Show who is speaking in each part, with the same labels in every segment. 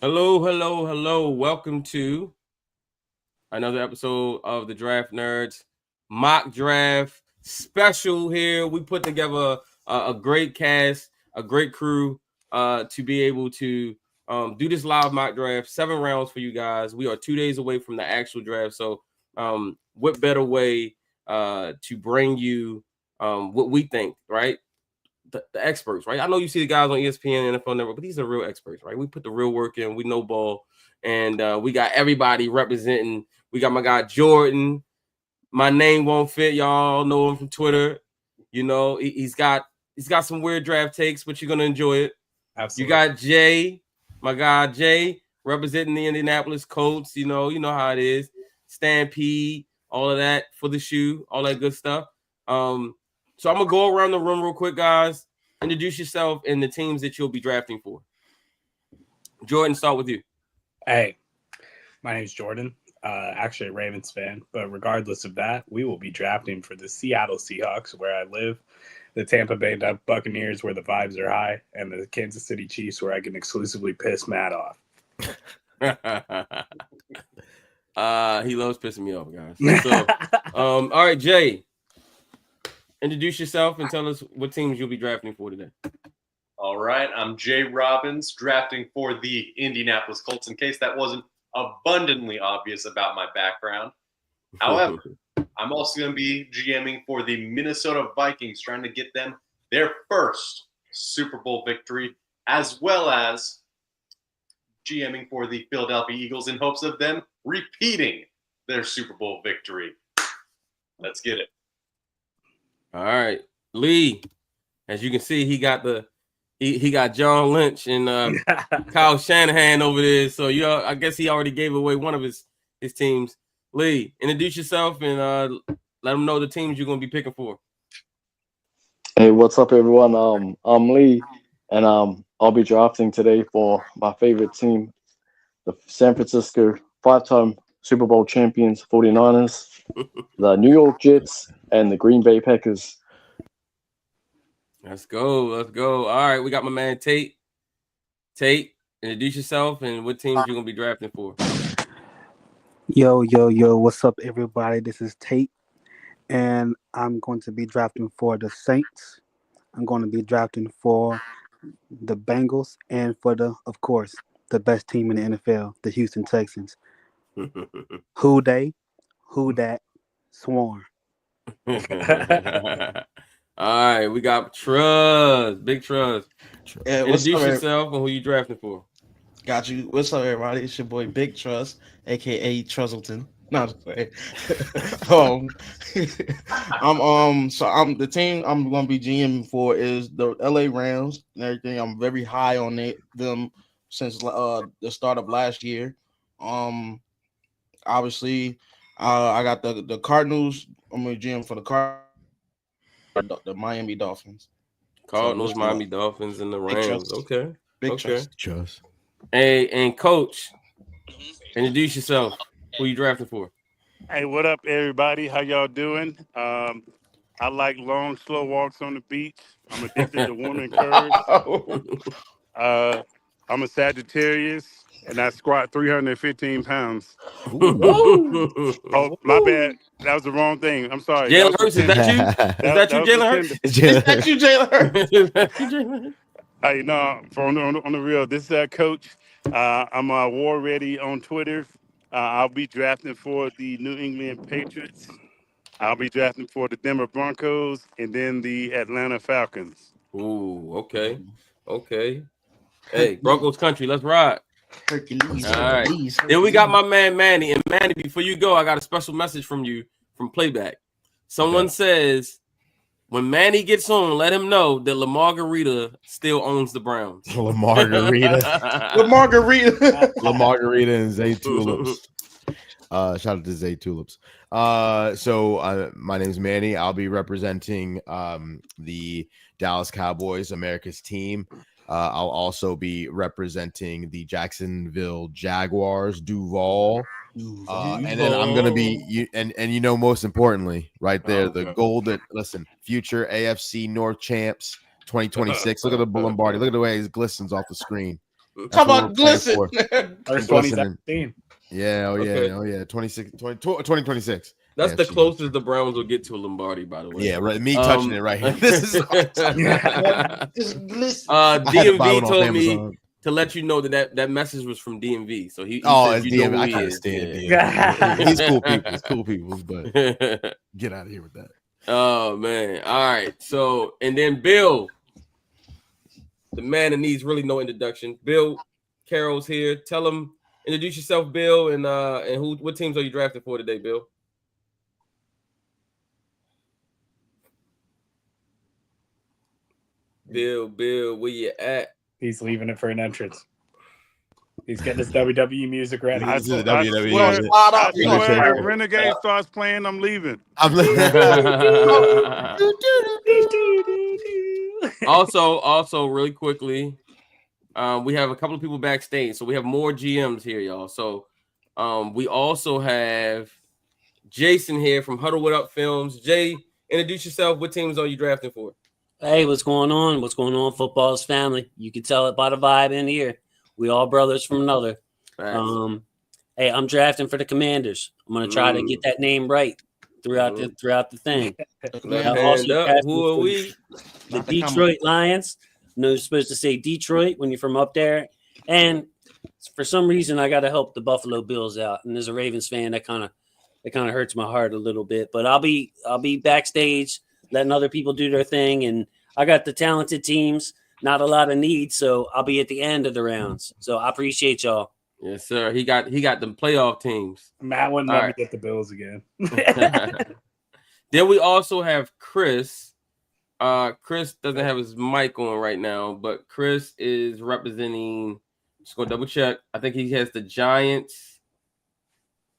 Speaker 1: Hello, hello, hello. Welcome to another episode of the Draft Nerds mock draft special here. We put together a great cast, a great crew to be able to do this live mock draft, 7 rounds for you guys. We are 2 days away from the actual draft. So what better way to bring you what we think, right? The experts, right? I know you see the guys on ESPN, NFL Network, but these are real experts, right? We put the real work in. We know ball, and we got everybody representing. We got my guy Jordan. My name won't fit. Y'all know him from Twitter. You know, he's got some weird draft takes, but you're gonna enjoy it.
Speaker 2: Absolutely.
Speaker 1: You got Jay, my guy Jay, representing the Indianapolis Colts. You know how it is. Stampede, all of that for the shoe, all that good stuff. So I'm gonna go around the room real quick, guys. Introduce yourself and the teams that you'll be drafting for. Jordan, start with you.
Speaker 2: Hey, my name's Jordan. Actually a Ravens fan, but regardless of that, we will be drafting for the Seattle Seahawks, where I live, the Tampa Bay Buccaneers, where the vibes are high, and the Kansas City Chiefs, where I can exclusively piss Matt off.
Speaker 1: He loves pissing me off, guys. So, all right, Jay. Introduce yourself and tell us what teams you'll be drafting for today.
Speaker 3: All right, I'm Jay Robbins, drafting for the Indianapolis Colts, in case that wasn't abundantly obvious about my background. However, I'm also going to be GMing for the Minnesota Vikings, trying to get them their first Super Bowl victory, as well as GMing for the Philadelphia Eagles in hopes of them repeating their Super Bowl victory. Let's get it.
Speaker 1: All right, Lee. As you can see, he got he got John Lynch and Kyle Shanahan over there. So I guess he already gave away one of his teams. Lee, introduce yourself and let them know the teams you're gonna be picking for.
Speaker 4: Hey, what's up, everyone? I'm Lee, and I'll be drafting today for my favorite team, the San Francisco 5-time Super Bowl champions 49ers, the New York Jets, and the Green Bay Packers.
Speaker 1: Let's go. All right, we got my man Tate. Tate, introduce yourself and what teams you're gonna be drafting for.
Speaker 5: Yo, what's up, everybody? This is Tate, and I'm going to be drafting for the Saints. I'm going to be drafting for the Bengals and for of course, the best team in the NFL, the Houston Texans. Who they? Who that? Swarm.
Speaker 1: All right, we got Truz, Big Truz. Introduce yourself and who you drafting for.
Speaker 6: Got you. What's up, everybody? It's your boy Big Trust, aka Truzzleton. No, I'm just playing. I'm the team I'm gonna be GMing for is the LA Rams and everything. I'm very high on them since the start of last year. Obviously, I got the Cardinals. I'm gonna GM for the Miami Dolphins.
Speaker 1: Cardinals, Miami Dolphins, and the Rams. Okay.
Speaker 6: Big
Speaker 7: Trust.
Speaker 1: Hey, and Coach, introduce yourself. Who you drafting for?
Speaker 8: Hey, what up, everybody? How y'all doing? I like long, slow walks on the beach. I'm addicted to woman curves. I'm a Sagittarius, and I squat 315 pounds. Oh, my bad. That was the wrong thing. I'm sorry.
Speaker 1: Jalen Hurts, is that you? Is that you, Jalen Hurts?
Speaker 6: Is that you, Jalen Hurts?
Speaker 8: Hey, no, on the real, this is Coach. I'm war ready on Twitter. I'll be drafting for the New England Patriots. I'll be drafting for the Denver Broncos and then the Atlanta Falcons.
Speaker 1: Ooh, okay. Hey, Broncos country, let's ride.
Speaker 6: Hercules.
Speaker 1: All right. Then we got my man Manny. And Manny, before you go, I got a special message from you from Playback. Someone says, when Manny gets on, let him know that LaMargarita still owns the Browns.
Speaker 7: LaMargarita and Zay Tulips. Shout out to Zay Tulips. So my name is Manny. I'll be representing the Dallas Cowboys, America's team. I'll also be representing the Jacksonville Jaguars, Duval. And then I'm gonna be most importantly, right there, the golden future AFC North champs 2026. Look at the Lombardi. Look at the way he glistens off the screen.
Speaker 6: How
Speaker 7: what we're
Speaker 6: about
Speaker 7: playing
Speaker 6: glisten?
Speaker 7: for.
Speaker 2: First
Speaker 7: Glistening.
Speaker 2: 2017.
Speaker 7: Yeah,
Speaker 1: Okay.
Speaker 7: 2026.
Speaker 1: That's
Speaker 7: Yeah,
Speaker 1: the
Speaker 7: she-
Speaker 1: closest the Browns will get to a Lombardi, by the way.
Speaker 7: Yeah, right. Me touching it right here. This is awesome.
Speaker 6: Just glisten.
Speaker 7: I had to buy
Speaker 1: DMV
Speaker 7: one off
Speaker 1: told me
Speaker 7: Amazon.
Speaker 1: to let you know that message was from DMV. So he
Speaker 7: Oh,
Speaker 1: said
Speaker 7: it's
Speaker 1: you know
Speaker 7: DMV.
Speaker 1: who
Speaker 7: I
Speaker 1: he
Speaker 7: can't
Speaker 1: is.
Speaker 7: stand
Speaker 1: Yeah.
Speaker 7: DMV. He's cool people. He's cool people, but get out of here with that.
Speaker 1: Oh man. All right. So and then Bill, the man that needs really no introduction. Bill Carroll's here. Tell him, introduce yourself, Bill, and what teams are you drafting for today, Bill? Bill, where you at?
Speaker 2: He's leaving it for an entrance. He's getting his WWE music ready.
Speaker 7: This is the
Speaker 8: I
Speaker 7: WWE.
Speaker 8: swear,
Speaker 6: Spot
Speaker 8: I
Speaker 6: up.
Speaker 8: swear, if Renegade starts playing, I'm leaving.
Speaker 7: I'm
Speaker 1: also, really quickly, we have a couple of people backstage, so we have more GMs here, y'all. So, we also have Jason here from Huddle What Up Films. Jay, introduce yourself. What teams are you drafting for?
Speaker 9: Hey, what's going on? What's going on, football's family? You can tell it by the vibe in here. We all brothers from another. Hey, I'm drafting for the Commanders. I'm gonna try to get that name right throughout the thing.
Speaker 1: Left hand up. Who are we?
Speaker 9: The Detroit Lions. No, you're supposed to say Detroit when you're from up there. And for some reason, I got to help the Buffalo Bills out. And as a Ravens fan, that kind of hurts my heart a little bit. But I'll be backstage, letting other people do their thing. And I got the talented teams, not a lot of needs, so I'll be at the end of the rounds. So I appreciate y'all.
Speaker 1: Yes, sir. He got them playoff teams.
Speaker 2: Matt wouldn't
Speaker 1: All
Speaker 2: let
Speaker 1: right.
Speaker 2: me get the Bills again.
Speaker 1: Then we also have Chris. Chris doesn't have his mic on right now, but Chris is representing. Just go double check. I think he has the Giants.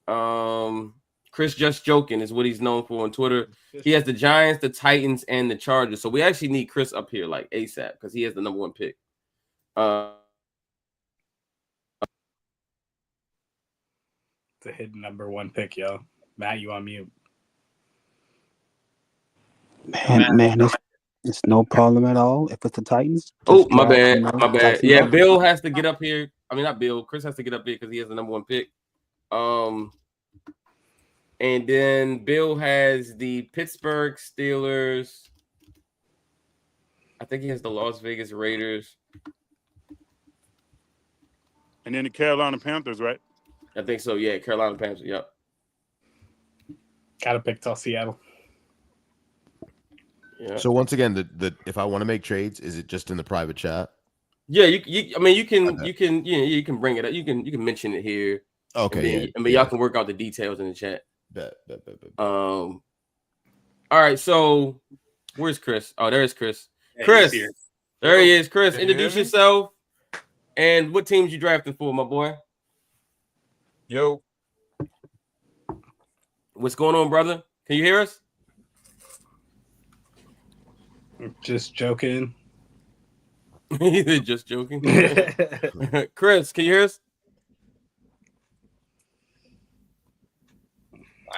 Speaker 1: Chris Just Joking is what he's known for on Twitter. He has the Giants, the Titans, and the Chargers. So we actually need Chris up here like ASAP because he has the number one pick.
Speaker 2: It's a hidden number one pick, yo. Matt, you on mute.
Speaker 5: Man, it's no problem at all. If it's the Titans.
Speaker 1: Oh,
Speaker 5: just
Speaker 1: my
Speaker 5: draft,
Speaker 1: bad.
Speaker 5: you know,
Speaker 1: My bad.
Speaker 5: Titans
Speaker 1: Yeah,
Speaker 5: up.
Speaker 1: Bill has to get up here. I mean, not Bill. Chris has to get up here because he has the number one pick. And then Bill has the Pittsburgh Steelers. I think he has the Las Vegas Raiders.
Speaker 8: And then the Carolina Panthers, right?
Speaker 1: I think so. Yeah, Carolina Panthers. Yep.
Speaker 2: Gotta pick till Seattle.
Speaker 1: Yeah.
Speaker 7: So once again, the if I want to make trades, is it just in the private chat?
Speaker 1: Yeah, you can bring it up. You can mention it here.
Speaker 7: Okay.
Speaker 1: Y'all can work out the details in the chat.
Speaker 7: Bet.
Speaker 1: All right. So where's Chris? Oh, there's Chris.
Speaker 3: Yeah,
Speaker 1: Chris,
Speaker 3: he's here.
Speaker 1: there he is. Chris,
Speaker 8: Can you
Speaker 1: introduce
Speaker 8: hear me?
Speaker 1: yourself and what teams you drafting for, my boy.
Speaker 8: Yo.
Speaker 1: What's going on, brother? Can you hear us?
Speaker 2: Just joking.
Speaker 1: Just joking. Chris, can you hear us?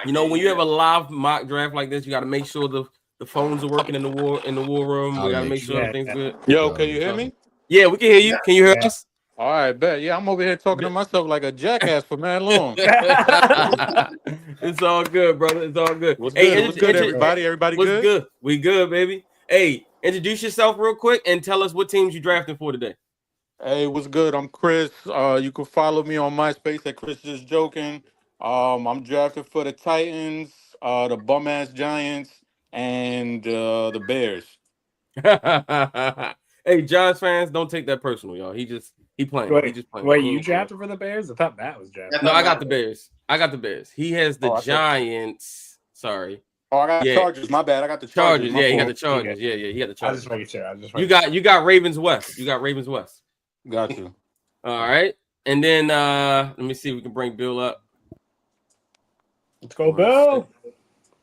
Speaker 1: You know, when you have a live mock draft like this, you got to make sure the phones are working in the war room. We got to make sure everything's good.
Speaker 8: Yo, can you hear me?
Speaker 1: Yeah, we can hear you. Can you hear us?
Speaker 8: All right, bet. Yeah, I'm over here talking to myself like a jackass for mad long.
Speaker 1: It's all good, brother. It's all good.
Speaker 8: What's good? What's good, everybody? Everybody
Speaker 1: What's
Speaker 8: good?
Speaker 1: good? We good, baby. Hey, introduce yourself real quick and tell us what teams you drafting for today.
Speaker 8: Hey, what's good? I'm Chris. You can follow me on MySpace at Chris Just Joking. I'm drafted for the Titans, the bum ass Giants, and the Bears.
Speaker 1: Hey, Giants fans, don't take that personal, y'all. He playing. He just playing.
Speaker 2: Wait, you drafted for the Bears? I thought Matt was drafted.
Speaker 1: No, I got the Bears. He has the
Speaker 8: I thought-
Speaker 1: Giants. Sorry.
Speaker 8: Oh, I got
Speaker 1: Yeah.
Speaker 8: Chargers. My bad. I got the
Speaker 1: Chargers.
Speaker 8: Chargers. My
Speaker 1: Yeah, he got
Speaker 8: fault.
Speaker 1: the Chargers. Yeah, he got the
Speaker 2: I
Speaker 1: Chargers.
Speaker 2: just making sure.
Speaker 1: You got Ravens West.
Speaker 8: Got you.
Speaker 1: All right. And then let me see if we can bring Bill up.
Speaker 2: Let's go, Bill.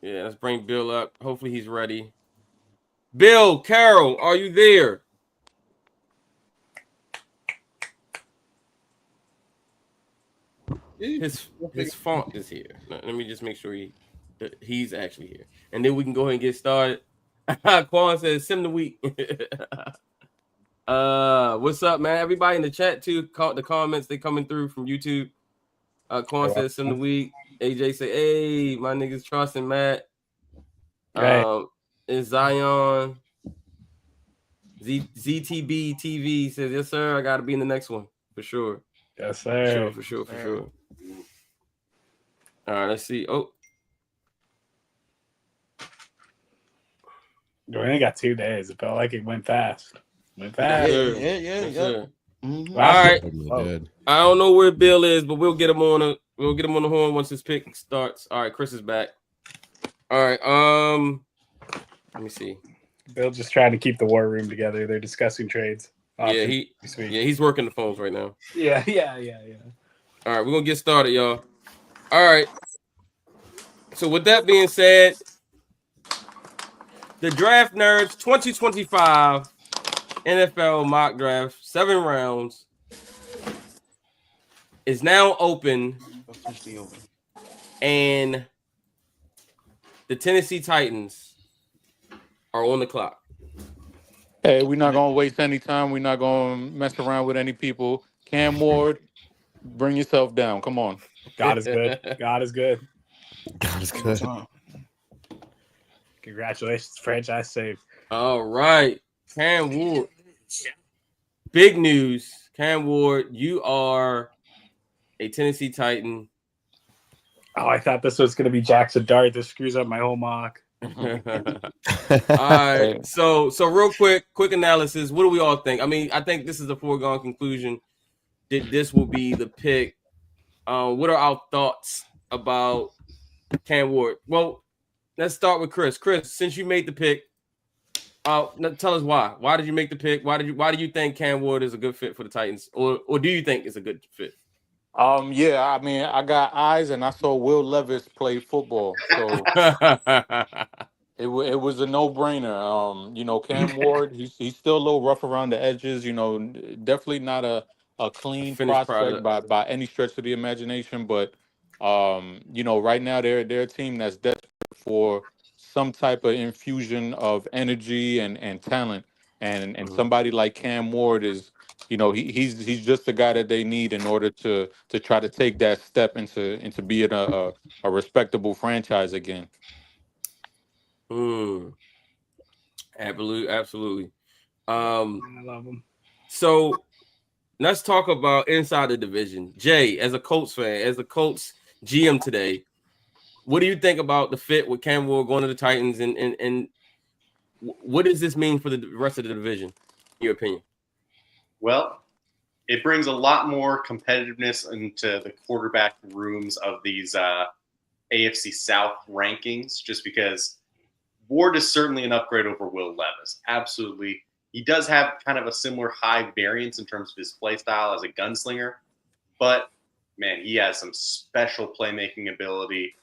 Speaker 1: Yeah, let's bring Bill up. Hopefully he's ready. Bill, Carol, are you there? His font is here. Let me just make sure he's actually here. And then we can go ahead and get started. Quan says, sim the week. What's up, man? Everybody in the chat too. The comments they coming through from YouTube. Quan says in the week. AJ say, "Hey, my niggas Trust and Matt." Is Zion ZTB TV says, "Yes, sir. I got to be in the next one for sure."
Speaker 2: Yes, sir.
Speaker 1: For sure. All right, let's see. Oh,
Speaker 2: We only got 2 days. It felt like it went fast.
Speaker 6: Yeah.
Speaker 2: Mm-hmm.
Speaker 1: All right.
Speaker 7: Oh.
Speaker 1: I don't know where Bill is, but we'll get him on the horn once his pick starts. All right, Chris is back. All right. Let me see.
Speaker 2: Bill just trying to keep the war room together. They're discussing trades.
Speaker 1: He's working the phones right now.
Speaker 2: Yeah.
Speaker 1: All right, we're gonna get started, y'all. All right. So with that being said, the Draft Nerds 2025 NFL mock draft, 7 rounds, is now open, and the Tennessee Titans are on the clock.
Speaker 10: Hey, we're not gonna waste any time. We're not gonna mess around with any people. Cam Ward, bring yourself down. Come on.
Speaker 2: God is good. God is good.
Speaker 7: God is good.
Speaker 2: Congratulations, franchise saved.
Speaker 1: All right, Cam Ward. Big news, Cam Ward. You are a Tennessee Titan.
Speaker 2: Oh, I thought this was going to be Jackson Dart. This screws up my whole mock.
Speaker 1: All right. So real quick analysis. What do we all think? I mean, I think this is a foregone conclusion that this will be the pick. What are our thoughts about Cam Ward? Well, let's start with Chris. Chris, since you made the pick, tell us why. Why did you make the pick? Why do you think Cam Ward is a good fit for the Titans, or do you think it's a good fit?
Speaker 10: Yeah, I mean, I got eyes, and I saw Will Levis play football, so it was a no-brainer. Cam Ward, he's still a little rough around the edges. Definitely not a clean
Speaker 1: Finished
Speaker 10: prospect by any stretch of the imagination. But right now they're a team that's desperate for some type of infusion of energy and talent, and somebody like Cam Ward is. He's just the guy that they need in order to try to take that step into being a respectable franchise again.
Speaker 1: Absolutely.
Speaker 2: I love him.
Speaker 1: So let's talk about inside the division. Jay, as a Colts fan, as a Colts GM today, what do you think about the fit with Cam Ward going to the Titans, and what does this mean for the rest of the division, in your opinion?
Speaker 3: Well, it brings a lot more competitiveness into the quarterback rooms of these AFC South rankings, just because Ward is certainly an upgrade over Will Levis. Absolutely. He does have kind of a similar high variance in terms of his play style as a gunslinger, but man, he has some special playmaking ability,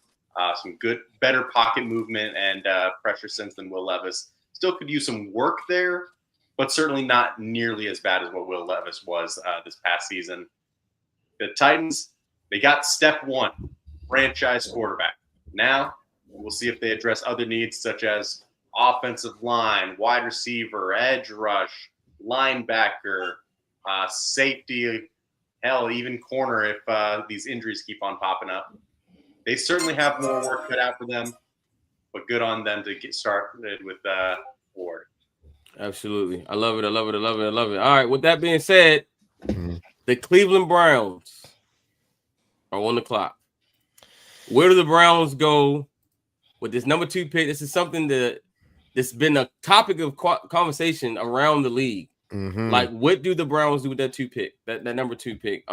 Speaker 3: some better pocket movement and pressure sense than Will Levis. Still could use some work there, but certainly not nearly as bad as what Will Levis was this past season. The Titans, they got step one, franchise quarterback. Now, we'll see if they address other needs such as offensive line, wide receiver, edge rush, linebacker, safety, hell, even corner if these injuries keep on popping up. They certainly have more work cut out for them, but good on them to get started with Ward.
Speaker 1: Absolutely. I love it. All right. With that being said, the Cleveland Browns are on the clock. Where do the Browns go with this number 2 pick? This is something that's been a topic of conversation around the league. Like, what do the Browns do with that 2 pick? That number 2 pick.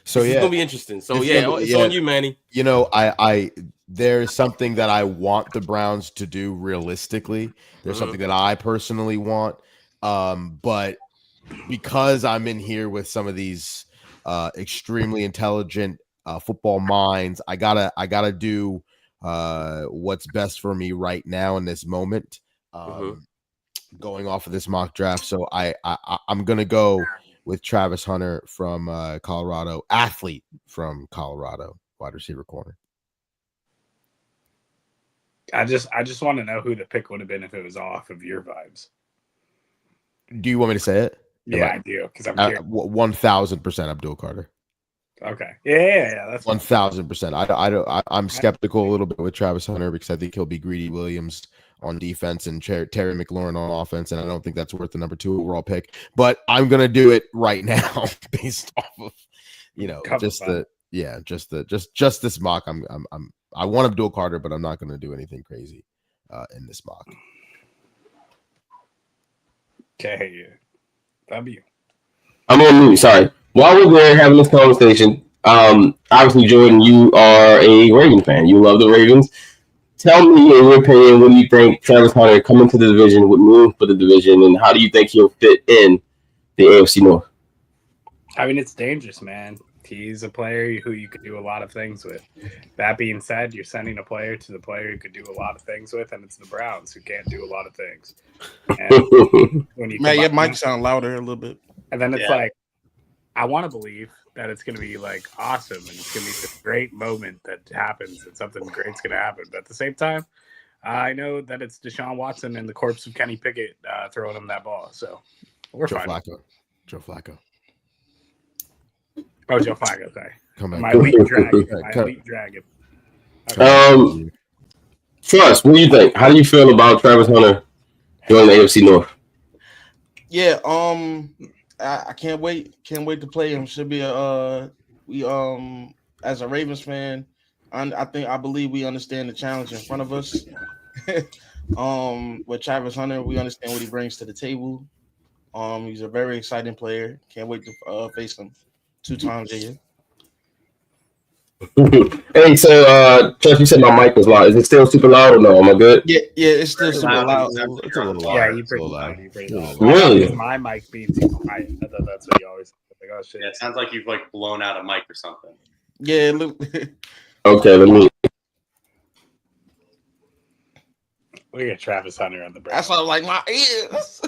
Speaker 1: So it's gonna be interesting. So it's on you, Manny.
Speaker 7: I there's something that I want the Browns to do realistically. There's something that I personally want. But because I'm in here with some of these extremely intelligent football minds, I gotta do what's best for me right now in this moment. Going off of this mock draft. So I'm gonna go with Travis Hunter from Colorado, athlete from Colorado, wide receiver corner.
Speaker 2: I just want to know who the pick would have been if it was off of your vibes.
Speaker 7: Do you want me to say it?
Speaker 2: Yeah, I do, because I'm curious.
Speaker 7: 1000% Abdul Carter.
Speaker 2: Okay. Yeah. That's
Speaker 7: 1000%. I'm skeptical a little bit with Travis Hunter because I think he'll be Greedy Williams on defense and Terry McLaurin on offense, and I don't think that's worth the number 2 overall pick. But I'm gonna do it right now based off of just this mock. I want Abdul Carter, but I'm not gonna do anything crazy in this mock.
Speaker 2: Okay. W.
Speaker 1: I'm on mute. Sorry. While we're there having this conversation, obviously, Jordan, you are a Ravens fan. You love the Ravens. Tell me, in your opinion, what do you think Travis Hunter coming to the division would mean for the division, and how do you think he'll fit in the AFC North?
Speaker 2: I mean, it's dangerous, man. He's a player who you could do a lot of things with. That being said, you're sending a player to the player who could do a lot of things with, and it's the Browns who can't do a lot of things. And when you
Speaker 6: Man, your mic sound louder a little bit.
Speaker 2: And then it's like, I want to believe that it's going to be like awesome and it's going to be this great moment that happens and something great's going to happen. But at the same time, I know that it's Deshaun Watson and the corpse of Kenny Pickett throwing him that ball. So we're fine.
Speaker 7: Joe Flacco.
Speaker 2: Oh, Joe Flacco. Sorry.
Speaker 7: My
Speaker 2: elite dragon.
Speaker 1: Okay. Trust, what do you think? How do you feel about Travis Hunter joining the AFC North?
Speaker 6: Yeah, I can't wait. Can't wait to play him. Should be we as a Ravens fan, I believe we understand the challenge in front of us. With Travis Hunter, we understand what he brings to the table. He's a very exciting player. Can't wait to face him 2 times a year.
Speaker 1: Hey, so Chuck, you said my mic was loud. Is it still super loud or no? Am I good?
Speaker 6: Yeah, it's still super loud.
Speaker 7: It's a little loud.
Speaker 2: Yeah, you pretty loud.
Speaker 1: Really?
Speaker 2: My mic being too quiet. I thought that's what you always like. Oh shit!
Speaker 3: Yeah, it sounds like you've like blown out a mic or something.
Speaker 6: Yeah.
Speaker 1: Okay, let me.
Speaker 2: We got Travis Hunter on the Browns.
Speaker 6: That's all like my ears.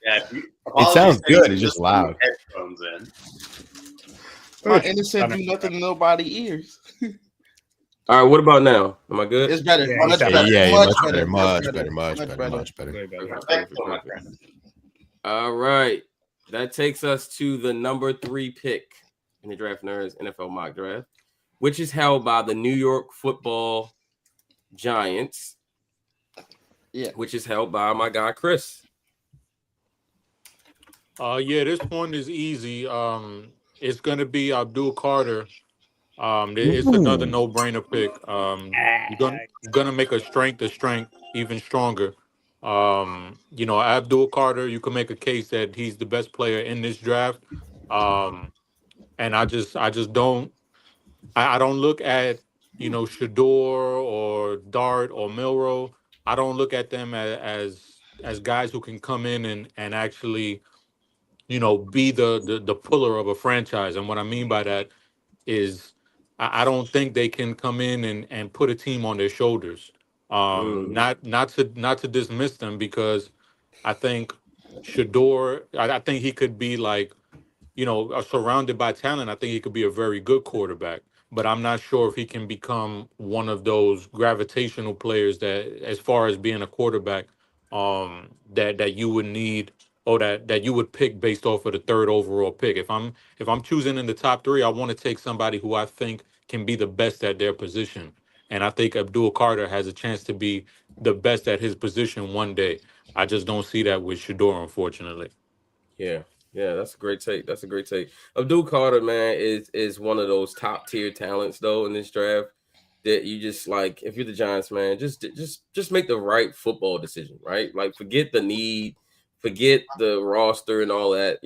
Speaker 3: Yeah,
Speaker 7: it sounds good. It's just loud.
Speaker 3: Headphones in.
Speaker 6: My innocent do nothing to nobody ears.
Speaker 1: All right, what about now? Am I good?
Speaker 6: It's better.
Speaker 7: Yeah, much better.
Speaker 1: All right, that takes us to the number 3 pick in the Draft Nerds NFL mock draft, which is held by the New York Football Giants.
Speaker 6: Yeah,
Speaker 1: which is held by my guy Chris.
Speaker 10: Yeah, this one is easy. It's gonna be Abdul Carter. It's another no-brainer pick. You're gonna make a strength even stronger. Abdul Carter, you can make a case that he's the best player in this draft. And I just don't look at Shador or Dart or Milrow. I don't look at them as guys who can come in and actually be the puller of a franchise. And what I mean by that is I don't think they can come in and put a team on their shoulders. Not to dismiss them, because I think Shador, I think he could be like, surrounded by talent. I think he could be a very good quarterback, but I'm not sure if he can become one of those gravitational players that, as far as being a quarterback, that you would need, or that you would pick based off of the 3rd overall pick. If I'm choosing in the top 3, I want to take somebody who I think can be the best at their position. And I think Abdul Carter has a chance to be the best at his position one day. I just don't see that with Shador, unfortunately.
Speaker 1: Yeah, that's a great take. Abdul Carter, man, is one of those top tier talents though in this draft that you just like. If you're the Giants, man, just make the right football decision, right? Like, forget the need, forget the roster and all that.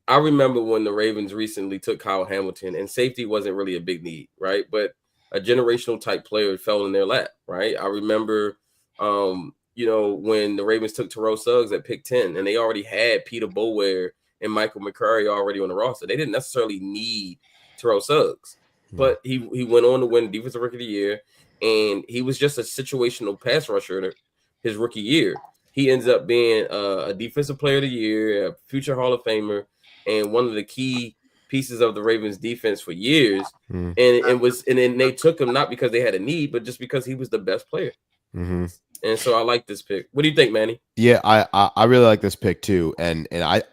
Speaker 1: I remember when the Ravens recently took Kyle Hamilton, and safety wasn't really a big need, right? But a generational type player fell in their lap, right? I remember, when the Ravens took Terrell Suggs at pick 10, and they already had Peter Boulware and Michael McCurry already on the roster. They didn't necessarily need Terrell Suggs, but he went on to win Defensive Rookie of the Year, and he was just a situational pass rusher his rookie year. He ends up being a Defensive Player of the Year, a future Hall of Famer, and one of the key pieces of the Ravens defense for years. And then they took him not because they had a need, but just because he was the best player. And so I like this pick. What do you think, Manny?
Speaker 7: Yeah, I really like this pick too. And I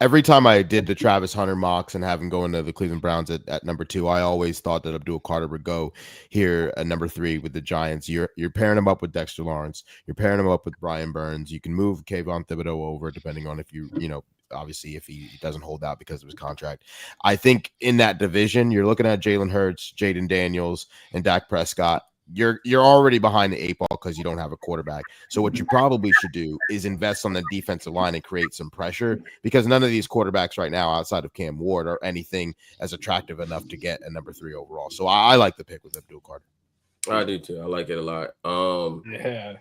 Speaker 7: every time I did the Travis Hunter mocks and have him go into the Cleveland Browns at number 2, I always thought that Abdul Carter would go here at number 3 with the Giants. You're pairing him up with Dexter Lawrence. You're pairing him up with Brian Burns. You can move Kayvon Thibodeau over depending on if you know, obviously if he doesn't hold out because of his contract. I think in that division, you're looking at Jalen Hurts, Jaden Daniels, and Dak Prescott. You're already behind the 8 ball because you don't have a quarterback. So what you probably should do is invest on the defensive line and create some pressure, because none of these quarterbacks right now outside of Cam Ward are anything as attractive enough to get a number 3 overall. So I like the pick with Abdul Carter.
Speaker 1: I do too. I like it a lot.
Speaker 2: Yeah,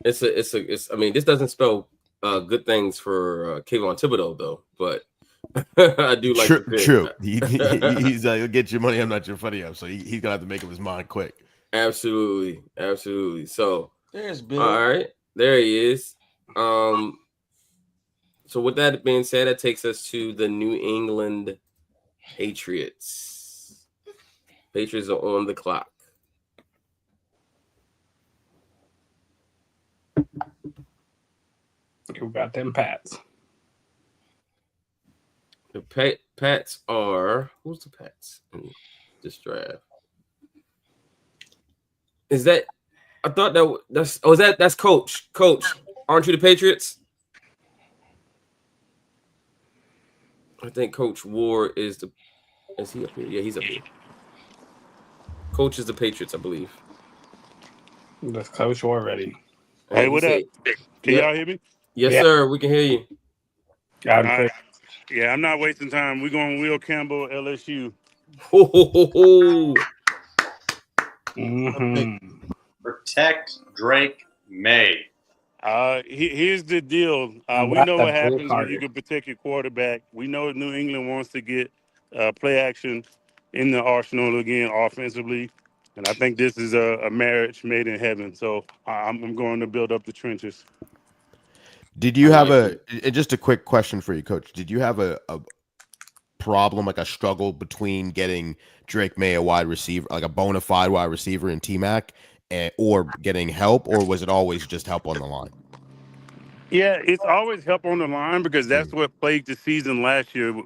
Speaker 1: It's I mean, this doesn't spell good things for Kayvon Thibodeau though, but I do like the pick.
Speaker 7: True. He's he'll get your money. I'm not your funny up. So he's gonna have to make up his mind quick.
Speaker 1: Absolutely. So
Speaker 6: There's Bill.
Speaker 1: all right, there he is. So with that being said, that takes us to the New England Patriots. Patriots are on the clock.
Speaker 2: you got them Pats.
Speaker 1: The Pats are, who's the Pats in this draft? Is that, I thought that's Coach. Coach, aren't you the Patriots? I think Coach Ward is he up here? Yeah, he's up here. Coach is the Patriots, I believe.
Speaker 2: That's Coach Ward ready.
Speaker 8: Hey, what up? Can y'all hear me?
Speaker 1: Yes,
Speaker 2: Yeah.
Speaker 1: sir. We can hear you.
Speaker 2: Got him
Speaker 8: All
Speaker 2: clear.
Speaker 8: right. Yeah, I'm not wasting time. We're going Will Campbell, LSU.
Speaker 1: Ho, ho, ho, ho.
Speaker 3: Protect Drake May.
Speaker 8: Here's the deal. We
Speaker 2: What
Speaker 8: know
Speaker 2: the
Speaker 8: what happens
Speaker 2: Bull
Speaker 8: when you can protect your quarterback. We know New England wants to get play action in the arsenal again offensively. And I think this is a marriage made in heaven. So I'm going to build up the trenches.
Speaker 7: Did you have just a quick question for you, Coach? Did you have a problem, like a struggle between getting Drake May a wide receiver, like a bona fide wide receiver in T-Mac, or getting help, or was it always just help on the line?
Speaker 8: Yeah, it's always help on the line because that's what plagued the season last year. We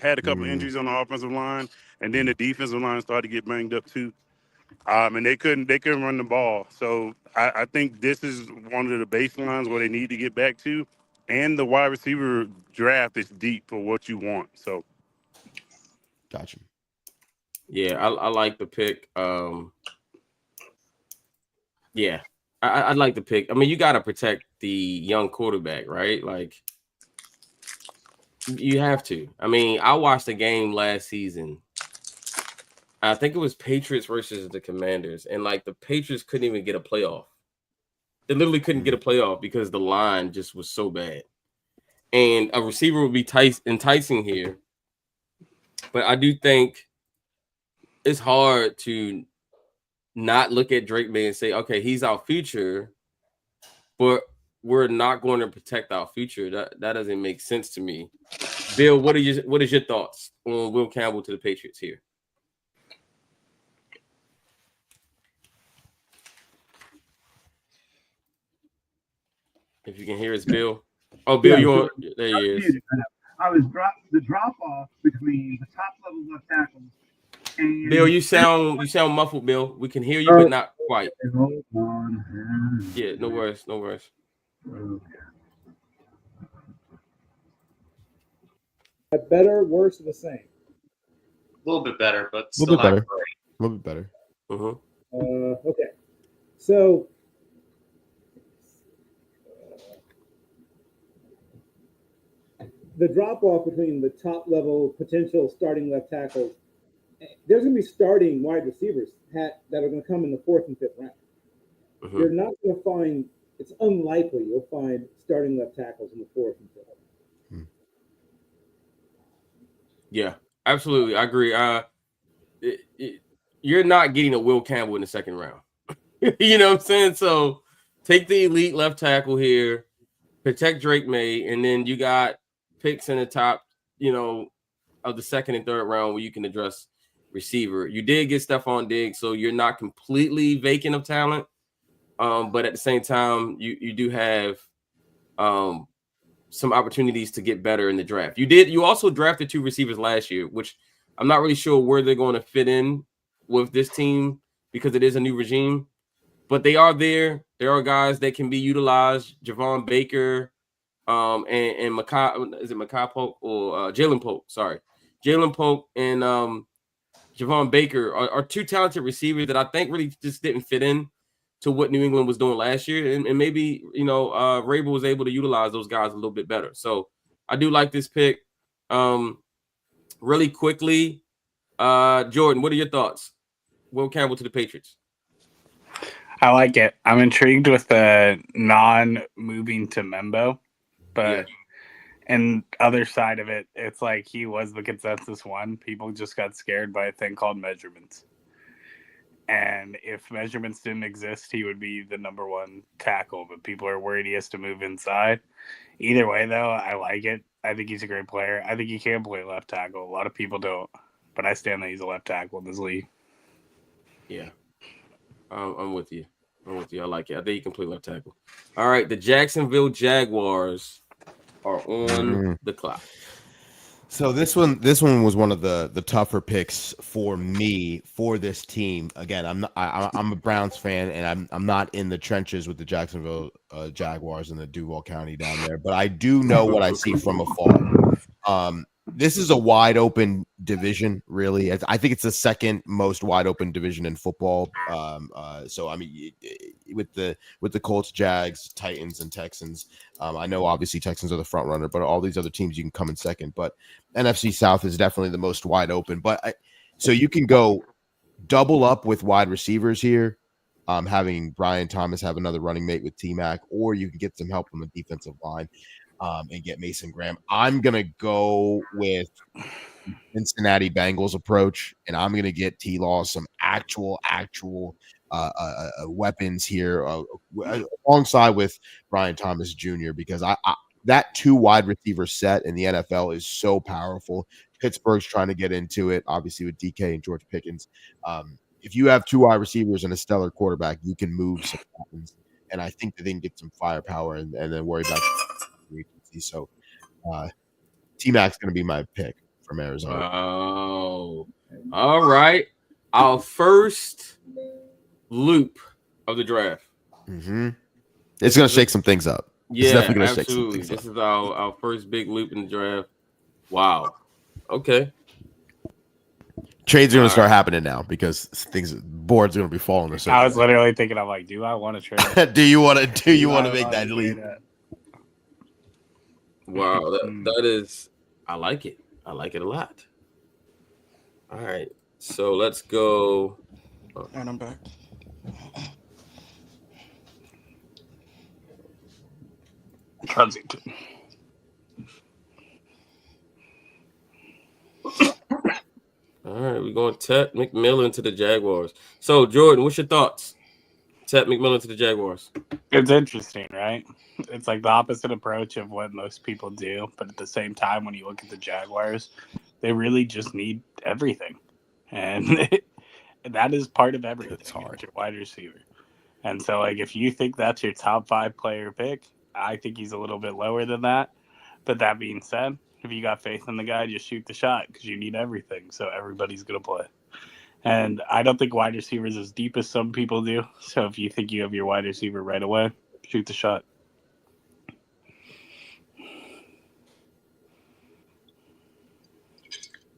Speaker 8: had a couple injuries on the offensive line, and then the defensive line started to get banged up too. And they couldn't run the ball. So I think this is one of the baselines where they need to get back to. And the wide receiver draft is deep for what you want. So,
Speaker 7: gotcha.
Speaker 1: Yeah, I like the pick. Yeah, I'd like the pick. I mean, you got to protect the young quarterback, right? Like, you have to. I mean, I watched a game last season. I think it was Patriots versus the Commanders, and like the Patriots couldn't even get a playoff. They literally couldn't get a playoff because the line just was so bad. And a receiver would be enticing here, but I do think it's hard to not look at Drake May and say, okay, he's our future, but we're not going to protect our future. That doesn't make sense to me. Bill, what is your thoughts on Will Campbell to the Patriots here? If you can hear us, Bill. Oh, Bill,
Speaker 11: Yeah,
Speaker 1: there he is.
Speaker 11: I was the drop off between the top level left tackles and
Speaker 1: Bill, you sound muffled, Bill. We can hear you, but not quite.
Speaker 11: Hold on.
Speaker 1: Yeah, no worries.
Speaker 11: Better, worse, or the same?
Speaker 3: A little bit better, but
Speaker 7: A
Speaker 3: still
Speaker 7: little bit
Speaker 3: not
Speaker 7: better.
Speaker 3: great.
Speaker 7: A little bit better.
Speaker 11: Okay. So the drop off between the top level potential starting left tackles, there's going to be starting wide receivers that are going to come in the 4th and 5th round. You're not going to find, it's unlikely you'll find starting left tackles in the 4th and 5th.
Speaker 1: Yeah, absolutely. I agree. You're not getting a Will Campbell in the 2nd round. You know what I'm saying? So take the elite left tackle here, protect Drake May, and then you got picks in the top, of the 2nd and 3rd round where you can address receiver. You did get Stephon Diggs, so you're not completely vacant of talent. But at the same time, you do have some opportunities to get better in the draft. You also drafted 2 receivers last year, which I'm not really sure where they're going to fit in with this team because it is a new regime. But they are there. There are guys that can be utilized. Javon Baker, and Makai, is it Makai Polk or Jalen Polk? Sorry, Jalen Polk and Javon Baker are 2 talented receivers that I think really just didn't fit in to what New England was doing last year, and maybe Rabel was able to utilize those guys a little bit better. So I do like this pick. Really quickly, Jordan, what are your thoughts? Will Campbell to the Patriots.
Speaker 2: I like it. I'm intrigued with the non-moving to Membo, but and other side of it, it's like he was the consensus one. People just got scared by a thing called measurements. And if measurements didn't exist, he would be the number 1 tackle. But people are worried he has to move inside. Either way, though, I like it. I think he's a great player. I think he can play left tackle. A lot of people don't. But I stand that he's a left tackle in this league.
Speaker 1: Yeah. I'm with you. I like it. I think he can play left tackle. All right. The Jacksonville Jaguars are on the clock.
Speaker 7: So this one was one of the tougher picks for me for this team. Again, I'm a Browns fan, and I'm not in the trenches with the Jacksonville Jaguars in the Duval County down there, but I do know what I see from afar. This is a wide open division, really. I think it's the second most wide open division in football. So I mean, with the Colts, Jags, Titans, and Texans, I know obviously Texans are the front runner, but all these other teams you can come in second. But NFC South is definitely the most wide open. But so you can go double up with wide receivers here, having Brian Thomas have another running mate with T-Mac, or you can get some help on the defensive line. And get Mason Graham. I'm going to go with Cincinnati Bengals approach, and I'm going to get T-Law some actual weapons here alongside with Brian Thomas Jr. because I that 2 wide receiver set in the NFL is so powerful. Pittsburgh's trying to get into it, obviously with DK and George Pickens. If you have 2 wide receivers and a stellar quarterback, you can move some weapons, and I think that they can get some firepower and then worry about agency. So T-Mac's going to be my pick from Arizona.
Speaker 1: Oh, all right. Our first loop of the draft.
Speaker 7: It's going to shake some things up.
Speaker 1: Yeah,
Speaker 7: it's definitely
Speaker 1: absolutely. Shake some things this up. Is our first big loop in the draft. Wow. Okay.
Speaker 7: Trades are going to start happening now because boards are going to be falling.
Speaker 2: I was literally thinking, I'm like, do I want to trade?
Speaker 7: do you want to make that leap?
Speaker 1: Wow, that is, I like it. I like it a lot. All right, so let's go.
Speaker 6: And I'm back.
Speaker 2: Kensington.
Speaker 1: All right, we're going Ted McMillan to the Jaguars. So, Jordan, what's your thoughts? Ted McMillan to the Jaguars.
Speaker 2: It's interesting, right? It's like the opposite approach of what most people do, but at the same time, when you look at the Jaguars, they really just need everything, and that is part of everything. It's hard. Your wide receiver, and so like if you think that's your top 5 player pick, I think he's a little bit lower than that. But that being said, if you got faith in the guy, just shoot the shot because you need everything. So everybody's gonna play. And I don't think wide receiver is as deep as some people do. So if you think you have your wide receiver right away, shoot the shot.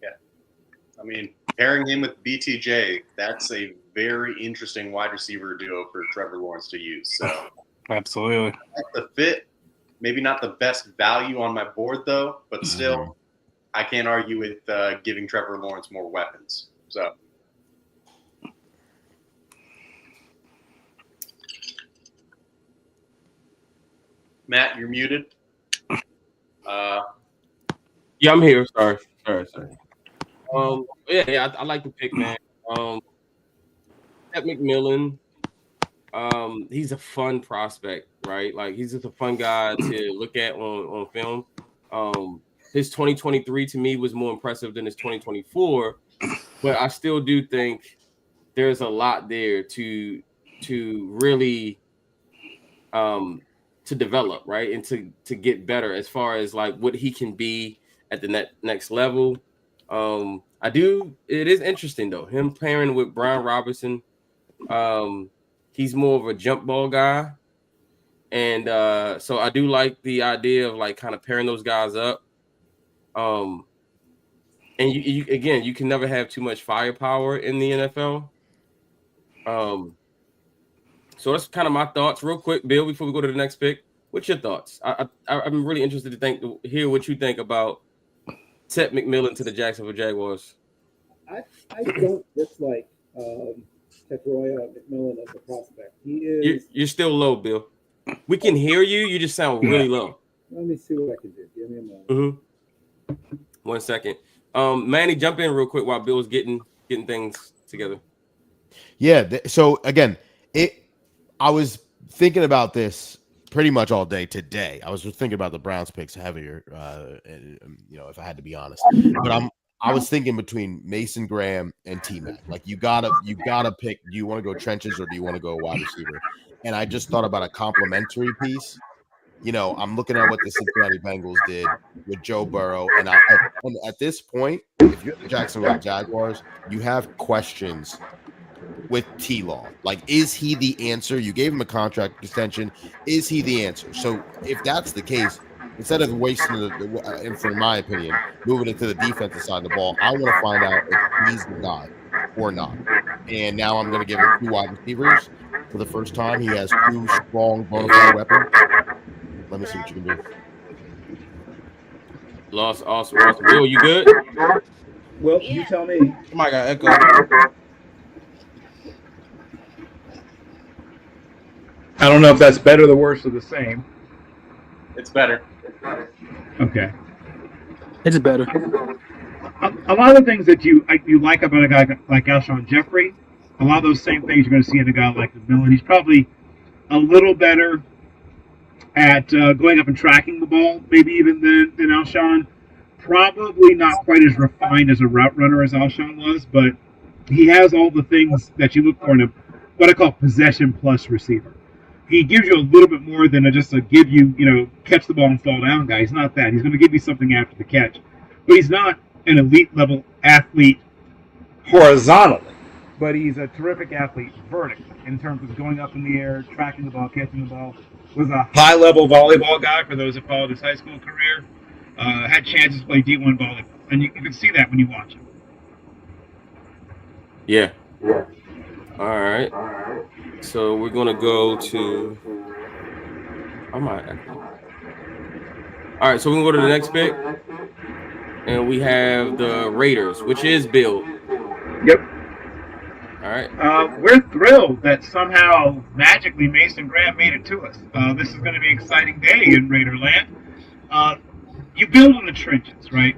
Speaker 3: Yeah. I mean, pairing him with BTJ, that's a very interesting wide receiver duo for Trevor Lawrence to use. So
Speaker 2: absolutely.
Speaker 3: The fit, maybe not the best value on my board, though, but still, I can't argue with giving Trevor Lawrence more weapons. So. Matt, you're muted.
Speaker 1: Yeah, I'm here. Sorry. Yeah, I like the pick, man. Ted McMillan, he's a fun prospect, right? Like he's just a fun guy to look at on film. His 2023 to me was more impressive than his 2024, but I still do think there's a lot there to really to develop, right, and to get better as far as like what he can be at the next level. It is interesting though, him pairing with Brian Robinson. He's more of a jump ball guy. And so I do like the idea of like kind of pairing those guys up. And you again, you can never have too much firepower in the NFL. So that's kind of my thoughts, real quick, Bill. Before we go to the next pick, what's your thoughts? I'm really interested to hear what you think about Ted McMillan to the Jacksonville Jaguars.
Speaker 11: I don't dislike Tetroya McMillan as a prospect. He is.
Speaker 1: You're still low, Bill. We can hear you. You just sound really low.
Speaker 11: Let me see what I can do. Give me a moment.
Speaker 1: Mm-hmm. 1 second. Manny, jump in real quick while Bill's getting things together.
Speaker 7: Yeah. So again, I was thinking about this pretty much all day today. I was just thinking about the Browns picks heavier, if I had to be honest. But I was thinking between Mason Graham and T-Mac. Like you gotta pick. Do you want to go trenches or do you want to go wide receiver? And I just thought about a complementary piece. I'm looking at what the Cincinnati Bengals did with Joe Burrow, and at this point, if you're the Jacksonville Jaguars, you have questions with T-Law. Like, is he the answer? You gave him a contract extension. Is he the answer? So if that's the case, instead of wasting in my opinion, moving into the defensive side of the ball, I want to find out if he's the guy or not. And now I'm going to give him 2 wide receivers for the first time. He has 2 strong bona fide weapons. Let me see what you can do.
Speaker 1: Awesome. Bill, you good?
Speaker 11: Well, you tell me.
Speaker 6: Somebody got echo.
Speaker 12: I don't know if that's better, the worse, or the same.
Speaker 3: It's better.
Speaker 12: Okay.
Speaker 5: It's better.
Speaker 12: A lot of the things that you like about a guy like Alshon Jeffrey, a lot of those same things you're going to see in a guy like McMillan. He's probably a little better at going up and tracking the ball, maybe even than Alshon. Probably not quite as refined as a route runner as Alshon was, but he has all the things that you look for in a what I call possession plus receiver. He gives you a little bit more than just a give you, catch the ball and fall down guy. He's not that. He's going to give you something after the catch. But he's not an elite level athlete horizontally, but he's a terrific athlete vertically in terms of going up in the air, tracking the ball, catching the ball. Was a high level volleyball guy for those that followed his high school career. Had chances to play D1 volleyball, and you can see that when you watch him.
Speaker 1: Yeah. All right. So we're gonna go to. All right. So we're gonna go to the next pick, and we have the Raiders, which is Bill.
Speaker 12: Yep.
Speaker 1: All right.
Speaker 12: We're thrilled that somehow magically Mason Graham made it to us. This is going to be an exciting day in Raiderland. You build in the trenches, right?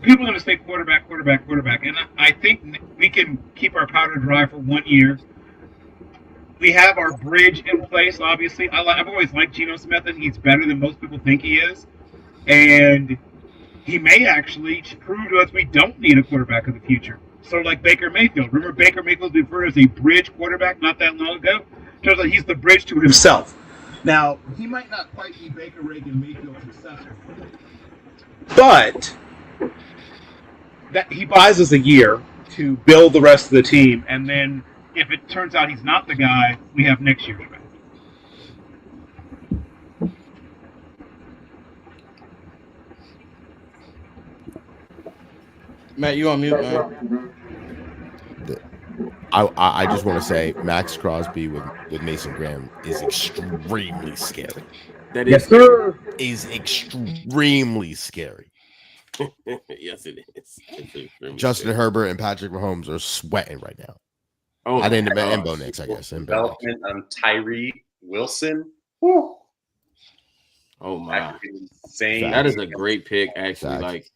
Speaker 12: People are going to say quarterback, and I think we can keep our powder dry for 1 year. We have our bridge in place, obviously. I've always liked Geno Smith, and he's better than most people think he is. And he may actually prove to us we don't need a quarterback of the future. Sort of like Baker Mayfield. Remember Baker Mayfield was referred as a bridge quarterback not that long ago? Turns out he's the bridge to himself. Now, he might not quite be Baker Reagan Mayfield's successor, but that he buys us a year to build the rest of the team, and then if it turns out he's not the guy, we have next year's draft.
Speaker 6: Matt, you on mute, man.
Speaker 7: I just want to say Max Crosby with Mason Graham is extremely scary.
Speaker 1: That
Speaker 12: Yes, sir.
Speaker 7: Is extremely scary.
Speaker 1: Yes, it is.
Speaker 7: Justin Herbert and Patrick Mahomes are sweating right now.
Speaker 1: Oh,
Speaker 7: I didn't and Bo Nix, I guess.
Speaker 3: Development on Tyree Wilson.
Speaker 1: Oh my!
Speaker 3: Insane.
Speaker 1: That is a great pick, actually.
Speaker 7: Facts.
Speaker 1: Like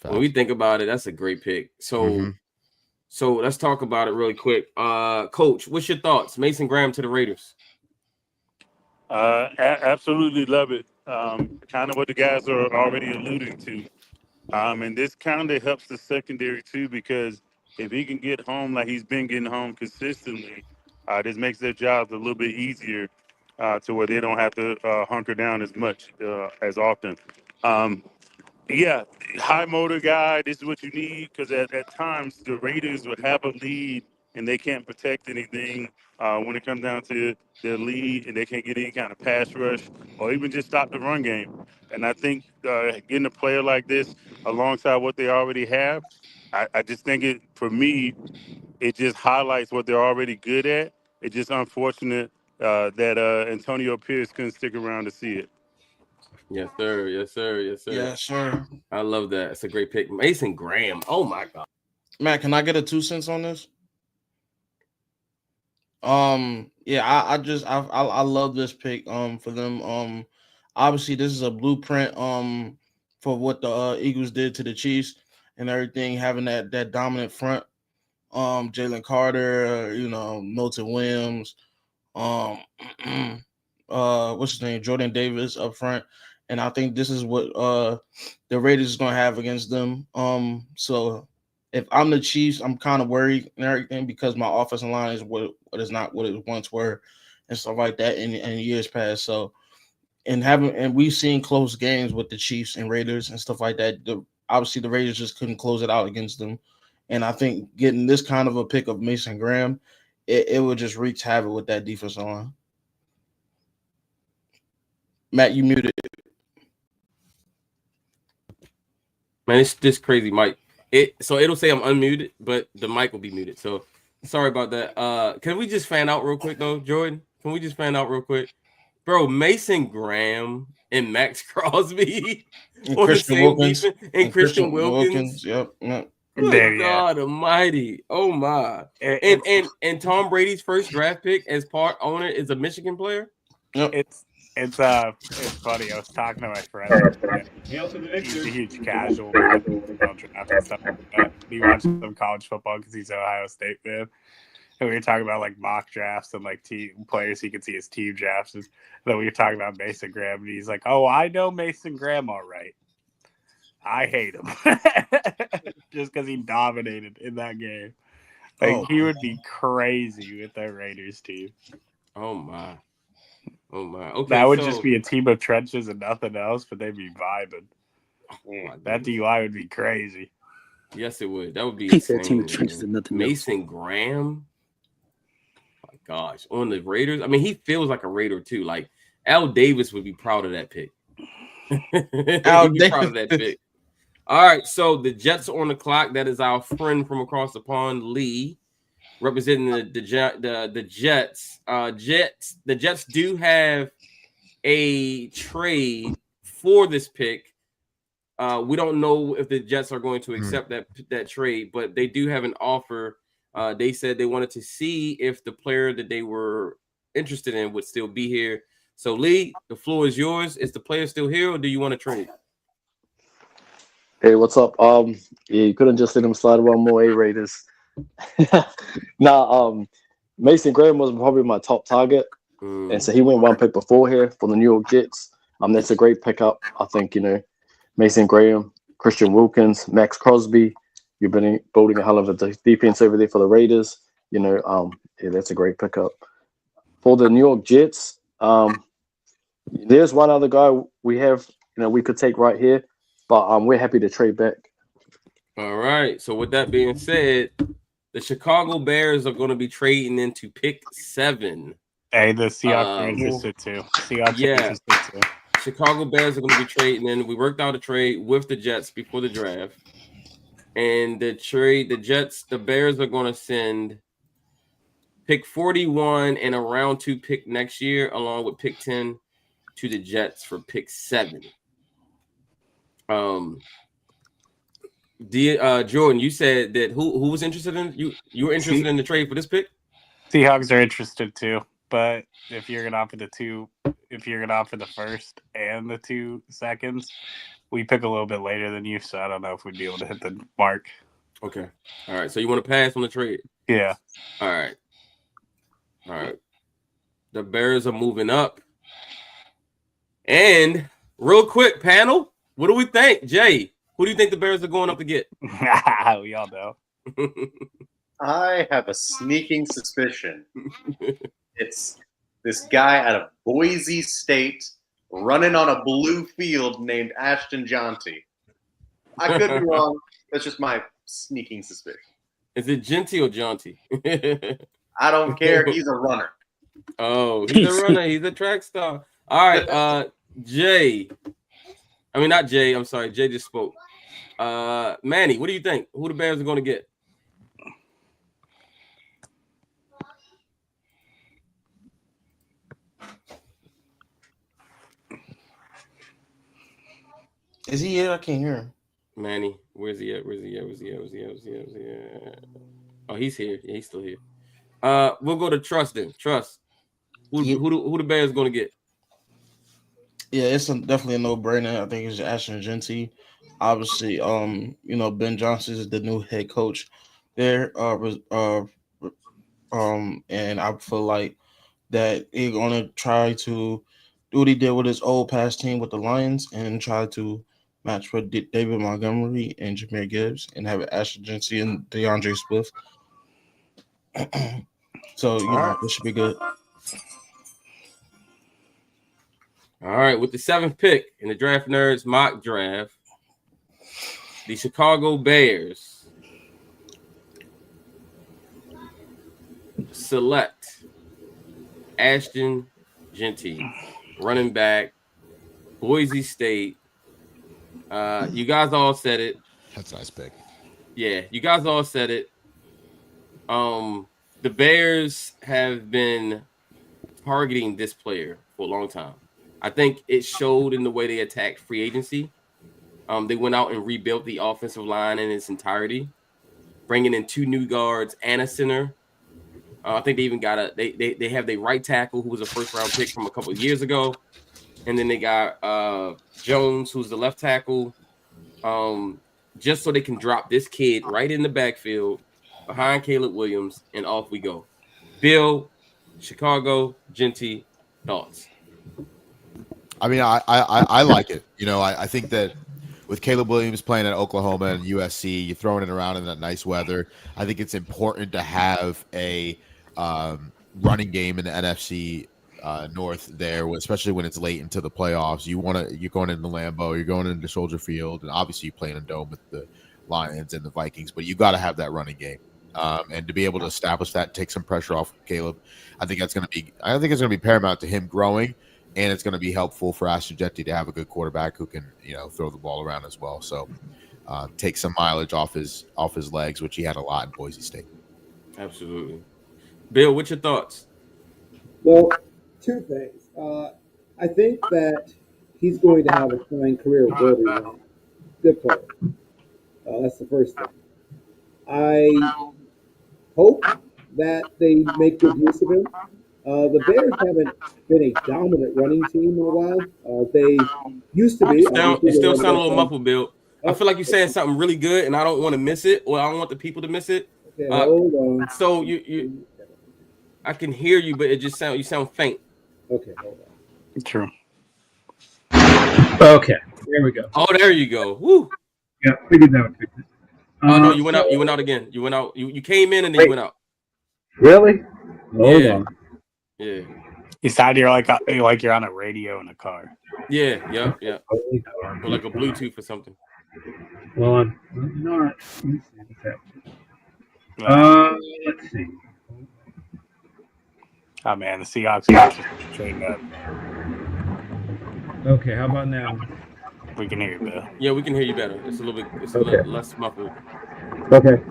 Speaker 1: when we think about it, that's a great pick. So, so let's talk about it really quick. Coach, what's your thoughts? Mason Graham to the Raiders.
Speaker 8: Absolutely love it. Kind of what the guys are already alluding to. And this kind of helps the secondary too, because if he can get home like he's been getting home consistently, this makes their jobs a little bit easier to where they don't have to hunker down as much as often. Yeah, high motor guy. This is what you need because at times the Raiders would have a lead and they can't protect anything when it comes down to their lead, and they can't get any kind of pass rush or even just stop the run game. And I think getting a player like this alongside what they already have, I just think for me, it just highlights what they're already good at. It's just unfortunate that Antonio Pierce couldn't stick around to see it.
Speaker 1: Yes, sir. Yes, sir. Yes, sir.
Speaker 6: Yes, sir.
Speaker 1: I love that. It's a great pick. Mason Graham. Oh my God.
Speaker 6: Matt, can I get a 2 cents on this? Yeah, I love this pick for them. Obviously this is a blueprint for what the Eagles did to the Chiefs and everything, having that dominant front. Jalen Carter, Milton Williams, what's his name, Jordan Davis up front, and I think this is what the Raiders is gonna have against them. So if I'm the Chiefs, I'm kind of worried and everything because my offensive line is what is not what it once were and stuff like that in years past. So and we've seen close games with the Chiefs and Raiders and stuff like that. Obviously the Raiders just couldn't close it out against them. And I think getting this kind of a pick of Mason Graham, it would just wreak havoc with that defensive line. Matt, you muted.
Speaker 1: Man, it's just crazy, Mike. So it'll say I'm unmuted, but the mic will be muted. So sorry about that. Can we just fan out real quick though, Jordan? Can we just fan out real quick? Bro, Mason Graham and Max Crosby
Speaker 6: And
Speaker 1: on
Speaker 6: Christian
Speaker 1: the same
Speaker 6: Wilkins.
Speaker 1: defense, and Christian Wilkins.
Speaker 6: Yep.
Speaker 1: Good God Almighty! Oh my! And Tom Brady's first draft pick as part owner is a Michigan player.
Speaker 6: Yep.
Speaker 2: It's funny. I was talking to my friend. He's a huge casual draft and stuff like that. He watches some college football because he's an Ohio State fan. And we were talking about like mock drafts and like team players he could see as team drafts. And then we were talking about Mason Graham, and he's like, "Oh, I know Mason Graham all right. I hate him just because he dominated in that game. Like he would be crazy with that Raiders team.
Speaker 1: Oh my! Oh my! Okay,
Speaker 2: that would just be a team of trenches and nothing else, but they'd be vibing. That DUI would be crazy.
Speaker 1: Yes, it would. That would be
Speaker 5: He
Speaker 1: insane.
Speaker 5: said team of trenches and nothing else.
Speaker 1: Mason Graham. Oh my gosh, on the Raiders. I mean, he feels like a Raider too. Like Al Davis would be proud of that pick. He'd be proud of that pick. All right, so the Jets are on the clock. That is our friend from across the pond, Lee, representing the Jets. The Jets do have a trade for this pick. We don't know if the Jets are going to accept that trade, but they do have an offer. They said they wanted to see if the player that they were interested in would still be here. So, Lee, the floor is yours. Is the player still here, or do you want to trade?
Speaker 4: Hey, what's up? Yeah, you couldn't just let him slide one more, Raiders. Mason Graham was probably my top target, and so he went one pick before here for the New York Jets. That's a great pickup. I think Mason Graham, Christian Wilkins, Max Crosby. You've been building a hell of a defense over there for the Raiders. Yeah, that's a great pickup. For the New York Jets, there's one other guy we have, we could take right here, but we're happy to trade back.
Speaker 1: All right. So with that being said, the Chicago Bears are going to be trading into pick 7.
Speaker 2: Hey, the Seahawks are interested too.
Speaker 1: Chicago Bears are going to be trading in. We worked out a trade with the Jets before the draft. And the Bears are going to send pick 41 and a round 2 pick next year, along with pick 10 to the Jets for pick 7. Jordan, you said that who was interested in you were interested in the trade for this pick?
Speaker 2: Seahawks are interested too, but if you're gonna offer the first and the 2 seconds, we pick a little bit later than you, so I don't know if we'd be able to hit the mark.
Speaker 1: Okay. All right. So you want to pass on the trade?
Speaker 2: Yeah.
Speaker 1: All right. The Bears are moving up. And real quick, panel, what do we think? Jay, who do you think the Bears are going up to get?
Speaker 2: We all know.
Speaker 3: I have a sneaking suspicion it's This guy out of Boise State running on a blue field named Ashton Jonty. I could be wrong. That's just my sneaking suspicion.
Speaker 1: Is it Genty or Jaunty?
Speaker 3: I don't care. He's a runner.
Speaker 1: Oh, he's a runner. He's a track star. All right, Jay. I mean, not Jay. I'm sorry. Jay just spoke. Manny, what do you think? Who the Bears are going to get?
Speaker 6: Is he here? I can't hear him.
Speaker 1: Manny, where's he at? Oh, he's here. Yeah, he's still here. We'll go to Trust then. Trust. Who the Bears going to get?
Speaker 6: Yeah, it's definitely a no-brainer. I think it's Ashton Genty. Obviously, Ben Johnson is the new head coach there. And I feel like that he's gonna try to do what he did with his old past team with the Lions and try to match with David Montgomery and Jahmyr Gibbs and have Ashton Genty and DeAndre Swift. So this should be good.
Speaker 1: All right, with the 7th pick in the Draft Nerds mock draft, the Chicago Bears select Ashton Genty, running back, Boise State. You guys all said it.
Speaker 7: That's a nice pick.
Speaker 1: Yeah, you guys all said it. The Bears have been targeting this player for a long time. I think it showed in the way they attacked free agency. They went out and rebuilt the offensive line in its entirety, bringing in 2 new guards and a center. I think they even got they have their right tackle, who was a first-round pick from a couple of years ago. And then they got Jones, who's the left tackle, just so they can drop this kid right in the backfield behind Caleb Williams, and off we go. Bill, Chicago, Genty, thoughts?
Speaker 7: I mean, I like it. I think that with Caleb Williams playing at Oklahoma and USC, you're throwing it around in that nice weather. I think it's important to have a running game in the NFC North there, especially when it's late into the playoffs. You're going into Lambeau, you're going into Soldier Field, and obviously you're playing a dome with the Lions and the Vikings, but you got to have that running game. And to be able to establish that, take some pressure off Caleb, I think it's going to be paramount to him growing. And it's going to be helpful for Ashton Genty to have a good quarterback who can, throw the ball around as well. So take some mileage off his legs, which he had a lot in Boise State.
Speaker 1: Absolutely. Bill, what's your thoughts?
Speaker 11: Well, 2 things. I think that he's going to have a fine career wherever he wants. Good player. That's the first thing. I hope that they make good use of him. The Bears haven't been a dominant running team in a while. They used to be.
Speaker 1: You still sound a little muffled, Bill. I feel like you're saying something really good, and I don't want to miss it, or I don't want the people to miss it.
Speaker 11: Okay, hold on.
Speaker 1: So I can hear you, but you sound faint.
Speaker 11: Okay, hold on.
Speaker 2: True.
Speaker 12: Okay, there we go.
Speaker 1: Oh, there you go. Woo.
Speaker 12: Yeah, figured that would fix it.
Speaker 1: Oh no, you went out. You went out again. You went out. You came in and then you went out.
Speaker 12: Really? Hold on.
Speaker 1: Yeah.
Speaker 2: You sound like you're on a radio in a car.
Speaker 1: Yeah. Or like a Bluetooth or something.
Speaker 12: Well, I'm not. Let me see what's happening. Let's see.
Speaker 2: Oh man, the Seahawks are just trading up.
Speaker 12: Okay, how about now?
Speaker 2: We can hear you, Bill.
Speaker 1: Yeah, we can hear you better. It's a little less muffled.
Speaker 12: Okay.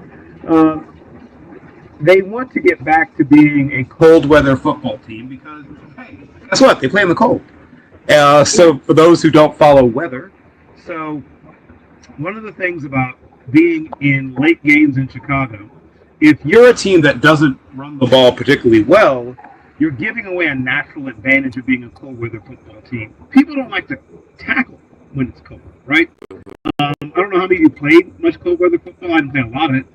Speaker 12: They want to get back to being a cold weather football team because, hey, guess what? They play in the cold. So for those who don't follow weather, so one of the things about being in late games in Chicago, if you're a team that doesn't run the ball particularly well, you're giving away a natural advantage of being a cold weather football team. People don't like to tackle when it's cold, right? I don't know how many of you played much cold weather football. I didn't play a lot of it.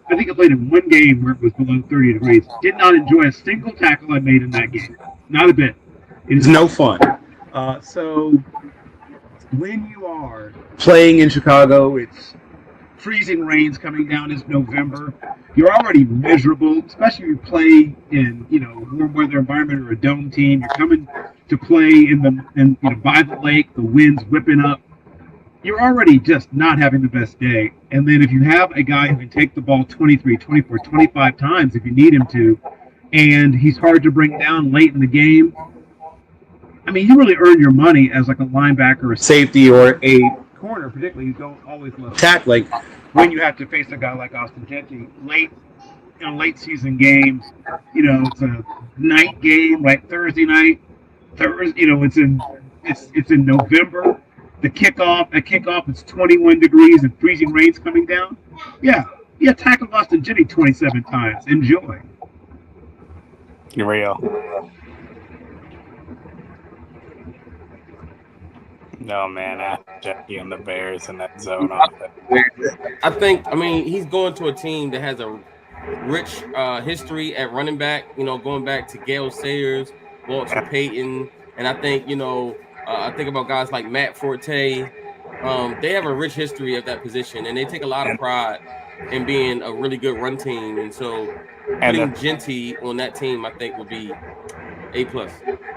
Speaker 12: I think I played in 1 game where it was below 30 degrees. Did not enjoy a single tackle I made in that game. Not a bit. It is no fun. So when you are playing in Chicago, it's freezing rains coming down. It's November. You're already miserable, especially if you play in warm weather environment or a dome team. You're coming to play by the lake. The wind's whipping up. You're already just not having the best day. And then if you have a guy who can take the ball 23, 24, 25 times if you need him to, and he's hard to bring down late in the game, I mean, you really earn your money as like a linebacker or a safety or a corner, particularly. You don't always love tackling when you have to face a guy like Austin Genty late season games. It's a night game, like Thursday night. It's in November. At kickoff, it's 21 degrees and freezing rains coming down. Yeah, tackle Austin Genty 27 times. Enjoy.
Speaker 2: You're real. No, man, Jackie and the Bears in that zone offense.
Speaker 1: I mean, he's going to a team that has a rich history at running back, going back to Gale Sayers, Walter Payton. And I think, I think about guys like Matt Forte. They have a rich history of that position, and they take a lot of pride in being a really good run team. And so putting Genty on that team, I think, would be A+.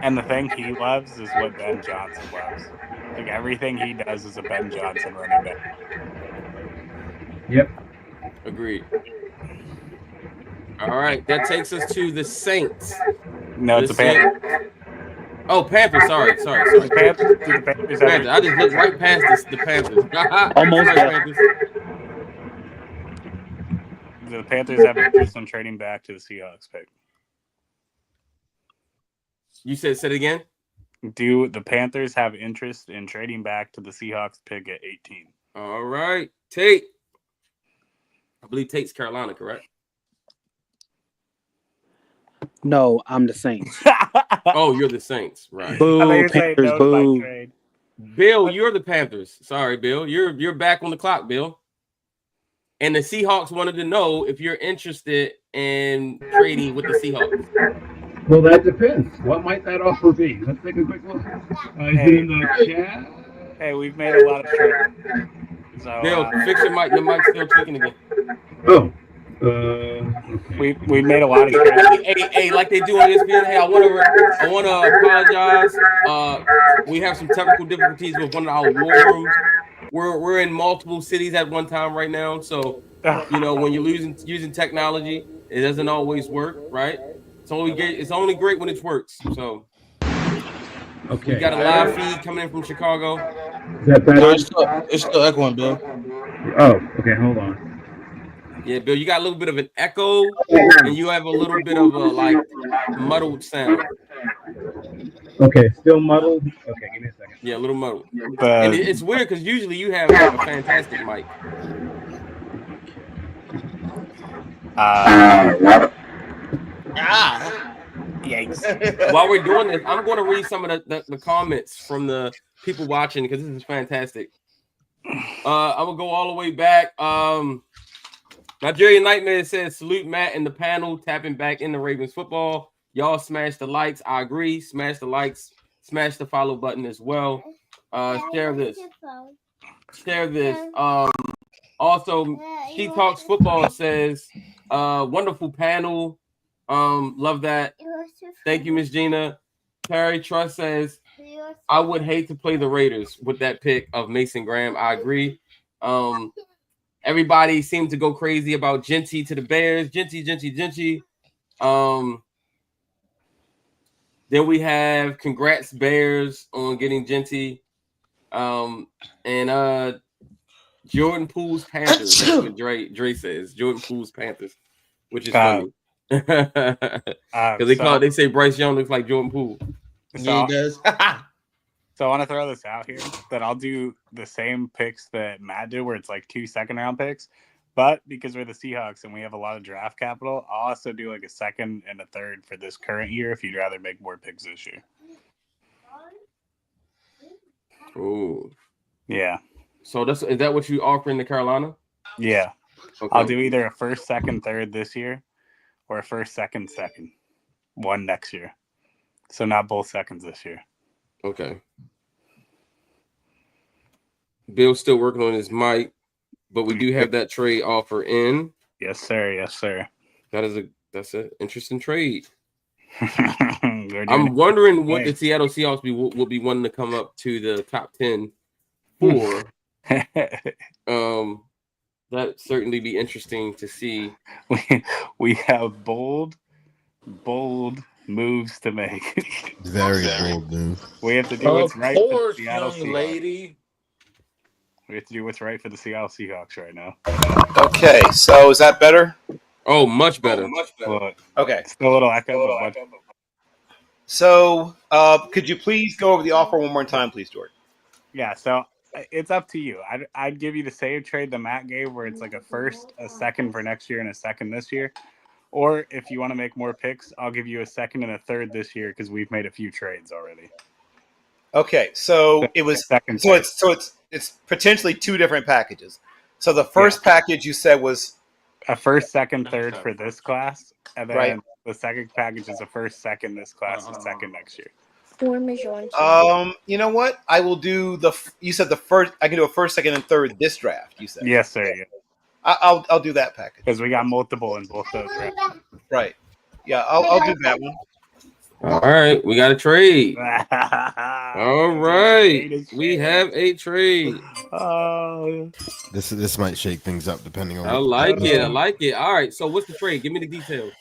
Speaker 2: And the thing he loves is what Ben Johnson loves. Like, everything he does is a Ben Johnson running back.
Speaker 12: Yep.
Speaker 1: Agreed. All right, that takes us to the Saints.
Speaker 2: No, it's the Panthers.
Speaker 1: Oh, Panthers. Sorry.
Speaker 2: The Panthers.
Speaker 1: I just looked right past the Panthers.
Speaker 2: Almost. Panthers. The Panthers have interest in trading back to the Seahawks pick.
Speaker 1: You said it again?
Speaker 2: Do the Panthers have interest in trading back to the Seahawks pick at 18?
Speaker 1: All right. Tate. I believe Tate's Carolina, correct?
Speaker 5: No, I'm the Saints.
Speaker 1: Oh, you're the Saints, right?
Speaker 5: Boo, Panthers, boo.
Speaker 1: Bill, you're the Panthers. Sorry, Bill. You're back on the clock, Bill. And the Seahawks wanted to know if you're interested in trading with the Seahawks.
Speaker 12: Well, that depends. What might that offer be? Let's take a quick look. Is it in the chat?
Speaker 2: Hey, we've made a lot of trades. So,
Speaker 1: Bill, fix your mic. Your mic's still tweaking again.
Speaker 12: Oh.
Speaker 2: We made a lot of trades.
Speaker 1: Hey, like they do on ESPN. Hey, I want to apologize. We have some technical difficulties with one of our war rooms. We're in multiple cities at one time right now, so when you're using technology, it doesn't always work, right? It's only great when it works. So,
Speaker 6: okay,
Speaker 1: we got a live feed coming in from Chicago.
Speaker 6: Is that better? No, it's still echoing, Bill.
Speaker 12: Oh, okay, hold on.
Speaker 1: Yeah, Bill, you got a little bit of an echo, and you have a little bit of a muddled sound.
Speaker 12: Okay, still muddled. Okay, give me a second.
Speaker 1: Yeah, a little muddled. And it's weird because usually you have a fantastic mic.
Speaker 2: Yikes.
Speaker 1: While we're doing this, I'm going to read some of the comments from the people watching because this is fantastic. I will go all the way back. Nigerian Nightmare says, salute Matt and the panel, tapping back in the Ravens football. Y'all smash the likes. I agree. Smash the likes. Smash the follow button as well. Share this. Also, She Talks Football says, wonderful panel. Love that. Thank you, Miss Gina. Terry Trust says, I would hate to play the Raiders with that pick of Mason Graham. I agree. Everybody seemed to go crazy about Genty to the Bears. Genty. Then we have congrats Bears on getting Genty. And Jordan Poole's Panthers. That's what Dre says. Jordan Poole's Panthers, which is funny. Because they say Bryce Young looks like Jordan Poole.
Speaker 6: Yeah, he does.
Speaker 2: So I want to throw this out here that I'll do the same picks that Matt did, where it's like 2 second-round picks. But because we're the Seahawks and we have a lot of draft capital, I'll also do like a second and a third for this current year if you'd rather make more picks this year.
Speaker 1: Oh,
Speaker 2: yeah.
Speaker 1: So is that what you offering to Carolina?
Speaker 2: Yeah.
Speaker 1: Okay.
Speaker 2: I'll do either a first, second, third this year, or a first, second, one next year. So not both seconds this year.
Speaker 1: Okay. Bill's still working on his mic. but we do have that trade offer in.
Speaker 2: Yes, sir. Yes, sir.
Speaker 1: That's an interesting trade.
Speaker 2: We're doing
Speaker 1: I'm wondering
Speaker 2: it.
Speaker 1: what the Seattle Seahawks will be wanting to come up to the top 10 for. That certainly be interesting to see.
Speaker 2: We have bold moves to make.
Speaker 7: Very bold move.
Speaker 2: We have to do what's right for the
Speaker 10: course,
Speaker 2: Seattle
Speaker 10: young
Speaker 2: Seahawks.
Speaker 10: lady.
Speaker 2: We have to do what's right for the Seattle Seahawks right now.
Speaker 13: Okay, so is that better?
Speaker 1: Oh, much better.
Speaker 2: Look,
Speaker 13: Okay.
Speaker 2: still a little echo, but
Speaker 13: So, could you please go over the offer one more time, please, Jordan?
Speaker 2: yeah. So it's up to you. I'd give you the same trade that Matt gave, where it's like a first, a second for next year, and a second this year. Or if you want to make more picks, I'll give you a second and a third this year because we've made a few trades already.
Speaker 13: Okay, so it was
Speaker 2: second.
Speaker 13: so it's potentially two different packages. So the first package you said was
Speaker 2: a first, second, third for this class, and then
Speaker 13: right.
Speaker 2: The second package is a first, second this class, and second next year.
Speaker 13: You know what? I will do you said the first. I can do a first, second, and third this draft. You said
Speaker 2: yes, sir. Yeah.
Speaker 13: I'll do that package
Speaker 2: because we got multiple in both those drafts.
Speaker 13: Right. Yeah, I'll do that one.
Speaker 1: All right, we got a trade. All right, we have a trade.
Speaker 7: This might shake things up depending on.
Speaker 1: I like it. I like it. All right, so what's the trade? Give me the details.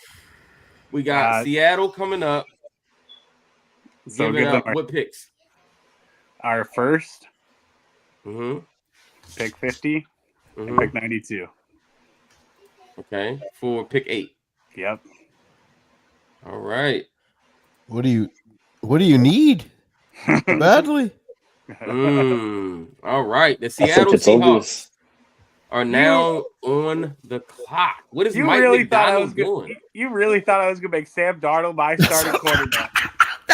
Speaker 1: We got Seattle coming up.
Speaker 2: So
Speaker 1: give up what picks?
Speaker 2: Our first,
Speaker 1: pick
Speaker 2: 50, and pick 92.
Speaker 1: Okay, for pick 8.
Speaker 2: Yep.
Speaker 1: All right.
Speaker 7: What do you need? Badly.
Speaker 1: All right. The Seattle Seahawks are now on the clock. What is Mike McDonald doing?
Speaker 2: You really thought I was going to make Sam Darnold my starting quarterback.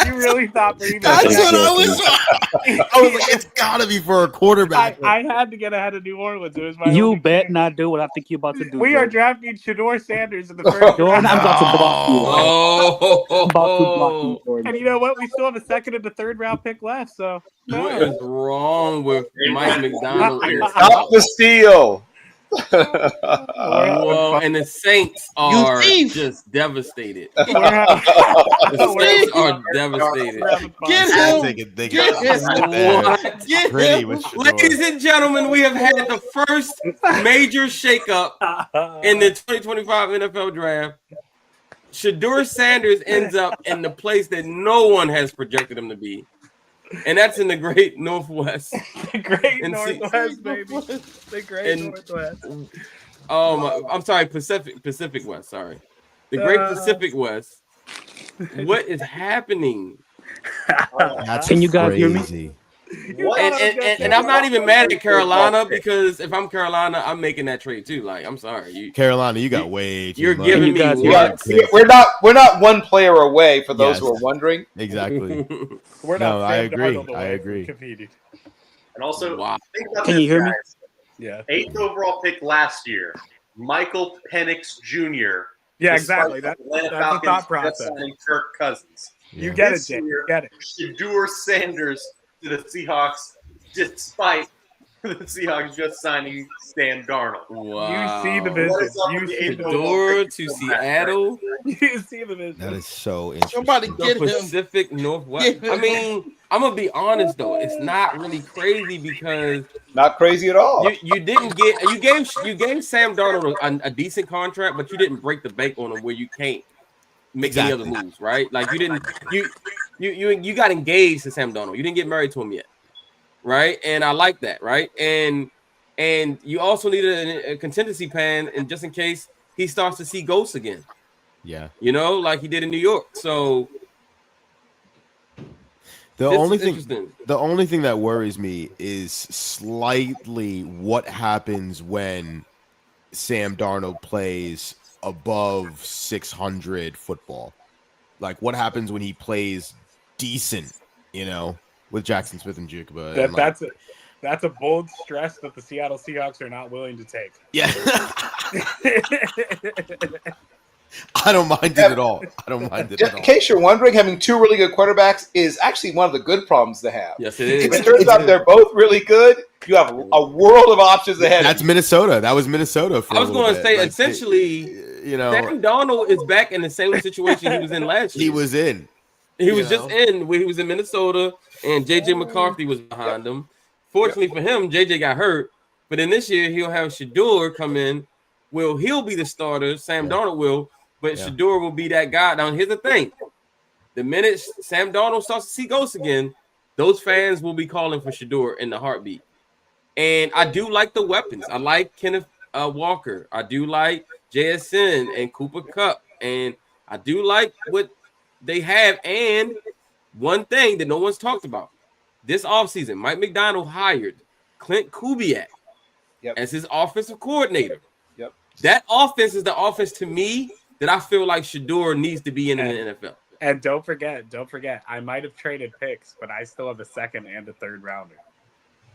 Speaker 2: You really thought for even
Speaker 7: That's what I was like, it's got to be for a quarterback.
Speaker 2: I had to get ahead of New Orleans. It was my
Speaker 5: you bet not do what I think you're about to do.
Speaker 2: We are drafting Shedeur Sanders in the first
Speaker 5: Jordan, I'm about to block you.
Speaker 1: Oh,
Speaker 5: I'm about to block you, Jordan.
Speaker 2: And you know what? We still have a second and a third round pick left. So
Speaker 1: what is wrong with Mike McDonald?
Speaker 13: Stop the steal.
Speaker 1: Well, and the Saints are just devastated. The Saints are devastated.
Speaker 7: Get him.
Speaker 1: Ladies and gentlemen, we have had the first major shakeup in the 2025 NFL Draft. Shedeur Sanders ends up in the place that no one has projected him to be. And that's in the Great Northwest.
Speaker 2: The Great Northwest, baby. The Great Northwest.
Speaker 1: I'm sorry, Pacific West. Sorry, the Great Pacific West. What is happening?
Speaker 7: That's
Speaker 5: Can you guys hear me?
Speaker 7: crazy.
Speaker 1: And I'm not even mad at Carolina because if I'm Carolina, I'm making that trade too. Like, I'm sorry,
Speaker 7: Carolina, you got way too
Speaker 1: You're
Speaker 7: much.
Speaker 1: giving me what?
Speaker 13: We're not one player away for those who are wondering.
Speaker 7: Exactly.
Speaker 2: We're
Speaker 7: No,
Speaker 2: not
Speaker 7: I
Speaker 2: Sam
Speaker 7: agree.
Speaker 2: Darnold
Speaker 7: I
Speaker 2: away
Speaker 7: agree.
Speaker 2: from competing.
Speaker 3: And also, think about
Speaker 5: Can
Speaker 3: this,
Speaker 5: you hear me?
Speaker 3: guys.
Speaker 2: Yeah.
Speaker 3: 8th overall pick last year, Michael Penix Jr.
Speaker 2: Yeah,
Speaker 3: despite
Speaker 2: exactly.
Speaker 3: the
Speaker 2: That's
Speaker 3: Atlanta
Speaker 2: the
Speaker 3: Falcons
Speaker 2: thought
Speaker 3: just
Speaker 2: process.
Speaker 3: signing Kirk Cousins.
Speaker 2: You get it,
Speaker 3: This
Speaker 2: Jay.
Speaker 3: year,
Speaker 2: You get it.
Speaker 3: Shedeur Sanders to the Seahawks, despite the Seahawks just signing Sam Darnold.
Speaker 1: Wow.
Speaker 2: You see the
Speaker 3: What
Speaker 2: vision.
Speaker 3: is up
Speaker 2: You
Speaker 3: with the
Speaker 2: see
Speaker 3: eighth
Speaker 2: the
Speaker 3: overall
Speaker 1: Shedeur
Speaker 3: pick
Speaker 1: to
Speaker 3: from
Speaker 1: Seattle.
Speaker 2: You see the vision.
Speaker 7: That is so interesting.
Speaker 6: Somebody
Speaker 1: The
Speaker 6: get him.
Speaker 1: Pacific Northwest.
Speaker 6: Get him.
Speaker 1: I mean, I'm gonna be honest though, it's not really crazy because
Speaker 13: Not crazy at all.
Speaker 1: you gave Sam Darnold a decent contract, but you didn't break the bank on him where you can't make any other moves, right? Like you got engaged to Sam Darnold. You didn't get married to him yet, right? And I like that, right? And you also needed a contingency plan, and just in case he starts to see ghosts again.
Speaker 7: Yeah,
Speaker 1: you know, like he did in New York. So
Speaker 7: the only thing that worries me is slightly what happens when Sam Darnold plays above 600 football. Like what happens when he plays decent, you know, with Jackson Smith and Jigba.
Speaker 2: That's a bold stress that the Seattle Seahawks are not willing to take.
Speaker 7: Yeah. I don't mind it at all. I don't mind it at
Speaker 13: In
Speaker 7: all.
Speaker 13: case you're wondering, having two really good quarterbacks is actually one of the good problems to have.
Speaker 1: Yes, it is.
Speaker 13: If it turns out they're both really good, you have a world of options ahead.
Speaker 7: That's Minnesota. That was Minnesota for
Speaker 1: I was
Speaker 7: going
Speaker 1: to say, essentially, Sam Darnold is back in the same situation he was in last year.
Speaker 7: He was in.
Speaker 1: He was just in where he was in Minnesota, and JJ McCarthy was behind him. Fortunately for him, JJ got hurt. But then this year, he'll have Shador come in. Well, he'll be the starter. Sam Darnold will. But Shador will be that guy. Now, here's the thing. The minute Sam Darnold starts to see ghosts again, those fans will be calling for Shador in the heartbeat. And I do like the weapons. I like Kenneth Walker. I do like JSN and Cooper Kupp. And I do like what they have. And one thing that no one's talked about, this offseason, Mike McDonald hired Clint Kubiak as his offensive coordinator.
Speaker 13: Yep.
Speaker 1: That offense is the offense to me that I feel like Shador needs to be in the NFL.
Speaker 2: And don't forget, I might have traded picks, but I still have a second and a third rounder.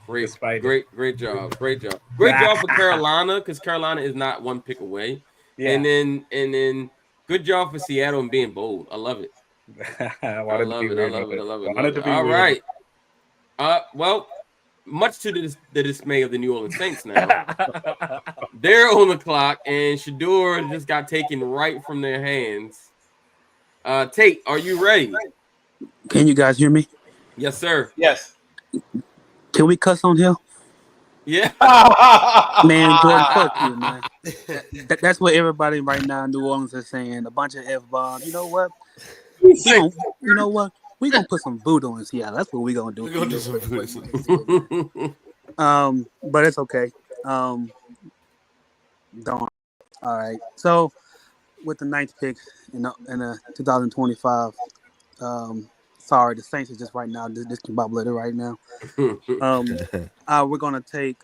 Speaker 1: Great job. Great job for Carolina, because Carolina is not one pick away.
Speaker 2: Yeah.
Speaker 1: And then good job for Seattle and being bold. I love it. I love it. All right. Well, much to the dismay of the New Orleans Saints now. They're on the clock, and Shador just got taken right from their hands. Tate, are you ready?
Speaker 5: Can you guys hear me?
Speaker 1: Yes, sir.
Speaker 13: Yes.
Speaker 5: Can we cuss on here?
Speaker 1: Yeah.
Speaker 5: Man, Jordan, fuck you, man. That's what everybody right now in New Orleans is saying. A bunch of F-bombs. You know what? We're going to put some voodoo in Seattle. That's what we're going to do.
Speaker 7: We're going to do some voodoo.
Speaker 5: But it's okay. Don't. All right. So, with the 9th pick in the 2025, sorry, the Saints are just right now discombobulated right now. We're going to take.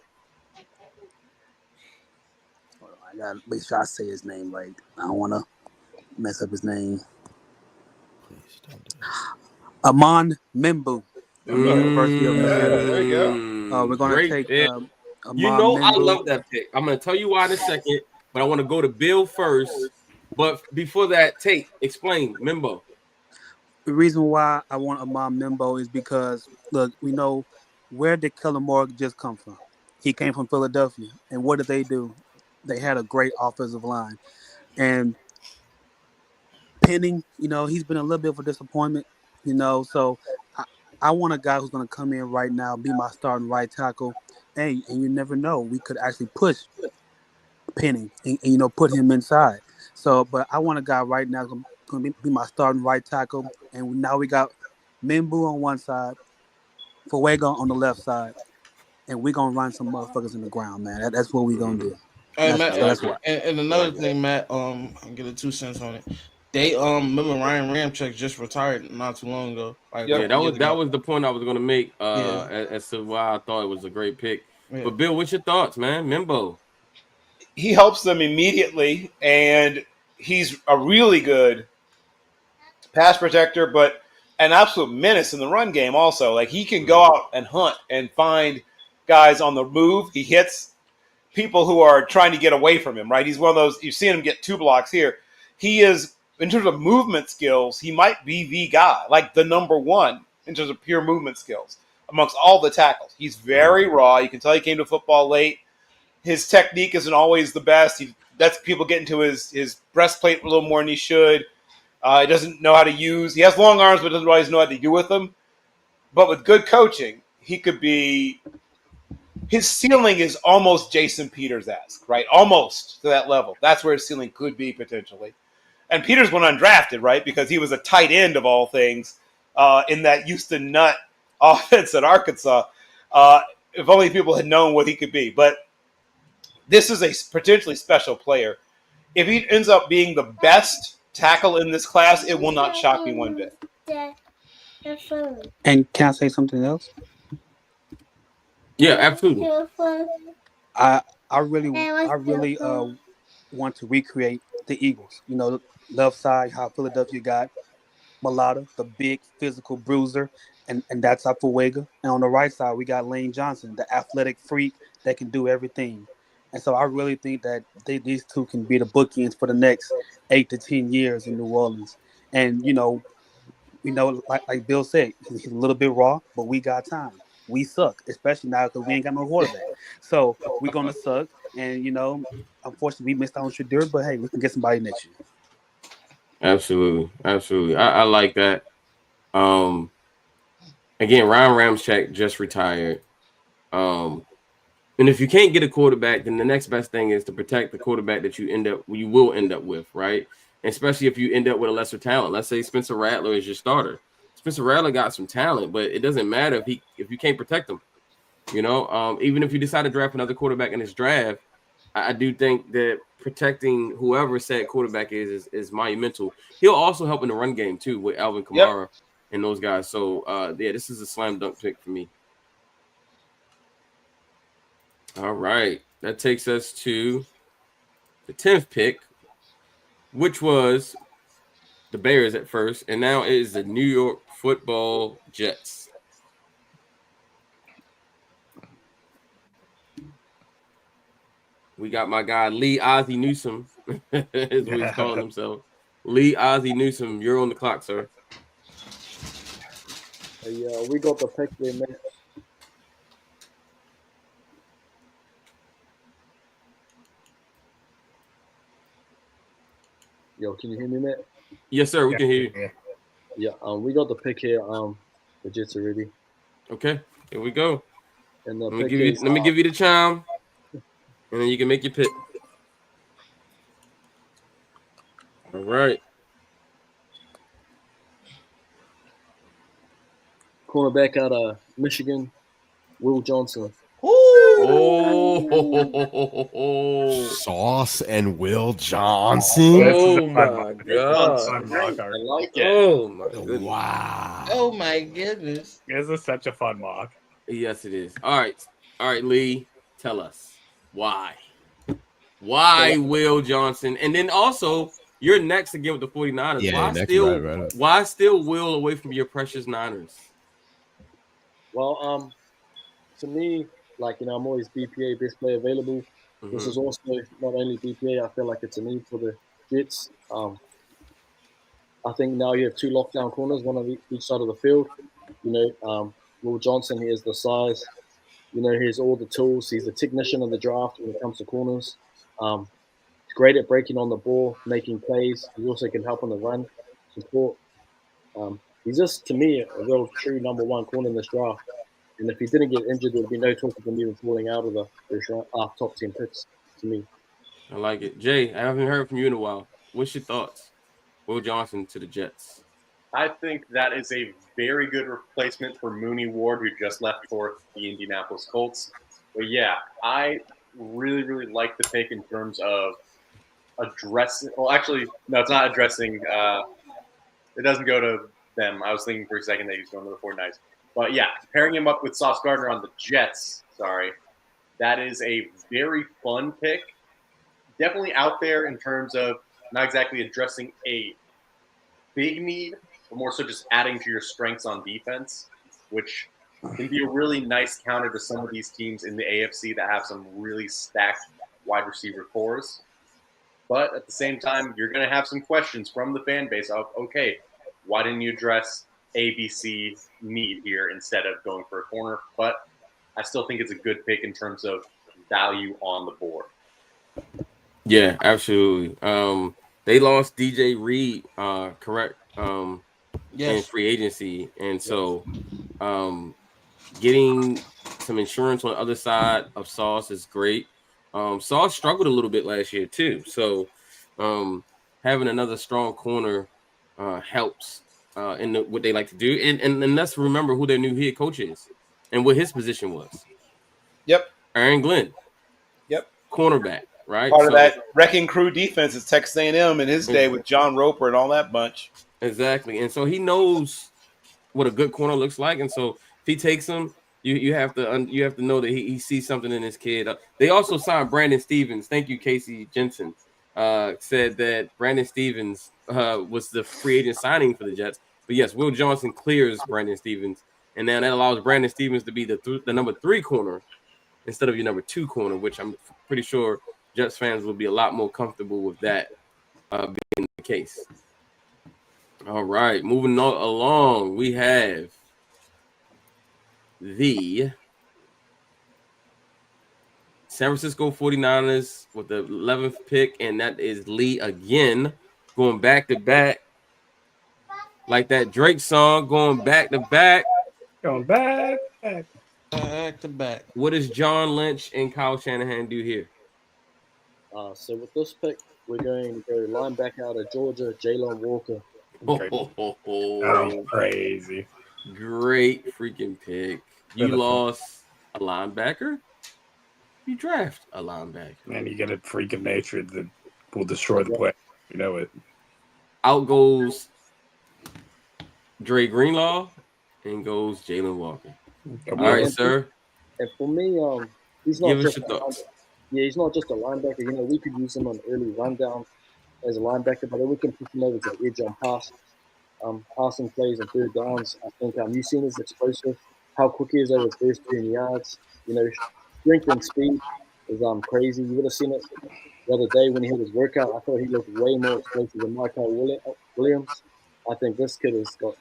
Speaker 5: I got to make sure I say his name right. I don't want to mess up his name.
Speaker 7: Please don't do
Speaker 5: Amon Membu. University of Missouri.
Speaker 13: There you
Speaker 5: go. We're going to take.
Speaker 1: Amon
Speaker 5: Membu.
Speaker 1: I love that pick. I'm going to tell you why in a second, but I want to go to Bill first. But before that, Tate, explain Membo.
Speaker 5: The reason why I want Amon Membo is because, look, we know where did Kellen Moore just come from? He came from Philadelphia. And what did they do? They had a great offensive line. And Penning, he's been a little bit of a disappointment, So I want a guy who's going to come in right now, be my starting right tackle. And you never know. We could actually push Penning and put him inside. So, but I want a guy right now who's going to be my starting right tackle. And now we got Membu on one side, Fuego on the left side, and we're going to run some motherfuckers in the ground, man. That's what we're going to do.
Speaker 6: Hey,
Speaker 5: That's what.
Speaker 6: And another thing, Matt, I'll get a 2 cents on it. They remember Ryan Ramczyk just retired not too long ago.
Speaker 1: That was the point I was going to make as to why I thought it was a great pick. Yeah. But Bill, what's your thoughts, man? Membo.
Speaker 13: He helps them immediately, and he's a really good pass protector, but an absolute menace in the run game also. Like, he can go out and hunt and find guys on the move. He hits people who are trying to get away from him, right? He's one of those, you've seen him get 2 blocks here. He is, in terms of movement skills, he might be the guy, like the number one in terms of pure movement skills amongst all the tackles. He's very raw. You can tell he came to football late. His technique isn't always the best. He lets people get into his breastplate a little more than he should. He doesn't know how to use. He has long arms, but doesn't always know how to do with them. But with good coaching, he could be. His ceiling is almost Jason Peters-esque, right? Almost to that level. That's where his ceiling could be potentially. And Peters went undrafted, right? Because he was a tight end of all things in that Houston Nutt offense at Arkansas. If only people had known what he could be. But this is a potentially special player. If he ends up being the best tackle in this class, it will not shock me one bit.
Speaker 5: And can I say something else?
Speaker 1: Yeah, absolutely.
Speaker 5: I really want to recreate the Eagles. Left side, how Philadelphia got Mulata, the big physical bruiser, and that's our Fuega. And on the right side, we got Lane Johnson, the athletic freak that can do everything. And so I really think that these two can be the bookends for the next 8 to 10 years in New Orleans. And like Bill said, he's a little bit raw, but we got time. We suck, especially now because we ain't got no quarterback. So we're gonna suck. And unfortunately, we missed out on Shadur, but hey, we can get somebody next year.
Speaker 1: Absolutely. I like that. Again, Ryan Ramczyk just retired. And if you can't get a quarterback, then the next best thing is to protect the quarterback that you will end up with, right? Especially if you end up with a lesser talent. Let's say Spencer Rattler is your starter. Spencer Rattler got some talent, but it doesn't matter if you can't protect him. Even if you decide to draft another quarterback in this draft, I do think that protecting whoever said quarterback is monumental. He'll also help in the run game too with Alvin Kamara and those guys. So this is a slam dunk pick for me. All right, that takes us to the 10th pick, which was the Bears at first, and now it is the New York Football Jets. We got my guy Lee Ozzie Newsome, is what he's calling himself. Lee Ozzie Newsome, you're on the clock, sir.
Speaker 4: Hey, we got the pick there, man. Yo, can you hear me, Matt?
Speaker 1: Yes, sir. We can hear you.
Speaker 4: Yeah. We got the pick here. The Jets are ready.
Speaker 1: Okay, here we go.
Speaker 4: And
Speaker 1: let me give you the chime, and then you can make your pick. All right.
Speaker 4: Cornerback out of Michigan, Will Johnson.
Speaker 7: Sauce and Will Johnson.
Speaker 1: Oh my god!
Speaker 2: I
Speaker 3: like it.
Speaker 1: Oh my goodness!
Speaker 7: Wow!
Speaker 6: Oh my goodness!
Speaker 2: This is such a fun mock.
Speaker 1: Yes, it is. All right, Lee. Tell us why. Why Will Johnson? And then also, you're next again with the 49ers.
Speaker 7: Yeah,
Speaker 1: why still Will away from your precious Niners?
Speaker 4: Well, to me, I'm always BPA, best player available. Mm-hmm. This is also not only BPA. I feel like it's a need for the Jets. I think now you have two lockdown corners, one on each side of the field. Will Johnson, he has the size. He has all the tools. He's the technician of the draft when it comes to corners. He's great at breaking on the ball, making plays. He also can help on the run, support. He's just, to me, a real true number one corner in this draft. And if he didn't get injured, there would be no talk of him even falling out of the top 10 picks, to me.
Speaker 1: I like it. Jay, I haven't heard from you in a while. What's your thoughts? Will Johnson to the Jets.
Speaker 3: I think that is a very good replacement for Mooney Ward, who just left for the Indianapolis Colts. But yeah, I really, really like the pick in terms of addressing. Well, actually, no, it's not addressing. It doesn't go to them. I was thinking for a second that he was going to the 49ers. But yeah, pairing him up with Sauce Gardner on the Jets, that is a very fun pick. Definitely out there in terms of not exactly addressing a big need, but more so just adding to your strengths on defense, which can be a really nice counter to some of these teams in the AFC that have some really stacked wide receiver cores. But at the same time, you're going to have some questions from the fan base of, okay, why didn't you address ABC need here instead of going for a corner? But I still think it's a good pick in terms of value on the board.
Speaker 1: Yeah, absolutely. They lost DJ Reed, correct? In free agency, and so getting some insurance on the other side of Sauce is great. Sauce struggled a little bit last year too, so having another strong corner helps in what they like to do. And let's remember who their new head coach is and what his position was.
Speaker 13: Yep.
Speaker 1: Aaron Glenn.
Speaker 13: Yep.
Speaker 1: Cornerback, right?
Speaker 13: Part of that wrecking crew defense is Texas A&M in his day with John Roper and all that bunch.
Speaker 1: Exactly. And so he knows what a good corner looks like. And so if he takes him, you have to know that he sees something in his kid. They also signed Brandon Stevens. Thank you, Casey Jensen. Said that Brandon Stevens was the free agent signing for the Jets. But yes, Will Johnson clears Brandon Stevens, and now that allows Brandon Stevens to be the number 3 corner instead of your number 2 corner, which I'm pretty sure Jets fans will be a lot more comfortable with that being the case. All right, moving along, we have the San Francisco 49ers with the 11th pick, and that is Lee again, going back to back. Like that Drake song, going back to back.
Speaker 2: Going back.
Speaker 6: Back to back.
Speaker 1: What does John Lynch and Kyle Shanahan do here?
Speaker 14: So with this pick, we're going to go linebacker out of Georgia, Jalen Walker.
Speaker 2: Oh, crazy.
Speaker 1: Great freaking pick. You lost a linebacker. You draft a linebacker.
Speaker 2: And you get a freak of nature that will destroy the play. You know it.
Speaker 1: Out goes Dre Greenlaw and goes Jalen Walker. All right, sir.
Speaker 14: And for me, he's not
Speaker 1: Give us
Speaker 14: just
Speaker 1: your thoughts.
Speaker 14: he's not just a linebacker. You know, we could use him on early rundown as a linebacker, but then we can push him over to the edge on passing plays and third downs. I think you've seen his explosive, how quick he is over first 10 yards. You know, strength and speed is crazy. You would have seen it the other day when he had his workout. I thought he looked way more explosive than Michael Williams. I think this kid has got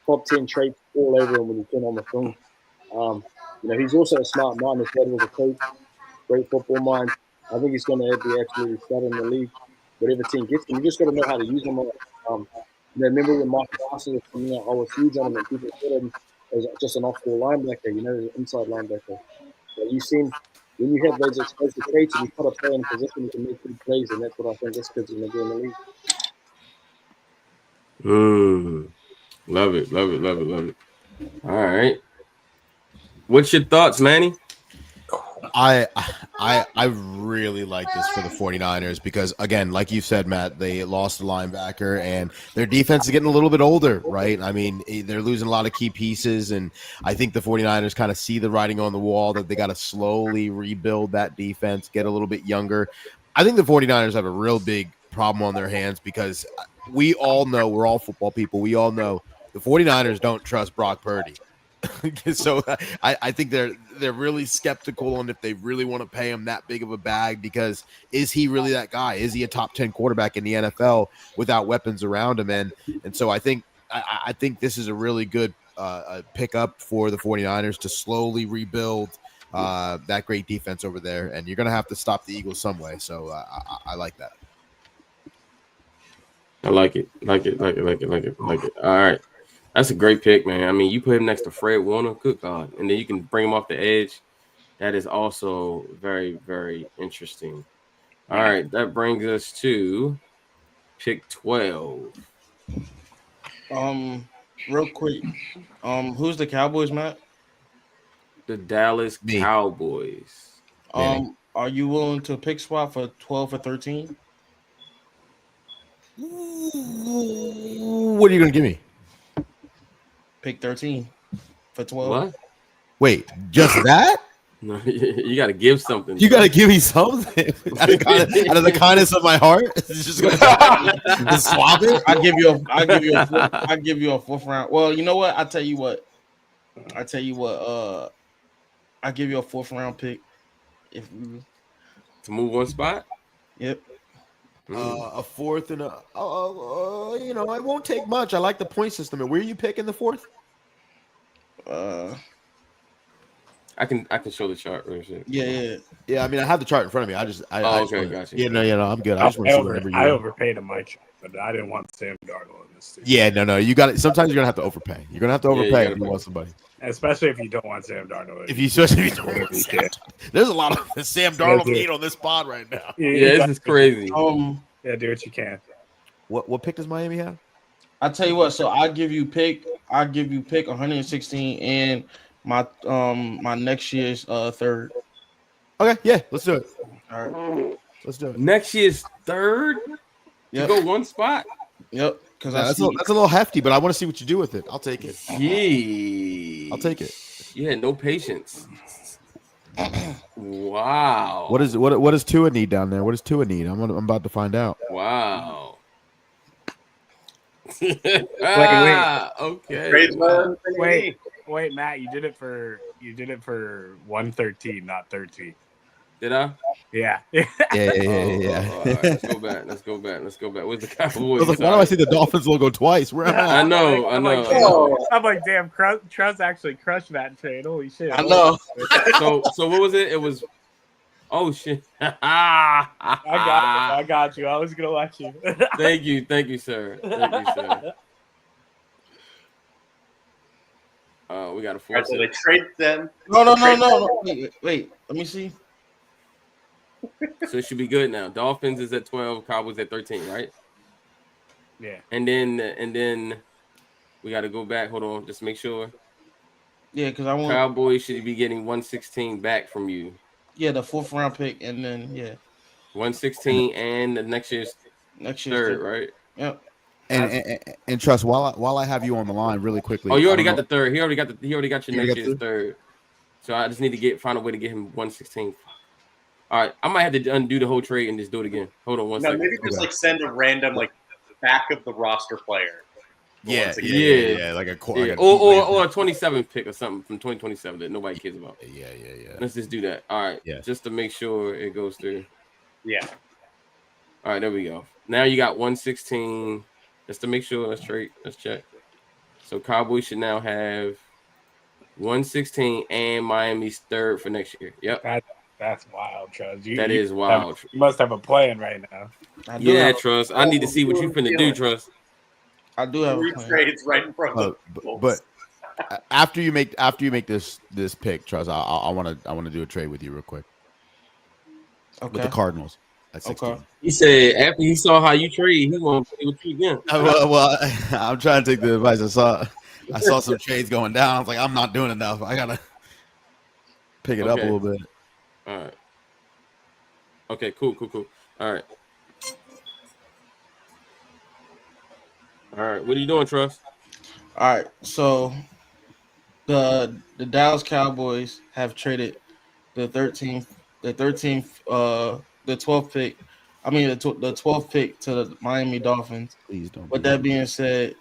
Speaker 14: top 10 traits all over him when you turn on the film. You know, he's also a smart mind. His dad was a coach, great football mind. I think he's going to be absolutely stud in the league. Whatever team gets him, you just got to know how to use him. You know, remember when Mike Parsons was coming out, I was huge on him, and people said him as just an off-ball linebacker, you know, an inside linebacker. But you've seen when you have those explosive traits and you put a player in a position, you can make good plays, and that's what I think this kid's going to do in the league.
Speaker 1: Love it, love it, love it, love it. All right. What's your thoughts, Manny?
Speaker 7: I really like this for the 49ers because, again, like you said, Matt, they lost a linebacker and their defense is getting a little bit older, right? I mean, they're losing a lot of key pieces, and I think the 49ers kind of see the writing on the wall that they got to slowly rebuild that defense, get a little bit younger. I think the 49ers have a real big problem on their hands because we all know, we're all football people, we all know the 49ers don't trust Brock Purdy. So I think they're really skeptical on if they really want to pay him that big of a bag, because is he really that guy? Is he a top 10 quarterback in the NFL without weapons around him? And so I think this is a really good pickup for the 49ers to slowly rebuild that great defense over there. And you're going to have to stop the Eagles some way. So I like that.
Speaker 1: I like it. All right. That's a great pick, man. I mean, you put him next to Fred Warner, good God. And then you can bring him off the edge. That is also very, very interesting. All right, that brings us to pick 12.
Speaker 6: Real quick, who's the Cowboys, Matt?
Speaker 1: The Dallas Cowboys.
Speaker 6: Are you willing to pick swap for 12 or 13?
Speaker 7: What are you going to give me?
Speaker 6: Pick 13 for 12.
Speaker 1: What?
Speaker 7: Wait, just that?
Speaker 1: No, you got to give something.
Speaker 7: You got to give me something out of the kindness of my heart. It's just gonna swap it.
Speaker 6: I give you a fourth round. Well, you know what? I tell you what. I give you a fourth round pick if
Speaker 1: to move one spot.
Speaker 6: Yep.
Speaker 7: A fourth and it won't take much. I like the point system. And where are you picking the fourth?
Speaker 1: I can show the chart.
Speaker 6: Yeah.
Speaker 7: I mean, I have the chart in front of me.
Speaker 1: Okay, gotcha.
Speaker 7: Yeah, no, I'm good. I just want to see whatever you.
Speaker 2: I overpaid on my chart, but I didn't want Sam Darnold in this team.
Speaker 7: Yeah, no. You got it. Sometimes you're gonna have to overpay. You're gonna have to overpay if you want somebody.
Speaker 2: Especially if you don't want Sam Darnold.
Speaker 7: Especially if you don't want Sam. There's a lot of Sam Darnold hate on this pod right now.
Speaker 1: Yeah, this is crazy.
Speaker 2: Yeah, do what you can.
Speaker 7: What pick does Miami have?
Speaker 6: I tell you what. So I give you pick 116 and my next year's third.
Speaker 7: Okay, yeah, let's do it.
Speaker 6: All right,
Speaker 7: let's do it.
Speaker 1: Next year's third.
Speaker 6: Yep.
Speaker 1: To go one spot.
Speaker 6: Yep. Because
Speaker 7: that's a little hefty, but I want to see what you do with it. I'll take it.
Speaker 1: Gee.
Speaker 7: I'll take it.
Speaker 1: Yeah, no patience. Wow.
Speaker 7: What does Tua need down there? What does Tua need? I'm about to find out.
Speaker 1: Wow. Okay.
Speaker 3: Trades
Speaker 1: Wow.
Speaker 2: Wait, Matt, you did it for 113, not 13.
Speaker 1: Did I?
Speaker 2: Yeah.
Speaker 7: Yeah.
Speaker 1: All right, let's go back. Where's the
Speaker 7: I
Speaker 1: Cowboys?
Speaker 7: was like, why do I see the Dolphins logo twice? Where am I?
Speaker 1: I know.
Speaker 2: I'm like, damn, Trust actually crushed that trade. Holy shit.
Speaker 6: I know.
Speaker 1: So what was it? It was. Oh shit!
Speaker 2: I got you. I was gonna let you.
Speaker 1: Thank you, sir. We got to
Speaker 3: All right,
Speaker 1: force
Speaker 3: so they
Speaker 1: it.
Speaker 3: trade them.
Speaker 6: No. Wait. Let me see.
Speaker 1: So it should be good now. Dolphins is at 12, Cowboys at 13, right?
Speaker 2: Yeah.
Speaker 1: And then we got to go back. Hold on, just make sure.
Speaker 6: Yeah, because I want
Speaker 1: Cowboys should be getting 116 back from you.
Speaker 6: the 4th round pick, and then
Speaker 1: 116 and the next year's third, right?
Speaker 6: Yep.
Speaker 7: And Trust, while I have you on the line, really quickly.
Speaker 1: Oh, you already got the third. He already got your next year's
Speaker 7: third?
Speaker 1: third. So I just need to find a way to get him 116. All right, I might have to undo the whole trade and just do it again. Hold on one second.
Speaker 3: Maybe just like send a random like back of the roster player.
Speaker 1: Yeah,
Speaker 7: like a
Speaker 1: or a 27 pick or something from 2027 that nobody cares about.
Speaker 7: Yeah.
Speaker 1: Let's just do that. All right, just to make sure it goes through.
Speaker 3: Yeah.
Speaker 1: All right, there we go. Now you got 116. Just to make sure. Let's check. So Cowboys should now have 116 and Miami's third for next year. Yep.
Speaker 2: That's wild, Trust.
Speaker 1: That is wild.
Speaker 2: You must have a plan right now.
Speaker 1: Yeah, Trust. I need to see what you finna do, Trust.
Speaker 6: I do have a plan.
Speaker 3: Trades right in front of
Speaker 7: but after you make this pick, Trust, I want to do a trade with you real quick.
Speaker 6: Okay.
Speaker 7: With the Cardinals at 16.
Speaker 6: Okay.
Speaker 1: He said after he saw how you trade, he want to play with you again.
Speaker 7: Well, I'm trying to take the advice. I saw some trades going down. I was like, I'm not doing enough. I gotta pick it up a little bit.
Speaker 1: All right. Okay. Cool. All right. What are you doing, Trust?
Speaker 6: All right. So the Dallas Cowboys have traded the 12th pick. I mean the 12th pick to the Miami Dolphins.
Speaker 7: Please don't.
Speaker 6: With that being said,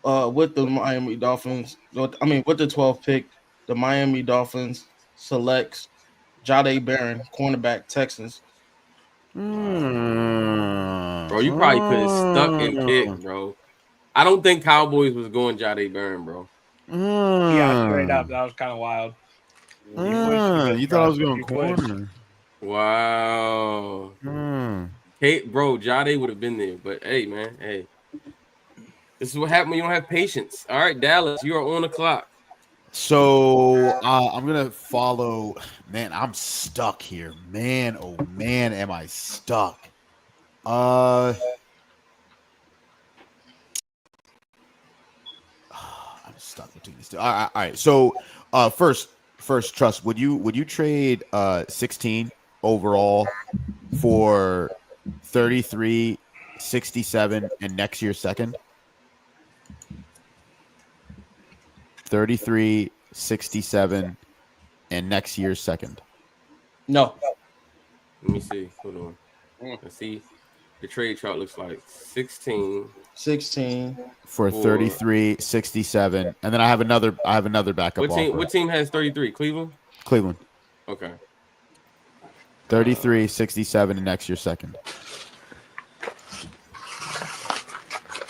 Speaker 6: with the Miami Dolphins, with the 12th pick, the Miami Dolphins selects Jahdae Barron, cornerback, Texans.
Speaker 1: Bro, you probably could have stuck and picked, bro. I don't think Cowboys was going Jahdae Barron, bro.
Speaker 2: Yeah, straight up. That was kind of wild.
Speaker 7: You thought I was going corner.
Speaker 1: Wow. Hey, bro, Jahdae would have been there, but hey, man, hey. This is what happened when you don't have patience. All right, Dallas, you are on the clock.
Speaker 7: So I'm gonna follow. Man, I'm stuck here. Man, oh man, am I stuck? I'm stuck between these two. All right. So first, Trust. Would you trade 16 overall for 33, 67, and next year's second? 33, 67, and next year's second.
Speaker 6: No.
Speaker 1: Let me see. Hold on. Let's see. The trade chart looks like 16
Speaker 7: for 33, 67, and then I have another backup offer.
Speaker 1: What team has 33? Cleveland. Okay.
Speaker 7: 33, 67, and next year's second.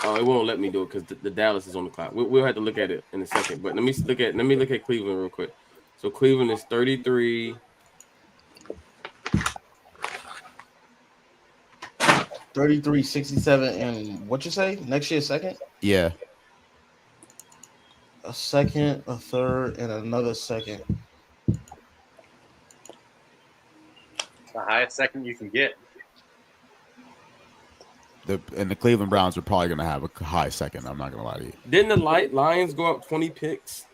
Speaker 1: Oh, it won't let me do it because the Dallas is on the clock. We'll have to look at it in a second. But let me look at Cleveland real quick. So Cleveland is 33.
Speaker 6: 33, 67, and what you say? Next year, second?
Speaker 7: Yeah.
Speaker 6: A second, a third, and another second.
Speaker 3: The highest second you can get.
Speaker 7: The Cleveland Browns are probably going to have a high second. I'm not going to lie to you.
Speaker 1: Didn't the Lions go up 20 picks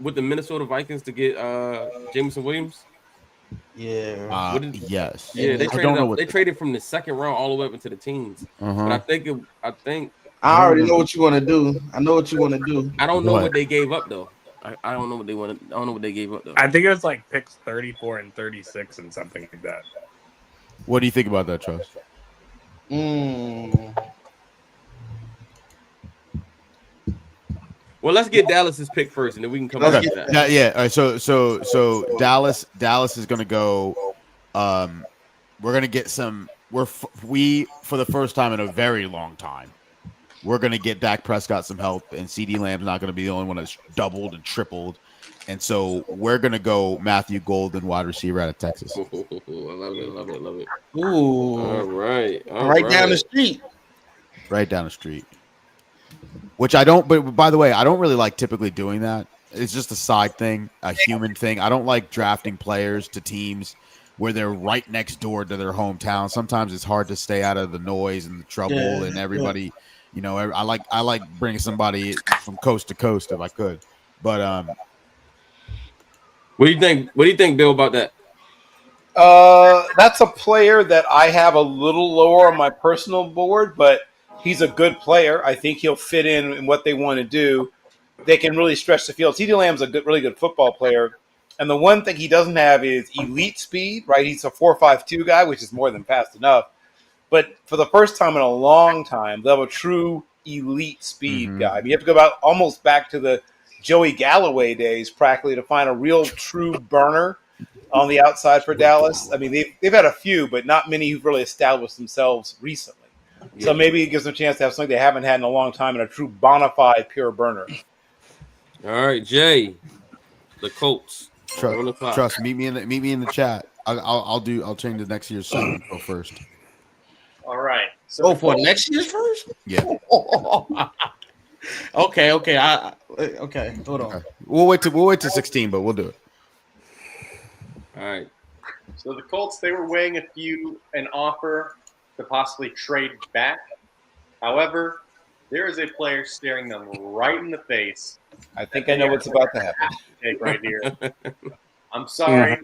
Speaker 1: with the Minnesota Vikings to get Jameson Williams?
Speaker 6: Yeah.
Speaker 7: Yes.
Speaker 1: Yeah, they traded from the second round all the way up into the teens. But I think
Speaker 6: I already know what you want to do. I know what you want to do.
Speaker 1: I don't know what they gave up though. I don't know what they wanted. I don't know what they gave up though.
Speaker 2: I think it was like picks 34 and 36 and something like that.
Speaker 7: What do you think about that, Trust?
Speaker 1: Well, let's get Dallas's pick first, and then we can come back to that.
Speaker 7: Yeah. All right. So Dallas is gonna go. We're gonna get some. We for the first time in a very long time, we're gonna get Dak Prescott some help, and CD Lamb's not gonna be the only one that's doubled and tripled. And so we're gonna go Matthew Golden, wide receiver out of Texas.
Speaker 1: I love it.
Speaker 6: Ooh.
Speaker 1: All right.
Speaker 6: Right down the street.
Speaker 7: Right down the street. Which I don't. But by the way, I don't really like typically doing that. It's just a side thing, a human thing. I don't like drafting players to teams where they're right next door to their hometown. Sometimes it's hard to stay out of the noise and the trouble and everybody. You know, I like bringing somebody from coast to coast if I could. But
Speaker 1: what do you think? What do you think, Bill, about that?
Speaker 13: That's a player that I have a little lower on my personal board, but he's a good player. I think he'll fit in what they want to do. They can really stretch the field. CeeDee Lamb's a really good football player. And the one thing he doesn't have is elite speed, right? He's a 4.52 guy, which is more than fast enough. But for the first time in a long time, they'll have a true elite speed guy. I mean, you have to go almost back to the Joey Galloway days, practically, to find a real true burner on the outside for Dallas. I mean, they've had a few, but not many who've really established themselves recently. Yeah. So maybe it gives them a chance to have something they haven't had in a long time, and a true bona fide pure burner.
Speaker 1: All right, Jay, the Colts.
Speaker 7: Trust. Meet me in the chat. I'll change the next year's segment go first.
Speaker 3: All right. So
Speaker 6: for next year's first?
Speaker 7: Yeah.
Speaker 6: Okay. Okay. Hold on.
Speaker 7: Okay. We'll wait to 16, but we'll do it.
Speaker 1: All right.
Speaker 3: So the Colts, they were weighing an offer to possibly trade back. However, there is a player staring them right in the face.
Speaker 13: I think I know what's about to happen.
Speaker 3: Take right here. I'm sorry.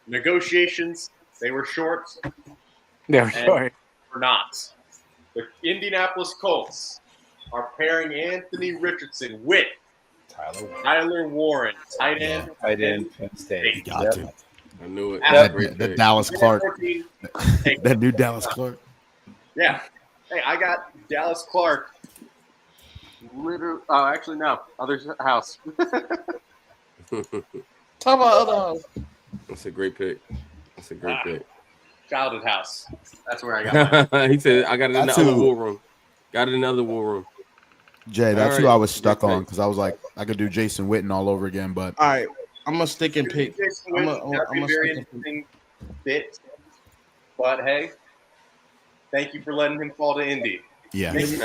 Speaker 3: Negotiations, they were short.
Speaker 2: They were short.
Speaker 3: We're not. The Indianapolis Colts are pairing Anthony Richardson with Tyler Warren, tight end.
Speaker 13: Tight end, Penn State.
Speaker 7: Got to.
Speaker 1: I knew it.
Speaker 7: The Dallas Clark. That new Dallas Clark.
Speaker 3: Yeah. Hey, I got Dallas Clark. Actually, no. Other house.
Speaker 6: Talk about other.
Speaker 1: That's a great pick.
Speaker 3: Childhood house. That's where I got
Speaker 1: He said, I got it in the other war room. Got it in the other war room.
Speaker 7: Jay, that's who I was stuck on because I was like, I could do Jason Witten all over again, but
Speaker 6: all right, I'm gonna stick and pick. I'm
Speaker 3: a very interesting fit. But hey, thank you for letting him fall to Indy.
Speaker 7: Yeah.
Speaker 6: You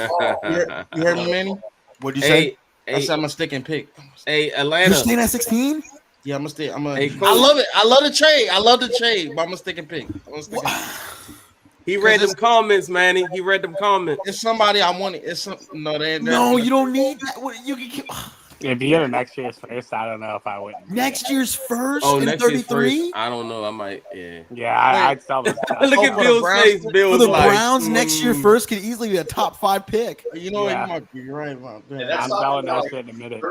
Speaker 6: heard me, Manny?
Speaker 7: What'd you say?
Speaker 6: I said I'm gonna stick and pick.
Speaker 1: Hey, Atlanta.
Speaker 7: You're staying at 16?
Speaker 6: Yeah, I'm gonna stay. I love it. I love the trade, but I'm gonna stick and pick.
Speaker 1: He read them comments, Manny. He read them comments.
Speaker 6: It's somebody I wanted.
Speaker 7: No, you don't need that. You can.
Speaker 2: If you get a next year's first, I don't know if I would.
Speaker 7: Next year's first?
Speaker 1: Oh,
Speaker 7: in
Speaker 1: next
Speaker 7: 33?
Speaker 1: year's first. I don't know. I might. Yeah.
Speaker 2: Yeah, I'd sell this.
Speaker 1: Look at Bill's face. Bill
Speaker 7: for the
Speaker 1: like,
Speaker 7: Browns, next year first could easily be a top 5 pick.
Speaker 6: You know, you're right about that.
Speaker 2: I'm selling that shit in a minute.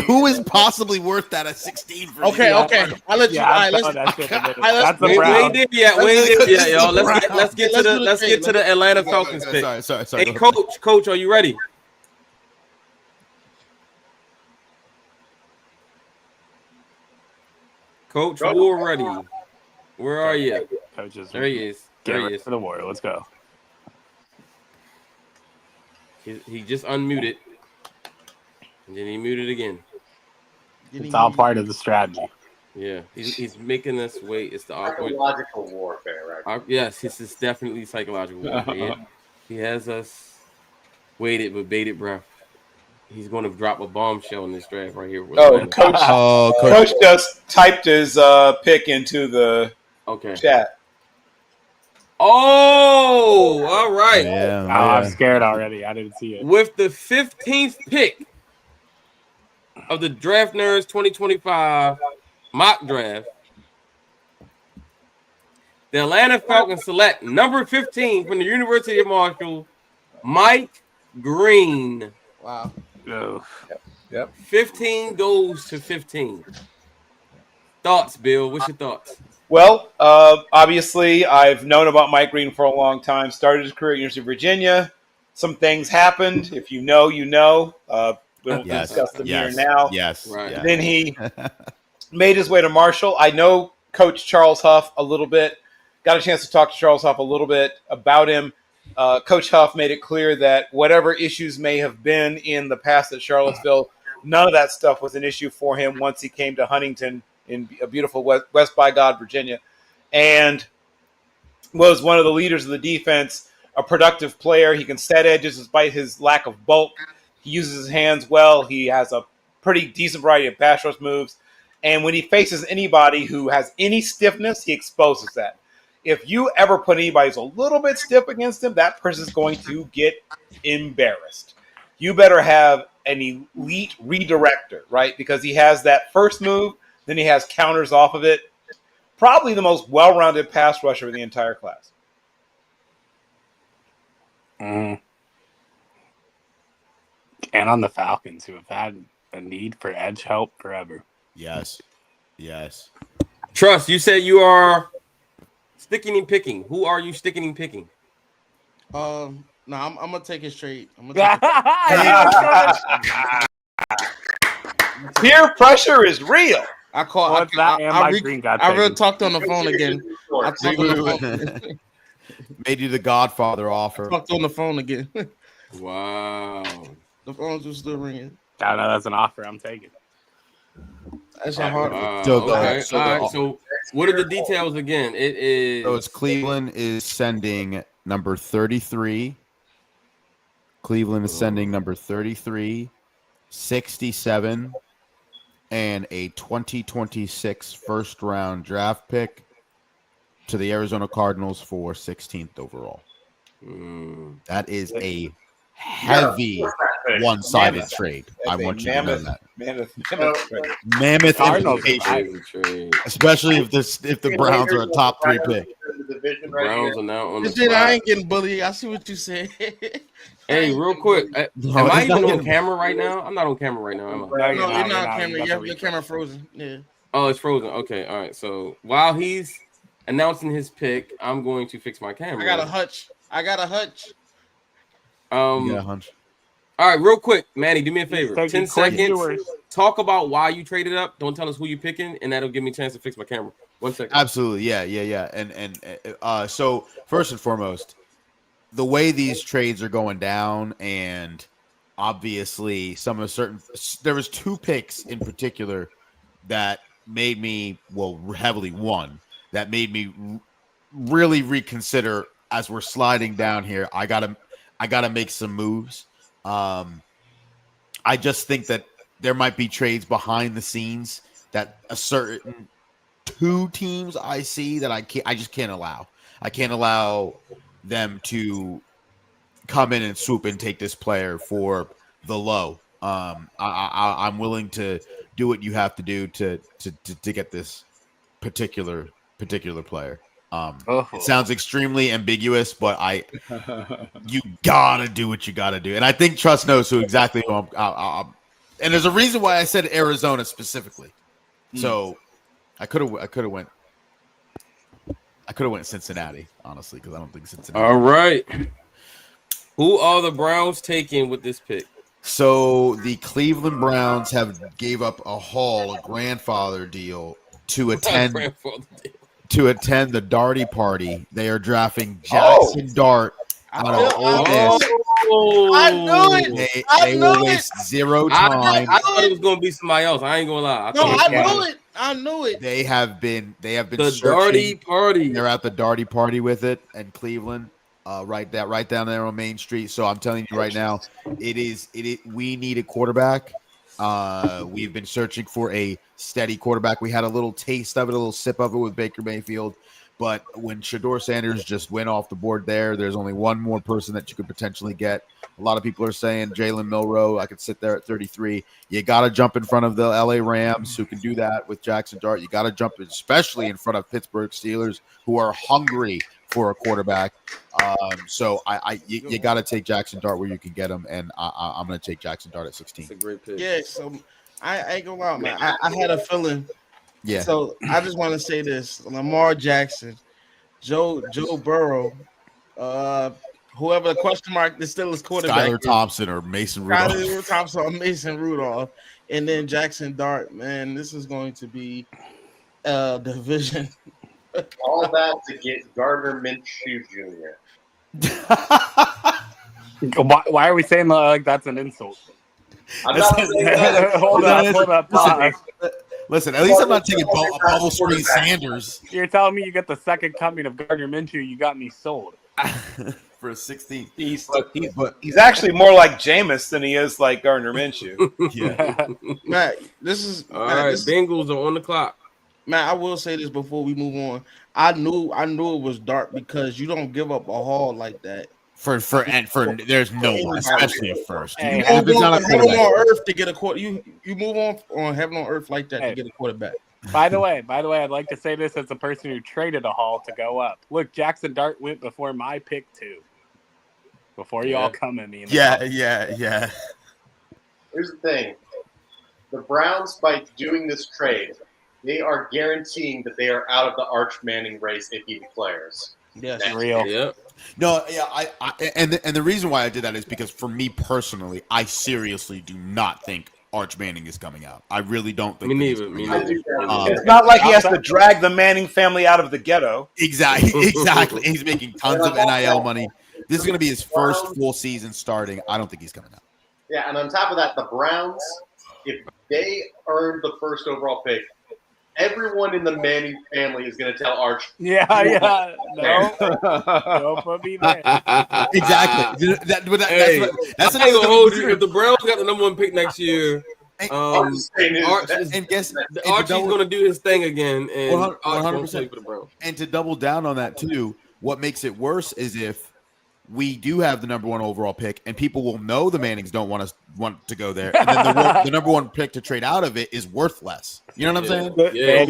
Speaker 7: Who is possibly worth that at 16?
Speaker 6: Okay. I'll let you.
Speaker 2: That's
Speaker 1: we ain't there yet, y'all. Let's get to the Atlanta Falcons pick.
Speaker 7: Sorry.
Speaker 1: Hey, Coach, are you ready? Coach War ready. Where are you? There he is.
Speaker 2: There he is. For the Warrior. Let's go.
Speaker 1: He just unmuted. And then he muted again.
Speaker 2: It's all part of the strategy.
Speaker 1: Yeah. He's making us wait. It's the awkward.
Speaker 3: Psychological warfare, right?
Speaker 1: Yes, this is definitely psychological warfare. He has us waited with bated breath. He's going to drop a bombshell in this draft right here.
Speaker 13: Coach just typed his pick into the chat.
Speaker 1: Oh, all right.
Speaker 2: Yeah, I'm scared already. I didn't see it.
Speaker 1: With the 15th pick of the Draft Nerds 2025 mock draft, the Atlanta Falcons select number 15 from the University of Marshall, Mike Green.
Speaker 6: Wow.
Speaker 13: Yep.
Speaker 1: 15 goes to 15. Thoughts, Bill? What's your thoughts?
Speaker 13: Well, obviously, I've known about Mike Green for a long time. Started his career at University of Virginia. Some things happened. If you know, you know. we'll
Speaker 7: Yes,
Speaker 13: discuss them here
Speaker 7: yes,
Speaker 13: now.
Speaker 7: yes,
Speaker 1: Right.
Speaker 7: yes.
Speaker 13: Then he made his way to Marshall. I know Coach Charles Huff a little bit. Got a chance to talk to Charles Huff a little bit about him. Coach Huff made it clear that whatever issues may have been in the past at Charlottesville, none of that stuff was an issue for him once he came to Huntington in a beautiful West by God, Virginia, and was one of the leaders of the defense, a productive player. He can set edges despite his lack of bulk. He uses his hands well. He has a pretty decent variety of pass rush moves. And when he faces anybody who has any stiffness, he exposes that. If you ever put anybody who's a little bit stiff against him, that person's going to get embarrassed. You better have an elite redirector, right? Because he has that first move, then he has counters off of it. Probably the most well-rounded pass rusher in the entire class.
Speaker 2: And on the Falcons, who have had a need for edge help forever.
Speaker 7: Yes. Yes.
Speaker 1: Trust, you said you are sticking and picking. Who are you sticking and picking?
Speaker 6: No, I'm gonna take it straight. I'm gonna take
Speaker 13: Peer pressure is real.
Speaker 6: I call.
Speaker 2: What's that? And my green got
Speaker 6: I really
Speaker 2: taken.
Speaker 6: talked on the phone again. I talked on the phone.
Speaker 7: Made you the Godfather offer.
Speaker 6: Talked on the phone again.
Speaker 1: Wow.
Speaker 6: The phones were still ringing.
Speaker 2: I know that's an offer I'm taking.
Speaker 6: That's a hard.
Speaker 1: Okay. All right. So, what are the details again? It is.
Speaker 7: So it's Cleveland is sending number 33. Cleveland is sending number 33, 67, and a 2026 first round draft pick to the Arizona Cardinals for 16th overall. That is a heavy one-sided trade. I want you to know that. Mammoth trade. Especially if the Browns are a top 3 pick.
Speaker 1: The Browns are now on the
Speaker 6: Shit, I
Speaker 1: spot.
Speaker 6: ain't getting bullied. I see what you said.
Speaker 1: Hey, real quick, am I even on camera right now? I'm not on camera right now, am I?
Speaker 6: No, you're not on camera. Your camera frozen. Yeah.
Speaker 1: Oh, it's frozen. Okay, all right. So while he's announcing his pick, I'm going to fix my camera.
Speaker 6: I got a hunch.
Speaker 7: You got a hunch.
Speaker 1: All right, real quick, Manny, do me a favor.
Speaker 2: Thank
Speaker 1: 10
Speaker 2: you, quick
Speaker 1: seconds.
Speaker 2: viewers.
Speaker 1: Talk about why you traded up. Don't tell us who you're picking, and that'll give me a chance to fix my camera. 1 second.
Speaker 7: Absolutely, yeah. And so first and foremost, the way these trades are going down, and obviously there was 2 picks in particular that made me heavily one that made me really reconsider as we're sliding down here. I gotta make some moves. I just think that there might be trades behind the scenes that a certain 2 teams I see that I just can't allow. I can't allow them to come in and swoop and take this player for the low. I'm willing to do what you have to do to get this particular player. It sounds extremely ambiguous, but you gotta do what you gotta do, and I think Trust knows exactly who I'm. And there's a reason why I said Arizona specifically. So I could have went Cincinnati, honestly, because I don't think Cincinnati.
Speaker 1: All right. Who are the Browns taking with this pick?
Speaker 7: So the Cleveland Browns have gave up a grandfather deal to attend the Darty party. They are drafting Jackson Dart out of Ole Miss.
Speaker 6: I knew it.
Speaker 7: They will waste zero time.
Speaker 1: I thought it was going to be somebody else. I ain't going to lie.
Speaker 6: I knew it.
Speaker 7: They have been the
Speaker 1: Darty party.
Speaker 7: They're at the Darty party with it in Cleveland, right down there on Main Street. So I'm telling you right now, we need a quarterback. We've been searching for a steady quarterback. We had a little taste of it, a little sip of it with Baker Mayfield. But when Shador Sanders just went off the board there's only one more person that you could potentially get. A lot of people are saying Jalen Milroe. I could sit there at 33. You got to jump in front of the LA Rams, who can do that with Jackson Dart. You got to jump, especially in front of Pittsburgh Steelers, who are hungry for a quarterback. So you got to take Jackson Dart where you can get him, and I'm going to take Jackson Dart at 16.
Speaker 1: It's a great pick.
Speaker 6: Yeah, so I ain't gonna lie, man. I had a feeling.
Speaker 7: Yeah.
Speaker 6: So I just want to say this: Lamar Jackson, Joe Burrow, whoever the question mark, the Steelers quarterback
Speaker 7: Skylar Thompson or Mason Rudolph.
Speaker 6: Skylar Thompson or Mason Rudolph, and then Jackson Dart. Man, this is going to be a division.
Speaker 3: All that to get Gardner Minshew Jr.
Speaker 2: Why are we saying like that's an insult?
Speaker 3: I'm not saying that.
Speaker 2: Hold up. Pause.
Speaker 7: Listen, at least I'm not taking bubble screen Sanders
Speaker 2: You're telling me you get the second coming of Gardner Minshew. You got me sold.
Speaker 7: for a 16.
Speaker 13: He's actually more like Jameis than he is like Gardner Minshew.
Speaker 7: Yeah.
Speaker 6: Matt, this is
Speaker 1: all right. Bengals are on the clock.
Speaker 6: Matt, I will say this before we move on. I knew it was dark because you don't give up a haul like that.
Speaker 7: For there's no one, especially at first.
Speaker 6: You move on heaven on earth to get a quarter. You move on heaven on earth like that to get a quarterback.
Speaker 2: By the way, I'd like to say this as a person who traded a haul to go up. Look, Jackson Dart went before my pick too. Before y'all come at me.
Speaker 7: Yeah.
Speaker 3: Here's the thing: the Browns, by doing this trade, they are guaranteeing that they are out of the Arch Manning race if he declares.
Speaker 6: Yes,
Speaker 2: it's real.
Speaker 1: Yeah.
Speaker 7: No, yeah, and the reason why I did that is because for me personally, I seriously do not think Arch Manning is coming out. I really don't think.
Speaker 1: Me neither.
Speaker 13: It's not like he has to drag the Manning family out of the ghetto.
Speaker 7: Exactly. He's making tons of NIL money. This is going to be his first full season starting. I don't think he's coming out.
Speaker 3: Yeah, and on top of that, the Browns, if they earn the first overall pick, everyone in the Manning family is going to tell Arch.
Speaker 2: Yeah. No, don't put me there.
Speaker 7: Exactly. That's
Speaker 1: I ain't gonna hold you. If the Browns got the number 1 pick next year, Archie's gonna do his thing again, and 100% for the Browns.
Speaker 7: And to double down on that too, what makes it worse is if we do have the number 1 overall pick, and people will know the Mannings don't want to go there, and then the number 1 pick to trade out of it is worth less. You know what I'm saying?
Speaker 2: Yeah,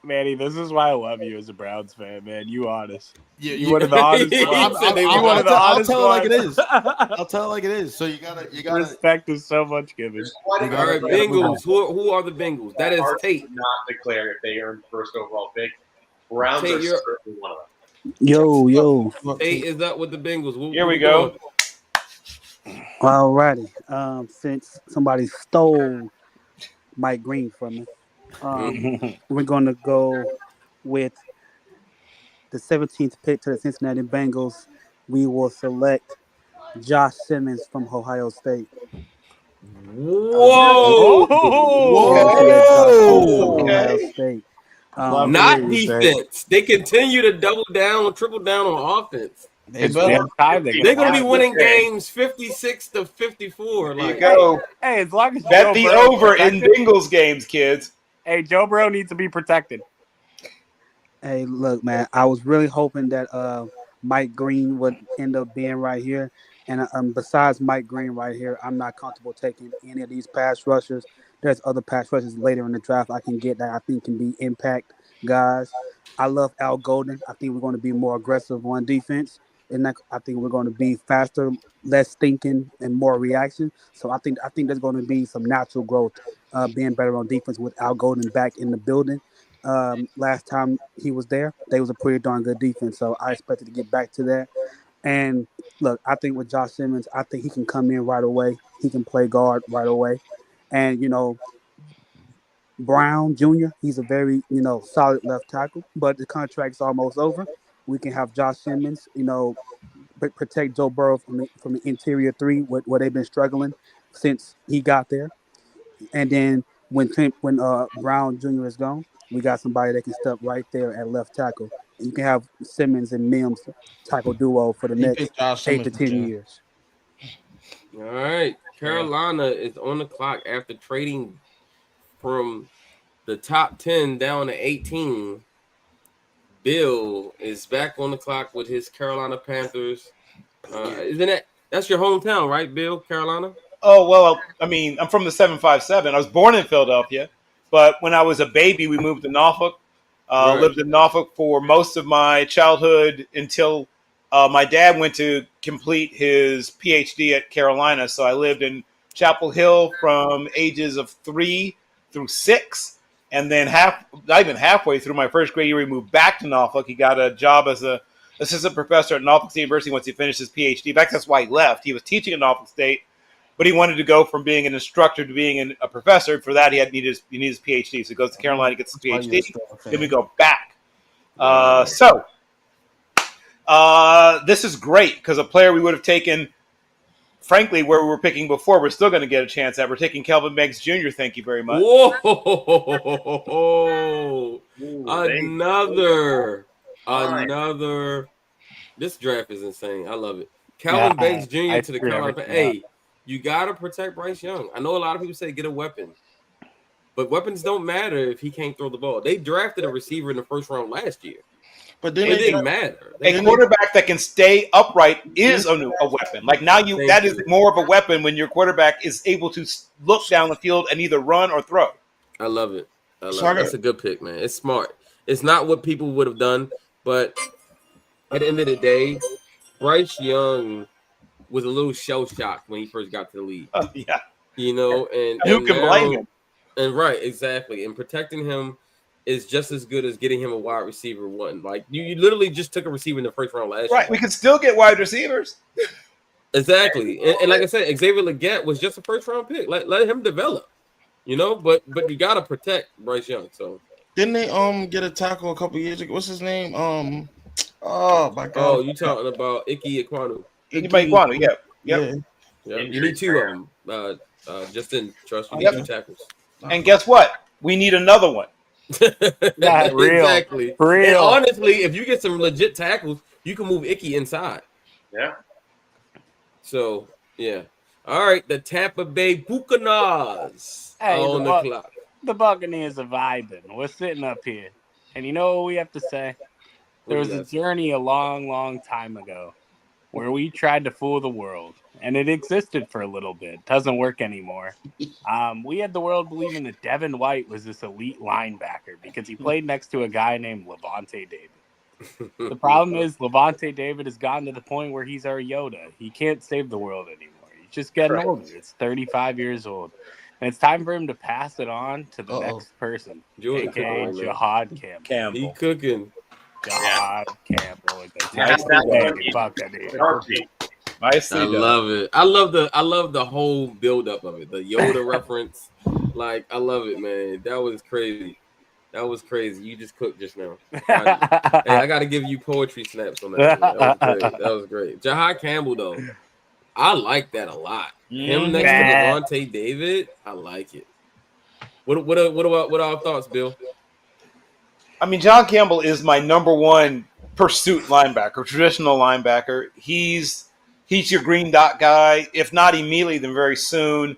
Speaker 2: Manny, this is why I love you as a Browns fan, man. You honest. You one of the honest ones.
Speaker 7: I'll tell it like it is. I'll tell it like it is. So you gotta
Speaker 2: respect is so much given.
Speaker 1: All right, Bengals. Who are the Bengals? That is Tate.
Speaker 3: Not declare if they earn first overall pick. Browns
Speaker 1: Tate,
Speaker 3: are certainly one of them.
Speaker 5: Yo.
Speaker 1: Tate is up with the Bengals.
Speaker 13: Here we go.
Speaker 5: Alrighty. Since somebody stole Mike Green from me, we're gonna go with the 17th pick to the Cincinnati Bengals. We will select Josh Simmons from Ohio State.
Speaker 1: Whoa!
Speaker 5: Ohio State.
Speaker 1: Not defense. They continue to double down, triple down on offense. They're going to be winning games 56-54.
Speaker 13: There you go.
Speaker 2: Hey, as long as
Speaker 13: bet the over in Bengals games, kids.
Speaker 2: Hey, Joe Burrow needs to be protected.
Speaker 5: Hey, look, man, I was really hoping that Mike Green would end up being right here. And besides Mike Green right here, I'm not comfortable taking any of these pass rushers. There's other pass rushers later in the draft I can get that I think can be impact guys. I love Al Golden. I think we're going to be more aggressive on defense. And I think we're going to be faster, less thinking, and more reaction. So I think there's going to be some natural growth being better on defense with Al Golden back in the building. Last time he was there, they was a pretty darn good defense. So I expected to get back to that. And look, I think with Josh Simmons, I think he can come in right away. He can play guard right away. And, Brown Jr., he's a very, solid left tackle, but the contract's almost over. We can have Josh Simmons, protect Joe Burrow from the interior 3 where they've been struggling since he got there. And then when Brown Jr. is gone, we got somebody that can step right there at left tackle. And you can have Simmons and Mims tackle duo for the next 8 to 10 years.
Speaker 1: All right. Carolina is on the clock after trading from the top 10 down to 18. Bill is back on the clock with his Carolina Panthers. That's your hometown, right, Bill? Carolina?
Speaker 13: Oh, well, I mean, I'm from the 757. I was born in Philadelphia, but when I was a baby, we moved to Norfolk. Lived in Norfolk for most of my childhood until my dad went to complete his PhD at Carolina. So I lived in Chapel Hill from ages of 3 through 6. And then not even halfway through my first grade year, we moved back to Norfolk. He got a job as a assistant professor at Norfolk State University once he finished his PhD. In fact, that's why he left. He was teaching at Norfolk State, but he wanted to go from being an instructor to being a professor. For that, he needed his PhD. So he goes to Carolina, gets his PhD. Then we go back. This is great because a player we would have taken, frankly, where we were picking before, we're still going to get a chance at. We're taking Kelvin Banks Jr. Thank you very much.
Speaker 1: Whoa! Another. This draft is insane. I love it. Calvin Banks Jr. to the Carolina. Hey, you got to protect Bryce Young. I know a lot of people say get a weapon, but weapons don't matter if he can't throw the ball. They drafted a receiver in the first round last year.
Speaker 6: But then
Speaker 1: it didn't matter.
Speaker 13: A quarterback that can stay upright is a weapon. Like now, that is more of a weapon when your quarterback is able to look down the field and either run or throw.
Speaker 1: I love it. That's a good pick, man. It's smart. It's not what people would have done, but at the end of the day, Bryce Young was a little shell shocked when he first got to the league.
Speaker 13: Yeah,
Speaker 1: and
Speaker 13: who can blame him?
Speaker 1: And right, exactly. And protecting him is just as good as getting him a wide receiver one. Like you literally just took a receiver in the first round last year.
Speaker 13: Right, we could still get wide receivers.
Speaker 1: Exactly, and like I said, Xavier Legette was just a first round pick. Let him develop, But you gotta protect Bryce Young. So
Speaker 6: didn't they get a tackle a couple years ago? What's his name? Oh my God!
Speaker 1: Oh, you talking about Ike Ekwonu?
Speaker 13: Ekwonu, yeah.
Speaker 1: You need two of them. Just in trust. You need two tackles.
Speaker 13: And guess what? We need another one.
Speaker 1: Exactly.
Speaker 2: Real.
Speaker 1: And honestly, if you get some legit tackles, you can move Icky inside.
Speaker 3: Yeah.
Speaker 1: So yeah. All right, the Tampa Bay Buccaneers on the clock.
Speaker 2: The Buccaneers are vibing. We're sitting up here, and you know what we have to say? There was a journey a long, long time ago where we tried to fool the world, and it existed for a little bit. Doesn't work anymore. We had the world believing that Devin White was this elite linebacker because he played next to a guy named Levante David. The problem is Levante David has gotten to the point where he's our Yoda. He can't save the world anymore. He's just getting older. It's 35 years old. And it's time for him to pass it on to the next person, a.k.a. Jihad Campbell.
Speaker 1: He cooking.
Speaker 2: Jihad Campbell with the
Speaker 1: I love it. I love the whole build-up of it. The Yoda reference. Like, I love it, man. That was crazy. You just cooked just now. I got to give you poetry snaps on that. That was great. Jihad Campbell, though. I like that a lot. Him next to Levante David, I like it. What are our thoughts, Bill?
Speaker 13: I mean, John Campbell is my number one pursuit linebacker, traditional linebacker. He's your green dot guy. If not immediately, then very soon.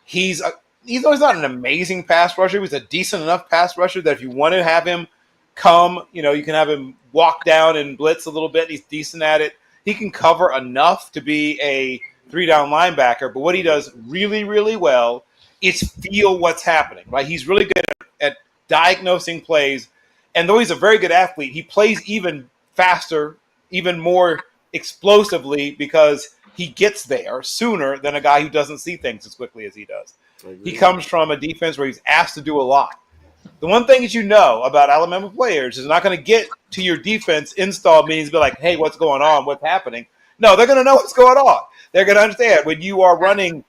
Speaker 13: He's always not an amazing pass rusher. He's a decent enough pass rusher that if you want to have him come, you can have him walk down and blitz a little bit. He's decent at it. He can cover enough to be a 3-down linebacker. But what he does really, really well is feel what's happening. Right? He's really good at diagnosing plays. And though he's a very good athlete, he plays even faster, even more explosively because he gets there sooner than a guy who doesn't see things as quickly as he does. He comes from a defense where he's asked to do a lot. The one thing that you know about Alabama players is not going to get to your defense install means be like, hey, what's going on? What's happening? No, they're going to know what's going on. They're going to understand when you are running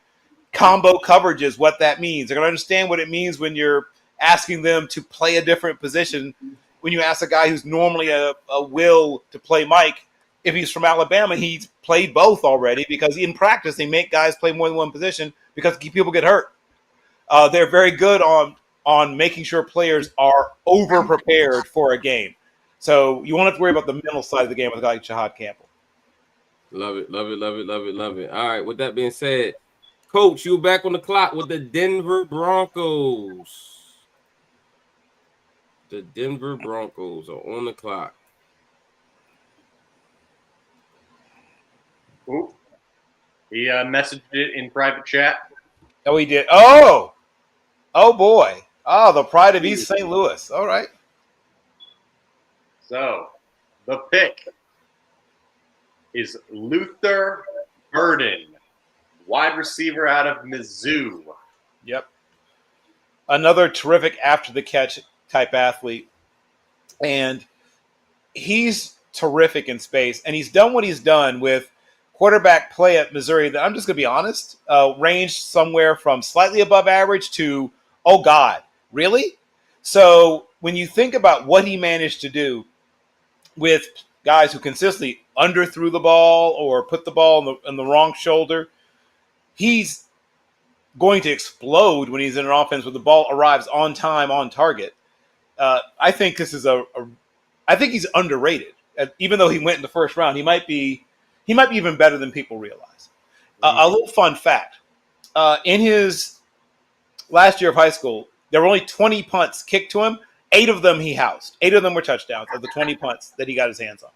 Speaker 13: combo coverages, what that means. They're going to understand what it means when you're asking them to play a different position. When you ask a guy who's normally a will to play Mike, if he's from Alabama, he's played both already because in practice they make guys play more than one position because people get hurt. They're very good on making sure players are over-prepared for a game. So you won't have to worry about the mental side of the game with a guy like Jihad Campbell.
Speaker 1: Love it. All right, with that being said, Coach, you're back on the clock with the Denver Broncos. The Denver Broncos are on the clock.
Speaker 3: Ooh. He messaged it in private chat.
Speaker 13: Oh, he did. Oh, boy. Oh, the pride of East St. Louis. All right.
Speaker 3: So, the pick is Luther Burden, wide receiver out of Mizzou.
Speaker 13: Yep. Another terrific after-the-catch type athlete. And he's terrific in space, and he's done what he's done with quarterback play at Missouri that I'm just going to be honest, ranged somewhere from slightly above average to, oh God, really? So when you think about what he managed to do with guys who consistently underthrew the ball or put the ball in the wrong shoulder, he's going to explode when he's in an offense where the ball arrives on time, on target. I think this is I think he's underrated. Even though he went in the first round, he might be even better than people realize. A little fun fact: in his last year of high school, there were only 20 punts kicked to him. 8 of them he housed. 8 of them were touchdowns of the 20 punts that he got his hands on.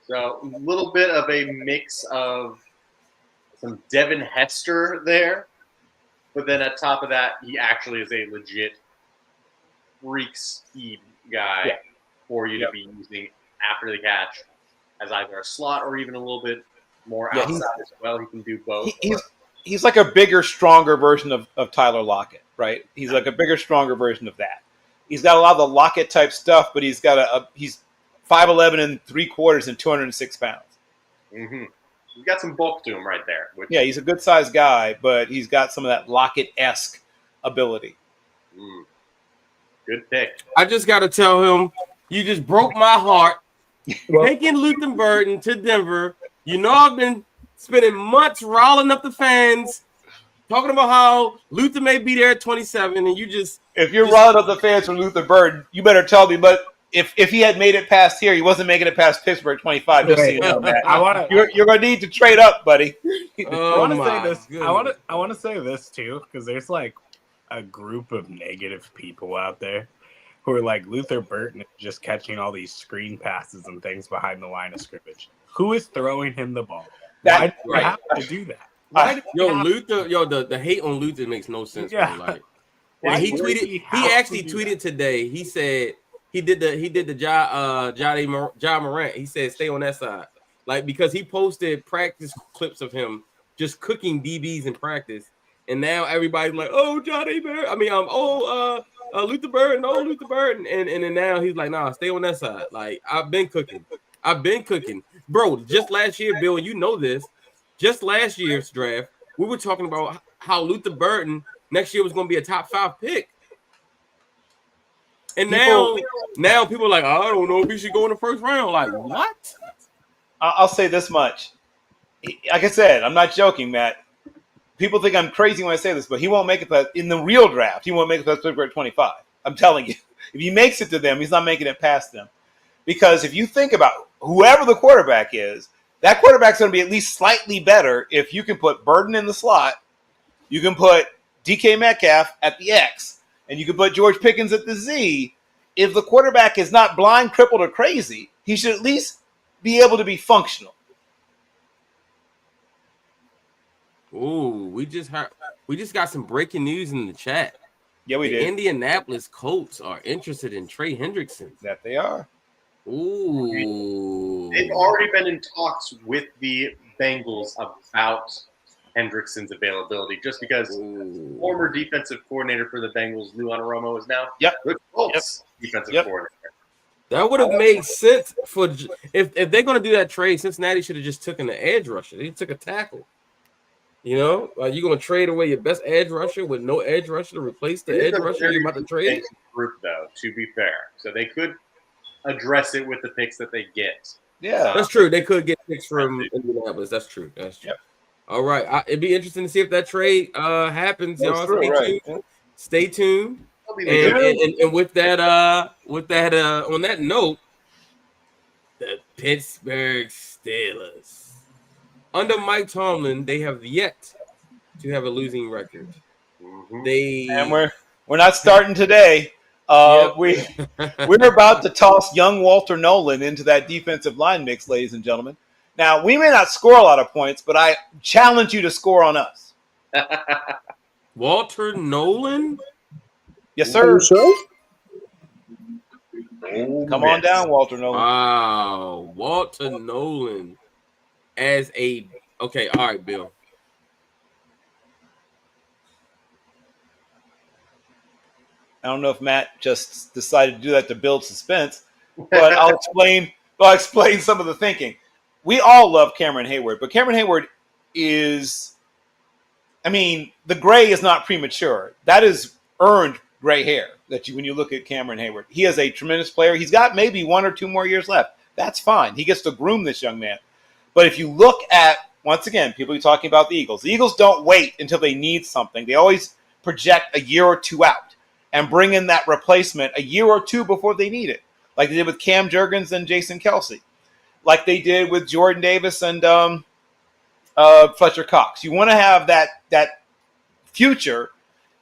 Speaker 3: So a little bit of a mix of some Devin Hester there, but then on top of that, he actually is a legit freak speed guy for you to be using after the catch as either a slot or even a little bit more outside as well. He can do both.
Speaker 13: He's like a bigger, stronger version of Tyler Lockett, right? He's like a bigger, stronger version of that. He's got a lot of the Lockett type stuff, but he's got he's 5'11" and 3/4 and 206 pounds.
Speaker 3: Mm-hmm. He's got some bulk to him right there.
Speaker 13: Yeah, he's a good sized guy, but he's got some of that Lockett-esque ability.
Speaker 3: Good pick.
Speaker 1: I just got to tell him, you just broke my heart. Taking Luther Burden to Denver. You know I've been spending months riling up the fans, talking about how Luther may be there at 27, and you just...
Speaker 13: If you're riling up the fans for Luther Burden, you better tell me, but if he had made it past here, he wasn't making it past Pittsburgh 25. Just so you know, Matt. You're going to need to trade up, buddy.
Speaker 2: I want to say this. I want to say this too, because there's like a group of negative people out there who are like, Luther Burton is just catching all these screen passes and things behind the line of scrimmage. Who is throwing him the ball? Why do you have to do that?
Speaker 1: The hate on Luther makes no sense.
Speaker 2: Yeah.
Speaker 1: Bro. Like, he actually tweeted today. He said he did the Ja Morant. He said stay on that side, like, because he posted practice clips of him just cooking DBs in practice, and now everybody's like, oh, Johnny Bear. I mean, Luther Burden, Luther Burden, and then now he's like, nah, stay on that side. Like, I've been cooking, bro. Just last year, Bill, and you know this. Just last year's draft, we were talking about how Luther Burden next year was going to be a top 5 pick. And now people are like, I don't know if he should go in the first round. Like, what?
Speaker 13: I'll say this much. Like I said, I'm not joking, Matt. People think I'm crazy when I say this, but he won't make it past, in the real draft, he won't make it past Pittsburgh 25. I'm telling you. If he makes it to them, he's not making it past them. Because if you think about whoever the quarterback is, that quarterback's going to be at least slightly better if you can put Burden in the slot, you can put DK Metcalf at the X, and you can put George Pickens at the Z. If the quarterback is not blind, crippled, or crazy, he should at least be able to be functional.
Speaker 1: Ooh, we just got some breaking news in the chat.
Speaker 13: Yeah, we
Speaker 1: the
Speaker 13: did.
Speaker 1: Indianapolis Colts are interested in Trey Hendrickson.
Speaker 13: That they are.
Speaker 1: Ooh.
Speaker 3: They've already been in talks with the Bengals about Hendrickson's availability, just because former defensive coordinator for the Bengals, Lou Anaromo, is now the Colts defensive coordinator.
Speaker 1: That would have made sense for if they're going to do that trade. Cincinnati should have just taken the edge rusher. They took a tackle. You know, you're going to trade away your best edge rusher with no edge rusher to replace the edge rusher you're about to trade?
Speaker 3: Group, though, to be fair. So they could address it with the picks that they get.
Speaker 13: Yeah.
Speaker 1: That's true. They could get picks from Indianapolis. That's true. That's true. Yep. All right. It'd be interesting to see if that trade happens. Y'all stay tuned. Stay tuned. And with that, on that note, the Pittsburgh Steelers. Under Mike Tomlin, they have yet to have a losing record.
Speaker 13: And we're not starting today. We're about to toss young Walter Nolan into that defensive line mix, ladies and gentlemen. Now, we may not score a lot of points, but I challenge you to score on us.
Speaker 1: Walter Nolan?
Speaker 13: Yes, sir.
Speaker 14: Sure.
Speaker 13: Come on down, Walter Nolan.
Speaker 1: Wow, Walter Nolan as a okay. All right, Bill.
Speaker 13: I don't know if Matt just decided to do that to build suspense, but I'll explain I'll explain some of the thinking. We all love Cameron Hayward, but Cameron Hayward is, I mean, the gray is not premature. That is earned gray hair. When you look at Cameron Hayward, he is a tremendous player. He's got maybe 1 or 2 more years left. That's fine. He gets to groom this young man. But if you look at, once again, people are talking about the Eagles don't wait until they need something. They always project a year or 2 out and bring in that replacement a year or 2 before they need it, like they did with Cam Jurgens and Jason Kelsey, like they did with Jordan Davis and Fletcher Cox. You want to have that future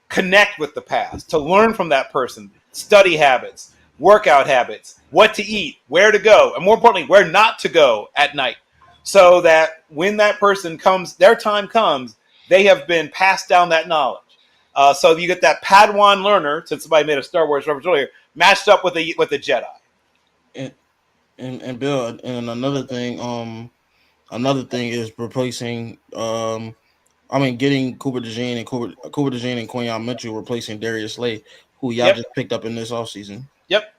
Speaker 13: connect with the past, to learn from that person, study habits, workout habits, what to eat, where to go, and more importantly, where not to go at night, so that when that person comes, their time comes, they have been passed down that knowledge. So you get that Padawan learner, since somebody made a Star Wars reference earlier, matched up with a Jedi.
Speaker 6: And Bill, and another thing is replacing getting Cooper DeJean and Quinyon Mitchell, replacing Darius Slay, who y'all just picked up in this offseason.
Speaker 13: Yep.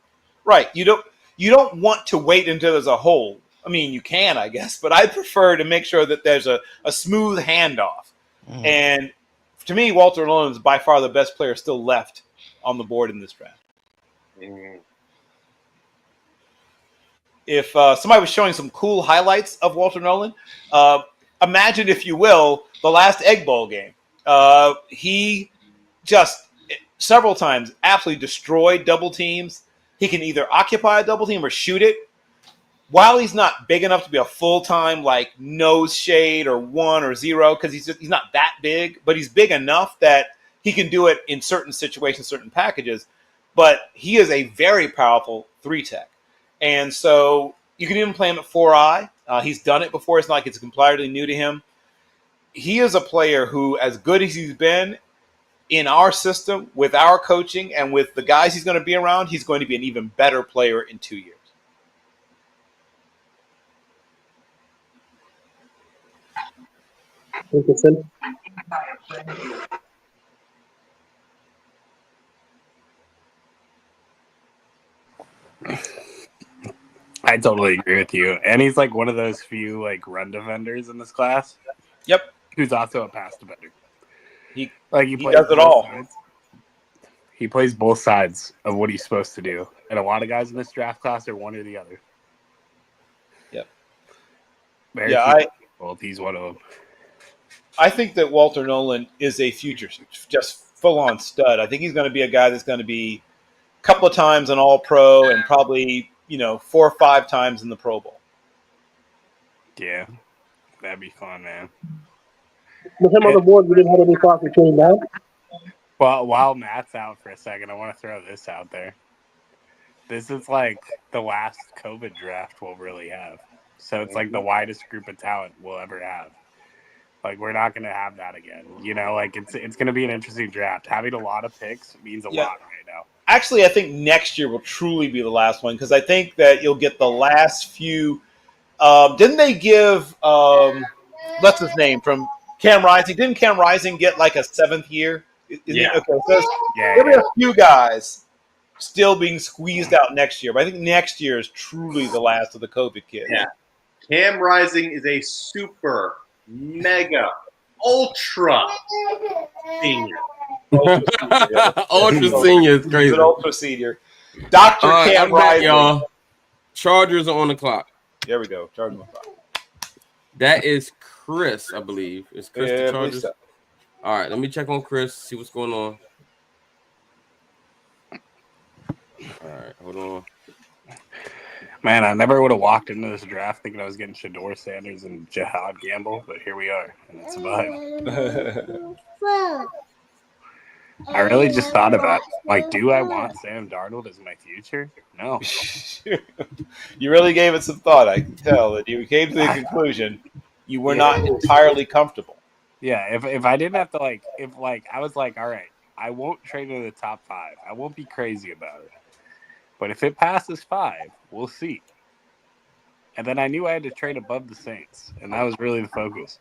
Speaker 13: Right. You don't want to wait until there's a hole. I mean, you can, I guess, but I prefer to make sure that there's a smooth handoff. And to me, Walter Nolan is by far the best player still left on the board in this draft. If somebody was showing some cool highlights of Walter Nolan, imagine, if you will, the last Egg Bowl game. He just several times absolutely destroyed double teams. He can either occupy a double team or shoot it. While he's not big enough to be a full-time like nose shade or 1 or 0, because he's not that big, but he's big enough that he can do it in certain situations, certain packages. But he is a very powerful 3-tech. And so you can even play him at 4-eye. He's done it before. It's not like it's completely new to him. He is a player who, as good as he's been in our system, with our coaching, and with the guys he's going to be around, he's going to be an even better player in 2 years.
Speaker 2: I totally agree with you. And he's like one of those few like run defenders in this class.
Speaker 13: Yep.
Speaker 2: Who's also a pass defender.
Speaker 13: He
Speaker 2: plays
Speaker 13: does it all.
Speaker 2: Sides. He plays both sides of what he's supposed to do. And a lot of guys in this draft class are one or the other.
Speaker 13: Yep.
Speaker 2: He's one of them.
Speaker 13: I think that Walter Nolan is a future, just full-on stud. I think he's going to be a guy that's going to be a couple of times an All-Pro and probably, 4 or 5 times in the Pro Bowl.
Speaker 2: Yeah, that'd be fun, man.
Speaker 15: With him on the board, we didn't have any thoughts of trading down.
Speaker 2: Well, while Matt's out for a second, I want to throw this out there. This is like the last COVID draft we'll really have. So it's like the widest group of talent we'll ever have. Like, we're not going to have that again. It's going to be an interesting draft. Having a lot of picks means a lot right now.
Speaker 13: Actually, I think next year will truly be the last one, because I think that you'll get the last few. Didn't they give what's his name from Cam Rising? Didn't Cam Rising get like a 7th year?
Speaker 3: Yeah.
Speaker 13: There'll be a few guys still being squeezed out next year, but I think next year is truly the last of the COVID kids.
Speaker 3: Yeah. Cam Rising is a super, mega, ultra senior.
Speaker 1: Ultra senior is crazy.
Speaker 13: An ultra senior. Dr. Cam Rising.
Speaker 1: Y'all. Chargers are on the clock.
Speaker 13: There we go. Chargers on the clock.
Speaker 1: That is Chris, I believe. Is Chris the
Speaker 13: I believe
Speaker 1: Chargers?
Speaker 13: so.
Speaker 1: All right, let me check on Chris, see what's going on. All right, hold on.
Speaker 2: Man, I never would have walked into this draft thinking I was getting Shador Sanders and Jihad Gamble, but here we are, and it's a vibe. I really just thought about, do I want Sam Darnold as my future? No.
Speaker 13: You really gave it some thought. I can tell that you came to the conclusion you were not entirely comfortable.
Speaker 2: Yeah, if I didn't have to, I was like, all right, I won't trade in the top 5. I won't be crazy about it. But if it passes 5, we'll see. And then I knew I had to trade above the Saints, and that was really the focus.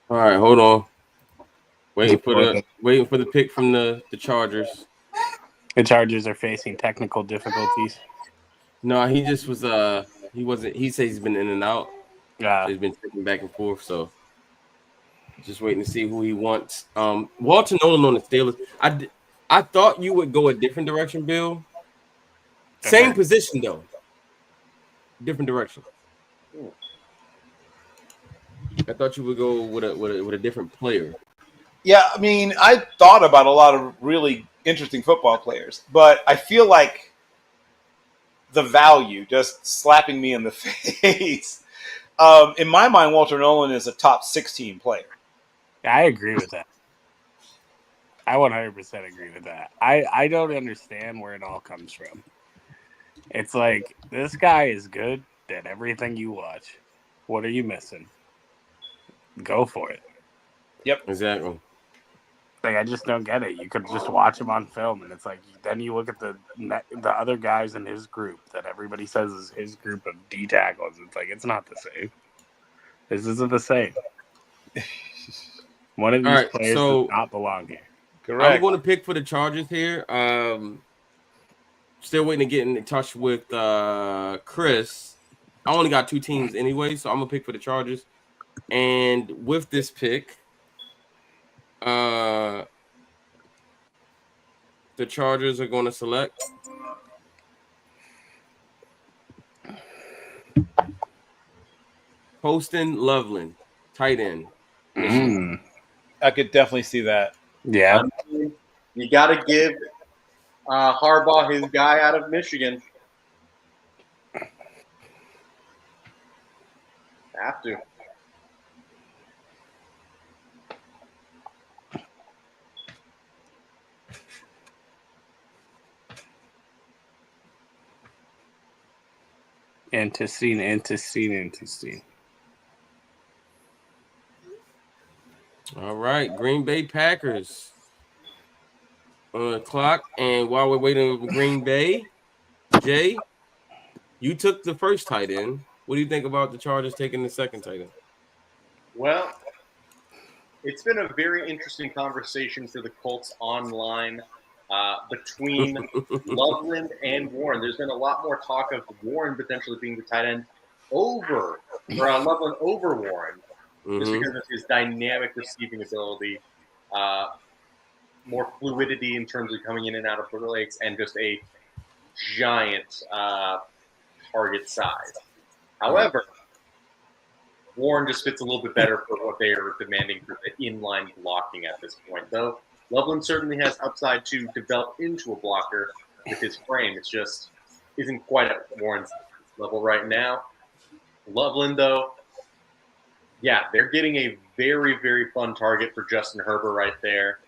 Speaker 1: All right, hold on. Waiting for the pick from the Chargers.
Speaker 2: The Chargers are facing technical difficulties.
Speaker 1: No, he just was he wasn't. He says he's been in and out.
Speaker 2: Yeah,
Speaker 1: so he's been taking back and forth. So just waiting to see who he wants. Walter Nolan on the Steelers. I thought you would go a different direction, Bill. Same position though, different direction. I thought you would go with a different player.
Speaker 13: Yeah, I mean, I thought about a lot of really interesting football players, but I feel like the value just slapping me in the face. In my mind, Walter Nolan is a top 16 player.
Speaker 2: I agree with that. I 100% agree with that. I don't understand where it all comes from. It's like, this guy is good at everything you watch. What are you missing? Go for it.
Speaker 13: Yep.
Speaker 1: Exactly.
Speaker 2: Like, I just don't get it. You could just watch him on film, and it's like, then you look at the other guys in his group that everybody says is his group of D tackles. It's like, it's not the same. This isn't the same. One of these players does not belong here.
Speaker 13: Correct.
Speaker 1: I'm going to pick for the Chargers here. Still waiting to get in touch with Chris. I only got 2 teams anyway, so I'm going to pick for the Chargers. And with this pick, the Chargers are going to select Poston Loveland, tight end.
Speaker 13: I could definitely see that.
Speaker 2: Yeah.
Speaker 3: You got to give Harbaugh his guy out of Michigan. Have to.
Speaker 2: Interesting.
Speaker 1: All right, Green Bay Packers on the clock. And while we're waiting for Green Bay, Jay, you took the first tight end. What do you think about the Chargers taking the second tight end?
Speaker 3: Well, it's been a very interesting conversation for the Colts online between Loveland and Warren. There's been a lot more talk of Warren potentially being the tight end Loveland over Warren, just because of his dynamic receiving ability, more fluidity in terms of coming in and out of the legs, and just a giant target size. However, Warren just fits a little bit better for what they are demanding for the inline blocking at this point. Though Loveland certainly has upside to develop into a blocker with his frame. It's just isn't quite at Warren's level right now. Loveland, though, yeah, they're getting a very, very fun target for Justin Herbert right there.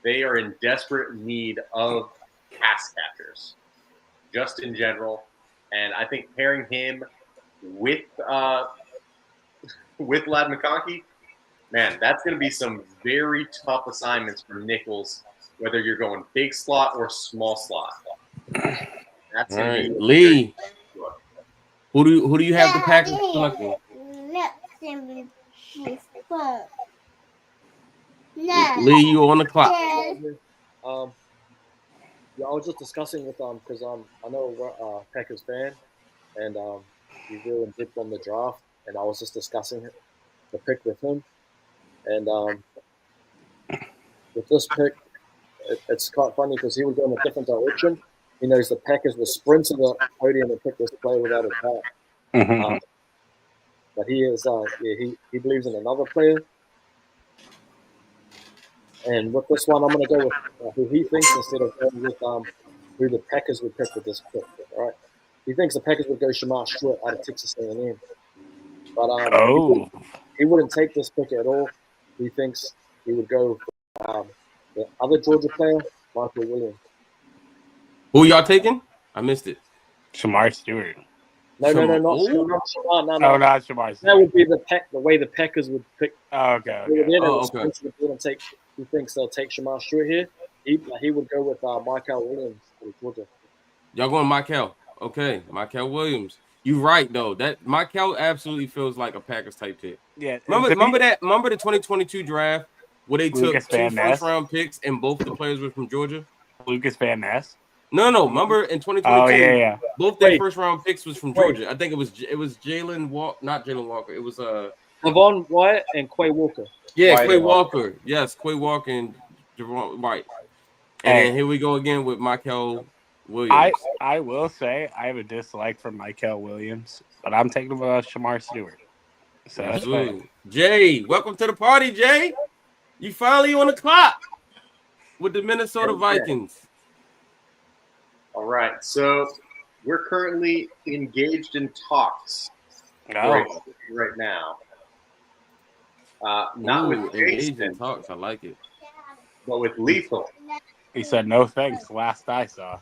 Speaker 3: They are in desperate need of pass catchers, just in general. And I think pairing him with Ladd McConkey, man, that's going to be some very tough assignments for Nichols, whether you're going big slot or small slot. That's
Speaker 1: all right, Lee. Who do you have the Packers selecting? Lee, you on the clock.
Speaker 14: Yeah, I was just discussing with because I know we're Packers fan, and he's really big on the draft, and I was just discussing the pick with him, and with this pick, it's quite funny because he would go in a different direction. He knows the Packers will sprint to the podium and pick this player without a doubt. But he is, he believes in another player. And with this one, I'm going to go with who he thinks instead of going with who the Packers would pick with this pick. All right, he thinks the Packers would go Shamar Stewart out of Texas A&M, but he wouldn't take this pick at all. He thinks he would go for the other Georgia player, Michael Williams.
Speaker 1: Who y'all taking? I missed it.
Speaker 2: Shamar Stewart.
Speaker 14: No, not Shamar. No,
Speaker 2: not Shamar Stewart.
Speaker 14: That would be the way the Packers would pick.
Speaker 2: Okay.
Speaker 14: He thinks they'll take Shamar Stewart here. He would go with Michael Williams for Georgia.
Speaker 1: Y'all going Michael? Okay, Michael Williams. You're right though. That Michael absolutely feels like a Packers type pick.
Speaker 2: Yeah.
Speaker 1: Remember the 2022 draft where they
Speaker 2: Lucas
Speaker 1: took 2
Speaker 2: Van Ness?
Speaker 1: first-round picks and both the players were from Georgia?
Speaker 2: Lucas Van Ness?
Speaker 1: No. Remember in 2022,
Speaker 2: Oh yeah.
Speaker 1: both their first-round picks was from Georgia. I think it was Jalen Walker, not Jalen Walker. It was
Speaker 14: Levon Wyatt and Quay Walker.
Speaker 1: Yeah,
Speaker 13: Wyatt
Speaker 1: Quay
Speaker 13: Walker.
Speaker 1: Walker. Yes, Quay Walker and Javon White. And then here we go again with Michael Williams.
Speaker 2: I will say I have a dislike for Michael Williams, but I'm taking about Shamar Stewart. So
Speaker 1: Absolutely. Jay, welcome to the party, Jay. You finally on the clock with the Minnesota Vikings.
Speaker 3: All right, so we're currently engaged in talks right now. Not with
Speaker 1: engaged
Speaker 3: Jason,
Speaker 1: in talks. I like it.
Speaker 3: but with Lethal.
Speaker 2: He said no thanks. Last I saw.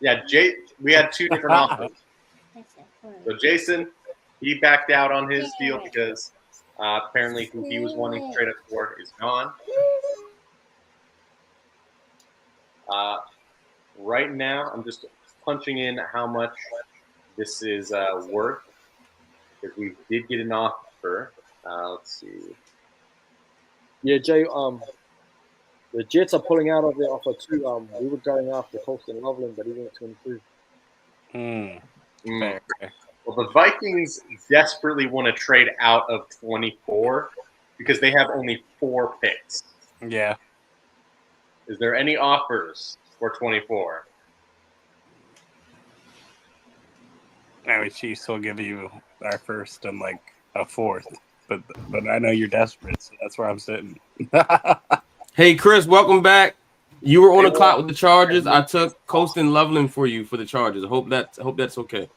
Speaker 3: Yeah, we had 2 different offers. So Jason, he backed out on his deal because apparently who he was wanting to trade up for is gone. Right now, I'm just punching in how much this is worth because we did get an offer. Let's see.
Speaker 14: Yeah, Jay. The Jets are pulling out of their offer too. We were going after Colston Loveland, but he went 23.
Speaker 3: Well, the Vikings desperately want to trade out of 24 because they have only 4 picks.
Speaker 2: Yeah.
Speaker 3: Is there any offers for 24?
Speaker 2: I mean, Chiefs will give you our first and like a fourth, but I know you're desperate, so that's where I'm sitting.
Speaker 1: Hey, Chris, welcome back. You were on the clock with the Chargers. I took Colston Loveland for you for the Chargers. I hope that's okay.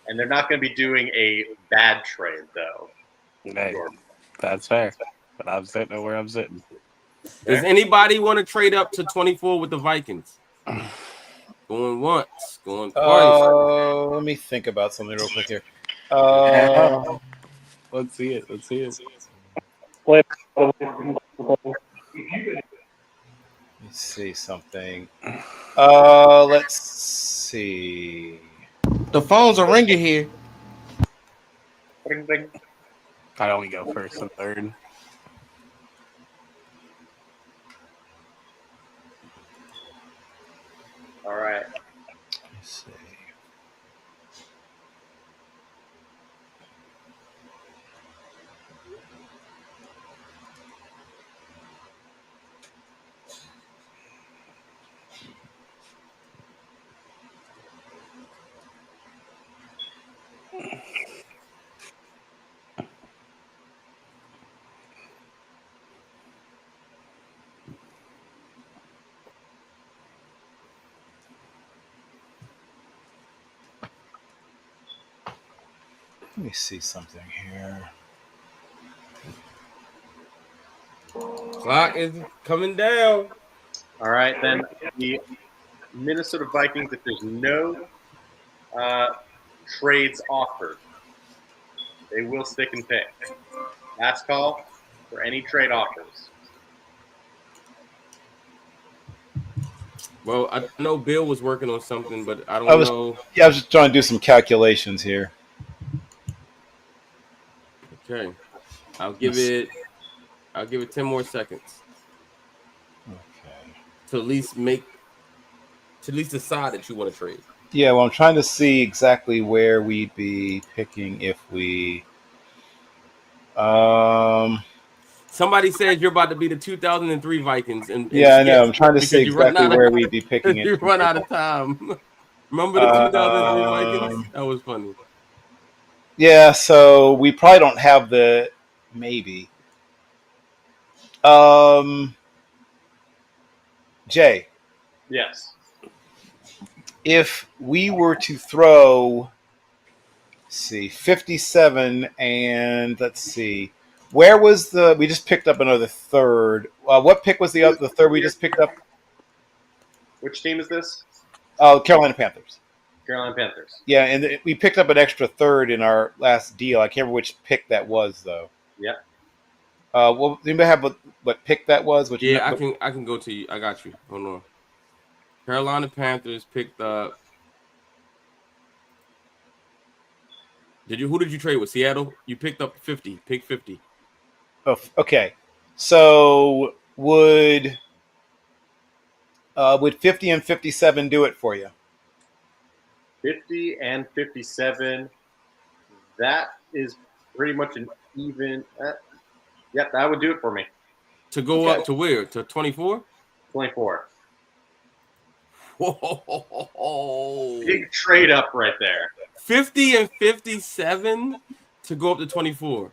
Speaker 3: And they're not going to be doing a bad trade, though.
Speaker 2: Hey, that's fair. But I'm sitting where I'm sitting.
Speaker 1: Does anybody want to trade up to 24 with the Vikings? Going once, going twice.
Speaker 13: Let me think about something real quick here.
Speaker 2: Let's see it. Let's see it.
Speaker 13: Let's see something. Let's see.
Speaker 6: The phones are ringing here.
Speaker 3: Ring, ring.
Speaker 2: I only go first and third.
Speaker 3: All right.
Speaker 13: Let's see. Let me see something here.
Speaker 1: Clock is coming down.
Speaker 3: All right, then the Minnesota Vikings, if there's no trades offered, they will stick and pick. Last call for any trade offers.
Speaker 1: Well, I know Bill was working on something, but I don't know.
Speaker 13: Yeah, I was just trying to do some calculations here.
Speaker 1: Okay, I'll give it 10 more seconds.
Speaker 13: Okay.
Speaker 1: To at least decide that you want to trade.
Speaker 13: Yeah, well, I'm trying to see exactly where we'd be picking if we.
Speaker 1: Somebody says you're about to be the 2003 Vikings, and
Speaker 13: yeah, I know. I'm trying to see exactly where we'd be picking it.
Speaker 1: You run out of time. Remember the 2003 Vikings? That was funny.
Speaker 13: Yeah, so we probably don't have the maybe. Jay.
Speaker 3: Yes.
Speaker 13: If we were to throw, let's see, 57 and let's see, where was we just picked up another third. What pick was the third we just picked up?
Speaker 3: Which team is this?
Speaker 13: Oh, Carolina Panthers.
Speaker 3: Carolina Panthers.
Speaker 13: Yeah, and we picked up an extra third in our last deal. I can't remember which pick that was, though.
Speaker 3: Yeah.
Speaker 13: Well, anybody have what pick that was?
Speaker 1: I can go to you. I got you. Hold on. Carolina Panthers picked up. Who did you trade with? Seattle? You picked up 50. Pick 50.
Speaker 13: Oh, okay. So would 50 and 57 do it for you?
Speaker 3: 50 and 57. That is pretty much an even. Yep, that would do it for me.
Speaker 1: To go up to where? To 24?
Speaker 3: 24.
Speaker 1: Whoa.
Speaker 3: Big trade up right there.
Speaker 1: 50 and 57 to go up to 24.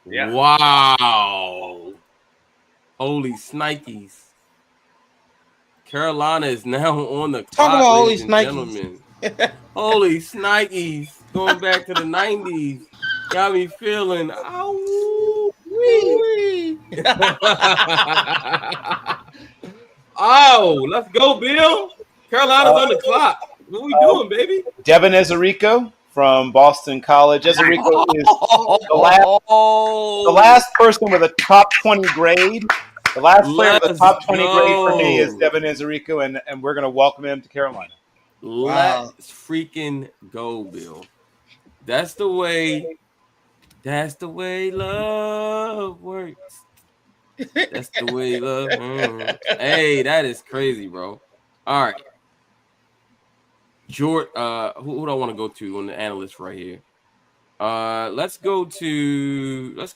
Speaker 3: Yeah.
Speaker 1: Wow. Holy snikes. Carolina is now on the clock,
Speaker 6: about holy
Speaker 1: ladies and
Speaker 6: snikes.
Speaker 1: gentlemen. Holy snikes. Going back to the 90s. Got me feeling. Oh, oh, let's go, Bill. Carolina's on the clock. What we doing, baby?
Speaker 13: Devin Ezerico from Boston College. Ezerico is the last person with a top 20 grade. The last player with a top 20 grade for me is Devin Ezerico, and we're going to welcome him to Carolina.
Speaker 1: Let's freaking go, Bill. That's the way love works. That's the way love works. Hey, that is crazy, bro. All right. George, who do I want to go to on the analyst right here? Let's go to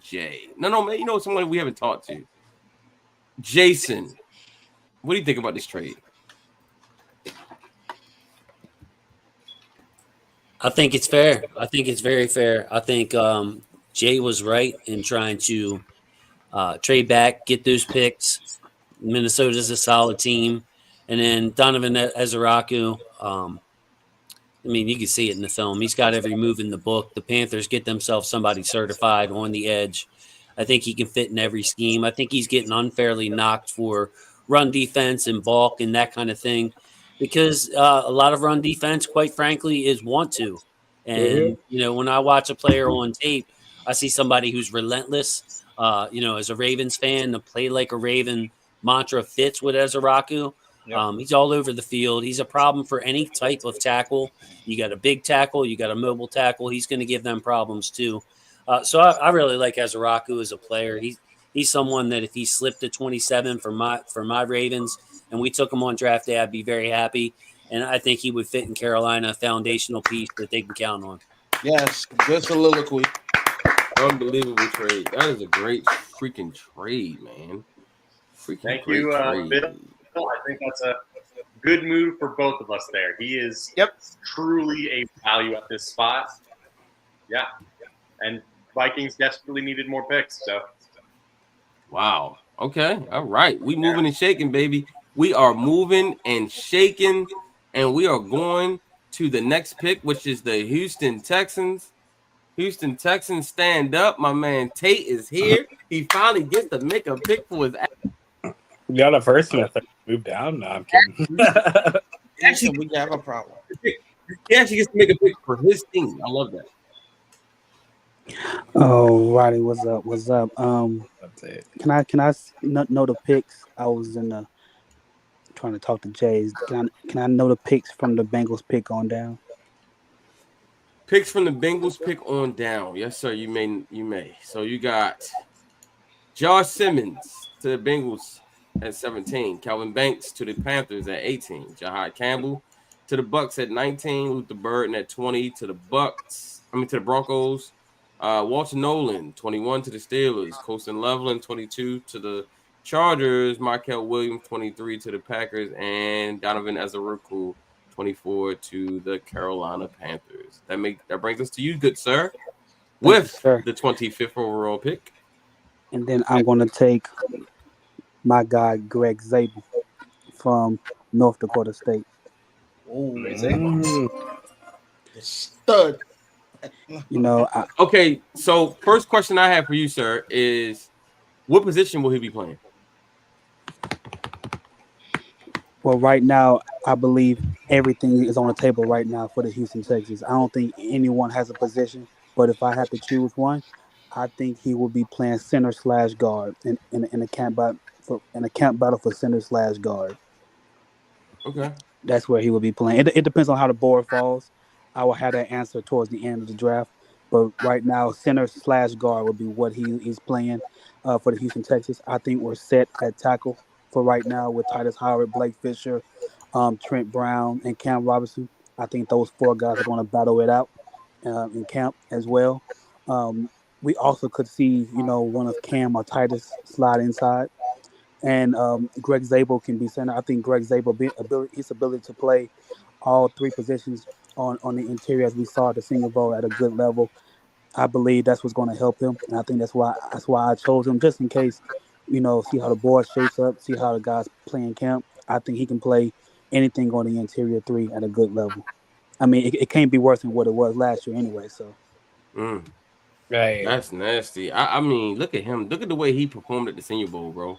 Speaker 1: Jay. No, man, you know someone we haven't talked to. Jason, what do you think about this trade?
Speaker 9: I think it's fair. I think it's very fair. I think Jay was right in trying to trade back, get those picks. Minnesota's a solid team. And then Donovan Ezeraku, I mean, you can see it in the film. He's got every move in the book. The Panthers get themselves somebody certified on the edge. I think he can fit in every scheme. I think he's getting unfairly knocked for run defense and bulk and that kind of thing because a lot of run defense, quite frankly, is want to. And, when I watch a player on tape, I see somebody who's relentless. As a Ravens fan, the play like a Raven mantra fits with Ezeraku. Yep. He's all over the field. He's a problem for any type of tackle. You got a big tackle, you got a mobile tackle. He's going to give them problems too. So I really like Ezeraku as a player. He's someone that if he slipped to 27 for my Ravens and we took him on draft day, I'd be very happy. And I think he would fit in Carolina, a foundational piece that they can count on.
Speaker 6: Yes, good soliloquy.
Speaker 1: Unbelievable trade. That is a great freaking trade, man.
Speaker 3: Thank you, Bill. I think that's a good move for both of us there. He is truly a value at this spot. Yeah. And Vikings desperately needed more picks. So,
Speaker 1: wow. Okay. All right. We moving and shaking, baby. We are moving and shaking, and we are going to the next pick, which is the Houston Texans. Houston Texans stand up. My man Tate is here. He finally gets to make a pick for his.
Speaker 2: We got a first and a third move down. No, I'm kidding.
Speaker 6: Actually, we have a problem.
Speaker 1: He actually gets to make a pick for his team. I love that.
Speaker 5: Oh, Roddy, what's up? What's up? Can I know the picks? I was trying to talk to Jays. Can I know the picks from the Bengals pick on down?
Speaker 1: Picks from the Bengals pick on down. Yes, sir. You may. So you got Josh Simmons to the Bengals at 17. Calvin Banks to the Panthers at 18. Jahad Campbell to the Bucks at 19. Luther Burden at 20 to the Broncos. Walter Nolan, 21 to the Steelers. Colston Loveland, 22 to the Chargers. Markel Williams, 23 to the Packers. And Donovan Ezeraku, 24 to the Carolina Panthers. That brings us to you, good sir, with the 25th overall pick.
Speaker 5: And then I'm going to take my guy, Greg Zabel from North Dakota State.
Speaker 6: Stud.
Speaker 1: Okay, so first question I have for you, sir, is what position will he be playing?
Speaker 5: Well, right now, I believe everything is on the table right now for the Houston Texans. I don't think anyone has a position, but if I had to choose one, I think he will be playing center/guard in a camp battle for center/guard.
Speaker 1: Okay,
Speaker 5: that's where he will be playing. It depends on how the board falls. I will have that answer towards the end of the draft, but right now center/guard would be what he's playing for the Houston Texans. I think we're set at tackle for right now with Titus Howard, Blake Fisher, Trent Brown, and Cam Robinson. I think those four guys are going to battle it out in camp as well. Um, we also could see, one of Cam or Titus slide inside, and Greg Zabel can be center. I think Greg Zabel, his ability to play all three positions on the interior, as we saw at the Senior Bowl, at a good level, I believe that's what's going to help him, and I think that's why I chose him, just in case, see how the board shapes up, see how the guys play in camp. I think he can play anything on the interior three at a good level. I mean, it can't be worse than what it was last year anyway. So,
Speaker 1: That's nasty. I mean, look at him. Look at the way he performed at the Senior Bowl, bro.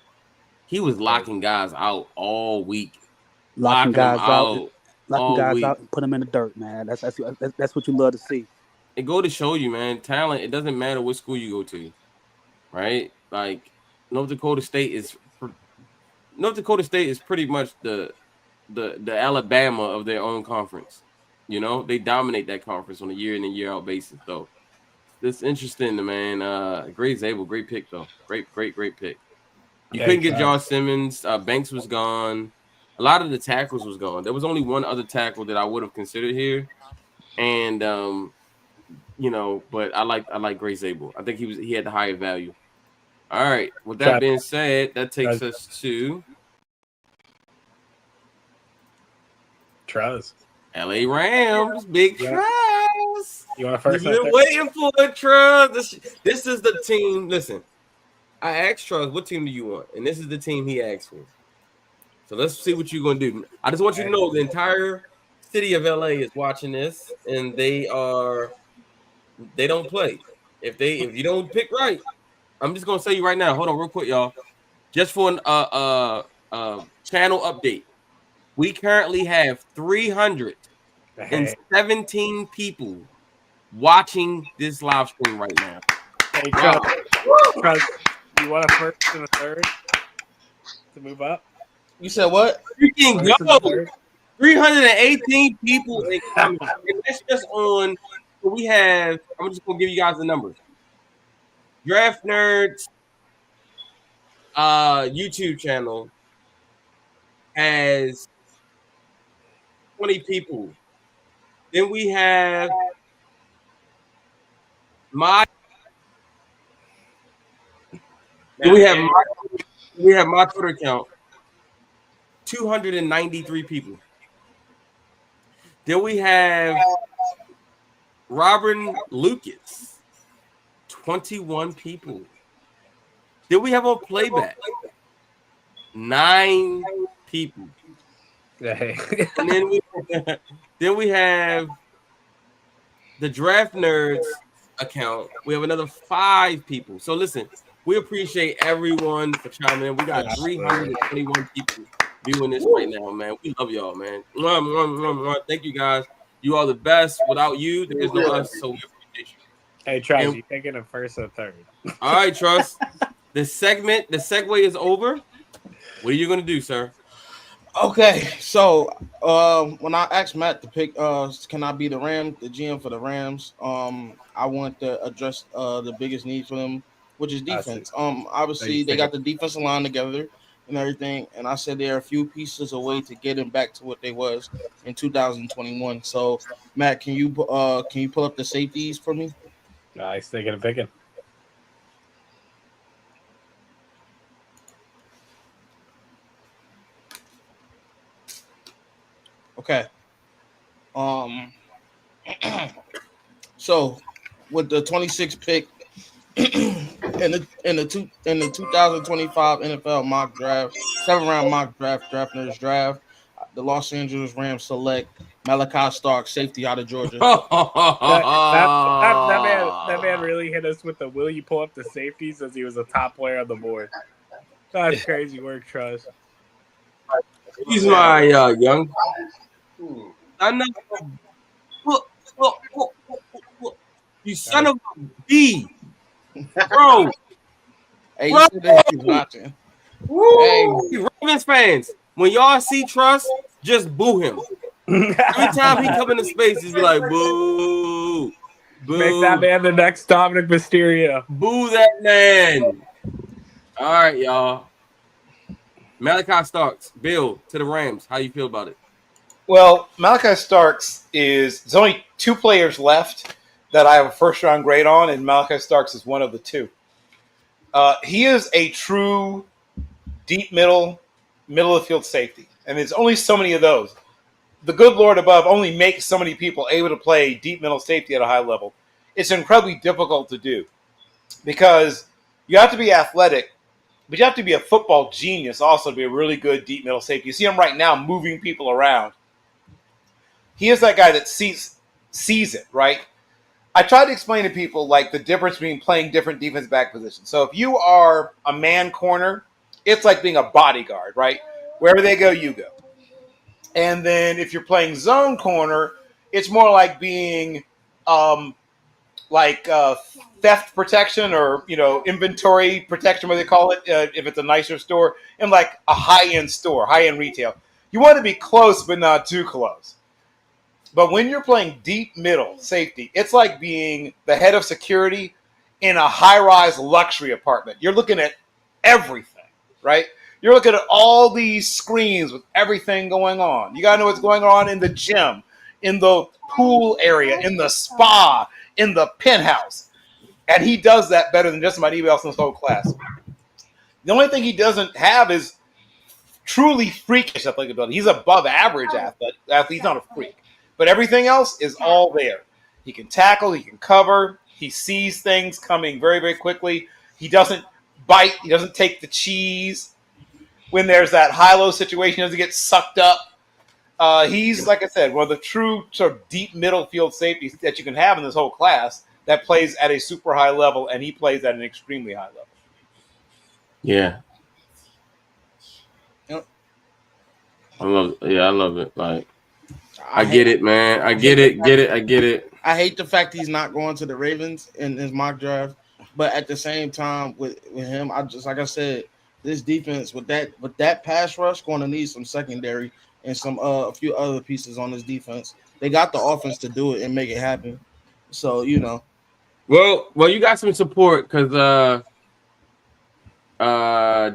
Speaker 1: He was locking guys out all week,
Speaker 5: locking
Speaker 1: them
Speaker 5: guys out,
Speaker 1: out all week.
Speaker 5: and put them in the dirt, man. That's what you love to see.
Speaker 1: It go to show you, man, talent. It doesn't matter what school you go to, right? Like North Dakota State is pretty much the Alabama of their own conference. They dominate that conference on a year in and year out basis. So it's interesting, man. Great Zabel, great pick though. Great pick. You couldn't get Josh Simmons. Banks was gone. A lot of the tackles was gone. There was only one other tackle that I would have considered here, and but I like Gray Zabel. I think he had the higher value. All right. With that being said, that takes us to
Speaker 2: Truz.
Speaker 1: LA Rams, big Truz.
Speaker 2: You want first?
Speaker 1: You've been waiting for it, Truz. This is the team. Listen, I asked Truz, what team do you want? And this is the team he asked for. So let's see what you're going to do. I just want you to know the entire city of LA is watching this, and they don't play. If you don't pick right, I'm just going to say you right now. Hold on real quick, y'all. Just for an channel update. We currently have 317 people watching this live stream right now.
Speaker 2: Hey, Truz, you want a first and a third to move up?
Speaker 6: You said what?
Speaker 1: You can go. 318 people in comments. And that's just on. We have. I'm just gonna give you guys the numbers. Draft Nerds YouTube channel has 20 people. Then we have my Twitter account, 293 people. Then we have Robin Lucas, 21 people. Then we have on playback, 9 people. And then we have the Draft Nerds account. We have another 5 people. So listen, we appreciate everyone for chiming in. We got 321 people viewing this right now, man. We love y'all, man. Thank you guys. You are the best. Without you, there's no us. So we appreciate you.
Speaker 2: Hey, Trust, you taking a first or third?
Speaker 1: All right, Trust. The segue is over. What are you gonna do, sir?
Speaker 6: Okay, so when I asked Matt to pick, can I be the GM for the Rams? I want to address the biggest need for them, which is defense. Obviously they got the defensive line together and everything, and I said they're a few pieces away to get them back to what they was in 2021. So, Matt, can you pull up the safeties for me?
Speaker 2: Nice, thinking of picking.
Speaker 6: Okay. So with the 26th pick in the 2025 NFL mock draft, 7-round mock draft, Draftnerd's draft, the Los Angeles Rams select Malachi Stark, safety out of Georgia.
Speaker 2: that man really hit us with the will you pull up the safeties as he was a top player on the board. That's crazy work, Trust.
Speaker 1: He's my young. I know. You son of a B, bro.
Speaker 6: Hey, you said that he's watching.
Speaker 1: Hey, Ravens fans, when y'all see Trust, just boo him. Every time he come into space, he's be like, boo. Boo.
Speaker 2: Make that man the next Dominic Mysterio.
Speaker 1: Boo that man. All right, y'all. Malachi Starks, Bill to the Rams. How you feel about it?
Speaker 13: Well, Malachi Starks there's only 2 players left that I have a first round grade on, and Malachi Starks is one of the 2. He is a true deep middle of the field safety, and there's only so many of those. The good Lord above only makes so many people able to play deep middle safety at a high level. It's incredibly difficult to do because you have to be athletic, but you have to be a football genius also to be a really good deep middle safety. You see him right now moving people around. He is that guy that sees it, right? I try to explain to people like the difference between playing different defensive back positions. So if you are a man corner, it's like being a bodyguard, right? Wherever they go, you go. And then if you're playing zone corner, it's more like being theft protection or inventory protection, what they call it, if it's a nicer store, in like a high-end store, high-end retail. You want to be close but not too close. But when you're playing deep middle safety, it's like being the head of security in a high-rise luxury apartment. You're looking at everything, right? You're looking at all these screens with everything going on. You got to know what's going on in the gym, in the pool area, in the spa, in the penthouse. And he does that better than just about anybody else in this whole class. The only thing he doesn't have is truly freakish athletic ability. He's above average athlete. He's not a freak. But everything else is all there. He can tackle. He can cover. He sees things coming very, very quickly. He doesn't bite. He doesn't take the cheese. When there's that high-low situation, he doesn't get sucked up. He's, like I said, one of the true sort of deep middle field safeties that you can have in this whole class that plays at a super high level, and he plays at an extremely high level.
Speaker 1: Yeah. I love it. Like, I get it, man. I get it.
Speaker 6: I hate the fact he's not going to the Ravens in his mock draft, but at the same time, with him, I just like I said, this defense with that pass rush going to need some secondary and some a few other pieces on this defense. They got the offense to do it and make it happen. So
Speaker 1: Well, you got some support because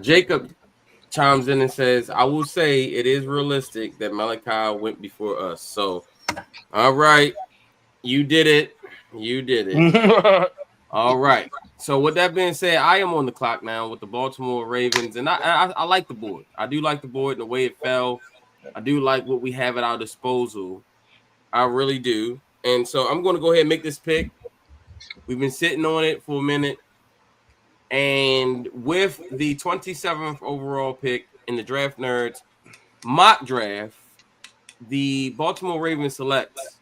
Speaker 1: Jacob chimes in and says, I will say it is realistic that Malachi went before us. So, all right, you did it. All right. So with that being said, I am on the clock now with the Baltimore Ravens, and I like the board. I do like the board and the way it fell. I do like what we have at our disposal. I really do. And so I'm going to go ahead and make this pick. We've been sitting on it for a minute. And with the 27th overall pick in the Draft Nerds mock draft, the Baltimore Ravens selects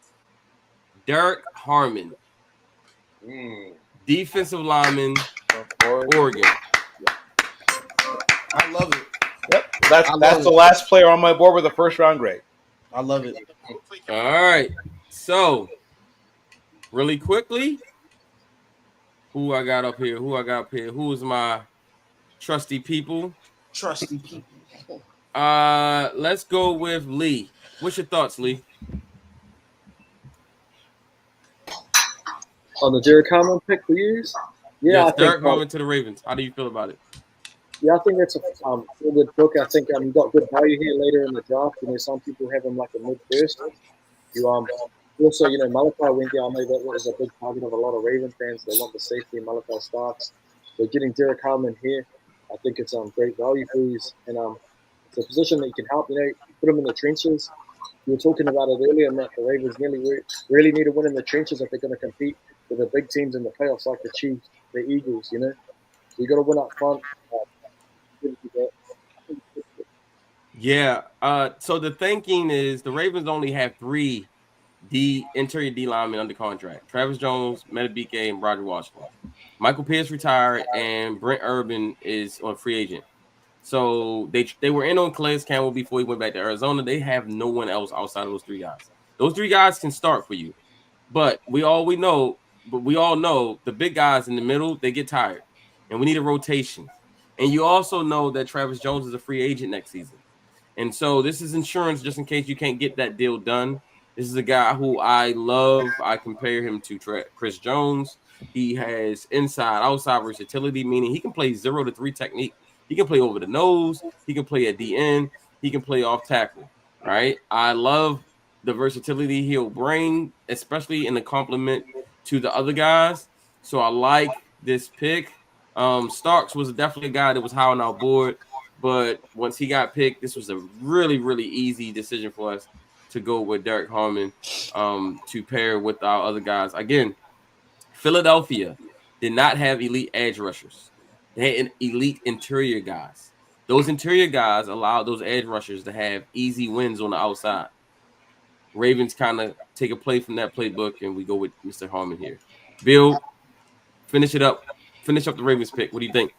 Speaker 1: Derek Harmon, defensive lineman, Oregon.
Speaker 6: I love it.
Speaker 13: Yep, that's the last player on my board with a first round grade.
Speaker 6: I love it.
Speaker 1: All right, so really quickly, who I got up here? Who is my trusty people? Let's go with Lee. What's your thoughts, Lee?
Speaker 14: On the Derek Harmon pick for you? Yeah,
Speaker 1: yes, Derek Harmon to the Ravens. How do you feel about it?
Speaker 14: Yeah, I think that's a good book. I think you got good value here later in the draft. Some people have him like a mid first. You also, Malachi went there. I know that was a big target of a lot of Raven fans. They want the safety in Malachi Starks. So getting Derek Harmon here, I think it's great value for you. And it's a position that you can help. Put them in the trenches. You were talking about it earlier, Matt. The Ravens really need to win in the trenches if they're going to compete with the big teams in the playoffs, like the Chiefs, the Eagles. So you got to win up front.
Speaker 1: Yeah. So the thinking is the Ravens only have 3 interior D linemen under contract: Travis Jones, Metabike, and Roger Washington. Michael Pierce retired, and Brent Urban is on free agent. So they were in on Calais Campbell before he went back to Arizona. They have no one else outside of those 3 guys. Those 3 guys can start for you, but we all know the big guys in the middle, they get tired, and we need a rotation. And you also know that Travis Jones is a free agent next season. And so this is insurance just in case you can't get that deal done. This is a guy who I love. I compare him to Chris Jones. He has inside, outside versatility, meaning he can play 0 to 3 technique. He can play over the nose. He can play at the end. He can play off tackle, right? I love the versatility he'll bring, especially in the complement to the other guys. So I like this pick. Starks was definitely a guy that was high on our board, but once he got picked, this was a really, really easy decision for us to go with Derek Harmon to pair with our other guys. Again, Philadelphia did not have elite edge rushers. They had elite interior guys. Those interior guys allowed those edge rushers to have easy wins on the outside. Ravens kind of take a play from that playbook, and we go with Mr. Harmon here. Bill, finish it up. Finish up the Ravens pick. What do you think?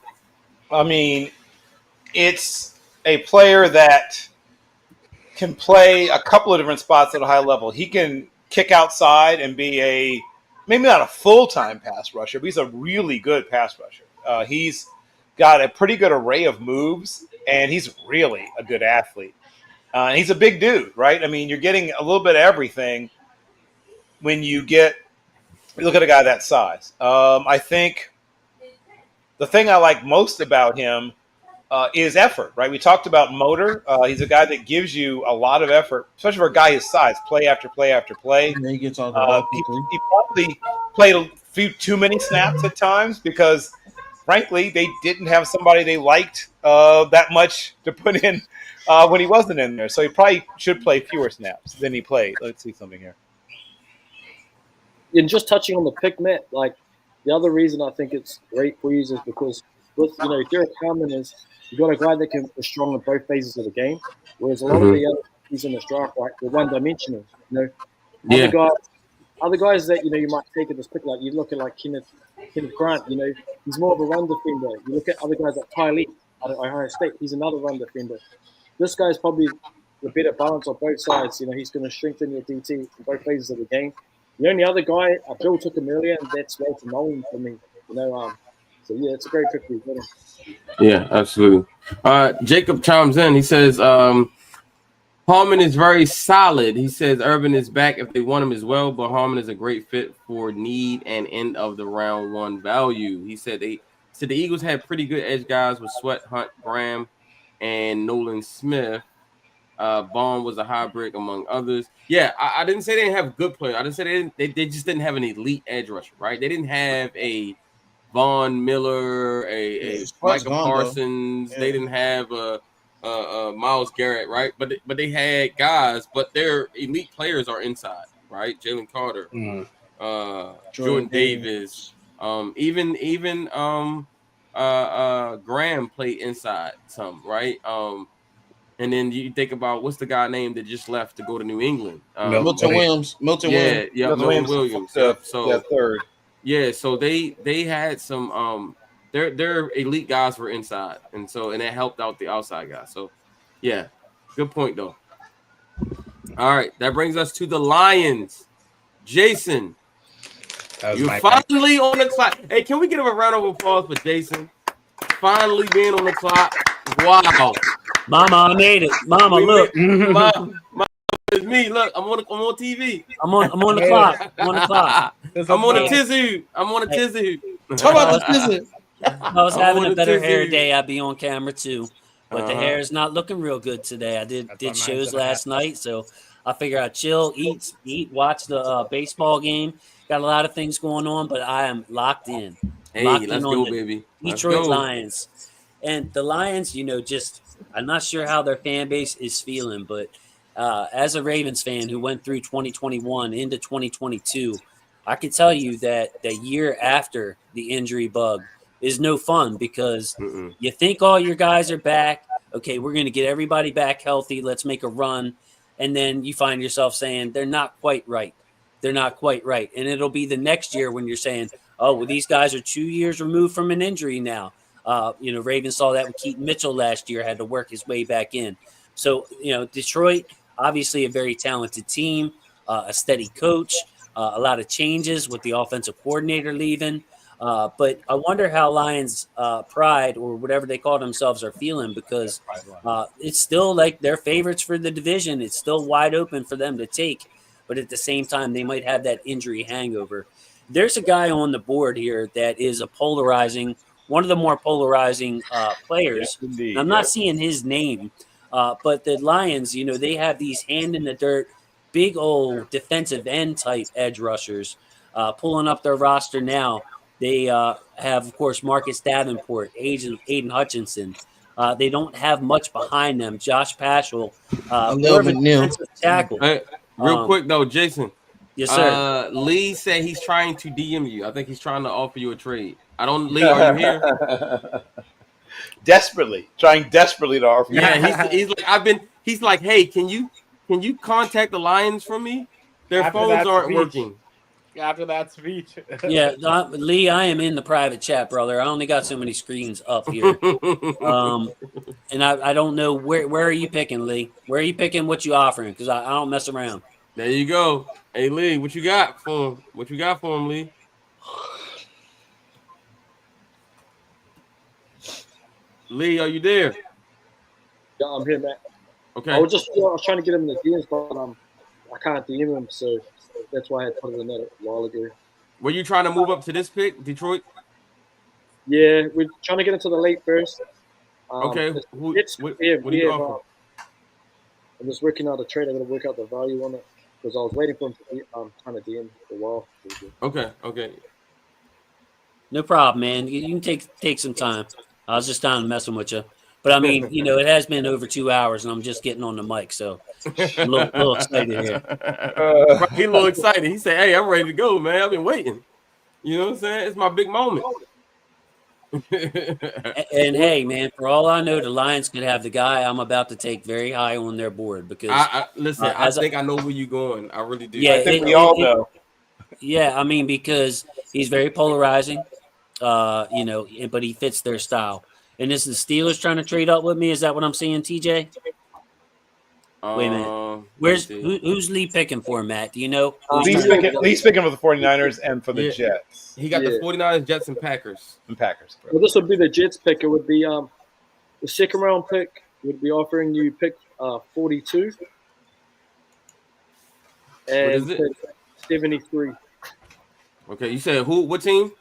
Speaker 13: I mean, it's a player that can play a couple of different spots at a high level. He can kick outside and be maybe not a full-time pass rusher, but he's a really good pass rusher. He's got a pretty good array of moves, and he's really a good athlete. And he's a big dude, right? I mean, you're getting a little bit of everything when you look at a guy that size. I think the thing I like most about him is effort, right? We talked about motor. He's a guy that gives you a lot of effort, especially for a guy his size, play after play after play.
Speaker 6: And he gets on the ball quickly.
Speaker 13: He probably played a few too many snaps at times because, frankly, they didn't have somebody they liked that much to put in when he wasn't in there. So he probably should play fewer snaps than he played. Let's see something here.
Speaker 14: And just touching on the pick, Matt, like the other reason I think it's great for you is because with Derek Harmon you got a guy that can be strong in both phases of the game, whereas a lot of the other guys in this draft, right, they're one-dimensional. Other guys that you might take at this pick, like you look at like Kenneth Grant, he's more of a run defender. You look at other guys like Ty Lee out of Ohio State, he's another run defender. This guy's probably a better balance on both sides. He's going to strengthen your DT in both phases of the game. The only other guy, Bill took him earlier, and that's Walter Nolan for me. So yeah, it's a great pick for you.
Speaker 1: Yeah, absolutely. Jacob chimes in. He says Harmon is very solid. He says Urban is back if they want him as well, but Harmon is a great fit for need and end of the round 1 value. He said the Eagles had pretty good edge guys with Sweat, Hunt, Graham, and Nolan Smith. Bond was a hybrid among others. Yeah, I didn't say they didn't have good players. I didn't say they just didn't have an elite edge rusher, right? They didn't have a Von Miller, a Michael Parsons. Yeah. They didn't have a Myles Garrett, right? But they had guys, but their elite players are inside, right? Jalen Carter, Jordan Davis, even Graham played inside some, right? And then you think about what's the guy name that just left to go to New England?
Speaker 6: Milton Williams.
Speaker 1: Milton Williams. So
Speaker 13: third.
Speaker 1: Yeah, so they had some their elite guys were inside, and it helped out the outside guys. So yeah, good point though. All right, that brings us to the Lions. Jason, you're finally on the clock. Hey, can we give a round of applause for Jason? Finally being on the clock. Wow.
Speaker 9: Mama, I made it. Mama, look.
Speaker 1: Mama, it's me. Look, I'm on TV.
Speaker 9: I'm on the clock. I'm on the clock.
Speaker 1: I'm on a tizzy.
Speaker 6: Talk about the tizzy.
Speaker 9: If I was having a better hair day, I'd be on camera too. But the hair is not looking real good today. I did shows last night, so I figure I'd chill, eat, watch the baseball game. Got a lot of things going on, but I am locked in.
Speaker 1: Hey, let's go, baby.
Speaker 9: Detroit Lions. And the Lions, I'm not sure how their fan base is feeling, but as a Ravens fan who went through 2021 into 2022, I can tell you that the year after the injury bug is no fun because you think all your guys are back. Okay, we're going to get everybody back healthy. Let's make a run. And then you find yourself saying they're not quite right. They're not quite right. And it'll be the next year when you're saying, oh, well, these guys are 2 years removed from an injury now. Ravens saw that with Keaton Mitchell last year, had to work his way back in. So, Detroit, obviously a very talented team, a steady coach, a lot of changes with the offensive coordinator leaving. But I wonder how Lions pride or whatever they call themselves are feeling because it's still like they're favorites for the division. It's still wide open for them to take. but at the same time, they might have that injury hangover. There's a guy on the board here that is one of the more polarizing players.
Speaker 13: Yes, indeed.
Speaker 9: And I'm not seeing his name, but the Lions, they have these hand in the dirt, big old defensive end type edge rushers pulling up their roster now. They have, of course, Marcus Davenport, Aiden Hutchinson. They don't have much behind them. Josh Paschal, more of a defensive tackle.
Speaker 1: Hey, real quick though, Jason.
Speaker 9: Yes, sir.
Speaker 1: Lee said he's trying to DM you. I think he's trying to offer you a trade. Lee, are you here?
Speaker 13: Trying desperately to offer.
Speaker 1: Yeah, he's like, hey, can you contact the Lions for me? Their
Speaker 2: After
Speaker 1: phones
Speaker 2: that
Speaker 1: aren't
Speaker 2: speech.
Speaker 1: working.
Speaker 2: After that speech.
Speaker 9: Yeah, Lee, I am in the private chat, brother. I only got so many screens up here. And I don't know where are you picking, Lee? Where are you picking? What you offering? Because I don't mess around.
Speaker 1: There you go. Hey Lee, what you got for him? What you got for him, Lee? Lee, are you there?
Speaker 14: Yeah, I'm here, Matt.
Speaker 1: Okay.
Speaker 14: I was trying to get him in the DMs, but I can't DM him, so that's why I had put it in there a while ago.
Speaker 1: Were you trying to move up to this pick, Detroit?
Speaker 14: Yeah, we're trying to get into the late first.
Speaker 1: Okay. What do you offer?
Speaker 14: I'm just working out a trade. I got to work out the value on it because I was waiting for him to trying to DM for a while.
Speaker 1: Okay.
Speaker 9: No problem, man. You can take some time. I was just down messing with you. But I mean, it has been over 2 hours, and I'm just getting on the mic, so I'm a little excited here.
Speaker 1: He's a little excited. He said, "Hey, I'm ready to go, man. I've been waiting. You know what I'm saying? It's my big moment."
Speaker 9: And hey, man, for all I know, the Lions could have the guy I'm about to take very high on their board because
Speaker 1: listen, I think I know where you're going. I really do.
Speaker 9: Yeah,
Speaker 13: I think we all know.
Speaker 9: Yeah, I mean because he's very polarizing, but he fits their style. And this is the Steelers trying to trade up with me. Is that what I'm seeing, TJ? Wait a minute. Who's Lee picking for, Matt? Do you know?
Speaker 13: Lee's picking for the 49ers and for the Jets.
Speaker 1: He got the 49ers, Jets, and Packers.
Speaker 14: Well, this would be the Jets pick. It would be the second round pick would be offering you pick 42. And
Speaker 1: What is it?
Speaker 14: 73.
Speaker 1: Okay, you said who? What team?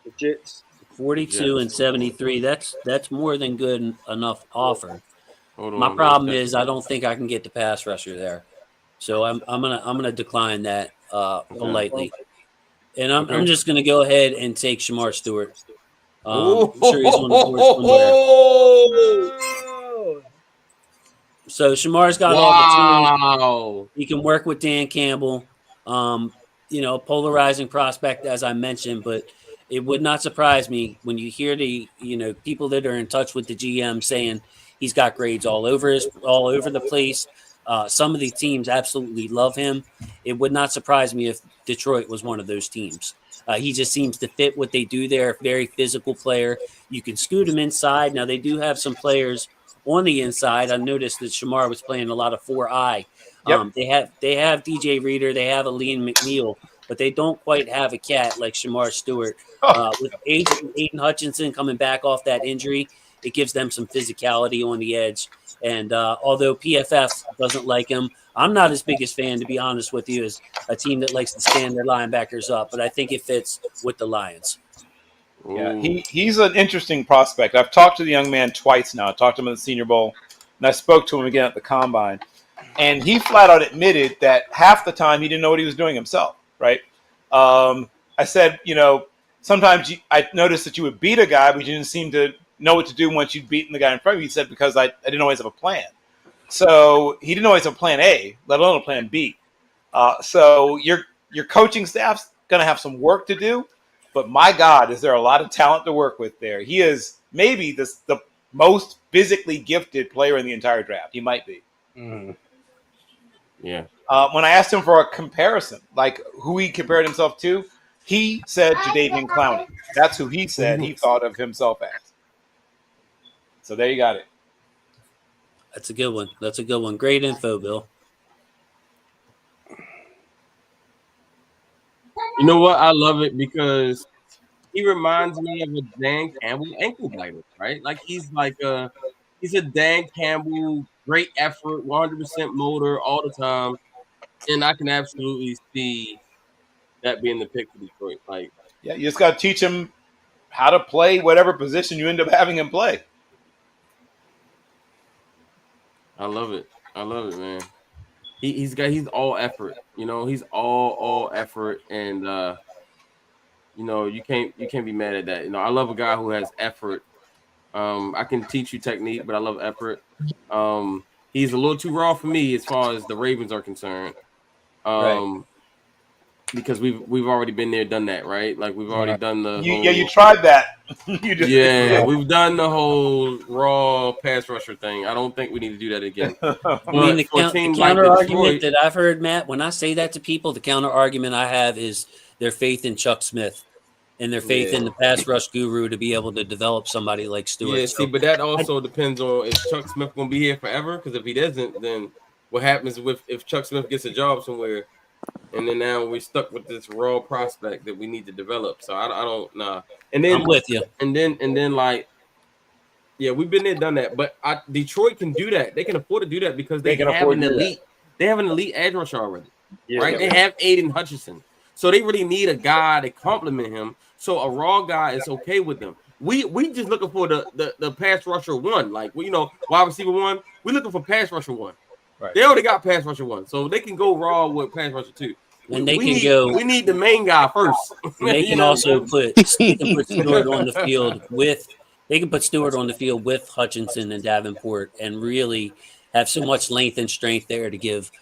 Speaker 14: The Jets.
Speaker 9: 42 and 73. That's more than good enough offer.
Speaker 1: Hold on,
Speaker 9: My problem is I don't think I can get the pass rusher there, so I'm gonna decline that politely, and I'm just gonna go ahead and take Shamar Stewart. I'm sure he's on the board somewhere. So Shamar's got all the tools. He can work with Dan Campbell. Polarizing prospect as I mentioned, but it would not surprise me when you hear the people that are in touch with the GM saying he's got grades all over the place. Some of the teams absolutely love him. It would not surprise me if Detroit was one of those teams. He just seems to fit what they do there. Very physical player. You can scoot him inside. Now they do have some players on the inside. I noticed that Shamar was playing a lot of 4-eye.
Speaker 13: Yep.
Speaker 9: They have DJ Reader. They have Aline McNeil. But they don't quite have a cat like Shamar Stewart. With Aiden Hutchinson coming back off that injury, it gives them some physicality on the edge. And although PFF doesn't like him, I'm not his biggest fan, to be honest with you, as a team that likes to stand their linebackers up. But I think it fits with the Lions.
Speaker 13: Yeah, he's an interesting prospect. I've talked to the young man twice now. I talked to him at the Senior Bowl, and I spoke to him again at the Combine. And he flat out admitted that half the time he didn't know what he was doing himself, right? I said, sometimes I noticed that you would beat a guy, but you didn't seem to know what to do once you'd beaten the guy in front of you. He said, because I didn't always have a plan. So he didn't always have a plan A, let alone a plan B. So your coaching staff's going to have some work to do. But my God, is there a lot of talent to work with there. He is maybe the most physically gifted player in the entire draft. He might be.
Speaker 1: Mm-hmm. Yeah.
Speaker 13: When I asked him for a comparison, like who he compared himself to, he said Jadeveon Clowney. That's who he said he thought of himself as. So there you got it.
Speaker 9: That's a good one. Great info, Bill.
Speaker 1: You know what? I love it because he reminds me of a Dan Campbell ankle biter, right? Like he's a Dan Campbell, great effort, 100% motor all the time. And I can absolutely see that being the pick for Detroit. Like,
Speaker 13: Yeah, you just got to teach him how to play whatever position you end up having him play.
Speaker 1: I love it. I love it, man. He's all effort. You know, he's all effort, and you know, you can't be mad at that. You know, I love a guy who has effort. I can teach you technique, but I love effort. He's a little too raw for me as far as the Ravens are concerned.
Speaker 13: Right.
Speaker 1: Because we've already been there, done that, right? Like we've already done the whole.
Speaker 13: Yeah, you tried that. You just
Speaker 1: We've done the whole raw pass rusher thing. I don't think we need to do that again.
Speaker 9: I mean, the counter argument that I've heard, Matt, when I say that to people, the counter argument I have is their faith in Chuck Smith and their faith in the pass rush guru to be able to develop somebody like Stewart.
Speaker 1: Yeah, see, but that also depends on if Chuck Smith gonna be here forever. Because if he doesn't, then what happens if Chuck Smith gets a job somewhere, and then now we're stuck with this raw prospect that we need to develop. So I don't know. And then
Speaker 9: I'm with you.
Speaker 1: And then like, yeah, we've been there, done that. But Detroit can do that. They can afford to do that because they have an elite. They have an elite edge rusher already, right? They have Aiden Hutchinson, so they really need a guy to complement him. So a raw guy is okay with them. We just looking for the pass rusher one, like wide receiver one. We're looking for pass rusher one.
Speaker 13: Right.
Speaker 1: They already got pass rusher one, so they can go raw with pass rusher two.
Speaker 9: And
Speaker 1: We need the main guy first.
Speaker 9: And they can also put Stewart on the field with. They can put Stewart on the field with Hutchinson and Davenport, and really have so much length and strength there to give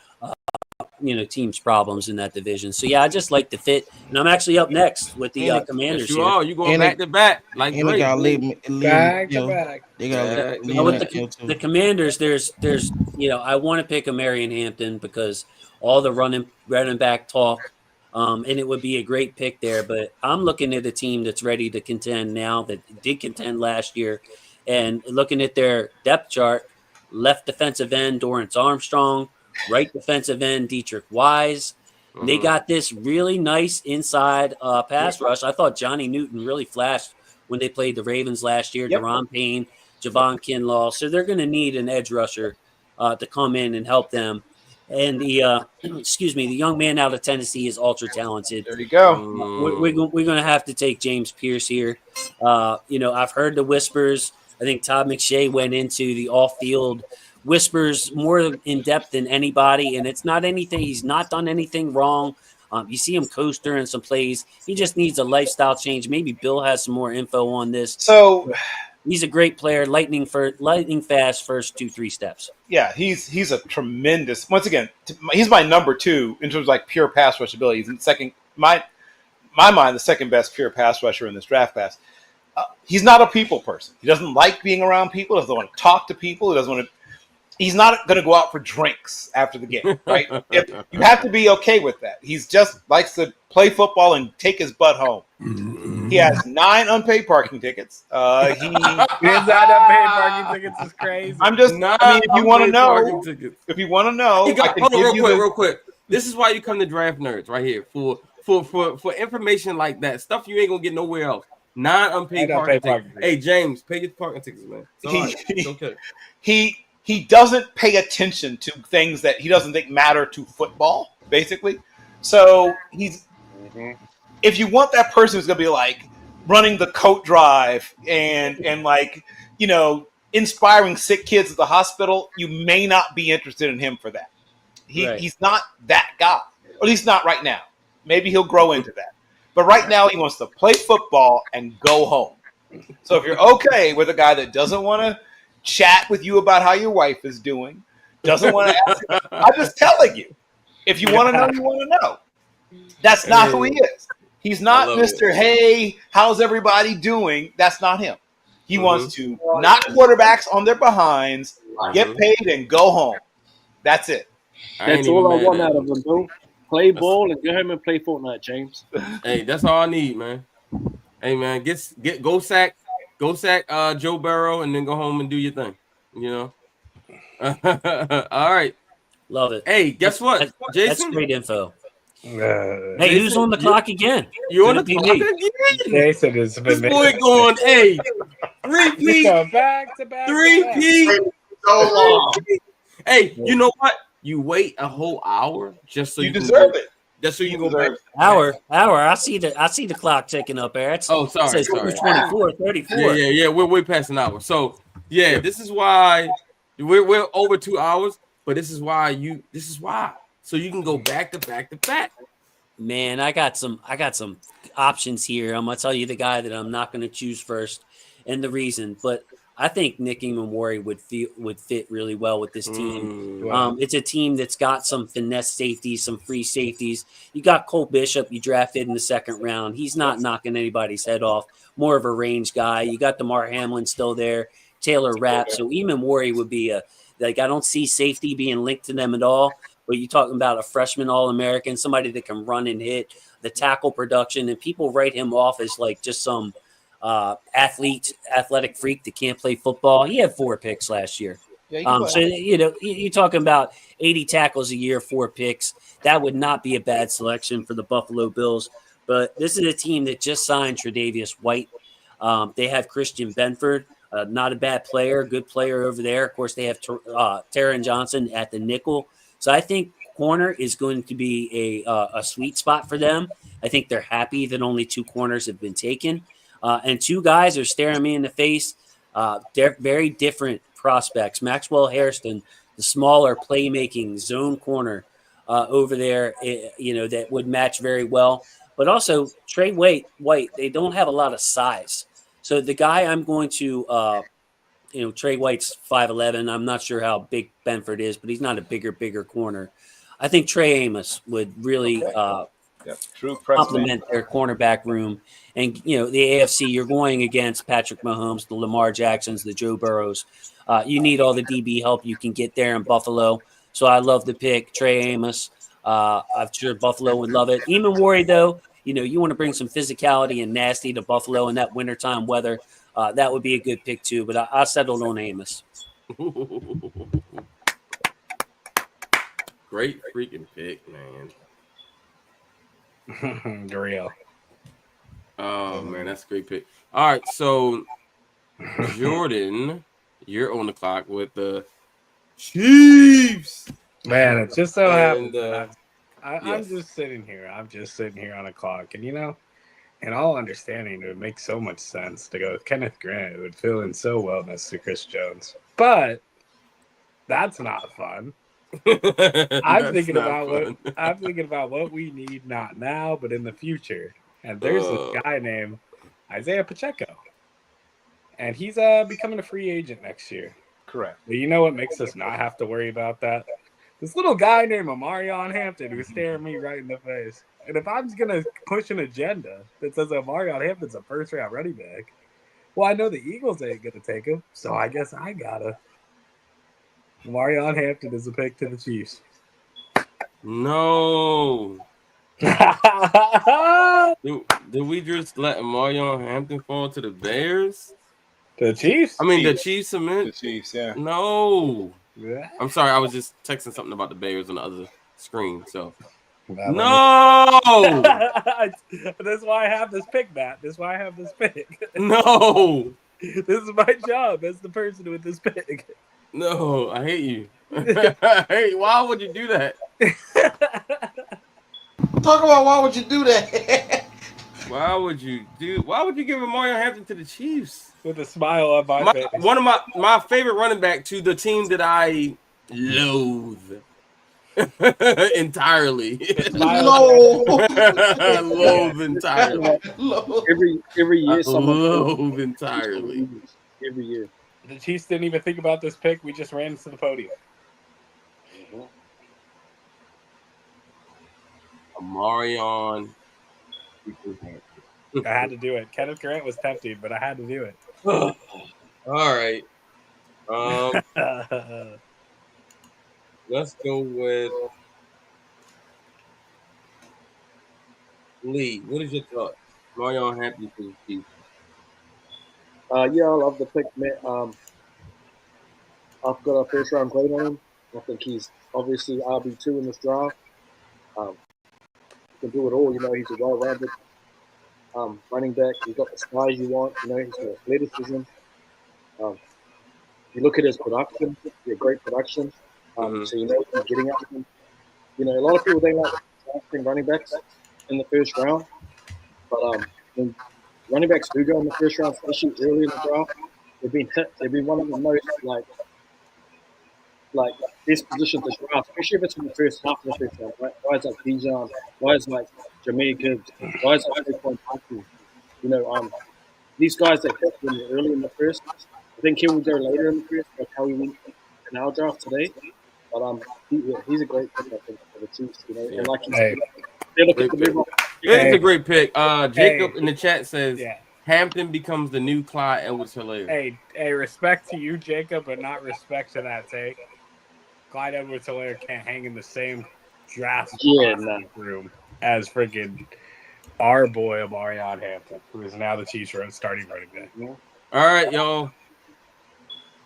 Speaker 9: teams problems in that division. So yeah, I just like the fit, and I'm actually up next with the Commanders.
Speaker 1: Yes, you are. You going back to back like
Speaker 6: and they gotta leave
Speaker 2: back to back.
Speaker 6: They gotta
Speaker 9: with the Commanders. There's I want to pick a Marion Hampton because all the running back talk, and it would be a great pick there. But I'm looking at a team that's ready to contend now, that did contend last year, and looking at their depth chart: left defensive end Dorrance Armstrong, right defensive end Dietrich Wise. They got this really nice inside pass rush. I thought Johnny Newton really flashed when they played the Ravens last year. Deron Payne, Javon Kinlaw. So they're going to need an edge rusher to come in and help them. And the the young man out of Tennessee is ultra talented.
Speaker 13: There you go.
Speaker 9: We're going to have to take James Pierce here. I've heard the whispers. I think Todd McShay went into the off-field whispers more in depth than anybody, and it's not anything. He's not done anything wrong. You see him coast during some plays. He just needs a lifestyle change. Maybe Bill has some more info on this.
Speaker 13: So
Speaker 9: he's a great player, lightning fast first 2-3 steps.
Speaker 13: Yeah, he's a tremendous. Once again, he's my number 2 in terms of like pure pass rush ability. He's in second, my mind, the second best pure pass rusher in this draft class. He's not a people person. He doesn't like being around people. Doesn't want to talk to people. He doesn't want to. He's not going to go out for drinks after the game, right? You have to be okay with that. He's just likes to play football and take his butt home. He has 9 unpaid parking tickets.
Speaker 2: His unpaid parking tickets is crazy.
Speaker 13: If you want to know,
Speaker 1: real quick. This is why you come to Draft Nerds right here for information like that. Stuff you ain't gonna get nowhere else. 9 unpaid parking tickets. Hey James, pay your parking tickets, man. It's okay.
Speaker 13: He doesn't pay attention to things that he doesn't think matter to football, basically. So if you want that person who's going to be like running the coat drive and like, inspiring sick kids at the hospital, you may not be interested in him for that. He's not that guy, or at least not right now. Maybe he'll grow into that. But right now he wants to play football and go home. So if you're okay with a guy that doesn't want to chat with you about how your wife is doing, doesn't want to ask you, I'm just telling you, if you want to know, you want to know. That's not who he is. He's not Mr. Hey, how's everybody doing? That's not him. He wants to knock quarterbacks on their behinds, get paid, and go home. That's it.
Speaker 14: That's all I want out of him, though. Play ball and go home and play Fortnite, James.
Speaker 1: Hey, that's all I need, man. Hey, man, go sack Joe Burrow and then go home and do your thing. All right.
Speaker 9: Love it.
Speaker 1: Hey, guess what, Jason?
Speaker 9: That's great info. Hey, who's on the clock again?
Speaker 1: You on the clock again?
Speaker 2: Jason is
Speaker 1: this boy going, hey, 3P.
Speaker 2: Back to back.
Speaker 1: 3P.
Speaker 3: So long.
Speaker 1: Hey, you know what? you wait a whole hour just so
Speaker 13: You
Speaker 1: you can
Speaker 13: deserve
Speaker 1: go,
Speaker 13: it.
Speaker 1: just so you
Speaker 13: You
Speaker 1: can go back.
Speaker 13: deserve it.
Speaker 9: Hour. I see the clock ticking up there. It
Speaker 1: Oh, sorry.
Speaker 9: says 24, 34.
Speaker 1: Yeah. We're way past an hour. So yeah, this is why we're over 2 hours. But this is why so you can go back to back to back.
Speaker 9: Man, I got some options here. I'm gonna tell you the guy that I'm not gonna choose first, and the reason. But I think Nick Ingramori would fit really well with this team.
Speaker 2: Wow.
Speaker 9: It's a team that's got some finesse safeties, some free safeties. You got Cole Bishop, you drafted in the second round. He's not knocking anybody's head off. More of a range guy. You got DeMar Hamlin still there, Taylor Rapp. So Ingramori would be I don't see safety being linked to them at all. But you're talking about a freshman All-American, somebody that can run and hit, the tackle production, and people write him off as like just some athletic freak that can't play football. He had 4 picks last year.
Speaker 13: Yeah,
Speaker 9: So, you're talking about 80 tackles a year, 4 picks. That would not be a bad selection for the Buffalo Bills. But this is a team that just signed Tre'Davious White. They have Christian Benford, not a bad player, good player over there. Of course, they have Taron Johnson at the nickel. So I think corner is going to be a sweet spot for them. I think they're happy that only 2 corners have been taken. And 2 guys are staring me in the face. They're very different prospects. Maxwell Hairston, the smaller playmaking zone corner over there, that would match very well. But also Trey White, they don't have a lot of size. So the guy I'm going to Trey White's 5'11". I'm not sure how big Benford is, but he's not a bigger corner. I think Trey Amos would really
Speaker 13: True press
Speaker 9: complement their cornerback room. And, the AFC, you're going against Patrick Mahomes, the Lamar Jacksons, the Joe Burrows. You need all the DB help you can get there in Buffalo. So I love the pick, Trey Amos. I'm sure Buffalo would love it. Ingramori, though, you want to bring some physicality and nasty to Buffalo in that wintertime weather. That would be a good pick, too. But I settled on Amos.
Speaker 1: Great freaking pick, man.
Speaker 2: Real.
Speaker 1: Oh man, that's a great pick. All right, so Jordan, you're on the clock with the Chiefs.
Speaker 2: Man, it just so
Speaker 1: And,
Speaker 2: happens. I'm
Speaker 1: yes.
Speaker 2: just sitting here. I'm just sitting here on a clock. And, in all understanding, it would make so much sense to go with Kenneth Grant. It would fill in so well next to Chris Jones. But that's not fun. I'm thinking about what we need not now, but in the future. And there's this guy named Isaiah Pacheco. And he's becoming a free agent next year.
Speaker 13: Correct.
Speaker 2: But you know what makes us not have to worry about that? This little guy named Omarion Hampton who's staring me right in the face. And if I'm going to push an agenda that says Omarion Hampton's a first-round running back, well, I know the Eagles ain't going to take him, so I guess I gotta. Omarion Hampton is a pick to the Chiefs.
Speaker 1: No. Did we just let Omarion Hampton fall to the Bears?
Speaker 2: The Chiefs?
Speaker 1: I mean, the Chiefs cement?
Speaker 13: The Chiefs, yeah.
Speaker 1: No.
Speaker 2: Yeah.
Speaker 1: I'm sorry. I was just texting something about the Bears on the other screen. So,
Speaker 2: no.
Speaker 1: That's
Speaker 2: why I have this pick, Matt. That's why I have this pick.
Speaker 1: No.
Speaker 2: This is my job as the person with this pick.
Speaker 1: No, I hate you. Hey, why would you do that?
Speaker 6: Talk about why would you do that?
Speaker 1: Why would you give Omarion Hampton to the Chiefs?
Speaker 2: With a smile on my face.
Speaker 1: One of my favorite running back to the team that I loathe entirely. Loathe entirely.
Speaker 14: Every year, someone
Speaker 1: loathe entirely.
Speaker 14: Every year.
Speaker 2: The Chiefs didn't even think about this pick. We just ran to the podium.
Speaker 1: Omarion.
Speaker 2: I had to do it. Kenneth Grant was tempting, but I had to do it.
Speaker 1: All right. Let's go with Lee. What is your thought? Omarion Hampton to the Chiefs.
Speaker 14: Yeah, I love the pick, Matt. I've got a first round grade on him. I think he's obviously RB2 in this draft. Can do it all. He's a well-rounded running back. He's got the size you want. He's got athleticism. You look at his production. Great production. So you know what you're getting out of them. You know, a lot of people don't like drafting running backs in the first round, but when running backs do go in the first round, especially early in the draft, they've been hit. They've been one of the most like best position to draft, especially if it's in the first half of the first round. Right? Guys like Bijan, guys like Jameer Gibbs, guys like Saquon Barkley. You know, these guys that hit when you're early in the first. I think he will go later in the first, like how he went in our draft today. But he's a great pick, I think, for the Chiefs. You know, and like you said, they look at the move.
Speaker 1: It's a great pick. Jacob in the chat says Hampton becomes the new Clyde Edwards-Helaire.
Speaker 2: Hey, respect to you, Jacob, but not respect to that take. Clyde Edwards-Helaire can't hang in the same draft room as freaking our boy Amarion Hampton, who is now the Chiefs' starting running back.
Speaker 1: All right, y'all.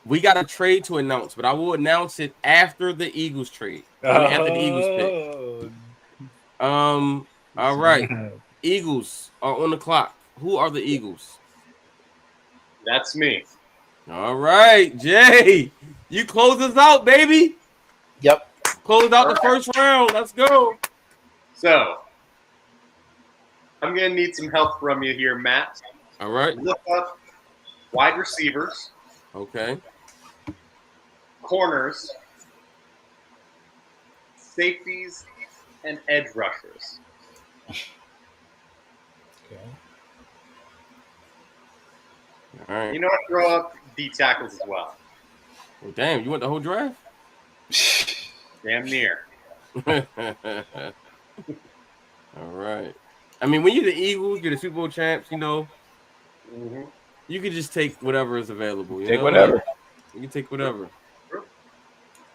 Speaker 1: We got a trade to announce, but I will announce it after the Eagles trade. After the Eagles pick. All right. Eagles are on the clock. Who are the Eagles?
Speaker 3: That's me.
Speaker 1: All right, Jay. You close us out, baby.
Speaker 13: Yep.
Speaker 1: Close out the first round. Let's go.
Speaker 3: So, I'm going to need some help from you here, Matt.
Speaker 1: All right.
Speaker 3: Look up wide receivers.
Speaker 1: Okay.
Speaker 3: Corners. Safeties and edge rushers.
Speaker 1: Okay. All right.
Speaker 3: You know what? Throw up D tackles as well.
Speaker 1: Well, damn, you want the whole draft?
Speaker 3: Damn near.
Speaker 1: All right. I mean, when you're the Eagles, you're the Super Bowl champs, you know, you can just take whatever is available. You
Speaker 13: Take
Speaker 1: know?
Speaker 13: whatever.
Speaker 1: You can take whatever.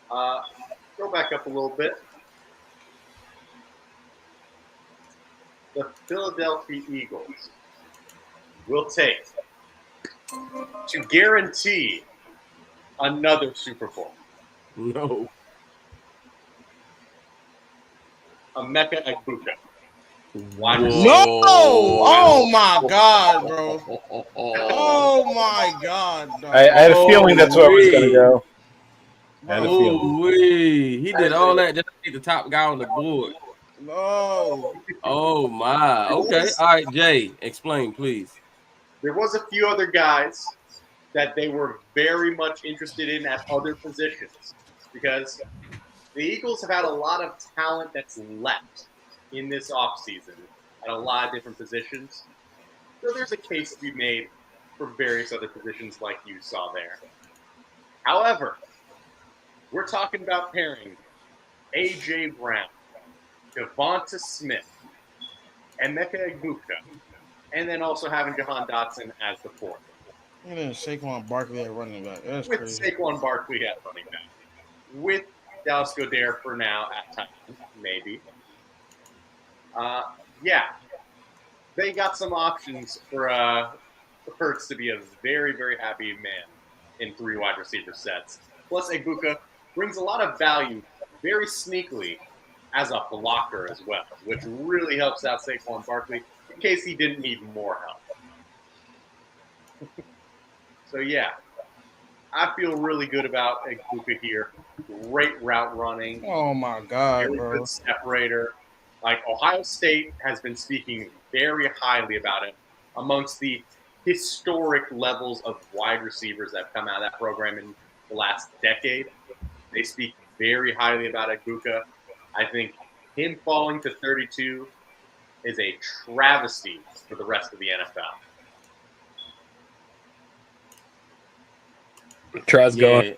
Speaker 3: Go back up a little bit. The Philadelphia Eagles will take to guarantee another Super Bowl.
Speaker 1: No.
Speaker 3: Emeka Egbuka.
Speaker 6: No! Oh my God, bro! Oh my God! Dog.
Speaker 13: I had a feeling that's where it was going to go. I had a feeling.
Speaker 1: He did all that just to be the top guy on the board.
Speaker 6: No.
Speaker 1: Oh my. Okay. All right, Jay, explain, please.
Speaker 3: There was a few other guys that they were very much interested in at other positions because the Eagles have had a lot of talent that's left in this offseason at a lot of different positions. So there's a case to be made for various other positions like you saw there. However, we're talking about pairing A.J. Brown, Devonta Smith, Emeka Egbuka, and then also having Jahan Dotson as the fourth.
Speaker 6: And then Saquon Barkley at running back. That's
Speaker 3: with
Speaker 6: crazy.
Speaker 3: Saquon Barkley at running back. With Dallas Goedert for now at tight end, maybe. Yeah. They got some options for Hurts to be a very, very happy man in 3 wide receiver sets. Plus, Egbuka brings a lot of value very sneakily as a blocker as well, which really helps out Saquon Barkley in case he didn't need more help. So, yeah, I feel really good about Egbuka here. Great route running.
Speaker 6: Oh, my God,
Speaker 3: very
Speaker 6: bro.
Speaker 3: good separator. Like, Ohio State has been speaking very highly about it amongst the historic levels of wide receivers that have come out of that program in the last decade. They speak very highly about Egbuka. I think him falling to 32 is a travesty for the rest of the NFL.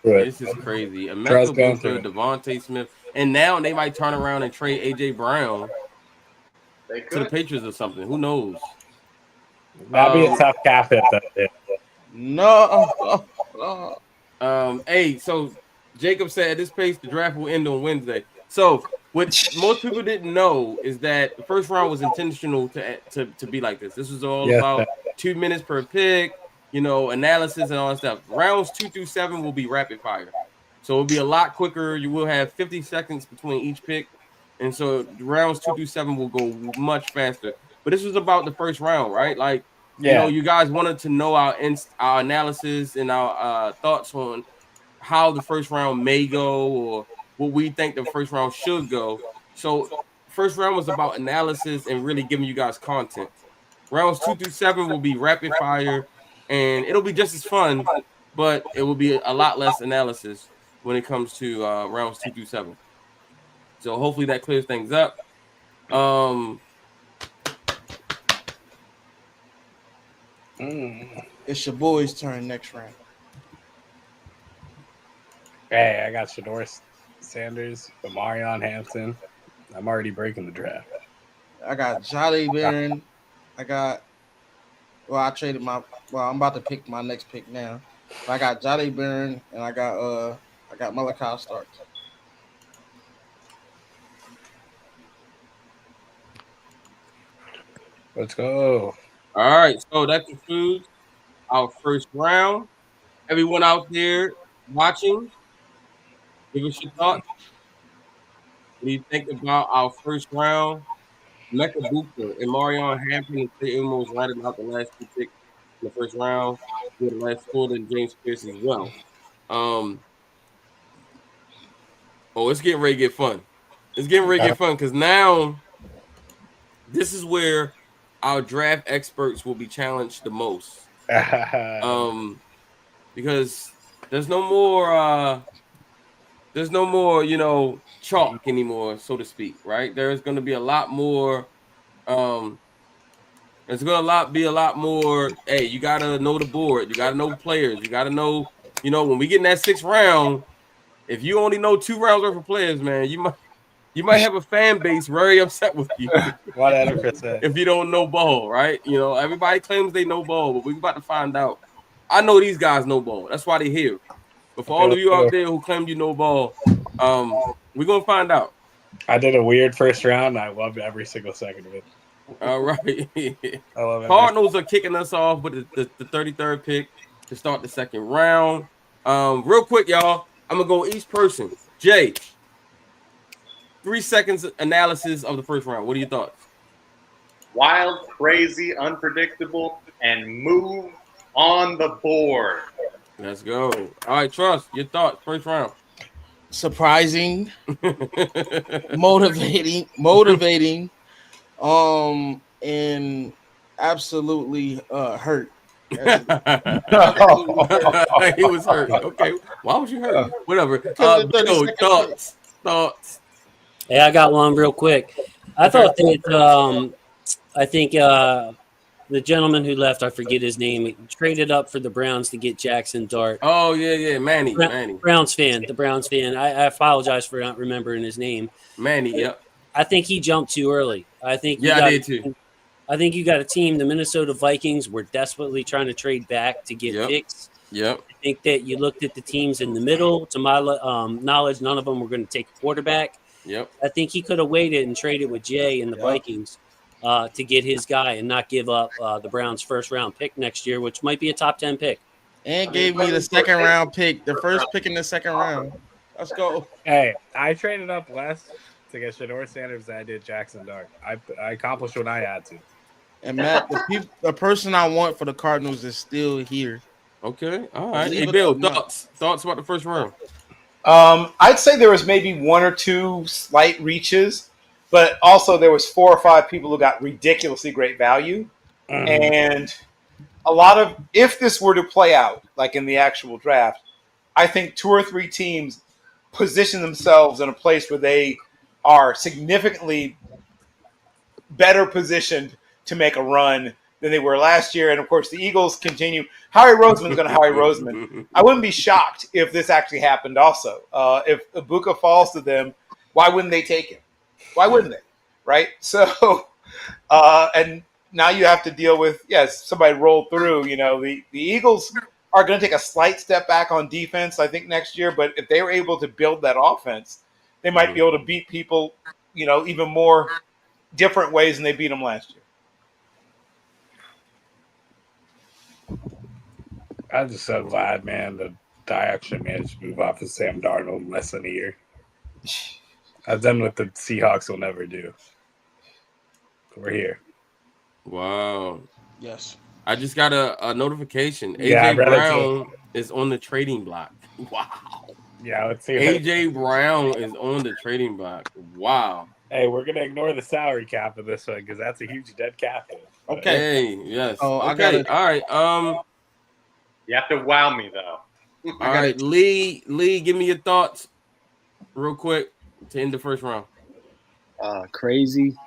Speaker 1: This is crazy. Emeka Egbuka, Devontae Smith, and now they might turn around and trade A.J. Brown to the Patriots or something. Who knows?
Speaker 2: That'd be a tough cap hit, though.
Speaker 6: No.
Speaker 1: Hey, so Jacob said at this pace, the draft will end on Wednesday. So what most people didn't know is that the first round was intentional to be like this. This was all about 2 minutes per pick, you know, analysis and all that stuff. Rounds 2 through 7 will be rapid fire. So it'll be a lot quicker. You will have 50 seconds between each pick. And so rounds 2 through 7 will go much faster. But this was about the first round, right? Like, you know, you guys wanted to know our analysis and our thoughts on how the first round may go or what we think the first round should go. So first round was about analysis and really giving you guys content. Rounds 2 through 7 will be rapid fire, and it'll be just as fun, but it will be a lot less analysis when it comes to rounds 2 through 7. So hopefully that clears things up.
Speaker 6: It's your boy's turn next round.
Speaker 2: Hey, I got Shador Sanders, Amarion Hampton. I'm already breaking the draft.
Speaker 6: I got Jolly Barron. I traded I'm about to pick my next pick now. I got Jolly Barron and I got Malachi Starks.
Speaker 2: Let's go.
Speaker 1: All right, so that concludes our first round. Everyone out there watching, give us your thoughts. What do you think about our first round? Mecca Booker and Marion Hampton and Trey Amos rounded out the last 2 picks in the first round. We had the last 4 than James Pierce as well. It's getting ready to get fun. It's getting ready to get fun because now this is where our draft experts will be challenged the most. Because there's no more chalk anymore, so to speak, right? There's going to be a lot more there's going to be a lot more, hey, you got to know the board, you got to know players, you got to know, when we get in that 6th round, if you only know 2 rounds worth of players, man, you might have a fan base very upset with you.
Speaker 2: 100%.
Speaker 1: If you don't know ball, right? Everybody claims they know ball, but we're about to find out. I know these guys know ball. That's why they're here. But for all of you out there who claim you know ball, we're going to find out.
Speaker 2: I did a weird first round. I loved every single second of it.
Speaker 1: All right.
Speaker 2: I love it.
Speaker 1: Cardinals are kicking us off with the 33rd pick to start the 2nd round. Real quick, y'all. I'm going to go each person. Jay, 3 seconds analysis of the first round. What are your thoughts?
Speaker 3: Wild, crazy, unpredictable, and move on the board.
Speaker 1: Let's go. All right, Trust, your thoughts, first round.
Speaker 6: Surprising, motivating, and absolutely hurt.
Speaker 1: He was hurt. Okay, why was you hurt? Whatever. Thoughts.
Speaker 9: Hey, I got one real quick. I thought that I think the gentleman who left, I forget his name, traded up for the Browns to get Jackson Dart.
Speaker 1: Oh yeah, Manny.
Speaker 9: Browns fan. I apologize for not remembering his name.
Speaker 1: Manny. Yep.
Speaker 9: I think he jumped too early. I think
Speaker 1: I did too.
Speaker 9: I think you got a team. The Minnesota Vikings were desperately trying to trade back to get picks.
Speaker 1: Yep.
Speaker 9: I think that you looked at the teams in the middle. To my knowledge, none of them were going to take a quarterback.
Speaker 1: Yep.
Speaker 9: I think he could have waited and traded with Jay and the Vikings to get his guy and not give up the Browns' first-round pick next year, which might be a top 10 pick.
Speaker 6: And gave me the 2nd round pick, the first pick in the 2nd round. Let's go.
Speaker 2: Hey, I traded up less to get Shador Sanders than I did Jackson Dart. I accomplished what I had to.
Speaker 6: And Matt, the person I want for the Cardinals is still here.
Speaker 1: Okay, all right. Hey, Bill, thoughts about the first round?
Speaker 13: I'd say there was maybe 1 or 2 slight reaches, but also there was 4 or 5 people who got ridiculously great value. And a lot of, if this were to play out, like in the actual draft, I think 2 or 3 teams position themselves in a place where they are significantly better positioned to make a run than they were last year. And of course, the Eagles continue. Howie Roseman's going to Howie Roseman. I wouldn't be shocked if this actually happened also. If Ibuka falls to them, why wouldn't they take him? Why wouldn't they? Right? So, and now you have to deal with, somebody rolled through. The Eagles are going to take a slight step back on defense, I think, next year. But if they were able to build that offense, they might be able to beat people, even more different ways than they beat them last year.
Speaker 2: I'm just so glad, man, that I actually managed to move off of Sam Darnold in less than a year. I've done what the Seahawks will never do. We're here.
Speaker 1: Wow.
Speaker 6: Yes.
Speaker 1: I just got a notification. AJ Brown is on the trading block. Wow.
Speaker 2: Yeah, let's see.
Speaker 1: AJ Brown is on the trading block. Wow.
Speaker 2: Hey, we're gonna ignore the salary cap of this one because that's a huge dead cap hit.
Speaker 6: Okay.
Speaker 1: Hey, yes.
Speaker 6: Oh, I
Speaker 1: Okay.
Speaker 6: gotta.
Speaker 1: All right.
Speaker 3: You have to wow me though.
Speaker 1: All right, Lee, give me your thoughts real quick to end the first round.
Speaker 14: Crazy,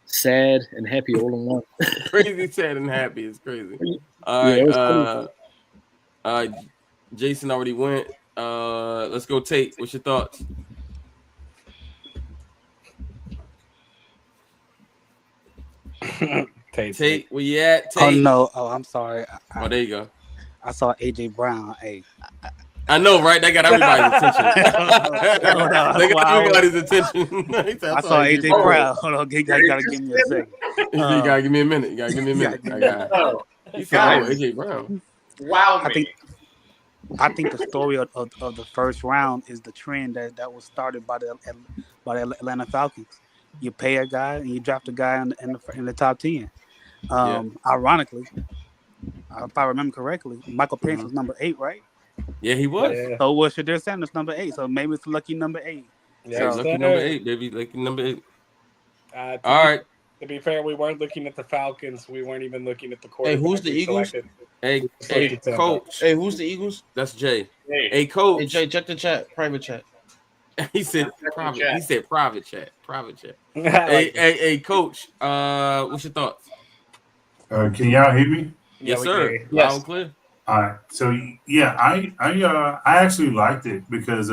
Speaker 14: sad, and happy all in one.
Speaker 1: Crazy, sad, and happy. It's crazy. All
Speaker 14: Yeah,
Speaker 1: right.
Speaker 14: it was
Speaker 1: Jason already went. Let's go, Tate. What's your thoughts? Tate, where you at? Tate.
Speaker 5: Oh no! Oh, I'm sorry.
Speaker 1: Oh, there you go.
Speaker 5: I saw AJ Brown. Hey,
Speaker 1: I know, right? They got everybody's attention. They got everybody's attention.
Speaker 5: I saw AJ Brown. Hold on, you gotta give me a second.
Speaker 1: You gotta give me a minute. You gotta give me a minute. You said, AJ Brown.
Speaker 3: Wow me.
Speaker 5: I think the story of the first round is the trend that was started by the Atlanta Falcons. You pay a guy and you draft a guy in the top 10. Ironically, if I remember correctly, Michael Pierce was number 8, right?
Speaker 1: Yeah, he was.
Speaker 5: Yeah. So was Shadir Sanders number 8. So maybe it's lucky number 8.
Speaker 1: Yeah, lucky number 8, baby. Lucky number 8.
Speaker 2: All
Speaker 1: right.
Speaker 2: To be fair, we weren't looking at the Falcons. We weren't even looking at the quarterback.
Speaker 6: Hey, who's the Eagles?
Speaker 1: Hey, coach.
Speaker 6: Hey, who's the Eagles?
Speaker 1: That's Jay. Hey, coach.
Speaker 6: Hey, Jay, check the chat. Private chat.
Speaker 1: He said private. He said private chat. Private chat. Hey, coach. What's your thoughts?
Speaker 16: Can y'all hear me?
Speaker 1: Yes, sir. Loud and clear.
Speaker 16: All right. So yeah, I actually liked it because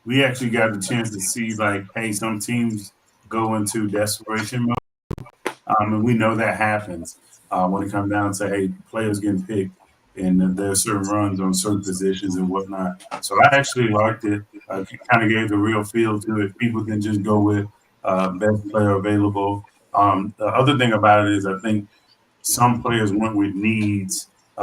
Speaker 16: we actually got the chance to see like, hey, some teams go into desperation mode, and we know that happens when it comes down to hey, players getting picked, and there are certain runs on certain positions and whatnot. So I actually liked it. Kind of gave the real feel to it. People can just go with best player available. The other thing about it is I think some players went with needs, they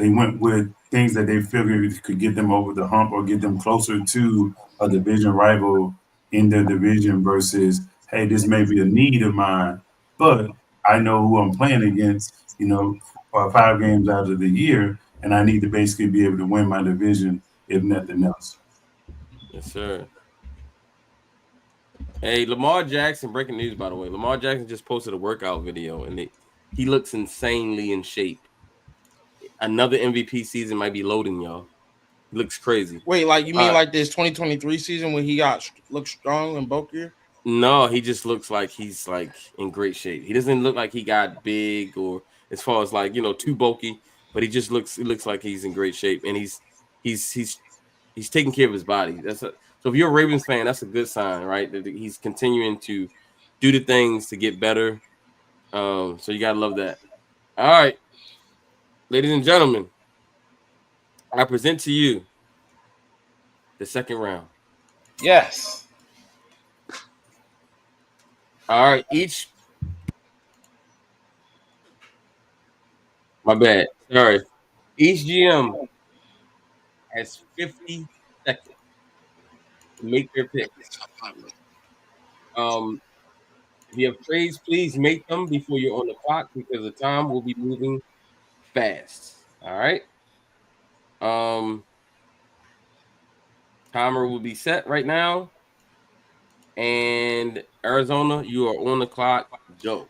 Speaker 16: went with things that they figured could get them over the hump or get them closer to a division rival in their division versus, hey, this may be a need of mine, but I know who I'm playing against, 5 games out of the year, and I need to basically be able to win my division, if nothing else.
Speaker 1: Yes, sir. Hey, Lamar Jackson, breaking news, by the way. Lamar Jackson just posted a workout video, and he looks insanely in shape. Another MVP season might be loading, y'all. He looks crazy.
Speaker 6: Wait, like you mean like this 2023 season when he looked strong and bulkier?
Speaker 1: No, he just looks like he's like in great shape. He doesn't look like he got big or as far as like too bulky, but he just looks like he's in great shape, and he's taking care of his body. So if you're a Ravens fan, that's a good sign, right? That he's continuing to do the things to get better. So you gotta love that. All right, ladies and gentlemen, I present to you the second round.
Speaker 13: Yes.
Speaker 1: All right, my bad. Sorry. Each GM has 50 seconds to make their picks. If you have trades, please make them before you're on the clock because the time will be moving fast. All right. Timer will be set right now. And Arizona, you are on the clock. Joe.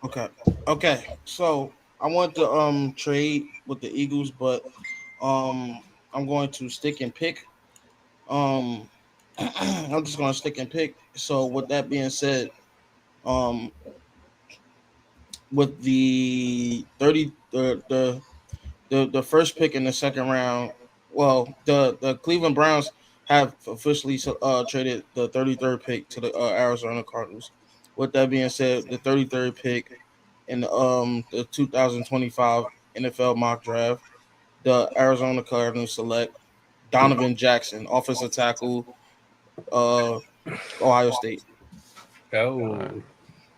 Speaker 6: Okay. So I want to trade with the Eagles, but I'm going to stick and pick. I'm just going to stick and pick. So with that being said, with the the first pick in the second round, well, the Cleveland Browns have officially traded the 33rd pick to the Arizona Cardinals. With that being said, the 33rd pick in the 2025 NFL mock draft, the Arizona Cardinals select Donovan Jackson, offensive tackle, Ohio State.
Speaker 2: Oh,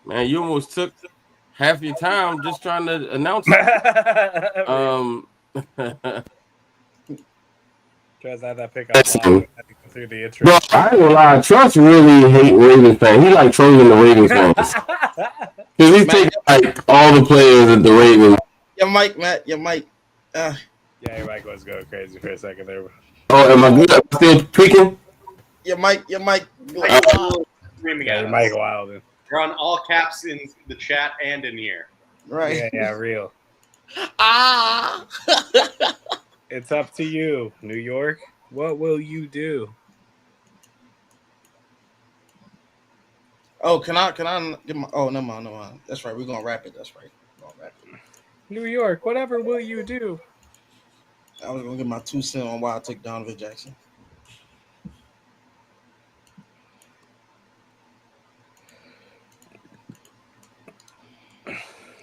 Speaker 1: man, you almost took half your time just trying to announce it.
Speaker 2: Tries to have that pick up through the intro.
Speaker 1: Bro, I ain't gonna lie. Trust really hate Ravens fans. He like trolling the Ravens fans because he's taking like all the players at the Ravens.
Speaker 6: Your mic, Matt. Your mic.
Speaker 2: Yeah, your mic was going crazy for a second there.
Speaker 1: Oh, am I good? Am I still tweaking?
Speaker 6: Your mic.
Speaker 3: Screaming
Speaker 2: Yeah,
Speaker 3: at
Speaker 2: your
Speaker 3: us.
Speaker 2: mic wild.
Speaker 3: You're on all caps in the chat and in here.
Speaker 6: Right.
Speaker 2: Yeah, real.
Speaker 6: Ah.
Speaker 2: It's up to you, New York. What will you do?
Speaker 6: Oh, can I get my? Oh, never mind. That's right. We're gonna wrap it. That's right. We're gonna wrap it.
Speaker 2: New York, whatever will you do?
Speaker 6: I was gonna get my 2 cents on why I took Donovan Jackson.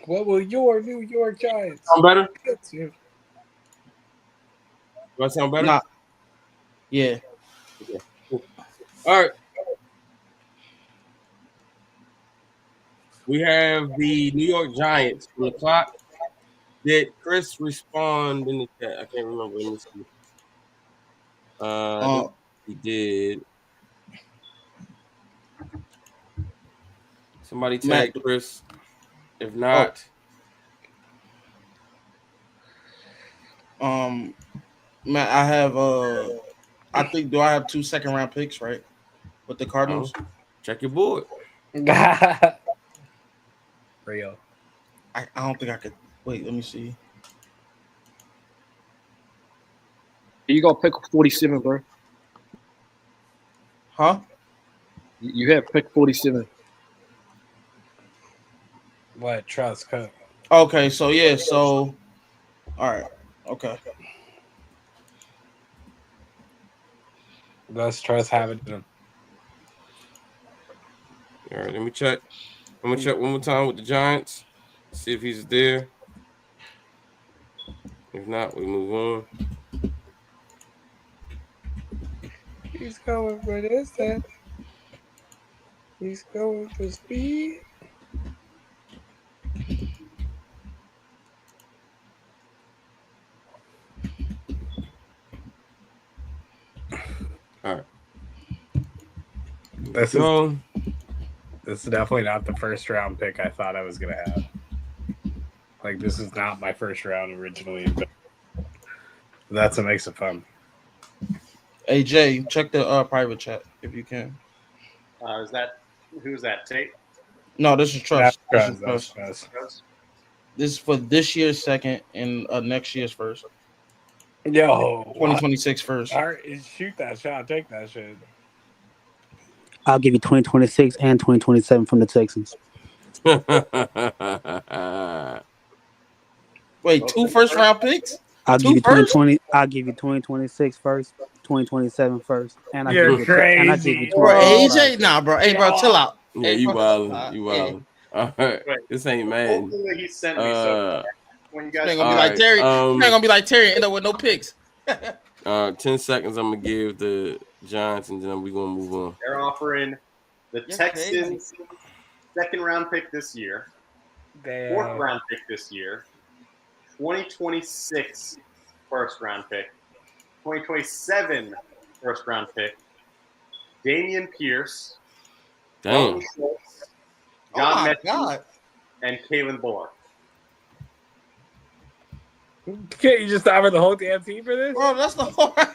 Speaker 2: What will your New York Giants?
Speaker 1: Sound better?
Speaker 2: Do?
Speaker 1: Do I sound better?
Speaker 6: Nah. Yeah.
Speaker 1: Okay. Cool. All right. We have the New York Giants on the clock. Did Chris respond in the chat? I can't remember. Let me see. I think he did. Somebody tag Chris. If not,
Speaker 6: Matt, I have I think do I have 2 second-round picks, right? With the Cardinals?
Speaker 1: Check your board.
Speaker 2: Real.
Speaker 6: I don't think I could wait, let me see.
Speaker 14: You got pick 47, bro.
Speaker 6: Huh?
Speaker 14: You have pick 47.
Speaker 2: What? Trust Cook.
Speaker 6: Okay, so yeah, all right. Okay.
Speaker 2: Let's trust have it.
Speaker 1: All right, let me check. I'm gonna check one more time with the Giants. See if he's there. If not, we move on.
Speaker 2: He's going for this. He's going for speed.
Speaker 1: All right.
Speaker 2: This is definitely not the first round pick I thought I was gonna have. Like, this is not my first round originally, but that's what makes it fun.
Speaker 6: Hey Jay, check the private chat if you can.
Speaker 3: Who's that? Tate?
Speaker 6: No, this is Trust.
Speaker 2: That's
Speaker 6: This is
Speaker 2: Trust.
Speaker 6: This is for this year's second and next year's first.
Speaker 2: Yo,
Speaker 6: 2026 first.
Speaker 2: All right, shoot that shot. Take that shit.
Speaker 5: I'll give you 2026 and 2027 from the Texans.
Speaker 6: Wait, 2 first-round picks?
Speaker 5: I'll give you
Speaker 6: first?
Speaker 5: 2020. I'll give you 2026 first, 2027 first, and I
Speaker 2: You're
Speaker 5: give you
Speaker 2: crazy.
Speaker 5: and I give you
Speaker 6: Bro,
Speaker 5: 2025.
Speaker 6: AJ, nah, bro. Hey, bro, chill out.
Speaker 1: Yeah,
Speaker 6: Hey,
Speaker 1: you
Speaker 6: bro,
Speaker 1: wildin'. You wildin'. All right. This ain't man.
Speaker 3: Hopefully he sent me so when you
Speaker 6: You
Speaker 3: guys
Speaker 6: ain't gonna be like Terry. You ain't gonna be like Terry and end up with no picks.
Speaker 1: 10 seconds I'm gonna give the Giants and then we're gonna move on.
Speaker 3: they're offering the Texans second round pick this year, fourth round pick this year, 2026 first round pick, 2027 first round pick, Damian Pierce,
Speaker 1: Damn.
Speaker 3: Dalton Schultz, John
Speaker 6: my
Speaker 3: Metchie,
Speaker 6: God.
Speaker 3: and Kalen Bullock.
Speaker 2: Can't you just offer the whole damn team for this?
Speaker 6: Bro, that's the whole right.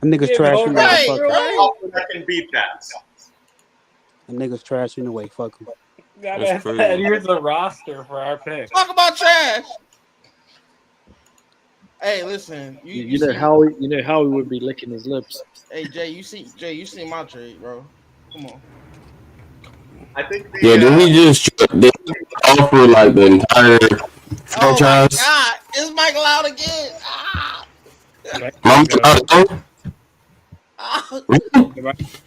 Speaker 5: Niggas trash in the way.
Speaker 6: Right,
Speaker 5: Fuck
Speaker 3: There's
Speaker 5: them.
Speaker 3: no offer that can beat that.
Speaker 5: Niggas trash in the way. Fuck them.
Speaker 1: That's crazy.
Speaker 2: And here's the roster for our pick.
Speaker 6: Talk about trash. Hey, listen.
Speaker 14: You know how he would be licking his lips.
Speaker 6: Hey Jay, you see my trade, bro. Come on.
Speaker 3: I think
Speaker 1: Yeah, did he just offer like the entire franchise?
Speaker 6: Oh my God, is Michael out again? Ah.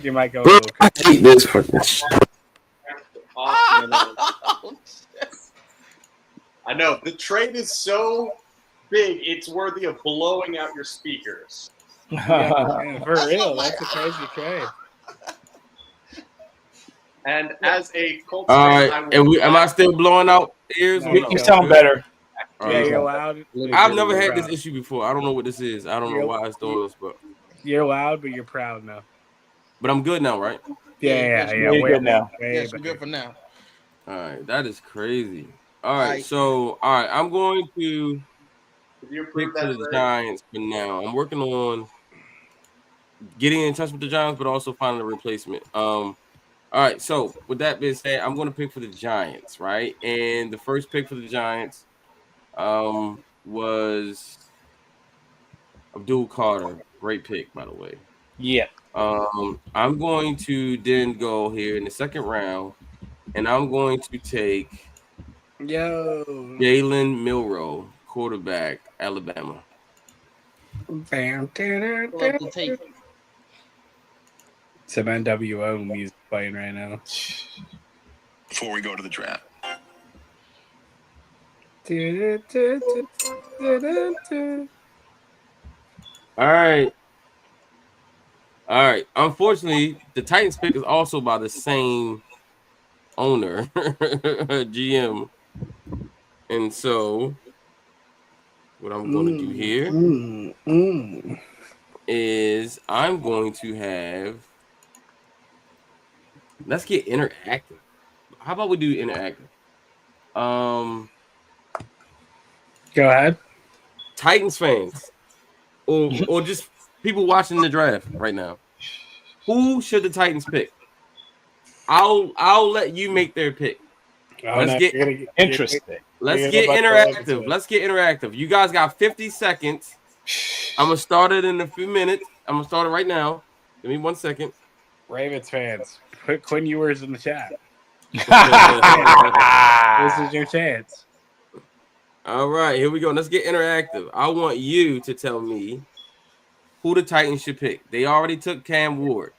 Speaker 2: You might go.
Speaker 1: Bro, I hate this fucking shit.
Speaker 3: I know the trade is so big; it's worthy of blowing out your speakers.
Speaker 2: Yeah, for real, that's a crazy trade.
Speaker 3: And as a Colts
Speaker 1: All
Speaker 3: fan,
Speaker 1: right, and am I still blowing out ears?
Speaker 2: No,
Speaker 12: You sound better.
Speaker 1: All
Speaker 2: Yeah,
Speaker 1: right.
Speaker 2: you're loud.
Speaker 1: I've never had this issue before. I don't know what this is. I don't know why it's doing this,
Speaker 2: You're loud, but you're proud now.
Speaker 1: but I'm good now, right?
Speaker 2: Yeah.
Speaker 12: You're good now.
Speaker 6: Yes, we're good for now.
Speaker 1: All right, that is crazy. All right, so I'm going to
Speaker 3: you
Speaker 1: pick
Speaker 3: approve
Speaker 1: for
Speaker 3: that
Speaker 1: the
Speaker 3: trade?
Speaker 1: Giants for now. I'm working on getting in touch with the Giants, but also finding a replacement. All right. So with that being said, I'm going to pick for the Giants, right? And the first pick for the Giants, was Abdul Carter. Great pick, by the way.
Speaker 13: Yeah.
Speaker 1: I'm going to then go here in the second round, and I'm going to take Jalen Milroe, quarterback, Alabama.
Speaker 2: Bam,
Speaker 6: Love to take.
Speaker 2: Some NWO music playing right now.
Speaker 17: Before we go to the draft.
Speaker 1: All right. Unfortunately, the Titans pick is also by the same owner, GM. And so what I'm going to do here is I'm going to have, let's get interactive. How about we do interactive?
Speaker 2: Go ahead.
Speaker 1: Titans fans or just people watching the draft right now. Who should the Titans pick? I'll let you make their pick. Let's get
Speaker 13: interesting.
Speaker 1: Let's get interactive. Let's get interactive. You guys got 50 seconds. I'm gonna start it in a few minutes. I'm gonna start it right now. Give me 1 second.
Speaker 2: Ravens fans, put Quinn Ewers in the chat. This is your chance.
Speaker 1: All right, here we go. Let's get interactive. I want you to tell me who the Titans should pick. They already took Cam Ward.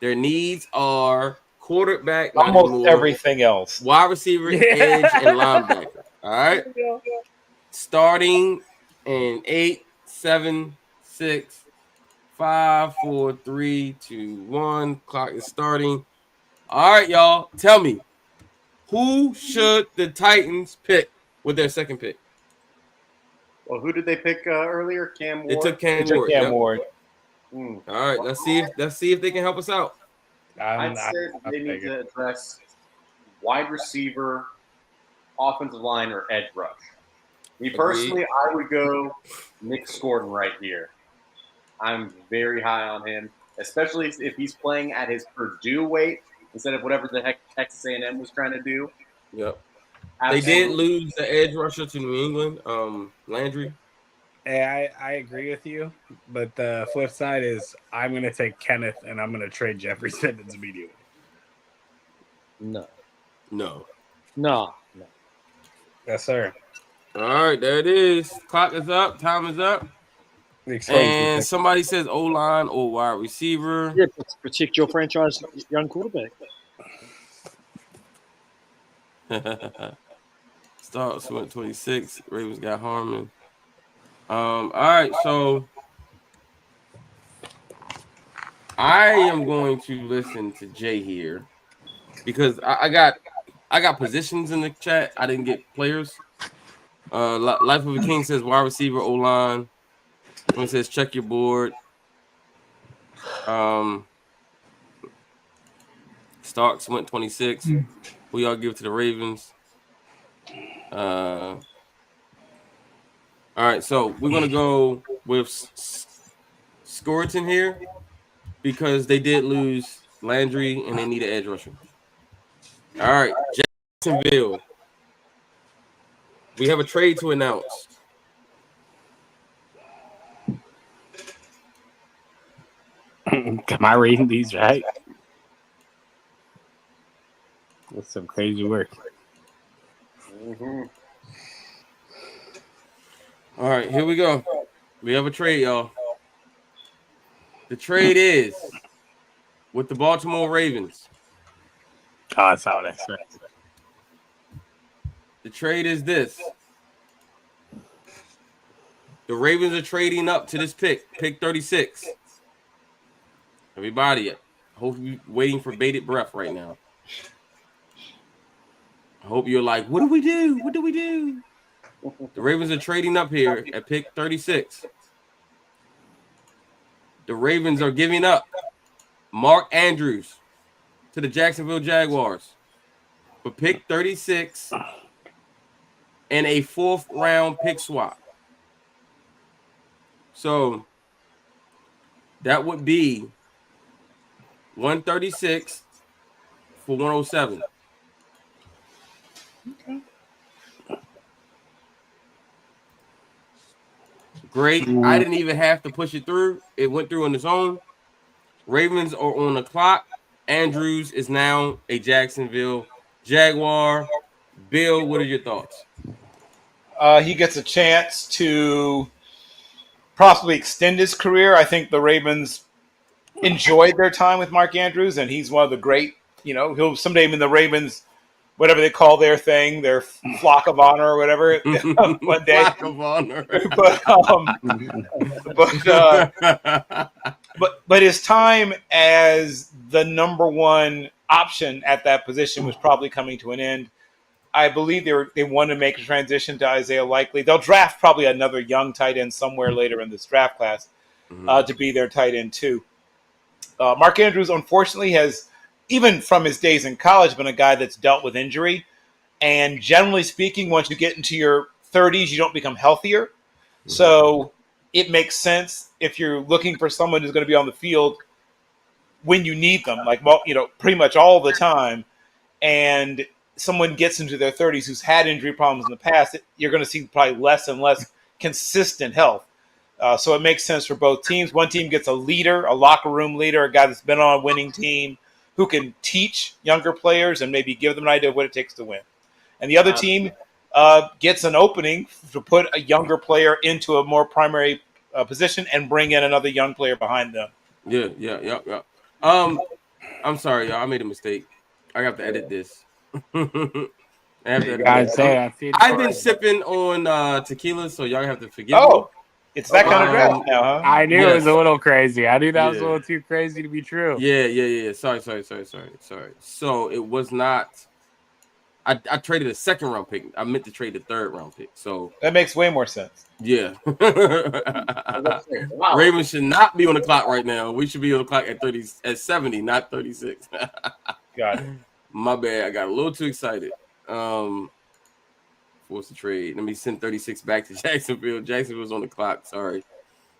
Speaker 1: Their needs are quarterback, not
Speaker 13: Almost
Speaker 1: anymore,
Speaker 13: everything else.
Speaker 1: wide receiver, edge, and linebacker. All right. Starting in 8, 7, 6, 5, 4, 3, 2, 1. Clock is starting. All right, y'all. Tell me, who should the Titans pick with their second pick?
Speaker 3: Well, who did they pick earlier? Cam Ward.
Speaker 1: They took Cam Ward.
Speaker 13: Cam
Speaker 1: Yep.
Speaker 13: Ward.
Speaker 1: All right, let's see if they can help us out.
Speaker 3: I'd say they need to address wide receiver, offensive line, or edge rush. Me personally, I would go Nick Scordon right here. I'm very high on him, especially if he's playing at his Purdue weight instead of whatever the heck Texas A&M was trying to do.
Speaker 1: Yep.
Speaker 3: Absolutely.
Speaker 1: They did lose the edge rusher to New England, Landry.
Speaker 2: Hey, I agree with you, but the flip side is I'm going to take Kenneth and I'm going to trade Jeffrey Simmons immediately.
Speaker 14: No.
Speaker 2: Yes, sir.
Speaker 1: All right, there it is. Clock is up. Time is up. And somebody says O-line or wide receiver.
Speaker 14: Yeah, protect your franchise young quarterback.
Speaker 1: Starts went 26. Ravens got Harmon. All right, so I am going to listen to Jay here because I got positions in the chat. I didn't get players. Life of a King says wide receiver, O-line. Someone says check your board. Starks went 26. Who y'all give to the Ravens? All right, so we're gonna go with Scorton here because they did lose Landry and they need an edge rusher. All right, Jacksonville. We have a trade to announce.
Speaker 2: Am I reading these right? That's some crazy work.
Speaker 1: All right, here we go. We have a trade, y'all. The trade is with the Baltimore Ravens.
Speaker 2: Oh, that's how that's right.
Speaker 1: The trade is this. The Ravens are trading up to this pick 36. Everybody, I hope you're waiting for bated breath right now. I hope you're like, what do we do? What do we do? The Ravens are trading up here at pick 36. The Ravens are giving up Mark Andrews to the Jacksonville Jaguars for pick 36 and a 4th round pick swap. So that would be 136 for 107.
Speaker 6: Okay.
Speaker 1: Great. I didn't even have to push it through. It went through on its own. Ravens are on the clock. Andrews is now a Jacksonville Jaguar. Bill, what are your thoughts?
Speaker 13: He gets a chance to possibly extend his career. I think the Ravens enjoyed their time with Mark Andrews, and he's one of the great. He'll someday be in the Ravens, whatever they call their thing, their flock of honor or whatever. One day,
Speaker 1: Flock of honor.
Speaker 13: but his time as the number one option at that position was probably coming to an end. I believe they want to make a transition to Isaiah Likely. They'll draft probably another young tight end somewhere later in this draft class to be their tight end too. Mark Andrews, unfortunately, has, even from his days in college, been a guy that's dealt with injury. And generally speaking, once you get into your 30s, you don't become healthier. So it makes sense if you're looking for someone who's going to be on the field when you need them, like, pretty much all the time. And someone gets into their 30s who's had injury problems in the past, you're going to see probably less and less consistent health. So it makes sense for both teams. One team gets a leader, a locker room leader, a guy that's been on a winning team who can teach younger players and maybe give them an idea of what it takes to win. And the other team gets an opening to put a younger player into a more primary position and bring in another young player behind them.
Speaker 1: Yeah. I'm sorry, y'all. I made a mistake. I have to edit this. I've been sipping on tequila, so y'all have to forgive me.
Speaker 13: It's that kind of draft now, huh?
Speaker 2: I knew it was a little crazy. I knew that was a little too crazy to be true.
Speaker 1: Yeah. Sorry. So it was not. I traded a second round pick. I meant to trade the third round pick. So
Speaker 13: that makes way more sense.
Speaker 1: Yeah. Ravens should not be on the clock right now. We should be on the clock at 70, not 36.
Speaker 13: Got it.
Speaker 1: My bad. I got a little too excited. Forced the trade. Let me send 36 back to Jacksonville. Jacksonville's on the clock. Sorry.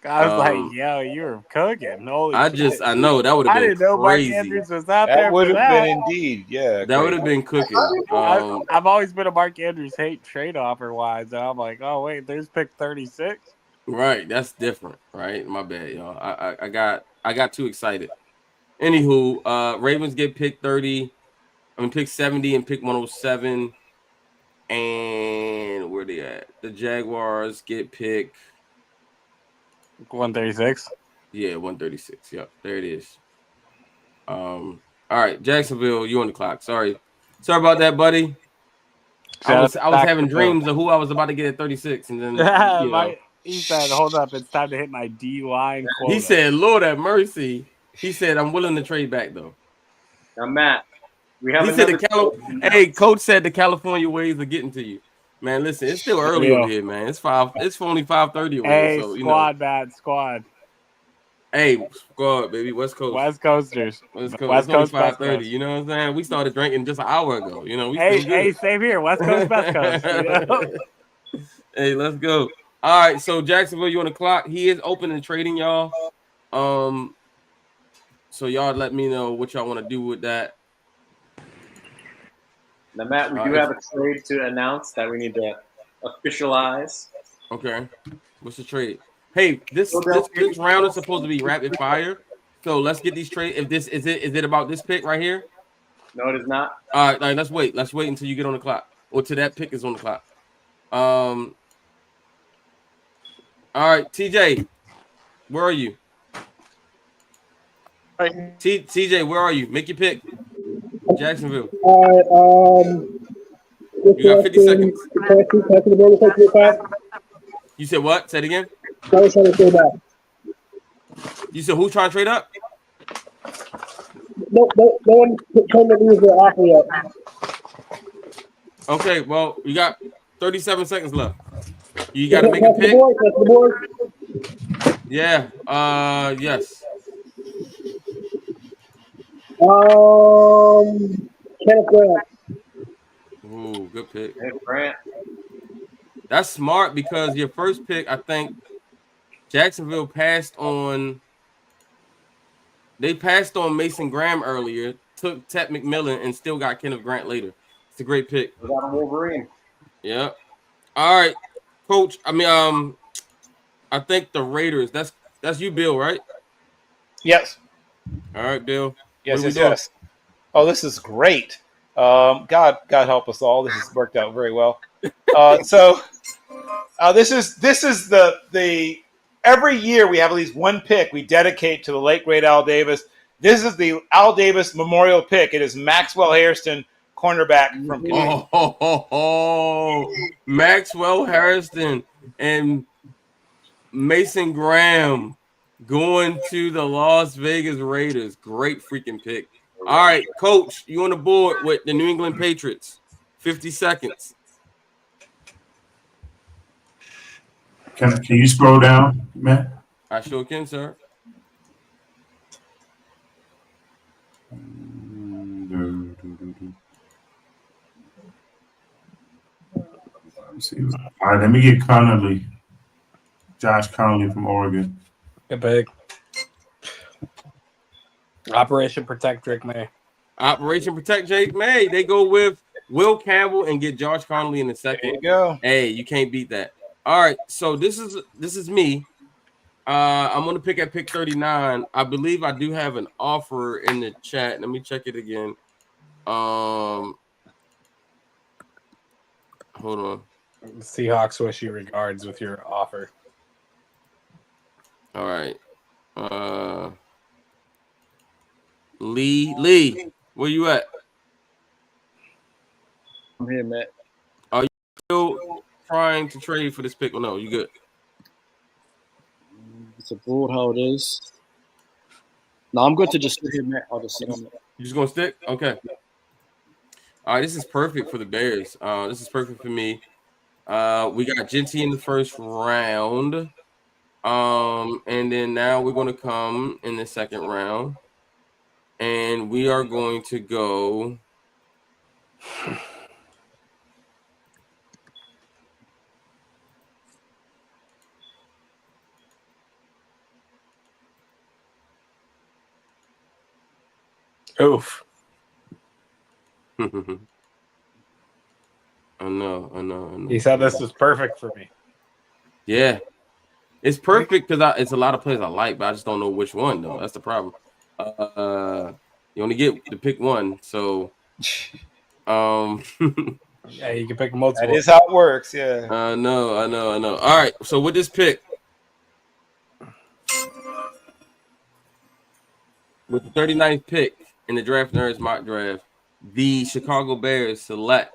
Speaker 2: I was like, yo, you were cooking. Holy shit.
Speaker 1: I know that would have been
Speaker 2: I didn't know
Speaker 1: crazy.
Speaker 2: Mark Andrews was out there.
Speaker 13: That would have been indeed, yeah.
Speaker 1: That would have been cooking.
Speaker 2: I've always been a Mark Andrews hate trade offer wise, and I'm like, oh wait, there's pick 36.
Speaker 1: Right, that's different. Right, my bad, y'all. I got too excited. Anywho, Ravens get pick 30. Pick 70 and pick 107. And where they at? The Jaguars get pick
Speaker 2: 136.
Speaker 1: Yeah, 136. Yep, there it is. All right, Jacksonville, you on the clock. Sorry about that, buddy. I was having dreams of who I was about to get at 36, and then
Speaker 2: he said, "Hold up, it's time to hit my D line quota."
Speaker 1: He said, "Lord have mercy." He said, "I'm willing to trade back though."
Speaker 3: Now, Matt, we have.
Speaker 1: He said Hey, Coach said the California ways are getting to you, man. Listen, it's still early over here, man. It's only 5:30 over here. So
Speaker 2: squad, Matt, squad.
Speaker 1: Hey, squad, baby, West Coast.
Speaker 2: West Coasters.
Speaker 1: West Coast. It's only 5:30. You know what I'm saying? We started drinking just an hour ago. You know,
Speaker 2: hey, same here. West Coast, West Coast. You know?
Speaker 1: Hey, let's go. All right, so Jacksonville, you on the clock. He is open and trading, y'all. So y'all let me know what y'all want to do with that.
Speaker 3: Now, Matt, we do have a trade to announce that we need to officialize.
Speaker 1: Okay. What's the trade? Hey, this round is supposed to be rapid fire. So let's get these trades. If this is it about this pick right here?
Speaker 3: No, it is not.
Speaker 1: All right, let's wait. Let's wait until you get on the clock. Or till that pick is on the clock. All right, TJ, where are you? TJ, where are you? Make your pick. Jacksonville. You got 50 seconds. You said what? Say it again. You said who's trying to trade up?
Speaker 15: No one told me to use their offer yet.
Speaker 1: Okay, well, you got 37 seconds left. You got to make a pick. Yeah. Yes.
Speaker 15: Kenneth Grant.
Speaker 1: Ooh, good pick.
Speaker 3: Kenneth Grant.
Speaker 1: That's smart because your first pick, I think, Jacksonville passed on. They passed on Mason Graham earlier, took Ted McMillan, and still got Kenneth Grant later. It's a great pick.
Speaker 13: We got a Wolverine.
Speaker 1: Yeah. All right, Coach. I think the Raiders. That's you, Bill, right?
Speaker 13: Yes.
Speaker 1: All right, Bill.
Speaker 13: Yes,
Speaker 1: what are we
Speaker 13: yes,
Speaker 1: doing?
Speaker 13: yes. Oh, this is great. God help us all. This has worked out very well. This is the every year we have at least one pick we dedicate to the late great Al Davis. This is the Al Davis Memorial pick. It is Maxwell Hairston, cornerback from Kentucky.
Speaker 1: Maxwell Harrison and Mason Graham going to the Las Vegas Raiders. Great freaking pick. All right, Coach, you on the board with the New England Patriots. 50 seconds.
Speaker 16: Can you scroll down, Matt?
Speaker 1: I sure can, sir.
Speaker 16: All right, let me get Connolly. Josh Connolly from Oregon.
Speaker 2: Good pick. Operation Protect Drake May.
Speaker 1: Operation Protect Jake May. They go with Will Campbell and get Josh Connolly in the second.
Speaker 13: There you go.
Speaker 1: Hey, you can't beat that. All right, so this is me. I'm gonna pick at pick 39. I believe I do have an offer in the chat. Let me check it again. Hold on.
Speaker 2: Seahawks wish you regards with your offer.
Speaker 1: All right. Lee, where you at?
Speaker 14: I'm here, Matt.
Speaker 1: Are you still trying to trade for this pick or no? You good?
Speaker 14: It's a broad how it is. No, I'm good to just sit here, Matt. I'll just sit on it.
Speaker 1: You just gonna stick? Okay. All right, this is perfect for the Bears. This is perfect for me. We got Genty in the first round. And then now we're gonna come in the second round. And we are going to go.
Speaker 2: Oof.
Speaker 1: I know.
Speaker 2: He said this was perfect for me.
Speaker 1: Yeah. It's perfect because it's a lot of players I like, but I just don't know which one, though. That's the problem. You only get to pick one, so
Speaker 2: Yeah, you can pick multiple.
Speaker 13: That is how it works, yeah.
Speaker 1: I know. All right, so with this pick, with the 39th pick in the Draft Nerds mock draft, the Chicago Bears select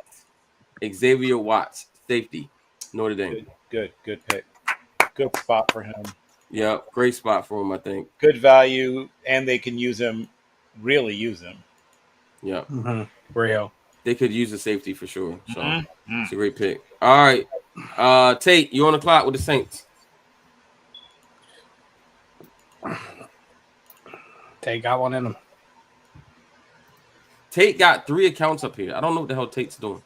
Speaker 1: Xavier Watts, safety, Notre Dame.
Speaker 13: Good pick. Good spot for him.
Speaker 1: Yeah, great spot for him, I think.
Speaker 13: Good value, and they can really use him.
Speaker 1: Yeah.
Speaker 2: Real.
Speaker 1: They could use a safety for sure. So it's a great pick. All right. Tate, you on the clock with the Saints.
Speaker 2: Tate got one in him.
Speaker 1: Tate got 3 accounts up here. I don't know what the hell Tate's doing.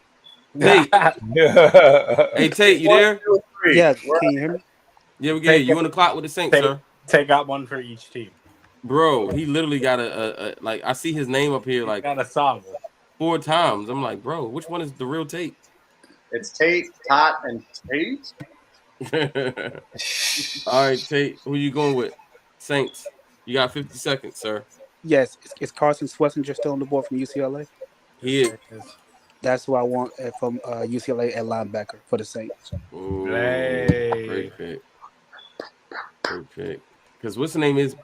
Speaker 1: Tate. Hey, Tate, you there?
Speaker 15: 1, 2, 3.
Speaker 5: Yeah, can you hear me?
Speaker 1: Yeah, we get you on the clock with the Saints, sir.
Speaker 2: Tate got one for each team.
Speaker 1: Bro, he literally got a like I see his name up here like
Speaker 2: got a song
Speaker 1: 4 times. I'm like, bro, which one is the real Tate?
Speaker 3: It's Tate, Tot, and Tate.
Speaker 1: All right, Tate, who you going with? Saints. You got 50 seconds, sir.
Speaker 5: Yes, is Carson Schlesinger still on the board from UCLA?
Speaker 1: He is.
Speaker 5: That's who I want from UCLA at linebacker for the Saints.
Speaker 1: Ooh,
Speaker 2: Hey.
Speaker 1: Great pick. Great pick. Because what's the name is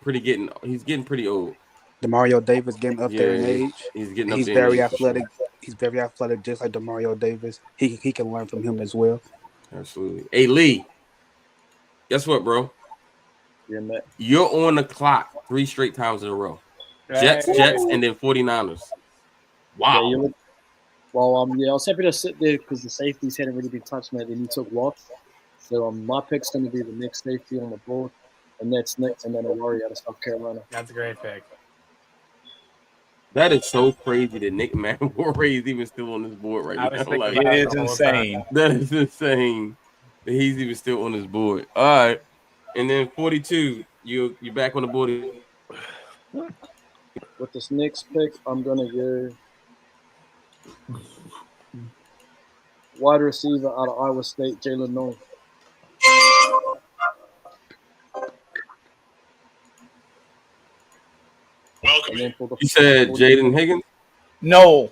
Speaker 1: he's getting pretty old.
Speaker 5: Demario Davis getting up there in age.
Speaker 1: He's getting up
Speaker 5: He's
Speaker 1: there.
Speaker 5: very
Speaker 1: in age.
Speaker 5: athletic. He's very athletic, just like Demario Davis. He can learn from him as well.
Speaker 1: Absolutely. Hey, Lee, guess what, bro?
Speaker 14: Yeah, Matt.
Speaker 1: You're on the clock 3 straight times in a row. Jets, and then 49ers. Wow.
Speaker 14: Yeah, well, I was happy to sit there because the safeties hadn't really been touched, man. Then you took Watts. So my pick's going to be the next safety on the board, and that's next, and then a Warrior out of South Carolina.
Speaker 2: That's a great pick.
Speaker 1: That is so crazy that Nick Manwari is even still on this board right now. Like,
Speaker 13: it is insane.
Speaker 1: That is insane that he's even still on this board. All right. And then 42, you back on the board.
Speaker 14: With this next pick, I'm gonna go wide receiver out of Iowa State, Jalen Noel. And then for the
Speaker 1: You said Jaden Higgins?
Speaker 13: No.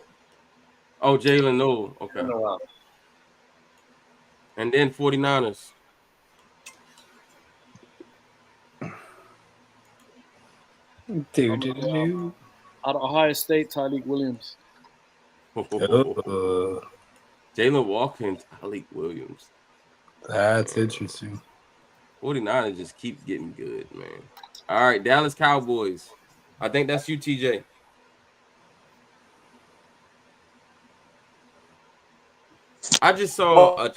Speaker 1: Oh, Jalen Noel. Okay. And then 49ers.
Speaker 14: Out of Ohio State, Tyreek Williams.
Speaker 1: Jalen Walker and Tyreek Williams.
Speaker 2: That's interesting.
Speaker 1: 49ers just keep getting good, man. All right, Dallas Cowboys. I think that's you, TJ. I just saw a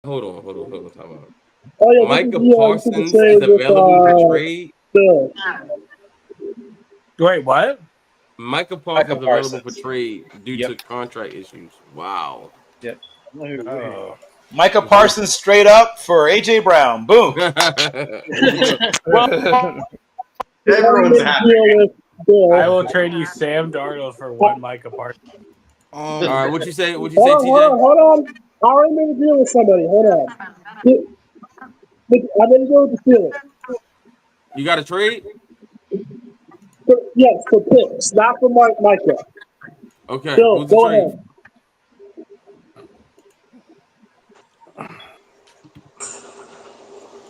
Speaker 1: hold on. Time out.
Speaker 15: Oh yeah,
Speaker 1: Micah
Speaker 15: this is
Speaker 1: Parsons
Speaker 15: trade
Speaker 1: is
Speaker 15: with
Speaker 1: available for trade.
Speaker 15: Bill.
Speaker 2: Wait, what?
Speaker 1: Micah Parsons
Speaker 13: Micah
Speaker 1: available
Speaker 13: Parsons.
Speaker 1: for trade due
Speaker 13: Yep.
Speaker 1: to contract issues. Wow.
Speaker 13: Yep.
Speaker 2: Oh.
Speaker 13: Micah Parsons straight up for AJ Brown. Boom.
Speaker 3: Everyone's happy.
Speaker 2: I will trade you Sam Darnold for one Micah Parsons.
Speaker 1: All right, what you say? What you
Speaker 15: Hold
Speaker 1: say,
Speaker 15: on,
Speaker 1: TJ?
Speaker 15: hold on. I already made a deal with somebody. Hold on. I made a deal with the Steelers.
Speaker 1: You got a trade?
Speaker 15: Yes, for picks, not for Micah.
Speaker 1: Okay,
Speaker 15: Bill,
Speaker 1: who's the
Speaker 15: go
Speaker 1: trade?
Speaker 15: ahead.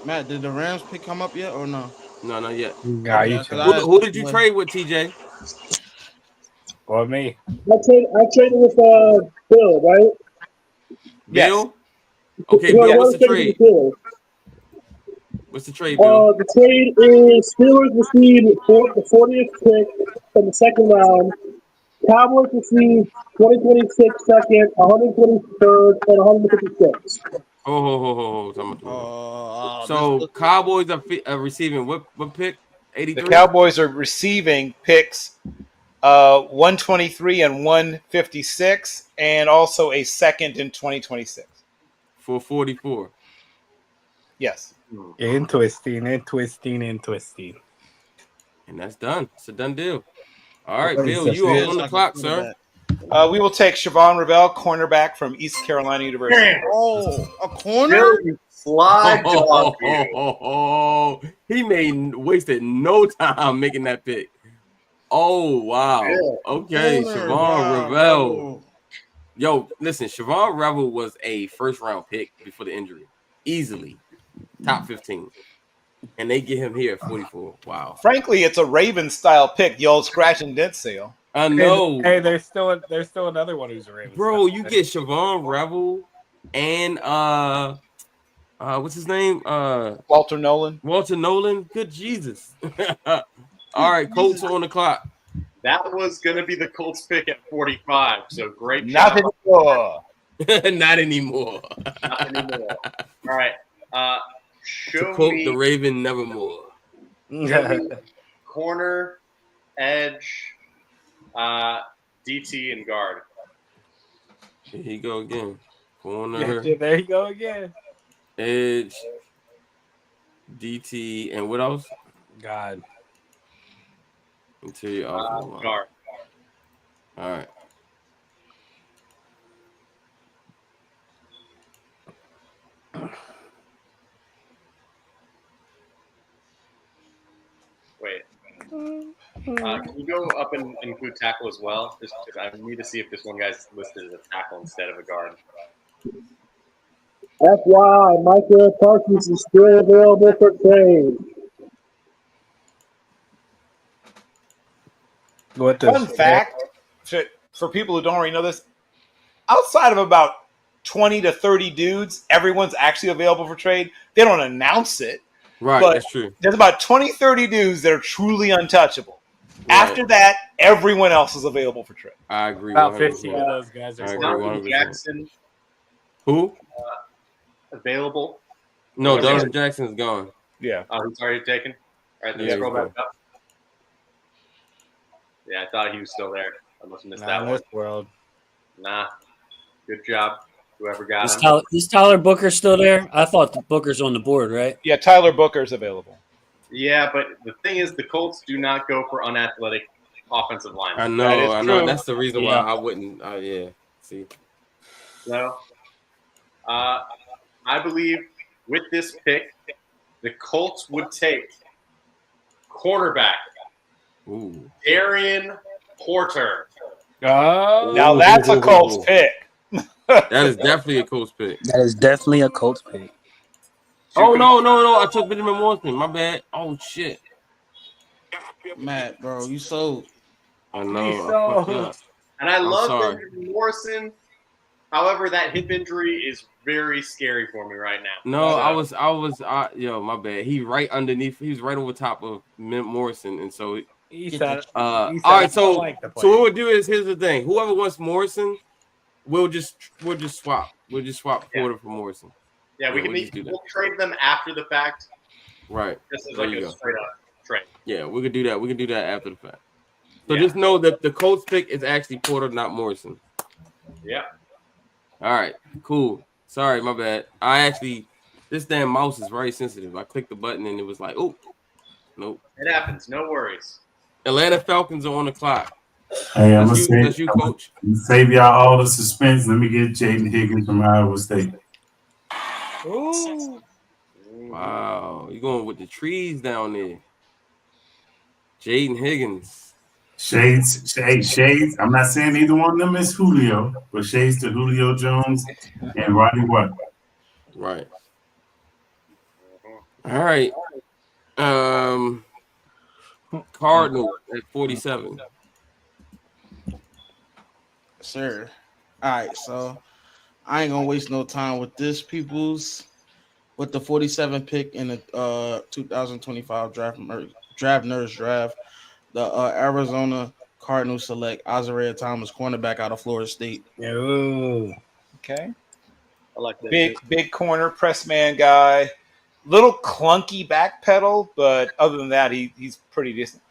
Speaker 6: Matt, did the Rams pick come up yet or no?
Speaker 1: No, not yet.
Speaker 2: Nah, you
Speaker 1: Who did you trade with, TJ?
Speaker 2: Or me?
Speaker 15: I traded with Bill, right?
Speaker 1: Bill? Okay,
Speaker 15: Who I
Speaker 1: Bill, what's
Speaker 15: wanted
Speaker 1: the
Speaker 15: to trade
Speaker 1: trade?
Speaker 15: with the Steelers.
Speaker 1: What's the trade, Bill?
Speaker 15: The trade is Steelers received the 40th pick from the second round. Cowboys received 2026 second, 123rd, and 156.
Speaker 1: So Cowboys are receiving what pick?
Speaker 13: The
Speaker 1: 83?
Speaker 13: Cowboys are receiving picks 123 and 156, and also a second in 2026.
Speaker 1: For 44.
Speaker 13: Yes.
Speaker 2: Interesting.
Speaker 1: And that's done. It's a done deal. All right,
Speaker 2: What
Speaker 1: Bill,
Speaker 2: is
Speaker 1: you are
Speaker 2: this?
Speaker 1: on the clock, sir.
Speaker 13: We will take Siobhan Ravel, cornerback from East Carolina University.
Speaker 6: Oh, a corner?
Speaker 3: Fly dog.
Speaker 1: He wasted no time making that pick. Oh, wow. Okay,
Speaker 6: Corner,
Speaker 1: Siobhan Ravel.
Speaker 6: Revel.
Speaker 1: Yo, listen, Siobhan Revel was a first-round pick before the injury. Easily. Top 15. And they get him here at 44. Wow.
Speaker 13: Frankly, it's a Raven-style pick, the old scratch and dent sale.
Speaker 1: I know.
Speaker 2: Hey, there's still another one who's a Ravens.
Speaker 1: Bro, you get Siobhan Revel and what's his name?
Speaker 13: Walter Nolan.
Speaker 1: Walter Nolan. Good Jesus. All right, Colts are on the clock.
Speaker 3: That was going to be the Colts pick at 45. So great
Speaker 13: Not
Speaker 3: job.
Speaker 13: anymore.
Speaker 1: Not anymore.
Speaker 3: Not anymore. All right.
Speaker 1: To
Speaker 3: Show
Speaker 1: quote
Speaker 3: me
Speaker 1: the Raven Nevermore.
Speaker 3: corner, edge, DT, and guard.
Speaker 1: Here you go again. Corner,
Speaker 2: Yeah, there you go again.
Speaker 1: edge, DT, and what else?
Speaker 2: God.
Speaker 1: Interior offensive line.
Speaker 3: Guard.
Speaker 1: All right.
Speaker 3: Wait. Can you go up and include tackle as well? Just I need to see if this one guy's listed as a tackle instead of a guard.
Speaker 15: FYI, Micah Parsons is still available for trade.
Speaker 13: Fun fact, for people who don't already know this, outside of about 20 to 30 dudes, everyone's actually available for trade. They don't announce it.
Speaker 1: Right,
Speaker 13: but
Speaker 1: that's true.
Speaker 13: There's about 20, 30 dudes that are truly untouchable.
Speaker 1: Right.
Speaker 13: After that, everyone else is available for trade.
Speaker 1: I agree.
Speaker 2: About
Speaker 1: 100%.
Speaker 2: 15 of those guys are
Speaker 1: I agree
Speaker 3: Donovan
Speaker 1: 100%.
Speaker 3: Jackson
Speaker 1: Who?
Speaker 3: available.
Speaker 1: No, Donovan Jackson's gone.
Speaker 13: Yeah.
Speaker 3: Oh, he's already taken. All right, then
Speaker 1: Yeah,
Speaker 3: scroll
Speaker 1: he's
Speaker 3: back up. Yeah, I thought he was still there. I must have missed that
Speaker 2: in
Speaker 3: one.
Speaker 2: this world.
Speaker 3: Nah. Good job. Whoever got
Speaker 9: Is
Speaker 3: him.
Speaker 9: Tyler Booker still there? I thought the Booker's on the board, right?
Speaker 13: Yeah, Tyler Booker's available.
Speaker 3: Yeah, but the thing is, the Colts do not go for unathletic offensive linemen.
Speaker 1: I know. That's the reason why I wouldn't. Yeah. See.
Speaker 3: So, I believe with this pick, the Colts would take quarterback Darian Porter.
Speaker 13: Now that's a Colts pick.
Speaker 1: That is definitely a Colts pick.
Speaker 5: That is definitely a Colts pick.
Speaker 1: Oh no! I took Benjamin Morrison. My bad. Oh shit.
Speaker 6: Matt, bro, you so.
Speaker 1: I know. I fucked up.
Speaker 3: And I
Speaker 1: I'm
Speaker 3: love
Speaker 1: sorry.
Speaker 3: Benjamin Morrison. However, that hip injury is very scary for me right now.
Speaker 1: No,
Speaker 3: So-
Speaker 1: yo, my bad. He right underneath. He was right over top of Morrison, and so. All right, so what we'll do is here's the thing. Whoever wants Morrison, we'll just swap. We'll just swap Porter for Morrison.
Speaker 3: Yeah, we can we'll trade them after the fact.
Speaker 1: Right.
Speaker 3: This is
Speaker 1: There
Speaker 3: like
Speaker 1: you
Speaker 3: a
Speaker 1: go.
Speaker 3: straight up trade.
Speaker 1: Yeah, we could do that. We can do that after the fact. So just know that the Colts pick is actually Porter, not Morrison.
Speaker 3: Yeah.
Speaker 1: All right, cool. Sorry, my bad. This damn mouse is very sensitive. I clicked the button and it was like, oh, nope.
Speaker 3: It happens. No worries.
Speaker 1: Atlanta Falcons are on the clock.
Speaker 16: Hey, I'm
Speaker 1: That's
Speaker 16: gonna
Speaker 1: you, coach.
Speaker 16: save y'all all the suspense. Let me get Jaden Higgins from Iowa State.
Speaker 1: Ooh. Wow, you going with the trees down there. Jaden Higgins.
Speaker 16: Shades. I'm not saying either one of them is Julio, but shades to Julio Jones and Roddy White.
Speaker 1: Right. All right. Cardinal at 47.
Speaker 6: Sir. All right, so I ain't gonna waste no time with this, peoples. With the 47 pick in the 2025 draft nerds draft, the Arizona Cardinals select Isaiah Thomas, cornerback out of Florida State.
Speaker 2: Ooh.
Speaker 13: Okay.
Speaker 3: I like that.
Speaker 13: Big corner, press man guy. Little clunky back pedal, but other than that, he's pretty decent.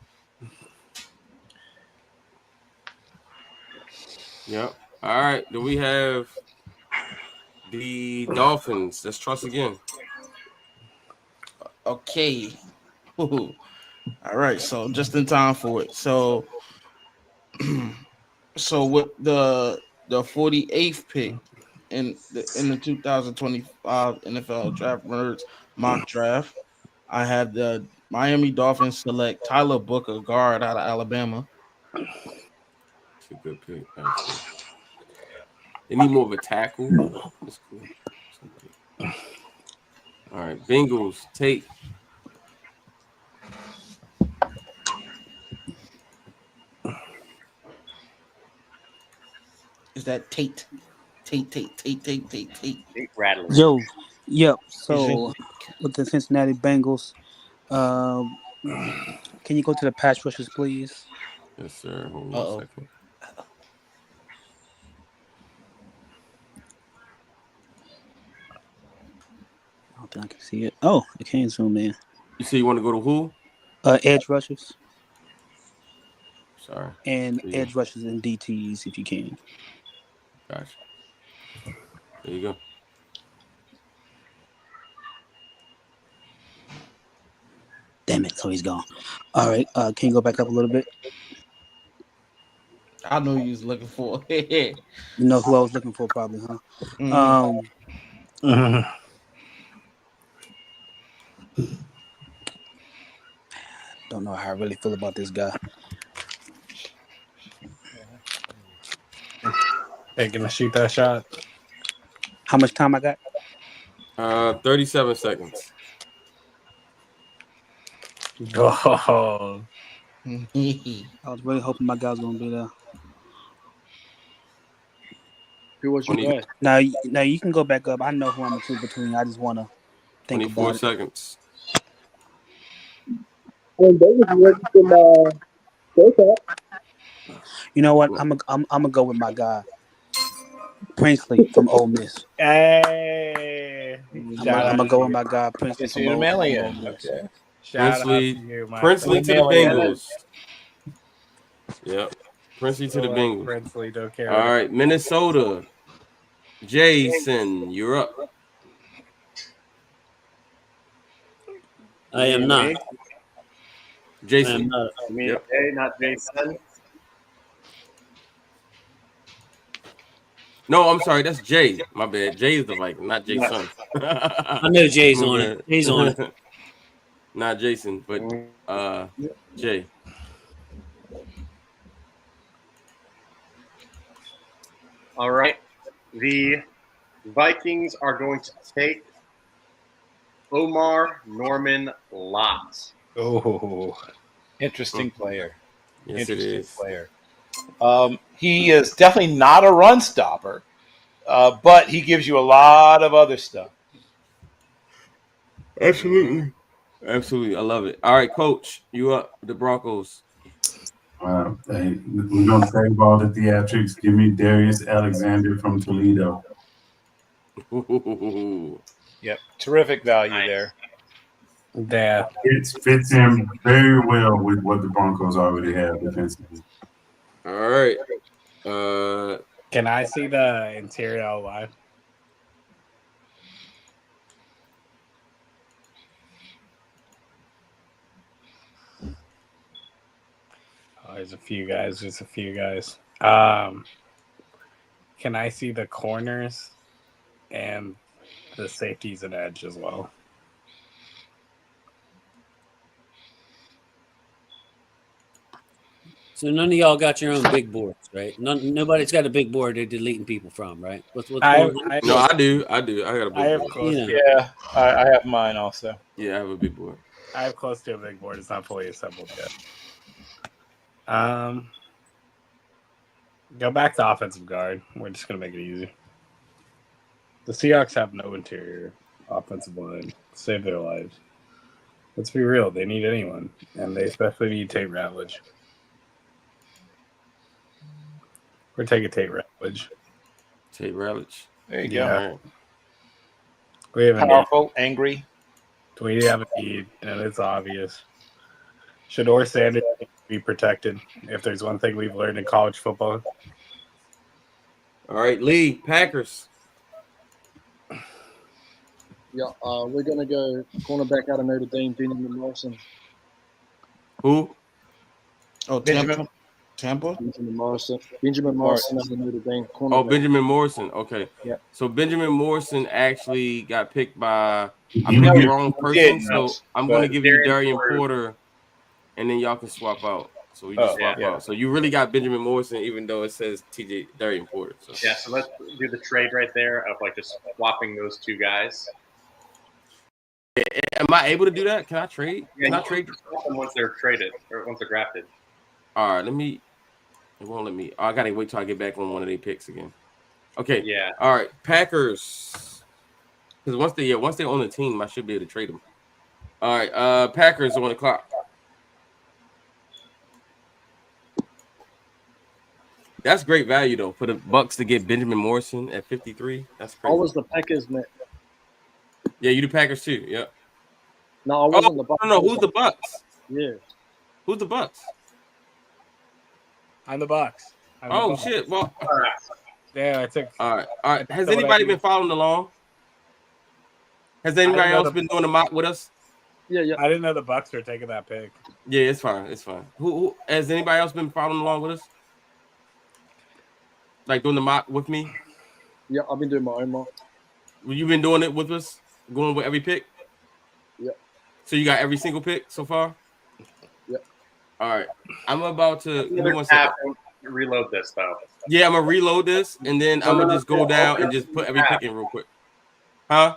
Speaker 1: Yep. All right. Do we have the Dolphins? Let's trust again.
Speaker 6: Okay. All right. So just in time for it. So with the 48th pick in the 2025 NFL Draft Nerds mock draft, I had the Miami Dolphins select Tyler Booker, guard out of Alabama.
Speaker 1: It's a good pick. Actually. They need more of a tackle. That's cool. All right, Bengals take.
Speaker 6: Is that Tate? Tate.
Speaker 3: Rattling.
Speaker 5: Yo, yep. So with the Cincinnati Bengals, can you go to the pass rushers, please?
Speaker 1: Yes, sir. Hold on a second.
Speaker 5: I don't think I can see it. Oh, I can't zoom in.
Speaker 1: You say you want to go to who?
Speaker 5: Edge rushers.
Speaker 1: Sorry.
Speaker 5: And edge rushers and DTs if you can.
Speaker 1: Gotcha. There you go.
Speaker 5: Damn it! So he's gone. All right. Can you go back up a little bit?
Speaker 6: I know you was looking for.
Speaker 5: You know who I was looking for, probably, huh? Mm-hmm. Don't know how I really feel about this guy.
Speaker 2: Hey, gonna shoot that shot.
Speaker 5: How much time I got?
Speaker 1: 37 seconds.
Speaker 2: Oh.
Speaker 5: I was really hoping my guy was gonna be there.
Speaker 14: Who was your guy?
Speaker 5: Now you can go back up. I know who I'm choosing between. I just want to think
Speaker 1: 24
Speaker 5: about it.
Speaker 1: seconds.
Speaker 5: You know what? I'm gonna go with my guy, Princely from Ole Miss.
Speaker 2: Hey,
Speaker 5: I'm gonna go with my guy, Princely from Ole Miss.
Speaker 2: Okay. Shout out to you, my
Speaker 1: Princely to the
Speaker 2: friend.
Speaker 1: Bengals. Yep. Princely to the Bengals.
Speaker 2: Princely, don't care.
Speaker 1: All right, Minnesota. Jason, you're up.
Speaker 9: I am not.
Speaker 1: Jason.
Speaker 9: I am not.
Speaker 3: You mean
Speaker 1: Yep.
Speaker 3: Jay, not Jason?
Speaker 1: No, I'm sorry. That's Jay. My bad. Jay is the Viking, not Jason.
Speaker 9: I know Jay's on it. Jay's on it.
Speaker 1: Not Jason, but Jay.
Speaker 3: All right. The Vikings are going to take Omar Norman Lott.
Speaker 13: Oh, interesting player.
Speaker 1: Yes,
Speaker 13: interesting
Speaker 1: it is.
Speaker 13: player. He is definitely not a run stopper, but he gives you a lot of other stuff.
Speaker 1: Absolutely. Absolutely. I love it. All right, Coach, you up. The Broncos.
Speaker 16: Hey, we're going to save all the theatrics. Give me Darius Alexander from Toledo.
Speaker 13: Yep, terrific value there.
Speaker 2: Yeah,
Speaker 16: It fits in very well with what the Broncos already have defensively.
Speaker 1: All right.
Speaker 2: Can I see the interior line? Oh, there's a few guys. Can I see the corners and the safeties and edge as well?
Speaker 9: So none of y'all got your own big boards, right? Nobody's got a big board they're deleting people from, right? What's
Speaker 2: I
Speaker 9: going on?
Speaker 1: No, I do. I got a big board.
Speaker 2: close.
Speaker 13: Yeah, I have mine also.
Speaker 1: Yeah, I have a big board.
Speaker 2: I have close to a big board. It's not fully assembled yet. Go back to offensive guard. We're just gonna make it easy. The Seahawks have no interior offensive line. Save their lives. Let's be real. They need anyone, and they especially need Tate Ratledge. We're taking Tate Ratledge.
Speaker 1: Tate Ratledge.
Speaker 13: There you
Speaker 2: Yeah.
Speaker 13: go.
Speaker 2: We have a
Speaker 13: Powerful, angry.
Speaker 2: We have a need, and it's obvious. Shador Sanders be protected. If there's one thing we've learned in college football.
Speaker 1: All right, Lee, Packers.
Speaker 14: Yeah, we're going to go cornerback out of Notre Dame, Benjamin Morrison.
Speaker 1: Who?
Speaker 6: Oh,
Speaker 13: Benjamin.
Speaker 6: Tampa?
Speaker 14: Benjamin Morrison out of Notre Dame.
Speaker 1: Oh,
Speaker 14: Cornerback.
Speaker 1: Benjamin Morrison. Okay.
Speaker 14: Yep.
Speaker 1: So Benjamin Morrison actually got picked by I
Speaker 16: You
Speaker 1: picked
Speaker 16: know,
Speaker 1: the wrong person. So I'm going to
Speaker 13: but
Speaker 1: give you
Speaker 3: Darian
Speaker 1: Darian Porter, and then y'all can swap out. So we
Speaker 13: Oh,
Speaker 1: just swap
Speaker 13: yeah.
Speaker 1: out. So you really got Benjamin Morrison, even though it says TJ Darian Porter. So
Speaker 3: Yeah, so let's do the trade right there of like just swapping those two guys.
Speaker 1: am I able to do that? Can I trade?
Speaker 3: Yeah,
Speaker 1: Can I
Speaker 3: you
Speaker 1: trade?
Speaker 3: can swap them once they're traded or once they're drafted.
Speaker 1: All right, let me. It won't let me. I gotta wait till I get back on one of their picks again. Okay.
Speaker 3: Yeah.
Speaker 1: All right, Packers. Because once they're on the team, I should be able to trade them. All right, Packers on the clock. That's great value though for the Bucks to get Benjamin Morrison at 53. That's
Speaker 14: I
Speaker 1: crazy.
Speaker 14: was the Packers, man.
Speaker 1: Yeah, you do Packers too. Yeah.
Speaker 14: No, I wasn't the Bucks.
Speaker 1: No. Who's the Bucks?
Speaker 14: Yeah.
Speaker 1: Who's the Bucks?
Speaker 2: I'm the Bucks.
Speaker 1: Oh shit! Well,
Speaker 2: yeah, I took.
Speaker 1: All right. Has
Speaker 2: So what
Speaker 1: anybody
Speaker 2: I do-
Speaker 1: been following along? Has anybody else been doing the mock with us?
Speaker 14: Yeah.
Speaker 2: I didn't know the Bucks were taking that pick.
Speaker 1: Yeah, it's fine. It's fine. Who has anybody else been following along with us? Like doing the mock with me?
Speaker 14: Yeah, I've been doing my own mock.
Speaker 1: You've been doing it with us, going with every pick.
Speaker 14: Yeah.
Speaker 1: So you got every single pick so far.
Speaker 14: Yeah.
Speaker 1: All right. I'm about to give me
Speaker 3: Another
Speaker 1: one
Speaker 3: tab
Speaker 1: second.
Speaker 3: and reload this though.
Speaker 1: Yeah, I'm gonna reload this and then I'm gonna just go down and just put every pick in real quick. Huh?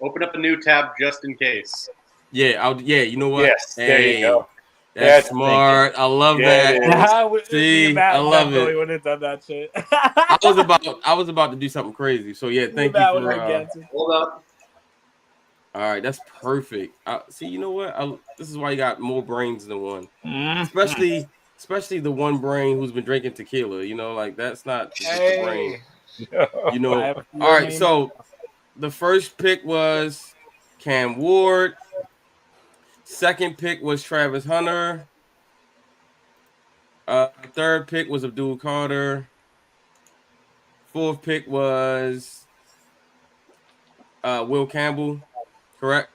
Speaker 3: Open up a new tab just in case.
Speaker 1: Yeah, you know what?
Speaker 13: Yes, there you go.
Speaker 1: That's
Speaker 13: That's
Speaker 1: smart. I love
Speaker 13: Yeah, it
Speaker 1: that.
Speaker 13: is.
Speaker 1: See, I love
Speaker 2: Billy
Speaker 1: it.
Speaker 2: would have done that shit.
Speaker 1: I was about to do something crazy. So yeah, thank you for
Speaker 3: Hold up.
Speaker 1: all right, that's perfect. See, you know what? This is why you got more brains than one. Especially the one brain who's been drinking tequila. You know, like that's not just the brain. You know. All right, so the first pick was Cam Ward. Second pick was Travis Hunter. Third pick was Abdul Carter. 4th pick was Will Campbell, correct?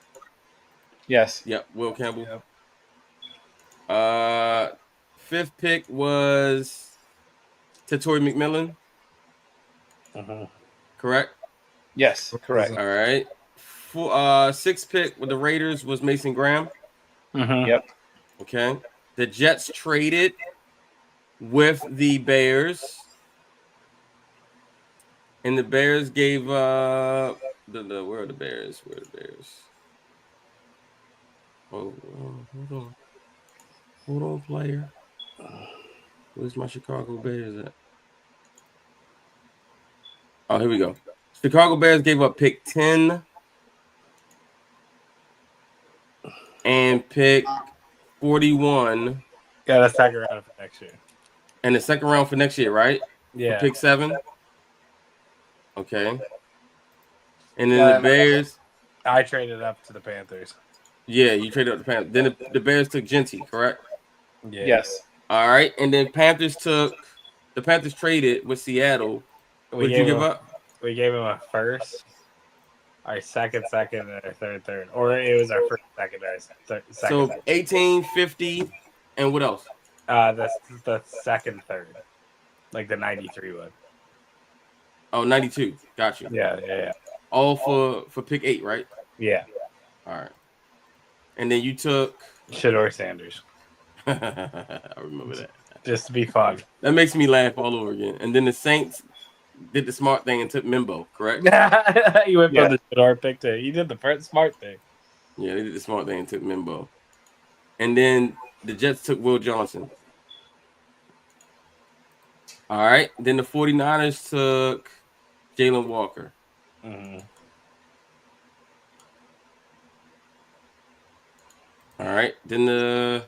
Speaker 13: Yes.
Speaker 1: Yep, Will Campbell. Yep. 5th pick was Tatori McMillan, correct?
Speaker 13: Yes, correct.
Speaker 1: All right. 6th pick with the Raiders was Mason Graham.
Speaker 13: Yep.
Speaker 1: Okay. The Jets traded with the Bears, and the Bears gave where are the Bears? Where are the Bears? Oh, hold on, player. Where's my Chicago Bears at? Oh, here we go. Chicago Bears gave up pick 10 and pick 41.
Speaker 2: Got a second round for next year.
Speaker 1: And the second round for next year, right?
Speaker 2: Yeah.
Speaker 1: For pick 7. Okay. And then the Bears.
Speaker 2: I traded up to the Panthers.
Speaker 1: Yeah, you traded up the Panthers. Then the Bears took Genty, correct?
Speaker 2: Yeah.
Speaker 13: Yes.
Speaker 1: All right. And then Panthers traded with Seattle. What did you give up?
Speaker 2: We gave him a first, our second, and our third. Or it was our first, second, our second.
Speaker 1: So 18, 50, and what else?
Speaker 2: The second, third. Like the 93 one.
Speaker 1: Oh, 92. Got you.
Speaker 2: Yeah.
Speaker 1: All for pick 8, right?
Speaker 2: Yeah.
Speaker 1: All right. And then you took
Speaker 2: Shador Sanders.
Speaker 1: I remember that.
Speaker 2: Just to be fun.
Speaker 1: That makes me laugh all over again. And then the Saints did the smart thing and took Mimbo, correct?
Speaker 2: You went from the Shador pick to you did the first smart thing.
Speaker 1: Yeah, they did the smart thing and took Mimbo. And then the Jets took Will Johnson. All right. Then the 49ers took Jalen Walker. All right. Then the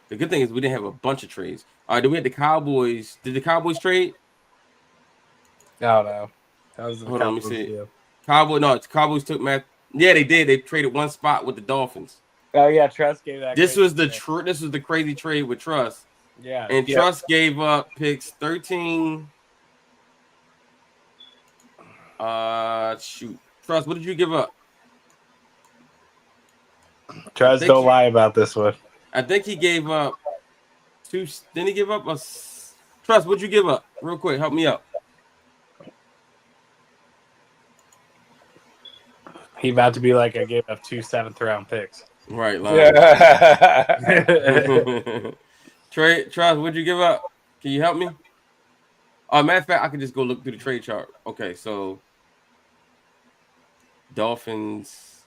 Speaker 1: good thing is we didn't have a bunch of trades. All right. Then we had the Cowboys. Did the Cowboys trade?
Speaker 2: Oh, no. That was the
Speaker 1: Hold on, let me
Speaker 2: Cowboys
Speaker 1: see.
Speaker 2: deal.
Speaker 1: Cowboys took Matt. Yeah, they did. They traded one spot with the Dolphins.
Speaker 2: Oh yeah, Trust gave that.
Speaker 1: This was the crazy trade with Trust.
Speaker 2: Yeah.
Speaker 1: And Trust gave up picks 13. Trust, what did you give up?
Speaker 2: Trust, don't lie about this one.
Speaker 1: I think he gave up 2. Didn't he give up a Trust? What'd you give up? Real quick, help me out.
Speaker 2: He about to be like, I gave up 2 7th-round picks.
Speaker 1: Right, Trust, what'd you give up? Can you help me? Matter of fact, I can just go look through the trade chart. Okay, so Dolphins.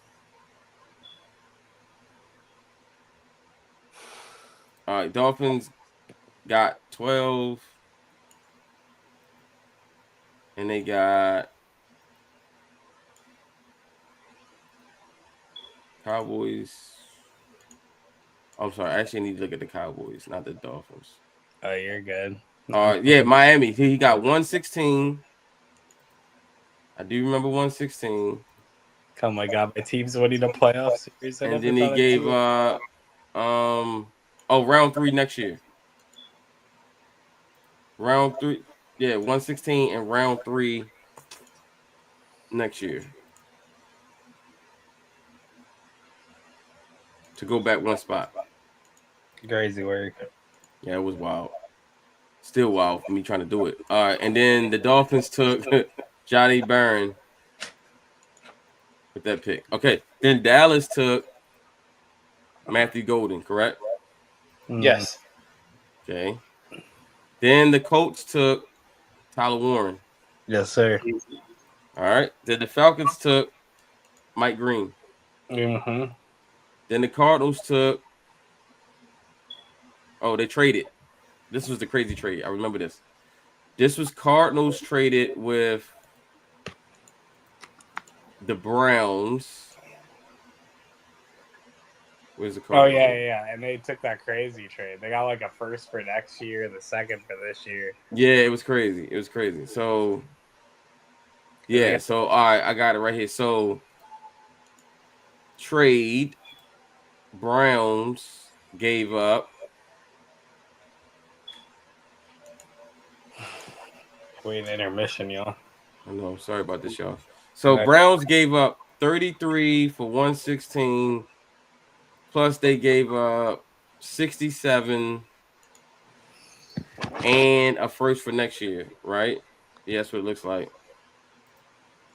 Speaker 1: All right, Dolphins got 12, and they got Cowboys. I'm sorry. I actually need to look at the Cowboys, not the Dolphins.
Speaker 2: Oh, you're good.
Speaker 1: Yeah, Miami. He got 116. I do remember 116.
Speaker 2: Oh my God, my team's winning the playoff series.
Speaker 1: And then he gave round 3 next year. Round 3, yeah, 116 and round 3 next year. To go back one spot.
Speaker 2: Crazy work.
Speaker 1: Yeah, it was wild. Still wild for me trying to do it. All right, and then the Dolphins took Johnny Byrne with that pick. Okay, then Dallas took Matthew Golden, correct?
Speaker 13: Yes.
Speaker 1: Okay. Then the Colts took Tyler Warren.
Speaker 2: Yes, sir.
Speaker 1: All right. Then the Falcons took Mike Green.
Speaker 2: Mm-hmm.
Speaker 1: Then the Cardinals took. Oh, they traded. This was the crazy trade. I remember this. This was Cardinals traded with the Browns. Where's the Cardinals?
Speaker 2: Oh, yeah. And they took that crazy trade. They got like a first for next year, the second for this year.
Speaker 1: Yeah, it was crazy. So, yeah. So, all right, I got it right here. So, trade Browns gave up
Speaker 2: We in intermission, y'all.
Speaker 1: I know. Sorry about this, y'all. So Browns gave up 33 for 116. Plus they gave up 67 and a first for next year, right? Yeah, that's what it looks like.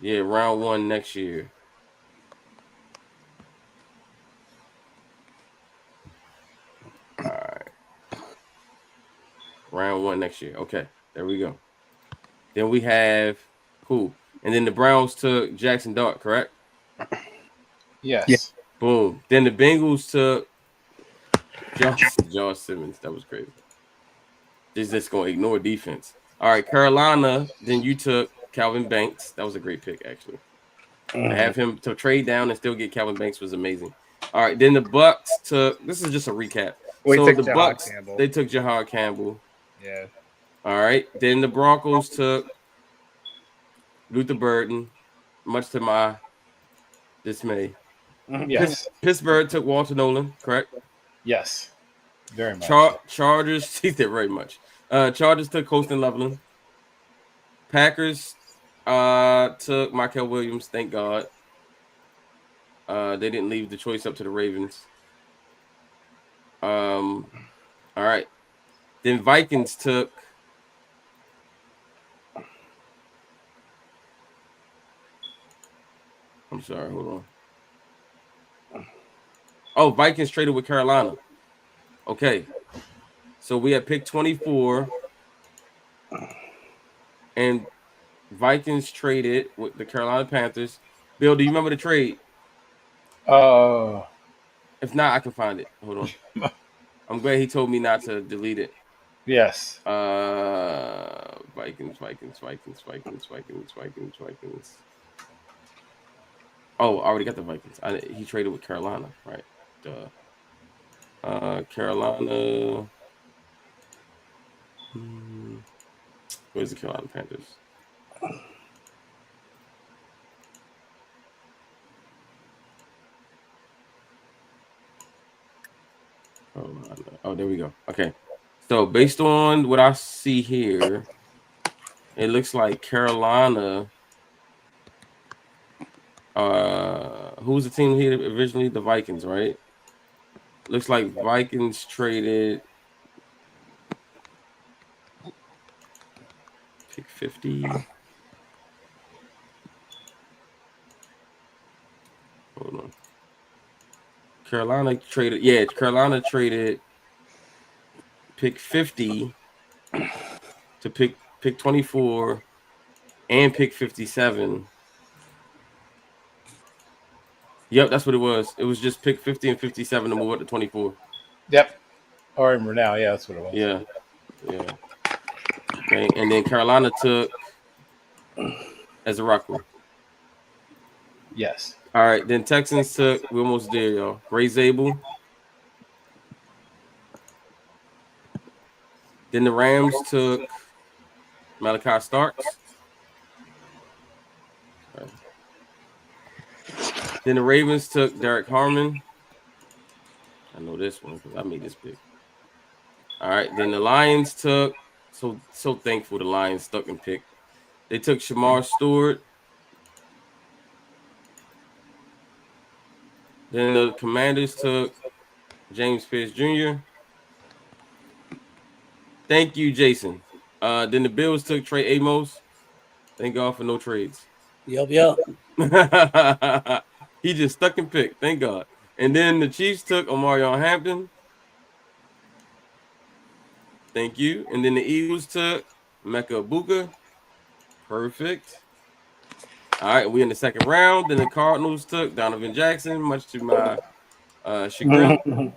Speaker 1: Yeah, round 1 next year. All right. Round 1 next year. Okay, there we go. Then we have cool. And then the Browns took Jackson Dart, correct?
Speaker 13: Yes.
Speaker 5: Yeah.
Speaker 1: Boom. Then the Bengals took Josh Simmons. That was crazy. They're just going to ignore defense. All right, Carolina. Then you took Calvin Banks. That was a great pick, actually. To have him to trade down and still get Calvin Banks was amazing. All right, then the Bucks took. This is just a recap.
Speaker 2: We
Speaker 1: So
Speaker 2: took
Speaker 1: the
Speaker 2: Jahad
Speaker 1: Bucks,
Speaker 2: Campbell.
Speaker 1: they took Jahad Campbell.
Speaker 2: Yeah.
Speaker 1: All right. Then the Broncos took Luther Burden, much to my dismay.
Speaker 13: Yes.
Speaker 1: Pittsburgh took Walter Nolan, correct?
Speaker 13: Yes. Very much.
Speaker 1: Chargers, he did very much. Chargers took Colston Loveland. Packers took Michael Williams, thank God. They didn't leave the choice up to the Ravens. All right. Then Vikings took I'm sorry, hold on. Oh, Vikings traded with Carolina. Okay. So we had pick 24. And Vikings traded with the Carolina Panthers. Bill, do you remember the trade? If not, I can find it. Hold on. I'm glad he told me not to delete it.
Speaker 13: Yes.
Speaker 1: Vikings. Oh, I already got the Vikings. He traded with Carolina, right? Carolina. Where's the Carolina Panthers? Oh, there we go. Okay. So based on what I see here, it looks like Carolina. Who was the team here originally? The Vikings, right? Looks like Vikings traded pick 50. Hold on. Carolina traded pick 50 to pick 24 and pick 57. Yep, that's what it was. It was just pick 50 and 57 to move up to 24.
Speaker 13: Yep. I remember now. Yeah, that's what it was.
Speaker 1: Yeah. Okay, and then Carolina took Ezra.
Speaker 13: Yes.
Speaker 1: All right, then Texans took. We're almost there, y'all. Ray Zabel. Then the Rams took Malachi Starks. Okay. Then the Ravens took Derek Harmon. I know this one because I made this pick. All right, then the Lions took. So thankful the Lions stuck and picked. They took Shamar Stewart. Then the Commanders took James Pierce Jr. Thank you, Jason. Then the Bills took Trey Amos. Thank God for no trades.
Speaker 9: Yup.
Speaker 1: He just stuck and picked. Thank God. And then the Chiefs took Omarion Hampton. Thank you. And then the Eagles took Mecca Ibuka. Perfect. All right, we in the second round. Then the Cardinals took Donovan Jackson, much to my chagrin.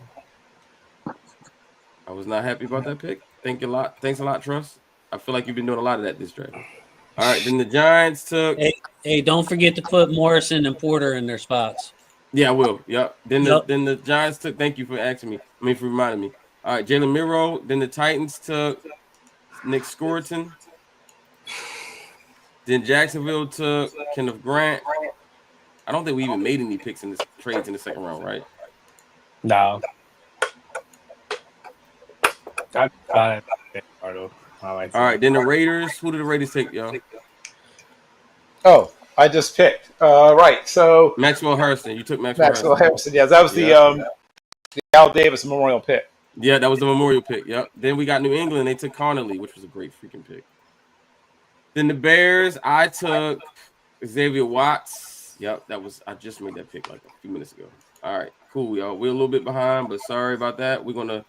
Speaker 1: I was not happy about that pick. Thanks a lot, Trust. I feel like you've been doing a lot of that this draft. All right, then the Giants took.
Speaker 9: Hey, don't forget to put Morrison and Porter in their spots.
Speaker 1: Yeah, I will. Yep. Then the Giants took. Thank you for asking me. For reminding me. All right, Jalen Miro. Then the Titans took Nick Scoreton. Then Jacksonville took Kenneth Grant. I don't think we even made any picks in this trades in the second round, right?
Speaker 2: No. I All
Speaker 1: right, then the Raiders. Who did the Raiders take, y'all?
Speaker 13: Oh, I just picked. Right. So
Speaker 1: Maxwell Harrison. You took Maxwell
Speaker 13: Harrison. Yeah, that was the Al Davis Memorial pick.
Speaker 1: Yeah, that was the Memorial pick. Yep. Then we got New England. They took Connolly, which was a great freaking pick. Then the Bears. I took Xavier Watts. Yep, I just made that pick like a few minutes ago. All right, cool, y'all. We're a little bit behind, but sorry about that. We're gonna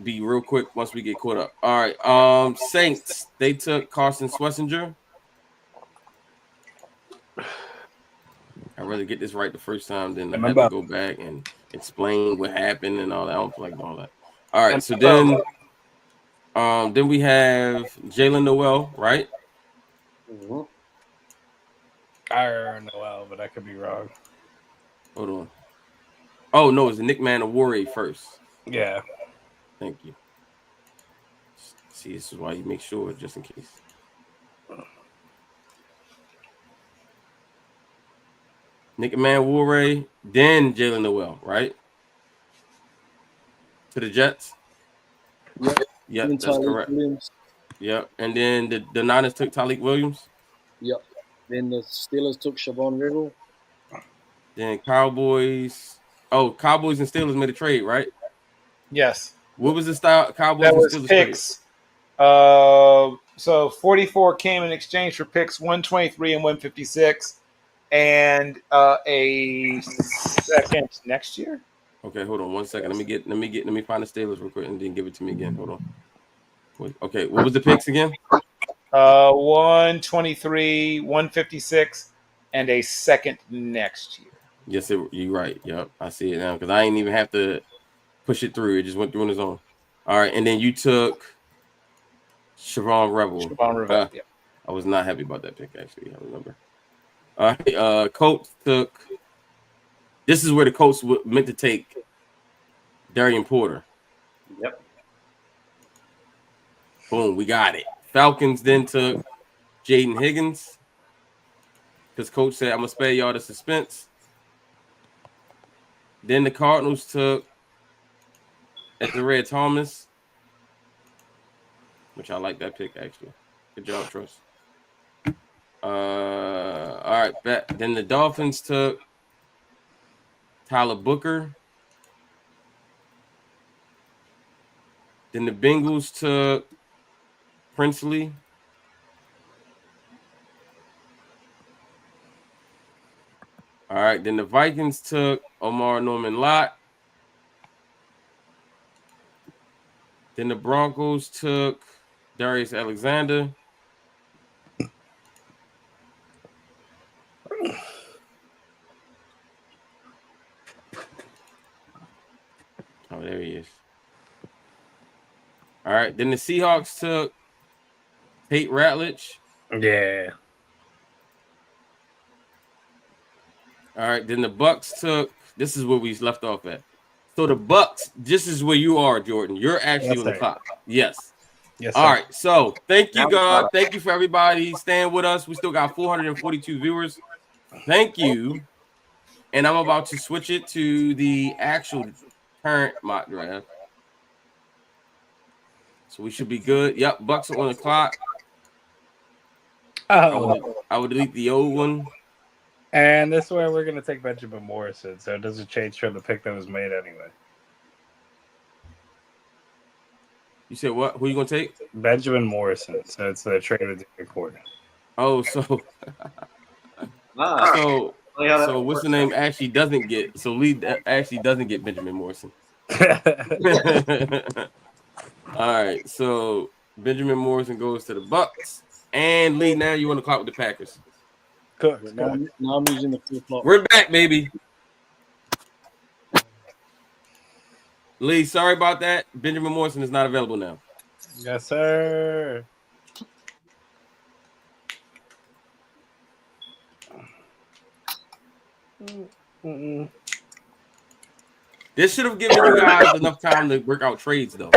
Speaker 1: be real quick once we get caught up. All right. Saints. They took Carson Schlesinger. I'd rather get this right the first time than have to go back and explain what happened and all that. I don't feel like all that. All right, so then we have Jalen Noel, right?
Speaker 2: Mm-hmm. I don't know, but I could be wrong.
Speaker 1: Hold on. Oh no, it's Nick Manawari first.
Speaker 2: Yeah.
Speaker 1: Thank you. See, this is why you make sure just in case. Nick Manawari, then Jalen Noel, right? To the Jets. Yep, that's correct.
Speaker 14: Williams.
Speaker 1: Yep, and then the Niners took Tyleik Williams.
Speaker 14: Yep. Then the Steelers took Siobhan Riddle.
Speaker 1: Then Cowboys. Oh, Cowboys and Steelers made a trade, right?
Speaker 13: Yes.
Speaker 1: What was the style Cowboys
Speaker 13: that
Speaker 1: and
Speaker 13: was
Speaker 1: Steelers
Speaker 13: picks. So 44 came in exchange for picks 123 and 156, and a second next year.
Speaker 1: Okay, hold on 1 second. Let me find the Steelers real quick and then give it to me again. Hold on. Wait, okay, what was the picks again?
Speaker 13: 123, 156, and a second next year.
Speaker 1: Yes, you're right. Yep, I see it now because I ain't even have to push it through. It just went through on its own. All right, and then you took Siobhan Rebel.
Speaker 13: Yeah.
Speaker 1: I was not happy about that pick, actually. I remember. All right, Colts took. This is where the Colts meant to take Darian Porter.
Speaker 3: Yep.
Speaker 1: Boom, we got it. Falcons then took Jaden Higgins because Coach said, I'm going to spare y'all the suspense. Then the Cardinals took Red Thomas, which I like that pick, actually. Good job, Trust. All right, bet. Then the Dolphins took Tyler Booker. Then the Bengals took Princely. All right, then the Vikings took Omar Norman Lott. Then the Broncos took Darius Alexander. Oh, there he is. All right, then the Seahawks took Tate Ratledge.
Speaker 2: Yeah.
Speaker 1: All right, then the Bucks took. This is where we left off at. So the Bucks. This is where you are, Jordan. You're actually on the clock. Yes.
Speaker 2: Yes.
Speaker 1: All right. So thank you, God. Thank you for everybody staying with us. We still got 442 viewers. Thank you. And I'm about to switch it to the actual current mock draft. So we should be good. Yep, Bucks are on the clock.
Speaker 2: Oh.
Speaker 1: I would delete the old one.
Speaker 2: And this is where we're going to take Benjamin Morrison, so it doesn't change from the pick that was made anyway.
Speaker 1: You said what? Who are you going to take?
Speaker 2: Benjamin Morrison. So it's the trade of the record.
Speaker 1: Oh, so what's the name? Actually doesn't get Lee actually doesn't get Benjamin Morrison. All right, so Benjamin Morrison goes to the Bucks, and Lee. Now you on the clock with the Packers.
Speaker 2: Good.
Speaker 14: Now I'm using the flip flop.
Speaker 1: We're back, baby. Lee, sorry about that. Benjamin Morrison is not available now.
Speaker 2: Yes, sir.
Speaker 1: This should have given you guys enough time to work out trades, though.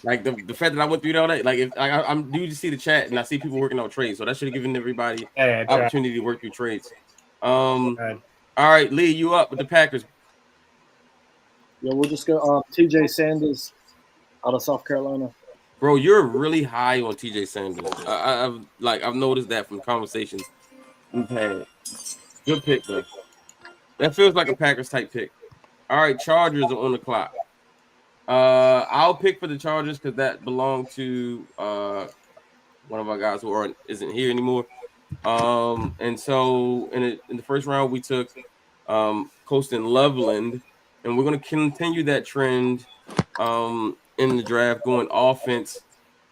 Speaker 1: Like the fact that I went through all that, like if I'm new to see the chat and I see people working out trades, so that should have given everybody opportunity to work through trades. All right, Lee, you up with the Packers?
Speaker 14: Yeah, we'll just go TJ Sanders out of South Carolina.
Speaker 1: Bro, you're really high on TJ Sanders. I've noticed that from conversations we've had. Good pick though. That feels like a Packers type pick. All right, Chargers are on the clock. I'll pick for the Chargers because that belonged to one of our guys who isn't here anymore. And so in the first round we took Colston Loveland, and we're going to continue that trend in the draft, going offense,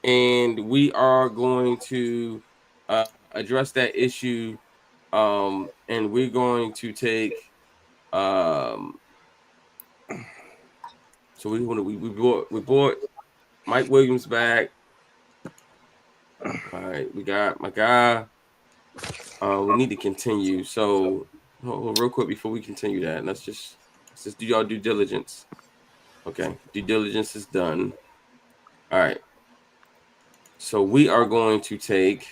Speaker 1: and we are going to address that issue, and we're going to take so we bought Mike Williams back. All right, we got my guy. We need to continue. So real quick before we continue that, let's just do y'all due diligence. Okay, due diligence is done. All right. So we are going to take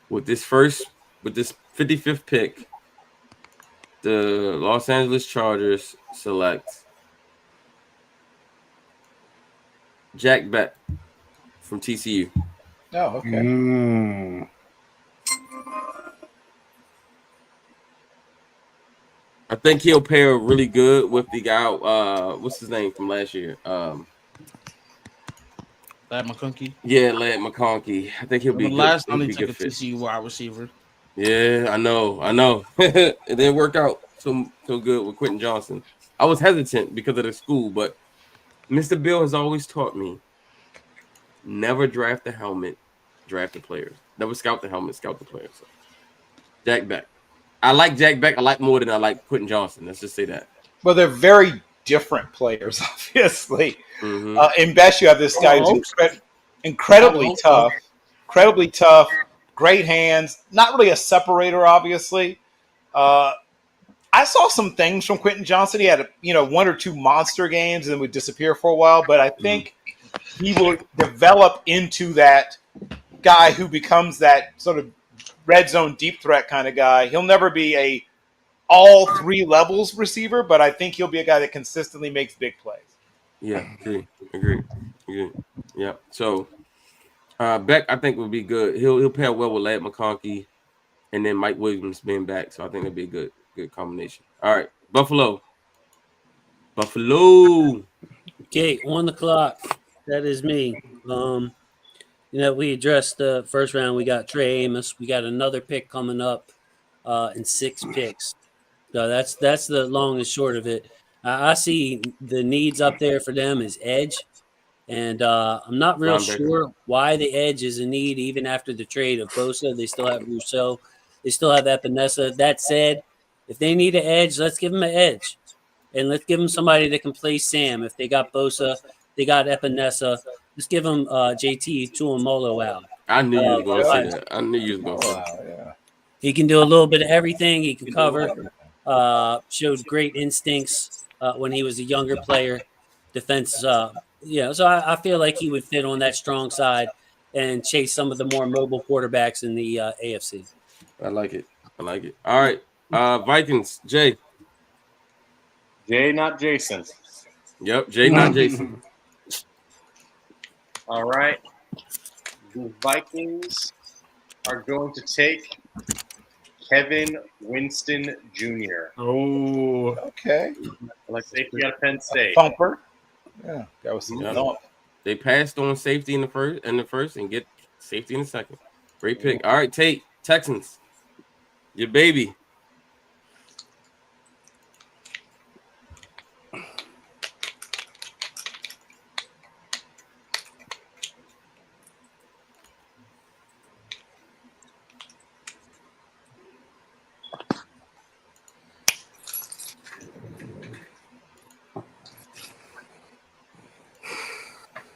Speaker 1: with this 55th pick, the Los Angeles Chargers select Jack Beck from TCU.
Speaker 13: Oh, okay.
Speaker 1: I think he'll pair really good with the guy. What's his name from last year?
Speaker 6: Lad McConkey.
Speaker 1: Yeah, Lad McConkey. I think he'll be
Speaker 6: the
Speaker 1: good.
Speaker 6: last time
Speaker 1: He'll
Speaker 6: he
Speaker 1: be
Speaker 6: took a
Speaker 1: good fit.
Speaker 6: TCU wide receiver.
Speaker 1: Yeah, I know. It didn't work out so good with Quentin Johnson. I was hesitant because of the school, but Mr. Bill has always taught me never draft the helmet, draft the players. Never scout the helmet, scout the players. So, Jack Beck. I like Jack Beck a lot more than I like Quentin Johnson. Let's just say that.
Speaker 13: Well, they're very different players, obviously.
Speaker 1: Mm-hmm.
Speaker 13: In Best, you have this guy who's incredibly tough, great hands, not really a separator, obviously. I saw some things from Quentin Johnson. He had, one or two monster games and then would disappear for a while, but I think he will develop into that guy who becomes that sort of red zone deep threat kind of guy. He'll never be a all three levels receiver, but I think he'll be a guy that consistently makes big plays.
Speaker 1: Yeah, agree. Yeah. So Beck, I think would be good. He'll pair well with Lad McConkey, and then Mike Williams being back. So I think that'd be a good combination. All right, Buffalo.
Speaker 9: Okay, on the clock. That is me. We addressed the first round. We got Trey Amos. We got another pick coming up in 6 picks. So that's the long and short of it. I see the needs up there for them is edge. And I'm not real sure why the edge is a need even after the trade of Bosa. They still have Rousseau. They still have Epinesa. That said, if they need an edge, let's give them an edge. And let's give them somebody that can play Sam. If they got Bosa, they got Epinesa. Let's give them JT Tuamolo out.
Speaker 1: I knew you was going to say that. I knew you was going to say that.
Speaker 13: Yeah.
Speaker 9: He can do a little bit of everything. He can cover. Showed great instincts when he was a younger player. Defense, so I feel like he would fit on that strong side and chase some of the more mobile quarterbacks in the AFC.
Speaker 1: I like it. All right, Vikings, Jay.
Speaker 3: Jay, not Jason.
Speaker 1: Yep, Jay, not Jason.
Speaker 3: All right. The Vikings are going to take Kevin Winston Jr.
Speaker 13: Oh, okay.
Speaker 3: Like safety out of Penn State.
Speaker 13: Thumper. Yeah, that was some thump.
Speaker 1: They passed on safety in the first and get safety in the second. Great pick. All right, Tate, Texans. Your baby.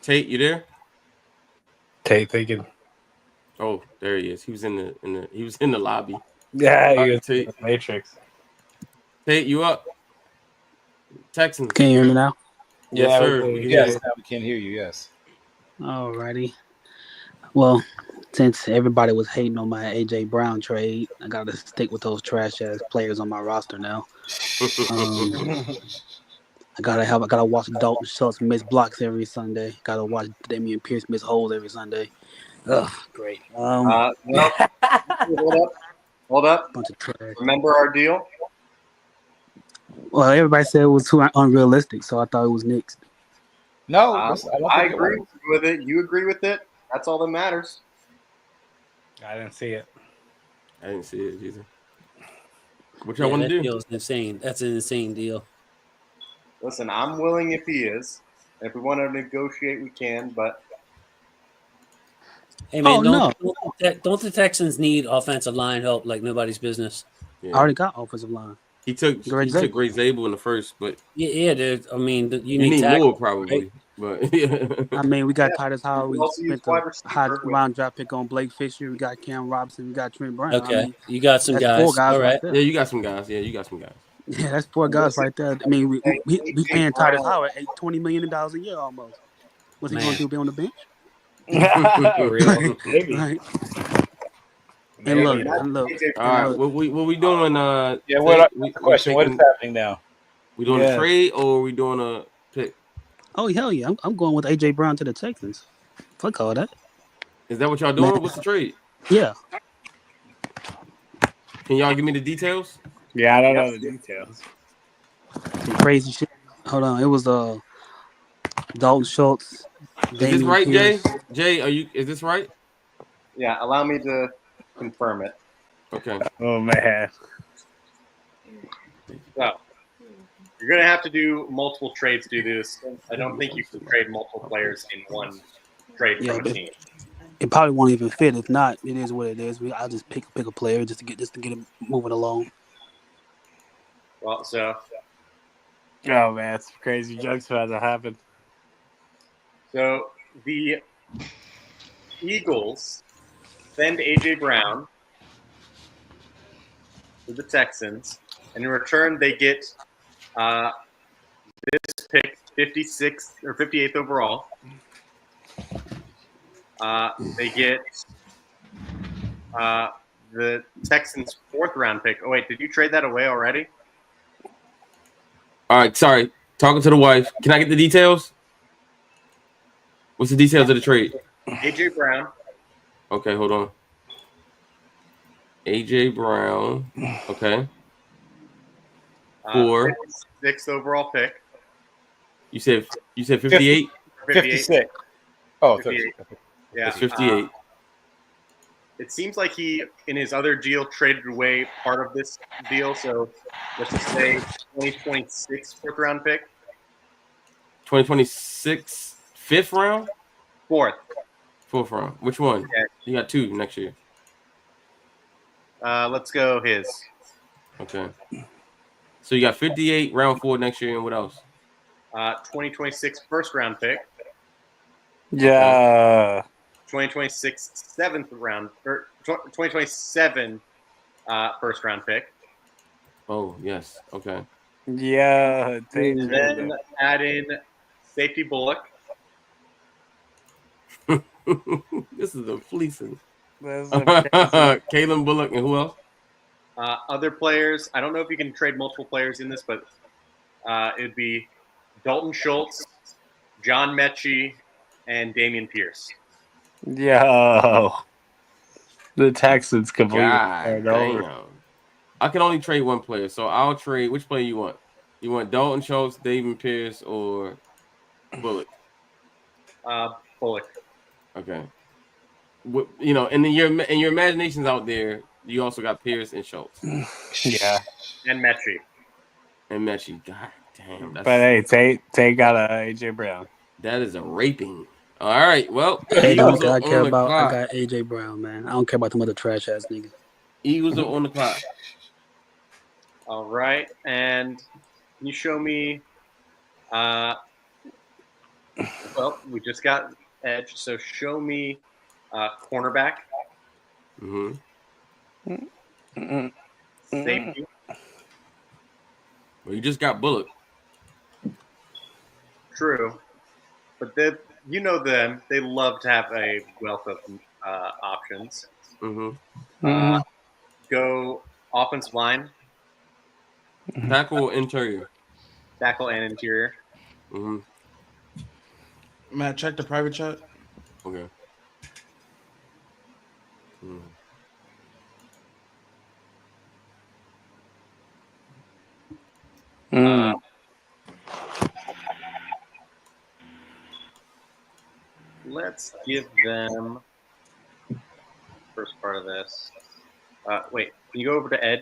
Speaker 1: Tate, you there?
Speaker 2: Tate thinking.
Speaker 1: Oh, there he is. He was in the lobby.
Speaker 2: Yeah,
Speaker 1: All
Speaker 2: he
Speaker 1: right,
Speaker 2: was
Speaker 1: Tate.
Speaker 2: in the Matrix.
Speaker 1: Tate, you up? Texans.
Speaker 5: Can you hear me now?
Speaker 1: Yes, sir.
Speaker 13: Yes, now we can hear you. Yes.
Speaker 5: Alrighty. Well, since everybody was hating on my AJ Brown trade, I got to stick with those trash ass players on my roster now. I I gotta watch Dalton Schultz miss blocks every Sunday. Gotta watch Damian Pierce miss holes every Sunday. Ugh, great.
Speaker 3: Well, hold up.
Speaker 5: Bunch of trash.
Speaker 3: Remember our deal?
Speaker 5: Well, everybody said it was too unrealistic, so I thought it was Knicks.
Speaker 13: No,
Speaker 3: I
Speaker 13: think
Speaker 3: agree with it. You agree with it. That's all that matters.
Speaker 2: I didn't see it.
Speaker 1: I didn't see it either. What y'all want to
Speaker 9: that
Speaker 1: do?
Speaker 9: deal's insane. That's an insane deal.
Speaker 3: Listen, I'm willing if he is. If we want to negotiate, we can. But
Speaker 9: Hey man,
Speaker 5: no.
Speaker 9: don't the Texans need offensive line help like nobody's business?
Speaker 5: I already got offensive line.
Speaker 1: He took Great Zabel in the first, but
Speaker 9: yeah, dude. I mean,
Speaker 1: you need
Speaker 9: tackle,
Speaker 1: more probably.
Speaker 9: right?
Speaker 1: But yeah.
Speaker 5: I mean, we got Titus Howard. We
Speaker 3: also
Speaker 5: spent
Speaker 3: wide
Speaker 5: the
Speaker 3: receiver
Speaker 5: high
Speaker 3: with-
Speaker 5: round draft pick on Blake Fisher. We got Cam Robinson. We got Trent Brown.
Speaker 9: Okay,
Speaker 5: I mean,
Speaker 9: you got some
Speaker 5: that's
Speaker 9: guys.
Speaker 5: 4 guys
Speaker 9: All right.
Speaker 5: there.
Speaker 1: Yeah, you got some guys.
Speaker 5: Yeah, that's 4 guys right there. I mean, we paying Titus Howard $20 million a year almost. What's he going to do? Be on the bench?
Speaker 2: Really? Maybe.
Speaker 5: Right. And look.
Speaker 1: All right, what we doing?
Speaker 13: Yeah, question. What is happening now?
Speaker 1: We doing a trade or are we doing a pick?
Speaker 5: Oh hell yeah! I'm going with AJ Brown to the Texans. Fuck all that.
Speaker 1: Is that what y'all doing?
Speaker 5: Man.
Speaker 1: What's the trade?
Speaker 5: Yeah.
Speaker 1: Can y'all give me the details?
Speaker 2: Yeah, I don't know the details.
Speaker 5: Some crazy shit. Hold on. It was Dalton Schultz.
Speaker 1: Is this right, Jay? Jay, is this right?
Speaker 3: Yeah, allow me to confirm it.
Speaker 1: Okay.
Speaker 2: Oh man.
Speaker 3: So you're gonna have to do multiple trades to do this. I don't think you can trade multiple players in one trade from a team.
Speaker 5: It probably won't even fit. If not, it is what it is. I'll just pick a player just to get it moving along.
Speaker 3: Well, so
Speaker 2: Oh man, it's crazy jokes about to happen.
Speaker 3: So the Eagles send AJ Brown to the Texans, and in return they get this pick, 56th or 58th overall. They get the Texans' 4th round pick. Oh wait, did you trade that away already?
Speaker 1: All right, sorry. Talking to the wife. Can I get the details? What's the details of the trade?
Speaker 3: AJ Brown.
Speaker 1: Okay, hold on. AJ Brown. Okay. For
Speaker 3: 6th overall pick.
Speaker 1: You said 58?
Speaker 3: 56.
Speaker 13: Oh,
Speaker 3: 58. Yeah.
Speaker 1: It's 58.
Speaker 3: It seems like he, in his other deal, traded away part of this deal. So let's just say 2026 4th round pick.
Speaker 1: 2026 5th round?
Speaker 3: 4th
Speaker 1: round. Which one?
Speaker 3: Yeah.
Speaker 1: You got 2 next year.
Speaker 3: Let's go his.
Speaker 1: Okay. So you got 58 round 4 next year, and what else?
Speaker 3: 2026 1st round pick.
Speaker 2: Yeah.
Speaker 3: 2026 7th round or 2027 1st round pick.
Speaker 1: Oh yes. Okay.
Speaker 2: Yeah.
Speaker 3: And then add in safety Bullock.
Speaker 1: This is a fleecing.
Speaker 2: Kalen
Speaker 1: Bullock and who else?
Speaker 3: Other players. I don't know if you can trade multiple players in this, but it would be Dalton Schultz, John Mechie, and Damian Pierce.
Speaker 2: Yo. The Texans completely
Speaker 1: God
Speaker 2: turned over.
Speaker 1: damn. I can only trade one player, so I'll trade. Which player you want? You want Dalton Schultz, Damian Pierce, or Bullock?
Speaker 3: Bullock.
Speaker 1: Okay. You know, and then your imagination's out there. You also got Pierce and Schultz.
Speaker 2: Yeah.
Speaker 3: And Mechie.
Speaker 1: God damn.
Speaker 2: But hey, Tay got AJ Brown.
Speaker 1: That is a raping. All right. Well,
Speaker 5: Hey,
Speaker 1: Eagles
Speaker 5: I
Speaker 1: are
Speaker 5: care
Speaker 1: on the
Speaker 5: about. I
Speaker 1: clock.
Speaker 5: got AJ Brown, man. I don't care about them other trash ass niggas.
Speaker 1: Eagles are on the clock.
Speaker 3: All right, and can you show me? Well, we just got edge, so show me cornerback, safety.
Speaker 1: Well, you just got Bullock.
Speaker 3: True, but you know them. They love to have a wealth of options.
Speaker 1: Mm-hmm.
Speaker 3: Go offensive line.
Speaker 1: Tackle or interior?
Speaker 3: tackle and interior.
Speaker 1: Mm-hmm.
Speaker 6: Matt, check the private chat.
Speaker 1: Okay. Mm.
Speaker 3: Let's give them first part of this. Wait, can you go over to Edge?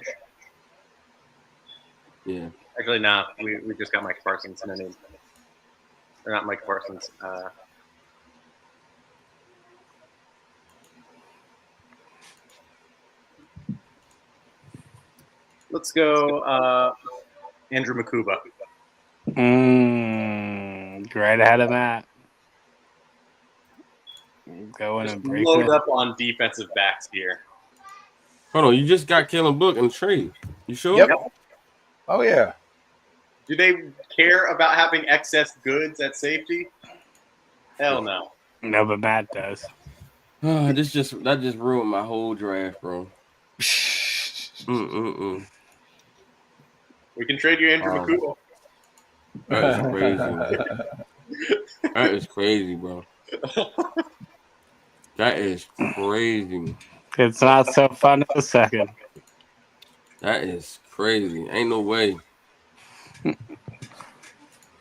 Speaker 1: Yeah.
Speaker 3: Actually, nah. We just got Mike Parsons. No name. Or not Mike Parsons. Let's go Andrew Makuba.
Speaker 2: Right ahead of Matt. Going
Speaker 3: Just
Speaker 2: and breaking
Speaker 3: load
Speaker 2: it.
Speaker 3: up on defensive backs here.
Speaker 1: Hold on, you just got Kalen Book and trade. You sure?
Speaker 13: Yep. Oh yeah.
Speaker 3: Do they care about having excess goods at safety? Hell no.
Speaker 2: No, but Matt does.
Speaker 1: That just ruined my whole draft, bro.
Speaker 3: We can trade you Andrew Makuba.
Speaker 1: That is crazy. That is crazy, bro. That is crazy.
Speaker 2: It's not so fun in a second.
Speaker 1: That is crazy. Ain't no way.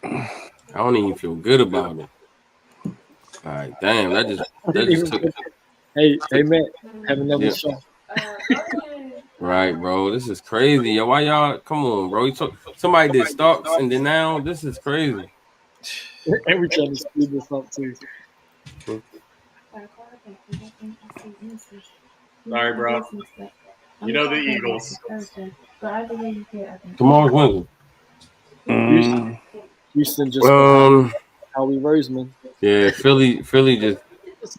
Speaker 1: I don't even feel good about it. All right, damn. That just took.
Speaker 14: Hey, man, have another shot.
Speaker 1: Right, bro. This is crazy. Yo, why y'all? Come on, bro. Somebody did Starks, and then now this is crazy.
Speaker 14: And we're trying to speed this up too.
Speaker 3: Sorry, bro. You know the Eagles.
Speaker 1: Tomorrow's Wednesday.
Speaker 14: Houston just Howie Roseman.
Speaker 1: Yeah, Philly just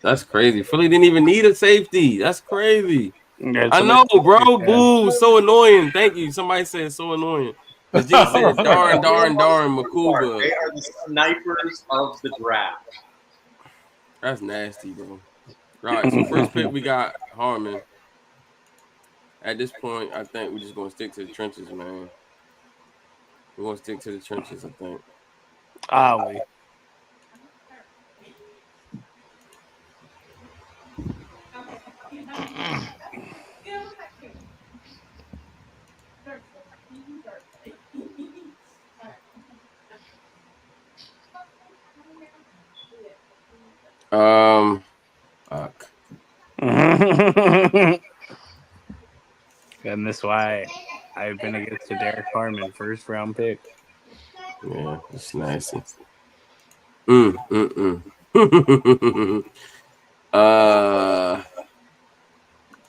Speaker 1: that's crazy. Philly didn't even need a safety. That's crazy. I know, bro. Boo, so annoying. Thank you. Somebody said so annoying. But G said, darn, Makuba.
Speaker 3: They are the snipers of the draft.
Speaker 1: That's nasty, bro. Right. So first pick we got Harmon. At this point, I think we're just gonna stick to the trenches, man. We're gonna stick to the trenches, I think.
Speaker 2: We.
Speaker 1: Fuck.
Speaker 2: And that's why I've been against the Derek Harmon first round pick.
Speaker 1: Yeah, it's nasty.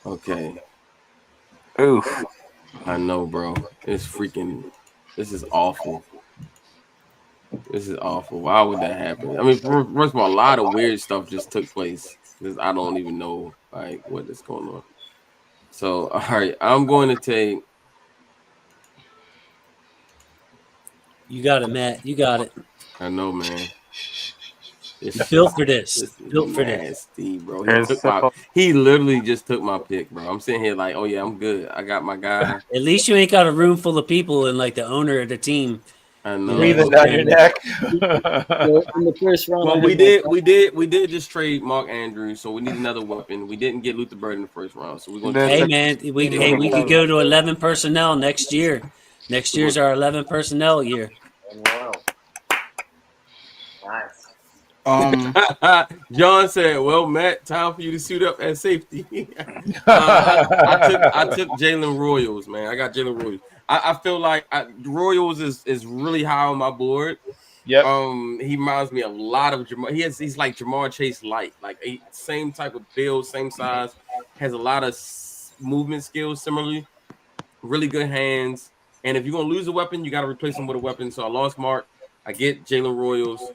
Speaker 1: Okay.
Speaker 2: Oof.
Speaker 1: I know, bro. This is awful. This is awful. Why would that happen? I mean, first of all, a lot of weird stuff just took place. I don't even know like what is going on. So, all right, I'm going to take.
Speaker 9: You got it, Matt. You got it.
Speaker 1: I know, man.
Speaker 9: You built for this. Built for this.
Speaker 1: Nasty, bro. He literally just took my pick, bro. I'm sitting here like, oh yeah, I'm good. I got my guy.
Speaker 9: At least you ain't got a room full of people and like the owner of the team.
Speaker 1: I know.
Speaker 13: Breathing down your neck.
Speaker 14: In the first round,
Speaker 1: Well, we did just trade Mark Andrews, so we need another weapon. We didn't get Luther Bird in the first round, so we're going to.
Speaker 9: Hey man, we could go to 11 personnel next year. Next year's our 11 personnel year.
Speaker 3: Wow. Nice.
Speaker 1: John said, "Well, Matt, time for you to suit up at safety." I took Jalen Royals, man. I got Jalen Royals. I feel like Royals is really high on my board.
Speaker 13: Yep.
Speaker 1: He reminds me a lot of Jamar. He's like Jamar Chase light, like same type of build, same size, has a lot of movement skills. Similarly, really good hands. And if you're gonna lose a weapon, you got to replace him with a weapon. So I lost Mark. I get Jalen Royals.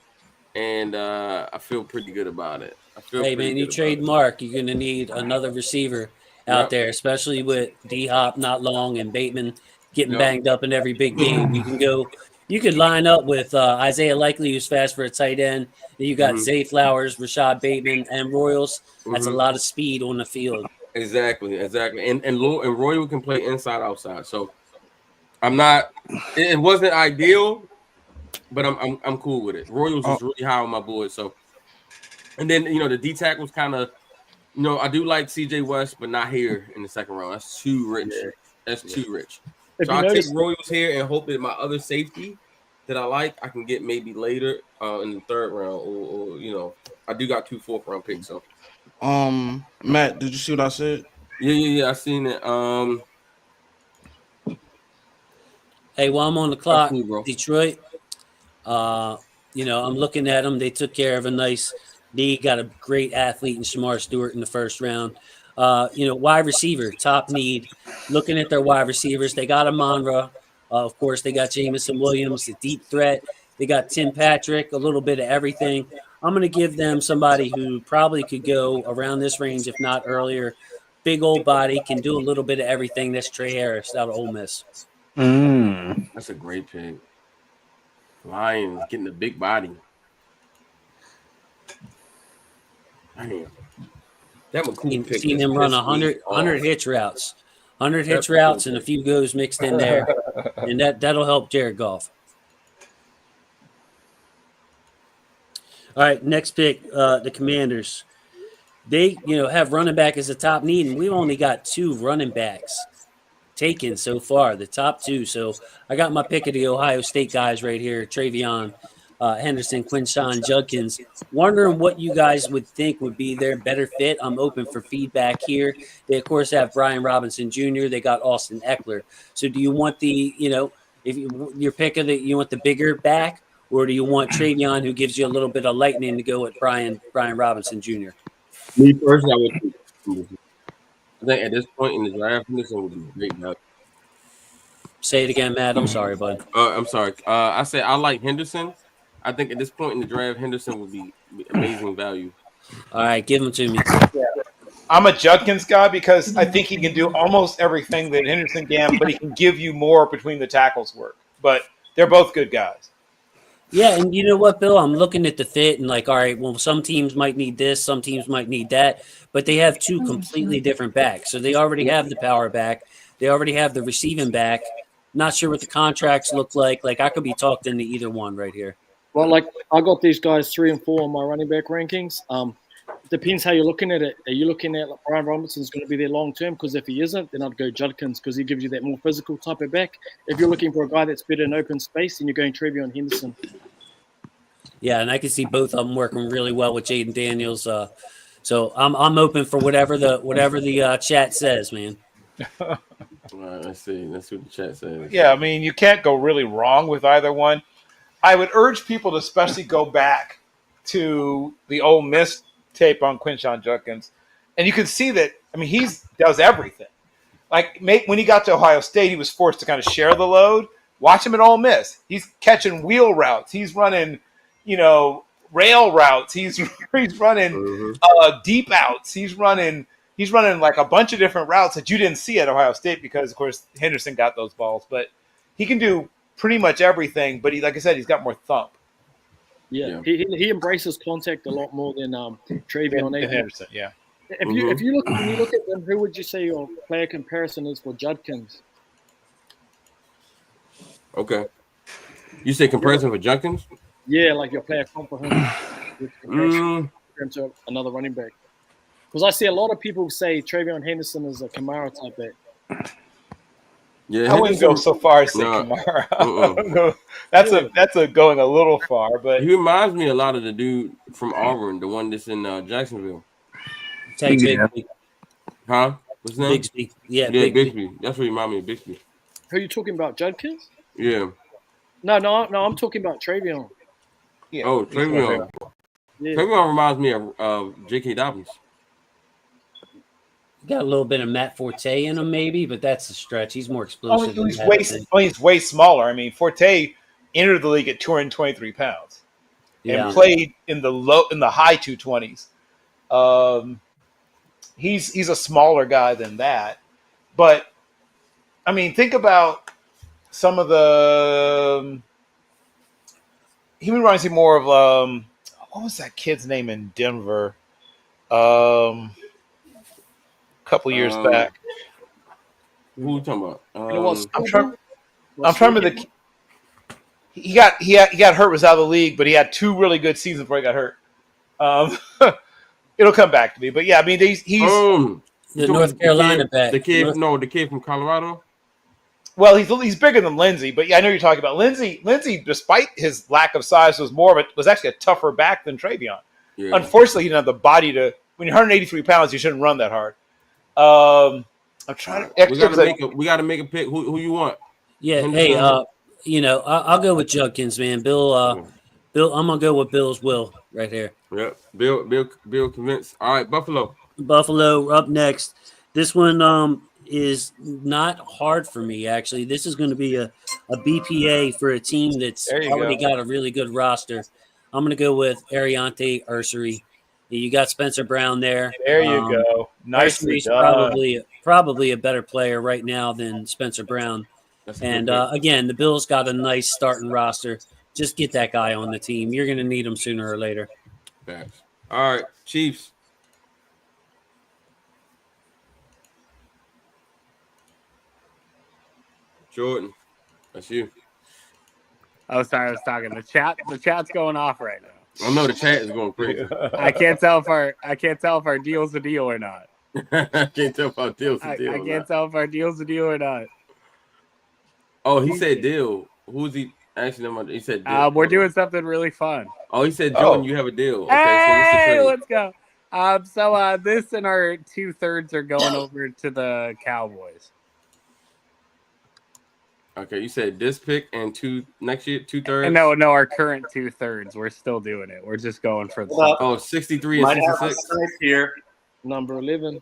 Speaker 1: And I feel pretty good about it.
Speaker 9: Hey man, you trade Mark, you're gonna need another receiver out there, especially with D Hop not long and Bateman getting banged up in every big game. You could line up with Isaiah Likely, who's fast for a tight end. And you got Zay Flowers, Rashad Bateman, and Royals. That's a lot of speed on the field.
Speaker 1: Exactly. And Royal can play inside, outside. So I'm not. It wasn't ideal. but I'm cool with it. Royals is really high on my board. So, and then the D tackles kind of, I do like CJ West, but not here in the second round. That's too rich.
Speaker 14: Yeah.
Speaker 1: That's too rich.
Speaker 14: If
Speaker 1: So
Speaker 14: you
Speaker 1: I take
Speaker 14: notice,
Speaker 1: Royals here and hope that my other safety that I like, I can get maybe later in the third round, or I do got 2 4th-round picks. So,
Speaker 6: Matt, did you see what I said?
Speaker 1: Yeah, I seen it.
Speaker 9: Hey, while I'm on the clock,
Speaker 1: cool, bro.
Speaker 9: Detroit. I'm looking at them. They took care of a nice need. Got a great athlete in Shamar Stewart in the first round. Wide receiver, top need. Looking at their wide receivers, they got a Monra. Of course, they got Jamison Williams, the deep threat. They got Tim Patrick, a little bit of everything. I'm going to give them somebody who probably could go around this range, if not earlier. Big old body, can do a little bit of everything. That's Trey Harris out of Ole Miss.
Speaker 1: That's a great pick. Lions getting the big body. Man, that McCool pick.
Speaker 9: Seen him run 100 hitch routes, 100 hitch routes, and a few goes mixed in there, and that'll help Jared Goff. All right, next pick, the Commanders. They have running back as a top need, and we've only got 2 running backs taken so far, the top 2. So I got my pick of the Ohio State guys right here, Travion Henderson, Quinshawn Judkins. Wondering what you guys would think would be their better fit. I'm open for feedback here. They, of course, have Brian Robinson Jr. They got Austin Eckler. So do you want if your pick of you want the bigger back, or do you want Travion, who gives you a little bit of lightning, to go with Brian Robinson Jr.?
Speaker 1: Me personally, I think at this point in the draft, Henderson would be great value.
Speaker 9: Say it again, Matt. I'm sorry, bud.
Speaker 1: I'm sorry. I said I like Henderson. I think at this point in the draft, Henderson would be amazing value.
Speaker 9: All right, give him to me.
Speaker 13: Yeah. I'm a Judkins guy because I think he can do almost everything that Henderson can, but he can give you more between the tackles work. But they're both good guys.
Speaker 9: Yeah, and you know what, Bill? I'm looking at the fit and all right, well, some teams might need this, some teams might need that, but they have 2 completely different backs. So they already have the power back. They already have the receiving back. Not sure what the contracts look like. I could be talked into either one right here.
Speaker 14: Well, I got these guys 3 and 4 on my running back rankings. Depends how you're looking at it. Are you looking at Brian Robinson's going to be there long term? Because if he isn't, then I'd go Judkins because he gives you that more physical type of back. If you're looking for a guy that's better in open space, then you're going Travion Henderson.
Speaker 9: Yeah, and I can see both of them working really well with Jaden Daniels. So I'm open for whatever the chat says, man.
Speaker 1: All right, let's see. Let's see what the chat says.
Speaker 13: Yeah, I mean, you can't go really wrong with either one. I would urge people to especially go back to the Ole Miss tape on Quinshawn Judkins, and you can see that. I mean, he does everything. When he got to Ohio State, he was forced to kind of share the load. Watch him at Ole Miss. He's catching wheel routes. He's running, rail routes. He's running deep outs. He's running like a bunch of different routes that you didn't see at Ohio State because, of course, Henderson got those balls. But he can do pretty much everything. But like I said, he's got more thump.
Speaker 14: Yeah. He embraces contact a lot more than Travion
Speaker 13: Henderson. Yeah.
Speaker 14: When you look at them, who would you say your player comparison is for Judkins?
Speaker 1: Okay. You say comparison for Judkins?
Speaker 14: Yeah, like your player comp for him to another running back. Because I see a lot of people say Travion Henderson is a Kamara type back.
Speaker 1: Yeah,
Speaker 13: I wouldn't go so far as say Kamara. That's going a little far, but
Speaker 1: he reminds me a lot of the dude from Auburn, the one that's in Jacksonville.
Speaker 9: Bigsby.
Speaker 1: Huh? What's his name?
Speaker 9: Bigsby. Yeah,
Speaker 1: Bigsby. That's what he reminds me of Bigsby.
Speaker 14: Who are you talking about, Judkins?
Speaker 1: Yeah.
Speaker 14: No, I'm talking about Travion.
Speaker 13: Yeah.
Speaker 1: Oh, Travion.
Speaker 14: Yeah.
Speaker 1: Travion reminds me of J.K. Dobbins.
Speaker 9: Got a little bit of Matt Forte in him, maybe, but that's a stretch. He's more explosive.
Speaker 13: He's way smaller. I mean, Forte entered the league at 223 pounds and played in the high 220s. He's a smaller guy than that, but I mean, think about some of the. He reminds me more of what was that kid's name in Denver? Couple years back.
Speaker 1: Who are you talking about?
Speaker 13: I'm trying to the. he got hurt, was out of the league, but he had 2 really good seasons before he got hurt. It'll come back to me, but yeah, I mean he's
Speaker 9: the North Carolina back.
Speaker 1: The kid from Colorado.
Speaker 13: Well, he's bigger than Lindsey, but yeah, I know you're talking about Lindsey. Lindsey, despite his lack of size, was actually a tougher back than Travion.
Speaker 1: Yeah.
Speaker 13: Unfortunately, he didn't have the body to. When you're 183 pounds, you shouldn't run that hard. I'm trying to.
Speaker 1: We gotta make a pick. Who you want?
Speaker 9: Yeah.
Speaker 1: Henderson?
Speaker 9: Hey, I'll go with Judkins, man. Bill. I'm gonna go with Bill's will right here.
Speaker 1: Yep. Bill convinced. All right, Buffalo
Speaker 9: up next. This one is not hard for me, actually. This is going to be a BPA for a team that's already got a really good roster. I'm going to go with Ariante Ursery. You got Spencer Brown there.
Speaker 13: There you go. Nicely done.
Speaker 9: Probably a better player right now than Spencer Brown. And again, the Bills got a nice starting roster. Just get that guy on the team. You're going to need him sooner or later.
Speaker 1: Thanks. All right, Chiefs. Jordan, that's you.
Speaker 2: Oh, sorry, I was talking. The chat's going off right now.
Speaker 1: Oh no, the chat is going crazy.
Speaker 2: I can't tell if our deal's a deal or not.
Speaker 1: I can't tell if our deal's a deal.
Speaker 2: I can't tell if our deal's a deal or not.
Speaker 1: Oh, he said deal. Who's he? Actually, no, he said deal.
Speaker 2: We're doing something really fun.
Speaker 1: Oh, he said, Jordan, you have a deal. Okay,
Speaker 2: hey,
Speaker 1: so
Speaker 2: let's go. So this and our 2/3 are going over to the Cowboys.
Speaker 1: Okay, you said this pick and next year 2/3.
Speaker 2: No, our current 2/3. We're still doing it. We're just going for the
Speaker 1: 63 and 66
Speaker 3: here.
Speaker 14: Number 11.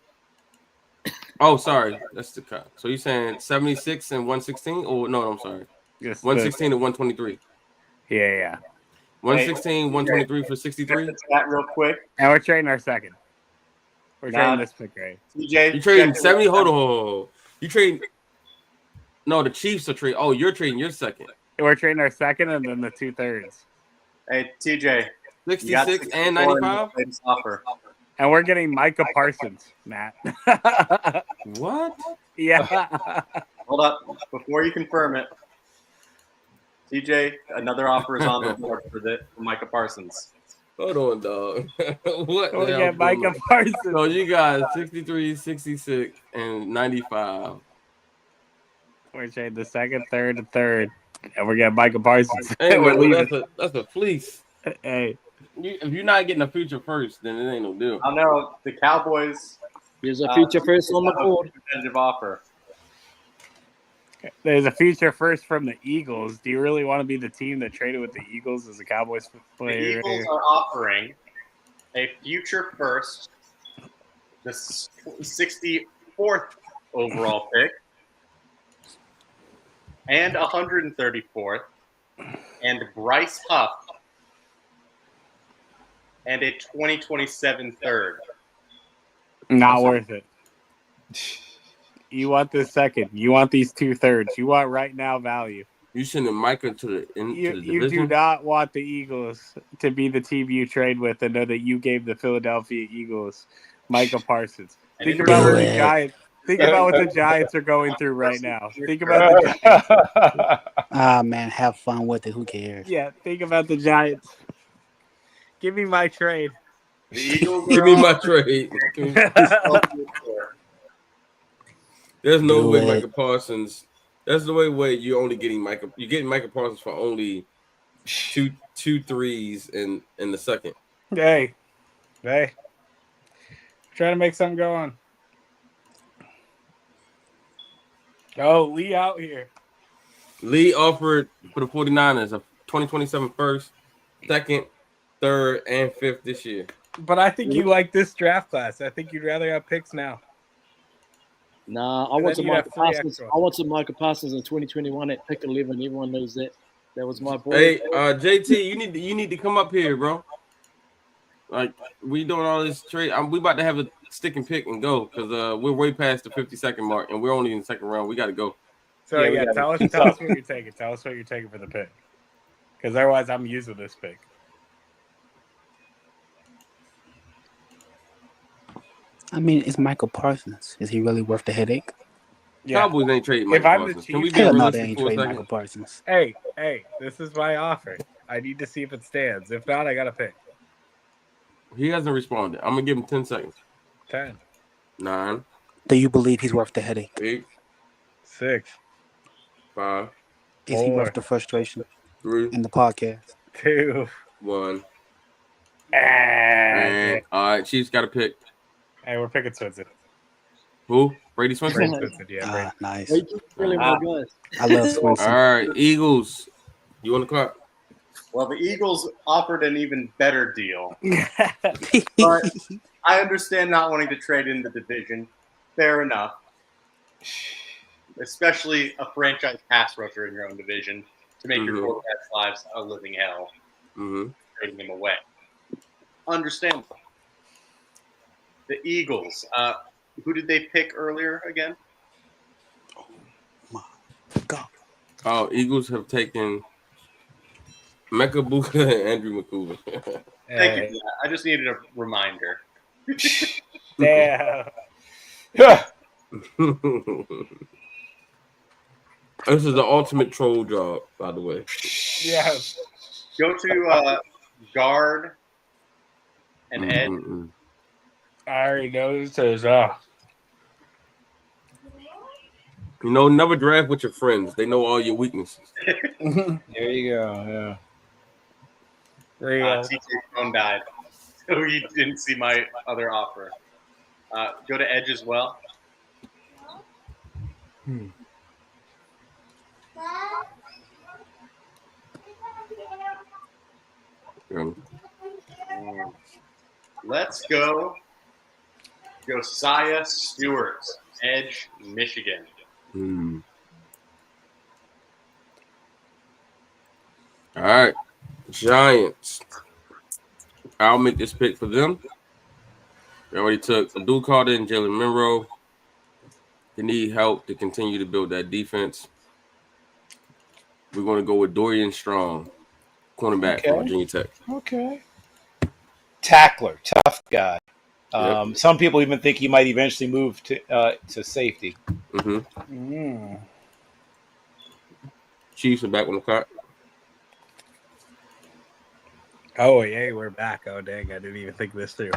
Speaker 1: Oh, sorry, that's the cut. So you're saying 76 and 116? Oh no, I'm sorry.
Speaker 2: Yes,
Speaker 1: 116 and 123.
Speaker 2: Yeah.
Speaker 1: 116, 123 for 63.
Speaker 3: That real quick.
Speaker 2: And we're trading our second. We're trading this pick, right?
Speaker 3: TJ,
Speaker 1: you trading 70? Hold on. You trading? No, the Chiefs are trading. Oh, you're trading your second.
Speaker 2: We're trading our second and then the 2/3.
Speaker 3: Hey, TJ.
Speaker 1: 66 and 95?
Speaker 3: Offer.
Speaker 2: And we're getting Micah Parsons, Matt.
Speaker 1: What?
Speaker 2: Yeah.
Speaker 3: Hold up. Before you confirm it, TJ, another offer is on the board for Micah Parsons.
Speaker 1: Hold on, dog. What?
Speaker 2: We get Micah Parsons.
Speaker 1: So you got 63, 66, and 95.
Speaker 2: We're trading the second, third, and third. And we're getting Micah Parsons.
Speaker 1: Hey,
Speaker 2: we're leaving.
Speaker 1: That's a fleece.
Speaker 2: Hey.
Speaker 1: If you're not getting a future first, then it ain't no deal.
Speaker 3: I know the Cowboys.
Speaker 14: There's a future first on the board.
Speaker 3: Competitive offer.
Speaker 2: There's a future first from the Eagles. Do you really want to be the team that traded with the Eagles as a Cowboys player?
Speaker 3: The Eagles are offering a future first, the 64th overall pick, and 134th, and Bryce Huff, and a 2027 third.
Speaker 2: Not worth it. You want this second. You want these 2/3. You want right now value.
Speaker 1: You sending Micah to the division?
Speaker 2: You do not want the Eagles to be the team you trade with and know that you gave the Philadelphia Eagles Micah Parsons. Think about what the Giants. Think about what the Giants are going through right now. Think about the Giants.
Speaker 5: Man, have fun with it. Who cares?
Speaker 2: Yeah, think about the Giants. Give me my trade.
Speaker 3: The Eagles
Speaker 1: Give me my trade. There's no way Micah Parsons. That's the way you're only getting Micah. You're getting Micah Parsons for only two threes in the second.
Speaker 2: Hey. Trying to make something go on. Oh, Lee out here.
Speaker 1: Lee offered for the 49ers a 2027 first, second, third, and fifth this year.
Speaker 2: But I think you like this draft class. I think you'd rather have picks now.
Speaker 14: Nah, I want some Micah Parsons. I want some Micah Parsons in 2021 at pick 11. Everyone knows that. That was my boy.
Speaker 1: Hey, JT, you need to come up here, bro. Like we doing all this trade. We about to have a stick and pick and go because we're way past the 50-second mark and we're only in the second round. We got to go.
Speaker 2: So yeah, tell us what you're taking. Tell us what you're taking for the pick. Because otherwise, I'm using this pick.
Speaker 5: I mean, it's Michael Parsons. Is he really worth the headache?
Speaker 2: Yeah.
Speaker 1: Cowboys ain't trading Mike
Speaker 2: If I'm the
Speaker 1: Parsons. Can we
Speaker 2: Chiefs,
Speaker 1: be
Speaker 5: Hell no, they
Speaker 1: realistic
Speaker 5: ain't
Speaker 1: for a
Speaker 5: trading
Speaker 1: second?
Speaker 5: Michael Parsons.
Speaker 2: hey, this is my offer. I need to see if it stands. If not, I got to pick.
Speaker 1: He hasn't responded. I'm gonna give him 10 seconds.
Speaker 2: 10,
Speaker 1: 9,
Speaker 5: Do you believe he's worth the headache?
Speaker 1: 8,
Speaker 2: 6,
Speaker 1: 5,
Speaker 5: Is he worth
Speaker 2: 4,
Speaker 5: the frustration
Speaker 1: 3,
Speaker 5: in the podcast?
Speaker 2: 2.
Speaker 1: 1.
Speaker 2: And
Speaker 1: And all right, Chiefs got to pick.
Speaker 2: hey, we're picking Swinson.
Speaker 1: Who? Brady Swinson?
Speaker 2: Brady Swinson, yeah. Brady.
Speaker 5: Nice.
Speaker 14: They keep stealing my guns.
Speaker 5: I love
Speaker 1: All
Speaker 5: Swinson.
Speaker 1: right, Eagles. You on the clock?
Speaker 3: Well, the Eagles offered an even better deal. But I understand not wanting to trade in the division. Fair enough. Especially a franchise pass rusher in your own division to make your quarterback's lives a living hell. Trading him away. Understandable. The Eagles. Who did they pick earlier again?
Speaker 1: Oh, Eagles have taken Mecca Buka and Andrew McCool.
Speaker 3: Thank you for that. I just needed a reminder.
Speaker 2: Damn.
Speaker 1: This is the ultimate troll job, by the way.
Speaker 2: Yeah.
Speaker 3: Go to guard and edge.
Speaker 2: I already know this is
Speaker 1: You know, never draft with your friends. They know all your weaknesses.
Speaker 13: There you go.
Speaker 2: Yeah.
Speaker 3: TJ's phone died, so he didn't see my other offer. Go to edge as well. Let's go Josiah Stewart, edge, Michigan.
Speaker 1: All right, Giants. I'll make this pick for them. They already took Abdul Carter and Jalen Monroe. They need help to continue to build that defense. We're going to go with Dorian Strong, cornerback from Virginia Tech.
Speaker 13: Okay. Tackler, tough guy. Some people even think he might eventually move to safety.
Speaker 1: Chiefs are back on the clock.
Speaker 2: Oh, yay, we're back. Oh, dang, I didn't even think this through.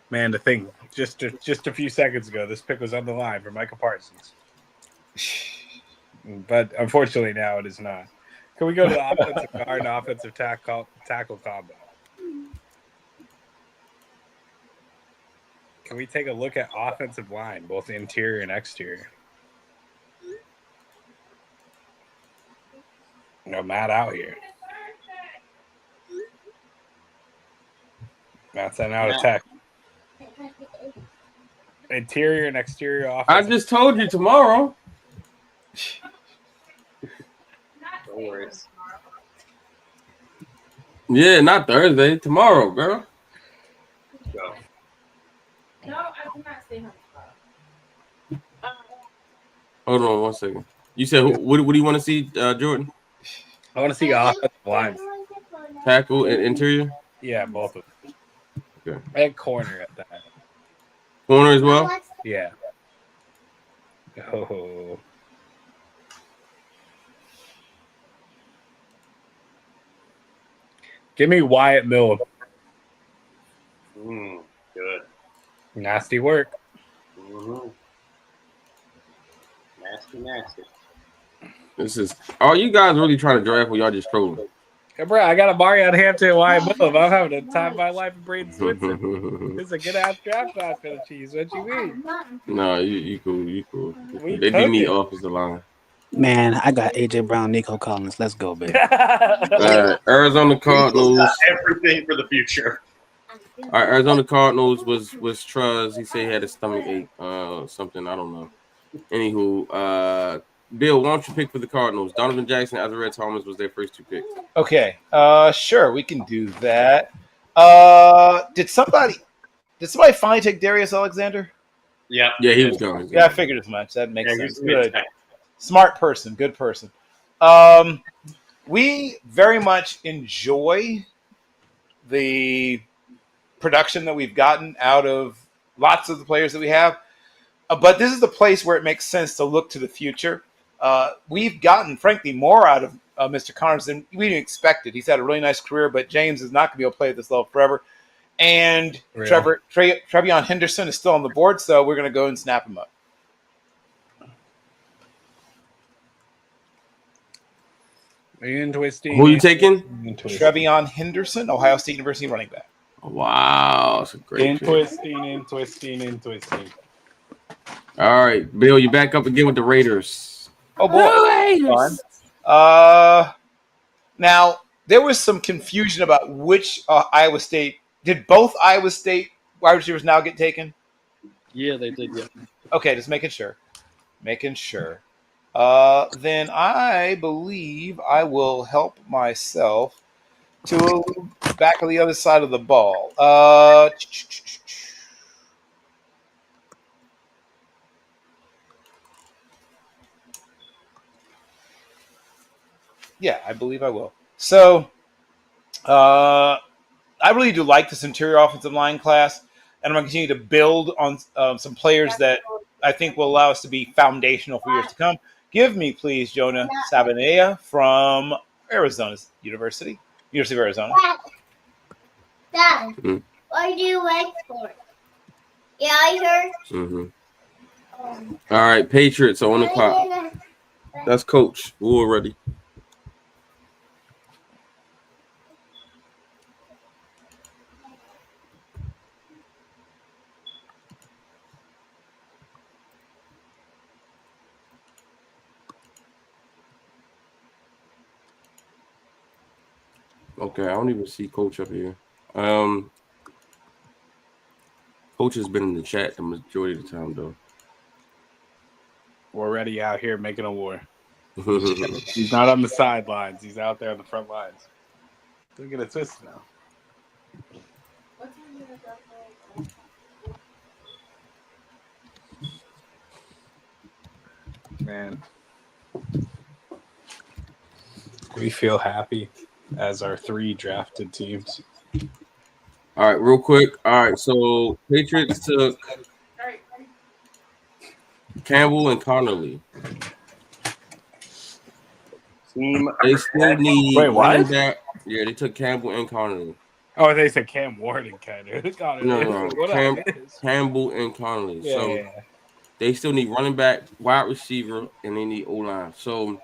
Speaker 2: Man, to think, just a few seconds ago, this pick was on the line for Micah Parsons. But unfortunately, now it is not. Can we go to the offensive guard and offensive tackle combo? Can we take a look at offensive line, both interior and exterior? No, Matt out here. Matt's out of tech. Interior and exterior offense.
Speaker 1: I just told you tomorrow.
Speaker 3: No worries.
Speaker 1: Yeah, not Thursday. Tomorrow, girl.
Speaker 3: Go.
Speaker 18: No, I cannot stay home.
Speaker 1: Hold on 1 second. You said what do you want to see, Jordan?
Speaker 2: I want to see offensive lines.
Speaker 1: Tackle and interior?
Speaker 2: Yeah, both of them.
Speaker 1: Okay.
Speaker 2: And corner at that.
Speaker 1: Corner as well?
Speaker 2: Yeah. Oh. Give me Wyatt Miller.
Speaker 3: Good.
Speaker 2: Nasty work.
Speaker 3: Nasty.
Speaker 1: This is. Are you guys really trying to draft or y'all just trolling?
Speaker 2: Hey, bro, I got a Marion Hampton and Wyatt Miller. I'm having the time of my life with Braden Swinson. This is a good ass draft class for the Chiefs. What you mean?
Speaker 1: No, you cool. You cool.
Speaker 2: We
Speaker 1: They do need
Speaker 2: cooking.
Speaker 1: offensive line.
Speaker 5: Man, I got AJ Brown, Nico Collins. Let's go, baby.
Speaker 1: Arizona Cardinals.
Speaker 3: Got everything for the future.
Speaker 1: All right, Arizona Cardinals was Truz. He said he had a stomach ache, something. I don't know. Anywho, Bill, why don't you pick for the Cardinals? Donovan Jackson, Azariah Thomas was their first two picks.
Speaker 13: Okay. Sure, we can do that. Did somebody finally take Darius Alexander?
Speaker 3: Yeah.
Speaker 1: Yeah, he was gone.
Speaker 13: Yeah, I figured as much. That makes sense.
Speaker 3: he's
Speaker 13: Good.
Speaker 3: mid-tech.
Speaker 13: Smart person. Good person. We very much enjoy the production that we've gotten out of lots of the players that we have. But this is the place where it makes sense to look to the future. We've gotten, frankly, more out of Mr. Connors than we expected. He's had a really nice career, but James is not going to be able to play at this level forever. And Trevion Henderson is still on the board, so we're going to go and snap him up.
Speaker 1: Who you taking?
Speaker 13: Trevion Henderson, Ohio State University running back.
Speaker 1: Wow, that's a great pick.
Speaker 2: Twisting.
Speaker 1: All right, Bill, you back up again with the Raiders.
Speaker 13: Oh boy.
Speaker 9: Raiders.
Speaker 13: Now there was some confusion about which Iowa State. Did both Iowa State wide receivers now get taken?
Speaker 14: Yeah, they did. Yeah.
Speaker 13: Okay, just making sure. Then I believe I will help myself to back on the other side of the ball. Yeah, I believe I will. So, I really do like this interior offensive line class, and I'm going to continue to build on some players that I think will allow us to be foundational for years to come. Give me, please, Jonah Sabanea from University of Arizona.
Speaker 19: Dad, what do you wait for? Yeah, I heard.
Speaker 1: Mm-hmm. All right, Patriots on the clock. That's Coach. We're ready. Okay, I don't even see Coach up here. Coach has been in the chat the majority of the time, though.
Speaker 2: We're already out here making a war. He's not on the sidelines. He's out there on the front lines. Don't get it twisted now. Man, we feel happy as our 3 drafted teams.
Speaker 1: All right, real quick. All right, so Patriots took Campbell and Connolly. They still need running back. Yeah, they took Campbell and Connolly.
Speaker 2: Oh, they said Cam Ward and Connolly.
Speaker 1: No. Campbell and Connolly.
Speaker 2: Yeah,
Speaker 1: so
Speaker 2: yeah.
Speaker 1: they still need running back, wide receiver, and they need O-line. So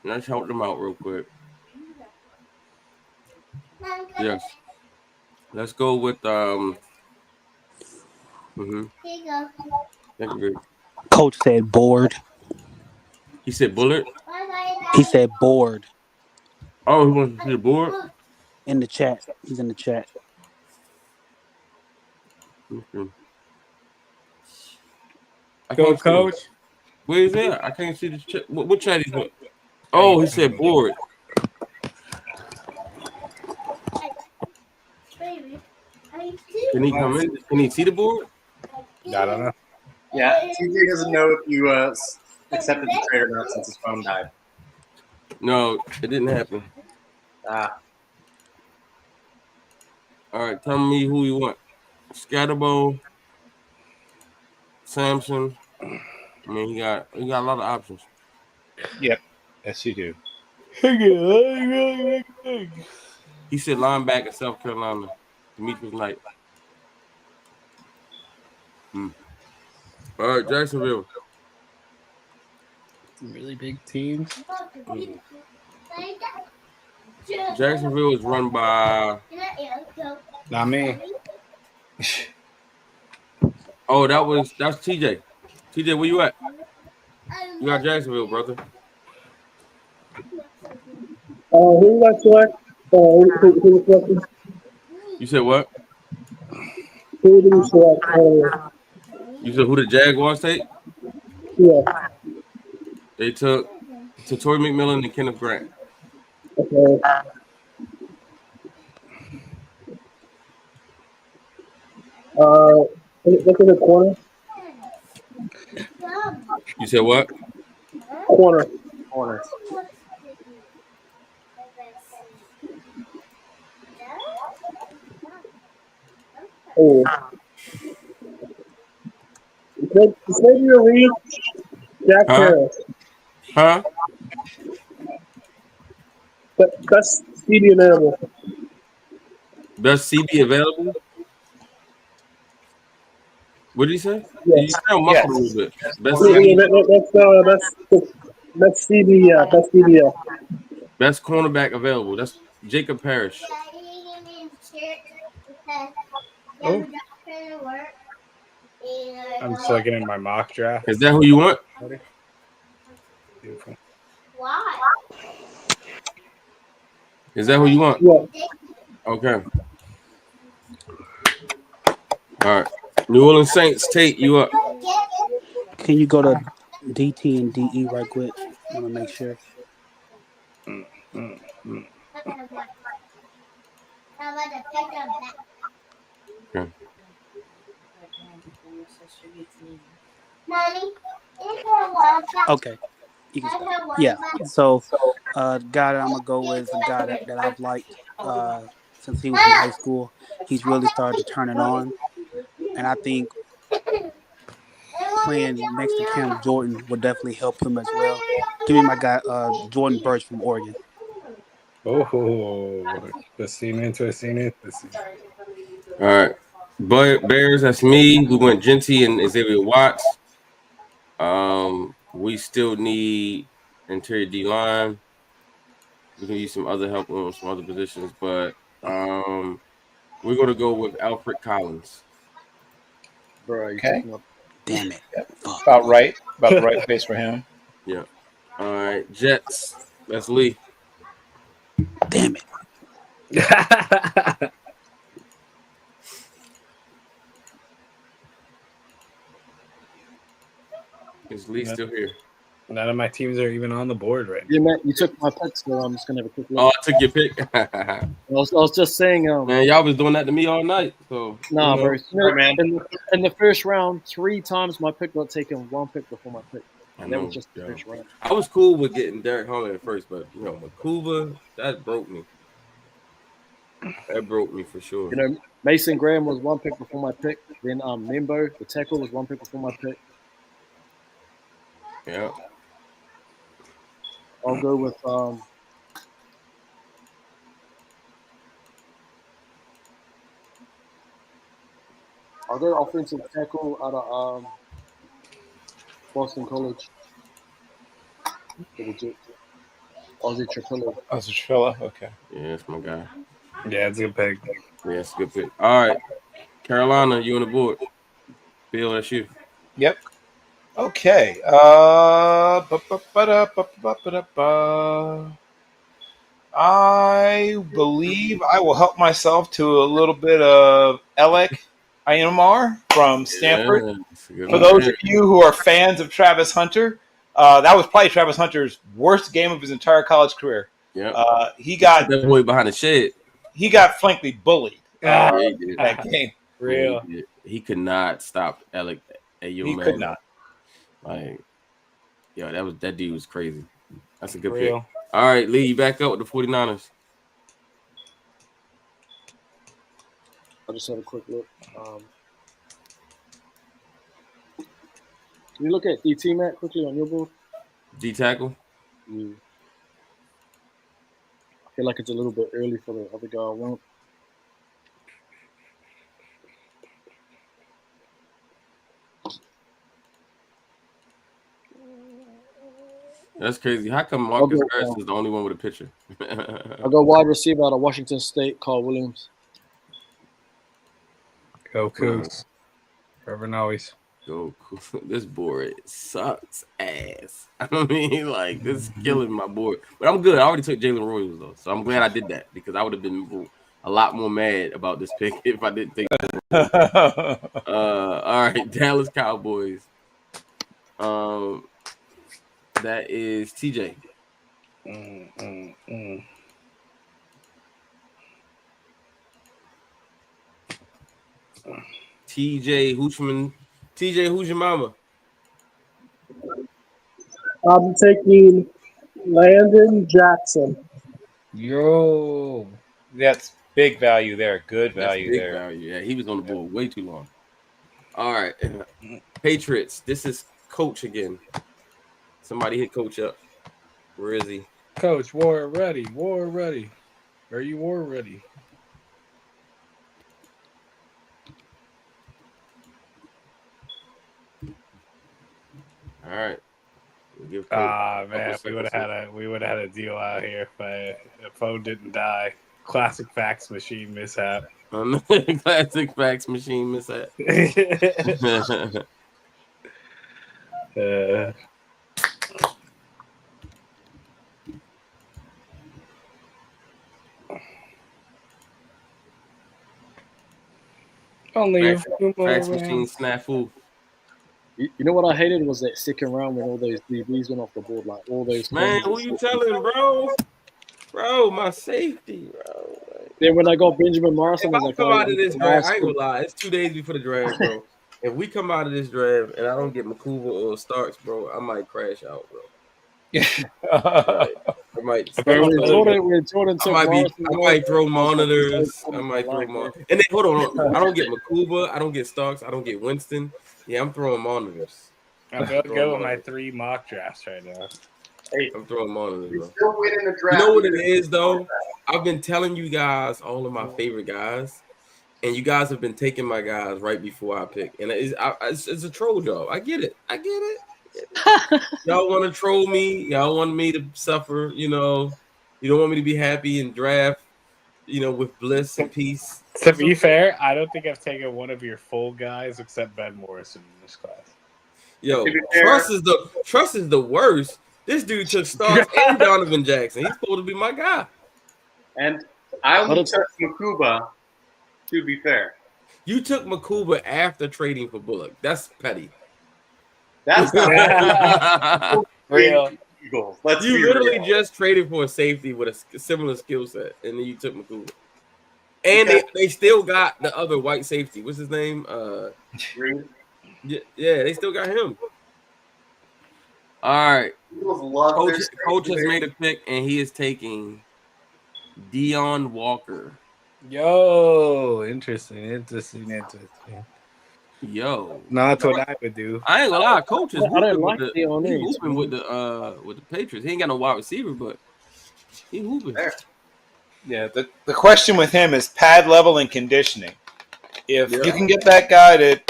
Speaker 1: let's help them out real quick. Yes. Let's go with
Speaker 5: Coach said board.
Speaker 1: He said bullet.
Speaker 5: He said board.
Speaker 1: Oh, he wants to see the board?
Speaker 5: In the chat. He's in the chat.
Speaker 1: Okay.
Speaker 2: Go, Coach.
Speaker 1: Where is that? I can't see the chat. What chat is it? Oh, he said board. Can he come in? Can he see the board?
Speaker 2: I don't know.
Speaker 3: Yeah, TJ doesn't know if you accepted the trade or not since his phone died.
Speaker 1: No, it didn't happen.
Speaker 3: Ah.
Speaker 1: All right, tell me who you want. Scatterbo, Samson. I mean, he got a lot of options.
Speaker 13: Yep. Yes, you do.
Speaker 1: He said linebacker, South Carolina. Demetrius Knight. All right, Jacksonville.
Speaker 14: Really big teams.
Speaker 1: Jacksonville is run by.
Speaker 2: Not me.
Speaker 1: Oh, that's TJ. TJ, where you at? You got Jacksonville, brother.
Speaker 15: Who got select? Who selected?
Speaker 1: You said what?
Speaker 15: Who did you select?
Speaker 1: You said who the Jaguars take?
Speaker 15: Yeah.
Speaker 1: They took Torrey McMillan and Kenneth Grant.
Speaker 15: Okay. Look at the corner.
Speaker 1: You said what?
Speaker 15: Corner.
Speaker 1: Oh.
Speaker 15: Xavier Reed, Jack
Speaker 1: Huh?
Speaker 15: Harris.
Speaker 1: Huh?
Speaker 15: That's CB available.
Speaker 1: Best CB available? What did he say? You
Speaker 15: Yes.
Speaker 1: sound muffled a little bit. Best
Speaker 15: Yeah,
Speaker 1: CB,
Speaker 15: that's CB. Yeah, that's CB. Yeah.
Speaker 1: best cornerback available. That's Jacob Parrish.
Speaker 2: Oh, I'm just looking at my mock draft.
Speaker 1: Is that who you want?
Speaker 2: Beautiful.
Speaker 19: Why?
Speaker 1: Is that who you want?
Speaker 15: Yeah.
Speaker 1: Okay. All right. New Orleans Saints, Tate, you up?
Speaker 5: Can you go to DT and DE right quick? I want to make sure.
Speaker 1: Okay.
Speaker 5: Okay. You can start. Yeah. So, the guy that I'm gonna go with is a guy that I've liked since he was in high school. He's really started to turn it on, and I think playing next to Cam Jordan would definitely help him as well. Give me my guy, Jordan Burch from Oregon.
Speaker 2: Oh, the scene into a scene into a scene.
Speaker 1: All right. Bears, that's me. We went Genty and Xavier Watts. We still need interior D line. We can use some other help on some other positions, but we're gonna go with Alfred Collins.
Speaker 14: Bro, you
Speaker 13: Okay.
Speaker 14: took up.
Speaker 5: Damn it. Fuck.
Speaker 13: About right. About the right place for him.
Speaker 1: Yeah. All right. Jets. That's Lee.
Speaker 5: Damn it.
Speaker 1: Is Lee still here?
Speaker 2: None of my teams are even on the board right now.
Speaker 14: Yeah, man, you took my pick, so I'm just gonna have a quick look.
Speaker 1: Oh, I took your pick.
Speaker 14: I was just saying,
Speaker 1: Man, y'all was doing that to me all night. So
Speaker 14: nah,
Speaker 1: you
Speaker 14: bro.
Speaker 1: know.
Speaker 3: man.
Speaker 14: In the first round, 3 times my pick got taken. 1 pick before my pick.
Speaker 1: I
Speaker 14: And that
Speaker 1: know,
Speaker 14: was just the
Speaker 1: yo.
Speaker 14: first round.
Speaker 1: I was cool with getting Derek Hunter at first, but you know, Makuba, that broke me. That broke me for sure.
Speaker 14: You know, Mason Graham was 1 pick before my pick. Then Nimbo, the tackle, was 1 pick before my pick.
Speaker 1: Yeah.
Speaker 14: I'll go with I'll go offensive tackle out of Boston College. For the Jets. Ozzy Trapillo.
Speaker 13: Ozzy Trapillo. Okay.
Speaker 1: Yeah, that's my guy.
Speaker 2: Yeah, it's a good pick.
Speaker 1: Yeah, it's a good pick. All right. Carolina, you on the board. Bill, that's you.
Speaker 13: Yep. Okay. I believe I will help myself to a little bit of Alec Ayamar from Stanford.
Speaker 1: Yeah,
Speaker 13: For those of you who are fans of Travis Hunter, that was probably Travis Hunter's worst game of his entire college career.
Speaker 1: Yeah.
Speaker 13: He got
Speaker 1: that boy behind the shed.
Speaker 13: He got frankly bullied
Speaker 1: Yeah, he did.
Speaker 13: that game.
Speaker 2: Real.
Speaker 1: Yeah, he could not stop Alec.
Speaker 13: He could not.
Speaker 1: Like, yo, that dude was crazy. That's a good
Speaker 2: Real.
Speaker 1: pick. All right, Lee, you back up with the 49ers.
Speaker 14: I'll just have a quick look. Can you look at DT, Matt, quickly on your board?
Speaker 1: D tackle?
Speaker 14: Yeah. I feel like it's a little bit early for the other guy I want.
Speaker 1: That's crazy. How come Marcus Harris is the only one with a picture?
Speaker 14: I'll go wide receiver out of Washington State, Carl Williams.
Speaker 2: Go Cougs. Forever and always.
Speaker 1: Go cool. This board sucks ass. I mean, like, this is killing my board. But I'm good. I already took Jalen Royals, though. So I'm glad I did that because I would have been a lot more mad about this pick if I didn't take that. All right, Dallas Cowboys. That is TJ. TJ Hoochman. TJ, who's your mama?
Speaker 15: I'm taking Landon Jackson.
Speaker 13: Yo. That's big value there. Good value
Speaker 1: That's big
Speaker 13: there.
Speaker 1: value. Yeah, he was on the board way too long. All right. Patriots. This is Coach again. Somebody hit Coach up. Where is he?
Speaker 2: Coach, war ready. War ready. Are you war ready?
Speaker 1: All right. We'll give Coach
Speaker 2: Ah
Speaker 1: a couple
Speaker 2: man,
Speaker 1: seconds.
Speaker 2: we would have had a deal out here if the phone didn't die. Classic fax machine mishap.
Speaker 1: Classic fax machine mishap.
Speaker 2: Only a
Speaker 1: fax,
Speaker 2: few more
Speaker 1: fax machine
Speaker 2: rounds.
Speaker 1: snafu.
Speaker 14: You know what I hated was that second round when all those DBs went off the board, like all those.
Speaker 1: Man,
Speaker 14: corners.
Speaker 1: who you telling, bro? Bro, my safety, bro.
Speaker 14: Then when I got Benjamin Morrison,
Speaker 1: If
Speaker 14: I was
Speaker 1: I
Speaker 14: like,
Speaker 1: come
Speaker 14: oh,
Speaker 1: out of
Speaker 14: I'm
Speaker 1: this
Speaker 14: getting
Speaker 1: draft,
Speaker 14: nice.
Speaker 1: I ain't gonna lie. It's 2 days before the draft, bro. If we come out of this draft and I don't get Makuba or Starks, bro, I might crash out, bro. I might.
Speaker 14: When Jordan took Morrison,
Speaker 1: I might throw
Speaker 14: I was like,
Speaker 1: monitors.
Speaker 14: "There's no
Speaker 1: I might throw
Speaker 14: like
Speaker 1: monitors. And then hold on. I don't get Makuba. I don't get Starks. I don't get Winston. Yeah, I'm throwing monitors.
Speaker 2: I'm going to go with my 3 mock drafts right now.
Speaker 3: Hey,
Speaker 1: I'm throwing monitors, bro.
Speaker 3: still winning the draft.
Speaker 1: You know what it is, though? I've been telling you guys all of my favorite guys, and you guys have been taking my guys right before I pick. And it's a troll job. I get it. Y'all want to troll me. Y'all want me to suffer. You don't want me to be happy and draft, with bliss and peace.
Speaker 2: To be fair, I don't think I've taken one of your full guys except Ben Morrison in this class.
Speaker 1: Yo, Trust is the worst. This dude took Starks and Donovan Jackson. He's supposed to be my guy.
Speaker 3: And I only took Makuba, to be fair.
Speaker 1: You took Makuba after trading for Bullock. That's petty.
Speaker 3: That's not
Speaker 2: real.
Speaker 3: Eagles.
Speaker 1: You literally just traded for a safety with a similar skill set, and then you took Makuba. And they still got the other white safety. What's his name? Yeah, they still got him. All right. Coach has made a pick, and he is taking Deion Walker.
Speaker 2: Yo, interesting.
Speaker 1: Yo,
Speaker 2: not what I would do.
Speaker 1: I ain't gonna lie, Coach is
Speaker 14: I don't
Speaker 1: hooping
Speaker 14: like Deion
Speaker 1: with the Patriots. He ain't got no wide receiver, but he hooping.
Speaker 13: Yeah, the question with him is pad level and conditioning. If you can get that guy to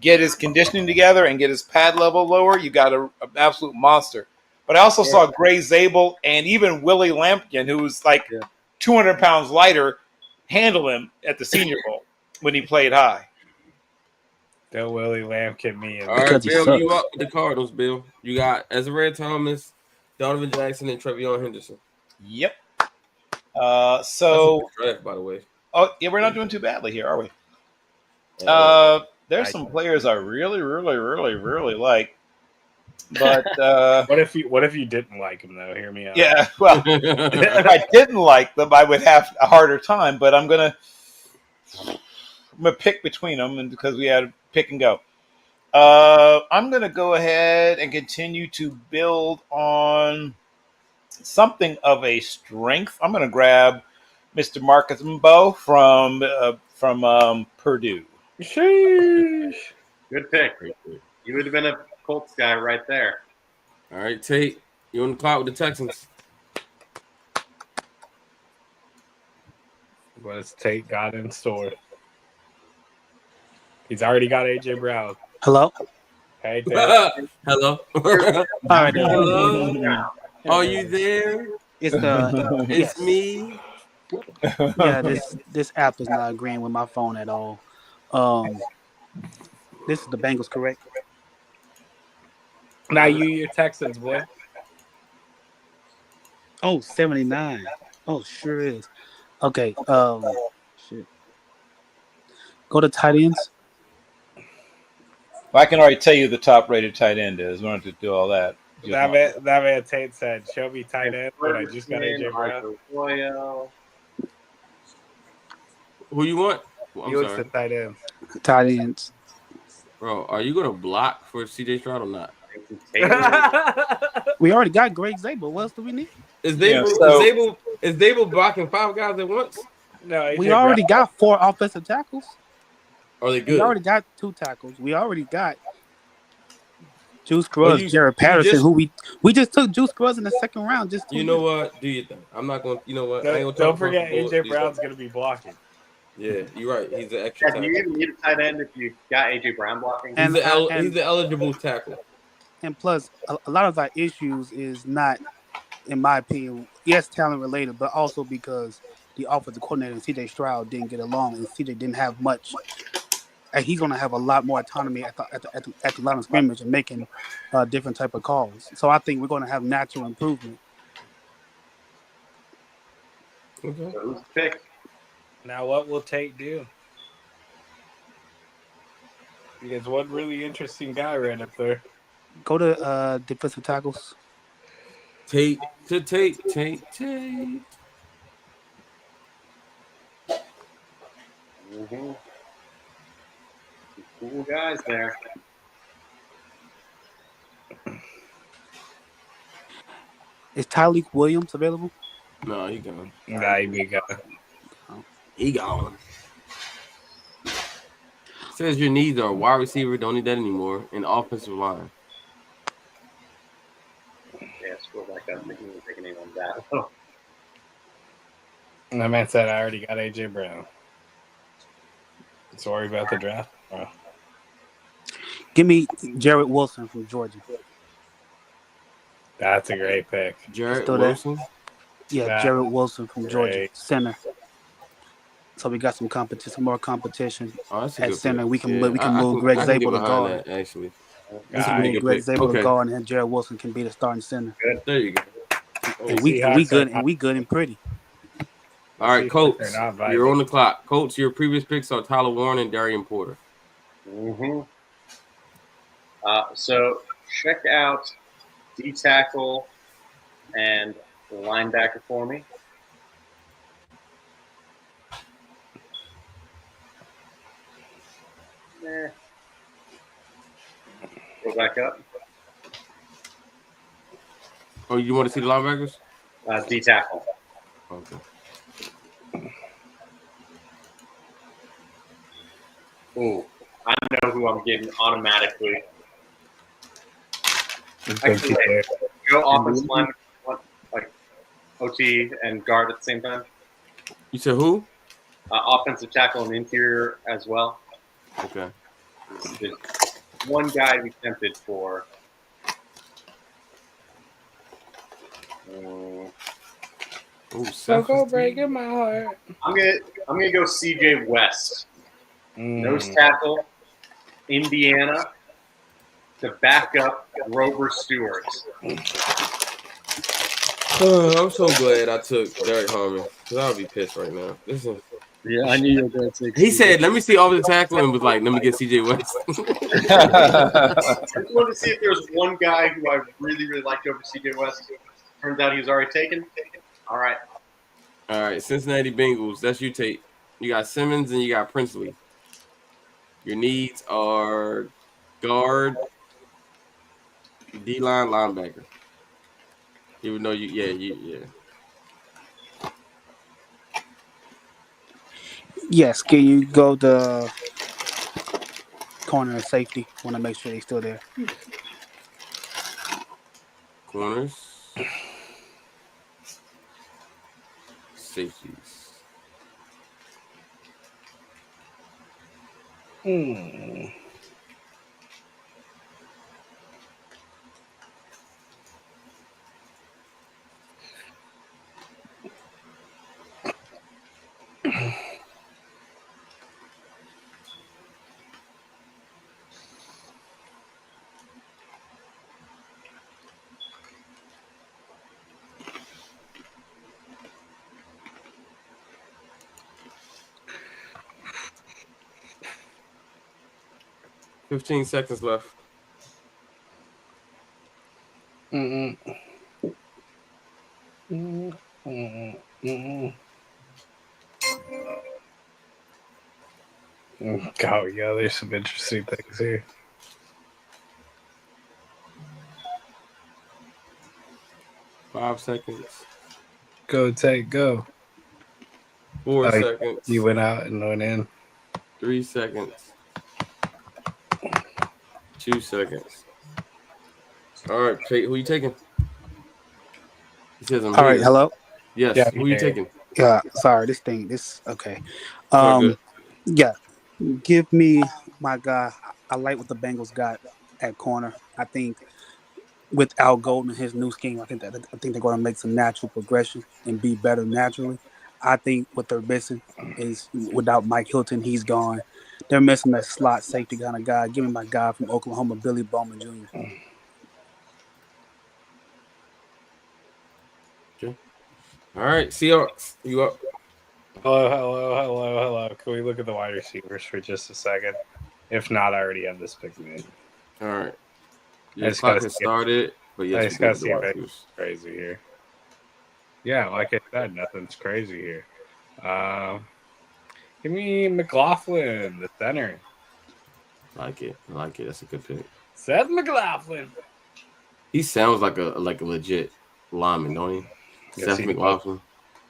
Speaker 13: get his conditioning together and get his pad level lower, you got an absolute monster. But I also saw Gray Zabel and even Willie Lampkin, who was like 200 pounds lighter, handle him at the Senior Bowl when he played high.
Speaker 2: Don't Willie Lampkin me.
Speaker 1: All right, Bill, you up with the Cardinals, Bill. You got Ezra Thomas, Donovan Jackson, and Trevion Henderson.
Speaker 13: Yep. So
Speaker 1: draft, by the way.
Speaker 13: Oh yeah, we're not doing too badly here, are we? There's some players I really like. But
Speaker 2: what if you didn't like him though? Hear me out.
Speaker 13: Yeah, well, if I didn't like them, I would have a harder time. But I'm gonna pick between them, and because we had a pick and go, I'm gonna go ahead and continue to build on something of a strength. I'm gonna grab Mr. Marcus Mbo from Purdue.
Speaker 2: Sheesh.
Speaker 3: Good pick. You would have been a Colts guy right there.
Speaker 1: All right, Tate, you on the clock with the Texans.
Speaker 2: What has Tate got in store? He's already got AJ Brown.
Speaker 5: Hello.
Speaker 2: Hey, Tate.
Speaker 1: Hello.
Speaker 5: All right.
Speaker 1: Hello. Are you there?
Speaker 5: It's
Speaker 1: me.
Speaker 5: Yeah, this app is not agreeing with my phone at all. This is the Bengals, correct?
Speaker 2: Now your Texans, boy.
Speaker 5: Oh, 79. Oh, sure is. Okay. Shit. Go to tight ends.
Speaker 13: Well, I can already tell you the top-rated tight end is. We don't have to do all that.
Speaker 2: That man Tate said, "Show me tight end," but I just got AJ Brown.
Speaker 1: Who you want?
Speaker 2: He wants the tight ends.
Speaker 5: Tight ends.
Speaker 1: Bro, are you gonna block for CJ Stroud or not?
Speaker 5: We already got Greg Zabel. What else do we need?
Speaker 1: Is Dable blocking 5 guys at once?
Speaker 2: No,
Speaker 5: we already got 4 offensive tackles.
Speaker 1: Are they
Speaker 5: We
Speaker 1: good?
Speaker 5: already got 2 tackles. We already got Juice
Speaker 1: Well,
Speaker 5: Scruggs, Jared Patterson,
Speaker 1: just
Speaker 5: who we just took Juice Scruggs in the second round just 2
Speaker 1: you know
Speaker 5: years.
Speaker 1: what? Do your thing. I'm not going. You know what? I ain't gonna
Speaker 2: Don't
Speaker 1: talk about the
Speaker 2: forget,
Speaker 1: bull.
Speaker 2: AJ Brown's going to be blocking.
Speaker 1: Yeah, you're right. He's an extra
Speaker 3: Yeah, do you
Speaker 1: tackle.
Speaker 3: even need a tight end if you got AJ Brown blocking?
Speaker 1: He's
Speaker 5: And
Speaker 1: he's the eligible tackle.
Speaker 5: and plus, a lot of our issues is not, in my opinion, yes, talent related, but also because the offensive coordinator and CJ Stroud didn't get along, and CJ didn't have much. And he's going to have a lot more autonomy at the line of scrimmage and making different type of calls. So I think we're going to have natural improvement.
Speaker 1: Okay.
Speaker 3: So who's the pick?
Speaker 2: Now, what will Tate do? Because one really interesting guy right up there.
Speaker 5: Go to defensive tackles.
Speaker 1: Tate.
Speaker 3: Mm-hmm. Cool guys there.
Speaker 5: Is Tyleek Williams available?
Speaker 1: No, he gone.
Speaker 2: Nah, he be gone.
Speaker 1: He gone. Says your needs are wide receiver. Don't need that anymore. And offensive line.
Speaker 3: Yeah, scroll back up. He didn't take anyone down.
Speaker 2: That man said I already got AJ Brown. Sorry about the draft. Oh.
Speaker 5: Give me Jarrett Wilson from Georgia.
Speaker 2: That's a great pick.
Speaker 1: Jarrett
Speaker 5: Still there?
Speaker 1: Wilson.
Speaker 5: Yeah,
Speaker 2: That's
Speaker 5: Jarrett Wilson from Georgia,
Speaker 2: great.
Speaker 5: center. So we got some competition
Speaker 1: Oh, that's a
Speaker 5: at
Speaker 1: good
Speaker 5: center.
Speaker 1: pick.
Speaker 5: We can
Speaker 1: Yeah,
Speaker 5: we can move Greg
Speaker 1: I can get
Speaker 5: Zabel to
Speaker 1: behind
Speaker 5: guard.
Speaker 1: that, actually.
Speaker 5: We
Speaker 1: That's a
Speaker 5: can
Speaker 1: pretty
Speaker 5: move
Speaker 1: good
Speaker 5: Greg
Speaker 1: pick.
Speaker 5: Zabel to
Speaker 1: Okay.
Speaker 5: guard, and Jarrett Wilson can be the starting center.
Speaker 3: Good.
Speaker 1: There you go.
Speaker 5: And we good and pretty.
Speaker 1: All right, Colts.
Speaker 2: They're not vibing.
Speaker 1: You're on the clock. Colts, your previous picks are Tyler Warren and Darian Porter.
Speaker 3: Mm-hmm. So check out D tackle and linebacker for me. Go back up.
Speaker 1: Oh, you want to see the linebackers?
Speaker 3: D tackle.
Speaker 1: Okay.
Speaker 3: Ooh, I know who I'm getting automatically. Actually, go offensive line, like OT and guard at the same time.
Speaker 1: You said who?
Speaker 3: Offensive tackle and interior as well.
Speaker 1: Okay.
Speaker 3: There's one guy we tempted for.
Speaker 2: So go breaking my heart.
Speaker 3: I'm gonna go CJ West. Nose tackle, Indiana, to back up Grover Stewart.
Speaker 1: I'm so glad I took Derek Harmon because I would be pissed right now. Listen.
Speaker 14: Yeah, I knew you were going to take.
Speaker 1: He said, "Let me see offensive tackle," and was like, "Let me get CJ West."
Speaker 3: I just wanted to see if there was one guy who I really, really liked over CJ West. Turns out he was already taken. All right.
Speaker 1: All right, Cincinnati Bengals. That's you, Tate. You got Simmons and you got Princely. Your needs are guard, D-line, linebacker. Even though yeah.
Speaker 5: Yes, can you go to corner and safety? Want to make sure they're still there.
Speaker 1: Corners, safeties. $15 seconds left.
Speaker 2: Oh, yeah, there's some interesting things here.
Speaker 1: $5 seconds.
Speaker 2: Go, Tate, go.
Speaker 1: 4 seconds.
Speaker 2: You went out and went in.
Speaker 1: 3 seconds. 2 seconds. All right, Tate, who you taking? He says I'm
Speaker 5: All right,
Speaker 1: here.
Speaker 5: hello.
Speaker 1: Yes,
Speaker 2: Yeah,
Speaker 1: who you taking?
Speaker 5: Yeah, sorry, this okay.
Speaker 1: It's all good.
Speaker 5: Yeah, give me my guy. I like what the Bengals got at corner. I think with Al Golden and his new scheme, I think they're going to make some natural progression and be better naturally. I think what they're missing is without Mike Hilton, he's gone. They're missing that slot safety kind of guy. Give me my guy from Oklahoma, Billy Bowman Jr.
Speaker 1: Okay. All right, Seahawks, you up?
Speaker 2: Hello. Can we look at the wide receivers for just a second? If not, I already have this pick made.
Speaker 1: All right.
Speaker 2: I
Speaker 1: Your
Speaker 2: just gotta
Speaker 1: clock has
Speaker 2: see if,
Speaker 1: started, but
Speaker 2: I
Speaker 1: yes, we
Speaker 2: just
Speaker 1: can look
Speaker 2: gotta
Speaker 1: at the
Speaker 2: see if
Speaker 1: wide
Speaker 2: anything's
Speaker 1: receivers.
Speaker 2: crazy here. Yeah, like I said, nothing's crazy here. Give me McLaughlin, the center.
Speaker 1: I like it. That's a good pick.
Speaker 2: Seth McLaughlin.
Speaker 1: He sounds like a legit lineman, don't he?
Speaker 2: Yes,
Speaker 1: Seth
Speaker 2: he does.
Speaker 1: McLaughlin.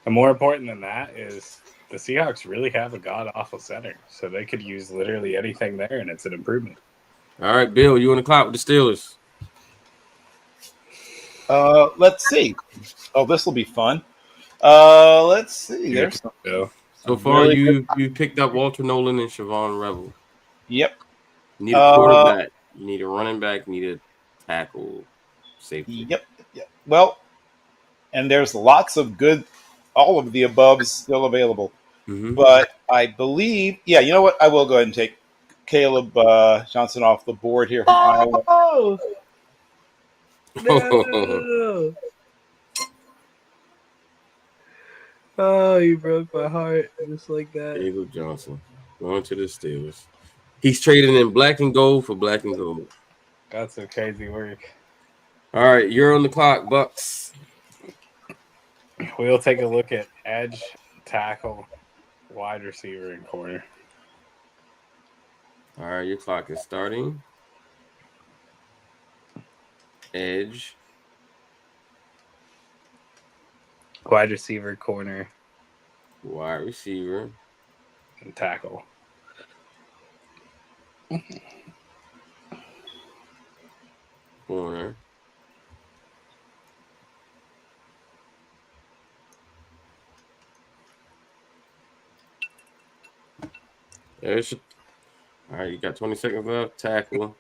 Speaker 2: And more important than that is the Seahawks really have a god awful center, so they could use literally anything there, and it's an improvement.
Speaker 1: All right, Bill, you on the clock with the Steelers.
Speaker 13: Let's see. Oh, this will be fun. Let's see. There's
Speaker 1: So
Speaker 13: some
Speaker 1: far,
Speaker 13: really good.
Speaker 1: you picked up Walter Nolan and Siobhan Rebel.
Speaker 13: Yep.
Speaker 1: You need a quarterback. You need a running back. You need a tackle, safety.
Speaker 13: Yep. Well, and there's lots of good, all of the above still available. But I believe, yeah, you know what? I will go ahead and take Caleb Johnson off the board here from Iowa.
Speaker 2: Oh, no. Oh, you broke my heart just like that.
Speaker 1: Caleb Johnson going to the Steelers. He's trading in black and gold for black and gold.
Speaker 2: That's some crazy work.
Speaker 1: All right, you're on the clock, Bucks.
Speaker 2: We'll take a look at edge, tackle, wide receiver, and corner.
Speaker 1: All right, your clock is starting. Edge.
Speaker 2: Wide receiver, corner,
Speaker 1: wide receiver,
Speaker 2: and tackle.
Speaker 1: Corner. There's all right, you got 20 seconds left. Tackle.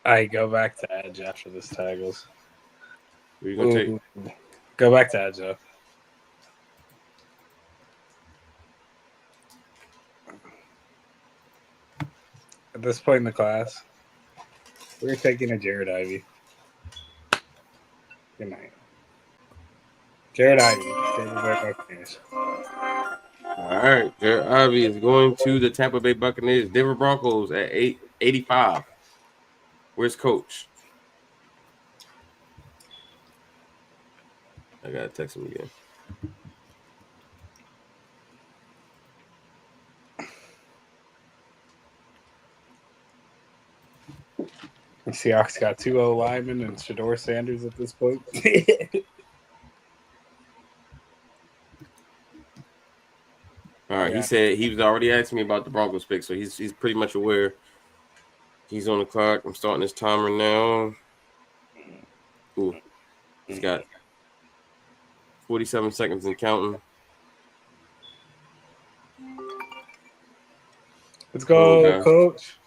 Speaker 2: I go back to edge after this tackles.
Speaker 1: Who are you gonna take?
Speaker 2: Go back to edge though. At this point in the class, we're taking a Jared Ivey. Good night. Jared Ivey.
Speaker 1: All right, Jared Ivey is going to the Tampa Bay Buccaneers. Denver Broncos at 85. Where's Coach? I gotta text him again.
Speaker 2: The Seahawks got 2 O linemen and Shador Sanders at this point.
Speaker 1: All right, he said he was already asking me about the Broncos pick, so he's pretty much aware. He's on the clock. I'm starting his timer now. Ooh, he's got 47 seconds and counting.
Speaker 2: Let's go, Coach.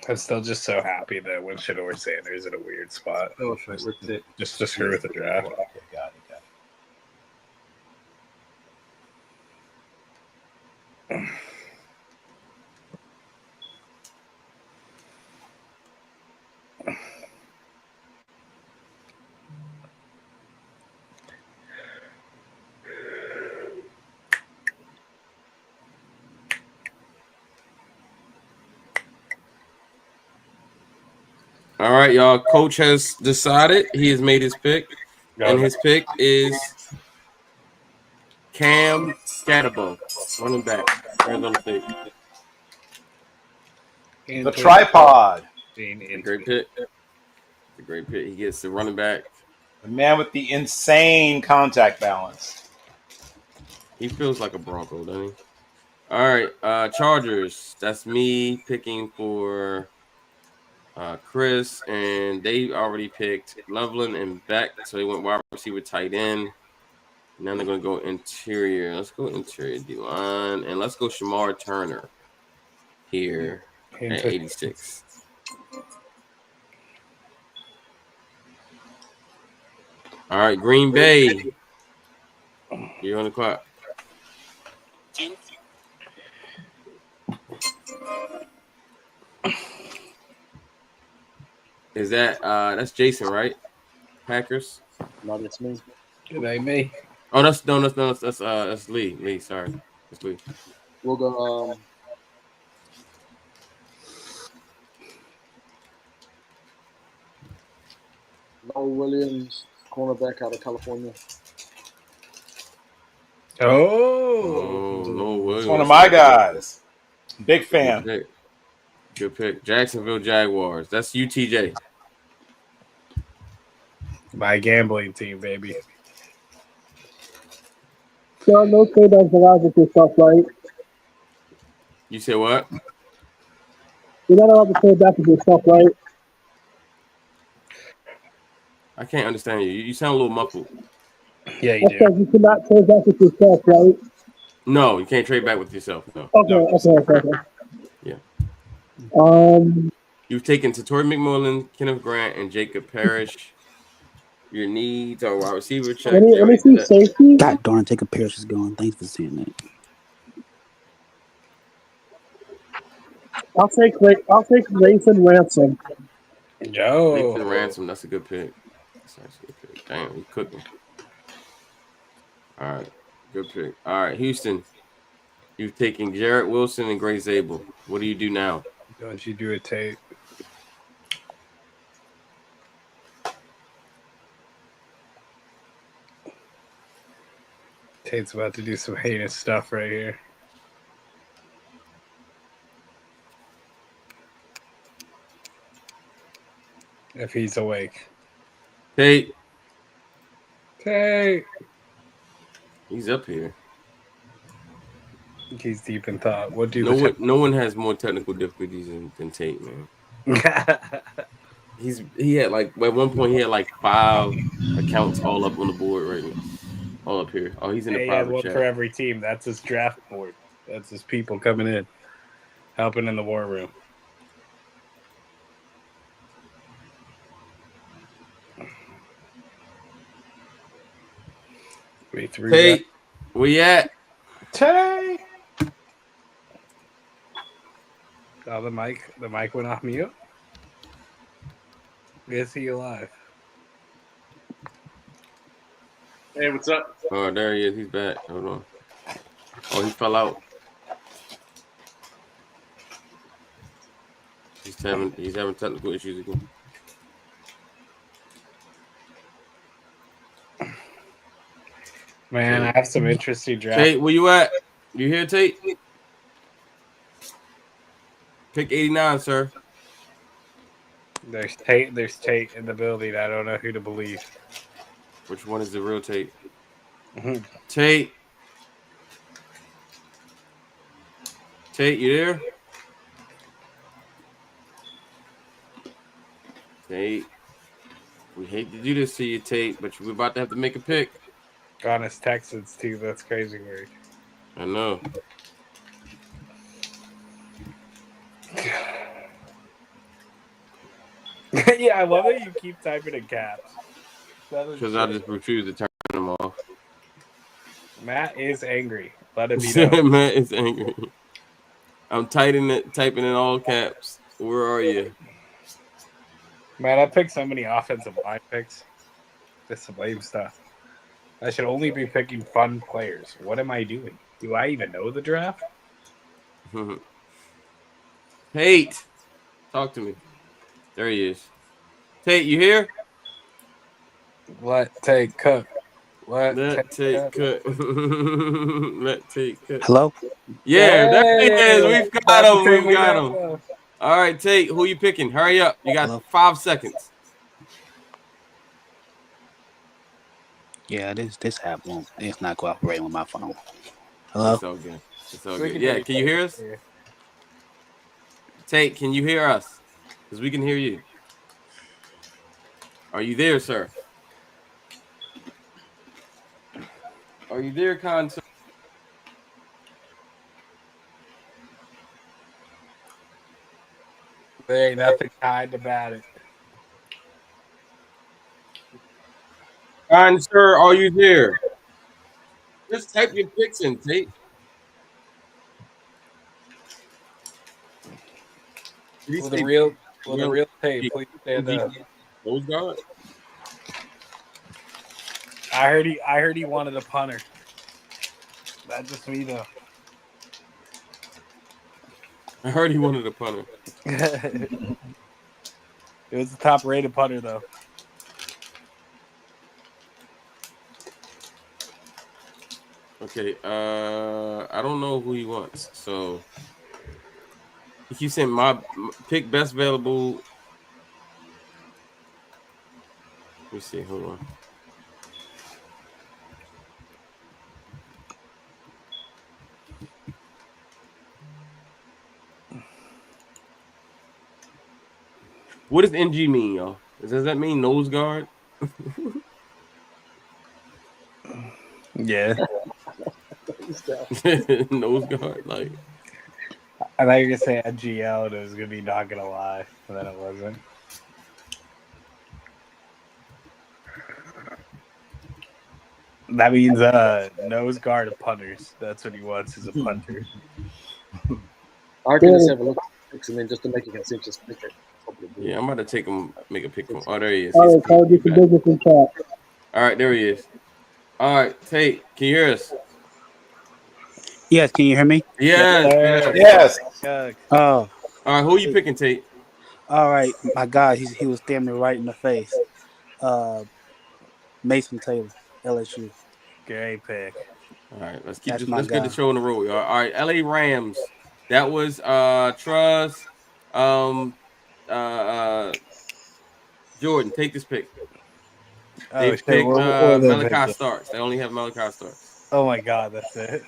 Speaker 2: I'm still just so happy that when Shador Sanders in a weird spot.
Speaker 13: Oh, right.
Speaker 2: Just to screw with the draft.
Speaker 13: Okay, got it.
Speaker 1: All right, y'all. Coach has decided. He has made his pick, and his pick is Cam Scatterbo, running back, Arizona State.
Speaker 13: The tripod.
Speaker 1: A great pick. It's a great pick. He gets the running back.
Speaker 13: The man with the insane contact balance.
Speaker 1: He feels like a Bronco, doesn't he? All right, Chargers. That's me picking for Chris, and they already picked Loveland and Beck, so they went wide receiver, tight end. Now they're going to go interior. Let's go interior D-line, and let's go Shamar Turner here at 86. All right, Green Bay. You're on the clock. Is that that's Jason, right? Packers.
Speaker 14: No, that's me.
Speaker 2: It ain't me.
Speaker 1: Oh, that's Lee. Lee, sorry, that's Lee.
Speaker 14: We'll go. Noel Williams, cornerback out of California.
Speaker 1: No Williams.
Speaker 13: It's one of my guys. Big fan.
Speaker 1: Good pick. Jacksonville Jaguars. That's UTJ.
Speaker 2: My gambling team, baby.
Speaker 15: So no trade backs allowed with your stuff, right?
Speaker 1: You said what?
Speaker 15: You're not allowed to trade back with your stuff, right?
Speaker 1: I can't understand you. You sound a little muffled.
Speaker 2: Yeah,
Speaker 15: you do. You cannot trade back with yourself, right?
Speaker 1: No, you can't trade back with yourself. No.
Speaker 15: Okay.
Speaker 1: Yeah.
Speaker 15: Um,
Speaker 1: You've taken Tatori McMullen, Kenneth Grant, and Jacob Parrish. Your needs are wide receiver check.
Speaker 15: let me see safety.
Speaker 5: God darn it, Jacob Pierce is going. Thanks for saying that.
Speaker 15: I'll take Nathan Ransom.
Speaker 1: Nathan Ransom, that's a good pick. That's actually a good pick. Damn, he's cooking. All right, good pick. All right, Houston. You've taken Jarrett Wilson and Gray Zabel. What do you do now?
Speaker 2: Don't you do a tape? Tate's about to do some heinous stuff right here. If he's awake.
Speaker 1: Tate.
Speaker 2: Tate.
Speaker 1: He's up here.
Speaker 2: He's deep in thought. What do
Speaker 1: no one has more technical difficulties than Tate, man. He had like at one point he had like 5 accounts all up on the board right now. All up here. Oh, he's in the
Speaker 2: He had
Speaker 1: private
Speaker 2: one
Speaker 1: chat.
Speaker 2: for every team. That's his draft board. That's his people coming in, helping in the war room.
Speaker 1: Tate, where you at?
Speaker 2: Tate. Oh, the mic went off mute. Is he alive?
Speaker 3: Hey, what's up?
Speaker 1: Oh, there he is. He's back. Hold on. Oh, he fell out. He's having technical issues again.
Speaker 2: Man, I have some interesting draft.
Speaker 1: Tate, where you at? You here, Tate? Pick 89, sir.
Speaker 2: There's Tate in the building. I don't know who to believe.
Speaker 1: Which one is the real Tate? Tate. Tate, you there? Tate. We hate to do this to you, Tate, but we're about to have to make a pick.
Speaker 2: Honest Texans, too. That's crazy weird.
Speaker 1: I know.
Speaker 2: Yeah, I love that you keep typing in caps.
Speaker 1: Because I just refuse to turn them off.
Speaker 2: Matt is angry. Let it be known.
Speaker 1: Matt is angry. I'm typing in all caps. Where are you?
Speaker 2: Man, I picked so many offensive line picks. This is lame stuff. I should only be picking fun players. What am I doing? Do I even know the draft?
Speaker 1: Tate, talk to me. There he is. Tate, you here?
Speaker 2: Let Tate cook.
Speaker 1: Let Tate cook. Let Tate cook.
Speaker 5: Hello?
Speaker 1: Yeah, there he is. We've got
Speaker 2: That's the
Speaker 1: him.
Speaker 2: thing
Speaker 1: We've
Speaker 2: we
Speaker 1: got
Speaker 2: got,
Speaker 1: him.
Speaker 2: though.
Speaker 1: All right, Tate, who you picking? Hurry up. You got
Speaker 5: Hello?
Speaker 1: 5 seconds.
Speaker 5: Yeah, this app won't. It's not cooperating with my phone. Hello?
Speaker 1: It's all good. It's all
Speaker 2: We
Speaker 1: good.
Speaker 2: can
Speaker 1: Yeah,
Speaker 2: hear
Speaker 1: can you hear us?
Speaker 2: you.
Speaker 1: Tate, can you hear us? Because we can hear you. Are you there, sir? Are you there, Con? Sir?
Speaker 2: There ain't nothing kind about it.
Speaker 1: Con, sir, are you there? Just type your picks in, Tate. Did he
Speaker 2: Will
Speaker 1: say
Speaker 2: the real Tate please stand up?
Speaker 1: Those guard?
Speaker 2: I heard he wanted a punter. That's just me though.
Speaker 1: I heard he wanted a punter.
Speaker 2: It was the top rated punter though.
Speaker 1: Okay, I don't know who he wants. So he keeps saying my pick best available. Let me see. Hold on. What does NG mean, y'all? Does that mean nose guard?
Speaker 2: Yeah.
Speaker 1: Nose guard, like.
Speaker 2: I thought you were gonna say NGL and it was gonna be not gonna lie, but then it wasn't. That means nose guard of punters. That's what he wants is a punter.
Speaker 14: I can just have a look at and then just to make a consensus pick it.
Speaker 1: Yeah, I'm about to take him, make a pick from. Oh, there he is.
Speaker 15: All right, I'll get some business in chat.
Speaker 1: All right, there he is. All right, Tate, can you hear us?
Speaker 5: Yes, can you hear me?
Speaker 1: Yes.
Speaker 5: Oh.
Speaker 1: All right, who are you picking, Tate?
Speaker 5: All right, my God, he was staring me right in the face. Mason Taylor, LSU.
Speaker 2: Great pick.
Speaker 1: All right, let's
Speaker 5: That's
Speaker 1: get
Speaker 5: my
Speaker 1: the
Speaker 5: guy.
Speaker 1: show on the road, y'all. All right, LA Rams. That was Trust. Jordan, take this pick. They picked Malachi Starks. They only have Malachi Starks.
Speaker 2: Oh my God, that's it.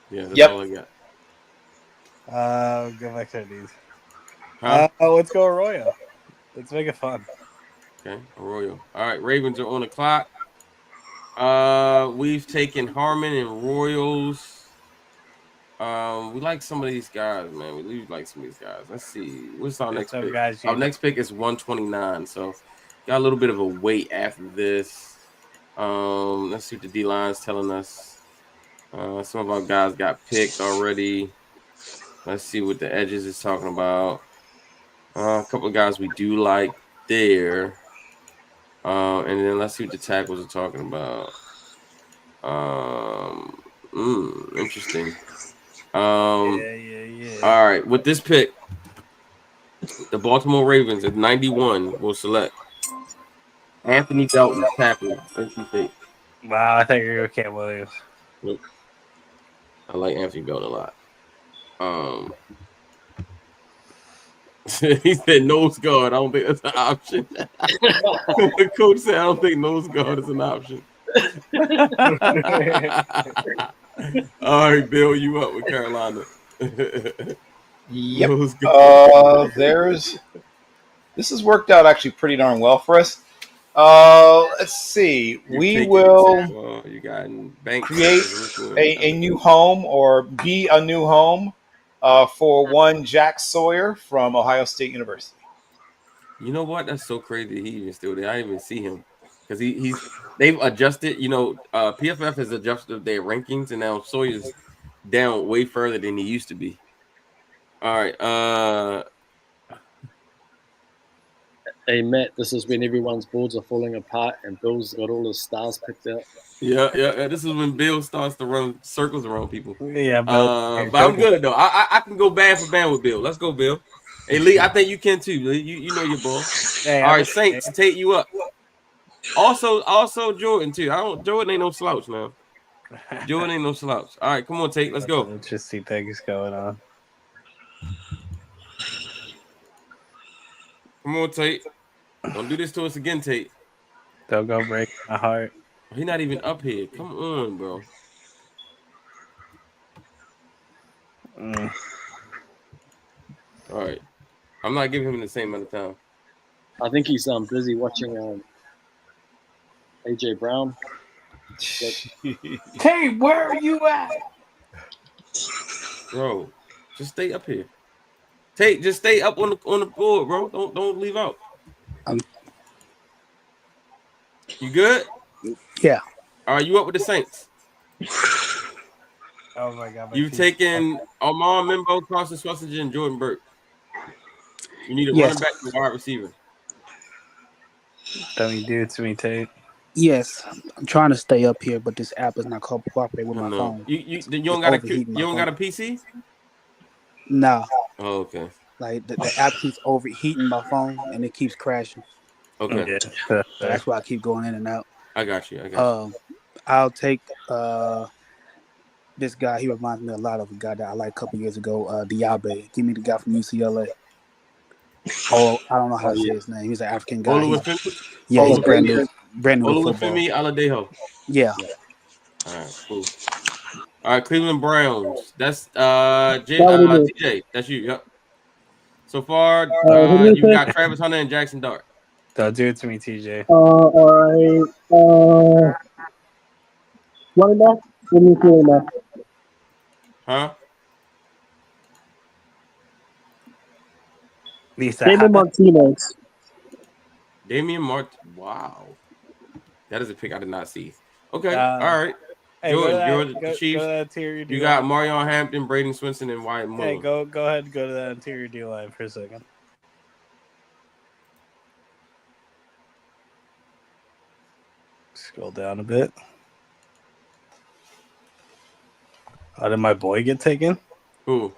Speaker 1: Yeah, that's all I got.
Speaker 2: Go back to these.
Speaker 1: Huh?
Speaker 2: Let's go Arroyo. Let's make it fun.
Speaker 1: Okay, Arroyo. All right, Ravens are on the clock. We've taken Harmon and Royals. We like some of these guys, man. We like some of these guys. Let's see. What's our next pick? Our next pick is 129. So got a little bit of a wait after this. Let's see what the D line's telling us. Some of our guys got picked already. Let's see what the edges is talking about. A couple of guys we do like there. And then let's see what the tackles are talking about. Interesting. All right, with this pick, the Baltimore Ravens at 91 will select Anthony Dalton, tackle, NC State.
Speaker 2: Wow, I thought you were going to Cam Williams.
Speaker 1: Nope. I like Anthony Dalton a lot. He said nose guard. I don't think that's an option. The coach said I don't think nose guard is an option. All right, Bill, you up with Carolina?
Speaker 13: Yep. This has worked out actually pretty darn well for us. Let's see. We will
Speaker 1: you got Banks
Speaker 13: create a new home or be a new home for one Jack Sawyer from Ohio State University.
Speaker 1: You know what? That's so crazy. He even still there. I didn't even see him because they've adjusted. You know, PFF has adjusted their rankings, and now Sawyer's down way further than he used to be. All right.
Speaker 14: Hey Matt, this is when everyone's boards are falling apart and Bill's got all his stars picked out.
Speaker 1: Yeah. This is when Bill starts to run circles around people.
Speaker 2: Yeah, Bill.
Speaker 1: But I'm good though. I can go band for band with Bill. Let's go, Bill. Hey, Lee, I think you can too. Lee. You know your ball.
Speaker 2: Hey,
Speaker 1: All right, Saints, take you up. Also Jordan too. Jordan ain't no slouch, man. Jordan ain't no slouch. All right, come on, Tate. Let's go.
Speaker 2: Interesting things going on.
Speaker 1: Come on, Tate. Don't do this to us again, Tate.
Speaker 2: Don't go break my heart.
Speaker 1: He's not even up here. Come on, bro.
Speaker 2: Mm.
Speaker 1: All right. I'm not giving him the same amount of time.
Speaker 14: I think he's busy watching AJ Brown.
Speaker 2: Hey, where are you at?
Speaker 1: Bro, just stay up here. Tate, just stay up on the board, bro. Don't leave out. You good?
Speaker 5: Yeah.
Speaker 1: Are you up with the Saints?
Speaker 2: Oh my god.
Speaker 1: You've taken Armand Membo, Carson Schwarzenegger, and Jordan Burke. You need a
Speaker 5: Yes.
Speaker 1: running back and a wide receiver.
Speaker 2: Don't you do it to me, Tate?
Speaker 5: Yes, I'm trying to stay up here, but this app is not cooperating with my
Speaker 1: No.
Speaker 5: phone.
Speaker 1: You don't got
Speaker 5: overheating my phone.
Speaker 1: got a PC?
Speaker 5: No.
Speaker 1: Oh, okay.
Speaker 5: Like the app keeps overheating my phone and it keeps crashing.
Speaker 1: Okay.
Speaker 5: So that's why I keep going in and out.
Speaker 1: I got you.
Speaker 5: I'll take this guy. He reminds me a lot of a guy that I liked a couple years ago, Diabe. Give me the guy from UCLA. Oh, I don't know how to say his name. He's an African guy. He's brand new to football.
Speaker 1: Olufemi Aladejo.
Speaker 5: Yeah.
Speaker 1: All right, cool. All right, Cleveland Browns. That's
Speaker 15: That would be
Speaker 1: TJ. That's you. Yep. So far,
Speaker 15: who do you
Speaker 1: you got
Speaker 15: pick?
Speaker 1: Travis Hunter and Jackson Dart.
Speaker 2: Don't do it to me, TJ.
Speaker 15: All right. Running back? What do you feel about?
Speaker 1: Huh?
Speaker 15: David Martinez.
Speaker 1: Damian Mart. Wow. That is a pick I did not see. Okay.
Speaker 2: Uh,
Speaker 1: All right.
Speaker 2: Hey, go to that,
Speaker 1: Jordan,
Speaker 2: go,
Speaker 1: the Chiefs.
Speaker 2: go to that interior D
Speaker 1: You got
Speaker 2: line.
Speaker 1: Marion Hampton, Braden Swinson, and Wyatt Muller.
Speaker 2: Hey, go ahead and go to that interior D line for a second. Scroll down a bit. How did my boy get taken?
Speaker 1: Who?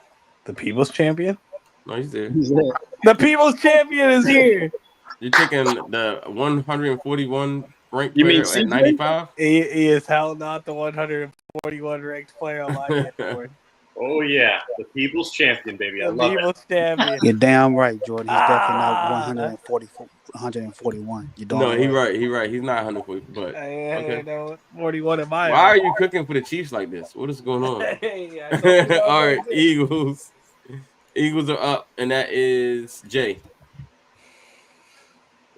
Speaker 2: The People's Champion?
Speaker 1: No, he's there.
Speaker 2: The People's Champion is here.
Speaker 1: You're taking the 141 ranked
Speaker 14: You mean
Speaker 1: player at
Speaker 14: CJ?
Speaker 1: 95?
Speaker 2: He is hell not the 141 ranked player on my game board.
Speaker 3: Oh yeah, the People's Champion, baby. I
Speaker 2: The
Speaker 3: love
Speaker 2: People's Champion.
Speaker 5: You're damn right, Jordan. He's definitely not 141. You're
Speaker 1: No,
Speaker 5: darn right.
Speaker 1: He right. He's not 140, but
Speaker 2: Hey,
Speaker 1: okay.
Speaker 2: no, 41 in my
Speaker 1: Why are you cooking for the Chiefs like this? What is going on?
Speaker 2: Hey, I told you about
Speaker 1: All right,
Speaker 2: that.
Speaker 1: Eagles. Eagles are up, and that is Jay.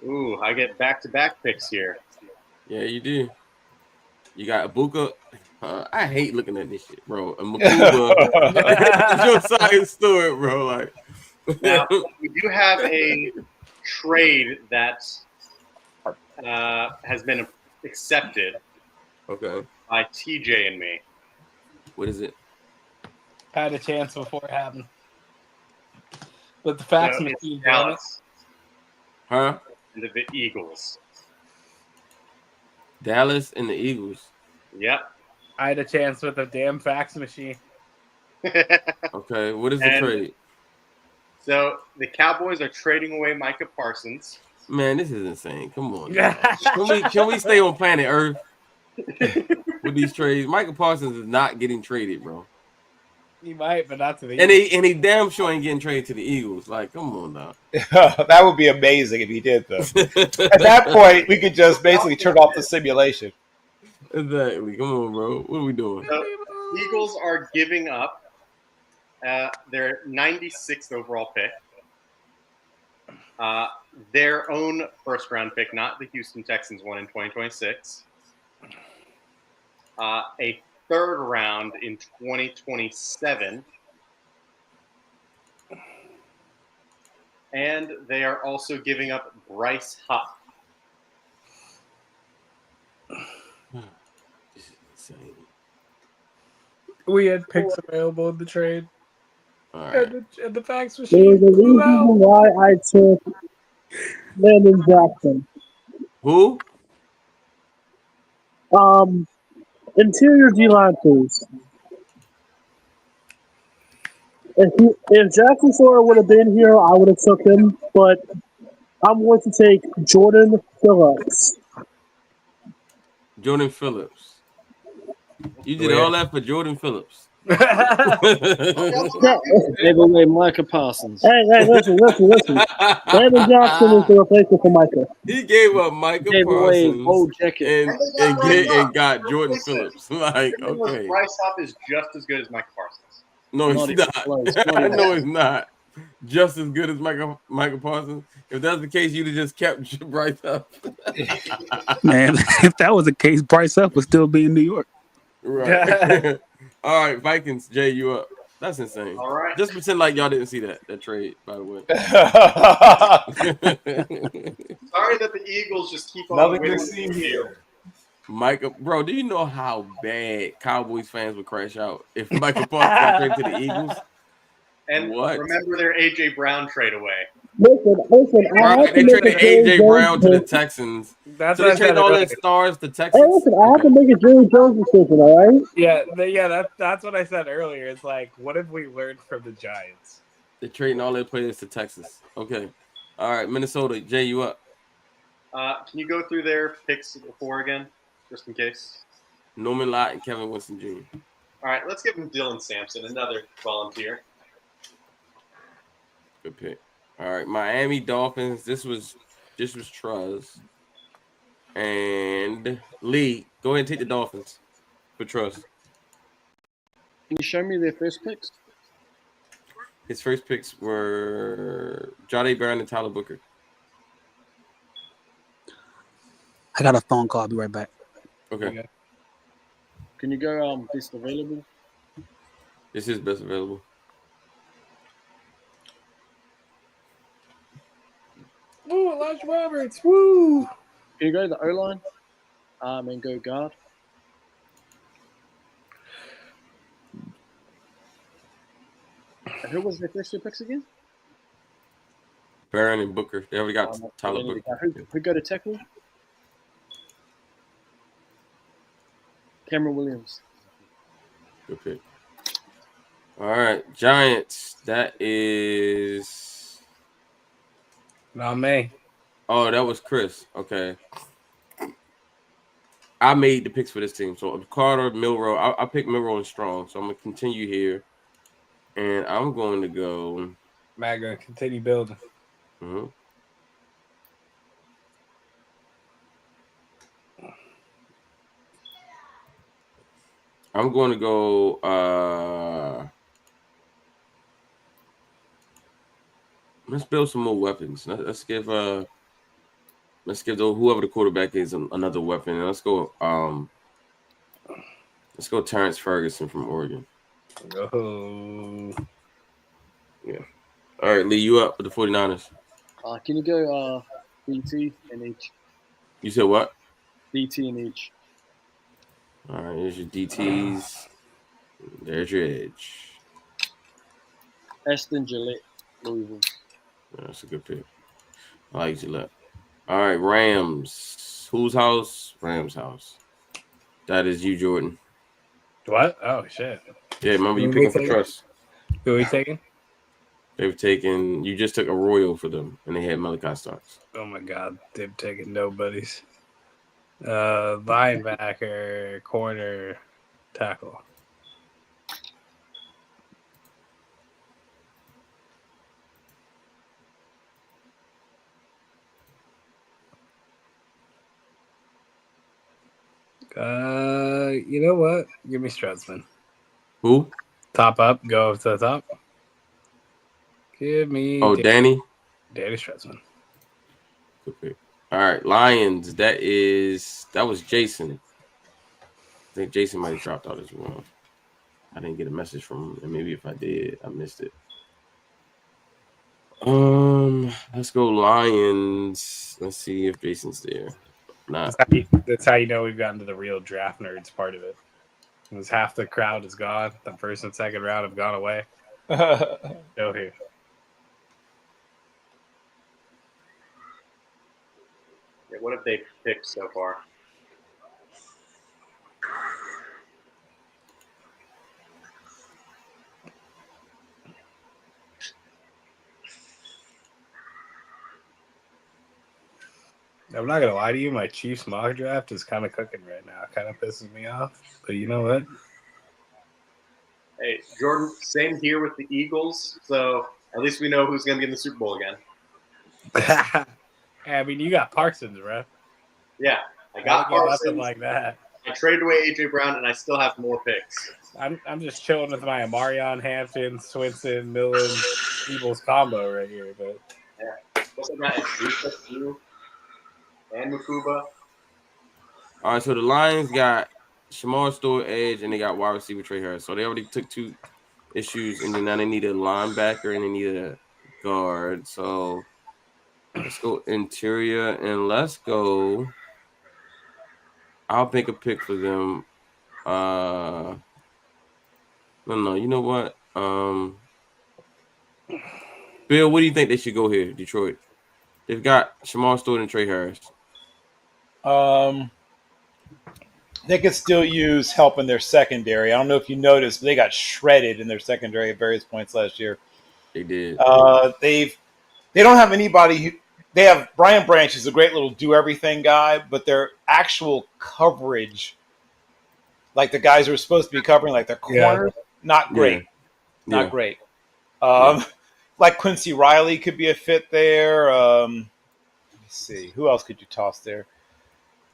Speaker 3: Ooh, I get back-to-back picks here.
Speaker 1: Yeah, you do. You got Ibuka. I hate looking at this shit, bro. And Makuba. Your science story, bro. Like,
Speaker 3: Now, we do have a trade that has been accepted
Speaker 1: okay.
Speaker 3: by TJ and me.
Speaker 1: What is it?
Speaker 2: Had a chance before it happened. But the fax
Speaker 3: So
Speaker 2: machine,
Speaker 3: it's Dallas
Speaker 1: Huh?
Speaker 3: and the Eagles.
Speaker 1: Dallas and the Eagles.
Speaker 3: Yep.
Speaker 2: I had a chance with a damn fax machine.
Speaker 1: Okay, what is the
Speaker 3: And-
Speaker 1: trade?
Speaker 3: So the Cowboys are trading away Micah Parsons.
Speaker 1: Man, this is insane. Come on. Now. Can we stay on planet Earth with these trades? Michael Parsons is not getting traded, bro.
Speaker 2: He might, but not to the
Speaker 1: And he damn sure ain't getting traded to the Eagles. Like, come on now.
Speaker 13: That would be amazing if he did, though. At that point, we could just basically turn off the simulation.
Speaker 1: Exactly. Come on, bro. What are we doing?
Speaker 3: So Eagles are giving up their 96th overall pick, their own first-round pick, not the Houston Texans one in 2026, a third round in 2027, and they are also giving up Bryce Huff.
Speaker 1: This is insane.
Speaker 2: We had picks available in the trade.
Speaker 1: All right.
Speaker 2: And the fax
Speaker 15: There
Speaker 2: machine
Speaker 15: was a
Speaker 2: blew
Speaker 15: reason
Speaker 2: out.
Speaker 15: why I took Landon Jackson.
Speaker 1: Who?
Speaker 15: Interior D line, please. If Jackson Sawyer would have been here, I would have took him. But I'm going to take Jordan Phillips.
Speaker 1: Jordan Phillips. You did all that for Jordan Phillips.
Speaker 14: Hey, but wait, Micah Parsons.
Speaker 15: Hey, listen. David Jackson is the replacement for Micah.
Speaker 1: He gave up Micah
Speaker 14: Gave away
Speaker 1: Parsons
Speaker 14: Old Jacket.
Speaker 1: and got Jordan Phillips. Like, okay.
Speaker 3: Bryce Hop is just as good as Mike Parsons.
Speaker 1: No,
Speaker 14: Not
Speaker 1: he's
Speaker 14: even
Speaker 1: not.
Speaker 14: close, not even
Speaker 1: No, it's not. Just as good as Michael Parsons. If that's the case, you'd have just kept Bryce up.
Speaker 5: Man, if that was the case, Bryce Up would still be in New York.
Speaker 1: Right. All right, Vikings. Jay, you up? That's insane.
Speaker 3: All right.
Speaker 1: Just pretend like y'all didn't see that trade, by the way.
Speaker 3: Sorry that the Eagles just keep on
Speaker 6: Nothing to
Speaker 3: winning
Speaker 6: see
Speaker 3: the
Speaker 6: here.
Speaker 3: field.
Speaker 1: Michael, bro, do you know how bad Cowboys fans would crash out if Michael Parsons got traded to the Eagles?
Speaker 3: And
Speaker 1: What?
Speaker 3: remember their A.J. Brown trade away.
Speaker 15: Listen. I have
Speaker 1: Right,
Speaker 15: to
Speaker 1: they
Speaker 15: make
Speaker 1: traded
Speaker 15: a Jerry
Speaker 1: AJ
Speaker 15: Jones
Speaker 1: Brown to the
Speaker 15: pick.
Speaker 1: Texans.
Speaker 2: That's
Speaker 1: So
Speaker 2: what
Speaker 1: they
Speaker 2: I
Speaker 1: traded
Speaker 2: said
Speaker 1: all
Speaker 2: earlier.
Speaker 1: their stars to
Speaker 15: Hey,
Speaker 1: Texas.
Speaker 15: listen. I have to make a Jerry Jones decision. All right.
Speaker 2: Yeah, that's what I said earlier. It's like, what have we learned from the Giants?
Speaker 1: They're trading all their players to Texas. Okay. All right, Minnesota. Jay, you up?
Speaker 3: Can you go through their picks before again, just in case?
Speaker 1: Norman Lott and Kevin Winston Jr.
Speaker 3: All right, let's give him Dylan Sampson, another volunteer.
Speaker 1: Good pick. All right, Miami Dolphins. This was Truz. And Lee, go ahead and take the Dolphins for Truz.
Speaker 14: Can you show me their first picks?
Speaker 1: His first picks were Jahdae Brown and Tyler Booker.
Speaker 5: I got a phone call. I'll be right back.
Speaker 1: Okay.
Speaker 14: Can you go best available?
Speaker 1: This is best available.
Speaker 2: Oh, Elijah Roberts. Woo!
Speaker 14: Can you go to the O-line and go guard? And who was their first two picks again?
Speaker 1: Barron and Booker. They already got Tyler Booker.
Speaker 14: Who go to tackle? Cameron Williams.
Speaker 1: Good pick. All right, Giants. That is
Speaker 2: Not me.
Speaker 1: Oh, that was Chris. Okay. I made the picks for this team. So Carter, Milrow. I picked Milrow and Strong. So I'm gonna continue here, and I'm going to go.
Speaker 2: Matt, gonna continue building.
Speaker 1: Mm-hmm. I'm going to go. Let's build some more weapons. Let's give whoever the quarterback is another weapon. And let's go Terrence Ferguson from Oregon.
Speaker 2: Oh.
Speaker 1: Yeah. All right, Lee, you up for the 49ers.
Speaker 14: Can you go DT in each?
Speaker 1: You said what?
Speaker 14: DT in each.
Speaker 1: All right, here's your DTs. There's your edge.
Speaker 14: Aston Gillette, Louisville.
Speaker 1: Yeah, that's a good pick. I like Gillette. All right, Rams. Whose house? Rams' house. That is you, Jordan.
Speaker 2: What? Oh, shit.
Speaker 1: Yeah, remember you picking for trust.
Speaker 2: Who are we taking?
Speaker 1: They've taken. You just took a Royal for them, and they had Malachi Starks.
Speaker 2: Oh, my God. They've taken nobodies. Linebacker, corner, tackle. You know what? Give me Stratzman.
Speaker 1: Who?
Speaker 2: Top up. Go to the top. Give me.
Speaker 1: Oh, Danny
Speaker 2: Stratzman.
Speaker 1: Good pick. All right, Lions. That was Jason. I think Jason might have dropped out as well. I didn't get a message from him, and maybe if I did, I missed it. Let's go Lions. Let's see if Jason's there. Not.
Speaker 2: That's how you know we've gotten to the real draft nerds part of it. Because half the crowd is gone. The first and second round have gone away. Go here.
Speaker 3: Yeah, what have they picked so far?
Speaker 2: I'm not gonna lie to you. My Chiefs mock draft is kind of cooking right now. It kind of pisses me off. But you know what?
Speaker 3: Hey, Jordan, same here with the Eagles. So at least we know who's going to be in the Super Bowl again.
Speaker 2: I mean, you got Parsons, bro.
Speaker 3: Yeah, I
Speaker 2: I
Speaker 3: got
Speaker 2: ain't get nothing
Speaker 3: Parsons.
Speaker 2: like that.
Speaker 3: I traded away A.J. Brown, and I still have more picks.
Speaker 2: I'm just chilling with my Amarion, Hampton, Swinson, Millen, Eagles combo right here. But
Speaker 3: yeah, what's that? It's and Makuba.
Speaker 1: All right, so the Lions got Shamar Stewart edge, and they got wide receiver Trey Harris. So they already took 2 issues, and then now they need a linebacker and they need a guard. So let's go interior and let's go. I'll make a pick for them. No. You know what? Bill, what do you think they should go here? Detroit. They've got Shamar Stewart and Trey Harris.
Speaker 13: They could still use help in their secondary. I don't know if you noticed, but they got shredded in their secondary at various points last year.
Speaker 1: They did.
Speaker 13: They don't have anybody who. They have Brian Branch, who's a great little do everything guy, but their actual coverage, like the guys who are supposed to be covering, like the corners, not great.
Speaker 1: Yeah.
Speaker 13: Not great. Like Quincy Riley could be a fit there. Let me see. Who else could you toss there?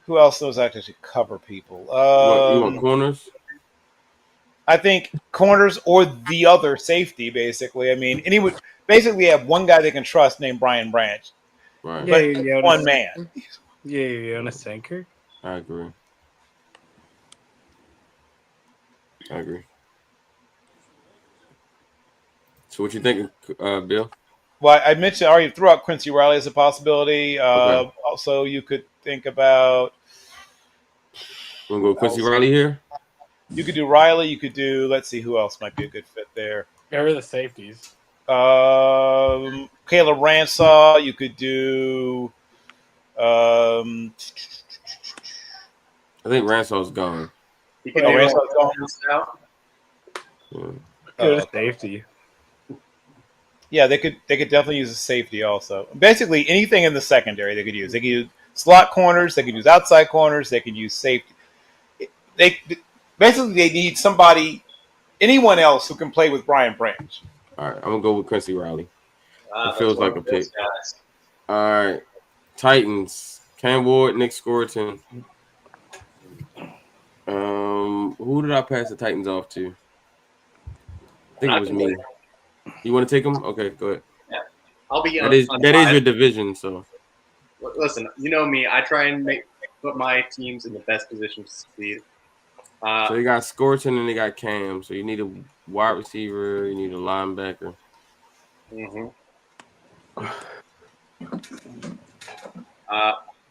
Speaker 13: Who else knows how to actually cover people?
Speaker 1: You want corners?
Speaker 13: I think corners or the other safety, basically. I mean, basically have one guy they can trust named Brian Branch.
Speaker 1: Right.
Speaker 13: But one man.
Speaker 2: Yeah, on a sinker.
Speaker 1: I agree. So what you thinking, Bill?
Speaker 13: Well, I mentioned I already threw out Quincy Riley as a possibility.
Speaker 1: Okay.
Speaker 13: Also, you could think about.
Speaker 1: You want to go Quincy Riley here?
Speaker 13: You could do Riley. You could do. Let's see who else might be a good fit there.
Speaker 2: Where are the safeties?
Speaker 13: Kayla Ransaw. You could do.
Speaker 1: I think Ransaw's gone.
Speaker 13: Ransaw's gone.
Speaker 2: Yeah. Safety.
Speaker 13: Yeah, they could definitely use a safety also. Basically, anything in the secondary they could use. They could use slot corners. They could use outside corners. They could use safety. They need somebody, anyone else who can play with Brian Branch.
Speaker 1: All right, I'm gonna go with Quincy Riley. It feels like a pick.
Speaker 3: Guys.
Speaker 1: All right, Titans. Cam Ward, Nick Scourton. Who did I pass the Titans off to? I think it was me. You want to take them? Okay, go ahead.
Speaker 3: Yeah, I'll be.
Speaker 1: That is your division. So,
Speaker 3: listen, you know me. I try and put my teams in the best position to succeed.
Speaker 1: So they got Scourton and they got Cam. So you need a wide receiver. You need a linebacker.
Speaker 3: Mm-hmm.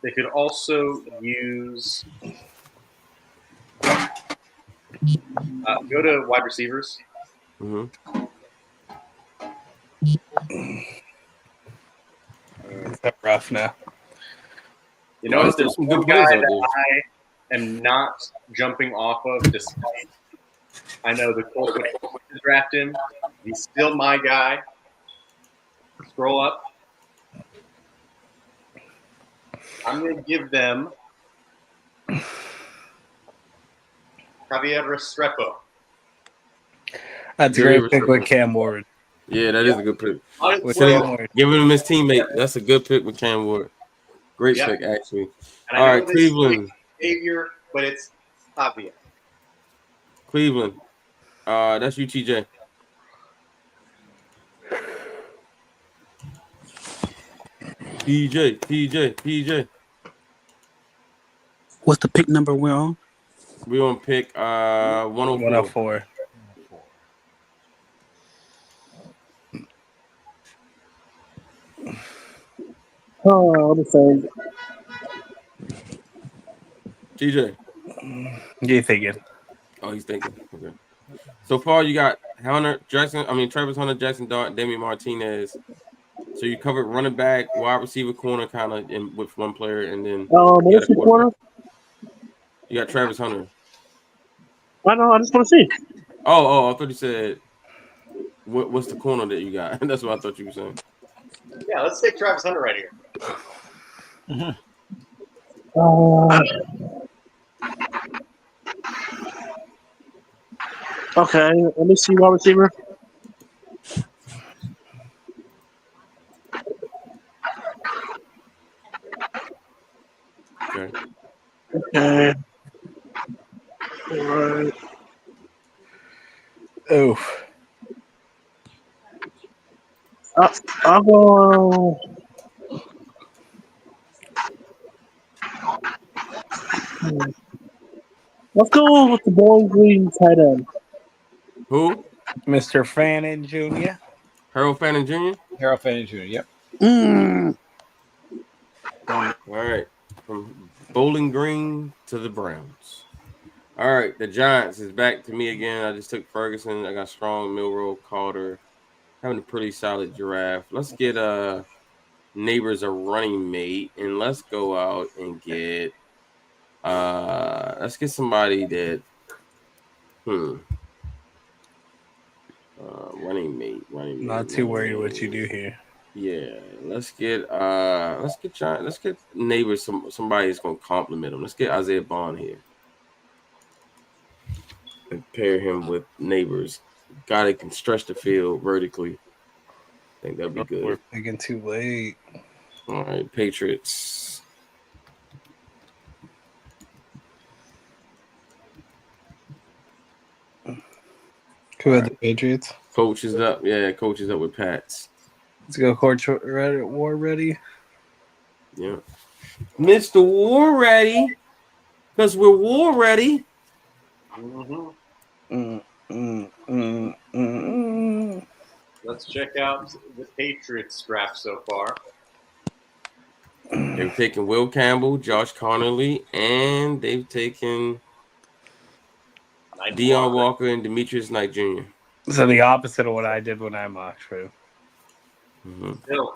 Speaker 3: They could also use. Go to wide receivers.
Speaker 1: Mm-hmm.
Speaker 2: It's rough now.
Speaker 3: You know, if there's one guy that I am not jumping off of, despite I know the Colts would draft him, he's still my guy. Scroll up. I'm going to give them Javier Restrepo.
Speaker 2: That's a great pick with Cam Ward.
Speaker 1: Yeah, that is a good pick.
Speaker 2: Ward.
Speaker 1: Giving him his teammate. That's a good pick with Cam Ward. Great pick, actually.
Speaker 3: And
Speaker 1: All right, Cleveland.
Speaker 3: Xavier, but it's Javier.
Speaker 1: Cleveland. That's you, TJ. PJ.
Speaker 5: What's the pick number we're on?
Speaker 1: We're on pick 104.
Speaker 15: Oh, let me think.
Speaker 1: TJ.
Speaker 2: You thinking?
Speaker 1: Oh, he's thinking. Okay. So far, you got Travis Hunter, Jackson Dart, Damian Martinez. So you covered running back, wide receiver, corner, kind of with one player, and then
Speaker 15: What's the corner?
Speaker 1: You got Travis Hunter.
Speaker 15: I know. I just want to see.
Speaker 1: Oh! I thought you said what's the corner that you got? That's what I thought you were saying.
Speaker 3: Yeah, let's take Travis Hunter right here.
Speaker 13: Mm-hmm.
Speaker 15: Okay, let me see wide receiver.
Speaker 1: Okay.
Speaker 15: Okay. All right.
Speaker 2: Oof.
Speaker 15: I'll go. Let's go with the Bowling Green tight end.
Speaker 1: Who?
Speaker 2: Mr. Fannin Jr.
Speaker 1: Harold Fannin Jr.
Speaker 13: Harold Fannin Jr. Yep.
Speaker 1: All right. From Bowling Green to the Browns. All right. The Giants is back to me again. I just took Ferguson. I got Strong, Milrow, Carter. Having a pretty solid draft. Let's get Neighbors a running mate, and let's go out and get let's get somebody that running mate.
Speaker 2: Not too worried what you do here.
Speaker 1: Yeah, let's get Neighbors somebody that's gonna compliment him. Let's get Isaiah Bond here and pair him with Neighbors. Guy that can stretch the field vertically. I think that'd be good.
Speaker 2: We're picking too late.
Speaker 1: All right, Patriots.
Speaker 2: Who had the Patriots?
Speaker 1: Coach is up. Yeah, coach is up with Pats.
Speaker 2: Let's go, Coach War ready.
Speaker 1: Yeah. Mr. War ready. Because we're war ready.
Speaker 3: Let's check out the Patriots draft so far.
Speaker 1: They've taken Will Campbell, Josh Connolly, and they've taken Deion Walker and Demetrius Knight Jr.
Speaker 2: So the opposite of what I did when I mocked for.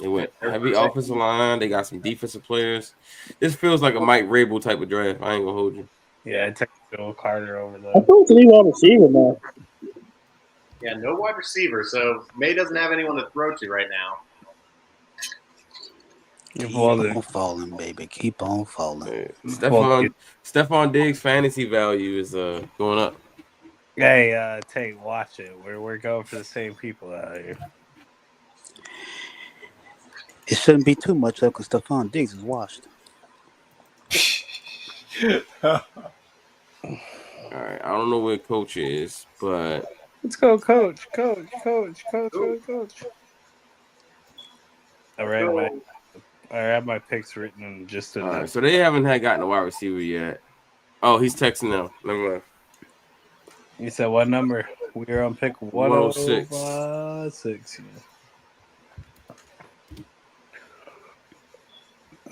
Speaker 1: They went heavy offensive line. They got some defensive players. This feels like a Mike Rabel type of draft. I ain't gonna hold you.
Speaker 2: Yeah, I took Bill Carter over
Speaker 15: I
Speaker 2: there.
Speaker 15: thought it's a wide receiver now.
Speaker 3: Yeah, no wide receiver, so May doesn't have anyone to throw to right now.
Speaker 5: Keep on falling, baby. Keep on falling.
Speaker 1: Stephon Diggs' fantasy value is going up.
Speaker 2: Hey, Tate, watch it. We're going for the same people out here.
Speaker 5: It shouldn't be too much up because Stephon Diggs is washed.
Speaker 1: All right, I don't know where Coach is, but
Speaker 2: let's go, Coach. All right, I have my picks written in just
Speaker 1: all right. So they haven't gotten a wide receiver yet. Oh, he's texting now. Never mind.
Speaker 2: You said what number? We are on pick 106. 6.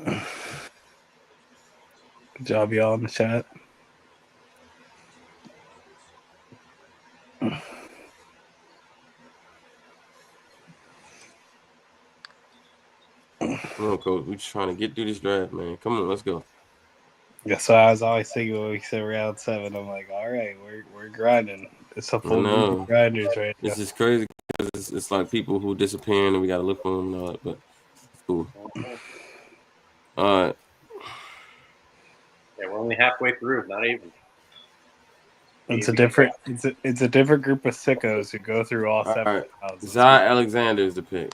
Speaker 2: Yeah. Good job, y'all, in the chat.
Speaker 1: Come on, Coach. We're just trying to get through this draft, man. Come on, let's go.
Speaker 2: Yeah, so I was always thinking when we said round 7, I'm like, all right, we're grinding. It's a full group of grinders right now.
Speaker 1: This is crazy because it's like people who disappearing and we got to look for them and all that, but it's cool. All right.
Speaker 3: Yeah, we're only halfway through, not even.
Speaker 2: It's a different group of sickos who go through all 7
Speaker 1: right.
Speaker 2: rounds.
Speaker 1: Zai Alexander is the pick.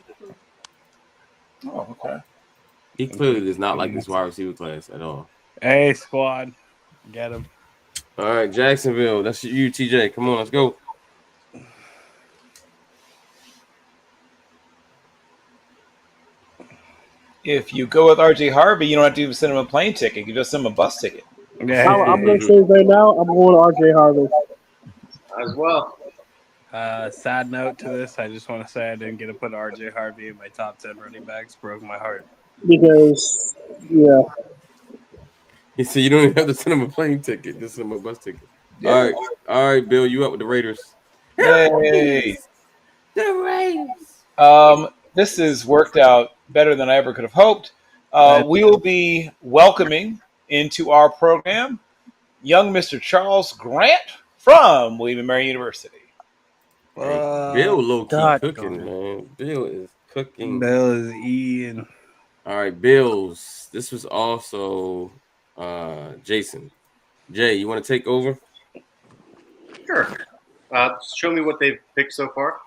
Speaker 13: Oh, okay.
Speaker 1: He clearly does not like this wide receiver class at all.
Speaker 2: Hey, squad. Get him.
Speaker 1: All right, Jacksonville. That's you, TJ. Come on, let's go.
Speaker 13: If you go with RJ Harvey, you don't have to send him a plane ticket. You just send him a bus ticket.
Speaker 15: I'm going to say right now, I'm going to RJ Harvey.
Speaker 3: As well.
Speaker 2: Sad note to this, I just want to say I didn't get to put RJ Harvey in my top 10 running backs. Broke my heart.
Speaker 15: Because, yeah.
Speaker 1: He said you don't even have to send him a plane ticket. Just send him a bus ticket.
Speaker 13: Yeah.
Speaker 1: All right, Bill. You up with the Raiders?
Speaker 13: Yay.
Speaker 1: The Raiders.
Speaker 13: This has worked out better than I ever could have hoped. We will be welcoming into our program young Mr. Charles Grant from William & Mary University.
Speaker 1: Bill low-key cooking, man. Bill is cooking.
Speaker 2: Bill is eating.
Speaker 1: All right, Bills. This was also Jason. Jay, you want to take over?
Speaker 3: Sure. Show me what they've picked so far.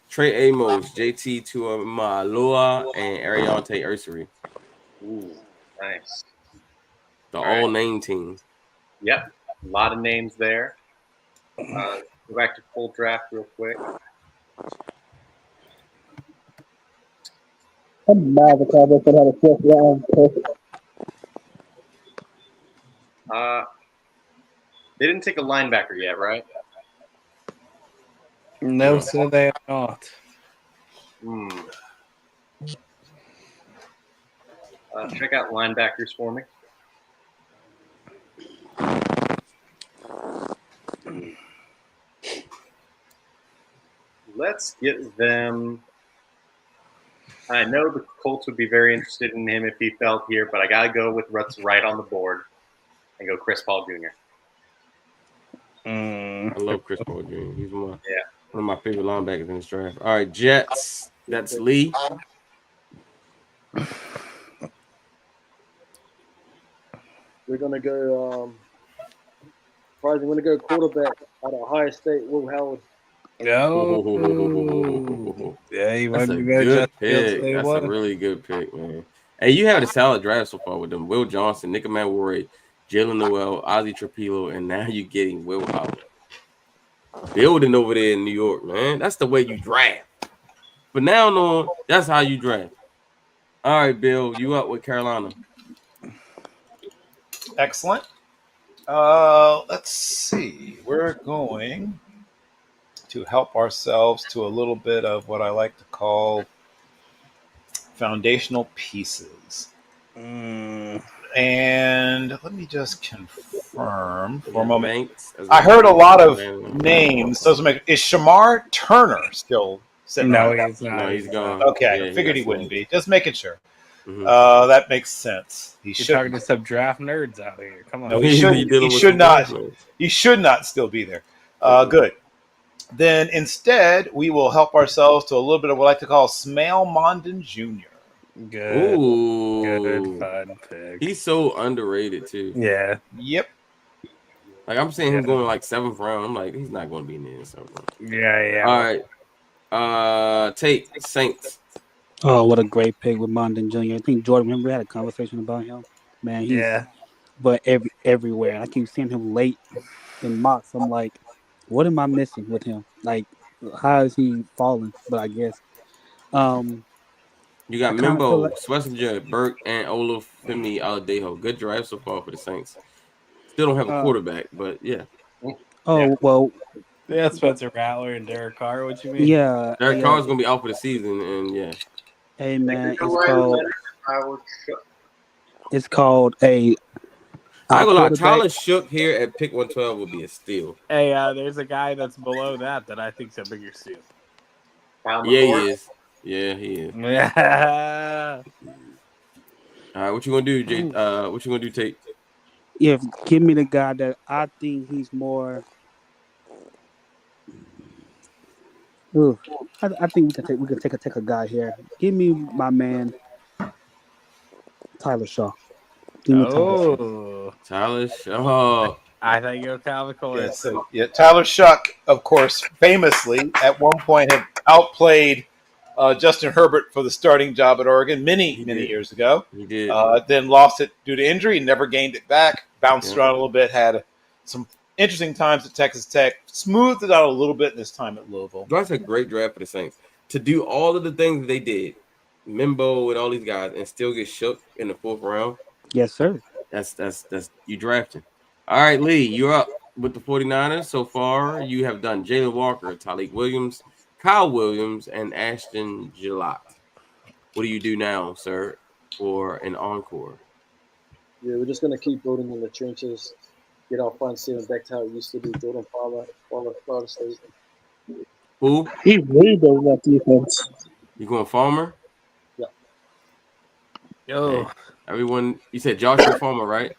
Speaker 1: Trey Amos, JT Tuamaloa, and Ariante Ursary.
Speaker 3: Ooh, nice.
Speaker 1: The all-name team.
Speaker 3: Yep, a lot of names there. Go back to full draft real quick.
Speaker 15: I'm mad the Cowboys had a fourth round pick.
Speaker 3: They didn't take a linebacker yet, right?
Speaker 2: No, sir, they have not.
Speaker 3: Check out linebackers for me. Let's get them. I know the Colts would be very interested in him if he fell here, but I got to go with what's right on the board and go Chris Paul Jr.
Speaker 1: I love Chris Paul Jr. He's one of my favorite linebackers in this draft. All right, Jets. That's Lee.
Speaker 14: We're gonna go. We're gonna go quarterback at Ohio State. Will Howard.
Speaker 2: No. Yeah, you
Speaker 1: That's
Speaker 2: want
Speaker 1: a
Speaker 2: to go
Speaker 1: good
Speaker 2: Justin
Speaker 1: pick. That's a really good pick, man. Hey, you had a solid draft so far with them. Will Johnson, Nick Manwari, Jalen Noel, Ozzie Trapilo, and now you're getting Will Howard. Building over there in New York, man. That's the way you draft. But now on, that's how you draft. All right, Bill, you up with Carolina.
Speaker 13: Excellent. Let's see. We're going to help ourselves to a little bit of what I like to call foundational pieces. And let me just confirm for a moment. I heard a lot of names. Is Shamar Turner still sitting
Speaker 2: No,
Speaker 13: around?
Speaker 2: he's not.
Speaker 1: No, he's gone.
Speaker 13: Okay,
Speaker 1: Yeah,
Speaker 13: figured he wouldn't be. Just making sure. That makes sense.
Speaker 2: You're talking to some draft nerds out here. Come on.
Speaker 13: No, he should not. He should not still be there. Good. Then instead, we will help ourselves to a little bit of what I like to call Smail Mondin Jr.
Speaker 2: Good.
Speaker 1: Ooh.
Speaker 2: Good fun pick.
Speaker 1: He's so underrated, too.
Speaker 2: Yeah.
Speaker 13: Yep.
Speaker 1: Like, I'm seeing him going like 7th round. I'm like, he's not going to be in the 7th round.
Speaker 2: Yeah.
Speaker 1: All right. Tate, Saints.
Speaker 5: Oh, what a great pick with Mondin Jr. I think Jordan, remember we had a conversation about him? Man, he's but everywhere. I keep seeing him late in mocks. I'm like, what am I missing with him? Like, how is he falling? But I guess
Speaker 1: You got Mimbo, Schlesinger, Burke, and Olufemi Aladejo. Good drive so far for the Saints. Still don't have a quarterback, but yeah.
Speaker 5: Well.
Speaker 2: Yeah, Spencer Rattler and Derek Carr. What you mean?
Speaker 5: Yeah.
Speaker 1: Derek Carr's going to be out for the season, and yeah.
Speaker 5: Hey, man, it's called a...
Speaker 1: I ain't gonna lie, Tyler Shook here at pick 112 would be a steal.
Speaker 2: Hey, there's a guy that's below that I think's a bigger steal.
Speaker 1: Yeah, he is. Yeah, he is.
Speaker 2: Yeah.
Speaker 1: All right, what you gonna do, Jay? What you gonna do, Tate?
Speaker 5: Yeah, give me the guy that I think he's more. I think we can take a guy here. Give me my man, Tyler Shaw. Give me
Speaker 1: Tyler Shaw.
Speaker 2: I think you're Calvin Coolidge.
Speaker 13: Tyler Shuck, of course, famously at one point had outplayed Justin Herbert for the starting job at Oregon many years ago.
Speaker 1: He did.
Speaker 13: Then lost it due to injury, never gained it back, bounced around a little bit, had some interesting times at Texas Tech, smoothed it out a little bit in his time at Louisville.
Speaker 1: That's a great draft for the Saints. To do all of the things that they did, Mimbo and all these guys, and still get shook in the 4th round.
Speaker 5: Yes, sir.
Speaker 1: That's you drafting. All right, Lee, you're up with the 49ers. So far, you have done Jalen Walker, Talik Williams, Kyle Williams, and Ashton Gillott. What do you do now, sir, for an encore?
Speaker 14: Yeah, we're just going to keep building in the trenches, get our front seven back to how it used to be. Jordan Palmer, Florida State.
Speaker 1: Who?
Speaker 15: He's really building that defense.
Speaker 1: You going Farmer?
Speaker 14: Yeah.
Speaker 2: Yo.
Speaker 1: Hey, everyone, you said Joshua Farmer, right?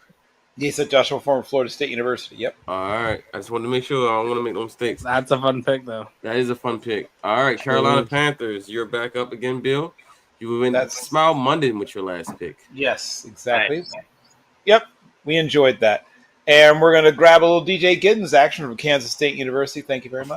Speaker 13: He said Joshua Farmer, Florida State University. Yep.
Speaker 1: All right. I just wanted to make sure I don't want to make no mistakes.
Speaker 2: That's a fun pick, though.
Speaker 1: That is a fun pick. All right, Carolina Panthers, you're back up again, Bill. You went Smile Mondin with your last pick.
Speaker 13: Yes, exactly.
Speaker 3: Nice.
Speaker 13: Yep, we enjoyed that. And we're going to grab a little DJ Giddens action from Kansas State University. Thank you very much.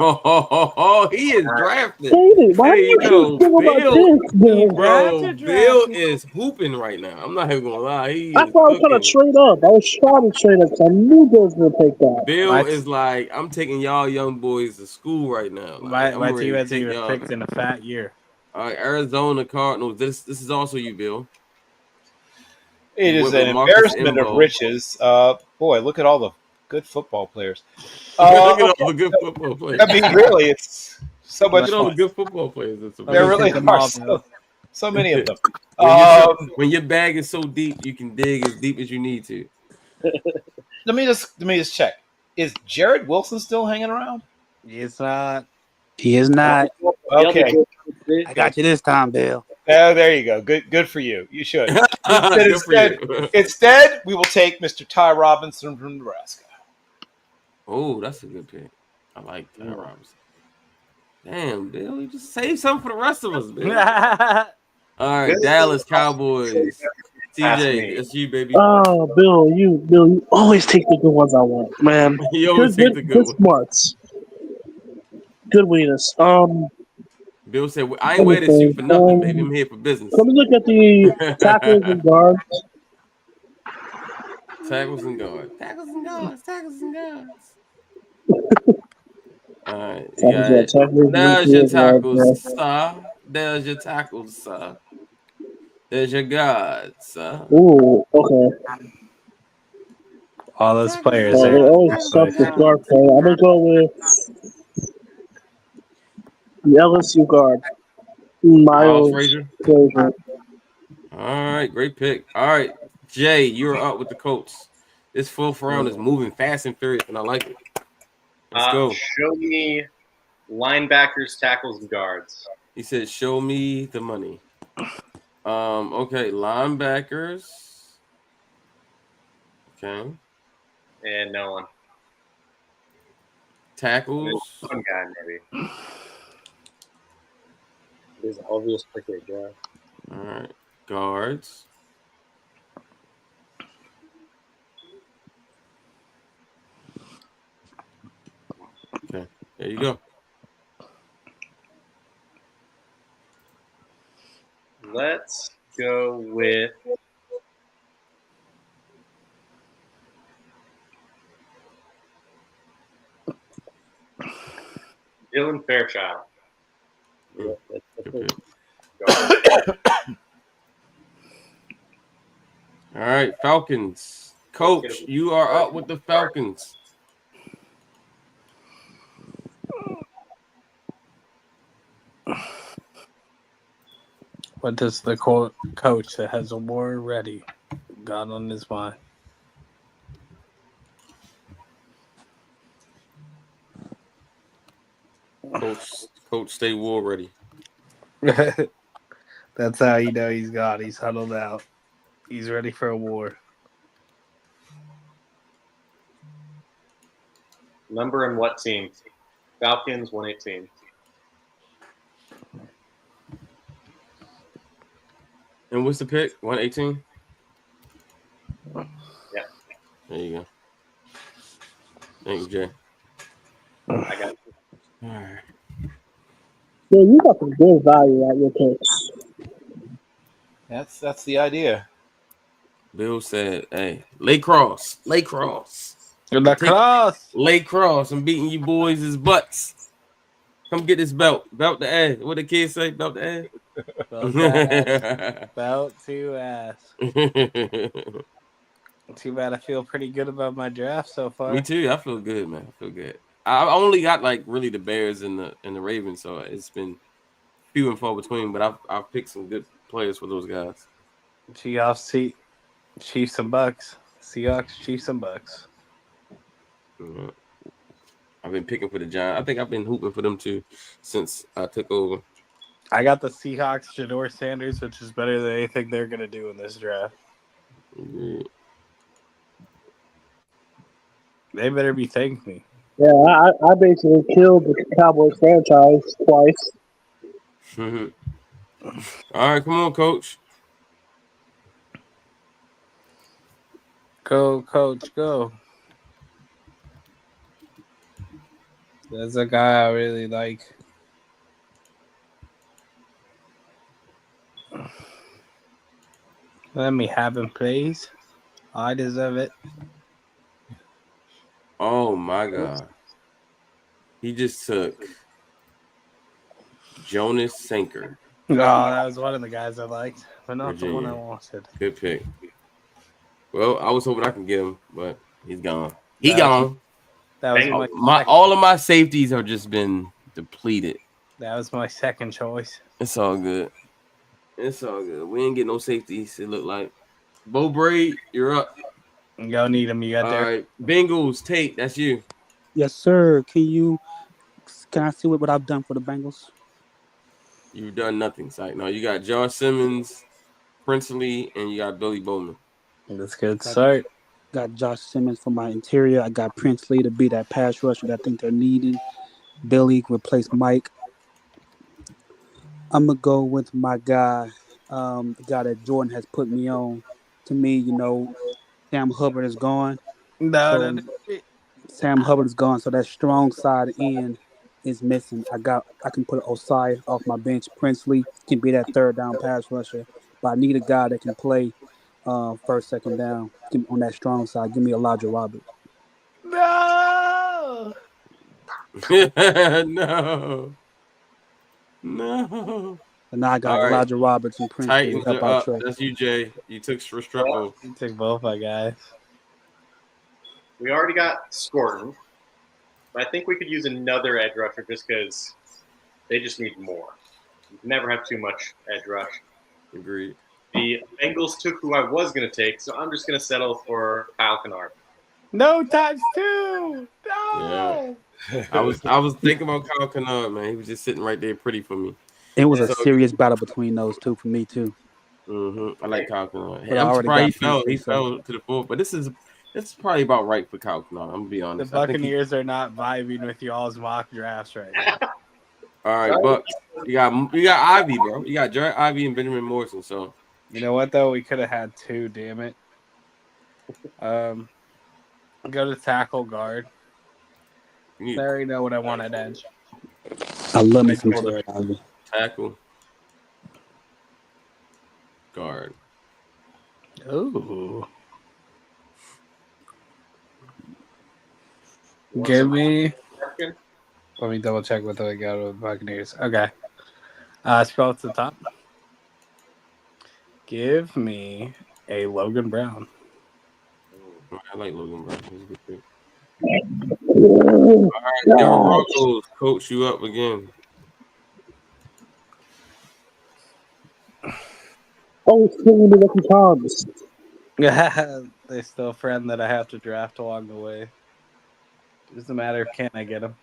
Speaker 1: He is drafted.
Speaker 15: David, why
Speaker 1: There
Speaker 15: do
Speaker 1: you
Speaker 15: you
Speaker 1: go.
Speaker 15: keep talking about
Speaker 1: Bill,
Speaker 15: this, Bill?
Speaker 1: bro, Bill is hooping right now. I'm not even going to lie. He
Speaker 15: That's
Speaker 1: is
Speaker 15: why I was trying to
Speaker 1: cooking.
Speaker 15: trade up. I was trying to trade up because I knew Bill was going to take that.
Speaker 1: Bill is like, I'm taking y'all young boys to school right now. Like,
Speaker 2: My
Speaker 1: I'm ready
Speaker 2: team
Speaker 1: to
Speaker 2: hasn't
Speaker 1: take
Speaker 2: even
Speaker 1: y'all.
Speaker 2: picked in a fat year.
Speaker 1: All right, Arizona Cardinals. This is also you, Bill.
Speaker 13: It
Speaker 1: You
Speaker 13: is
Speaker 1: went
Speaker 13: an
Speaker 1: with Marcus
Speaker 13: embarrassment of
Speaker 1: Imbo.
Speaker 13: riches. Boy, look at all the good football players.
Speaker 1: Look at all the good football players.
Speaker 13: I mean, really, it's so much
Speaker 1: Look at all the
Speaker 13: fun.
Speaker 1: good football players.
Speaker 13: There really are so many of them.
Speaker 1: When your bag is so deep, you can dig as deep as you need to.
Speaker 13: Let me just check. Is Jared Wilson still hanging around?
Speaker 2: It's not.
Speaker 5: He is not.
Speaker 13: Okay.
Speaker 5: I got you this time, Bill.
Speaker 13: Oh, there you go. Good for you. You should.
Speaker 1: Good for you.
Speaker 13: Instead, we will take Mr. Ty Robinson from Nebraska.
Speaker 1: Oh, that's a good pick. I like Ty Robinson. Damn, Bill, you just save something for the rest of us, Bill. All right, Dallas Cowboys. TJ, that's you, baby.
Speaker 15: Oh, Bill, you always take the good ones I want, man.
Speaker 1: You always take the good ones.
Speaker 15: Smarts. Good weakness.
Speaker 1: Bill said, I ain't wear this suit for nothing, baby. I'm here for business.
Speaker 15: Let me look at the tackles and guards.
Speaker 1: Tackles and guards. Tackles and guards. Tackles and guards. All right. You got it. There's your tackles, sir. There's your tackles, sir. There's your guards, sir.
Speaker 15: Ooh, okay.
Speaker 2: All those players
Speaker 15: They
Speaker 2: there.
Speaker 15: always suck the guard play. I'm gonna go with the LSU guard, Miles
Speaker 1: Frazier.
Speaker 15: Frazier.
Speaker 1: All right, great pick. All right, Jay, you're up with the Colts. This fourth round is moving fast and furious, and I like it. Let's go.
Speaker 3: Show me linebackers, tackles, and guards.
Speaker 1: He said, "Show me the money." Okay, linebackers. Okay.
Speaker 3: And no one.
Speaker 1: Tackles.
Speaker 3: One guy, maybe.
Speaker 14: There's an obvious pick there, Jared.
Speaker 1: All right, guards. Okay, there you go.
Speaker 3: Let's go with Dylan Fairchild.
Speaker 1: All right, Falcons. Coach, you are up with the Falcons.
Speaker 2: What does the coach that has a war ready got on his mind?
Speaker 1: Coach, stay war ready.
Speaker 2: That's how you know he's got. He's huddled out. He's ready for a war.
Speaker 3: Number and what team? Falcons 118.
Speaker 1: And what's the pick? 118?
Speaker 3: Yeah.
Speaker 1: There you go. Thank you, Jay.
Speaker 3: I got you.
Speaker 1: All right.
Speaker 15: Yeah, you got some good value at your picks.
Speaker 13: That's the idea.
Speaker 1: Bill said, "Hey, lay cross.
Speaker 2: Lacrosse.
Speaker 1: Lay cross. I'm beating you boys' butts. Come get this belt. Belt the ass. What the kids say? Belt the ass.
Speaker 2: Belt to ass. Too bad I feel pretty good about my draft so far.
Speaker 1: Me too. I feel good, man. I feel good. I only got like really the Bears and the Ravens, so it's been few and far between. But I've picked some good players for those guys.
Speaker 2: Chiefs and Bucks. Seahawks, Chiefs and Bucks.
Speaker 1: I've been picking for the Giants. I think I've been hooping for them too since I took over.
Speaker 2: I got the Seahawks, Jador Sanders, which is better than anything they're going to do in this draft. They better be thanking me.
Speaker 15: Yeah, I basically killed the Cowboys franchise twice.
Speaker 1: All right, come on, Coach.
Speaker 2: Go, coach, go. That's a guy I really like. Let me have him, please. I deserve it.
Speaker 1: Oh my God. He just took Jonas Sanker.
Speaker 2: Oh, that was one of the guys I liked, but not the one I
Speaker 1: Virginia.
Speaker 2: wanted.
Speaker 1: Good pick. Well, I was hoping I could get him, but he's gone. He
Speaker 2: That was-
Speaker 1: gone.
Speaker 2: That was
Speaker 1: All of my safeties have just been depleted.
Speaker 2: That was my second choice.
Speaker 1: It's all good. It's all good. We ain't get no safeties. It looked like Bo Braid, you're up.
Speaker 2: Go need him. You got
Speaker 1: All
Speaker 2: there.
Speaker 1: right, Bengals. Tate, that's you.
Speaker 5: Yes, sir. Can I see what I've done for the Bengals?
Speaker 1: You've done nothing, Sight. No, you got Josh Simmons, Princely, and you got Billy Bowman.
Speaker 2: That's good start.
Speaker 5: Got Josh Simmons for my interior. I got Princely to be that pass rusher that I think they're needing. Billy replace Mike. I'm gonna go with my guy, the guy that Jordan has put me on. To me, Sam Hubbard is gone. So Sam Hubbard is gone. So that strong side end is missing. I can put Osai off my bench. Princely can be that third down pass rusher, but I need a guy that can play first, second down. Give me on that strong side. Give me Elijah Roberts.
Speaker 2: No.
Speaker 1: No.
Speaker 5: And now I got
Speaker 1: All right.
Speaker 5: Elijah Roberts and Princely to
Speaker 1: Titans
Speaker 5: help
Speaker 1: are
Speaker 5: out
Speaker 1: up.
Speaker 5: Trey.
Speaker 1: That's you, Jay. You took Restrepo.
Speaker 2: You took both my guys.
Speaker 3: We already got Scorton, but I think we could use another edge rusher just because they just need more. You can never have too much edge rush.
Speaker 1: Agreed.
Speaker 3: The Bengals took who I was going to take, so I'm just going to settle for Kyle Kennard.
Speaker 2: No times two.
Speaker 1: No. Yeah. I was thinking about Kyle Kennard, man. He was just sitting right there pretty for me.
Speaker 5: It was a serious battle between those two for me too.
Speaker 1: I like Kyle Kennard.
Speaker 5: But I
Speaker 1: I'm
Speaker 5: already
Speaker 1: surprised
Speaker 5: got
Speaker 1: he
Speaker 5: Princely, so-
Speaker 1: fell to the fourth, but it's probably about right for Kyle Kennard. I'm gonna be
Speaker 2: The
Speaker 1: honest.
Speaker 2: Buccaneers are not vibing with y'all's mock drafts right now.
Speaker 1: All right, Bucks. You got Ivy, bro. You got Jared Ivy and Benjamin Morrison. So
Speaker 2: You know what though? We could have had two. Damn it. Go to tackle guard. I already know what I want at edge.
Speaker 5: I love me some Jared Ivy.
Speaker 1: Tackle guard.
Speaker 2: Ooh. Give me. Let me double check what I got with the Buccaneers. Okay. Spell at the top. Give me a Logan Brown.
Speaker 1: I like Logan Brown. He's a good pick. All right, Denver Broncos. Coach, you up again.
Speaker 15: Oh, it's killing me lucky charms.
Speaker 2: They're still a friend that I have to draft along the way. Doesn't matter. Can I get him?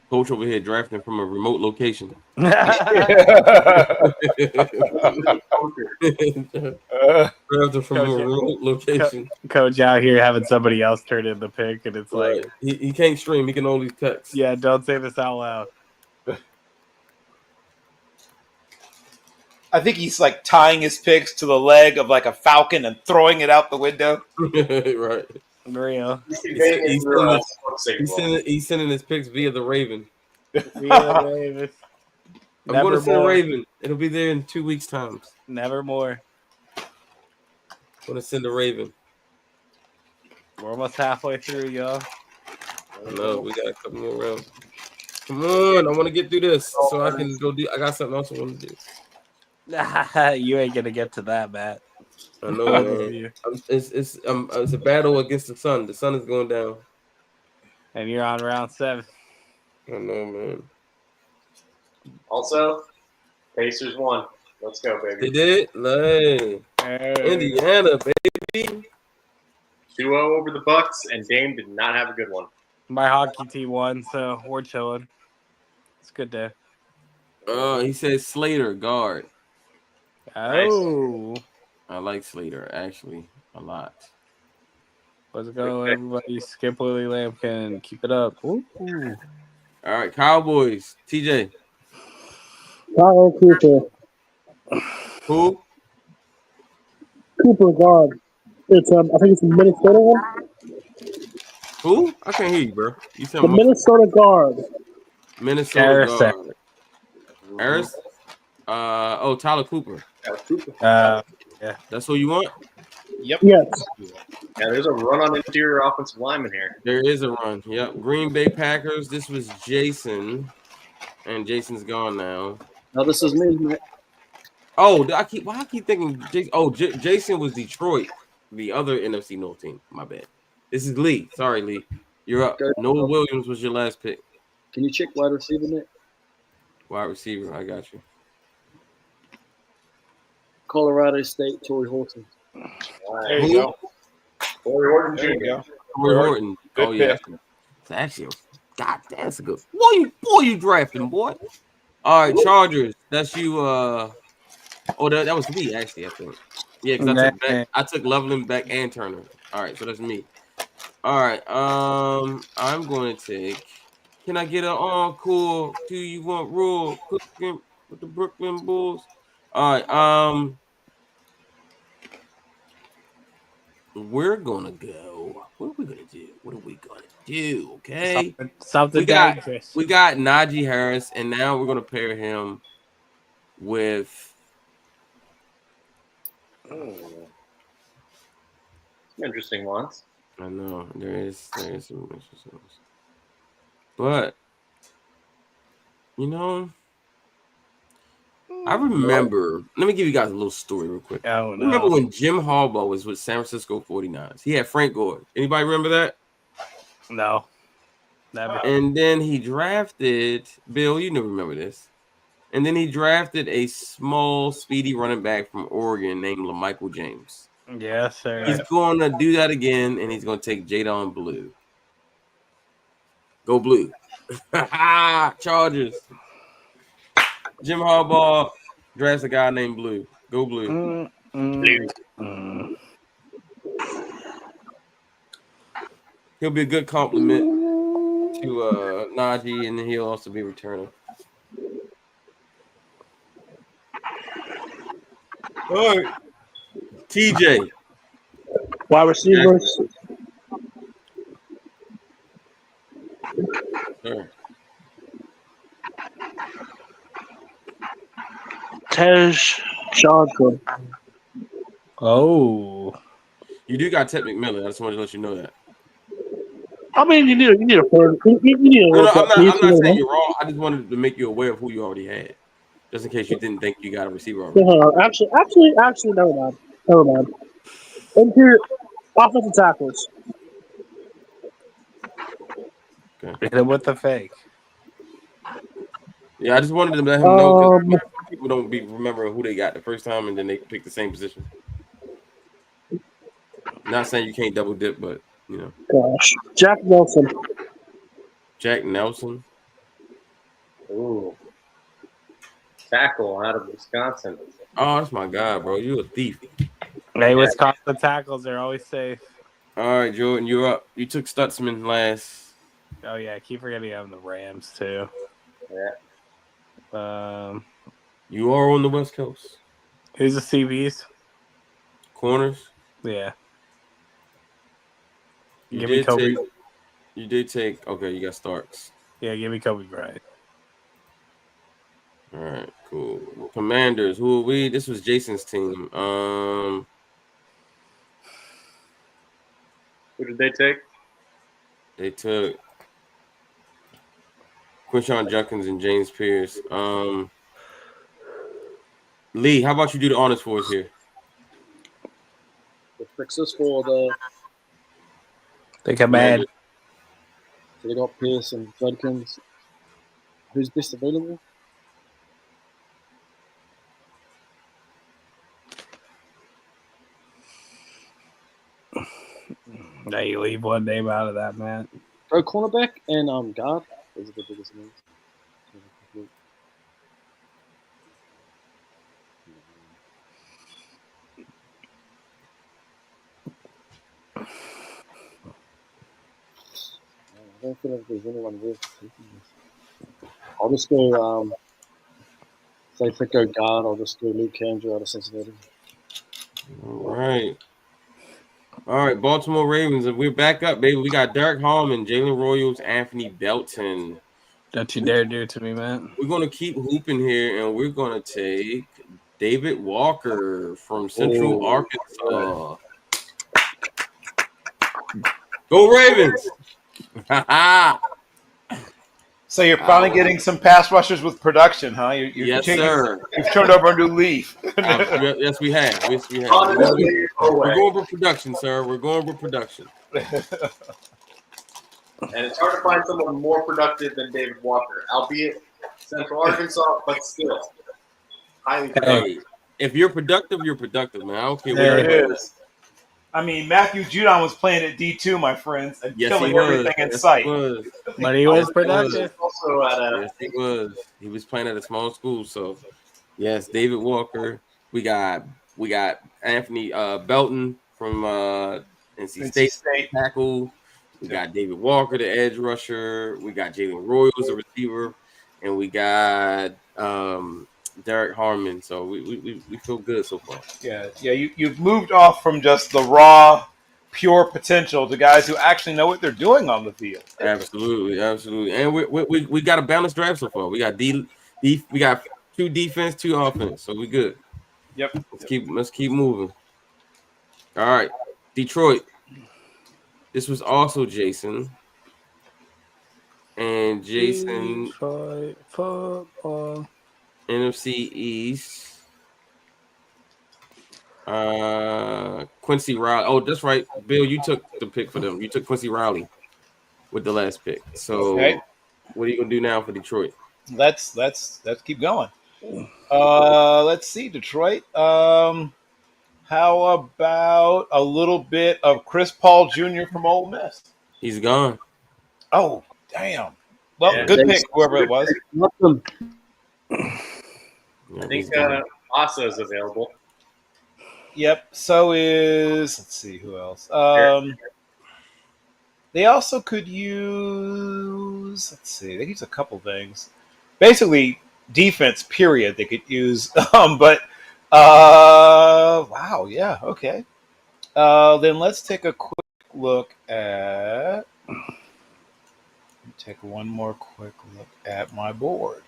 Speaker 1: Coach over here drafting from a remote location.
Speaker 2: Drafting
Speaker 1: from a remote location.
Speaker 2: Coach out here having somebody else turn in the pick, and it's
Speaker 1: Right.
Speaker 2: like
Speaker 1: He can't stream. He can only text.
Speaker 2: Yeah, don't say this out loud.
Speaker 13: I think he's like tying his picks to the leg of like a falcon and throwing it out the window.
Speaker 1: Right.
Speaker 2: Real.
Speaker 1: He's sending his picks via the Raven.
Speaker 2: Via the Raven.
Speaker 1: I'm going to send a
Speaker 2: Nevermore.
Speaker 1: Raven. It'll be there in 2 weeks' time.
Speaker 2: Nevermore.
Speaker 1: I'm going to send a Raven.
Speaker 2: We're almost halfway through, y'all.
Speaker 1: I know. We got a couple more rounds. Come on. I want to get through this so I can go do. I got something else I want to do.
Speaker 2: You ain't gonna get to that, Matt.
Speaker 1: I know, man. It's a battle against the sun. The sun is going down.
Speaker 2: And you're on round 7.
Speaker 1: I know, man.
Speaker 3: Also, Pacers won. Let's go, baby.
Speaker 1: They did? Indiana, baby.
Speaker 3: 2-0 over the Bucks, and Dame did not have a good one.
Speaker 2: My hockey team won, so we're chilling. It's a good day.
Speaker 1: He says Slater, guard.
Speaker 2: Oh.
Speaker 1: I like Slater, actually, a lot.
Speaker 2: Let's go, everybody. Skip Willie Lampkin. Keep it up. Ooh.
Speaker 1: All right, Cowboys. TJ.
Speaker 15: Kyle Cooper.
Speaker 1: Who?
Speaker 15: Cooper guard. It's I think it's the Minnesota one.
Speaker 1: Who? I can't hear you, bro. You
Speaker 15: The
Speaker 1: sound muffled.
Speaker 15: Minnesota guard.
Speaker 1: Minnesota
Speaker 2: Harrison.
Speaker 1: guard. Harris. Tyler Cooper.
Speaker 2: Yeah.
Speaker 1: That's who you want?
Speaker 13: Yep.
Speaker 15: Yes.
Speaker 3: Yeah, there's a run on interior offensive lineman here.
Speaker 1: There is a run. Yep. Green Bay Packers. This was Jason. And Jason's gone now.
Speaker 14: No, this is me, mate.
Speaker 1: Oh, I keep thinking Jason. Oh, Jason was Detroit, the other NFC North team. My bad. This is Lee. Sorry, Lee. You're up. Noah Williams was your last pick.
Speaker 14: Can you check wide receiver, Nick?
Speaker 1: Wide receiver. I got you.
Speaker 14: Colorado State, Torrey Horton.
Speaker 13: There you go.
Speaker 3: Corey Horton
Speaker 13: There you
Speaker 3: Jr.
Speaker 13: go.
Speaker 1: Corey Horton.
Speaker 13: Good
Speaker 1: Oh yeah.
Speaker 13: pick.
Speaker 1: It's actually, God, that's a good. Boy, you drafting, boy. All right, Chargers. That's you. That was me actually. I think. Yeah, because I took Loveland back and Turner. All right, so that's me. All right. I'm going to take. Can I get an encore? Do you want rule cooking with the Brooklyn Bulls? All right. We're gonna go. What are we gonna do? What are we gonna do? Okay.
Speaker 2: Something
Speaker 1: we got
Speaker 2: dangerous.
Speaker 1: we got Najee Harris, and now we're gonna pair him with.
Speaker 3: Some interesting ones.
Speaker 1: I know there is some interesting ones, but I remember. Let me give you guys a little story real quick.
Speaker 2: Oh, no.
Speaker 1: Remember when Jim Harbaugh was with San Francisco 49ers? He had Frank Gore. Anybody remember that?
Speaker 2: No. Never.
Speaker 1: And then he drafted Bill. You never remember this. And then he drafted a small, speedy running back from Oregon named LaMichael James.
Speaker 2: Yes, sir.
Speaker 1: He's going to do that again, and he's going to take Jadon Blue. Go Blue. Chargers. Jim Harbaugh drafts a guy named Blue. Go Blue. He'll be a good compliment to Najee, and then he'll also be returning. All right. TJ.
Speaker 15: Wide receivers.
Speaker 1: Sure.
Speaker 15: Tej Johnson.
Speaker 2: Oh.
Speaker 1: You do got Ted McMillan. I just wanted to let you know that.
Speaker 15: I mean, you need a third. You need a
Speaker 1: No,
Speaker 15: little
Speaker 1: I'm not saying
Speaker 15: piece,
Speaker 1: you're wrong. I just wanted to make you aware of who you already had. Just in case you didn't think you got a receiver already.
Speaker 15: Actually, never mind. Never mind. Interior offensive tackles.
Speaker 1: Okay.
Speaker 2: Hit him with the fake.
Speaker 1: Yeah, I just wanted to let him know because people don't be remembering who they got the first time and then they pick the same position. Not saying you can't double dip, but
Speaker 15: Gosh, Jack Nelson.
Speaker 1: Jack Nelson.
Speaker 3: Ooh. Tackle out of Wisconsin.
Speaker 1: Oh, that's my guy, bro. You a thief.
Speaker 2: Hey, Wisconsin tackles are always safe.
Speaker 1: All right, Jordan, you're up. You took Stutzman last.
Speaker 2: Oh yeah, I keep forgetting I'm the Rams too.
Speaker 3: Yeah.
Speaker 1: You are on the West Coast.
Speaker 2: Who's the CBs?
Speaker 1: Corners.
Speaker 2: Yeah.
Speaker 1: You did take. Okay, you got Starks.
Speaker 2: Yeah, give me Kobe Bryant.
Speaker 1: All right, cool. Commanders. Who are we? This was Jason's team.
Speaker 3: Who did they take?
Speaker 1: They took Quinshon Judkins and James Pierce. Lee, how about you do the honors for us here?
Speaker 14: The fixers for the
Speaker 2: command.
Speaker 14: So they got Pierce and Judkins. Who's best available?
Speaker 2: Now you leave one name out of that, man.
Speaker 14: Go cornerback and guard. Those are the biggest names. don't feel like there's anyone worth taking this. I'll just go. So if I go guard, I'll just go Luke Andrew out of Cincinnati.
Speaker 1: All right. All right, Baltimore Ravens, and we're back up, baby. We got Derek Harmon, Jalen Royals, Anthony Belton.
Speaker 2: Don't you dare do it to me, man.
Speaker 1: We're gonna keep hooping here, and we're gonna take David Walker from Central Arkansas. Go Ravens!
Speaker 13: So you're finally getting some pass rushers with production, huh?
Speaker 1: Yes, sir.
Speaker 13: You've turned over a new leaf.
Speaker 1: Yes, we have. Yes, we have.
Speaker 3: Honestly,
Speaker 1: We're going for production, sir. We're going for production.
Speaker 3: And it's hard to find someone more productive than David Walker, albeit Central Arkansas, but still highly productive.
Speaker 1: Hey, if you're productive, you're productive, man. I don't care
Speaker 13: There
Speaker 1: where
Speaker 13: it is. I mean, Matthew Judon was playing at D2, my friends, and killing everything in sight.
Speaker 2: But he was productive.
Speaker 3: Also at
Speaker 1: Yes, he was. He was playing at a small school, so yes, David Walker. We got Anthony Belton from NC State tackle. We got David Walker, the edge rusher. We got Jalen Royals, the receiver, and we got Derek Harmon. So we feel good so far.
Speaker 13: Yeah. You've moved off from just the raw, pure potential to guys who actually know what they're doing on the field.
Speaker 1: Absolutely, and we got a balanced draft so far. We got we got 2 defense, 2 offense, so we good.
Speaker 13: Yep.
Speaker 1: Let's keep moving. All right, Detroit. This was also Jason. And Jason,
Speaker 2: Detroit football.
Speaker 1: NFC East. Quincy Riley. Oh, that's right. Bill, you took the pick for them. You took Quincy Riley with the last pick. So what are you gonna do now for Detroit?
Speaker 13: Let's keep going. Let's see, Detroit. How about a little bit of Chris Paul Jr. from Ole Miss?
Speaker 1: He's gone.
Speaker 13: Oh, damn. Well, good pick, whoever it was.
Speaker 3: I think Asa is available.
Speaker 13: Yep. So is, let's see, who else? They also could use, let's see, they could use a couple things. Basically, defense, period, they could use. Wow, yeah, okay. Then let's take a quick look at, take one more quick look at my board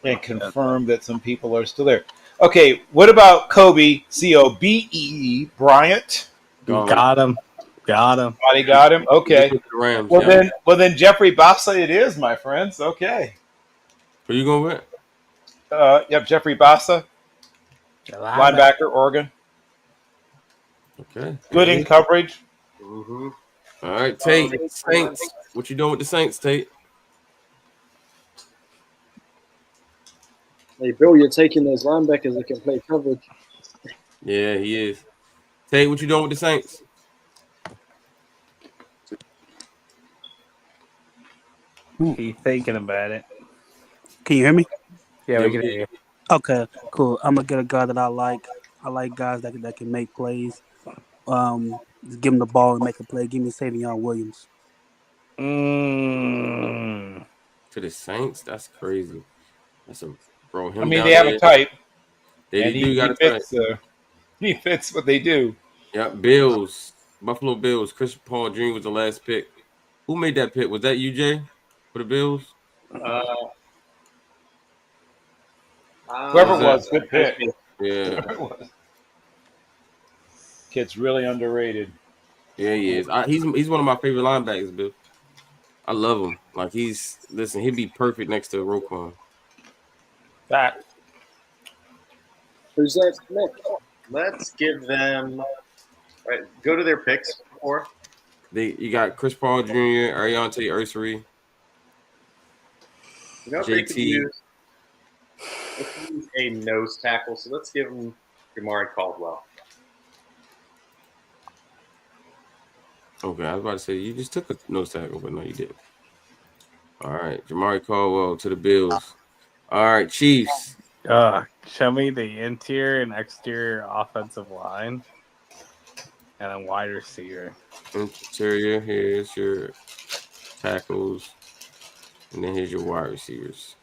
Speaker 13: and confirm that some people are still there. Okay, what about Kobe, C-O-B-E-E, Bryant?
Speaker 2: Got him.
Speaker 13: Body got him? Okay. Then Jeffrey Bassa it is, my friends. Okay.
Speaker 1: Who you going with?
Speaker 13: Yep, Jeffrey Bassa. Linebacker, Oregon.
Speaker 1: Okay.
Speaker 13: Good in coverage.
Speaker 3: Mm-hmm.
Speaker 1: All right, Tate. Saints. What you doing with the Saints, Tate?
Speaker 14: Hey, Bill, you're taking those linebackers that can play coverage.
Speaker 1: Yeah, he is. Tate, what you doing with the Saints?
Speaker 2: He's thinking about it.
Speaker 5: Can you hear me?
Speaker 2: Yeah, we can hear you.
Speaker 5: Okay, cool. I'm gonna get a guy that I like. I like guys that can make plays. Just give him the ball and make a play. Give me Savion Williams.
Speaker 1: To the Saints? That's crazy. That's a bro.
Speaker 13: I mean, they have a type.
Speaker 1: They got a type.
Speaker 13: He fits what they do.
Speaker 1: Yeah, Bills. Buffalo Bills. Chris Paul Jr. was the last pick. Who made that pick? Was that you, Jay, for the Bills?
Speaker 13: Whoever it was, good pick.
Speaker 1: Yeah.
Speaker 13: Kid's really underrated.
Speaker 1: Yeah, he is. He's one of my favorite linebackers, Bill. I love him. Like he'd be perfect next to Roquan.
Speaker 13: That.
Speaker 14: Who's that next?
Speaker 3: Let's give them. Right, go to their picks for.
Speaker 1: You got Chris Paul Jr., Ariante Ursary,
Speaker 3: They could use a nose tackle, so let's give him Jamari Caldwell.
Speaker 1: Okay, I was about to say you just took a nose tackle, but no, you didn't. All right, Jamari Caldwell to the Bills. All right, Chiefs.
Speaker 2: Show me the interior and exterior offensive line. And then wide receiver.
Speaker 1: Interior, here's your tackles. And then here's your wide receivers.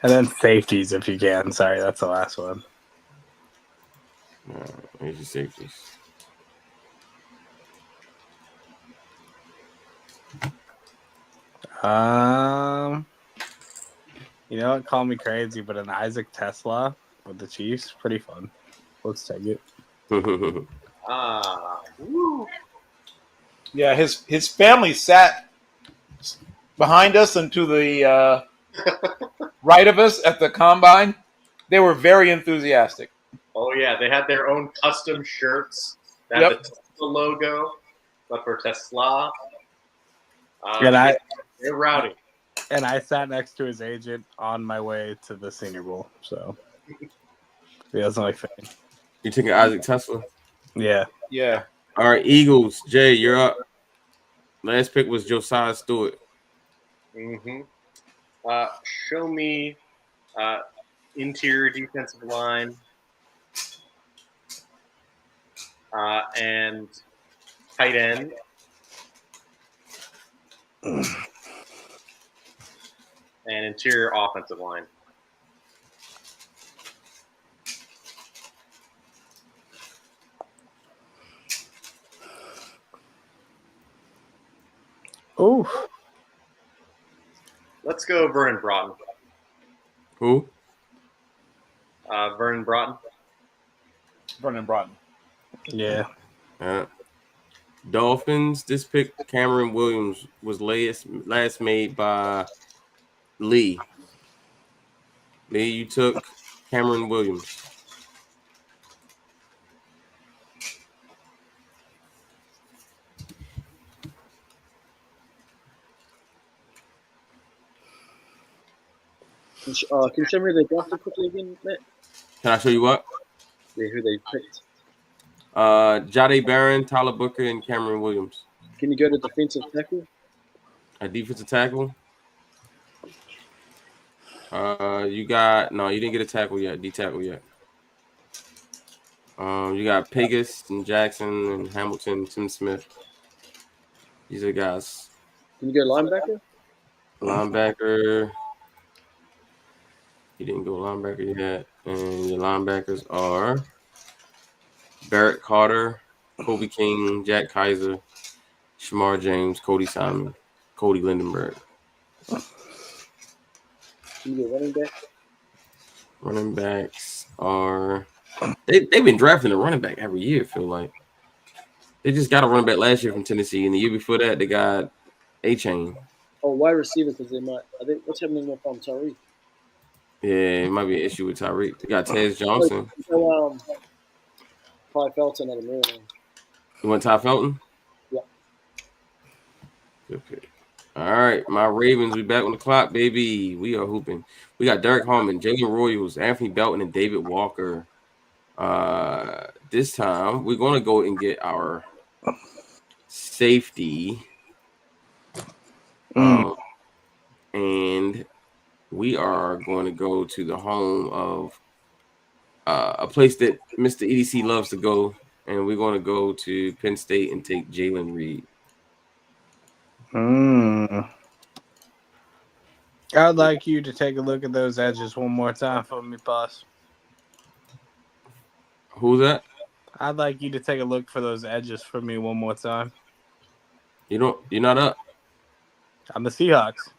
Speaker 2: And then safeties if you can. Sorry, that's the last one.
Speaker 1: All right, here's your safeties.
Speaker 2: You know what? Call me crazy, but an Isaac Tesla with the Chiefs, pretty fun. Let's take it.
Speaker 3: Woo.
Speaker 13: Yeah, his family sat behind us and to the right of us at the combine. They were very enthusiastic.
Speaker 3: Oh yeah, they had their own custom shirts that
Speaker 13: Yep.
Speaker 3: had the Tesla logo, but for Tesla.
Speaker 2: And
Speaker 3: they're rowdy.
Speaker 2: And I sat next to his agent on my way to the Senior Bowl. So he doesn't like fame.
Speaker 1: You taking Isaac Tesla?
Speaker 2: Yeah.
Speaker 13: Yeah.
Speaker 1: All right, Eagles. Jay, you're up. Last pick was Josiah Stewart.
Speaker 3: Mm-hmm. Show me interior defensive line and tight end. And interior offensive line.
Speaker 2: Ooh.
Speaker 3: Let's go Vernon Broughton.
Speaker 1: Who?
Speaker 3: Vernon Broughton.
Speaker 13: Vernon Broughton.
Speaker 2: Yeah.
Speaker 1: Dolphins. This pick, Cameron Williams, was last made by Lee. Lee, you took Cameron Williams.
Speaker 14: Can you show me who they drafted quickly again, Matt?
Speaker 1: Can I show you what?
Speaker 14: Yeah, who they picked.
Speaker 1: Jade Barron, Tyler Booker, and Cameron Williams.
Speaker 14: Can you go to defensive tackle?
Speaker 1: A defensive tackle. You didn't get a tackle yet. D tackle yet. You got Pegas and Jackson and Hamilton, Tim Smith. These are the guys.
Speaker 14: Can you go linebacker?
Speaker 1: Linebacker. You didn't go linebacker yet. And your linebackers are Barrett Carter, Kobe King, Jack Kaiser, Shamar James, Cody Simon, Cody Lindenberg.
Speaker 14: Can you go running back?
Speaker 1: Running backs are they've been drafting a running back every year, I feel like. They just got a running back last year from Tennessee, and the year before that they got A-Chain.
Speaker 14: Oh, wide receiver, because they might. I think what's happening with Tariq?
Speaker 1: Yeah, it might be an issue with Tyreek. They got Tez Johnson.
Speaker 14: So, Ty Felton at a Maryland.
Speaker 1: You want Ty Felton?
Speaker 14: Yeah.
Speaker 1: Good pick. All right, my Ravens, we back on the clock, baby. We are hooping. We got Derek Harmon, Jalen Royals, Anthony Belton, and David Walker. This time we're going to go and get our safety. And we are going to go to the home of a place that Mr. EDC loves to go, and we're going to go to Penn State and take Jalen Reed.
Speaker 2: I'd like you to take a look at those edges one more time for me, boss.
Speaker 1: Who's that?
Speaker 2: I'd like you to take a look for those edges for me one more time.
Speaker 1: You're not up.
Speaker 2: I'm the Seahawks.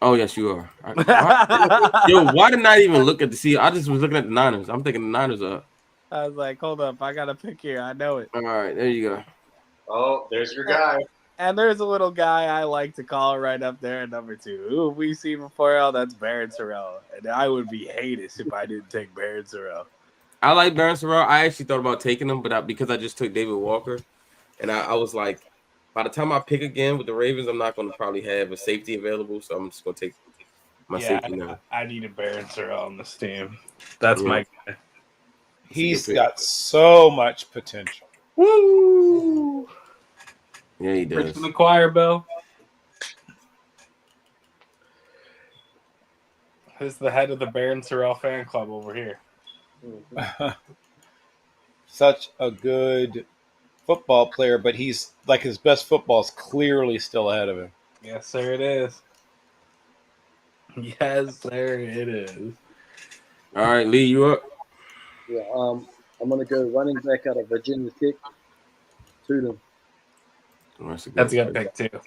Speaker 1: Oh, yes, you are. Why didn't I even look at the Seahawks? I just was looking at the Niners. I'm thinking the Niners are up.
Speaker 2: I was like, hold up, I got a pick here. I know it.
Speaker 1: All right, there you go.
Speaker 3: Oh, there's your guy.
Speaker 2: And there's a little guy I like to call right up there at number 2. Who have we seen before? Oh, that's Barron Sorrell. And I would be heinous if I didn't take Barron Sorrell.
Speaker 1: I like Barron Sorrell. I actually thought about taking him, but because I just took David Walker, and I was like, by the time I pick again with the Ravens, I'm not going to probably have a safety available, so I'm just going to take my safety now.
Speaker 2: I need a Barron Sorrell on this team. That's my guy.
Speaker 13: He's got so much potential.
Speaker 2: Woo!
Speaker 1: Yeah, he does.
Speaker 2: Preach from the choir, Bill. Who's the head of the Barron Sorrell fan club over here?
Speaker 13: such a good football player, but he's like his best football is clearly still ahead of him.
Speaker 2: Yes, sir, it is. Yes, sir, it is.
Speaker 1: All right, Lee, you up?
Speaker 14: Yeah, I'm gonna go running back out of Virginia Tech. Tudor.
Speaker 1: Oh, that's a
Speaker 2: That's a good pick too.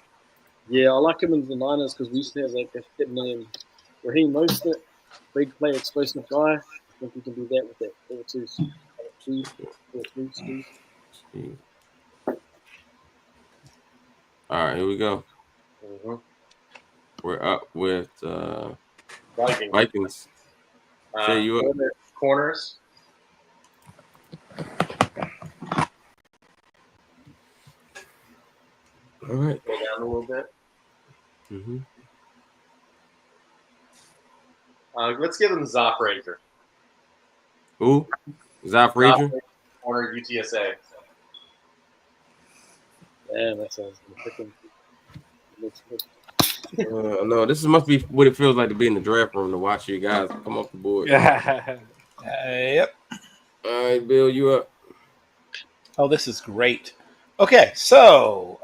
Speaker 14: Yeah, I like him in the Niners because we used to have like a kid named Raheem Mostert, big play, explosive guy. I think he can do that with that 4-2 speed.
Speaker 1: All right, here we go.
Speaker 3: Mm-hmm.
Speaker 1: We're up with
Speaker 3: Vikings.
Speaker 1: Vikings. Jay, you up?
Speaker 3: Corners.
Speaker 1: All right.
Speaker 3: Go down a little bit.
Speaker 1: Mm-hmm.
Speaker 3: Let's give them Zoff Rager.
Speaker 1: Who? Zoff Rager?
Speaker 3: Corner UTSA.
Speaker 14: Yeah, that sounds freaking.
Speaker 1: No, this must be what it feels like to be in the draft room to watch you guys come off the board.
Speaker 13: Yep.
Speaker 1: All right, Bill, you up?
Speaker 13: Oh, this is great. Okay, so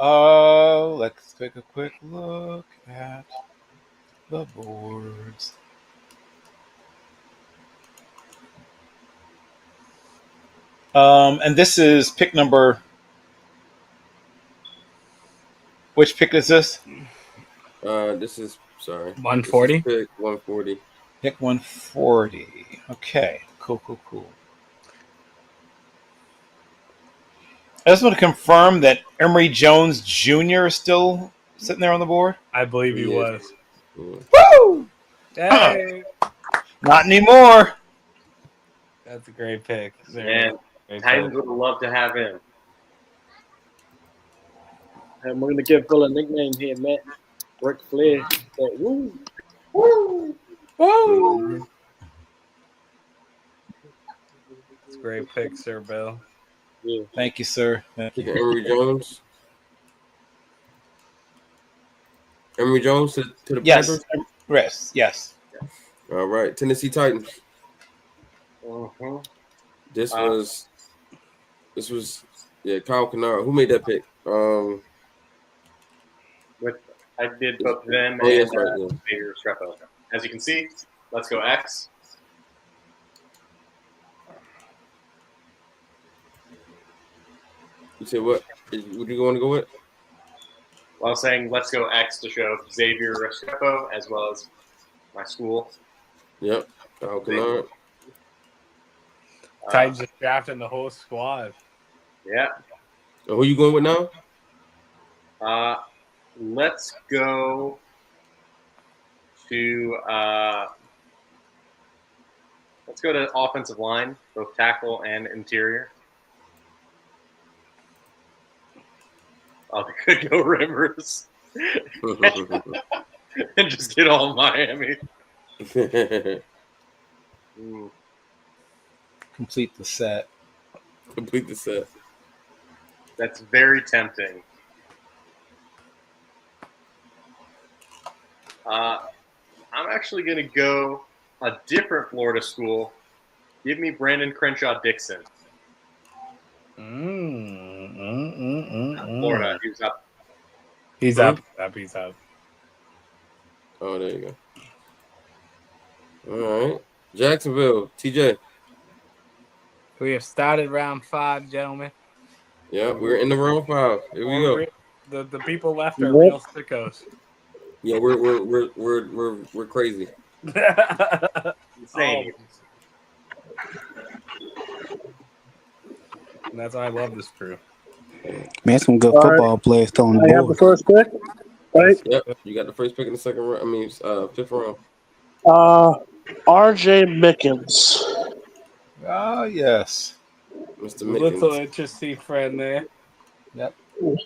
Speaker 13: let's take a quick look at the boards. And this is pick number. Which pick is this?
Speaker 1: This is
Speaker 2: 140.
Speaker 1: Pick 140.
Speaker 13: Pick 140. Okay, cool. I just want to confirm that Emory Jones Jr. is still sitting there on the board.
Speaker 2: I believe he was.
Speaker 13: Woo!
Speaker 2: Hey,
Speaker 13: Not anymore.
Speaker 2: that's a great pick.
Speaker 3: And Titans would love to have him.
Speaker 14: And we're gonna give Bill a nickname here, Matt. Ric Flair. That, woo, woo,
Speaker 2: woo. It's a great pick, Sir Bill.
Speaker 14: Yeah.
Speaker 13: Thank you, sir. Thank you.
Speaker 1: Emory Jones. Emory Jones to the
Speaker 13: Yes.
Speaker 1: Panthers?
Speaker 13: Yes.
Speaker 1: All right, Tennessee Titans.
Speaker 3: Mm-hmm.
Speaker 1: This was Kyle Kennard. Who made that pick?
Speaker 3: I did both them
Speaker 1: Oh,
Speaker 3: and
Speaker 1: yes, right, yeah.
Speaker 3: Xavier Strepo. As you can see, let's go X.
Speaker 1: You said what? What do you want to go with?
Speaker 3: Well, I was saying let's go X to show Xavier Strepo as well as my school.
Speaker 1: Yep, Kyle Kennard.
Speaker 2: Titans just drafting the whole squad.
Speaker 3: Yeah.
Speaker 1: So who you going with now?
Speaker 3: Let's go to offensive line, both tackle and interior. Oh, they could go Rivers and just get all Miami.
Speaker 13: Complete the set.
Speaker 1: Complete the set.
Speaker 3: That's very tempting. I'm actually going to go a different Florida school. Give me Brandon Crenshaw Dixon. Florida, he's up.
Speaker 2: He's up. He's up.
Speaker 1: Oh, there you go. All right. Jacksonville, TJ.
Speaker 2: We have started round 5, gentlemen.
Speaker 1: Yeah, we're in the round 5. Here we go.
Speaker 2: The people left are real sickos.
Speaker 1: Yeah, we're crazy.
Speaker 3: Insane.
Speaker 2: And that's why I love this crew.
Speaker 5: Man, some good football players still on the
Speaker 15: I have the
Speaker 5: board.
Speaker 15: first pick, right?
Speaker 1: Yep, you got the first pick in the second round. I mean, 5th round.
Speaker 15: R.J. Mickens.
Speaker 13: Ah, yes.
Speaker 1: Mr.
Speaker 2: Little
Speaker 1: Mickens.
Speaker 2: interesting friend there.
Speaker 13: Yep.
Speaker 1: All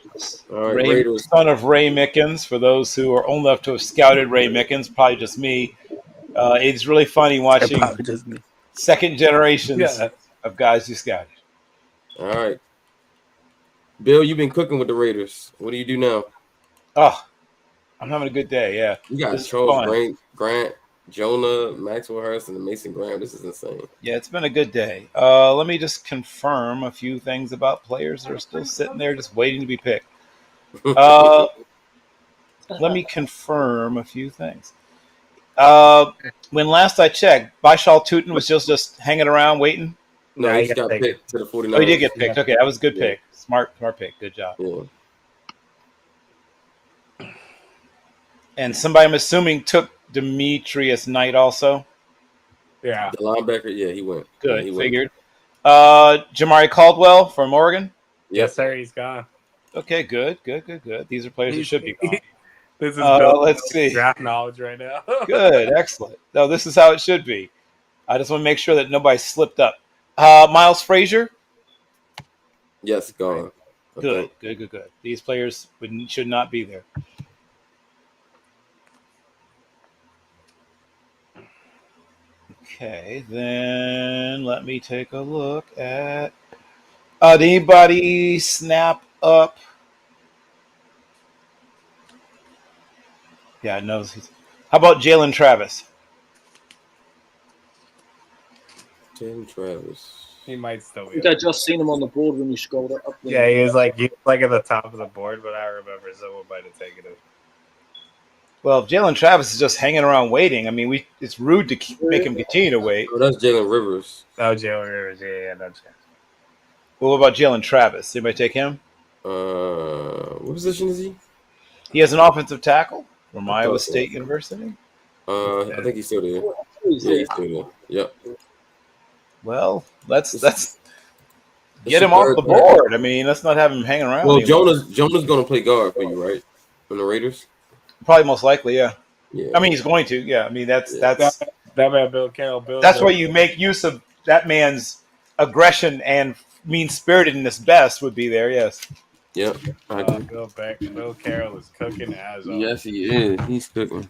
Speaker 1: right,
Speaker 13: Ray,
Speaker 1: Raiders.
Speaker 13: son of Ray Mickens. For those who are old enough to have scouted Ray Mickens, probably just me. It's really funny watching second generations of guys who scouted.
Speaker 1: All right. Bill, you've been cooking with the Raiders. What do you do now?
Speaker 13: Oh, I'm having a good day. Yeah,
Speaker 1: You got
Speaker 13: This is
Speaker 1: Charles
Speaker 13: fun.
Speaker 1: Grant. Jonah, Maxwell Hurst, and Mason Graham. This is insane.
Speaker 13: Yeah, it's been a good day. Let me just confirm a few things about players that are still sitting there just waiting to be picked. Let me confirm a few things. When last I checked, Baishal Tutin was just hanging around waiting.
Speaker 1: No, he just got picked to the 49ers.
Speaker 13: Oh, he did get picked. Okay, that was a good pick. Smart pick. Good job.
Speaker 1: Yeah.
Speaker 13: And somebody, I'm assuming, took Demetrius Knight also.
Speaker 2: Yeah.
Speaker 1: The linebacker, yeah, he went.
Speaker 13: Good,
Speaker 1: Yeah, he
Speaker 13: figured. Jamari Caldwell from Oregon.
Speaker 2: Yes, sir. He's gone.
Speaker 13: Okay, good. These are players that should be gone.
Speaker 2: This is
Speaker 13: let's see.
Speaker 2: Draft knowledge right now.
Speaker 13: Good, excellent. No, this is how it should be. I just want to make sure that nobody slipped up. Miles Frazier.
Speaker 1: Yes, gone.
Speaker 13: Good. These players should not be there. Okay, then let me take a look at. Did anybody snap up? Yeah, no. How about Jalen Travis?
Speaker 1: Jalen Travis.
Speaker 2: He might still
Speaker 14: I
Speaker 2: be.
Speaker 14: think I just seen him on the board when you scrolled up.
Speaker 2: Yeah, he was like at the top of the board, but I remember someone might have taken him.
Speaker 13: Well, if Jalen Travis is just hanging around waiting, I mean, it's rude to make him continue to wait.
Speaker 1: Oh, that's Jalen Rivers.
Speaker 2: Oh, Jalen Rivers. Yeah, that's it.
Speaker 13: Well, what about Jalen Travis? Anybody take him?
Speaker 1: What position is he?
Speaker 13: He has an offensive tackle from
Speaker 1: I
Speaker 13: Iowa
Speaker 1: thought so.
Speaker 13: State University.
Speaker 1: I think he's still there. Yeah, he's still there. Yep.
Speaker 13: Well, let's get him off the board. I mean, let's not have him hanging around.
Speaker 1: Well,
Speaker 13: anymore.
Speaker 1: Jonah's going to play guard for you, right? From the Raiders.
Speaker 13: Probably most likely, yeah.
Speaker 1: Yeah.
Speaker 13: I mean, he's going to. Yeah. I mean, that's
Speaker 2: that man, Bill Carroll.
Speaker 13: that's why you make use of that man's aggression and mean-spiritedness. Best would be there. Yes.
Speaker 1: Yep.
Speaker 2: Bill Carroll is cooking as always.
Speaker 1: Yes, he is. He's cooking.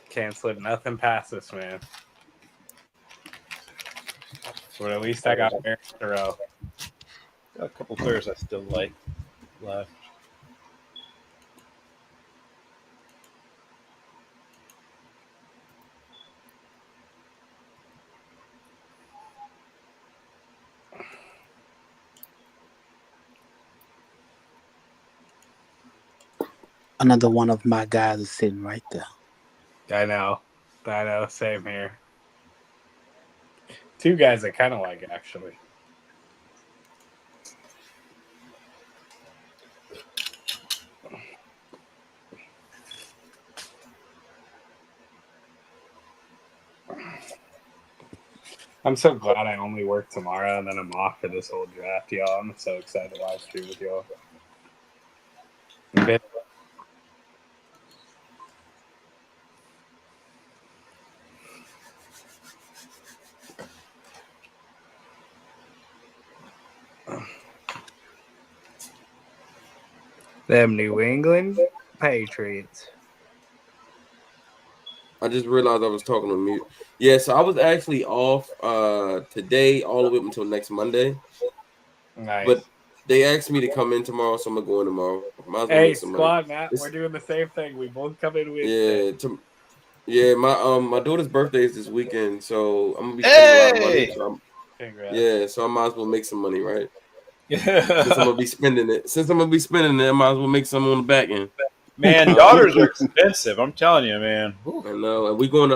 Speaker 2: Can't slip nothing past this man. But at least I got Aaron Terrell.
Speaker 13: Got a couple players I still like left.
Speaker 5: Another one of my guys is sitting right there.
Speaker 2: I know. Same here. Two guys I kind of like, actually. I'm so glad I only work tomorrow and then I'm off for this whole draft, y'all. I'm so excited to live stream with y'all. Them New England Patriots.
Speaker 1: I just realized I was talking on mute. Yeah, so I was actually off today all the way up until next Monday.
Speaker 2: Nice.
Speaker 1: But they asked me to come in tomorrow, so I'm gonna go in tomorrow. Might as well
Speaker 2: Hey,
Speaker 1: make some
Speaker 2: squad,
Speaker 1: money.
Speaker 2: Matt, we're doing the same thing. We both come in with
Speaker 1: My daughter's birthday is this weekend, so I'm gonna be spending a lot of money.
Speaker 13: Hey!
Speaker 1: So I might as well make some money, right?
Speaker 13: Yeah.
Speaker 1: Since I'm gonna be spending it, I might as well make some on the back end.
Speaker 13: Man, daughters are expensive. I'm telling you, man.
Speaker 1: I know, and we're going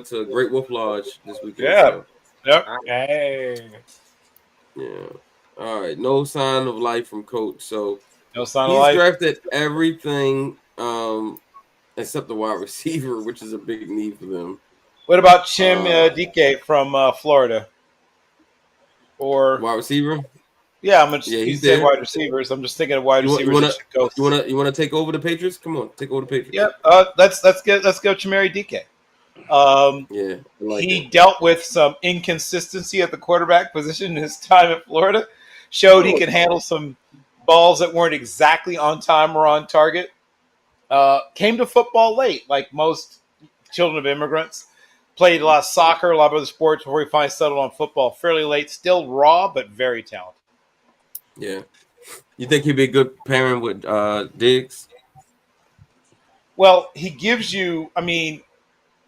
Speaker 1: to Great Wolf Lodge this weekend.
Speaker 13: Yeah.
Speaker 1: So.
Speaker 13: Yep.
Speaker 2: Hey.
Speaker 1: Yeah. All right. No sign of life from Coach. So
Speaker 13: no sign of
Speaker 1: he's
Speaker 13: life.
Speaker 1: drafted everything except the wide receiver, which is a big need for them.
Speaker 13: What about Chim DK from Florida? Or
Speaker 1: wide receiver?
Speaker 13: Yeah,
Speaker 1: he's
Speaker 13: said
Speaker 1: there.
Speaker 13: wide receivers. I'm just thinking of wide receivers.
Speaker 1: You want to take over the Patriots? Come on, take over the Patriots.
Speaker 13: Yep. Let's go Chamari DK. He dealt with some inconsistency at the quarterback position in his time at Florida. Showed he could handle some balls that weren't exactly on time or on target. Came to football late, like most children of immigrants. Played a lot of soccer, a lot of other sports before he finally settled on football fairly late. Still raw, but very talented.
Speaker 1: Yeah. You think he'd be a good pairing with Diggs?
Speaker 13: Well, he gives you. I mean,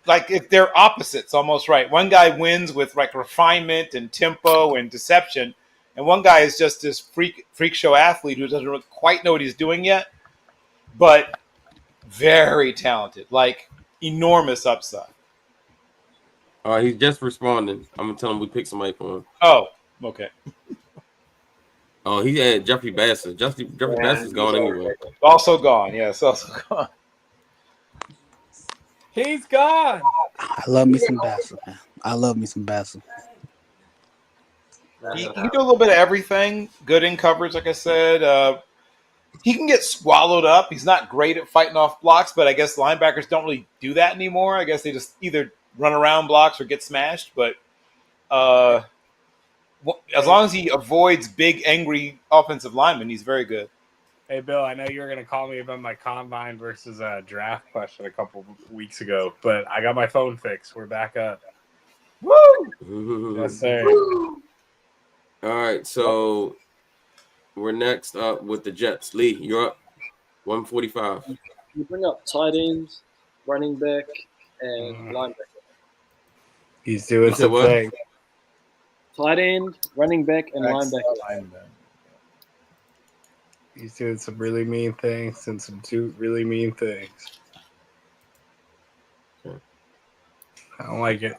Speaker 13: like if they're opposites, almost right. One guy wins with like refinement and tempo and deception, and one guy is just this freak show athlete who doesn't quite know what he's doing yet, but very talented, like enormous upside.
Speaker 1: He's just responding. I'm gonna tell him we picked somebody for him.
Speaker 13: Oh, okay.
Speaker 1: Oh, he had Jeffrey Bassett. Jeffrey Bassett's gone anyway.
Speaker 13: Also gone. Yes, also gone.
Speaker 2: He's gone.
Speaker 5: I love me some Bassett, man. I love me some Bassett.
Speaker 13: He can do a little bit of everything. Good in coverage, like I said. He can get swallowed up. He's not great at fighting off blocks, but I guess linebackers don't really do that anymore. I guess they just either run around blocks or get smashed. But as long as he avoids big, angry offensive linemen, he's very good.
Speaker 2: Hey, Bill, I know you were going to call me about my combine versus draft question a couple weeks ago, but I got my phone fixed. We're back up.
Speaker 13: Woo!
Speaker 2: Yes, sir.
Speaker 1: All right, so we're next up with the Jets. Lee, you're up. 145.
Speaker 14: You bring up tight ends, running back, and linebacker.
Speaker 2: He's doing some things.
Speaker 14: Tight end, running back, and linebacker.
Speaker 2: He's doing some really mean things and some really mean things.
Speaker 1: Okay.
Speaker 2: I don't like it.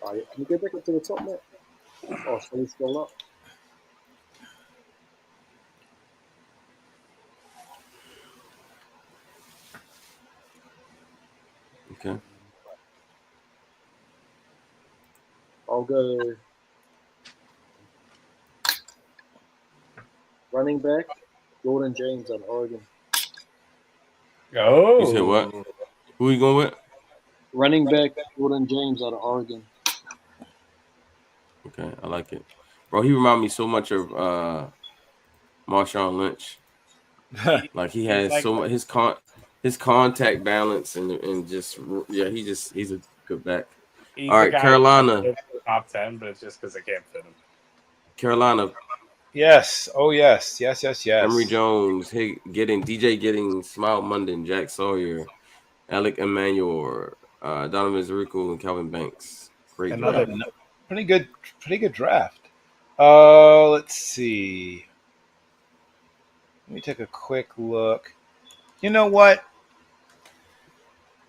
Speaker 14: Can you go back up to the top, Matt? Oh, so he's still up.
Speaker 1: Okay.
Speaker 14: I'll go running back, Jordan James out of Oregon.
Speaker 2: Oh.
Speaker 1: You said what? Who are you going with?
Speaker 14: Running back, Jordan James out of Oregon.
Speaker 1: Okay, I like it. Bro, he remind me so much of Marshawn Lynch. Like he has
Speaker 2: like
Speaker 1: so much his contact balance and just he's a good back.
Speaker 2: He's
Speaker 1: All right, Carolina.
Speaker 2: Top 10, but it's just because I can't fit him.
Speaker 1: Carolina.
Speaker 13: Yes. Oh, yes. Yes.
Speaker 1: Emory Jones, DJ Giddings, Smile Munden, Jack Sawyer, Alec Emmanuel, Donovan Zarico, and Calvin Banks. Great draft.
Speaker 13: Pretty good draft. Let's see. Let me take a quick look. You know what?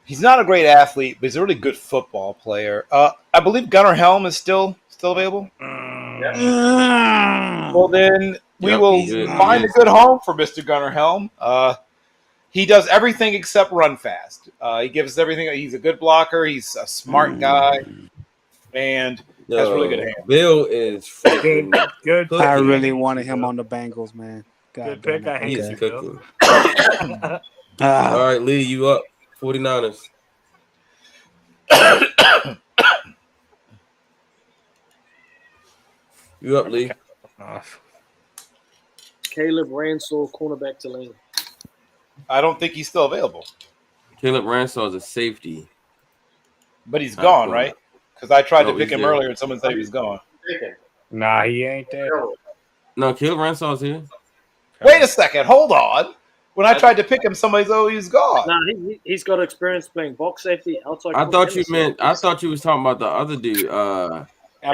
Speaker 13: He's not a great athlete, but he's a really good football player. I believe Gunnar Helm is still available. Well, then we will find a good home for Mr. Gunnar Helm. He does everything except run fast. He gives us everything. He's a good blocker. He's a smart guy, and has really good hands.
Speaker 1: Bill is freaking
Speaker 2: good.
Speaker 5: I really wanted him on the Bengals, man. God
Speaker 2: good pick. I hate
Speaker 1: He's cooking.
Speaker 2: Bill.
Speaker 1: All right, Lee, you up. 49ers. You up, Lee?
Speaker 14: Caleb Ransall, cornerback to Lane.
Speaker 13: I don't think he's still available.
Speaker 1: Caleb Ransall is a safety.
Speaker 13: But he's gone, right? Because I tried to pick him earlier and someone said he was gone.
Speaker 2: Nah, he ain't there.
Speaker 1: No, Caleb Ransall's here.
Speaker 13: Wait a second. Hold on. When I tried to pick him, somebody said, he's gone.
Speaker 14: Nah, he's got experience playing box safety outside.
Speaker 1: I thought you was talking about the other dude.
Speaker 2: I'm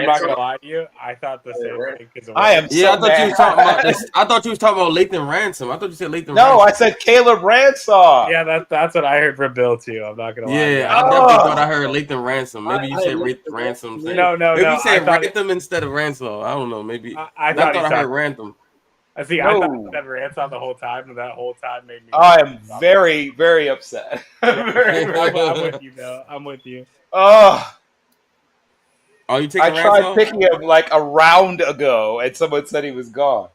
Speaker 2: not gonna lie to you. I thought the same thing.
Speaker 1: I thought you was talking about this. I thought you was talking about Lathan Ransom. I thought you said Lathan Ransom.
Speaker 13: No, I said Caleb Ransall.
Speaker 2: Yeah, that's what I heard from Bill too. I'm not gonna lie.
Speaker 1: Yeah, I definitely thought I heard Lathan Ransom. Maybe you said Ransom.
Speaker 2: No.
Speaker 1: Maybe you said
Speaker 2: I
Speaker 1: Ransom instead of Ransom. I don't know. Maybe
Speaker 2: I
Speaker 1: thought I heard Ransom.
Speaker 2: I see. I thought you said Ransom the whole time, and that whole time made me.
Speaker 13: I am very, very upset.
Speaker 2: I'm with you, Bill. I'm with you.
Speaker 13: Oh.
Speaker 1: Are you taking
Speaker 13: I tried picking him like a round ago, and someone said he was gone.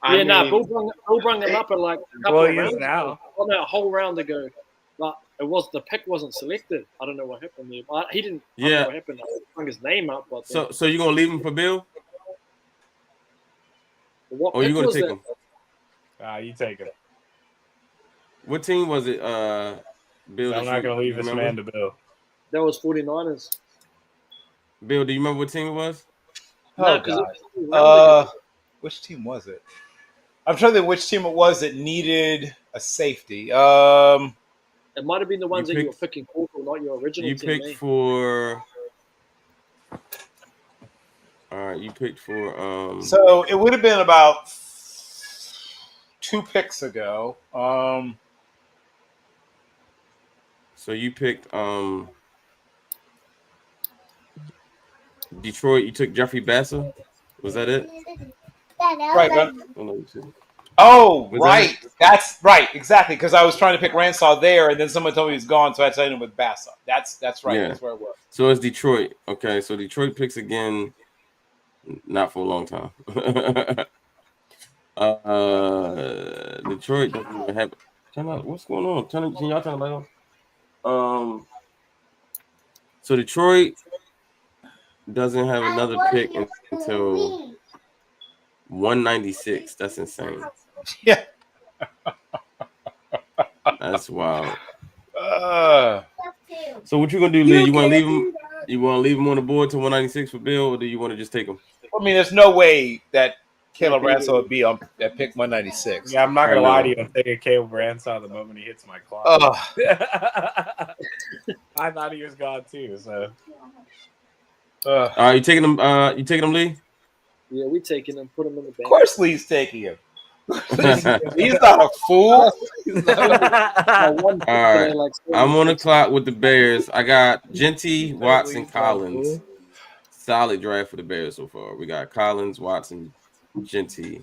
Speaker 14: Bill brought him up at like a couple of rounds
Speaker 2: now.
Speaker 14: Well, no, a whole round ago, but the pick wasn't selected. I don't know what happened there. He didn't. I don't know what happened. I brought his name up, but
Speaker 1: so you gonna leave him for Bill? Or you gonna take him?
Speaker 2: You take him.
Speaker 1: What team was it? Bill.
Speaker 2: I'm not gonna leave this man to Bill.
Speaker 14: That was 49ers.
Speaker 1: Bill, do you remember what team it was?
Speaker 13: Oh God. Which team was it? I'm trying to think which team it was that needed a safety.
Speaker 14: It might have been the ones that you were picking for, not your original
Speaker 1: You
Speaker 14: team.
Speaker 1: picked for. All right, you picked for.
Speaker 13: So it would have been about 2 picks ago.
Speaker 1: So you picked Detroit. You took Jeffrey Bassa. Was that it?
Speaker 13: Right.
Speaker 1: Was
Speaker 13: Right. That's right. Exactly. Because I was trying to pick Ransaw there, and then someone told me he's gone, so I tied him with Bassa. That's right.
Speaker 1: Yeah.
Speaker 13: That's where it was.
Speaker 1: So it's Detroit. Okay, so Detroit picks again. Not for a long time. Detroit doesn't even have. What's going on? Can y'all turn the light on? So Detroit doesn't have another pick until 196. That's insane.
Speaker 13: Yeah.
Speaker 1: That's wild. So what you gonna do, Lee? You want to leave him? You want to leave him on the board to 196 for Bill, or do you want to just take him?
Speaker 13: I mean, there's no way that Caleb Ransaw would be on at pick 196.
Speaker 2: Yeah, I'm not gonna lie to you. I'm taking Caleb Ransaw the moment he hits my clock. I thought he was gone too. So,
Speaker 1: All right, you taking him? You taking him, Lee?
Speaker 14: Yeah, we taking him. Put him in the bank.
Speaker 13: Of course, Lee's taking him. He's not a fool.
Speaker 1: All right, I'm on the clock with the Bears. I got Genty, Watson, Collins. Solid draft for the Bears so far. We got Collins, Watson, Genty.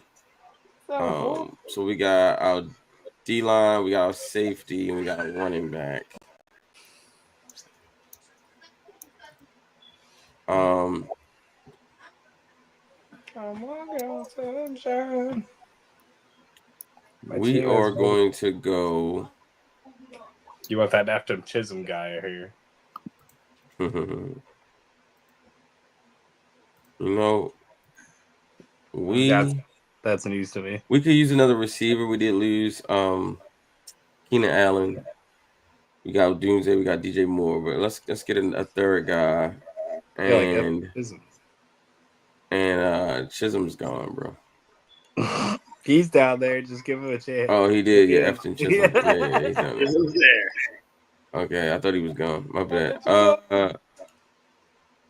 Speaker 1: So we got our D-line, we got our safety, and we got a running back.
Speaker 2: Come on, girl, sunshine.
Speaker 1: We are going to go.
Speaker 2: You want that Afton Chisholm guy here?
Speaker 1: You know,
Speaker 2: that's news to me.
Speaker 1: We could use another receiver. We did lose Keenan Allen. We got Doomsday. We got DJ Moore. But let's get a third guy. And Chisholm's gone, bro.
Speaker 2: He's down there. Just give him a chance.
Speaker 1: Oh, he did. Yeah, Afton Chisholm. Yeah, he's down there.
Speaker 14: Chisholm's there.
Speaker 1: Okay, I thought he was gone. My bad.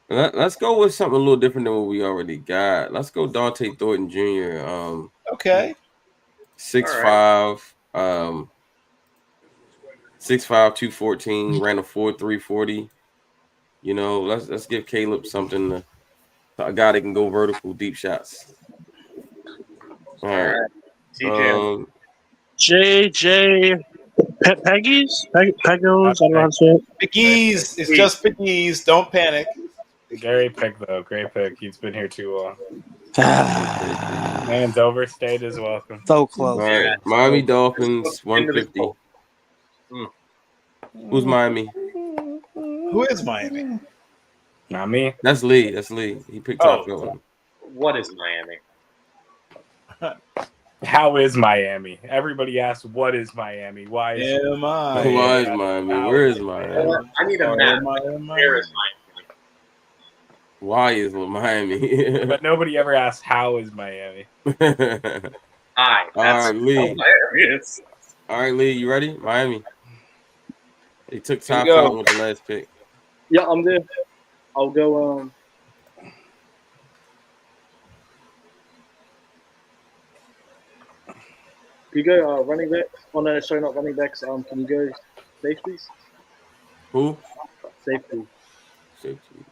Speaker 1: Let's go with something a little different than what we already got. Let's go Dante Thornton Jr.
Speaker 13: Okay.
Speaker 1: 6'5", 214, ran a 4.3 40. You know, let's give Caleb something a guy that can go vertical deep shots. All right.
Speaker 15: JJ Peggy's? Peggos? I don't know how to say it.
Speaker 13: Pickies. It's just Pickies. Don't panic.
Speaker 2: Gary pick, though. Great pick. He's been here too long. Man's overstayed his welcome.
Speaker 5: So close.
Speaker 1: All right. Miami Dolphins, 150. Who's Miami?
Speaker 13: Who is Miami?
Speaker 2: Not me.
Speaker 1: That's Lee. That's Lee. He picked up one.
Speaker 3: What is Miami?
Speaker 2: How is Miami? Everybody asks, what is Miami? Why is
Speaker 1: Miami? Where is Miami?
Speaker 3: I need a map. Where is Miami?
Speaker 1: Why is Miami?
Speaker 2: But nobody ever asks, how is Miami?
Speaker 3: Hi.
Speaker 1: All right, Lee.
Speaker 3: Hilarious.
Speaker 1: All right, Lee. You ready? Miami. They took top
Speaker 14: go.
Speaker 1: out with the last pick.
Speaker 14: Yeah, I'm there. I'll go. Can you go running back? Oh no, sorry, not running backs. Can you go safeties?
Speaker 1: Who?
Speaker 14: Safety.
Speaker 1: Safeties.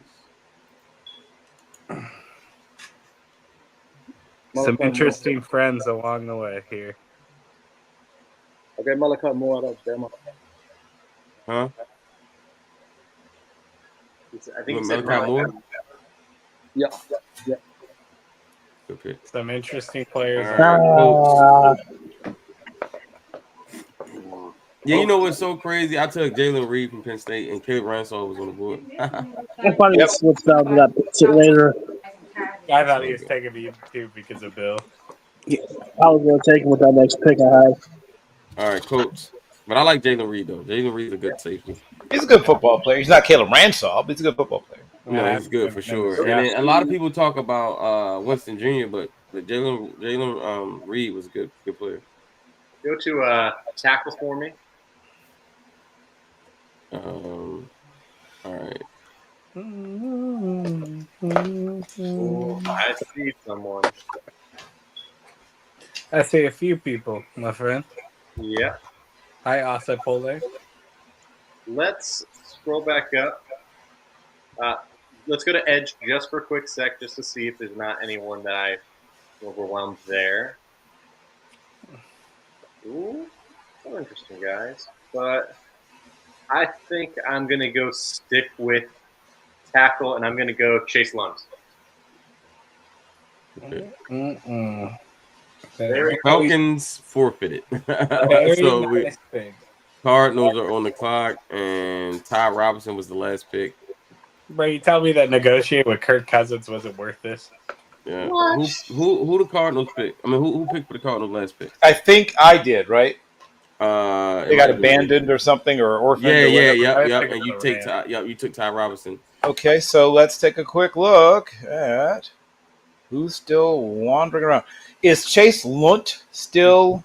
Speaker 2: Some interesting friends along the way here.
Speaker 14: Okay, Malachi Moore out of Bama.
Speaker 1: Huh?
Speaker 3: I think he said
Speaker 1: Malachi Moore.
Speaker 14: Yeah.
Speaker 1: Good pick.
Speaker 2: Some interesting players.
Speaker 1: Yeah, you know what's so crazy? I took Jalen Reed from Penn State, and Caleb Ransaw was on the board.
Speaker 15: I probably switched out to that shit later.
Speaker 2: I thought he was taking me too because of Bill.
Speaker 15: I was going to take him with that next pick I had.
Speaker 1: All right, coach. But I like Jalen Reed, though. Jalen Reed's a good safety.
Speaker 13: He's a good football player. He's not Caleb Ransaw, but he's a good football player.
Speaker 1: No, he's good for sure. And then a lot of people talk about Winston Jr., but Jalen Reed was a good player.
Speaker 3: Go to tackle for me.
Speaker 1: All right.
Speaker 3: Ooh, I see someone.
Speaker 2: I see a few people, my friend.
Speaker 3: Yeah.
Speaker 2: Hi, Asa Pole.
Speaker 3: Let's scroll back up. Let's go to Edge just for a quick sec, just to see if there's not anyone that I overwhelmed there. Ooh, so interesting, guys. But I think I'm going to go stick with tackle, and I'm going to go Chase Lunds.
Speaker 1: Falcons forfeited. So Cardinals are on the clock, and Ty Robinson was the last pick.
Speaker 2: Bro, you tell me that negotiating with Kirk Cousins wasn't worth this?
Speaker 1: Yeah. Who the Cardinals pick? I mean, who picked for the Cardinals last pick?
Speaker 13: I think I did, right? They got
Speaker 1: might have been
Speaker 13: abandoned or something, or orphaned.
Speaker 1: Yeah,
Speaker 13: or
Speaker 1: yeah,
Speaker 13: whatever.
Speaker 1: yep. And you took Ty Robinson.
Speaker 13: Okay, so let's take a quick look at who's still wandering around. Is Chase Lunt still?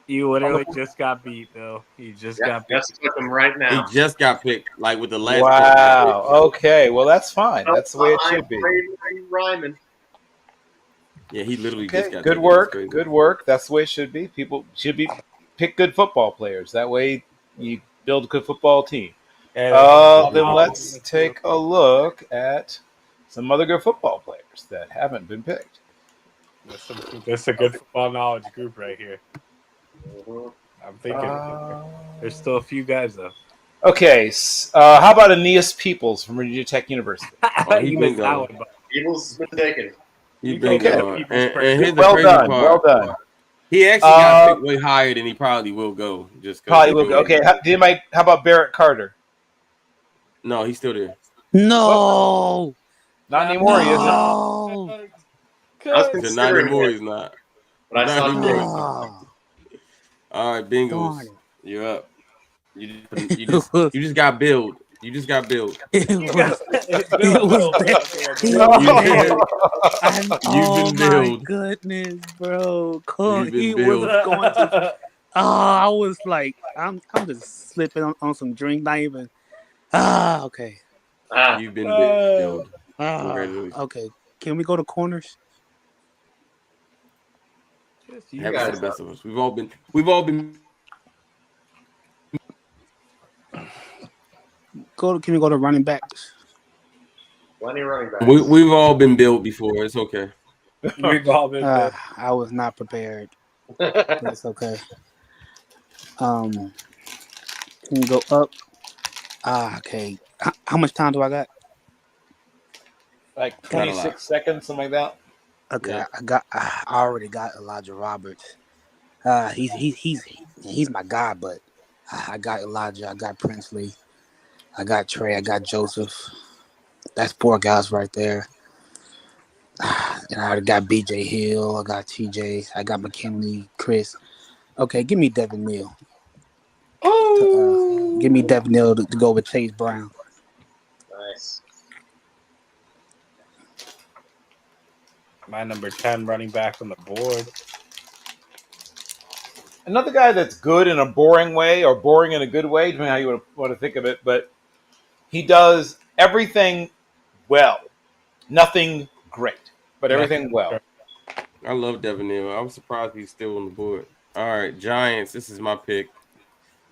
Speaker 2: You literally just got beat, Bill. You just got beat.
Speaker 3: Just took him right now.
Speaker 1: He just got picked, like with the last.
Speaker 13: Wow. Okay. Well, that's fine. That's the way it should be.
Speaker 3: Ryman.
Speaker 1: Yeah, he literally
Speaker 13: Okay.
Speaker 1: just got.
Speaker 13: Good work. Good work. That's the way it should be. People should be pick good football players. That way, you build a good football team. Then let's take a look at some other good football players that haven't been picked.
Speaker 2: That's a good football knowledge group right here. I'm thinking there's still a few guys though.
Speaker 13: Okay, how about Aeneas Peoples from Virginia Tech University?
Speaker 2: You missed that one.
Speaker 3: Peoples been taken.
Speaker 1: He's been going. And here's the
Speaker 13: well
Speaker 1: crazy
Speaker 13: done.
Speaker 1: part.
Speaker 13: Well done.
Speaker 1: He actually got picked way higher than he probably will go.
Speaker 13: Probably will go. Okay, how about Barrett Carter?
Speaker 1: No, he's still there.
Speaker 5: No,
Speaker 13: not anymore. He isn't.
Speaker 1: Not anymore. He's not.
Speaker 3: But I saw him doing
Speaker 1: All right, Bengals. You're up. You just got billed. You just got billed.
Speaker 5: It was
Speaker 1: You've been billed.
Speaker 5: My goodness, bro.
Speaker 1: You've been
Speaker 5: He
Speaker 1: billed.
Speaker 5: was going to. I was like, I'm just slipping on some drink, not even. Okay.
Speaker 1: You've been billed.
Speaker 5: Okay. Can we go to corners?
Speaker 1: Happens to the best of us. We've all been.
Speaker 5: Can we go to running backs?
Speaker 3: Plenty of running backs.
Speaker 1: We've all been billed before. It's okay.
Speaker 2: We've all been billed.
Speaker 5: I was not prepared. That's okay. Can we go up? Okay. How much time do I got?
Speaker 13: Like 26 seconds, something like that.
Speaker 5: Okay, yeah. I already got Elijah Roberts. He's my guy, but I got Elijah. I got Princely. I got Trey. I got Joseph. That's 4 guys right there. And I already got BJ Hill. I got TJ. I got McKinley, Chris. Okay, give me Devin Neal. Give me Devin Neal to go with Chase Brown.
Speaker 3: Nice.
Speaker 2: My number 10 running back on the board.
Speaker 13: Another guy that's good in a boring way or boring in a good way, depending on how you want to think of it, but he does everything well. Nothing great, but everything well.
Speaker 1: I love Devin Neal. I was surprised he's still on the board. All right, Giants. This is my pick.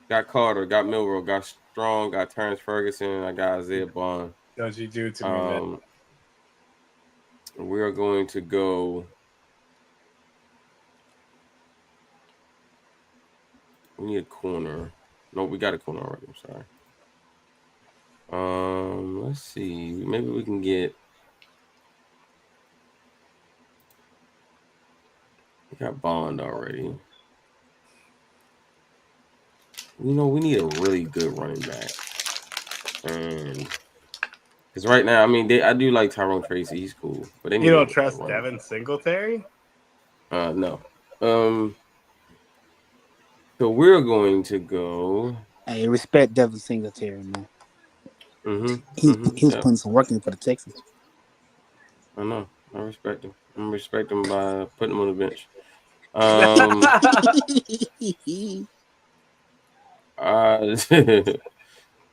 Speaker 1: Got Carter, got Milroe, got Strong, got Terrence Ferguson, I got Isaiah Bond.
Speaker 2: Don't you do it to me, man.
Speaker 1: We are going to go. We need a corner. No, we got a corner already. I'm sorry. Let's see. Maybe we can get. We got Bond already. We need a really good running back. And because right now, I mean, I do like Tyrone Tracy. He's cool, but
Speaker 2: you don't trust Devin Singletary?
Speaker 1: No. So we're going to go.
Speaker 5: Hey, respect Devin Singletary, man. He was putting some work in for the Texans.
Speaker 1: I know. I respect him. I'm respect him by putting him on the bench.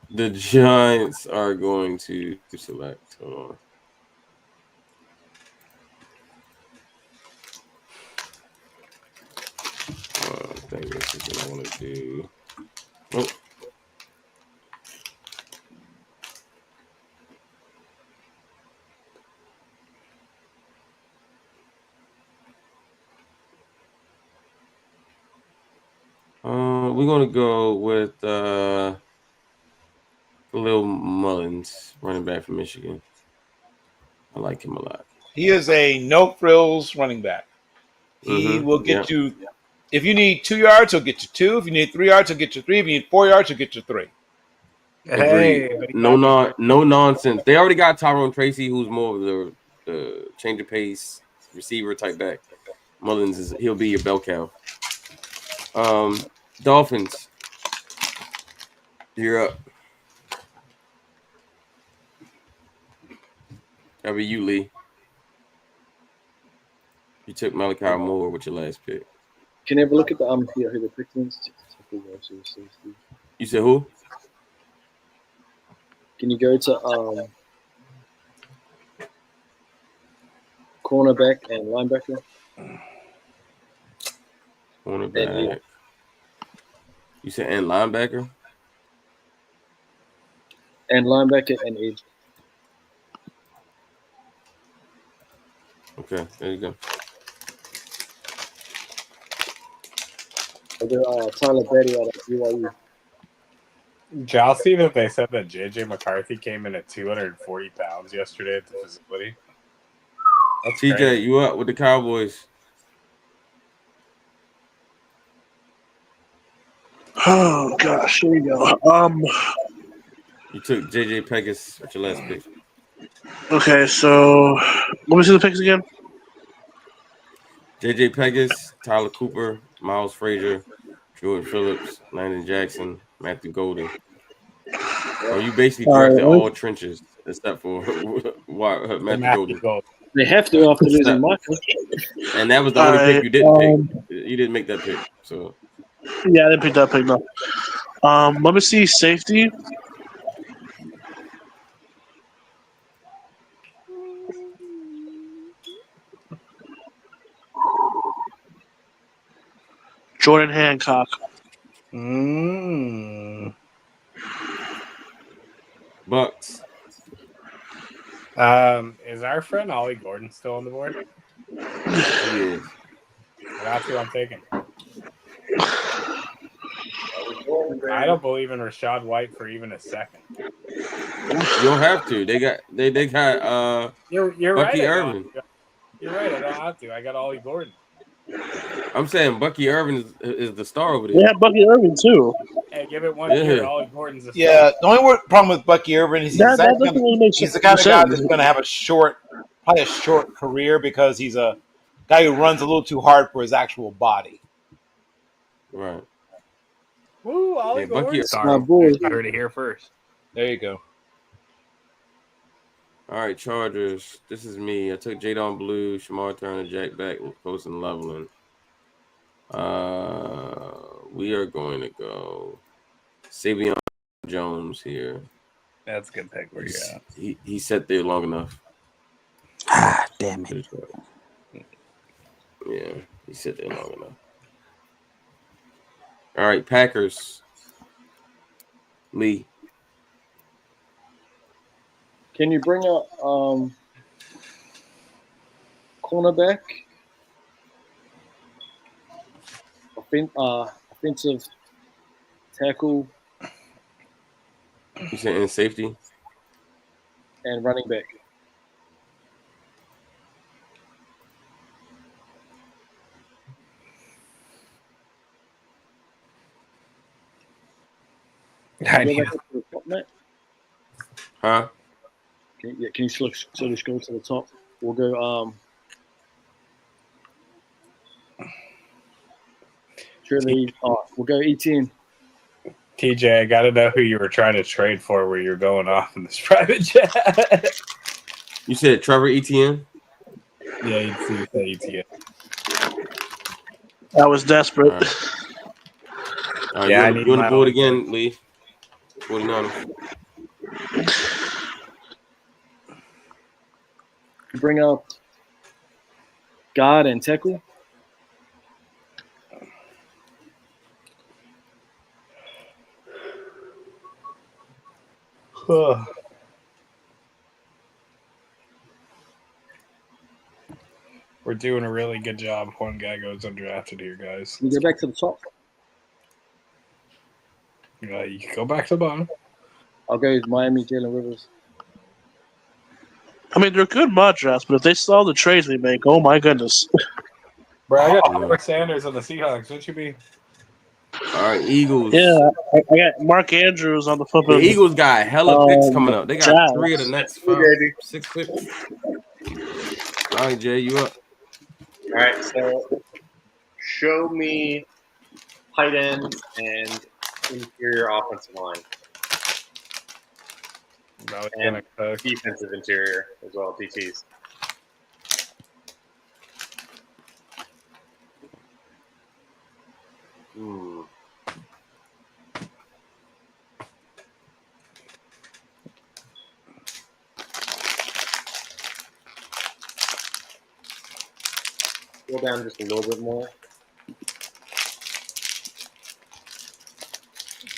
Speaker 1: The Giants are going to select. Hold on. I think this is what I want to do. Oh. We're gonna go with Lil Mullins, running back from Michigan. I like him a lot.
Speaker 13: He is a no frills running back. He will get you. If you need 2 yards, he'll get you 2. If you need 3 yards, he'll get you 3. If you need 4 yards, he'll get you 3.
Speaker 1: Agreed. No nonsense. They already got Tyrone Tracy, who's more of the change of pace receiver type back. Mullins he'll be your bell cow. Dolphins. You're up. That'll be you, Lee. You took Malachi Moore with your last pick.
Speaker 14: Can you ever look at the who the pick is?
Speaker 1: You said who?
Speaker 14: Can you go to cornerback and linebacker?
Speaker 1: Cornerback. You said and linebacker?
Speaker 14: And linebacker and edge.
Speaker 1: Okay, there you go.
Speaker 14: Tyler Betty out of BYU.
Speaker 2: Y'all see that they said that JJ McCarthy came in at 240 pounds yesterday at the facility? That's
Speaker 1: TJ,
Speaker 2: crazy.
Speaker 1: you up with the Cowboys?
Speaker 15: Oh gosh, here we go.
Speaker 1: You took JJ Pegas with your last pick.
Speaker 15: Okay, so let me see the picks again.
Speaker 1: JJ Pegas, Tyler Cooper, Miles Frazier, Jordan Phillips, Landon Jackson, Matthew Golden. Oh, you basically drafted all trenches except for Matthew Golden.
Speaker 14: They have to after losing Michael.
Speaker 1: And that was the only pick you didn't pick. You didn't make that pick. So
Speaker 15: Yeah, I didn't pick that pick, no. Let me see safety. Jordan Hancock.
Speaker 1: Bucks.
Speaker 2: Is our friend Ollie Gordon still on the board?
Speaker 1: He is.
Speaker 2: That's who I'm taking. I don't believe in Rashad White for even a second.
Speaker 1: You don't have to. They got
Speaker 2: You're
Speaker 1: Bucky
Speaker 2: right.
Speaker 1: Irvin.
Speaker 2: You're right. I don't have to. I got Ollie Gordon.
Speaker 1: I'm saying Bucky Irvin is the star over there.
Speaker 15: They have Bucky Irvin too.
Speaker 2: Hey, give it 1 year. Ollie Gordon's the star.
Speaker 13: Yeah, the only problem with Bucky Irvin is he's the kind of guy that's going to have probably a short career because he's a guy who runs a little too hard for his actual body.
Speaker 1: Right.
Speaker 2: Woo, Ollie Gordon.
Speaker 13: My boy.
Speaker 2: I heard it here first.
Speaker 13: There you go.
Speaker 1: All right, Chargers. This is me. I took Jadon Blue, Shamar Turner, Jack Beck, Colson Leveland. We are going to go Savion Jones here.
Speaker 2: That's a good pick. Where you at?
Speaker 1: He sat there long enough.
Speaker 5: Ah, damn it.
Speaker 1: Yeah, he sat there long enough. All right, Packers. Lee.
Speaker 14: Can you bring up cornerback, offensive tackle,
Speaker 1: You said in safety?
Speaker 14: and running back?
Speaker 1: Huh?
Speaker 14: Can you sort of scroll to the top? We'll go. We'll go 18.
Speaker 2: TJ, I gotta know who you were trying to trade for where you're going off in this private chat.
Speaker 1: You said Trevor Etienne?
Speaker 2: Yeah, you said Etienne.
Speaker 15: I was desperate.
Speaker 1: All right. All right,
Speaker 2: Yeah, I
Speaker 1: you
Speaker 2: need
Speaker 1: on the
Speaker 2: my
Speaker 1: board
Speaker 2: own
Speaker 1: again, Lee? 49ers.
Speaker 14: You bring up God and Teku.
Speaker 2: We're doing a really good job. One guy goes undrafted here, guys.
Speaker 14: You go back to the top.
Speaker 2: You can go back to the bottom.
Speaker 14: I'll go with Miami, Jalen Rivers.
Speaker 15: I mean, they're good mock drafts, but if they saw the trades we make, oh my goodness.
Speaker 2: Bro, I got Trevor Sanders on the Seahawks. What you mean?
Speaker 1: All right, Eagles.
Speaker 15: Yeah, I got Mark Andrews on the
Speaker 1: The
Speaker 15: football.
Speaker 1: Eagles got hella picks coming up. They got
Speaker 15: Jazz.
Speaker 1: 3 of the next
Speaker 3: Hey, baby.
Speaker 1: 6 picks. All right, Jay, you up?
Speaker 3: All right, so show me tight end and interior offensive line. And defensive interior as well, DTs. Go down just a little bit more.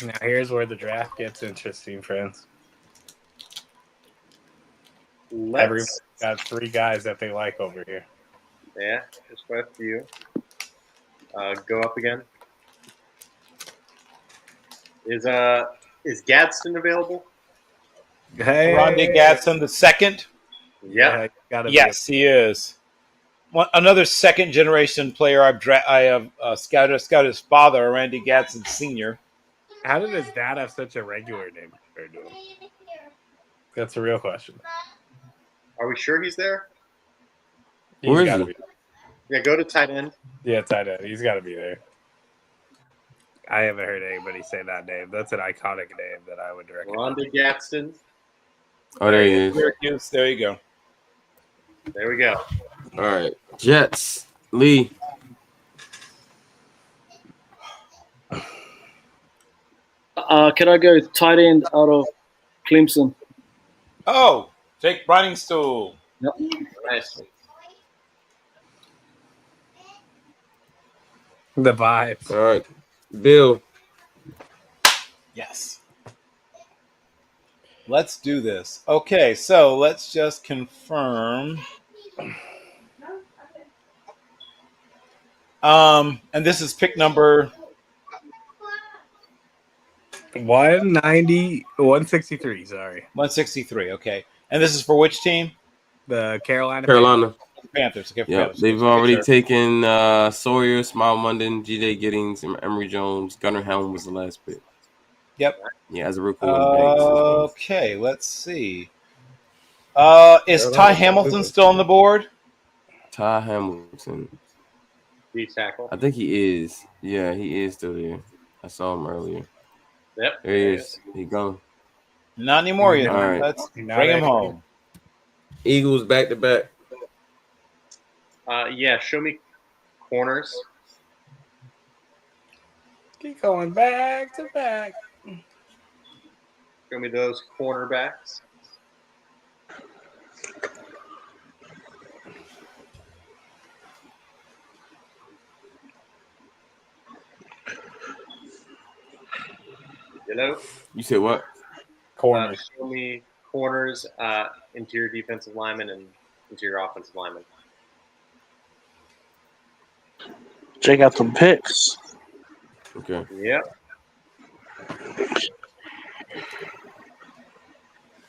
Speaker 2: Now here's where the draft gets interesting, friends. Everyone's got 3 guys that they like over here.
Speaker 3: Yeah, just quite a few. Go up again. Is Gadsden available?
Speaker 2: Hey.
Speaker 13: Rondé Gadsden the second.
Speaker 3: Yep.
Speaker 13: Yes, he is. Another second generation player I have scouted. His father, Randy Gadsden Sr.
Speaker 2: How did his dad have such a regular name compared to him? That's a real question.
Speaker 3: Are we sure he's there?
Speaker 1: Where is
Speaker 2: gotta
Speaker 1: he?
Speaker 2: be.
Speaker 3: Yeah, go to tight end.
Speaker 2: Yeah, tight end. He's got to be there. I haven't heard anybody say that name. That's an iconic name that I would recognize.
Speaker 3: Rondé Gadsden.
Speaker 1: Oh, there he is.
Speaker 13: Syracuse. There you go.
Speaker 3: There we go.
Speaker 1: All right, Jets. Lee.
Speaker 14: Can I go tight end out of Clemson?
Speaker 13: Oh, Jake Briningstool.
Speaker 14: Yep.
Speaker 3: Nice.
Speaker 2: The vibes.
Speaker 1: All right, Bill.
Speaker 13: Yes. Let's do this. Okay, so let's just confirm. And this is pick number
Speaker 2: 163, sorry.
Speaker 13: 163, okay. And this is for which team?
Speaker 2: The Carolina
Speaker 13: Panthers. Okay,
Speaker 1: Yeah,
Speaker 13: Panthers.
Speaker 1: they've already taken Sawyer, Smile Munden, G.J. Giddings, and Emory Jones. Gunnar Helm was the last pick.
Speaker 13: Yep.
Speaker 1: Yeah, as a recording.
Speaker 13: Okay, let's see. Is Ty Hamilton still on the board?
Speaker 1: Ty Hamilton.
Speaker 3: D tackle.
Speaker 1: I think he is. Yeah, he is still there. I saw him earlier.
Speaker 3: Yep.
Speaker 1: There he is. He gone.
Speaker 13: Not anymore yet.
Speaker 1: All right.
Speaker 13: Let's bring him home.
Speaker 1: Eagles back to back.
Speaker 3: Yeah, show me corners.
Speaker 2: Keep going back to back.
Speaker 3: Show me those cornerbacks. Hello?
Speaker 1: You said what?
Speaker 2: Corners.
Speaker 3: Show me corners, interior defensive lineman, and interior offensive lineman.
Speaker 15: Check out some picks.
Speaker 1: Okay.
Speaker 3: Yep.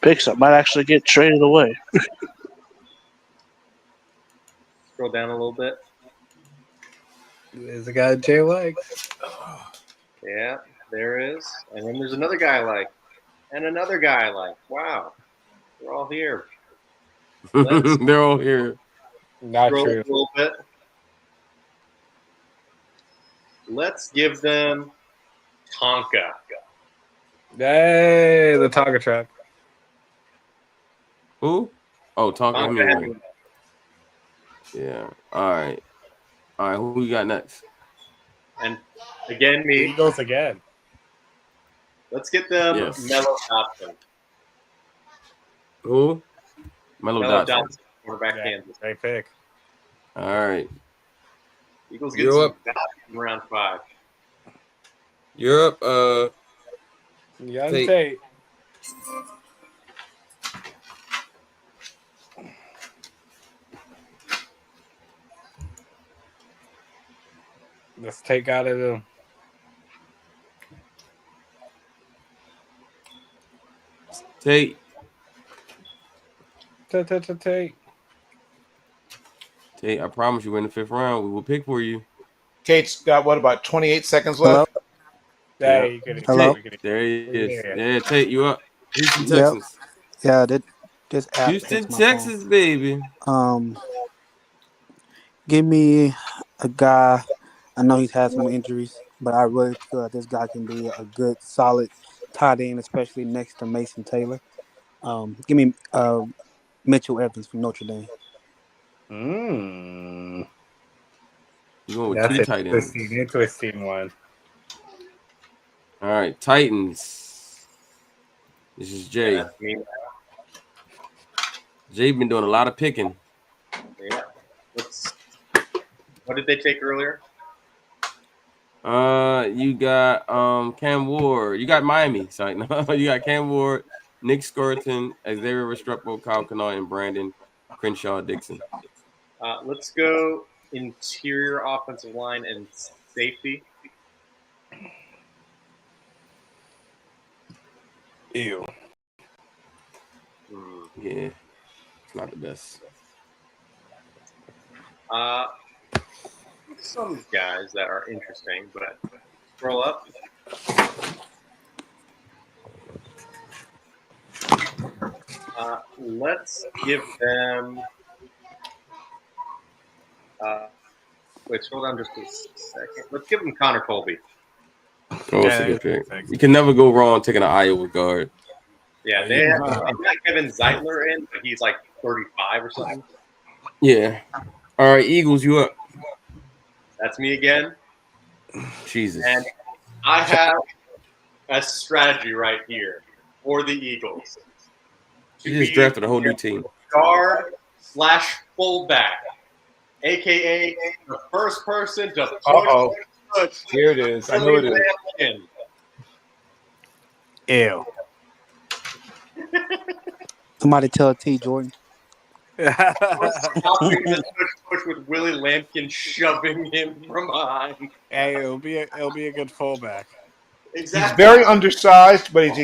Speaker 15: Picks that might actually get traded away.
Speaker 3: Scroll down a little bit.
Speaker 2: There's a guy Jay likes.
Speaker 3: Yeah, there is. And then there's another guy I like. And another guy I like. Wow. They're all here.
Speaker 1: They're all here.
Speaker 2: Not
Speaker 3: Scroll
Speaker 2: true.
Speaker 3: a little bit. Let's give them Tonka.
Speaker 2: Hey, the Tonka truck.
Speaker 1: Who? Oh, Tonka
Speaker 3: Tonka
Speaker 1: Hemingway.
Speaker 3: Hemingway.
Speaker 1: Yeah. All right. All right. Who we got next?
Speaker 3: And again, me.
Speaker 2: Eagles again.
Speaker 3: Let's get them
Speaker 1: Yes.
Speaker 3: Mellow Dotson.
Speaker 1: Who? Mellow Dotson.
Speaker 3: Quarterback
Speaker 2: Yeah,
Speaker 3: Kansas.
Speaker 2: great pick.
Speaker 1: All right.
Speaker 3: Eagles get
Speaker 1: You're
Speaker 3: some
Speaker 1: up.
Speaker 3: value in round 5.
Speaker 1: You're up.
Speaker 2: Young
Speaker 1: Tate.
Speaker 2: Tate. Let's take out of them.
Speaker 1: Tate.
Speaker 2: Tate.
Speaker 1: Tate, I promise you, in the 5th round, we will pick for you.
Speaker 13: Kate's got what, about 28 seconds
Speaker 5: Hello?
Speaker 13: left?
Speaker 2: Yeah,
Speaker 1: Yep.
Speaker 2: you could.
Speaker 5: Hello?
Speaker 1: There he is.
Speaker 2: Yeah.
Speaker 1: Yeah, Tate, you up? Houston,
Speaker 5: Yep.
Speaker 1: Texans.
Speaker 5: Yeah, this app
Speaker 1: Houston,
Speaker 5: hates my
Speaker 1: Texas, baby.
Speaker 5: phone. Give me a guy. I know he's had some injuries, but I really feel like this guy can be a good, solid tight end, especially next to Mason Taylor. Give me Mitchell Evans from Notre Dame.
Speaker 1: You going with
Speaker 2: That's
Speaker 1: 2
Speaker 2: a
Speaker 1: tight ends.
Speaker 2: interesting one.
Speaker 1: All right, Titans. This is Jay.
Speaker 3: Yeah, that's me.
Speaker 1: Jay been doing a lot of picking.
Speaker 3: Yeah. What did they take earlier?
Speaker 1: You got Cam Ward. You got Miami. Sorry, no, you got Cam Ward, Nick Skirton, Xavier Restrepo, Kyle Kanawha, and Brandon Crenshaw Dixon.
Speaker 3: Let's go interior offensive line and safety.
Speaker 2: Ew.
Speaker 1: Yeah, it's not the best.
Speaker 3: Some guys that are interesting, but scroll up. Let's give them. Wait, scroll down just a second. Let's give them Connor Colby.
Speaker 1: Oh, it's a good pick. You can never go wrong taking an Iowa guard.
Speaker 3: Yeah, they got Kevin Zeitler in, but he's like 35 or something.
Speaker 1: Yeah. All right, Eagles, you up?
Speaker 3: That's me again.
Speaker 1: Jesus.
Speaker 3: And I have a strategy right here for the Eagles.
Speaker 1: You just drafted a whole new team.
Speaker 3: Guard / fullback, aka the first person to push.
Speaker 13: Here it is. I know it is.
Speaker 2: Ew.
Speaker 5: Somebody tell T. Jordan.
Speaker 3: Stopping the push with Willie Lampkin shoving him from behind.
Speaker 2: Hey, it'll be a good fullback.
Speaker 3: Exactly.
Speaker 13: He's very undersized, but he's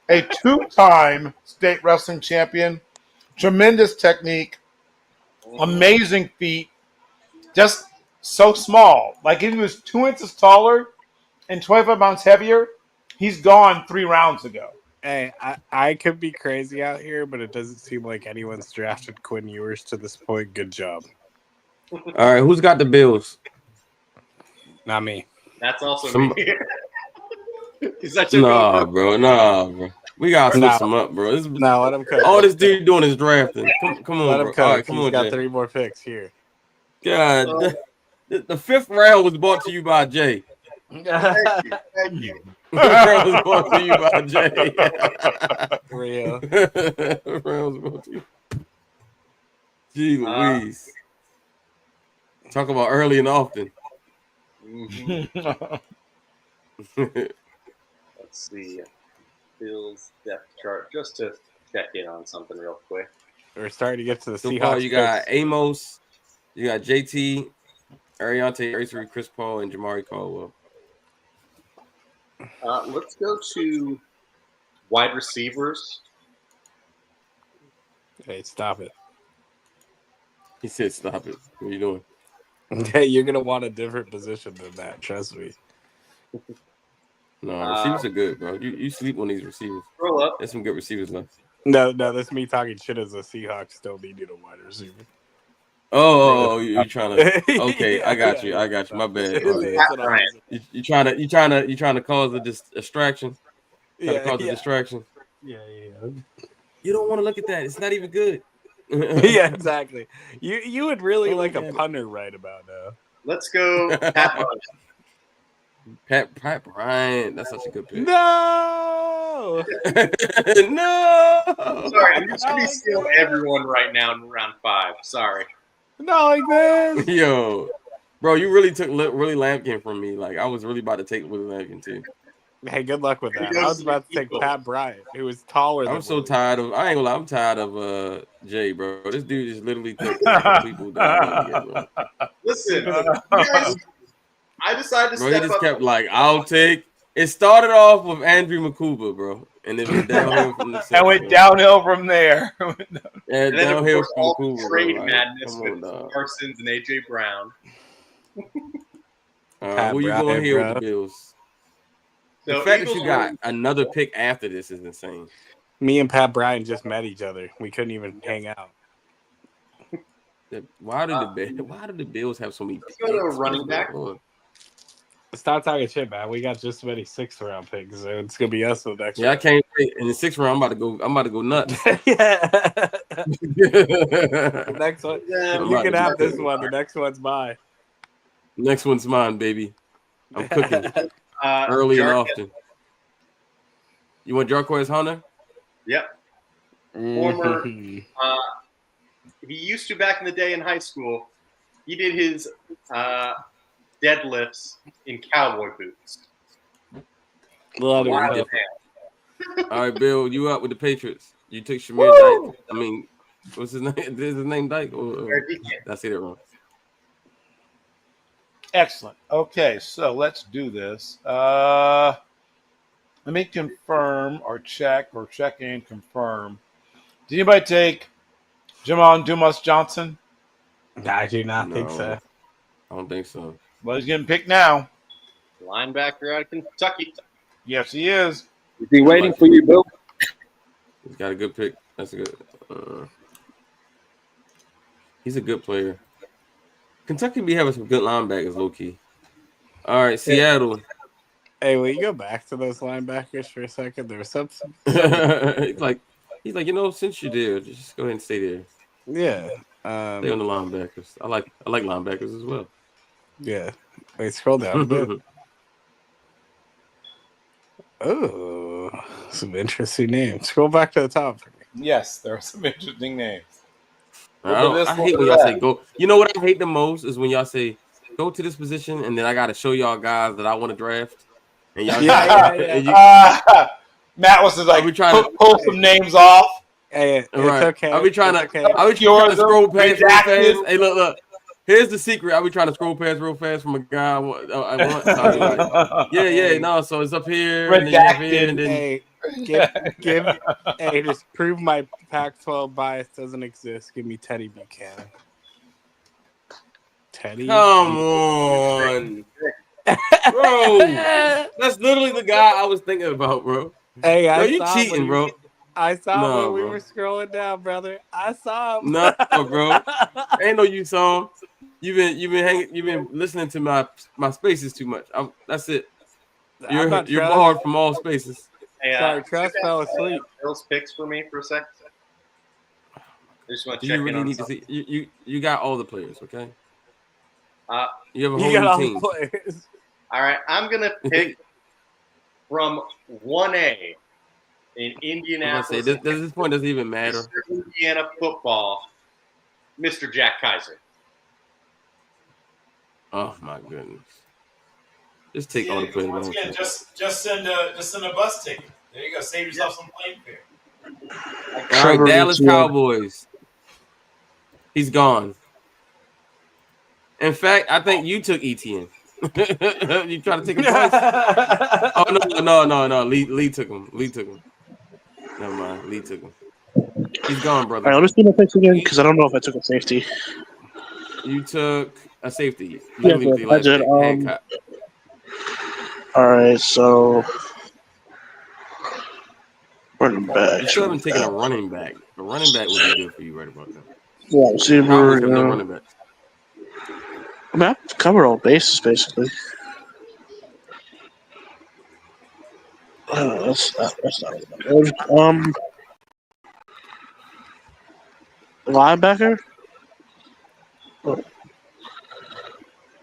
Speaker 13: a two-time state wrestling champion. Tremendous technique, amazing feet. Just so small. Like if he was 2 inches taller and 25 pounds heavier, he's gone 3 rounds ago.
Speaker 2: Hey, I could be crazy out here, but it doesn't seem like anyone's drafted Quinn Ewers to this point. Good job.
Speaker 1: All right, who's got the Bills?
Speaker 2: Not me.
Speaker 3: That's also
Speaker 1: Some-
Speaker 3: me.
Speaker 1: Nah, bro. We gotta switch them up, bro.
Speaker 2: No, let him cook.
Speaker 1: All this dude doing is drafting. Come on,
Speaker 2: Let
Speaker 1: bro.
Speaker 2: him cook.
Speaker 1: All right, come
Speaker 2: He's
Speaker 1: on,
Speaker 2: got
Speaker 1: Jay.
Speaker 2: 3 more picks here.
Speaker 1: God, the 5th round was brought to you by Jay.
Speaker 3: Thank you.
Speaker 1: The round was brought to you by Jay.
Speaker 2: Real.
Speaker 1: The round was brought to you. Gee Louise. Talk about early and often.
Speaker 3: Let's see. Bill's depth chart, just to check in on something real quick.
Speaker 2: We're starting to get to the
Speaker 1: So
Speaker 2: Seahawks.
Speaker 1: far, you got
Speaker 2: picks.
Speaker 1: Amos, you got JT, Ariante, Eraser, Chris Paul, and Jamari Caldwell.
Speaker 3: Let's go to wide receivers.
Speaker 2: Hey, stop it.
Speaker 1: He said, "Stop it." What are you doing?
Speaker 2: Hey, you're gonna want a different position than that. Trust me.
Speaker 1: No, receivers are good, bro. You sleep on these receivers.
Speaker 3: Roll up.
Speaker 1: There's some good receivers left.
Speaker 2: No, that's me talking shit as a Seahawks still needed a wide receiver.
Speaker 1: Oh, you're trying to. Okay,
Speaker 2: Yeah,
Speaker 1: I got
Speaker 2: yeah,
Speaker 1: you. I got you. My bad. My bad.
Speaker 2: It's an awesome.
Speaker 1: You trying to cause a distraction. Trying to cause a distraction.
Speaker 2: Yeah.
Speaker 1: You don't want to look at that. It's not even good.
Speaker 2: Yeah, exactly. You would really
Speaker 1: Oh,
Speaker 2: like a
Speaker 1: damn it.
Speaker 2: punter right about now.
Speaker 3: Let's go, Pat Bryant.
Speaker 1: Pat Bryant. That's such a good pick.
Speaker 2: No.
Speaker 1: No.
Speaker 3: Sorry, I'm just gonna be stealing everyone right now in round 5. Sorry.
Speaker 2: Not like this.
Speaker 1: Yo, bro, you really took Willie Lampkin from me. Like I was really about to take Willie Lampkin too.
Speaker 2: Hey, good luck with that. I was about to take Pat Bryant, who was taller than
Speaker 1: I'm so
Speaker 2: Willie.
Speaker 1: tired of. I ain't gonna lie. I'm tired of Jay, bro. This dude just literally took people that I wanted to get, bro.
Speaker 3: Listen, you guys, I decided to
Speaker 1: Bro, he
Speaker 3: step
Speaker 1: just
Speaker 3: up.
Speaker 1: kept like, I'll take. It started off with Andrew Makuba, bro, and it went downhill from the.
Speaker 13: I went downhill from there.
Speaker 1: And
Speaker 3: And then, of
Speaker 1: downhill
Speaker 3: course,
Speaker 1: from
Speaker 3: all
Speaker 1: Makuba,
Speaker 3: the trade
Speaker 1: bro. Like,
Speaker 3: madness
Speaker 1: come
Speaker 3: with
Speaker 1: on, dog.
Speaker 3: Parsons and AJ Brown.
Speaker 2: Pat
Speaker 1: Who you
Speaker 2: Bryant,
Speaker 1: going here with
Speaker 2: bro.
Speaker 1: the Bills? The
Speaker 3: So
Speaker 1: fact that
Speaker 3: Eagles
Speaker 1: you got
Speaker 3: win.
Speaker 1: another pick after this is insane.
Speaker 2: Me and Pat Bryant just met each other. We couldn't even hang out.
Speaker 1: Why did the Bills have so many
Speaker 3: Let's
Speaker 1: picks?
Speaker 3: go to running back.
Speaker 2: Stop talking shit, man. We got just as many 6th round picks, so it's gonna be us for the next.
Speaker 1: Yeah, I can't wait. In the 6th round, I'm about to go nuts.
Speaker 2: Yeah. The next one,
Speaker 1: I'm
Speaker 2: you
Speaker 1: about
Speaker 2: can
Speaker 1: to
Speaker 2: have
Speaker 1: go
Speaker 2: this
Speaker 1: crazy.
Speaker 2: one. The next one's mine.
Speaker 1: Next one's mine, baby. I'm cooking early and often. You want Jarquez Hunter?
Speaker 3: Yep. Former. He used to back in the day in high school. He did his deadlifts in cowboy boots.
Speaker 2: Love it.
Speaker 3: Wild
Speaker 1: different.
Speaker 3: man.
Speaker 1: All right, Bill, you out with the Patriots. You took Shamir Dyke. I mean, what's his name? Is his name Dyke? Or did I say that wrong?
Speaker 13: Excellent. Okay, so let's do this. Let me confirm or check and confirm. Did anybody take Jamon Dumas Johnson?
Speaker 2: I do not think so.
Speaker 1: I don't think so.
Speaker 13: Well, he's getting picked now.
Speaker 3: Linebacker out of Kentucky.
Speaker 13: Yes, he is.
Speaker 14: Is he waiting for you, Bill?
Speaker 1: He's got a good pick. That's a good. He's a good player. Kentucky be having some good linebackers, low key. All right, Seattle.
Speaker 2: Hey, will you go back to those linebackers for a second? There was some
Speaker 1: he's like, since you're there, just go ahead and stay there.
Speaker 2: Yeah.
Speaker 1: Stay on the linebackers. I like linebackers as well.
Speaker 2: Yeah. Wait, scroll down a bit. Oh, some interesting names. Scroll back to the top.
Speaker 13: Yes, there are some interesting names.
Speaker 1: I hate when y'all say go. You know what I hate the most is when y'all say go to this position, and then I got to show y'all guys that I want to draft. And y'all,
Speaker 13: Matt was like,
Speaker 1: we trying to
Speaker 13: pull some names off.
Speaker 2: Hey, it's
Speaker 1: right.
Speaker 2: okay.
Speaker 1: I'll be trying to scroll past real fast. Hey, look. Here's the secret. I'll be trying to scroll past real fast from a guy I want. So I'll be like, no. So it's up here, and then you have here, and then
Speaker 2: Hey, just prove my Pac-12 bias doesn't exist. Give me Teddy Buchanan. Teddy.
Speaker 1: Come on, bro. That's literally the guy I was thinking about, bro.
Speaker 2: Hey,
Speaker 1: you cheating, bro.
Speaker 2: I saw
Speaker 1: No,
Speaker 2: when we
Speaker 1: bro.
Speaker 2: were scrolling down, brother. I saw him.
Speaker 1: No, bro. Ain't no you saw him. You've been listening to my spaces too much. That's it. You're barred from all spaces.
Speaker 3: Hey,
Speaker 2: sorry, Trust fell asleep.
Speaker 3: Bill's picks for me for a sec. I just want to
Speaker 1: Do
Speaker 3: check
Speaker 1: you really
Speaker 3: in on
Speaker 1: need to see? You got all the players, okay? You have a
Speaker 2: You got
Speaker 1: whole
Speaker 2: all
Speaker 1: new team.
Speaker 2: the players.
Speaker 3: All right, I'm gonna pick from 1A in Indianapolis.
Speaker 1: At this point, doesn't even matter.
Speaker 3: Mr. Indiana football, Mr. Jack Kaiser.
Speaker 1: Oh my goodness! Just take all the players.
Speaker 20: Once again, just send a bus ticket. There you go. Save yourself some plane fare.
Speaker 1: All right, Dallas Cowboys. He's gone. In fact, I think you took ETN. You trying to take him twice? Oh no. Lee took him. Never mind. Lee took him. He's gone, brother.
Speaker 15: All right, let me see my picks again because I don't know if I took a safety.
Speaker 1: You took a safety.
Speaker 15: Yeah, I did. All right, so running back.
Speaker 1: You still haven't taken a running back. A running back would be good for you right about now.
Speaker 15: Wide receiver.
Speaker 1: Cowboys have no running backs.
Speaker 15: I mean, I've covered all bases basically. That's not good. Linebacker.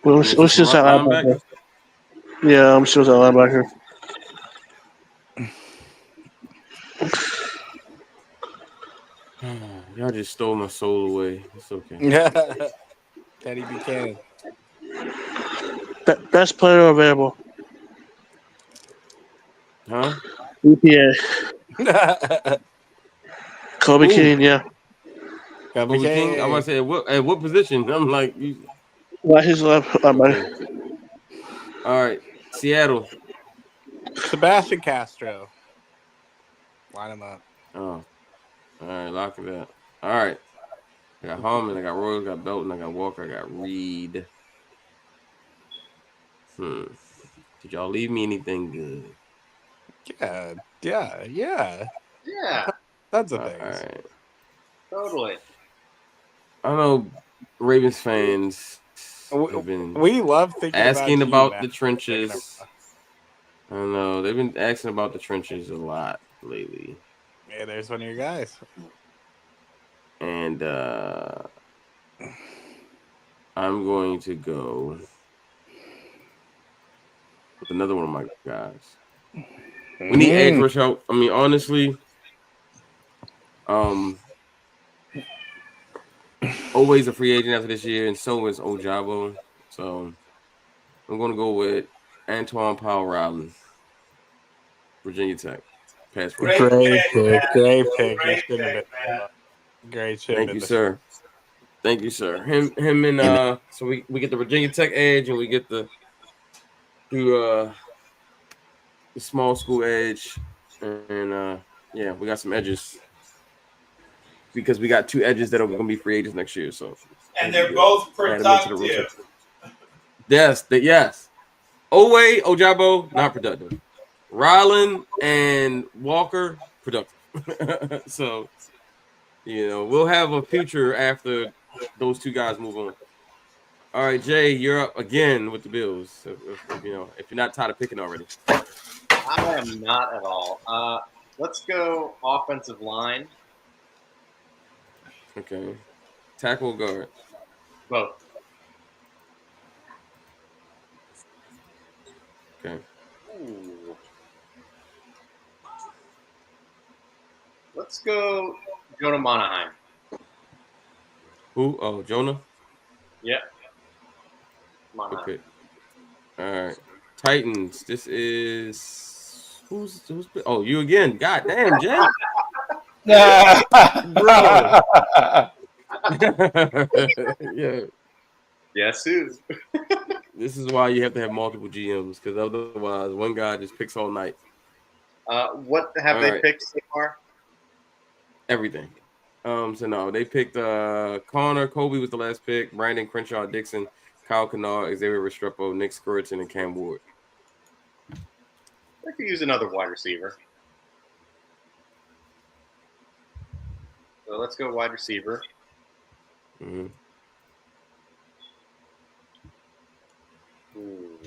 Speaker 15: Let's just that linebacker. Yeah, I'm sure that linebacker.
Speaker 1: Y'all just stole my soul away. It's okay.
Speaker 2: Teddy Buchanan.
Speaker 15: Best player available.
Speaker 1: Huh?
Speaker 15: EPA. Kobe King, yeah.
Speaker 1: Kobe King. I was gonna say at what position? I'm like,
Speaker 15: Right, his left.
Speaker 1: Okay. All right, Seattle.
Speaker 2: Sebastian Castro. Line him up.
Speaker 1: Oh, all right, lock it up. All right, I got Harmon, I got Royals, I got Belton, I got Walker, I got Reed. Did y'all leave me anything good?
Speaker 2: Yeah.
Speaker 3: Yeah.
Speaker 2: Tons of
Speaker 1: All
Speaker 2: things.
Speaker 1: right.
Speaker 3: Totally.
Speaker 1: I know Ravens fans have been
Speaker 2: We love thinking
Speaker 1: asking
Speaker 2: about you,
Speaker 1: about
Speaker 2: man.
Speaker 1: the trenches. I know they've been asking about the trenches a lot lately.
Speaker 2: Yeah, there's one of your guys.
Speaker 1: And I'm going to go with another one of my guys. We need edge rush help. I mean, honestly, always a free agent after this year, and so is Ojabo. So I'm going to go with Antoine Powell Riley, Virginia Tech. Pass rush.
Speaker 2: Great pick. You shouldn't have been. Great.
Speaker 1: Thank you, sir. Thank you, sir. Him and so we get the Virginia Tech edge, and we get the small school edge, and yeah, we got some edges because we got two edges that are going to be free agents next year. So
Speaker 20: And they're both productive.
Speaker 1: Yes. Owe Ojabo not productive. Ryland and Walker productive. So we'll have a future after those two guys move on. All right, Jay, you're up again with the Bills. If you're not tired of picking already.
Speaker 3: I am not at all. Let's go offensive line.
Speaker 1: Okay. Tackle or guard?
Speaker 3: Both.
Speaker 1: Okay.
Speaker 3: Ooh. Let's go Jonah Monahan.
Speaker 1: Who? Oh, Jonah?
Speaker 3: Yeah. Monahan.
Speaker 1: Okay. All right. Titans. This is who's oh, you again. God damn, Jay. Bro. Yeah.
Speaker 3: Yes, who?
Speaker 1: This is why you have to have multiple GMs, because otherwise one guy just picks all night.
Speaker 3: What have they picked so far?
Speaker 1: Everything. So no, they picked Connor. Kobe was the last pick. Brandon Crenshaw, Dixon, Kyle Kennard, Xavier Restrepo, Nick Skirton, and Cam Ward.
Speaker 3: I could use another wide receiver. So let's go wide receiver.
Speaker 1: Mm-hmm.
Speaker 3: Ooh.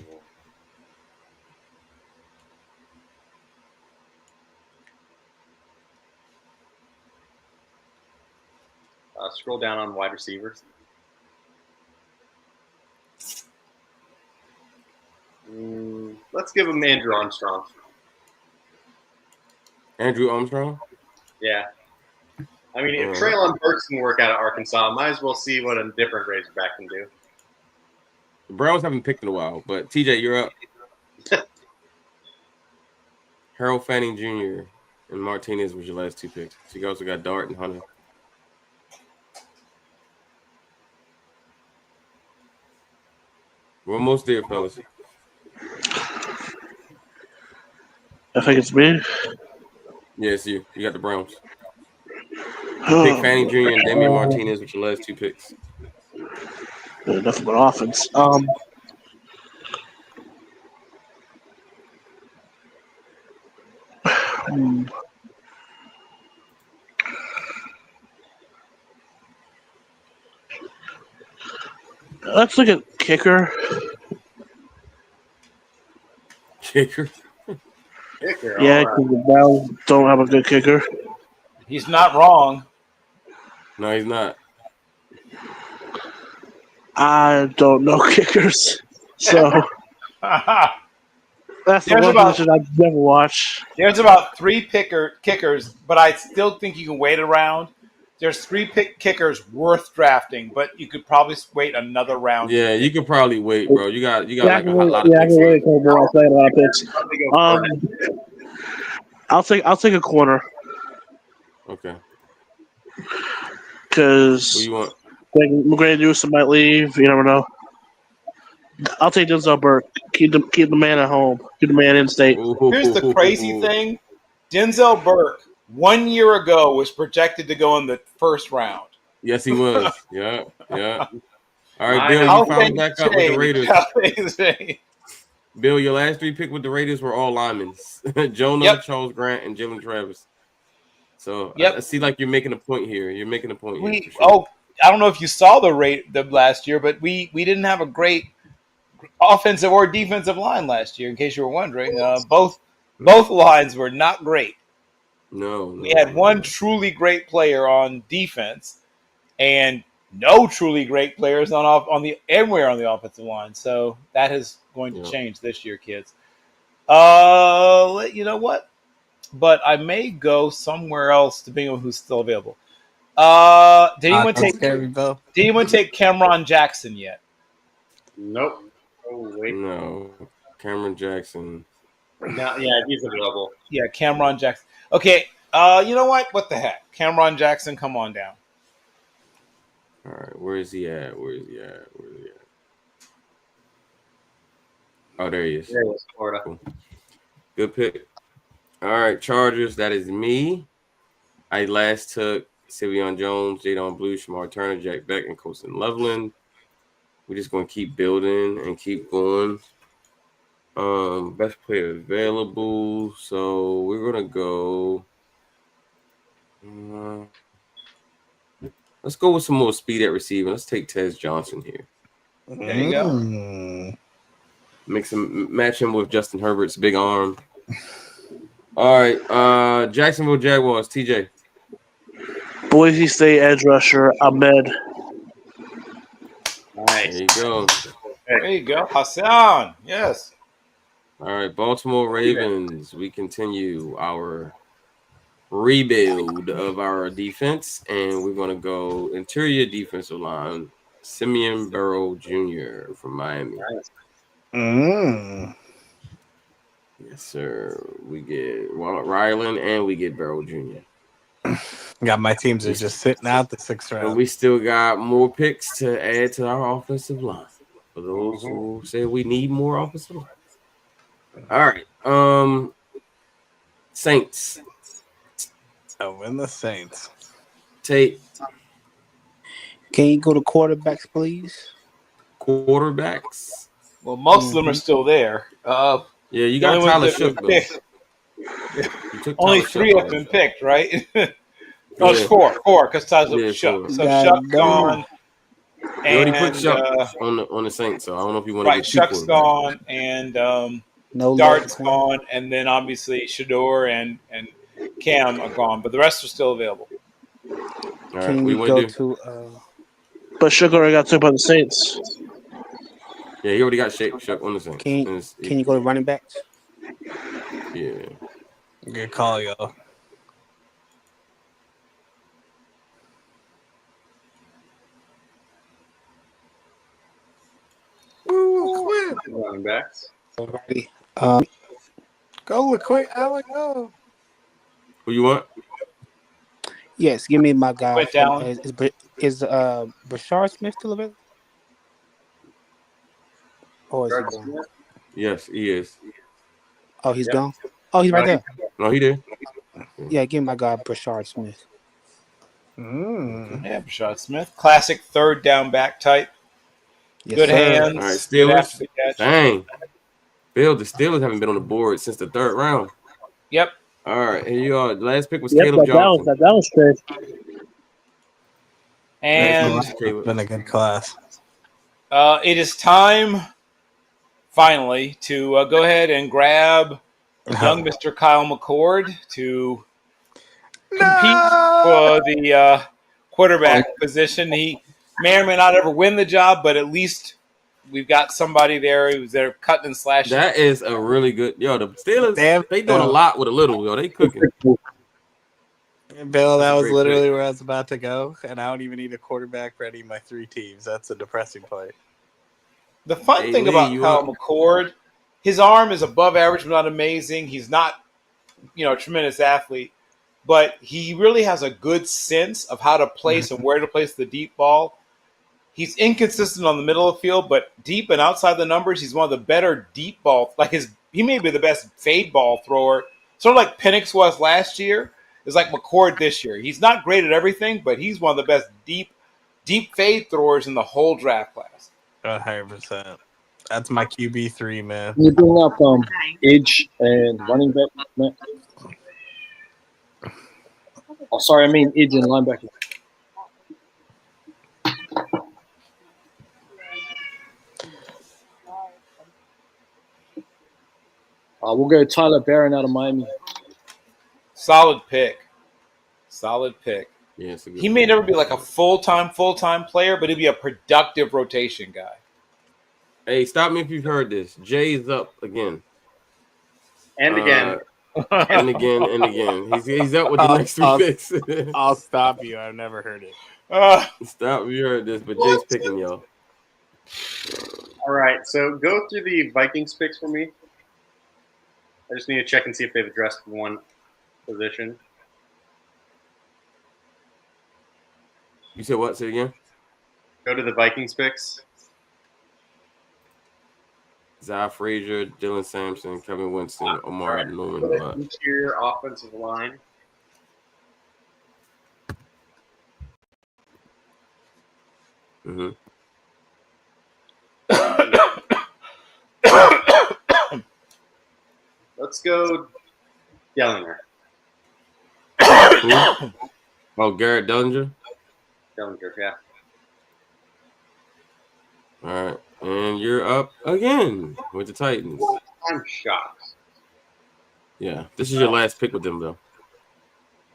Speaker 3: Scroll down on wide receivers. Let's give him Andrew Armstrong.
Speaker 1: Andrew Armstrong?
Speaker 3: Yeah. I mean, if Treylon Burks can work out at Arkansas, might as well see what a different Razorback can do.
Speaker 1: The Browns haven't picked in a while, but TJ, you're up. Harold Fanning Jr. and Martinez was your last two picks. So you also got Dart and Hunter. We're almost there, fellas.
Speaker 15: I think it's me.
Speaker 1: Yes, you. You got the Browns. You pick Fanning Jr. and Damian Martinez with your last two picks.
Speaker 15: Nothing but offense. Let's look at kicker.
Speaker 1: Kicker.
Speaker 13: Kicker.
Speaker 15: Yeah,
Speaker 13: All
Speaker 15: because
Speaker 13: right.
Speaker 15: the Browns don't have a good kicker.
Speaker 13: He's not wrong.
Speaker 1: No, he's not.
Speaker 15: I don't know kickers, so that's the
Speaker 13: There's
Speaker 15: one
Speaker 13: about
Speaker 15: position I've never watched.
Speaker 13: There's about three kickers, but I still think you can wait around. There's three kickers worth drafting, but you could probably wait another round.
Speaker 1: Yeah, you could probably wait, bro. You got
Speaker 15: Yeah, I
Speaker 1: like a
Speaker 15: can wait.
Speaker 1: lot of
Speaker 15: Yeah, I
Speaker 1: picks
Speaker 15: can
Speaker 1: here.
Speaker 15: wait a couple more. I got a lot of picks. I'll take a corner
Speaker 1: Okay.
Speaker 15: because
Speaker 1: Who you want?
Speaker 15: McGrady Newsom might leave. You never know. I'll take Denzel Burke. Keep the man at home. Keep the man in state.
Speaker 13: Here's the crazy thing: Denzel Burke 1 year ago was projected to go in the first round.
Speaker 1: Yes, he was. Yeah. All right,
Speaker 3: My
Speaker 1: Bill,
Speaker 13: How
Speaker 1: you finally
Speaker 13: things
Speaker 1: back up with the
Speaker 13: change.
Speaker 1: Raiders.
Speaker 13: How things change.
Speaker 1: Bill, your last 3 picks with the Raiders were all linemen. Jonah,
Speaker 13: Yep.
Speaker 1: Charles Grant, and Jalen Travis. So
Speaker 13: Yep.
Speaker 1: I see like you're making a point here. You're making a point here. For sure.
Speaker 13: I don't know if you saw the last year, but we didn't have a great offensive or defensive line last year. In case you were wondering, both lines were not great.
Speaker 1: No.
Speaker 13: We had one truly great player on defense, and no truly great players anywhere on the offensive line. So that is going to change this year, kids. You know what? But I may go somewhere else depending on who's still available. Did anyone take Cameron Jackson yet?
Speaker 3: Nope. Oh wait.
Speaker 1: No. Cameron Jackson.
Speaker 3: Now, yeah, he's available.
Speaker 13: Yeah, Cameron Jackson. Okay. You know what? What the heck? Cameron Jackson, come on down.
Speaker 1: All right, where is he at? Oh, there he is.
Speaker 3: There he is, Florida.
Speaker 1: Cool. Good pick. All right, Chargers. That is me. I last took Sivion Jones, Jadon Blue, Shamar Turner, Jack Beck, and Colson Loveland. We're just gonna keep building and keep going. Best player available. So we're gonna go. Let's go with some more speed at receiving. Let's take Tez Johnson here.
Speaker 13: There you go.
Speaker 1: Match him with Justin Herbert's big arm. All right, Jacksonville Jaguars. TJ.
Speaker 15: Boise State edge rusher Ahmed.
Speaker 3: Nice.
Speaker 1: There you go.
Speaker 13: There you go, Hassan. Yes.
Speaker 1: All right, Baltimore Ravens. We continue our rebuild of our defense, and we're going to go interior defensive line. Simeon Burrow Jr. from Miami. Yes, sir. We get Ryland and we get Burrow Jr.
Speaker 2: Got my teams are just sitting out the 6th round.
Speaker 1: And we still got more picks to add to our offensive line. For those who say we need more offensive line. All right. Saints.
Speaker 2: Oh, and the Saints.
Speaker 1: Tate.
Speaker 5: Can you go to quarterbacks, please?
Speaker 1: Quarterbacks.
Speaker 13: Well, most of them are still there.
Speaker 1: Yeah, you got Tyler Shook, though.
Speaker 13: Only 3 have been picked, right? No, it's 4, because Tyler Shook. So Shook gone.
Speaker 1: You already put Shook on the Saints, so I don't know if you want to get
Speaker 13: Shook's gone, and Dart's gone, and then obviously Shador and Cam are gone, but the rest are still available.
Speaker 1: All right, what do you want to do?
Speaker 15: But Shook already got took by the Saints.
Speaker 1: Yeah, he already got Shook on the Saints.
Speaker 5: Can you go to running backs?
Speaker 1: Yeah.
Speaker 2: Good call, yo.
Speaker 3: Running backs.
Speaker 5: Alrighty.
Speaker 2: Go quick, Alec. Go.
Speaker 1: Who you want?
Speaker 5: Yes, give me my guy.
Speaker 13: Quit down.
Speaker 5: Is Brashard Smith still available? Oh, is he gone?
Speaker 1: Yes, he is.
Speaker 5: Oh, he's gone. Oh, he's right there.
Speaker 1: No, he did.
Speaker 5: Yeah, give me my guy Brashard Smith.
Speaker 13: Yeah, Brashard Smith, classic 3rd down back type.
Speaker 5: Yes,
Speaker 13: Good
Speaker 5: sir.
Speaker 13: hands.
Speaker 1: All right,
Speaker 13: good
Speaker 1: Steelers.
Speaker 13: after the catch.
Speaker 1: Dang. Bill, the Steelers haven't been on the board since the 3rd round.
Speaker 13: Yep.
Speaker 1: All right, here you are. The last pick was
Speaker 15: Yep,
Speaker 1: Caleb Johnson.
Speaker 15: that was trade.
Speaker 13: And
Speaker 2: It's been a good class.
Speaker 13: It is time, finally, to go ahead and grab young Mr. Kyle McCord to compete for the quarterback position. He may or may not ever win the job, but at least we've got somebody there who's there cutting and slashing.
Speaker 1: That is a really good. Yo, the Steelers, they doing a lot with a little. Yo, they cooking.
Speaker 2: Bill,
Speaker 1: That's
Speaker 2: that
Speaker 1: a
Speaker 2: was
Speaker 1: great
Speaker 2: literally
Speaker 1: pick.
Speaker 2: where I was about to go, and I don't even need a quarterback for any of my 3 teams. That's a depressing play.
Speaker 13: The fun
Speaker 1: Hey,
Speaker 13: thing
Speaker 1: Lee,
Speaker 13: about
Speaker 1: you
Speaker 13: Kyle
Speaker 1: up?
Speaker 13: McCord, his arm is above average, but not amazing. He's not, a tremendous athlete, but he really has a good sense of how to place and where to place the deep ball. He's inconsistent on the middle of the field, but deep and outside the numbers, he's one of the better deep ball. He may be the best fade ball thrower, sort of like Penix was last year. Is like McCord this year. He's not great at everything, but he's one of the best deep fade throwers in the whole draft class.
Speaker 2: 100%. That's my QB3, man.
Speaker 14: Can you bring up edge and running back, Matt? Oh, sorry, I mean edge and linebacker. We'll go Tyler Barron out of Miami.
Speaker 13: Solid pick.
Speaker 1: Yeah, it's a good
Speaker 13: He may
Speaker 1: pick.
Speaker 13: never be like a full-time player, but he'd be a productive rotation guy.
Speaker 1: Hey, stop me if you've heard this. Jay's up again.
Speaker 3: And again.
Speaker 1: And again and again. He's up with the next 3 picks.
Speaker 2: I'll stop you. I've never heard it.
Speaker 1: Stop if you heard this, but Jay's picking y'all.
Speaker 3: All right, so go through the Vikings picks for me. I just need to check and see if they've addressed one position.
Speaker 1: You said what? Say it again.
Speaker 3: Go to the Vikings picks.
Speaker 1: Zai Frazier, Dylan Sampson, Kevin Winston, Omar Norman. But
Speaker 3: Interior offensive line. Let's go Dellinger.
Speaker 1: Oh, Garrett Dellinger?
Speaker 3: Dellinger, yeah.
Speaker 1: All right. And you're up again with the Titans.
Speaker 3: I'm shocked.
Speaker 1: Yeah. This is your last pick with them, though.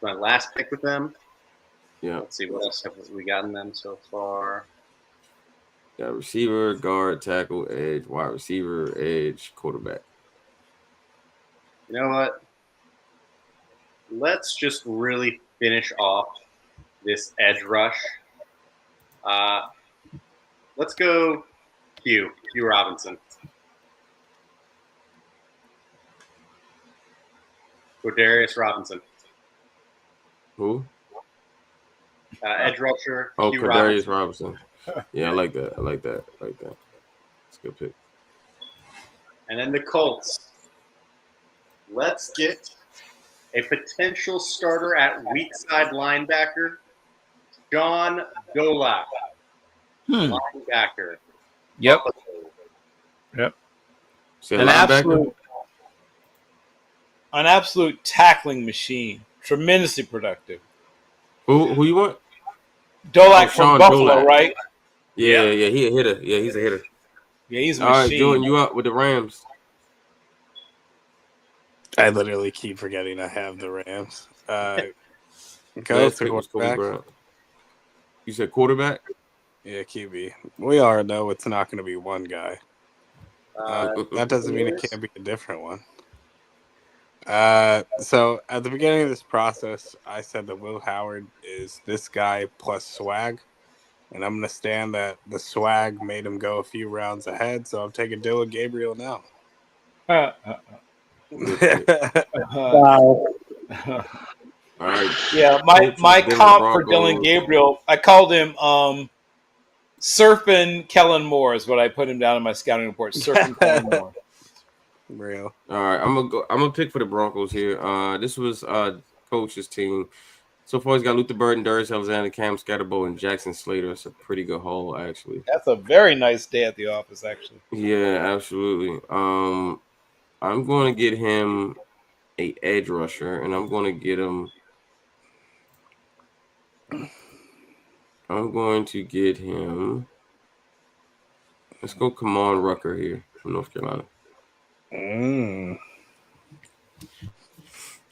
Speaker 3: My last pick with them.
Speaker 1: Yeah.
Speaker 3: Let's see, what else have we gotten them so far?
Speaker 1: Got receiver, guard, tackle, edge, wide receiver, edge, quarterback.
Speaker 3: You know what? Let's just really finish off this edge rush. Let's go Q Robinson. Darius Robinson.
Speaker 1: Who?
Speaker 3: Edge rusher.
Speaker 1: Oh,
Speaker 3: Q
Speaker 1: Darius Robinson. Yeah, I like that. It's a good pick.
Speaker 3: And then the Colts. Let's get a potential starter at weak side linebacker, John Dolak. Linebacker.
Speaker 13: Yep. An absolute tackling machine. Tremendously productive.
Speaker 1: Who you want?
Speaker 13: Dolak from Buffalo, right?
Speaker 1: Yeah, he a hitter. Yeah, he's a hitter.
Speaker 13: Yeah, he's a
Speaker 1: All
Speaker 13: machine.
Speaker 1: right, Jordan, you up with the Rams?
Speaker 2: I literally keep forgetting I have the Rams. Go
Speaker 1: Last
Speaker 2: to
Speaker 1: pick was Kobe
Speaker 2: quarterback.
Speaker 1: Bryant. You said quarterback?
Speaker 2: Yeah, QB. We already know it's not going to be one guy. That doesn't mean it can't be a different one. So at the beginning of this process, I said that Will Howard is this guy plus swag. And I'm going to stand that the swag made him go a few rounds ahead. So I'm taking Dylan Gabriel now.
Speaker 15: Wow.
Speaker 1: All right.
Speaker 13: Yeah, my comp for Dylan Gabriel, I called him Surfing Kellen Moore is what I put him down in my scouting report. Surfing Kellen Moore.
Speaker 2: Real.
Speaker 1: All right, I'm gonna pick for the Broncos here. This was coach's team. So far, he's got Luther Burden, Darius Alexander, Cam Scatterbo, and Jackson Slater. It's a pretty good haul, actually.
Speaker 13: That's a very nice day at the office, actually.
Speaker 1: Yeah, absolutely. I'm going to get him a edge rusher, and I'm going to get him. Let's go. Come on, Rucker here from North Carolina.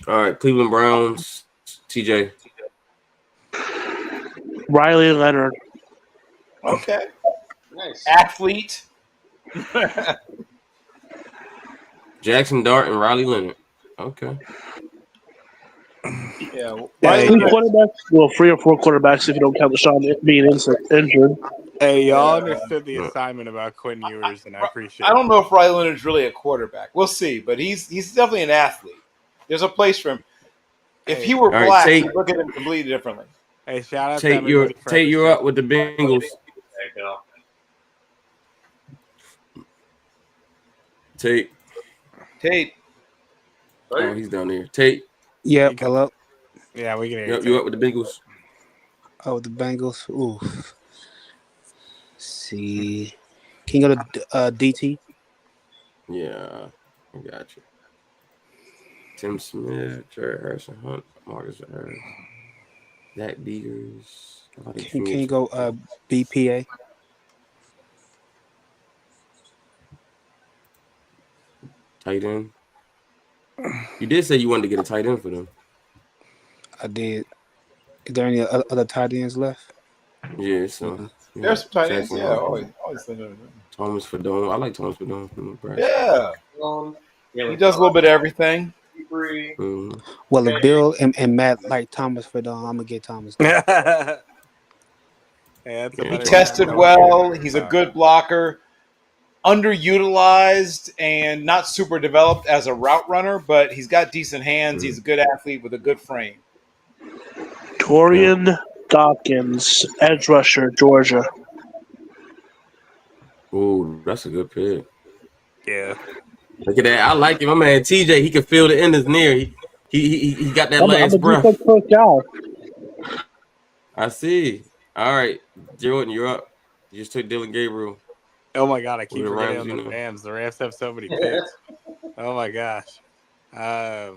Speaker 1: All right, Cleveland Browns. TJ.
Speaker 15: Riley Leonard.
Speaker 13: Okay.
Speaker 3: Nice.
Speaker 13: Athlete.
Speaker 1: Jackson Dart and Riley Leonard. Okay.
Speaker 13: Yeah.
Speaker 15: Yeah, 3 quarterbacks. Well, 3 or 4 quarterbacks if you don't count Deshaun being injured.
Speaker 2: Hey, y'all understood the assignment about Quinn Ewers, and I appreciate
Speaker 13: I
Speaker 2: it.
Speaker 13: don't know if Riley Leonard's really a quarterback. We'll see, but he's definitely an athlete. There's a place for him. If he were
Speaker 1: All right,
Speaker 13: black,
Speaker 1: Tate.
Speaker 13: we'd look at him completely differently.
Speaker 2: Hey, shout out to
Speaker 1: Tate,
Speaker 2: everybody for
Speaker 1: you're up with the Bengals.
Speaker 3: There you go.
Speaker 1: Tate. Oh, he's down there. Tate.
Speaker 5: Yep, hello.
Speaker 2: Yeah, we can hear
Speaker 1: Yep, you up with the Bengals?
Speaker 5: Oh, the Bengals. Ooh. See. Can you go to DT?
Speaker 1: Yeah, I got you. Tim Smith, Jared Harrison Hunt, Marcus Harris, Zach Beegers.
Speaker 5: Can you go BPA?
Speaker 1: Tight end. You did say you wanted to get a tight end for them.
Speaker 5: I did. Is there any other tight ends left?
Speaker 1: Yeah, so
Speaker 13: There's some tight ends.
Speaker 1: Jackson
Speaker 13: Yeah,
Speaker 1: Hall.
Speaker 13: always think of it.
Speaker 1: Thomas Fadone. I like Thomas Fadone from Nebraska.
Speaker 13: Yeah. He does a little bit of everything.
Speaker 1: Mm-hmm.
Speaker 5: Well, if Bill and Matt like Thomas Fadone, I'm gonna get Thomas.
Speaker 13: He tested well. He's a good blocker. Underutilized and not super developed as a route runner, but he's got decent hands. He's a good athlete with a good frame.
Speaker 15: Torian Dawkins, edge rusher, Georgia.
Speaker 1: Ooh, that's a good pick.
Speaker 2: Yeah.
Speaker 1: Look at that. I like him. My man TJ, he can feel the end is near. He got that
Speaker 15: I'm
Speaker 1: last
Speaker 15: a
Speaker 1: breath.
Speaker 15: defense first guy.
Speaker 1: I see. All right, Jordan, you're up. You just took Dylan Gabriel.
Speaker 2: Oh my god, I keep
Speaker 1: With the
Speaker 2: forgetting
Speaker 1: Rams,
Speaker 2: on
Speaker 1: you
Speaker 2: the
Speaker 1: know.
Speaker 2: Rams. The Rams have so many picks. Oh my gosh.
Speaker 3: The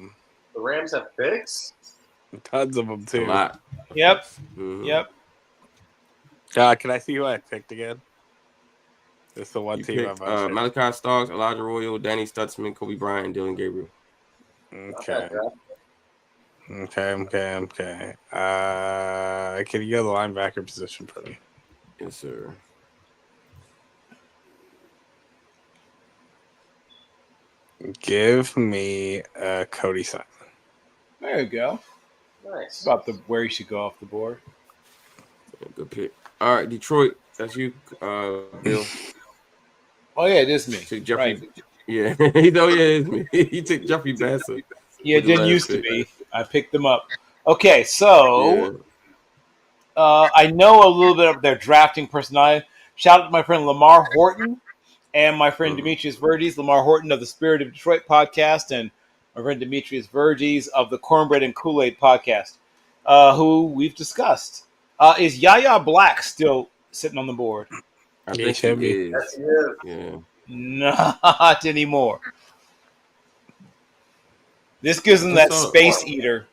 Speaker 3: Rams have picks?
Speaker 2: Tons of them too.
Speaker 1: A lot.
Speaker 13: Yep.
Speaker 1: Mhm.
Speaker 13: Yep.
Speaker 2: Can I see who I picked again? It's the one
Speaker 1: You
Speaker 2: team
Speaker 1: picked,
Speaker 2: I've
Speaker 1: Malachi Starks, Elijah Royal, Danny Stutzman, Kobe Bryant, and Dylan Gabriel.
Speaker 2: Okay. Okay. Can you go to the linebacker position for me?
Speaker 1: Yes, sir.
Speaker 2: Give me Cody Simon.
Speaker 13: There you go.
Speaker 3: Nice.
Speaker 13: About where he should go off the board.
Speaker 1: Good pick. All right, Detroit. That's you, Bill.
Speaker 13: Oh yeah, it is me.
Speaker 1: Took Jeffrey.
Speaker 13: Right.
Speaker 1: Yeah, it's me. He took Jeffrey Bassett.
Speaker 13: Yeah, it
Speaker 1: with the
Speaker 13: didn't
Speaker 1: last
Speaker 13: used to
Speaker 1: pick.
Speaker 13: be. I picked them up. Okay, so I know a little bit of their drafting personality. Shout out to my friend Lamar Horton and my friend Demetrius Verdes. Lamar Horton of the Spirit of Detroit podcast and my friend Demetrius Verdes of the Cornbread and Kool-Aid podcast, who we've discussed. Is Yaya Black still sitting on the board?
Speaker 1: I think he is. Yeah.
Speaker 13: Not anymore. This gives them that space eater.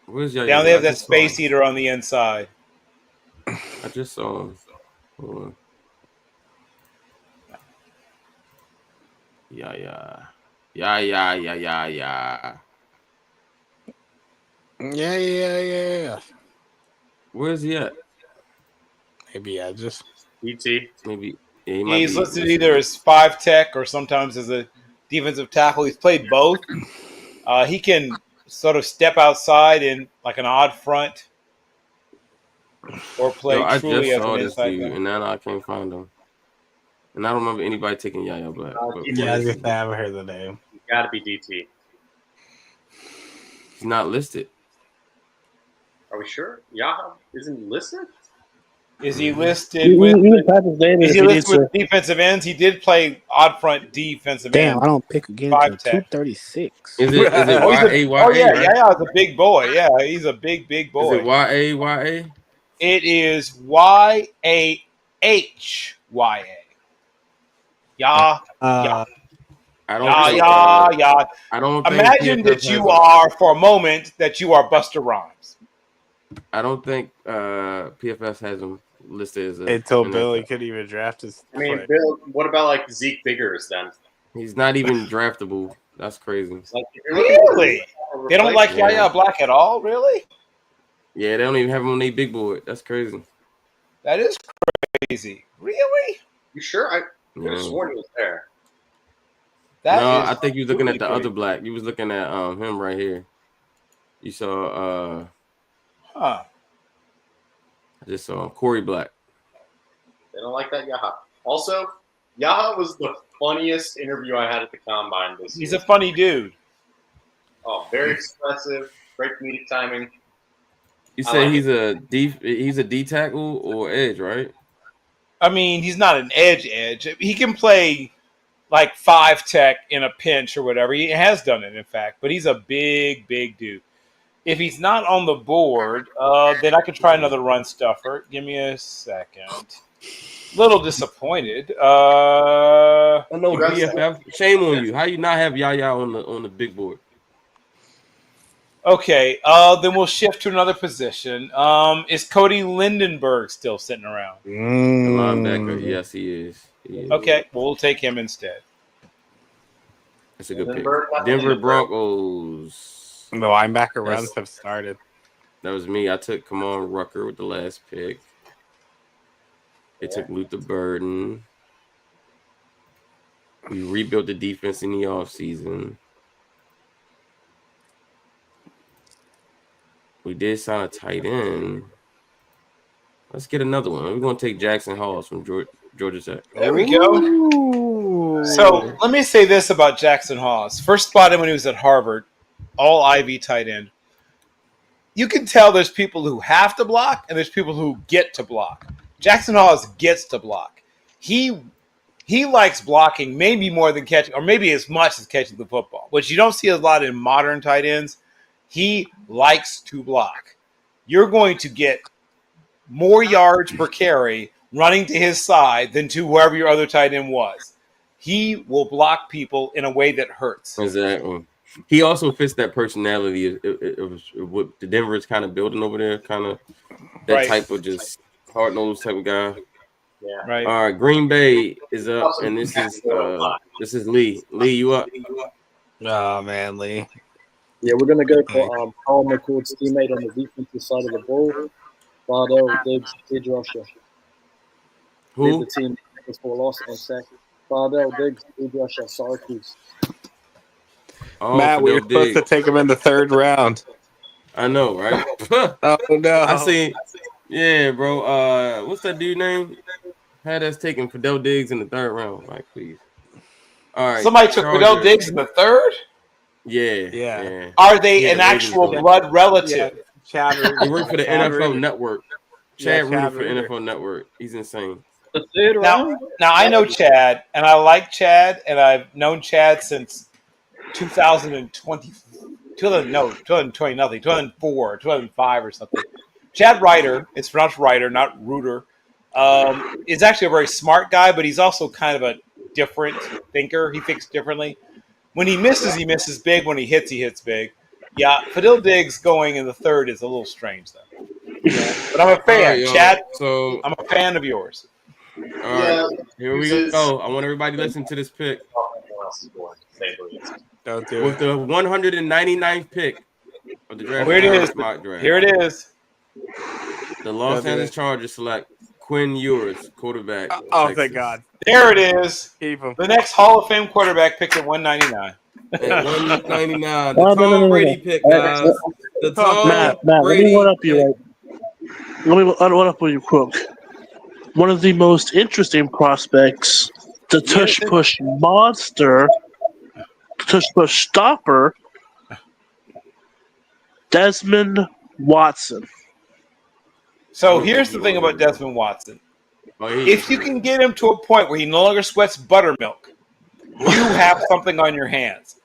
Speaker 1: Where's Yaya
Speaker 13: Down they have
Speaker 1: Black?
Speaker 13: that space eater on the inside.
Speaker 1: I just saw him. Hold on. Yeah.
Speaker 2: Yeah.
Speaker 1: Where's he at?
Speaker 2: Maybe I just
Speaker 3: ET.
Speaker 1: Maybe
Speaker 13: He's listed either as 5 tech or sometimes as a defensive tackle. He's played both. He can sort of step outside in like an odd front or play
Speaker 1: I
Speaker 13: truly
Speaker 1: just
Speaker 13: as
Speaker 1: saw
Speaker 13: an
Speaker 1: this
Speaker 13: inside
Speaker 1: dude,
Speaker 13: guy.
Speaker 1: and now I can't find him. And I don't remember anybody taking Yaya Black. But
Speaker 2: yeah, I just haven't heard the name.
Speaker 3: Got to be DT.
Speaker 1: he's not listed.
Speaker 3: Are we sure? Yaha isn't listed?
Speaker 13: Is he listed with? Is he listed with defensive ends? He did play odd front defensive
Speaker 5: Damn,
Speaker 13: end.
Speaker 5: I don't pick again
Speaker 13: 5
Speaker 5: until
Speaker 13: tech.
Speaker 5: 236.
Speaker 1: Is it
Speaker 13: Oh,
Speaker 1: YAYA?
Speaker 13: yeah,
Speaker 1: right?
Speaker 13: Yaya's a big boy. Yeah, he's a big boy.
Speaker 1: Is it YAYA?
Speaker 13: It is YAHYA. Yeah.
Speaker 1: I don't.
Speaker 13: Yeah.
Speaker 1: I don't think
Speaker 13: Imagine that
Speaker 1: PFF
Speaker 13: you
Speaker 1: has
Speaker 13: are for a moment that you are Buster Rhymes.
Speaker 1: I don't think PFS has him listed as a.
Speaker 2: Until
Speaker 1: in that
Speaker 2: Billy
Speaker 1: top.
Speaker 2: could even draft his.
Speaker 3: I mean, Bill, what about like Zeke Biggers then?
Speaker 1: He's not even draftable. That's crazy.
Speaker 3: Like, if you're looking for
Speaker 13: Really?
Speaker 3: a
Speaker 13: They don't like
Speaker 3: replacement-
Speaker 13: Yaya Black at all? Really?
Speaker 1: Yeah, they don't even have him on their big board. That's crazy.
Speaker 13: That is crazy. Really?
Speaker 3: You sure? I could have
Speaker 1: Yeah.
Speaker 3: sworn he was there.
Speaker 13: That
Speaker 1: No,
Speaker 13: is
Speaker 1: I think you was looking at the
Speaker 13: really
Speaker 1: other black. You was looking at him right here. You saw
Speaker 13: Huh.
Speaker 1: I just saw Corey Black.
Speaker 3: They don't like that Yaha. Also, Yaha was the funniest interview I had at the combine this
Speaker 13: He's
Speaker 3: year.
Speaker 13: a funny dude.
Speaker 3: Oh, very expressive, great comedic timing.
Speaker 1: You
Speaker 3: I
Speaker 1: say
Speaker 3: like
Speaker 1: he's a D tackle or edge, right?
Speaker 13: I mean, he's not an edge. He can play like 5 tech in a pinch or whatever. He has done it, in fact. But he's a big dude. If he's not on the board, then I could try another run stuffer. Give me a second. Little disappointed.
Speaker 1: I know BFF. Shame on you. How you not have Yaya on the big board?
Speaker 13: Okay, then we'll shift to another position. Is Cody Lindenberg still sitting around?
Speaker 1: The linebacker. Yes, he is.
Speaker 13: Okay, well, we'll take him instead.
Speaker 1: That's a good pick.
Speaker 3: Lindenberg, not
Speaker 1: Denver
Speaker 3: Lindenberg.
Speaker 1: Broncos.
Speaker 2: The linebacker
Speaker 1: That's-
Speaker 2: runs have started.
Speaker 1: That was me. I took Kamon Rucker with the last pick. They took Luther Burden. We rebuilt the defense in the offseason. We did sign a tight end. Let's get another one. We're going to take Jackson Halls from Georgia Tech.
Speaker 13: There we go. So let me say this about Jackson Hawes. First spotted when he was at Harvard, all Ivy tight end. You can tell there's people who have to block and there's people who get to block. Jackson Hawes gets to block. He likes blocking maybe more than catching, or maybe as much as catching the football, which you don't see a lot in modern tight ends. He likes to block. You're going to get more yards per carry running to his side than to whoever your other tight end was. He will block people in a way that hurts.
Speaker 1: Exactly. He also fits that personality of what the Denver is kind of building over there, kind of that
Speaker 13: Right.
Speaker 1: type of just hard-nosed type of guy.
Speaker 3: Yeah.
Speaker 13: Right.
Speaker 1: All right, Green Bay is up, and this is Lee. Lee, you up?
Speaker 2: Oh man, Lee.
Speaker 14: Yeah, we're going to go for Carl McCord's teammate on the defensive side of the ball, Bardell Diggs, edge rusher.
Speaker 1: Who?
Speaker 14: The team was for loss and sack. Bardell Diggs, edge rusher, Syracuse.
Speaker 1: Oh,
Speaker 2: Matt, we were
Speaker 1: Fidel
Speaker 2: supposed to
Speaker 1: Diggs.
Speaker 2: take him in the 3rd round.
Speaker 1: I know, right?
Speaker 2: Oh no!
Speaker 1: I see. Yeah, bro. What's that dude name? Had us taking Fidel Diggs in the 3rd round. Like, please. All right.
Speaker 13: Somebody took
Speaker 1: Chargers.
Speaker 13: Fidel Diggs in the 3rd?
Speaker 1: Yeah.
Speaker 13: Are they
Speaker 1: Yeah,
Speaker 13: an
Speaker 1: the Ravens
Speaker 13: actual
Speaker 1: don't.
Speaker 13: blood relative?
Speaker 1: He worked for the NFL Network. Chad
Speaker 2: Yeah,
Speaker 1: rooted
Speaker 2: Chad
Speaker 1: for
Speaker 2: Reuter.
Speaker 1: NFL Network. He's insane.
Speaker 14: The 3rd round?
Speaker 13: Now I know Chad, and I like Chad, and I've known Chad since 2020, 2020 nothing, 2004, 2005 or something. Chad Ryder, it's pronounced Ryder, not Reuter, is actually a very smart guy, but he's also kind of a different thinker. He thinks differently. When he misses big. When he hits big. Yeah, Fidel Diggs going in the 3rd is a little strange, though. But I'm a fan.
Speaker 1: All right, y'all.
Speaker 13: Chad,
Speaker 1: So,
Speaker 13: I'm a fan of yours.
Speaker 1: all right. Here we go. I want everybody to listen to this pick.
Speaker 2: Don't do
Speaker 1: With
Speaker 2: it.
Speaker 1: the 199th pick of the draft,
Speaker 13: Here it is.
Speaker 1: mock draft.
Speaker 13: Here it is.
Speaker 1: The Los
Speaker 2: Don't do
Speaker 1: Angeles
Speaker 2: it.
Speaker 1: Chargers select Quinn Ewers, quarterback.
Speaker 2: Oh,
Speaker 1: Texas.
Speaker 2: thank God.
Speaker 13: There it is.
Speaker 2: Keep him.
Speaker 13: The next Hall of Fame quarterback picked at 199.
Speaker 1: At 199. The
Speaker 15: No,
Speaker 1: Tom Brady pick, guys. The Tom
Speaker 15: Matt, let
Speaker 1: Brady
Speaker 15: me run up you
Speaker 1: pick.
Speaker 15: right. Let me run up with you quick. One of the most interesting prospects, the tush push monster, tush push stopper, Desmond Watson.
Speaker 13: So here's the thing about Desmond Watson. If you can get him to a point where he no longer sweats buttermilk, you have something on your hands.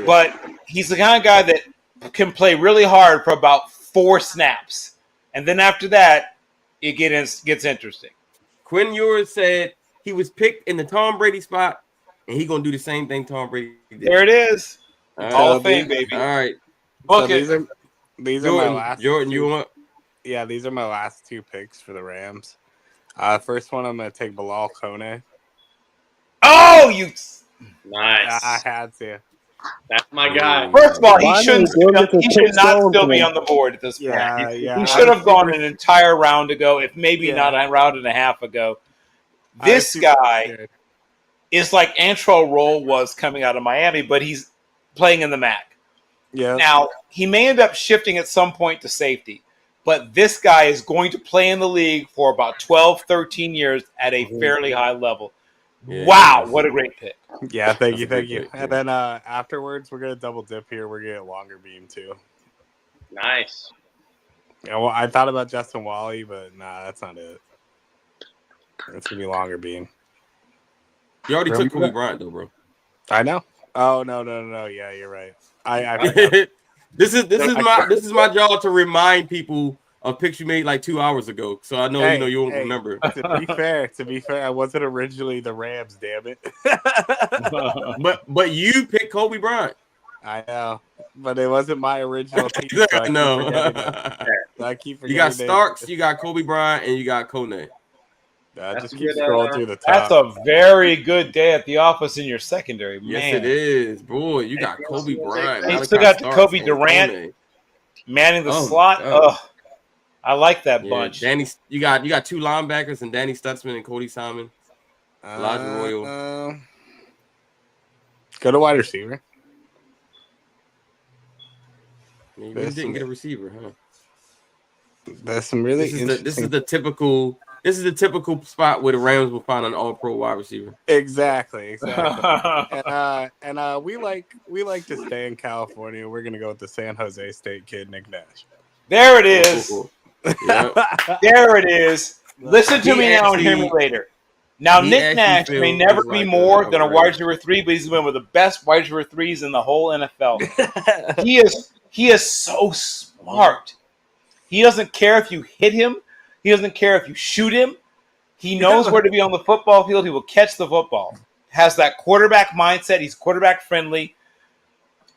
Speaker 13: But he's the kind of guy that can play really hard for about 4 snaps. And then after that, it gets interesting.
Speaker 1: Quinn Ewers said he was picked in the Tom Brady spot, and he's going to do the same thing Tom Brady did.
Speaker 13: There it is.
Speaker 1: All
Speaker 13: Hall
Speaker 1: right.
Speaker 13: of Fame, baby.
Speaker 1: All right.
Speaker 13: Book
Speaker 2: So
Speaker 13: it.
Speaker 2: these are my
Speaker 1: Jordan,
Speaker 2: last
Speaker 1: Jordan,
Speaker 2: two.
Speaker 1: you want
Speaker 2: Yeah, these are my last two picks for the Rams. First one, I'm going to take Bilal Kone.
Speaker 13: Oh, you
Speaker 3: Nice.
Speaker 2: I had to.
Speaker 3: That's my guy.
Speaker 13: First of all, he
Speaker 15: Why
Speaker 13: shouldn't.
Speaker 15: did Gordon
Speaker 13: He
Speaker 15: pick
Speaker 13: should not
Speaker 15: Stone
Speaker 13: still be
Speaker 15: today?
Speaker 13: on the board at this point.
Speaker 2: Yeah,
Speaker 13: He should have gone an
Speaker 2: super,
Speaker 13: entire round ago, if maybe
Speaker 2: Yeah.
Speaker 13: not a round and a half ago.
Speaker 2: I was
Speaker 13: This
Speaker 2: super
Speaker 13: guy
Speaker 2: scared.
Speaker 13: is like Antrell Roll was coming out of Miami, but he's playing in the MAC.
Speaker 2: Yeah.
Speaker 13: Now, he may end up shifting at some point to safety, but this guy is going to play in the league for about 12, 13 years at a fairly high level.
Speaker 1: Yeah,
Speaker 13: Wow,
Speaker 1: he is.
Speaker 13: what a great pick.
Speaker 2: Yeah, thank
Speaker 1: That's
Speaker 2: you,
Speaker 1: a good
Speaker 2: thank you.
Speaker 1: pick,
Speaker 2: And then afterwards, we're going to double dip here. We're going to get longer beam, too.
Speaker 3: Nice.
Speaker 2: Yeah, well, I thought about Justin Wally, but nah, that's not it. It's going to be longer beam.
Speaker 1: You already took
Speaker 2: Remember
Speaker 1: Kobe
Speaker 2: that?
Speaker 1: Bryant though, bro.
Speaker 2: I know. Oh, no. Yeah, you're right. I forgot.
Speaker 1: This is my job to remind people of picks you made like 2 hours ago. So I know you won't remember.
Speaker 2: To be fair, I wasn't originally the Rams. Damn it.
Speaker 1: but you picked Kobe Bryant.
Speaker 2: I know, but it wasn't my original team. So I
Speaker 1: No.
Speaker 2: keep forgetting that. I keep forgetting
Speaker 1: You got
Speaker 2: names.
Speaker 1: Starks, you got Kobe Bryant, and you got Kone.
Speaker 2: Just keep scrolling through the top.
Speaker 13: That's a very good day at the office in your secondary, man.
Speaker 1: Yes, it is, boy. You got Kobe Bryant.
Speaker 13: And you
Speaker 1: Malachi
Speaker 13: still got
Speaker 1: Starks,
Speaker 13: Kobe
Speaker 1: and
Speaker 13: Durant
Speaker 1: Kone.
Speaker 13: manning the
Speaker 1: Oh,
Speaker 13: slot.
Speaker 1: God.
Speaker 13: Ugh, I like that
Speaker 1: Yeah,
Speaker 13: bunch.
Speaker 1: Danny, you got two linebackers and Danny Stutzman and Cody Simon, Elijah Royal.
Speaker 2: Go to wide receiver.
Speaker 1: You really didn't get a receiver, huh?
Speaker 2: That's some really
Speaker 1: This is the typical spot where the Rams will find an all-pro wide receiver.
Speaker 2: Exactly. And we like to stay in California. We're gonna go with the San Jose State kid, Nick Nash.
Speaker 13: There it is.
Speaker 1: Yep.
Speaker 13: There it is. Listen to me now and hear me later. Now, Nick Nash may never be more than a wide receiver 3, but he's been one of the best wide receiver 3s in the whole NFL. He is so smart. He doesn't care if you hit him. He doesn't care if you shoot him. He knows where to be on the football field. He will catch the football. Has that quarterback mindset. He's quarterback friendly.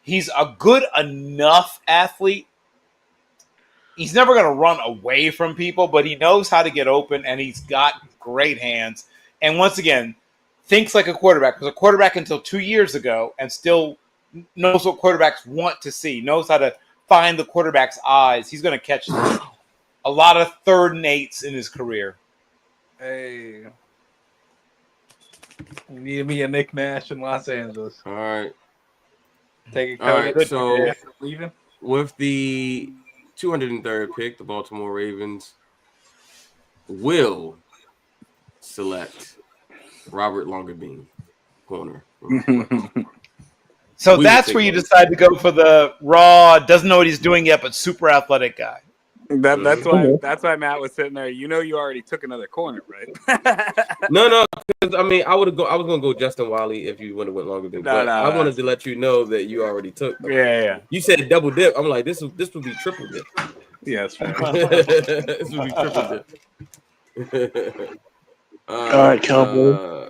Speaker 13: He's a good enough athlete. He's never going to run away from people, but he knows how to get open, and he's got great hands. And once again, thinks like a quarterback. Was a quarterback until 2 years ago and still knows what quarterbacks want to see, knows how to find the quarterback's eyes. He's going to catch a lot of 3rd and 8s in his career.
Speaker 19: Hey. You need me a Nick Nash in Los Angeles.
Speaker 1: All right.
Speaker 19: Take a
Speaker 1: All right, so
Speaker 19: leaving.
Speaker 1: with the 203rd pick, the Baltimore Ravens will select Robert Longerbeam, corner.
Speaker 13: So that's where you decide to go for the raw, doesn't know what he's doing yet, but super athletic guy.
Speaker 2: That's why Matt was sitting there. You know, you already took another corner, right?
Speaker 1: No, because I mean, I was gonna go Justin Wiley if you would have went Longerbeam.
Speaker 2: No,
Speaker 1: I wanted to let you know that you already took.
Speaker 2: Yeah.
Speaker 1: You said double dip. I'm like, this would be triple dip.
Speaker 2: Yeah, that's fair.
Speaker 1: This would be triple dip.
Speaker 15: All right, Cowboy.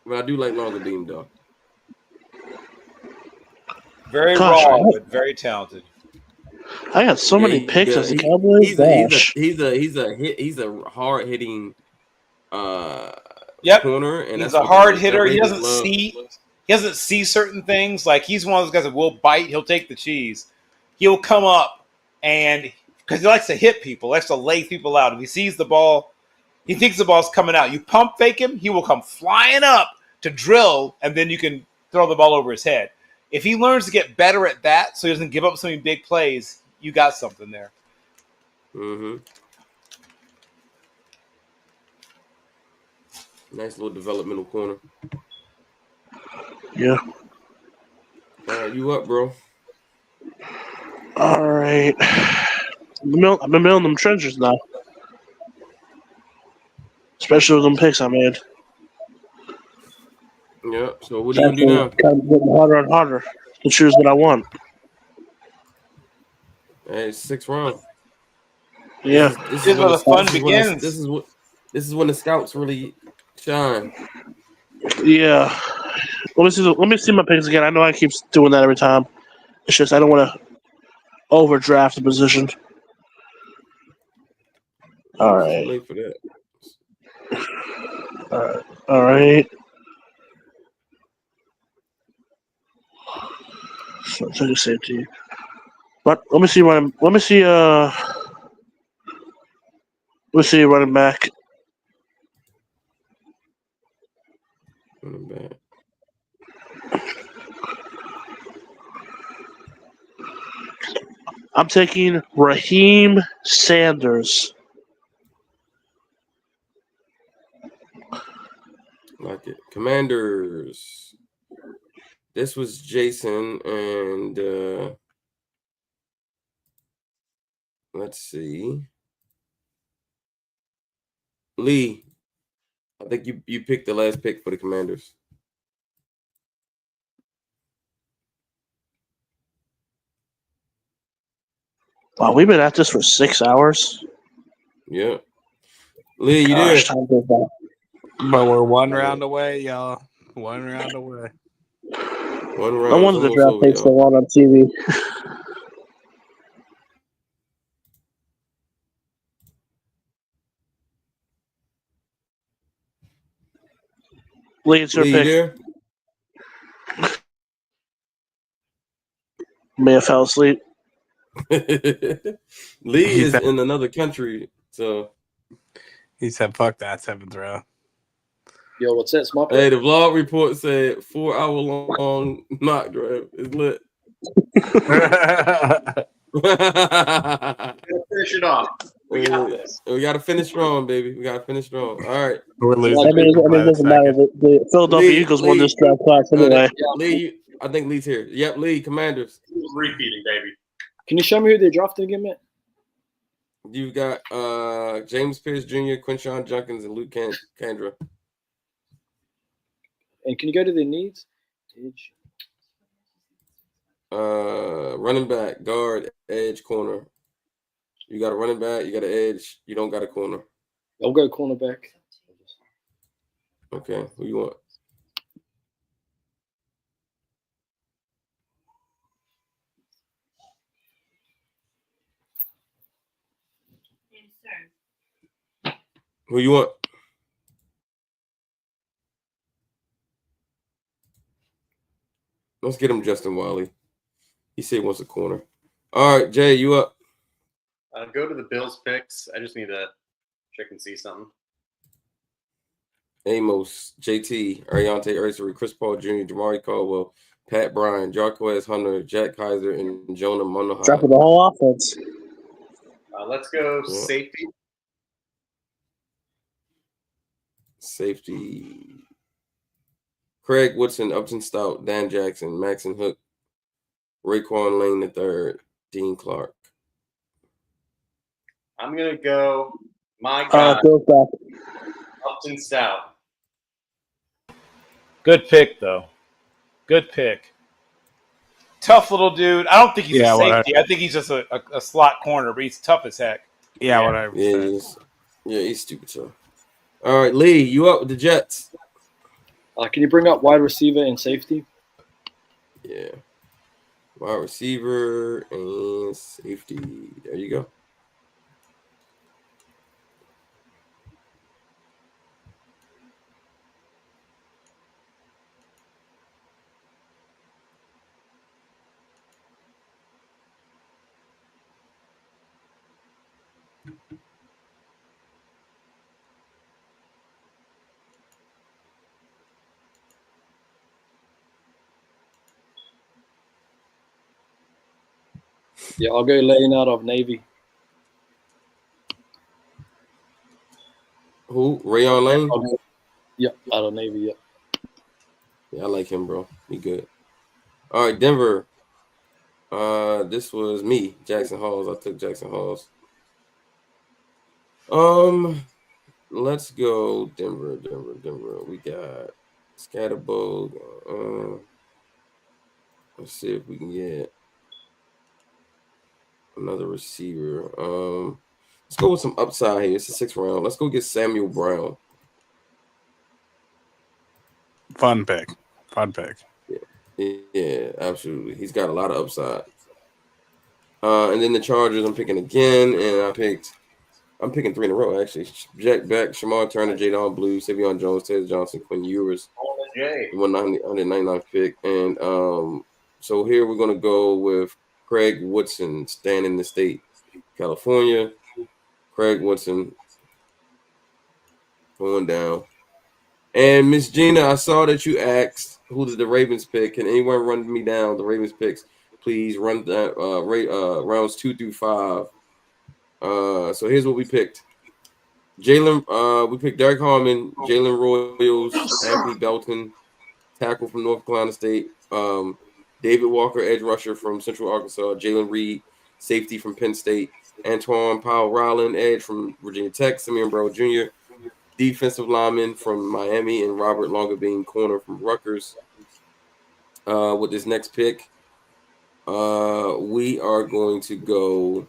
Speaker 1: But I do like Longerbeam though.
Speaker 13: Very
Speaker 15: Gosh,
Speaker 13: raw, but very talented.
Speaker 15: I got so many picks as the Cowboys.
Speaker 1: He's a hard hitting
Speaker 13: Yep.
Speaker 1: corner, and
Speaker 13: He's
Speaker 1: that's
Speaker 13: a
Speaker 1: what
Speaker 13: hard
Speaker 1: the
Speaker 13: hitter. He
Speaker 1: Ravens
Speaker 13: doesn't
Speaker 1: love.
Speaker 13: He doesn't see certain things. Like, he's one of those guys that will bite. He'll take the cheese. He'll come up and because he likes to hit people, likes to lay people out. If he sees the ball, he thinks the ball's coming out. You pump fake him, he will come flying up to drill, and then you can throw the ball over his head. If he learns to get better at that, so he doesn't give up so many big plays, you got something there.
Speaker 1: Mm-hmm. Nice little developmental corner.
Speaker 15: Yeah.
Speaker 1: You up, bro?
Speaker 15: All right. I've been building them trenches now. Especially with them picks I made.
Speaker 1: Yeah. So what are you gonna do now?
Speaker 15: Kind of getting harder and harder to choose what I want.
Speaker 1: Hey, it's 6th round.
Speaker 15: Yeah.
Speaker 1: This is where the fun begins. This is when the scouts really shine.
Speaker 15: Yeah. Let me see my picks again. I know I keep doing that every time. It's just I don't want to overdraft the position. All
Speaker 1: It's too
Speaker 15: right.
Speaker 1: late for that.
Speaker 15: All right. So I just said to you. But let me see running. Let me see. Let's see running back.
Speaker 1: Running back.
Speaker 15: I'm taking Raheem Sanders.
Speaker 1: Like it. Commanders. This was Jason, and let's see. Lee, I think you picked the last pick for the Commanders.
Speaker 15: Wow, we've been at this for 6 hours.
Speaker 1: Yeah. Lee, you
Speaker 15: Gosh,
Speaker 1: there?
Speaker 15: time goes by.
Speaker 2: But we're one round away, y'all. One round away.
Speaker 1: One
Speaker 15: No
Speaker 1: round.
Speaker 15: wonder the
Speaker 1: Almost
Speaker 15: draft
Speaker 1: over,
Speaker 15: takes so
Speaker 1: y'all.
Speaker 15: long on TV. Lee, it's your
Speaker 1: Lee, you
Speaker 15: pick.
Speaker 1: there?
Speaker 15: May have fell asleep.
Speaker 1: Lee
Speaker 2: He
Speaker 1: is
Speaker 2: said,
Speaker 1: in another country, so
Speaker 2: he said, fuck that 7th round.
Speaker 14: Yo, what's that? Smart
Speaker 1: hey, the vlog report said 4 hour long mock draft is lit.
Speaker 3: Finish it off. We got this.
Speaker 1: We gotta finish strong, baby. We gotta finish strong. All right.
Speaker 2: We're losing
Speaker 15: I mean,
Speaker 2: people by
Speaker 15: it
Speaker 2: the
Speaker 15: doesn't matter.
Speaker 2: second.
Speaker 15: The Philadelphia Eagles won this draft class anyway.
Speaker 1: Lee, I think Lee's here. Yep, Lee, Commanders.
Speaker 3: Repeating, baby.
Speaker 14: Can you show me who they drafted again, man?
Speaker 1: You've got James Pierce Jr., Quinshon Junkins, and Luke Kandra.
Speaker 14: And can you go to their needs? Edge.
Speaker 1: Running back, guard, edge, corner. You got a running back, you got an edge, you don't got a corner.
Speaker 14: I'll go cornerback.
Speaker 1: Okay, who you want? Who you want? Let's get him Justin Wiley. He said he wants a corner. All right, Jay, you up?
Speaker 3: Go to the Bills picks. I just need to check and see something.
Speaker 1: Amos, JT, Ariante Ursery, Chris Paul Jr., Jamari Caldwell, Pat Bryan, Jarquez Hunter, Jack Kaiser, and Jonah Monahan.
Speaker 15: Dropping the whole offense.
Speaker 3: Let's go safety.
Speaker 1: Safety. Craig Woodson, Upton Stout, Dan Jackson, Maxon Hook, Raekwon Lane III, Dean Clark.
Speaker 3: I'm going to go my guy, Upton Stout.
Speaker 13: Good pick, though. Good pick. Tough little dude. I don't think he's a safety. I think he's just a slot corner, but he's tough as heck.
Speaker 2: Yeah, whatever.
Speaker 1: Yeah, he's stupid tough. All right, Lee, you up with the Jets?
Speaker 14: Can you bring up wide receiver and safety?
Speaker 1: Yeah. Wide receiver and safety. There you go.
Speaker 14: Yeah, I'll go Lane out of Navy.
Speaker 1: Who? Rayon Lane?
Speaker 14: Yep, out of Navy, yep.
Speaker 1: Yeah, I like him, bro. He good. All right, Denver. This was me, Jackson Halls. I took Jackson Halls. Let's go Denver. We got Scatterbug. Let's see if we can get another receiver. Let's go with some upside here. It's the 6th round. Let's go get Samuel Brown.
Speaker 2: Fun pick.
Speaker 1: Yeah, absolutely. He's got a lot of upside. And then the Chargers, I'm picking again, and I picked I'm picking 3 in a row, actually. Jack Beck, Shamar Turner, Jadon Blue, Savion Jones, Ted Johnson, Quinn Ewers,
Speaker 3: Jay.
Speaker 1: 199th pick. And so here we're going to go with Craig Woodson, staying in the state, California. Craig Woodson going down. And Miss Gina, I saw that you asked who did the Ravens pick. Can anyone run me down the Ravens picks? Please run that rounds 2 through 5. So here's what we picked. We picked Derek Harmon, Jalen Royals, Anthony Belton, tackle from North Carolina State, David Walker, edge rusher from Central Arkansas, Jalen Reed, safety from Penn State, Antoine Powell-Ryland, edge from Virginia Tech, Simeon Burrow Jr., defensive lineman from Miami, and Robert Longerbean, corner from Rutgers. With this next pick, we are going to go.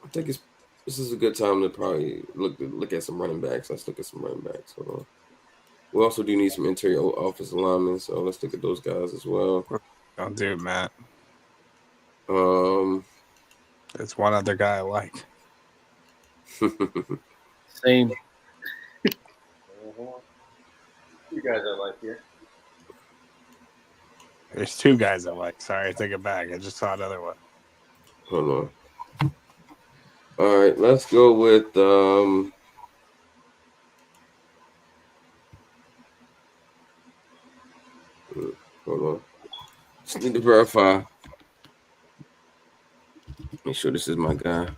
Speaker 1: I think this is a good time to probably look at some running backs. Let's look at some running backs. Hold on. We also do need some interior offensive linemen, so let's look at those guys as well.
Speaker 2: Don't do it, Matt.
Speaker 1: There's
Speaker 2: one other guy I like.
Speaker 14: Same.
Speaker 3: You guys I like here.
Speaker 2: There's 2 guys I like. Sorry, I take it back. I just saw another one.
Speaker 1: Hold on. All right, let's go with hold on. Just need to verify. Make sure this is my guy.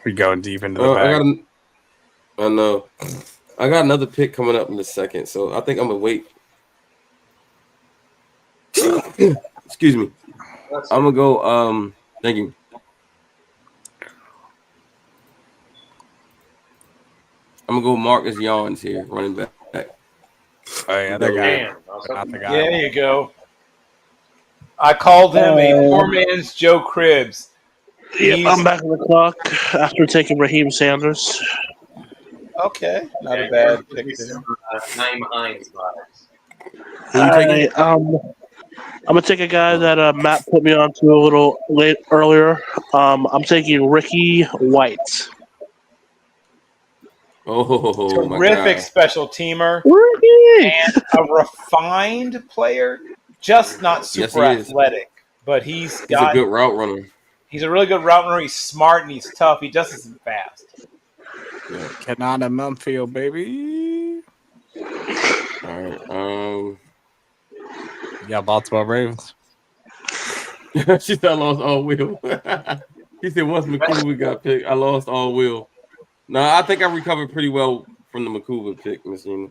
Speaker 2: We're going deep into the bag.
Speaker 1: I know. I got another pick coming up in a second, so I think I'm gonna wait. Excuse me. I'm gonna go. Thank you. I'm gonna go Marcus Yawns here, running back.
Speaker 2: Oh yeah, that guy.
Speaker 13: Not the guy. There you go. I called him a poor man's Joe Cribbs.
Speaker 15: Yep, I'm back on the clock after taking Raheem Sanders.
Speaker 13: Okay, not a bad pick.
Speaker 3: Naeem Hines vibes.
Speaker 15: I'm gonna take a guy that Matt put me on to a little late earlier. I'm taking Ricky White.
Speaker 1: Oh,
Speaker 13: terrific special teamer
Speaker 15: Ricky!
Speaker 13: And a refined player, just not super athletic, but he's
Speaker 1: a good route runner.
Speaker 13: He's a really good route runner. He's smart and he's tough. He just isn't fast.
Speaker 1: Yeah.
Speaker 2: Kenana Mumfield, baby.
Speaker 1: All right.
Speaker 2: Yeah, Baltimore Ravens.
Speaker 1: She said I lost all will. He said once McCool got picked, I lost all will. No, I think I recovered pretty well from the McCool pick, Miss Nina.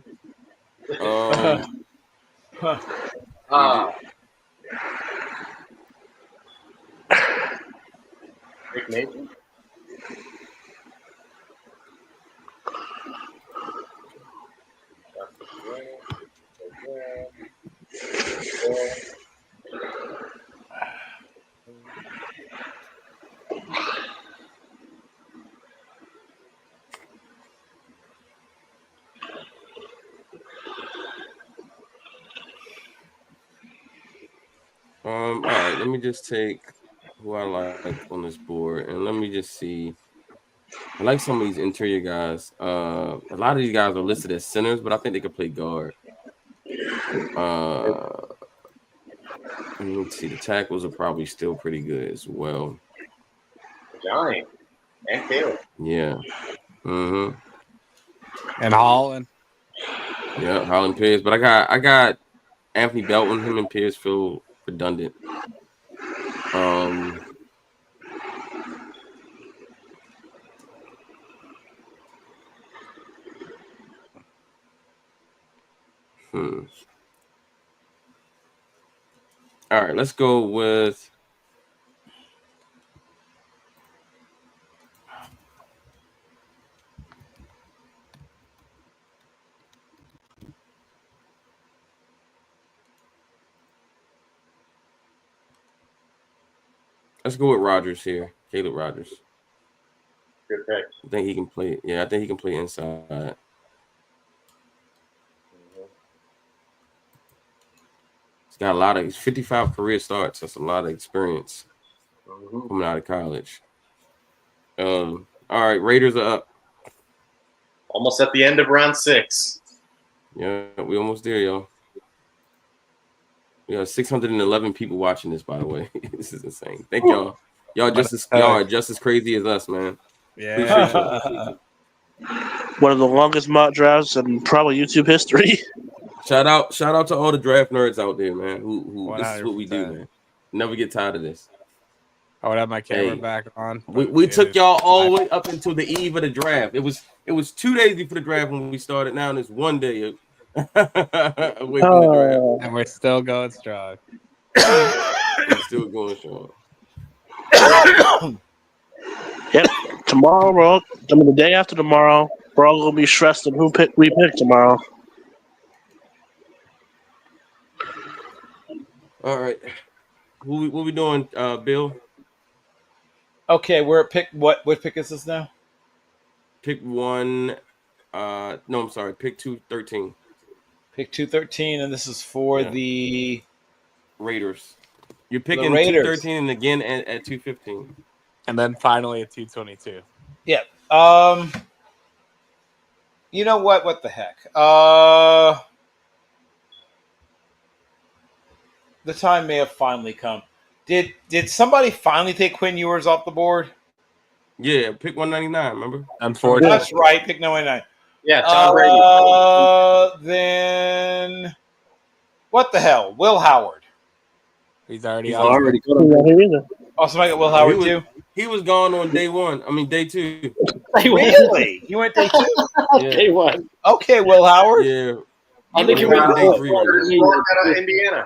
Speaker 3: Rick Mason?
Speaker 1: All right, let me just take who I like on this board, and let me just see. I like some of these interior guys. A lot of these guys are listed as centers, but I think they could play guard. And let's see, the tackles are probably still pretty good as well.
Speaker 3: Johnny and Caleb.
Speaker 1: Yeah. Mm-hmm.
Speaker 2: And Holland.
Speaker 1: Yeah, Holland Pierce. But I got Anthony Belton. Him and Pierce feel redundant. All right, let's go with. Let's go with Rogers here, Caleb Rogers.
Speaker 3: Good pick.
Speaker 1: I think he can play. Yeah, I think he can play inside. He's got a lot of 55 career starts. That's a lot of experience coming out of college. All right, Raiders are up.
Speaker 3: Almost at the end of round 6.
Speaker 1: Yeah, we almost there, y'all. We have 611 people watching this, by the way. This is insane. Thank y'all. Y'all are just as crazy as us, man.
Speaker 2: Yeah.
Speaker 1: Appreciate y'all.
Speaker 15: One of the longest mock drafts in probably YouTube history.
Speaker 1: Shout out to all the draft nerds out there, man. Who this is what we do,
Speaker 2: 100%.
Speaker 1: man. Never get tired of this.
Speaker 2: I would have my camera back on.
Speaker 1: We took y'all all the way up until the eve of the draft. It was 2 days before the draft when we started. Now it's 1 day away from the draft.
Speaker 2: And we're still going strong.
Speaker 1: We're still going strong.
Speaker 15: Yep. Tomorrow, the day after tomorrow, we're all gonna be stressed on we pick tomorrow.
Speaker 1: All right. What we doing, Bill?
Speaker 13: Okay, we're at pick. What pick is this now?
Speaker 1: Pick 1. No, I'm sorry. Pick 213.
Speaker 13: Pick 213, and this is for the
Speaker 1: Raiders. You're picking
Speaker 13: Raiders.
Speaker 1: 213 and again at 215.
Speaker 2: And then finally at 222.
Speaker 13: Yeah. You know what? What the heck? The time may have finally come. Did somebody finally take Quinn Ewers off the board?
Speaker 1: Yeah, pick 199, remember?
Speaker 2: Unfortunately.
Speaker 13: That's right, pick 199.
Speaker 3: Yeah, Tom Brady.
Speaker 13: Then what the hell? Will Howard.
Speaker 2: He's already
Speaker 15: got him.
Speaker 13: Oh, somebody got Will Howard too?
Speaker 1: He was gone on day 1. I mean, day 2.
Speaker 13: Really? You went day 2?
Speaker 1: Yeah.
Speaker 15: Day 1.
Speaker 13: Okay, Will Howard.
Speaker 1: Yeah.
Speaker 15: I think he
Speaker 1: We're
Speaker 15: went
Speaker 1: in day 3 right now.
Speaker 3: Out of Indiana.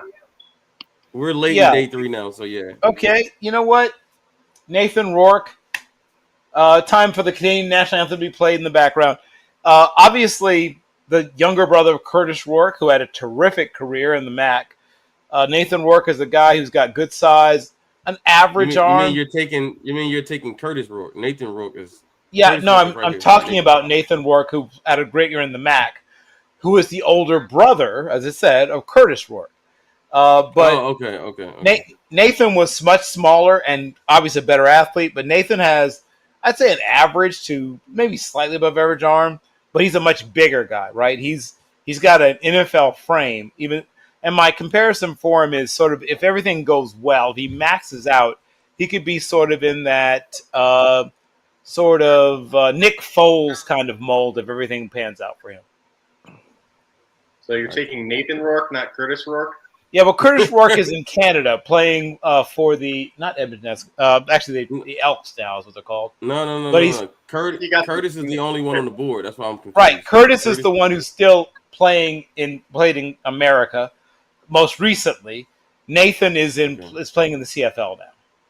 Speaker 1: We're late
Speaker 13: Yeah.
Speaker 1: in day 3 now, so yeah.
Speaker 13: Okay, you know what? Nathan Rourke. Time for the Canadian national anthem to be played in the background. Obviously, the younger brother of Curtis Rourke, who had a terrific career in the MAC. Nathan Rourke is a guy who's got good size, an average arm.
Speaker 1: You mean you're taking Curtis Rourke? Nathan Rourke is.
Speaker 13: Yeah,
Speaker 1: Curtis
Speaker 13: no,
Speaker 1: Rourke is right
Speaker 13: I'm
Speaker 1: here.
Speaker 13: talking about Nathan Rourke, who had a great year in the MAC, who is the older brother, as I said, of Curtis Rourke. But
Speaker 1: okay.
Speaker 13: Nathan was much smaller and obviously a better athlete, but Nathan has, I'd say, an average to maybe slightly above average arm, but he's a much bigger guy, right? He's got an NFL frame, and my comparison for him is sort of, if everything goes well, if he maxes out, he could be sort of in that Nick Foles kind of mold if everything pans out for him.
Speaker 3: So you're taking Nathan Rourke, not Curtis Rourke?
Speaker 13: Yeah, but Curtis Rourke is in Canada playing for the, not Edmonton, actually the Elks now is what they're called.
Speaker 1: No.
Speaker 13: But he's
Speaker 1: Curtis is the only one on the board. That's why I'm confused.
Speaker 13: right. Curtis is the one who's still played in America most recently. Nathan is playing in the CFL now.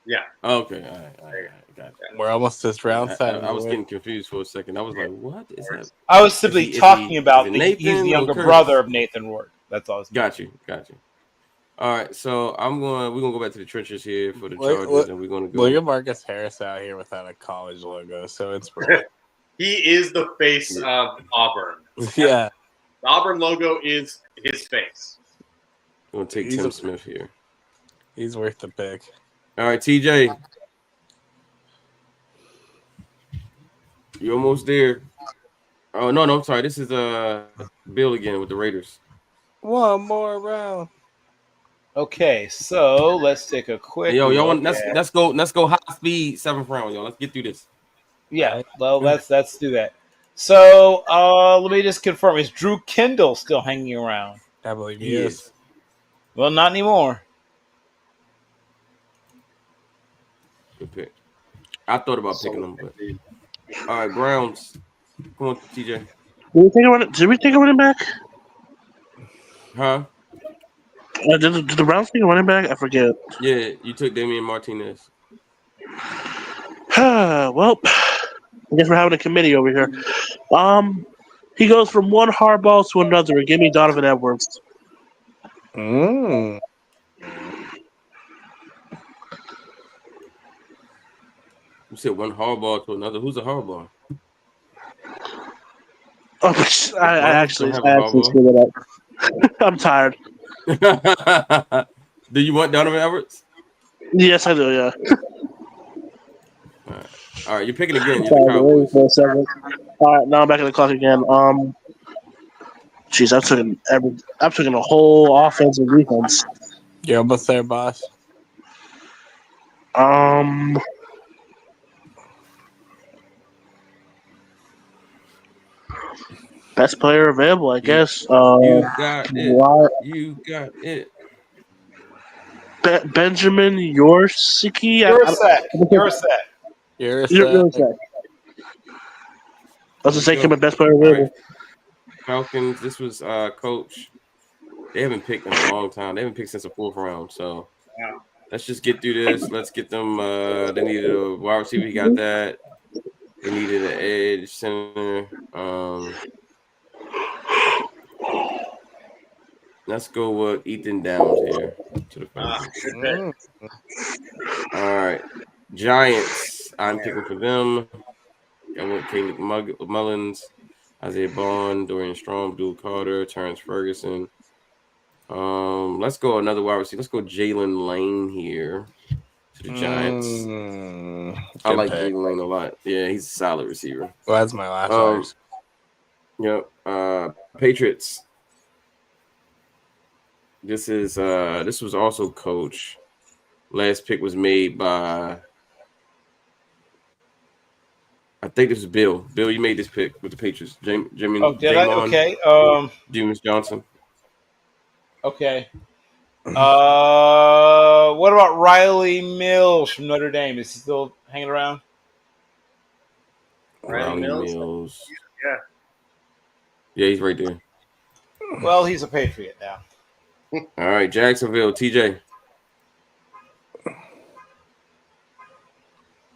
Speaker 3: Yeah.
Speaker 1: Okay. All right. Gotcha.
Speaker 2: We're almost to round 7.
Speaker 1: I was getting confused for a second. I was like, what is that?
Speaker 13: I was simply talking about he's
Speaker 1: Nathan
Speaker 13: the
Speaker 1: or
Speaker 13: younger
Speaker 1: Curtis?
Speaker 13: brother of Nathan Rourke. That's all.
Speaker 1: Got you. All right, so we're gonna go back to the trenches here for the Chargers, and we're gonna go.
Speaker 2: Look at Marcus Harris out here without a college logo. So inspirational.
Speaker 3: He is the face of Auburn.
Speaker 2: Yeah.
Speaker 3: The Auburn logo is his face.
Speaker 1: We're gonna take Tim Smith here.
Speaker 2: He's worth the pick.
Speaker 1: All right, TJ. You're almost there. Oh no, I'm sorry. This is Bill again with the Raiders.
Speaker 2: One more round.
Speaker 13: Okay, so let's take a quick.
Speaker 1: Yo, y'all
Speaker 13: look
Speaker 1: want let's go high speed 7th round, y'all. Let's get through this.
Speaker 13: Yeah, well, let's do that. So let me just confirm: is Drew Kendall still hanging around?
Speaker 2: I believe he is.
Speaker 13: Well, not anymore.
Speaker 1: Good pick. I thought about picking them, but all right, Browns. Come on, TJ.
Speaker 15: Did we take a running back?
Speaker 1: Huh?
Speaker 15: Did the Browns take a running back? I forget.
Speaker 1: Yeah, you took Damian Martinez.
Speaker 15: Well, I guess we're having a committee over here. He goes from one hardball to another. Give me Donovan Edwards.
Speaker 2: Mm.
Speaker 1: You said one hardball to another. Who's a hardball?
Speaker 15: Oh, I actually screwed it up. I'm tired.
Speaker 1: Do you want Donovan Edwards?
Speaker 15: Yes, I do. Yeah.
Speaker 1: All right, you're picking again. You're the
Speaker 15: Sorry, wait
Speaker 1: Cowboys.
Speaker 15: for a second. All right, now I'm back in the clock again. Jeez, I'm taking a whole offense and defense.
Speaker 2: You're almost there, boss.
Speaker 15: Best player available, I guess.
Speaker 1: You got it.
Speaker 15: Why-
Speaker 1: You got it.
Speaker 15: Benjamin Yorsicki.
Speaker 13: You're set. You're set.
Speaker 2: You're
Speaker 15: You're set. Let's just take him a best player
Speaker 1: All
Speaker 15: available.
Speaker 1: right. Falcons. This was coach. They haven't picked in a long time. They haven't picked since the 4th round. So let's just get through this. Let's get them. They needed a wide receiver. He got that. They needed an edge center. Let's go with Ethan Downs here to the Falcons. All right, Giants. I'm picking for them. I went Caleb Mullins, Isaiah Bond, Dorian Strong, Abdul Carter, Terrence Ferguson. Let's go another wide receiver. Let's go Jalen Lane here to the Giants. I like Jalen Lane a lot. Yeah, he's a solid receiver.
Speaker 2: Well, that's my last one.
Speaker 1: Yep. Patriots. This was also coach. Last pick was made by, I think this is Bill. Bill, you made this pick with the Patriots. Jimmy.
Speaker 13: Oh, did I? Okay.
Speaker 1: James Johnson.
Speaker 13: Okay. What about Riley Mills from Notre Dame? Is he still hanging around?
Speaker 1: Riley Mills.
Speaker 13: Yeah.
Speaker 1: Yeah, he's right there.
Speaker 13: Well, he's a Patriot now.
Speaker 1: All right, Jacksonville, TJ.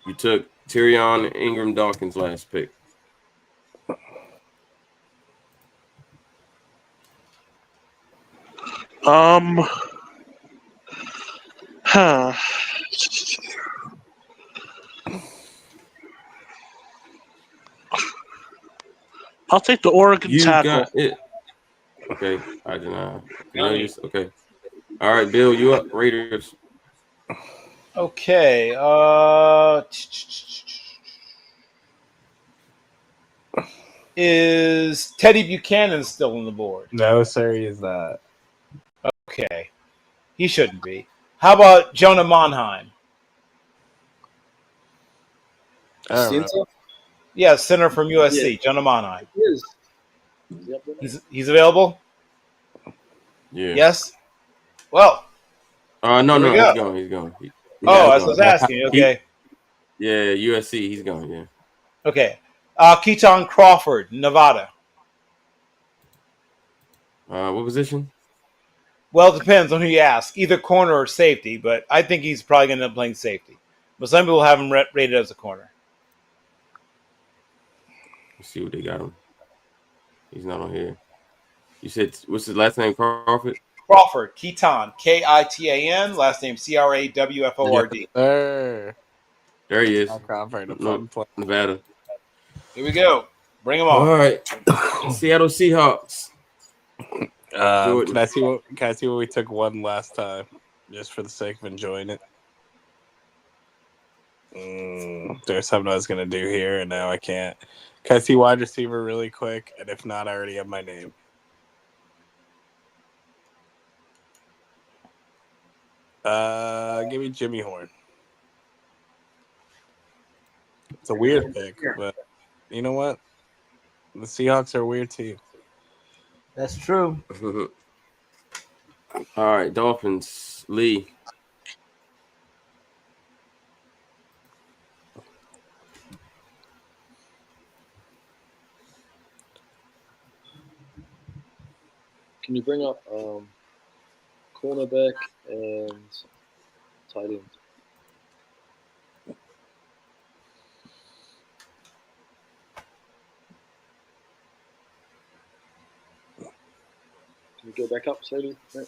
Speaker 1: You took Tyrion Ingram Dawkins last pick.
Speaker 15: I'll take the Oregon tackle.
Speaker 1: Got it. Okay, I deny. Okay. All right, Bill, you up? Raiders.
Speaker 13: Okay. Is Teddy Buchanan still on the board?
Speaker 2: No, sir, he is not.
Speaker 13: Okay. He shouldn't be. How about Jonah Monheim? Yeah, center from USC,
Speaker 14: Yeah.
Speaker 13: Jonah Monheim.
Speaker 14: He is.
Speaker 13: He's available?
Speaker 1: Yeah.
Speaker 13: Yes? Well.
Speaker 1: No,
Speaker 13: here we go.
Speaker 1: he's gone.
Speaker 13: I was asking. Okay.
Speaker 1: Yeah, USC, he's gone. Yeah.
Speaker 13: Okay. Keaton Crawford, Nevada.
Speaker 1: What position?
Speaker 13: Well, it depends on who you ask. Either corner or safety, but I think he's probably going to end up playing safety. But some people have him rated as a corner.
Speaker 1: Let's see what they got him. He's not on here. You said, what's his last name, Crawford?
Speaker 13: Crawford, Keaton, Kitan, last name Crawford.
Speaker 1: There he is.
Speaker 2: Crawford,
Speaker 1: Nevada.
Speaker 13: Here we go. Bring him on.
Speaker 1: All right. Seattle Seahawks.
Speaker 2: Can I see what we took one last time, just for the sake of enjoying it? There's something I was gonna do here, and now I can't. Can I see wide receiver really quick? And if not, I already have my name. Give me Jimmy Horn. It's a weird pick, but you know what? The Seahawks are a weird team.
Speaker 13: That's true.
Speaker 1: All right, Dolphins, Lee.
Speaker 14: Can you bring up cornerback and tight end? Can you go back up slowly? Right.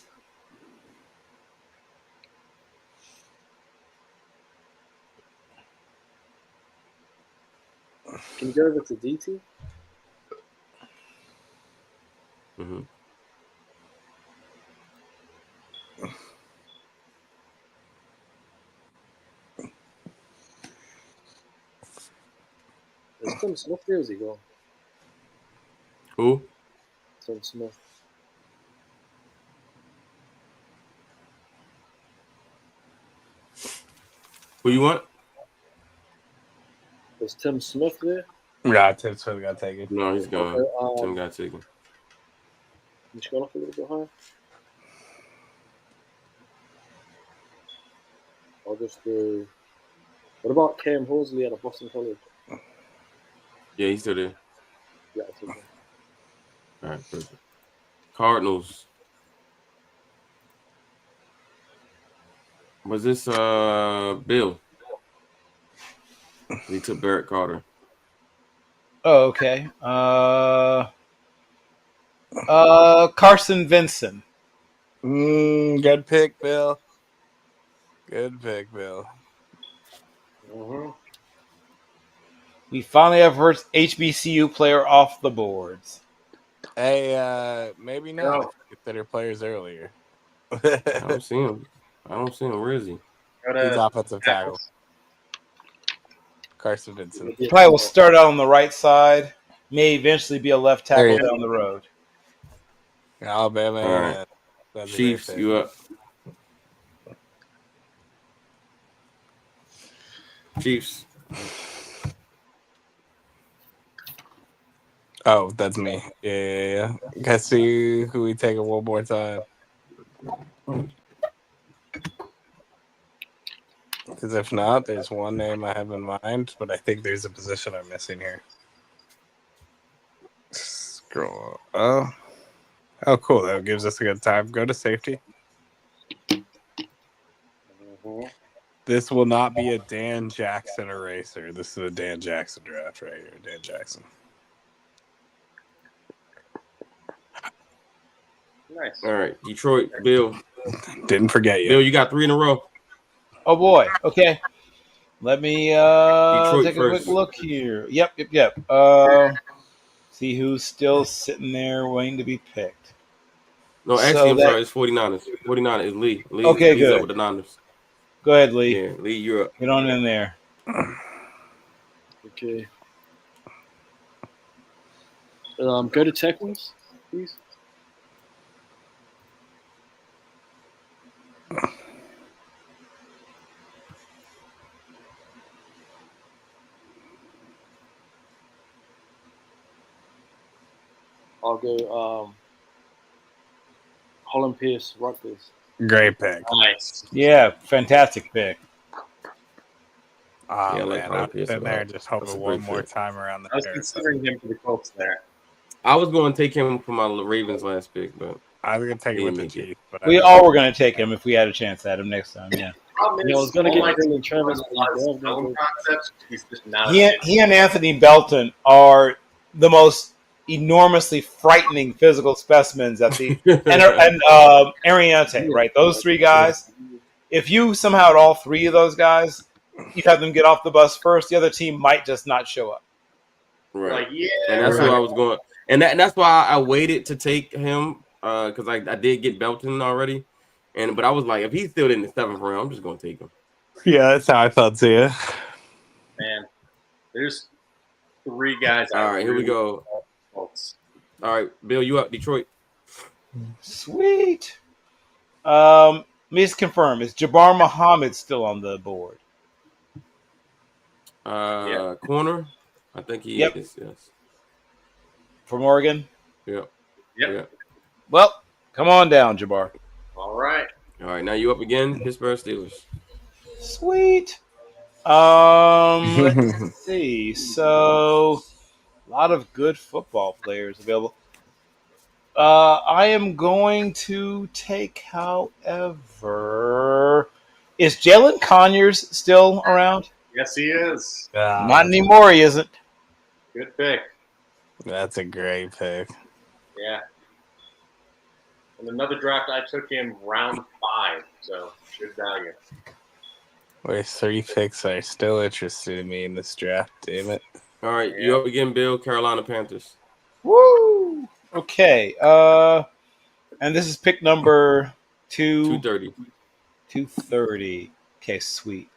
Speaker 14: Can you go over to DT?
Speaker 1: Mm-hmm.
Speaker 14: Is Tim Smith there? Is he gone?
Speaker 1: Who?
Speaker 14: Tim Smith.
Speaker 1: Who you want?
Speaker 14: Is Tim Smith there?
Speaker 2: Yeah, Tim Smith got taken.
Speaker 1: No, he's gone.
Speaker 14: Okay,
Speaker 1: Tim got taken.
Speaker 14: you scroll up a little bit higher. I'll just do. What about Cam Horsley out of Boston College?
Speaker 1: Yeah, he's still there.
Speaker 14: Yeah, I'll take him.
Speaker 1: All right, perfect. Cardinals. Was this Bill? He took Barrett Carter.
Speaker 13: Oh, okay. Carson Vincent.
Speaker 2: Good pick, Bill. Good pick, Bill.
Speaker 14: Mm-hmm.
Speaker 13: We finally have first HBCU player off the boards.
Speaker 2: Hey, maybe not.
Speaker 3: Go.
Speaker 2: Consider players earlier.
Speaker 1: I don't see him. Where is he?
Speaker 3: Go to
Speaker 2: He's offensive tackle.
Speaker 3: tackles.
Speaker 2: Carson Vincent.
Speaker 13: He probably will start out on the right side, may eventually be a left
Speaker 2: There
Speaker 13: tackle
Speaker 2: you
Speaker 13: down the road.
Speaker 2: Alabama.
Speaker 1: All right.
Speaker 2: That's a
Speaker 1: Chiefs,
Speaker 2: great pick.
Speaker 1: you up? Chiefs.
Speaker 2: Oh, that's me. Yeah. Let's see who we taking one more time. Because if not, there's one name I have in mind, but I think there's a position I'm missing here. Scroll. Oh, cool. That gives us a good time. Go to safety.
Speaker 14: Mm-hmm.
Speaker 2: This will not be a Dan Jackson eraser. This is a Dan Jackson draft right here. Dan Jackson.
Speaker 3: Nice.
Speaker 1: All right, Detroit. Bill.
Speaker 2: Didn't forget you.
Speaker 1: Bill, you got 3 in a row.
Speaker 13: Oh boy. Okay. Let me
Speaker 1: Detroit
Speaker 13: take a
Speaker 1: first.
Speaker 13: quick look here. Yep. See who's still sitting there waiting to be picked.
Speaker 1: No, actually, I'm sorry. It's 49ers. 49ers is Lee.
Speaker 13: Okay,
Speaker 1: Lee's
Speaker 13: good.
Speaker 1: up with the Niners.
Speaker 13: Go ahead, Lee.
Speaker 1: Yeah, Lee, you're up.
Speaker 13: Get on in there.
Speaker 14: Okay. Go to tackles, please. I'll go Holland Pierce, Rutgers.
Speaker 2: Great pick.
Speaker 3: Nice.
Speaker 13: Yeah, fantastic pick.
Speaker 2: Oh,
Speaker 1: Yeah, I like
Speaker 2: man.
Speaker 1: Holland
Speaker 2: I'm
Speaker 1: Pierce a
Speaker 2: sitting there
Speaker 1: lot.
Speaker 2: just
Speaker 1: That's
Speaker 2: hoping
Speaker 1: a
Speaker 2: one
Speaker 1: great
Speaker 2: more
Speaker 1: pick.
Speaker 2: time around the
Speaker 3: I was
Speaker 2: Bears.
Speaker 3: considering him for the Colts there.
Speaker 1: I was going to take him for my Ravens last pick, but
Speaker 2: I was going to take
Speaker 1: he
Speaker 2: it with
Speaker 1: didn't
Speaker 2: the
Speaker 1: make it.
Speaker 2: Chiefs. But
Speaker 13: We all were going to take him if we had a chance at him next time. Yeah.
Speaker 3: Problem
Speaker 14: Yeah, I was
Speaker 3: is,
Speaker 14: gonna
Speaker 3: all
Speaker 14: get
Speaker 3: my
Speaker 14: Dylan
Speaker 3: teams
Speaker 14: Travis,
Speaker 3: run a lot of
Speaker 14: but yeah,
Speaker 3: zone concepts. He's just not.
Speaker 13: He and Anthony Belton are the most enormously frightening physical specimens at the and Ariante, right? Those 3 guys. If you somehow had all 3 of those guys, you have them get off the bus first. The other team might just not show up.
Speaker 1: Right.
Speaker 3: Like, yeah,
Speaker 1: And that's
Speaker 3: right.
Speaker 1: who I was going. And that's why I waited to take him because I did get Belton already. But I was like, if he's still in the 7th round, I'm just going to take him.
Speaker 2: Yeah, that's how I felt too.
Speaker 3: Man, there's 3 guys.
Speaker 1: All right, here we go.
Speaker 3: Colts.
Speaker 1: All right, Bill, you up, Detroit.
Speaker 13: Sweet. Let me just confirm: is Jabbar Muhammad still on the board?
Speaker 1: Corner, I think he
Speaker 13: Yep.
Speaker 1: is. Yes.
Speaker 13: From Oregon.
Speaker 1: Yep.
Speaker 3: Yep.
Speaker 13: Well, come on down, Jabbar.
Speaker 3: All right.
Speaker 1: All right, now you up again, Pittsburgh Steelers.
Speaker 13: Sweet. Let's see. So, a lot of good football players available. I am going to take, however, is Jalen Conyers still around?
Speaker 3: Yes, he is.
Speaker 13: Not anymore. He isn't.
Speaker 3: Good pick.
Speaker 2: That's a great pick.
Speaker 3: Yeah. And another draft, I took him round 5, so good value.
Speaker 2: Wait, 3 picks are still interested in me in this draft. Damn it!
Speaker 1: All right, you up again, Bill? Carolina Panthers.
Speaker 13: Woo! Okay. And this is pick number
Speaker 1: 230.
Speaker 13: 230. Okay, sweet.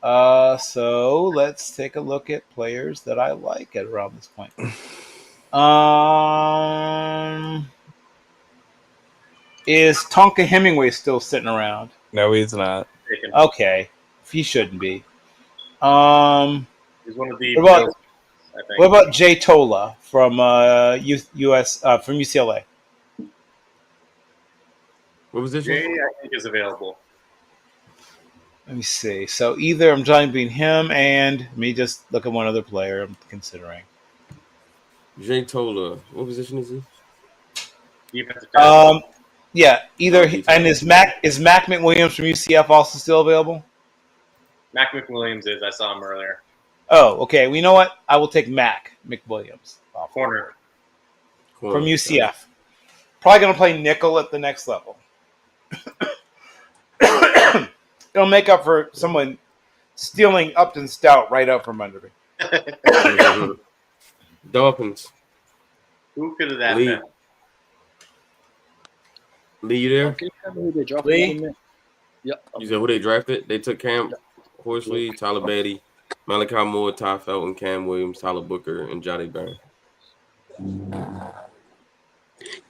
Speaker 13: So let's take a look at players that I like at around this point. Is Tonka Hemingway still sitting around?
Speaker 2: No, he's not.
Speaker 13: Okay, he shouldn't be.
Speaker 3: He's one of the.
Speaker 13: What about Jay Tola from US from UCLA?
Speaker 1: What was this?
Speaker 3: Jay, I think, is available.
Speaker 13: Let me see. So either I'm trying between him and me. Just look at one other player I'm considering.
Speaker 1: Jay Tola. What position is he?
Speaker 3: Defensive tackle.
Speaker 13: Yeah, either and is Mac McWilliams from UCF also still available?
Speaker 3: Mac McWilliams is. I saw him earlier.
Speaker 13: Oh, okay. Well, you know what? I will take Mac McWilliams.
Speaker 3: Corner.
Speaker 13: From UCF. Probably going to play nickel at the next level. It'll make up for someone stealing Upton Stout right up from under me.
Speaker 1: Dolphins.
Speaker 3: Who could have that
Speaker 1: Lee.
Speaker 3: been?
Speaker 1: Lee, you there?
Speaker 14: Can you tell me who they drafted?
Speaker 13: Lee?
Speaker 14: Yeah.
Speaker 1: You said who they drafted? They took Cam Horsley, Tyler Beatty, Malachi Moore, Ty Felton, Cam Williams, Tyler Booker, and Johnny Byrne.
Speaker 5: Can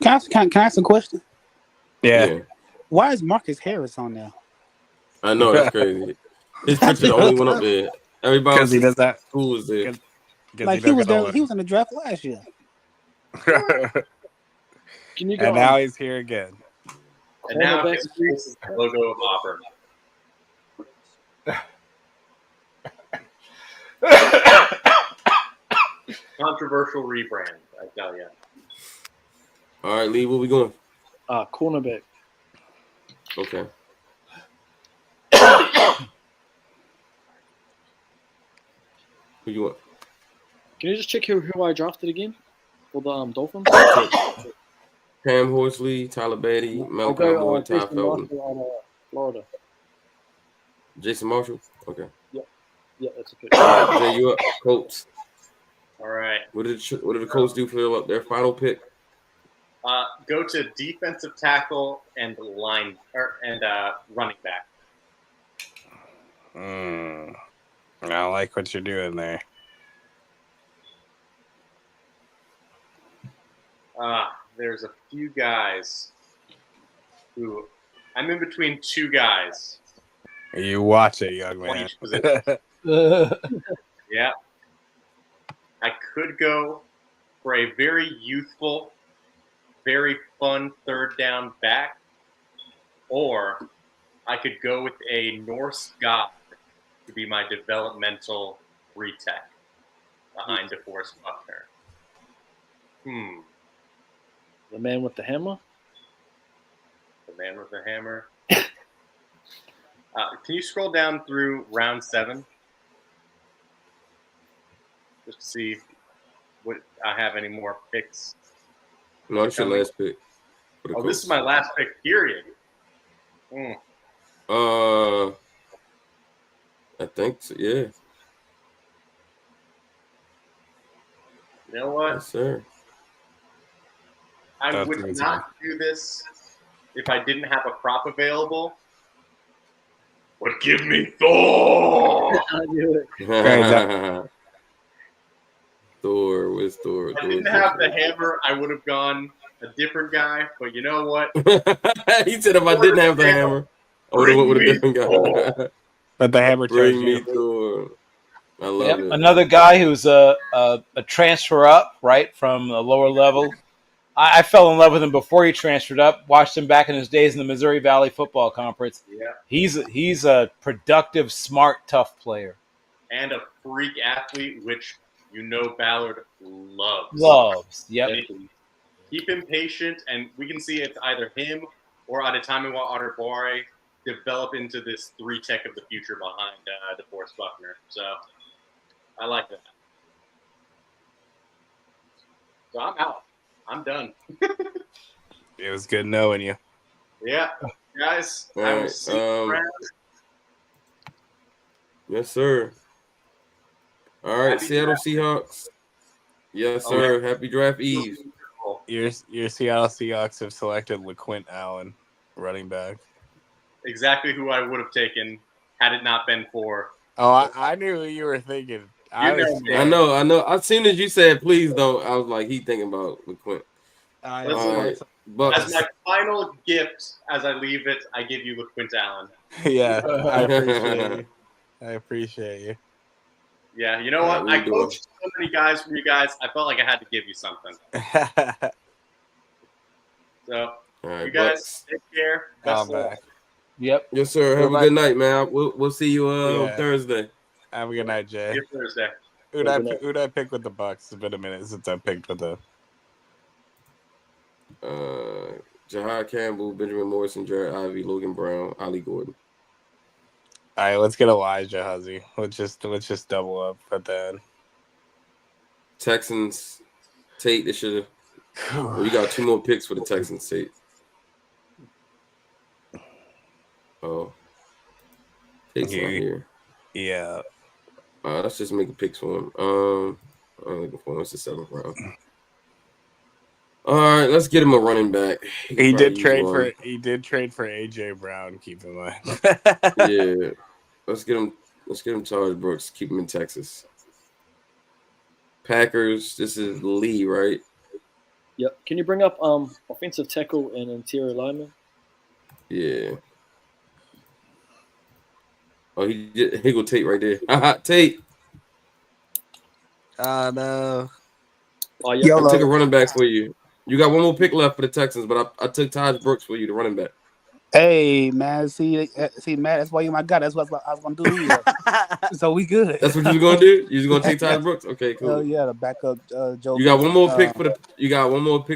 Speaker 5: I ask a question?
Speaker 2: Yeah.
Speaker 5: Why is Marcus Harris on there?
Speaker 1: I know, that's crazy. His picture the only one up there. Everybody
Speaker 2: Because he does that.
Speaker 1: Who was there?
Speaker 5: Like he was there. He was in the draft last year.
Speaker 14: Can you go
Speaker 2: And now he's here again.
Speaker 3: And now this is the logo of Auburn. Controversial rebrand, I tell you.
Speaker 1: All right, Lee, where we going?
Speaker 14: Cornerback.
Speaker 1: Okay. Who you want?
Speaker 14: Can you just check who I drafted again for the Dolphins?
Speaker 1: Cam Horsley, Tyler Beatty,
Speaker 14: I'll
Speaker 1: Malachi
Speaker 14: go
Speaker 1: Moore, Ty
Speaker 14: Jason
Speaker 1: Felton.
Speaker 14: Marshall out of Florida.
Speaker 1: Jason Marshall? Okay.
Speaker 14: Yeah, that's okay.
Speaker 1: Jay, you up? Colts.
Speaker 3: All right.
Speaker 1: What did the Colts do for their final pick?
Speaker 3: Go to defensive tackle and running back.
Speaker 2: I like what you're doing there.
Speaker 3: There's a few guys who I'm in between two guys.
Speaker 2: You watch it, young man.
Speaker 3: Yeah. I could go for a very youthful, very fun third down back, or I could go with a Norse god to be my developmental retech behind DeForest Buckner.
Speaker 14: The man with the hammer?
Speaker 3: The man with the hammer. Can you scroll down through round 7? Just to see what I have any more picks.
Speaker 1: No, it's your last pick.
Speaker 3: Oh, this is my last pick, period.
Speaker 1: I think so, yeah.
Speaker 3: You know what?
Speaker 1: Yes, sir.
Speaker 3: I would not do this if I didn't have a prop available. But give me Thor!
Speaker 14: I knew it.
Speaker 1: Thor, where's Thor?
Speaker 3: If I didn't have the hammer, I would have gone a different guy. But you know what?
Speaker 1: He said if I didn't have the hammer, I would have went with a different guy.
Speaker 2: But the hammer
Speaker 1: Bring me Thor. I love it.
Speaker 13: Another guy who's a transfer up, right, from a lower level. I fell in love with him before he transferred up. Watched him back in his days in the Missouri Valley Football Conference.
Speaker 3: Yeah.
Speaker 13: He's a productive, smart, tough player.
Speaker 3: And a freak athlete, which you know Ballard loves.
Speaker 13: Yep.
Speaker 3: keep him patient, and we can see if either him or Adetamiwa Adebawore develop into this 3-tech of the future behind DeForest Buckner. So I like that. So I'm out. I'm done.
Speaker 2: It was good knowing you.
Speaker 3: Yeah, guys.
Speaker 1: All
Speaker 3: I will
Speaker 1: right,
Speaker 3: see you around.
Speaker 1: Yes, sir. All right,
Speaker 3: Happy
Speaker 1: Seattle
Speaker 3: draft.
Speaker 1: Seahawks. Yes,
Speaker 3: Oh,
Speaker 1: sir. Happy draft eve.
Speaker 2: Your Seattle Seahawks have selected LaQuint Allen, running back.
Speaker 3: Exactly who I would have taken had it not been for.
Speaker 2: Oh, I knew who you were thinking. I
Speaker 1: know. As soon as you said please don't, I was like, he thinking about LaQuint.
Speaker 3: Listen,
Speaker 1: All right, Bucks.
Speaker 3: as my final gift, as I leave it, I give you LaQuint Allen.
Speaker 2: Yeah, I appreciate you. I appreciate you.
Speaker 3: Yeah, you know what? I coached so many guys from you guys. I felt like I had to give you something. So,
Speaker 1: right,
Speaker 3: you guys
Speaker 1: Bucks.
Speaker 3: take care. Best of luck.
Speaker 6: Yep.
Speaker 1: Yes, sir. Have a good night, man. We'll see you on Thursday.
Speaker 2: Have a good night, Jay.
Speaker 3: See you Thursday.
Speaker 2: Who'd I pick with the Bucks? It's been a minute since I picked with the.
Speaker 1: Jahad Campbell, Benjamin Morrison, Jared Ivey, Logan Brown, Ollie Gordon.
Speaker 2: All right, let's get Elijah Huzzy. Let's just double up at that.
Speaker 1: Texans, Tate. They should have. We got 2 more picks for the Texans, Tate. Oh, Tate's not here.
Speaker 2: Yeah.
Speaker 1: Let's just make a picks for him. I'm looking for him. It's the 7th round. All right, let's get him a running back.
Speaker 2: He did trade for AJ Brown. Keep in mind.
Speaker 1: Yeah, let's get him Taj Brooks. Keep him in Texas. Packers. This is Lee, right?
Speaker 14: Yep. Can you bring up offensive tackle and interior lineman?
Speaker 1: Yeah. Oh, he go Tate right there. Tate.
Speaker 2: No.
Speaker 14: Oh, yeah.
Speaker 1: I took a running back for you. You got 1 more pick left for the Texans, but I took Taj Brooks for you, the running back.
Speaker 5: Hey, man. See, Matt, that's why you're my guy. That's what I was going to do anyway. So we good.
Speaker 1: That's what you was going to do? You was going to take Taj Brooks? Okay, cool.
Speaker 5: Oh, yeah, the backup Joe.
Speaker 1: You got 1 more pick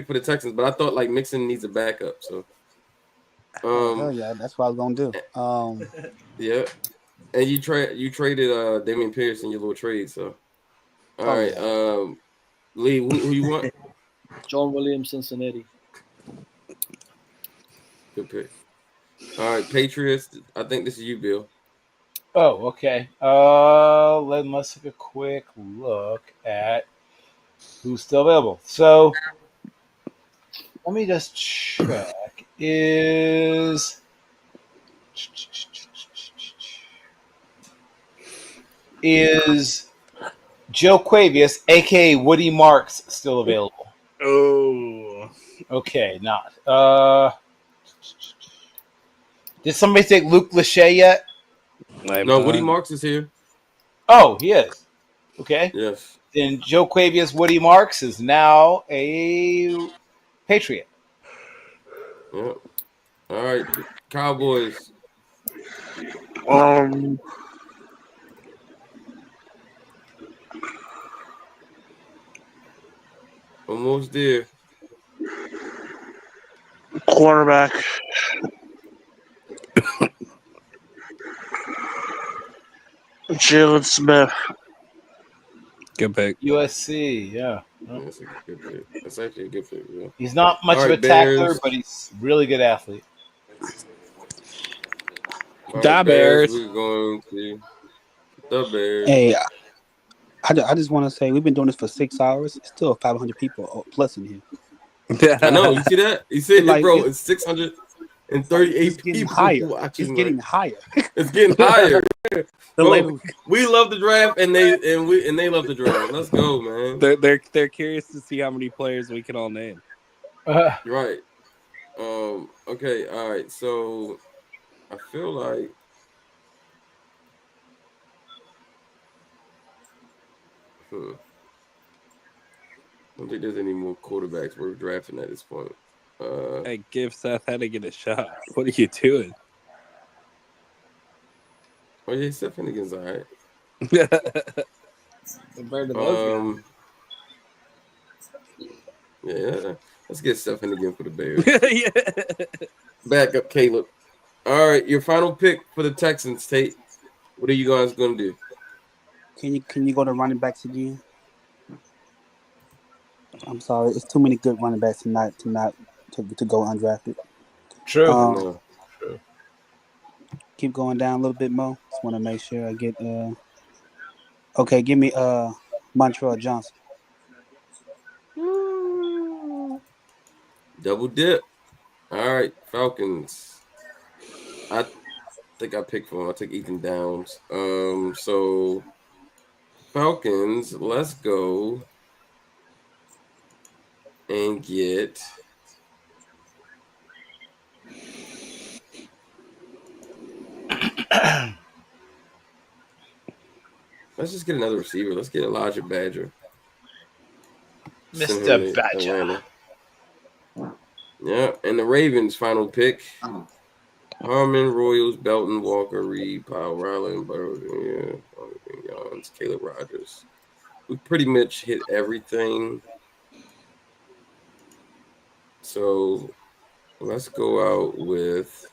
Speaker 1: for the Texans, but I thought like Mixon needs a backup, so
Speaker 5: hell yeah, that's what I was going to do.
Speaker 1: Yeah. And you traded Damian Pierce in your little trade, so all right.
Speaker 5: Yeah.
Speaker 1: Lee, who you want?
Speaker 14: John Williams, Cincinnati.
Speaker 1: Good pick. All right, Patriots. I think this is you, Bill.
Speaker 13: Oh, okay. Let's take a quick look at who's still available. So let me just check. Is Joe Quavius, aka Woody Marks, still available?
Speaker 2: Oh.
Speaker 13: Okay, not. Did somebody take Luke Lachey yet?
Speaker 1: No, Woody Marks is here.
Speaker 13: Oh, he is. Okay.
Speaker 1: Yes.
Speaker 13: Then Joe Quavius Woody Marks is now a Patriot.
Speaker 1: Yep. All right, Cowboys. Almost there.
Speaker 15: Quarterback. Jalen Smith.
Speaker 2: Good pick.
Speaker 13: USC, yeah.
Speaker 1: That's a good pick. That's actually a good pick. Yeah.
Speaker 13: He's not much
Speaker 1: All
Speaker 13: of a
Speaker 1: right,
Speaker 13: tackler,
Speaker 1: Bears.
Speaker 13: but he's a really good athlete.
Speaker 1: All
Speaker 2: Da
Speaker 1: right,
Speaker 2: Bears.
Speaker 1: We're going to the Bears.
Speaker 5: Hey, I just want to say we've been doing this for 6 hours. It's still 500 people plus in here.
Speaker 1: I know. You see that? You see it,
Speaker 5: Like,
Speaker 1: bro? It's 638 people
Speaker 5: higher.
Speaker 1: watching.
Speaker 5: It's getting higher.
Speaker 1: It's getting higher.
Speaker 5: The later
Speaker 1: we love the draft, and they love the draft. Let's go, man.
Speaker 2: They're curious to see how many players we can all name.
Speaker 1: Right. Okay. All right. So I feel like I don't think there's any more quarterbacks worth drafting at this point.
Speaker 2: Hey, give Seth Hennigan a shot. What are you doing?
Speaker 1: Oh yeah, Seth Hennigan's all right.
Speaker 2: Compared to those
Speaker 1: Yeah, Let's get stuff in again for the Bears.
Speaker 2: Yeah.
Speaker 1: Back up, Caleb. All right, your final pick for the Texans, Tate. What are you guys gonna do?
Speaker 5: Can you go to running backs again? I'm sorry, it's too many good running backs to go undrafted.
Speaker 13: True.
Speaker 1: I
Speaker 5: Um,
Speaker 1: know.
Speaker 13: True.
Speaker 5: keep going down a little bit more. Just want to make sure I get. Okay, give me Montreal Johnson.
Speaker 1: Double dip. All right, Falcons. I think I picked for him. I took Ethan Downs. So Falcons, let's go and get let's just get another receiver. Let's get Elijah Badger. Send him
Speaker 13: Mr.
Speaker 1: to
Speaker 13: Badger.
Speaker 1: Atlanta. Yeah, and the Ravens' final pick. Harmon, Royals, Belton, Walker, Reed, Powell, Riley, and Burrows. Yeah, Jans, Caleb Rogers. We pretty much hit everything. So let's go out with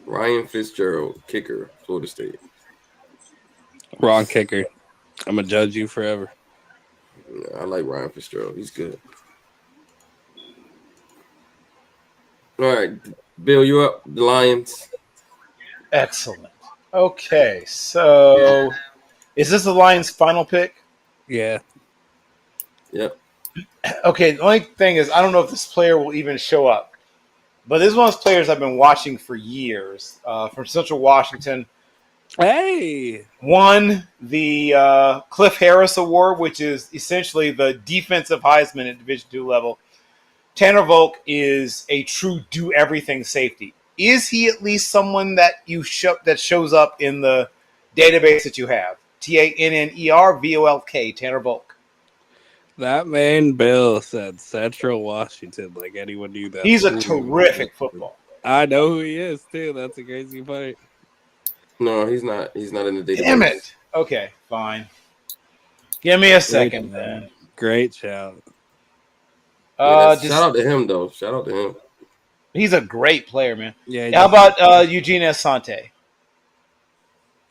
Speaker 1: Ryan Fitzgerald, kicker, Florida State.
Speaker 2: Wrong kicker. I'm gonna judge you forever.
Speaker 1: Yeah, I like Ryan Fitzgerald. He's good. All right, Bill, you up? The Lions.
Speaker 13: Excellent. Okay, so is this the Lions' final pick?
Speaker 2: Yeah.
Speaker 1: Yep.
Speaker 13: Okay, the only thing is I don't know if this player will even show up. But this is one of those players I've been watching for years from Central Washington.
Speaker 2: Hey!
Speaker 13: Won the Cliff Harris Award, which is essentially the defensive Heisman at Division II level. Tanner Volk is a true do-everything safety. Is he at least someone that that shows up in the database that you have? TANNERVOLK, Tanner Volk.
Speaker 2: That man Bill said Central Washington like anyone knew that.
Speaker 13: He's a terrific football.
Speaker 2: I know who he is too. That's a crazy part.
Speaker 1: No, he's not. He's not in the database.
Speaker 13: Damn it. Okay, fine. Give me a second then.
Speaker 2: Great shout.
Speaker 1: Shout out to him though. Shout out to him.
Speaker 13: He's a great player, man.
Speaker 2: Yeah.
Speaker 13: How about Eugene Asante?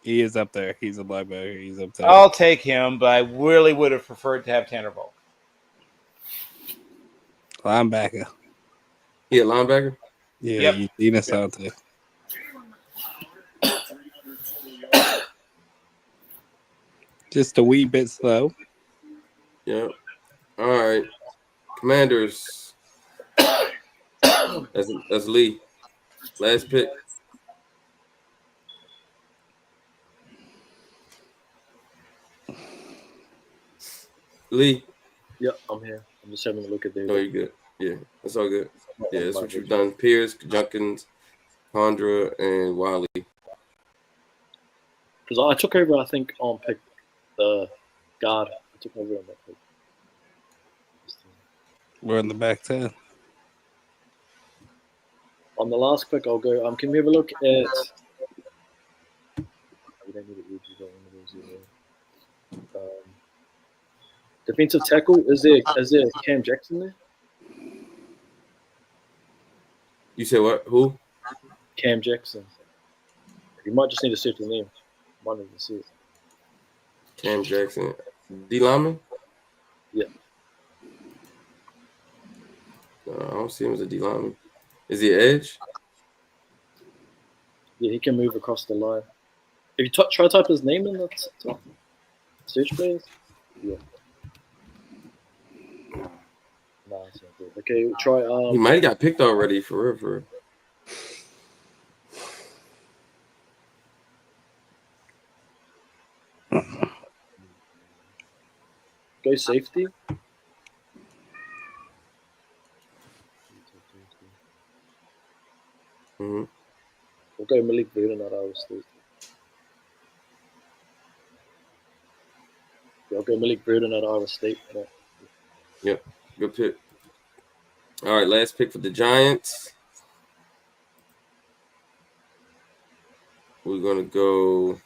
Speaker 2: He is up there. He's a linebacker. He's up there.
Speaker 13: I'll take him, but I really would have preferred to have Tanner Volk.
Speaker 2: Linebacker.
Speaker 1: He a linebacker?
Speaker 2: Yeah,
Speaker 13: Yep.
Speaker 2: Eugene Asante. Just a wee bit slow.
Speaker 1: Yeah. All right. Commanders. That's Lee. Last pick. Lee.
Speaker 14: Yep, I'm here. I'm just having a look at this.
Speaker 1: Oh, you're good. Yeah, that's all good. Yeah, that's what you've done. Pierce, Junkins, Condra, and Wiley.
Speaker 14: Because I took over, I think, on pick the guard. I took over on that pick.
Speaker 2: We're in the back 10.
Speaker 14: On the last pick, I'll go. Can we have a look at? We don't need it. We don't want defensive tackle. Is there Cam Jackson there?
Speaker 1: You said what? Who?
Speaker 14: Cam Jackson. You might just need to search the name. Might need to see it.
Speaker 1: Cam Jackson. D lineman?
Speaker 14: Yeah.
Speaker 1: I don't see him as a D lineman. Is he an edge?
Speaker 14: Yeah, he can move across the line. If you try to type his name in the search please. Yeah. Nah, it's not good. Okay, try.
Speaker 1: He might have got picked already for real.
Speaker 14: Go safety.
Speaker 1: Mm-hmm.
Speaker 14: We'll go Malik Burden at Iowa State. Yeah, I'll go Malik Burden at Iowa State. Yeah.
Speaker 1: Yep, good pick. All right, last pick for the Giants. We're gonna go.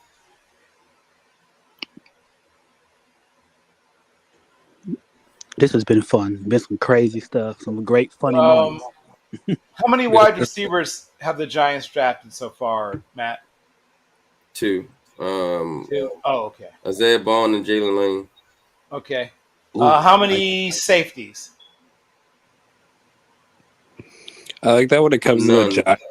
Speaker 5: This has been fun. Been some crazy stuff. Some great funny moments.
Speaker 13: How many wide receivers have the Giants drafted so far, Matt?
Speaker 1: 2.
Speaker 13: Two. Oh, okay.
Speaker 1: Isaiah Bond and Jalen Lane.
Speaker 13: Okay.
Speaker 9: Ooh,
Speaker 13: How many safeties?
Speaker 2: I like that when it comes to
Speaker 1: None.
Speaker 2: the Giants.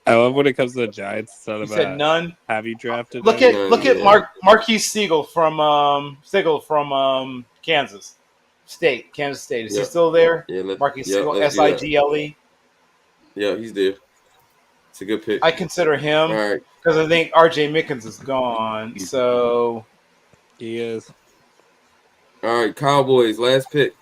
Speaker 2: I love when it comes to the Giants. Instead
Speaker 13: You
Speaker 2: of
Speaker 13: said none.
Speaker 2: have you drafted?
Speaker 13: Look
Speaker 2: any?
Speaker 13: at Marquise Siegel from Kansas State. Kansas State. Is he
Speaker 1: Yep.
Speaker 13: still there?
Speaker 1: Yeah,
Speaker 13: Marquise
Speaker 1: yep,
Speaker 13: Siegel,
Speaker 1: let's do that.
Speaker 13: Sigle.
Speaker 1: Yeah, he's there. It's a good pick.
Speaker 13: I consider him
Speaker 1: All right.
Speaker 13: because I think R.J. Mickens is gone. So
Speaker 2: He is.
Speaker 1: All right, Cowboys, last pick.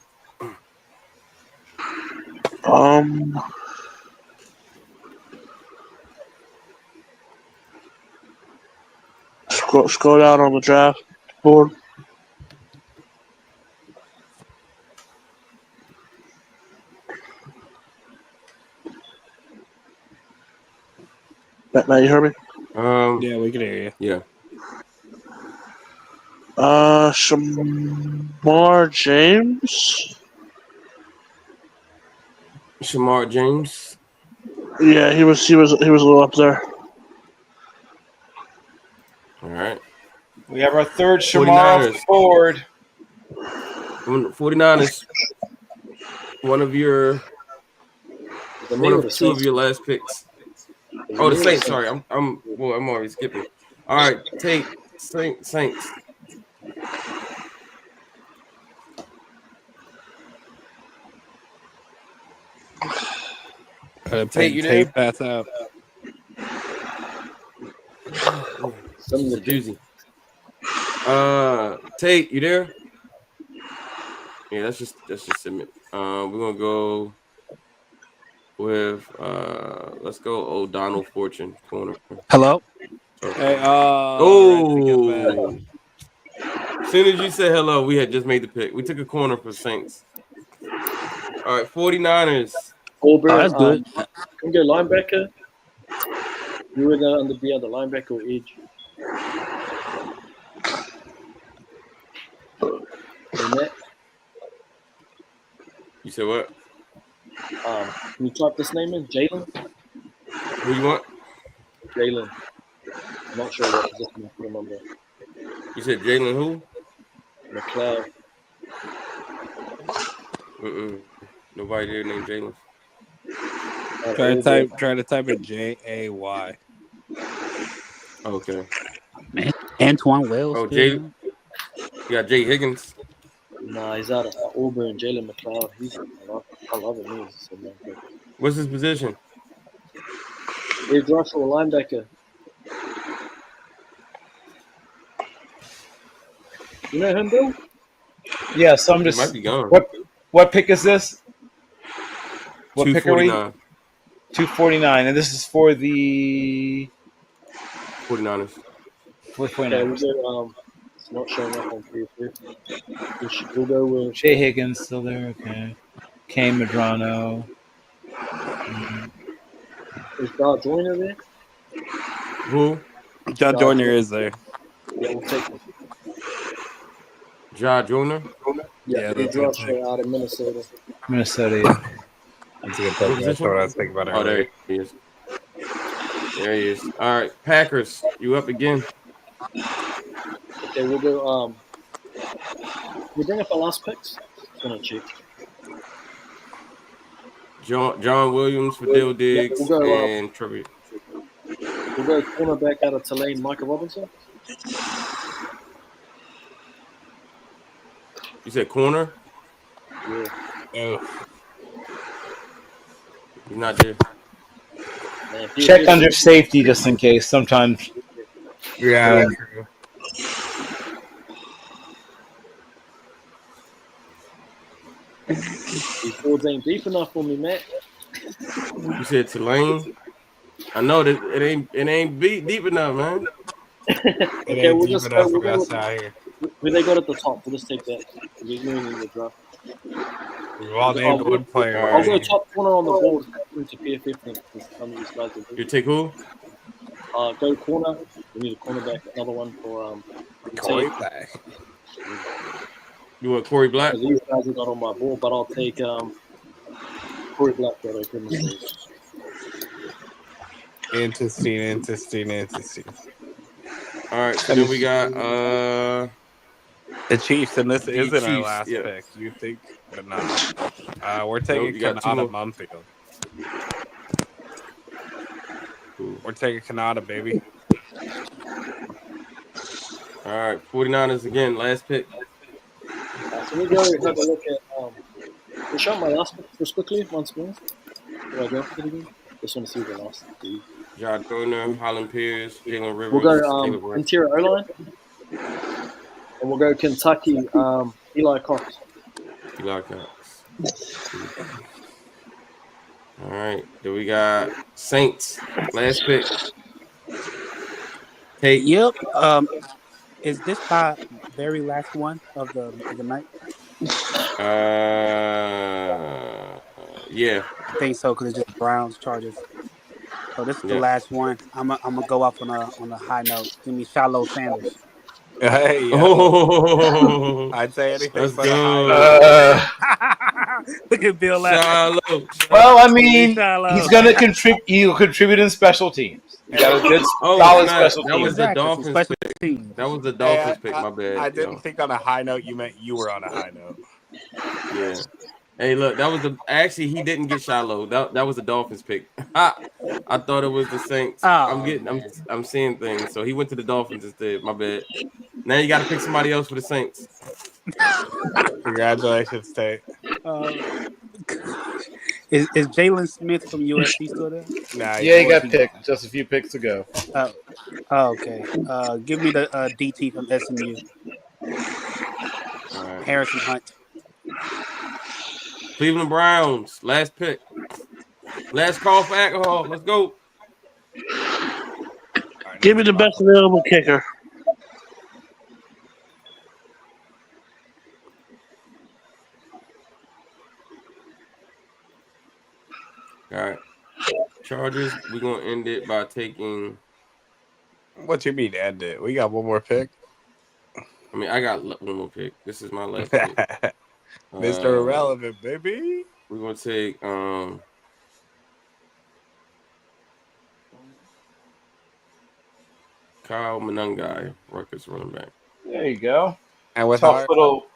Speaker 15: Scroll down on the draft board. Matt, you hear me?
Speaker 2: Yeah, we can hear you.
Speaker 1: Yeah.
Speaker 15: Shamar James.
Speaker 1: Shamar James.
Speaker 15: Yeah, he was a little up there.
Speaker 1: All right.
Speaker 13: we have our third Shamar off the board.
Speaker 1: 49ers. One of two of your last picks. Oh, the Saints. Sorry, I'm already skipping. All right, take Saints.
Speaker 2: Tate,
Speaker 1: you there?
Speaker 2: pass out.
Speaker 1: Something's a doozy. Tate, you there? Yeah, that's just submit. We're gonna go with let's go O'Donnell Fortune corner.
Speaker 5: Hello.
Speaker 2: Hey,
Speaker 1: oh. As soon as you said hello, we had just made the pick. We took a corner for Saints. All right, 49ers.
Speaker 14: Auburn,
Speaker 5: Oh, that's good.
Speaker 14: Can we go linebacker? You were going to be on the linebacker or edge.
Speaker 1: You said what?
Speaker 14: Can you type this name in? Jalen?
Speaker 1: Who you want?
Speaker 14: Jalen. I'm not sure what position I remember.
Speaker 1: You said Jalen who?
Speaker 14: McLeod.
Speaker 1: Nobody there named Jalen.
Speaker 2: Try to type in Jay.
Speaker 1: Okay.
Speaker 5: Antoine Wells.
Speaker 1: Oh, Jay. You got Jay Higgins.
Speaker 14: Nah, he's out of Auburn. Jalen McLeod. I love him.
Speaker 1: What's his position?
Speaker 14: Edge rusher or linebacker. You know him, Bill?
Speaker 13: Yeah, so I'm
Speaker 1: He
Speaker 13: just.
Speaker 1: might be gone.
Speaker 13: What pick is this? What pick are we?
Speaker 1: 249.
Speaker 13: 249, and this is for the
Speaker 1: 49ers.
Speaker 14: Okay, it's not showing up on PFF. We'll go with
Speaker 13: Jay Higgins still there. Okay. Kane Medrano.
Speaker 14: Is Dart Joyner there?
Speaker 1: Who?
Speaker 2: John Joyner is there.
Speaker 14: Yeah, we'll take him.
Speaker 1: Ja Joyner?
Speaker 14: Yeah,
Speaker 2: that's
Speaker 14: edge rusher out of Minnesota.
Speaker 13: Minnesota, yeah.
Speaker 2: That's a good pick. That's what I was thinking about
Speaker 1: Oh,
Speaker 2: earlier.
Speaker 1: there he is. There he is. All right, Packers, you up again?
Speaker 14: Okay, we'll go. We bring up our last picks. It's gonna check.
Speaker 1: John Williams, Fidel Diggs,
Speaker 14: we'll go,
Speaker 1: and Trevor.
Speaker 14: We'll go cornerback out of Tulane, Michael Robinson.
Speaker 1: You said corner?
Speaker 14: Yeah.
Speaker 1: Oh. He's not there.
Speaker 13: Check under safety just in case. Sometimes.
Speaker 2: Yeah.
Speaker 14: These boards ain't deep enough for me, Matt.
Speaker 1: You said Tulane? I know that it ain't deep enough, man.
Speaker 14: Okay, we'll just go. Who they got at the top? We'll just take that. We're moving the draft.
Speaker 2: We've all named one player.
Speaker 14: I'll go top corner on the board into PFF then.
Speaker 1: You take who?
Speaker 14: Go corner. We need a cornerback. Another one for
Speaker 2: cornerback.
Speaker 1: You want Corey Black?
Speaker 14: These guys are not on my board, but I'll take Corey Black. That I couldn't say.
Speaker 2: Interesting.
Speaker 1: All right, so then we got
Speaker 2: the Chiefs, and this
Speaker 1: the
Speaker 2: isn't our
Speaker 1: Chiefs.
Speaker 2: last
Speaker 1: Yeah.
Speaker 2: pick. You think, but no. We're taking
Speaker 1: you got two
Speaker 2: Kanata
Speaker 1: more.
Speaker 2: Mumfield. We're taking Kanata, baby.
Speaker 1: All right, 49ers again, last pick.
Speaker 14: So we go have a look at. Can you show my last pick just quickly once more? Do I go for it again? Just want to see the last two.
Speaker 1: John Joyner, Holland Pierce, Jalen Rivers,
Speaker 14: We'll go
Speaker 1: Taylor Britt.
Speaker 14: interior O-line. And we'll go Kentucky, Eli Cox.
Speaker 1: Eli Cox. All right, then we got Saints, last pick. Tate.
Speaker 5: Yep. Is this my very last one of the night?
Speaker 1: Yeah.
Speaker 5: I think so because it's just Browns Chargers. So this is the last one. I'm gonna go off on a high note. Give me Shiloh Sanders.
Speaker 2: Hey, yo.
Speaker 1: Oh,
Speaker 2: I'd say anything
Speaker 1: let's
Speaker 2: but a
Speaker 1: go.
Speaker 2: high note.
Speaker 5: Look at Bill laughing.
Speaker 1: Shiloh.
Speaker 13: Well, I mean,
Speaker 5: Shiloh.
Speaker 13: he's going to contribute. He'll contribute in special teams. He got a good, solid special
Speaker 1: that
Speaker 13: teams.
Speaker 1: was the
Speaker 5: Exactly,
Speaker 1: Dolphins
Speaker 5: special
Speaker 1: pick.
Speaker 5: teams.
Speaker 1: That was the Dolphins pick.
Speaker 2: I,
Speaker 1: My bad.
Speaker 2: I didn't think on a high note you meant you were on a high note.
Speaker 1: Yeah. Hey, look, that was actually he didn't get Shiloh. That was the Dolphins pick. I thought it was the Saints.
Speaker 5: Oh,
Speaker 1: I'm seeing things. So he went to the Dolphins instead. My bad. Now you got to pick somebody else for the Saints.
Speaker 2: Congratulations, Tate.
Speaker 5: Is Jalen Smith from USC still there?
Speaker 2: Nah,
Speaker 13: Yeah, he got picked just a few picks ago.
Speaker 5: Okay. Give me the DT from SMU.
Speaker 1: All right.
Speaker 5: Harrison Hunt.
Speaker 1: Cleveland Browns, last pick. Last call for alcohol. Let's go.
Speaker 15: Give me the best available kicker.
Speaker 1: All right. Chargers, we're going to end it by taking.
Speaker 2: What you mean end it? We got one more pick.
Speaker 1: I mean, I got one more pick. This is my last pick.
Speaker 2: Mr. Irrelevant, baby.
Speaker 1: We're going to take Kyle Monangai, Rutgers running back.
Speaker 13: There you go.
Speaker 2: And with
Speaker 13: tough little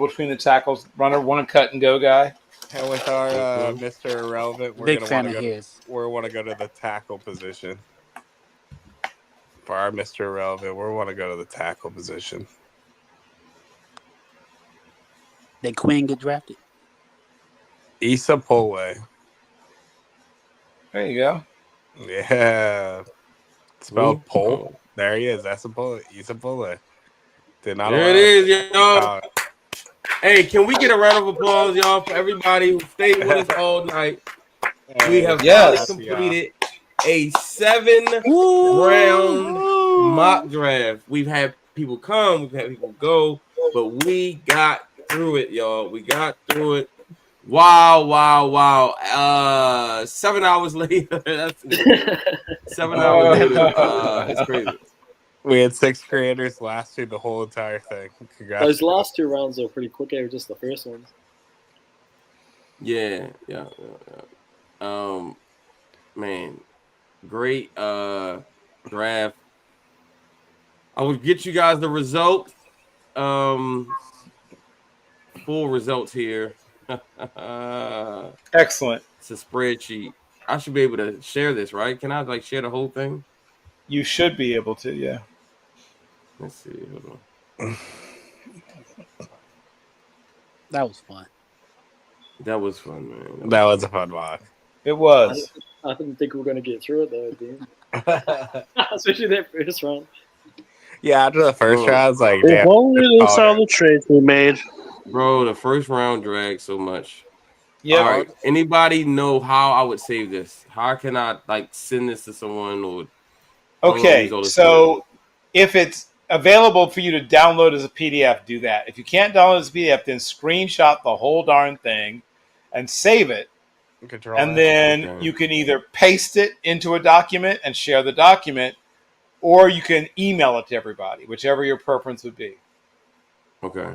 Speaker 13: between the tackles runner, one cut and go guy.
Speaker 2: And with our Mr. Irrelevant, we're
Speaker 5: Big
Speaker 2: gonna
Speaker 5: fan
Speaker 2: want
Speaker 5: of
Speaker 2: to go.
Speaker 5: his.
Speaker 2: We want to go to the tackle position. For our Mr. Irrelevant, we want to go to the tackle position.
Speaker 5: Did Quinn get drafted?
Speaker 2: Issa Pole.
Speaker 13: There you go.
Speaker 2: Yeah. Spelled
Speaker 1: Ooh.
Speaker 2: Pole. There he is. That's a Pole. Issa Pole. Did not
Speaker 1: There it is, y'all. Hey, can we get a round of applause, y'all, for everybody who stayed with us all night? We have completed a 7-round mock draft. We've had people come, we've had people go, but we got through it, y'all. We got through it. Wow. 7 hours later. That's 7 hours later. It's crazy.
Speaker 2: We had 6 creators last year, the whole entire thing. Congrats.
Speaker 14: Those last 2 rounds are pretty quick. They were just the first ones.
Speaker 1: Yeah. Man, great draft. I will get you guys the result. Full results here.
Speaker 13: Excellent.
Speaker 1: It's a spreadsheet. I should be able to share this, right? Can I share the whole thing?
Speaker 13: You should be able to, yeah.
Speaker 1: Let's see. Hold on.
Speaker 5: That was fun.
Speaker 1: That was fun, man.
Speaker 2: That was a fun mock.
Speaker 13: It was.
Speaker 14: I didn't think we were going to get through it, though, dude. Especially that first round.
Speaker 2: Yeah, after the first round, I was like,
Speaker 15: If
Speaker 2: damn.
Speaker 15: only they saw the trades we made.
Speaker 1: Bro, the first round dragged so much.
Speaker 13: Yeah.
Speaker 1: All right. Anybody know how I would save this? How can I send this to someone or?
Speaker 13: Okay, so if it's available for you to download as a PDF, do that. If you can't download as a PDF, then screenshot the whole darn thing and save it. And then you can either paste it into a document and share the document, or you can email it to everybody, whichever your preference would be.
Speaker 1: Okay.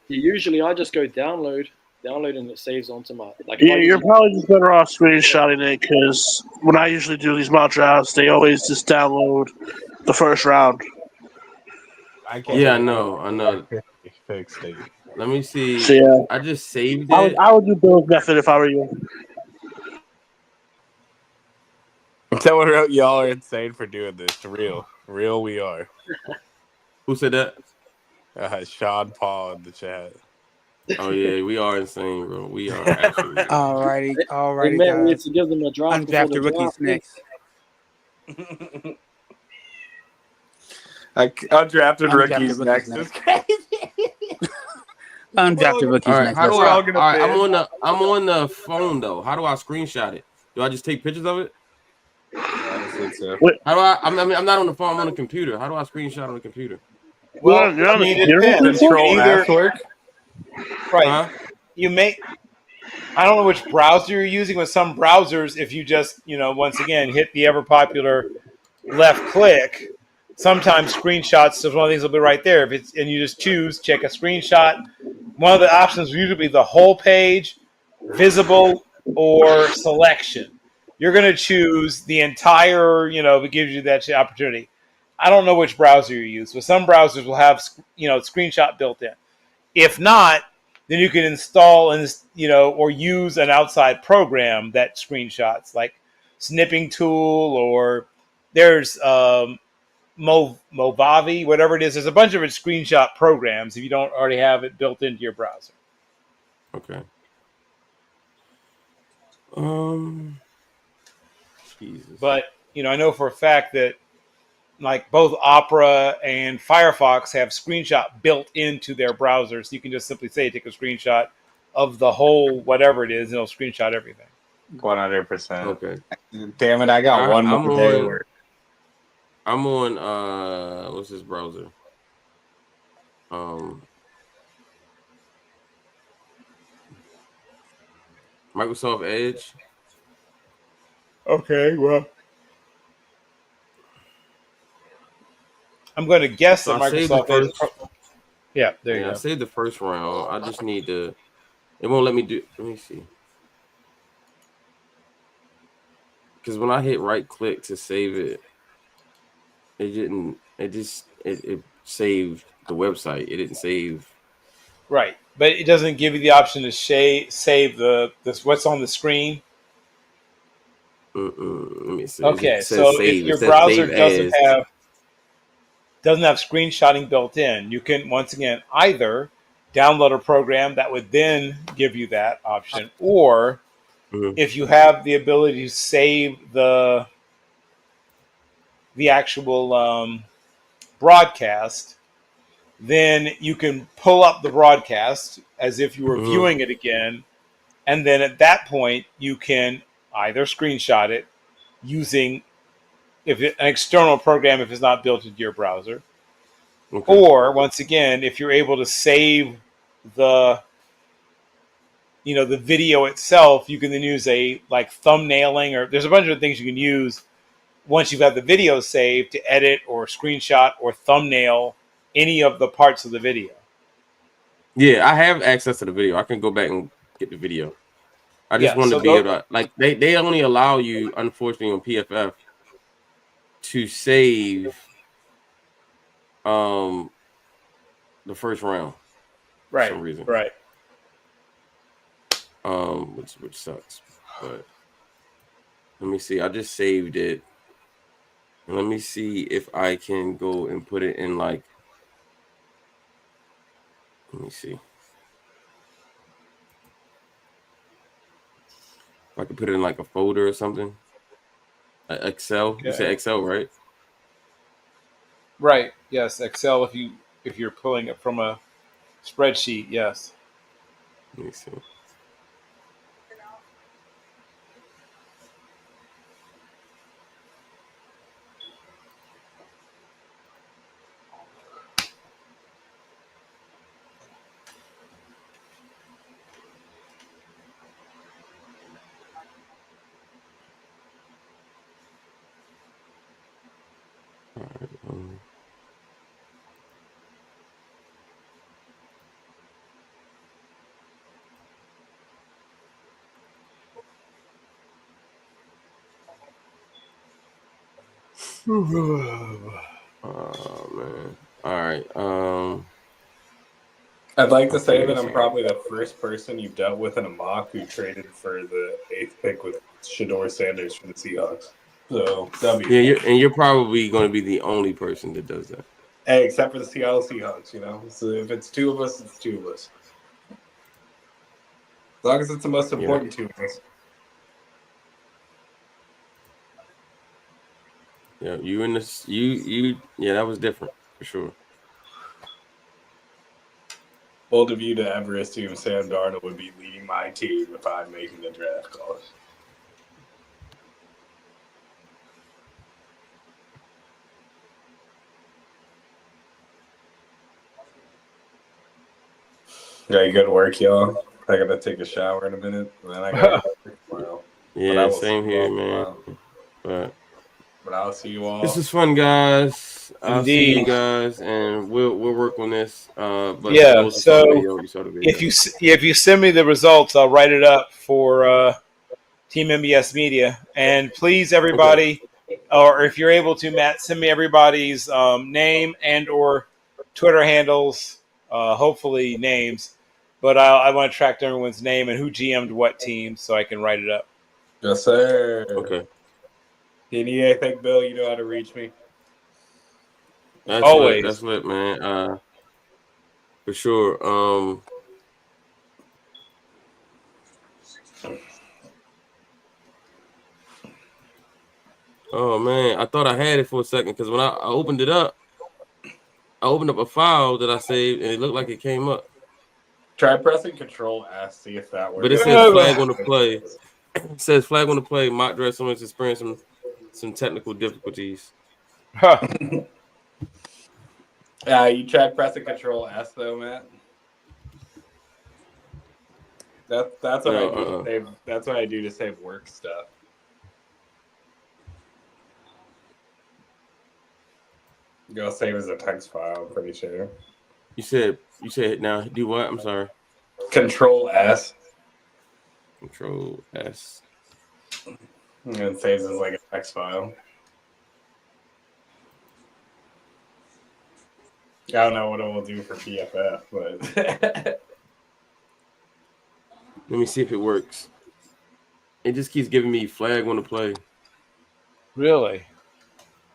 Speaker 14: Usually I just go download, and it saves onto my like.
Speaker 15: Yeah, you're probably just better off screenshotting it because when I usually do these mock drafts, they always just download the first round.
Speaker 1: Yeah, I know. Let me see.
Speaker 15: So yeah,
Speaker 1: I just saved
Speaker 15: I would
Speaker 1: it.
Speaker 15: I would do Bill's method if I were you.
Speaker 2: Someone wrote, "Y'all are insane for doing this." Real, we are.
Speaker 1: Who said that?
Speaker 2: Sean Paul in the chat.
Speaker 1: Oh yeah, we are insane, bro. We are absolutely.
Speaker 5: Alrighty,
Speaker 14: They
Speaker 5: alrighty,
Speaker 14: met me
Speaker 5: guys.
Speaker 14: to give them a draft before the
Speaker 5: Undrafted rookies
Speaker 14: draft.
Speaker 5: next.
Speaker 2: Undrafted rookies
Speaker 5: Undrafted
Speaker 2: next.
Speaker 5: rookies
Speaker 2: Is crazy.
Speaker 5: Undrafted rookies
Speaker 1: All right,
Speaker 5: next.
Speaker 1: how do
Speaker 5: Let's
Speaker 1: I?
Speaker 2: all
Speaker 1: All
Speaker 2: gonna
Speaker 1: right,
Speaker 2: bid.
Speaker 1: I'm on the phone though. How do I screenshot it? Do I just take pictures of it?
Speaker 2: I think so.
Speaker 1: How do I? I'm not on the phone. I'm on the computer. How do I screenshot on the computer?
Speaker 13: Well,
Speaker 15: You're on
Speaker 13: I
Speaker 15: the
Speaker 13: mean, it
Speaker 15: computer with
Speaker 13: depends.
Speaker 15: this?
Speaker 13: You can
Speaker 2: Control
Speaker 13: either
Speaker 2: F work.
Speaker 13: right.
Speaker 1: Huh?
Speaker 13: You may. I don't know which browser you're using. With some browsers, if you just once again hit the ever popular left click, sometimes screenshots. So one of the things will be right there. If it's and you just choose check a screenshot. One of the options will usually be the whole page, visible, or selection. You're going to choose the entire. It gives you that opportunity. I don't know which browser you use, but some browsers will have screenshot built in. If not, then you can install or use an outside program that screenshots, like Snipping Tool, or there's Movavi, whatever it is. There's a bunch of screenshot programs if you don't already have it built into your browser.
Speaker 1: Okay. Jesus.
Speaker 13: But I know for a fact that like both Opera and Firefox have screenshot built into their browsers. You can just simply say take a screenshot of the whole whatever it is, and it'll screenshot everything.
Speaker 2: 100%.
Speaker 1: Okay.
Speaker 2: Damn it! I got one
Speaker 1: I'm
Speaker 2: more day.
Speaker 1: on. I'm on. What's this browser? Microsoft Edge.
Speaker 13: Okay, well, I'm going to guess
Speaker 1: So
Speaker 13: that
Speaker 1: I saved the
Speaker 13: Microsoft Edge.
Speaker 1: first.
Speaker 13: Yeah, there you
Speaker 1: Yeah, I
Speaker 13: go.
Speaker 1: saved the first round. I just need to. It won't let me do. Let me see. Because when I hit right click to save it, it didn't. It saved the website. It didn't save.
Speaker 13: Right, but it doesn't give you the option to save this what's on the screen.
Speaker 1: Let me see. It
Speaker 13: Okay,
Speaker 1: just says
Speaker 13: so if
Speaker 1: save. It
Speaker 13: your
Speaker 1: says
Speaker 13: browser
Speaker 1: save as.
Speaker 13: doesn't have screenshotting built in, you can once again either download a program that would then give you that option, or if you have the ability to save the actual broadcast, then you can pull up the broadcast as if you were viewing it again, and then at that point you can either screenshot it using an external program if it's not built into your browser.
Speaker 1: Okay.
Speaker 13: Or once again, if you're able to save the the video itself, you can then use a like thumbnailing, or there's a bunch of things you can use once you've got the video saved to edit or screenshot or thumbnail any of the parts of the video.
Speaker 1: Yeah, I have access to the video. I can go back and get the video. I just
Speaker 13: Yeah,
Speaker 1: want
Speaker 13: so
Speaker 1: to be able to like they only allow you, unfortunately, on PFF to save the first round for some reason.
Speaker 13: Right.
Speaker 1: Which sucks. But let me see. I just saved it. And let me see if I can go and put it in like. Let me see. If I could put it in like a folder or something. Excel.
Speaker 13: Okay.
Speaker 1: You said Excel, right?
Speaker 13: Right. Yes, Excel. If you're pulling it from a spreadsheet, yes.
Speaker 1: Let me see. All right. Oh man. All right.
Speaker 2: I'd like to
Speaker 1: I'll
Speaker 2: say
Speaker 1: figure
Speaker 2: that
Speaker 1: this
Speaker 2: I'm
Speaker 1: out.
Speaker 2: probably the first person you've dealt with in a mock who traded for the 8th pick with Shador Sanders for the Seahawks. So that'd be
Speaker 1: Yeah,
Speaker 2: fun.
Speaker 1: you're probably going to be the only person that does that.
Speaker 2: Hey, except for the Seattle Seahawks, you know. So if it's two of us, it's two of us. As long as it's the most important two of us.
Speaker 1: Yeah, you in this. You. Yeah, that was different for sure.
Speaker 2: Bold of you to ever assume Sam Darnold would be leading my team if I'm making the draft calls. Yeah, good work, y'all. I gotta take a shower in a minute, and then I gotta go work tomorrow. But I
Speaker 1: Yeah,
Speaker 2: will see
Speaker 1: same
Speaker 2: you
Speaker 1: here,
Speaker 2: all
Speaker 1: man.
Speaker 2: tomorrow.
Speaker 1: But
Speaker 2: I'll see you all.
Speaker 1: this is fun, guys. I'll see you
Speaker 13: Indeed.
Speaker 1: guys, and we'll work on this. But for
Speaker 13: Yeah.
Speaker 1: those who saw the
Speaker 13: So
Speaker 1: video, you saw the video.
Speaker 13: if you send me the results, I'll write it up for Team MBS Media. And please, everybody, or if you're able to, Matt, send me everybody's name and or Twitter handles. Hopefully names, but I want to track everyone's name and who GM'd what team so I can write it up.
Speaker 2: Yes, sir.
Speaker 1: Okay.
Speaker 2: If you need anything, Bill, you know how to reach me.
Speaker 1: That's
Speaker 13: Always.
Speaker 1: That's lit, man. For sure. Oh man, I thought I had it for a second because when I opened it up, I opened up a file that I saved and it looked like it came up.
Speaker 2: Try pressing Control S, see if that works.
Speaker 1: But it says flag on the play. It says flag on the play. Mock draft someone's experiencing some technical difficulties.
Speaker 2: You tried pressing Control S though, Matt. That's what I do to save. That's what I do to save work stuff. Go save as a text file. I'm pretty sure.
Speaker 1: You said now do what? I'm sorry.
Speaker 2: Control S.
Speaker 1: Control S.
Speaker 2: And it saves as like a text file. I don't know what it will do for PFF, but
Speaker 1: Let me see if it works. It just keeps giving me flag on the play.
Speaker 13: Really?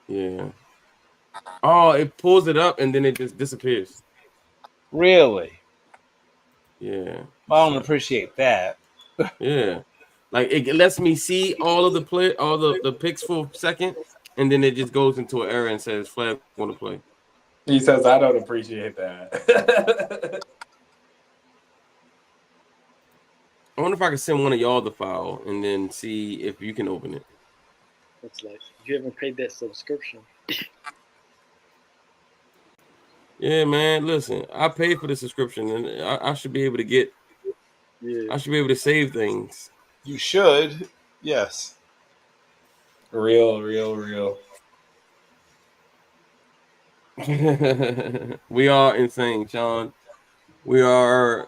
Speaker 1: Yeah. Oh, it pulls it up and then it just disappears.
Speaker 13: Really?
Speaker 1: Yeah.
Speaker 13: I don't appreciate that.
Speaker 1: Yeah. Like it lets me see all of the picks for a second, and then it just goes into an error and says flag on the play.
Speaker 2: he says I don't appreciate that.
Speaker 1: I wonder if I can send one of y'all the file and then see if you can open it.
Speaker 14: It's like you haven't paid that subscription.
Speaker 1: Yeah, man. Listen, I paid for the subscription, and I should be able to get.
Speaker 14: Yeah.
Speaker 1: I should be able to save things.
Speaker 13: You should. Yes.
Speaker 2: Real.
Speaker 1: We are insane, Sean. We are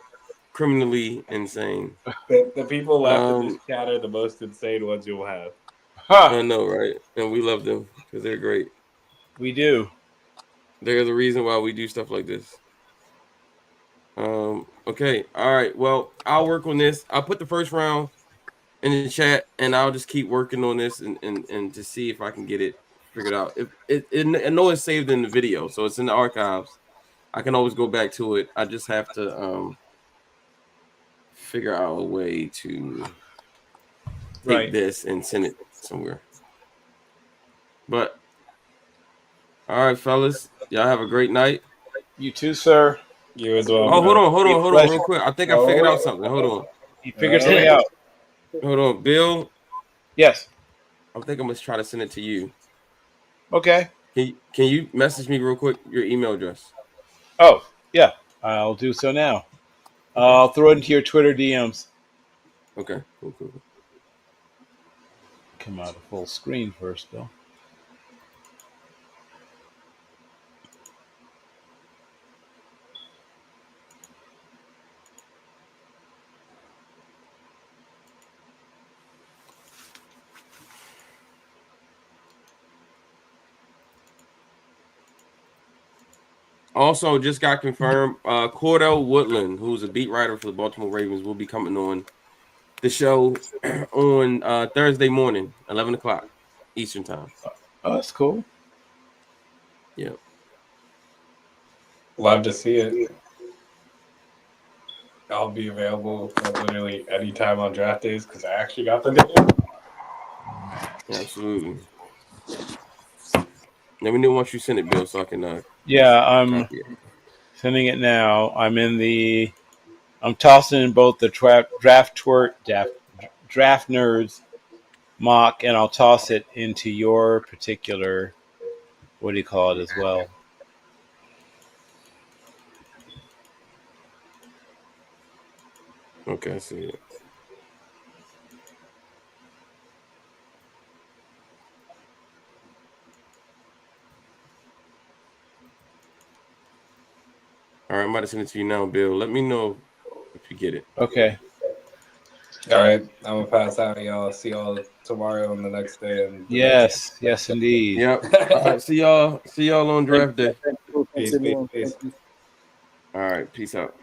Speaker 1: criminally insane.
Speaker 2: The people left in this chat are the most insane ones you'll have.
Speaker 1: I know, right? And we love them because they're great.
Speaker 13: We do.
Speaker 1: They're the reason why we do stuff like this. Okay. All right. Well, I'll work on this. I'll put the first round in the chat and I'll just keep working on this and to see if I can get it figured out. If I know it's saved in the video, so it's in the archives. I can always go back to it. I just have to figure out a way to take this and send it somewhere. But all right, fellas, y'all have a great night.
Speaker 13: You too, sir.
Speaker 2: You as well.
Speaker 1: Oh, hold on, real quick. I think I figured out something. Hold on.
Speaker 13: You figured something out.
Speaker 1: Hold on, Bill.
Speaker 13: Yes.
Speaker 1: I think I'm gonna try to send it to you.
Speaker 13: Okay.
Speaker 1: Can you message me real quick your email address?
Speaker 13: Oh, yeah. I'll do so now. I'll throw it into your Twitter DMs.
Speaker 1: Okay. Cool.
Speaker 13: Come out of full screen first, though.
Speaker 1: Also, just got confirmed. Cordell Woodland, who's a beat writer for the Baltimore Ravens, will be coming on the show on Thursday morning, 11 o'clock Eastern time.
Speaker 2: Oh, that's cool.
Speaker 1: Yeah.
Speaker 2: Love to see it. I'll be available literally anytime on draft days because I actually got the name.
Speaker 1: Absolutely. Let me know once you send it, Bill, so I can.
Speaker 13: Yeah, I'm
Speaker 1: copy it.
Speaker 13: sending it now. I'm tossing in both the draft nerds mock, and I'll toss it into your particular, what do you call it, as well.
Speaker 1: Okay, I see it. All right, I'm about to send it to you now, Bill. Let me know if you get it.
Speaker 13: Okay.
Speaker 2: All right, I'm gonna pass out, y'all. See y'all tomorrow and the next day. And
Speaker 13: Yes, yes, indeed.
Speaker 1: Yep. All right, see y'all on draft day.
Speaker 2: Peace, peace, peace.
Speaker 1: All right, peace out.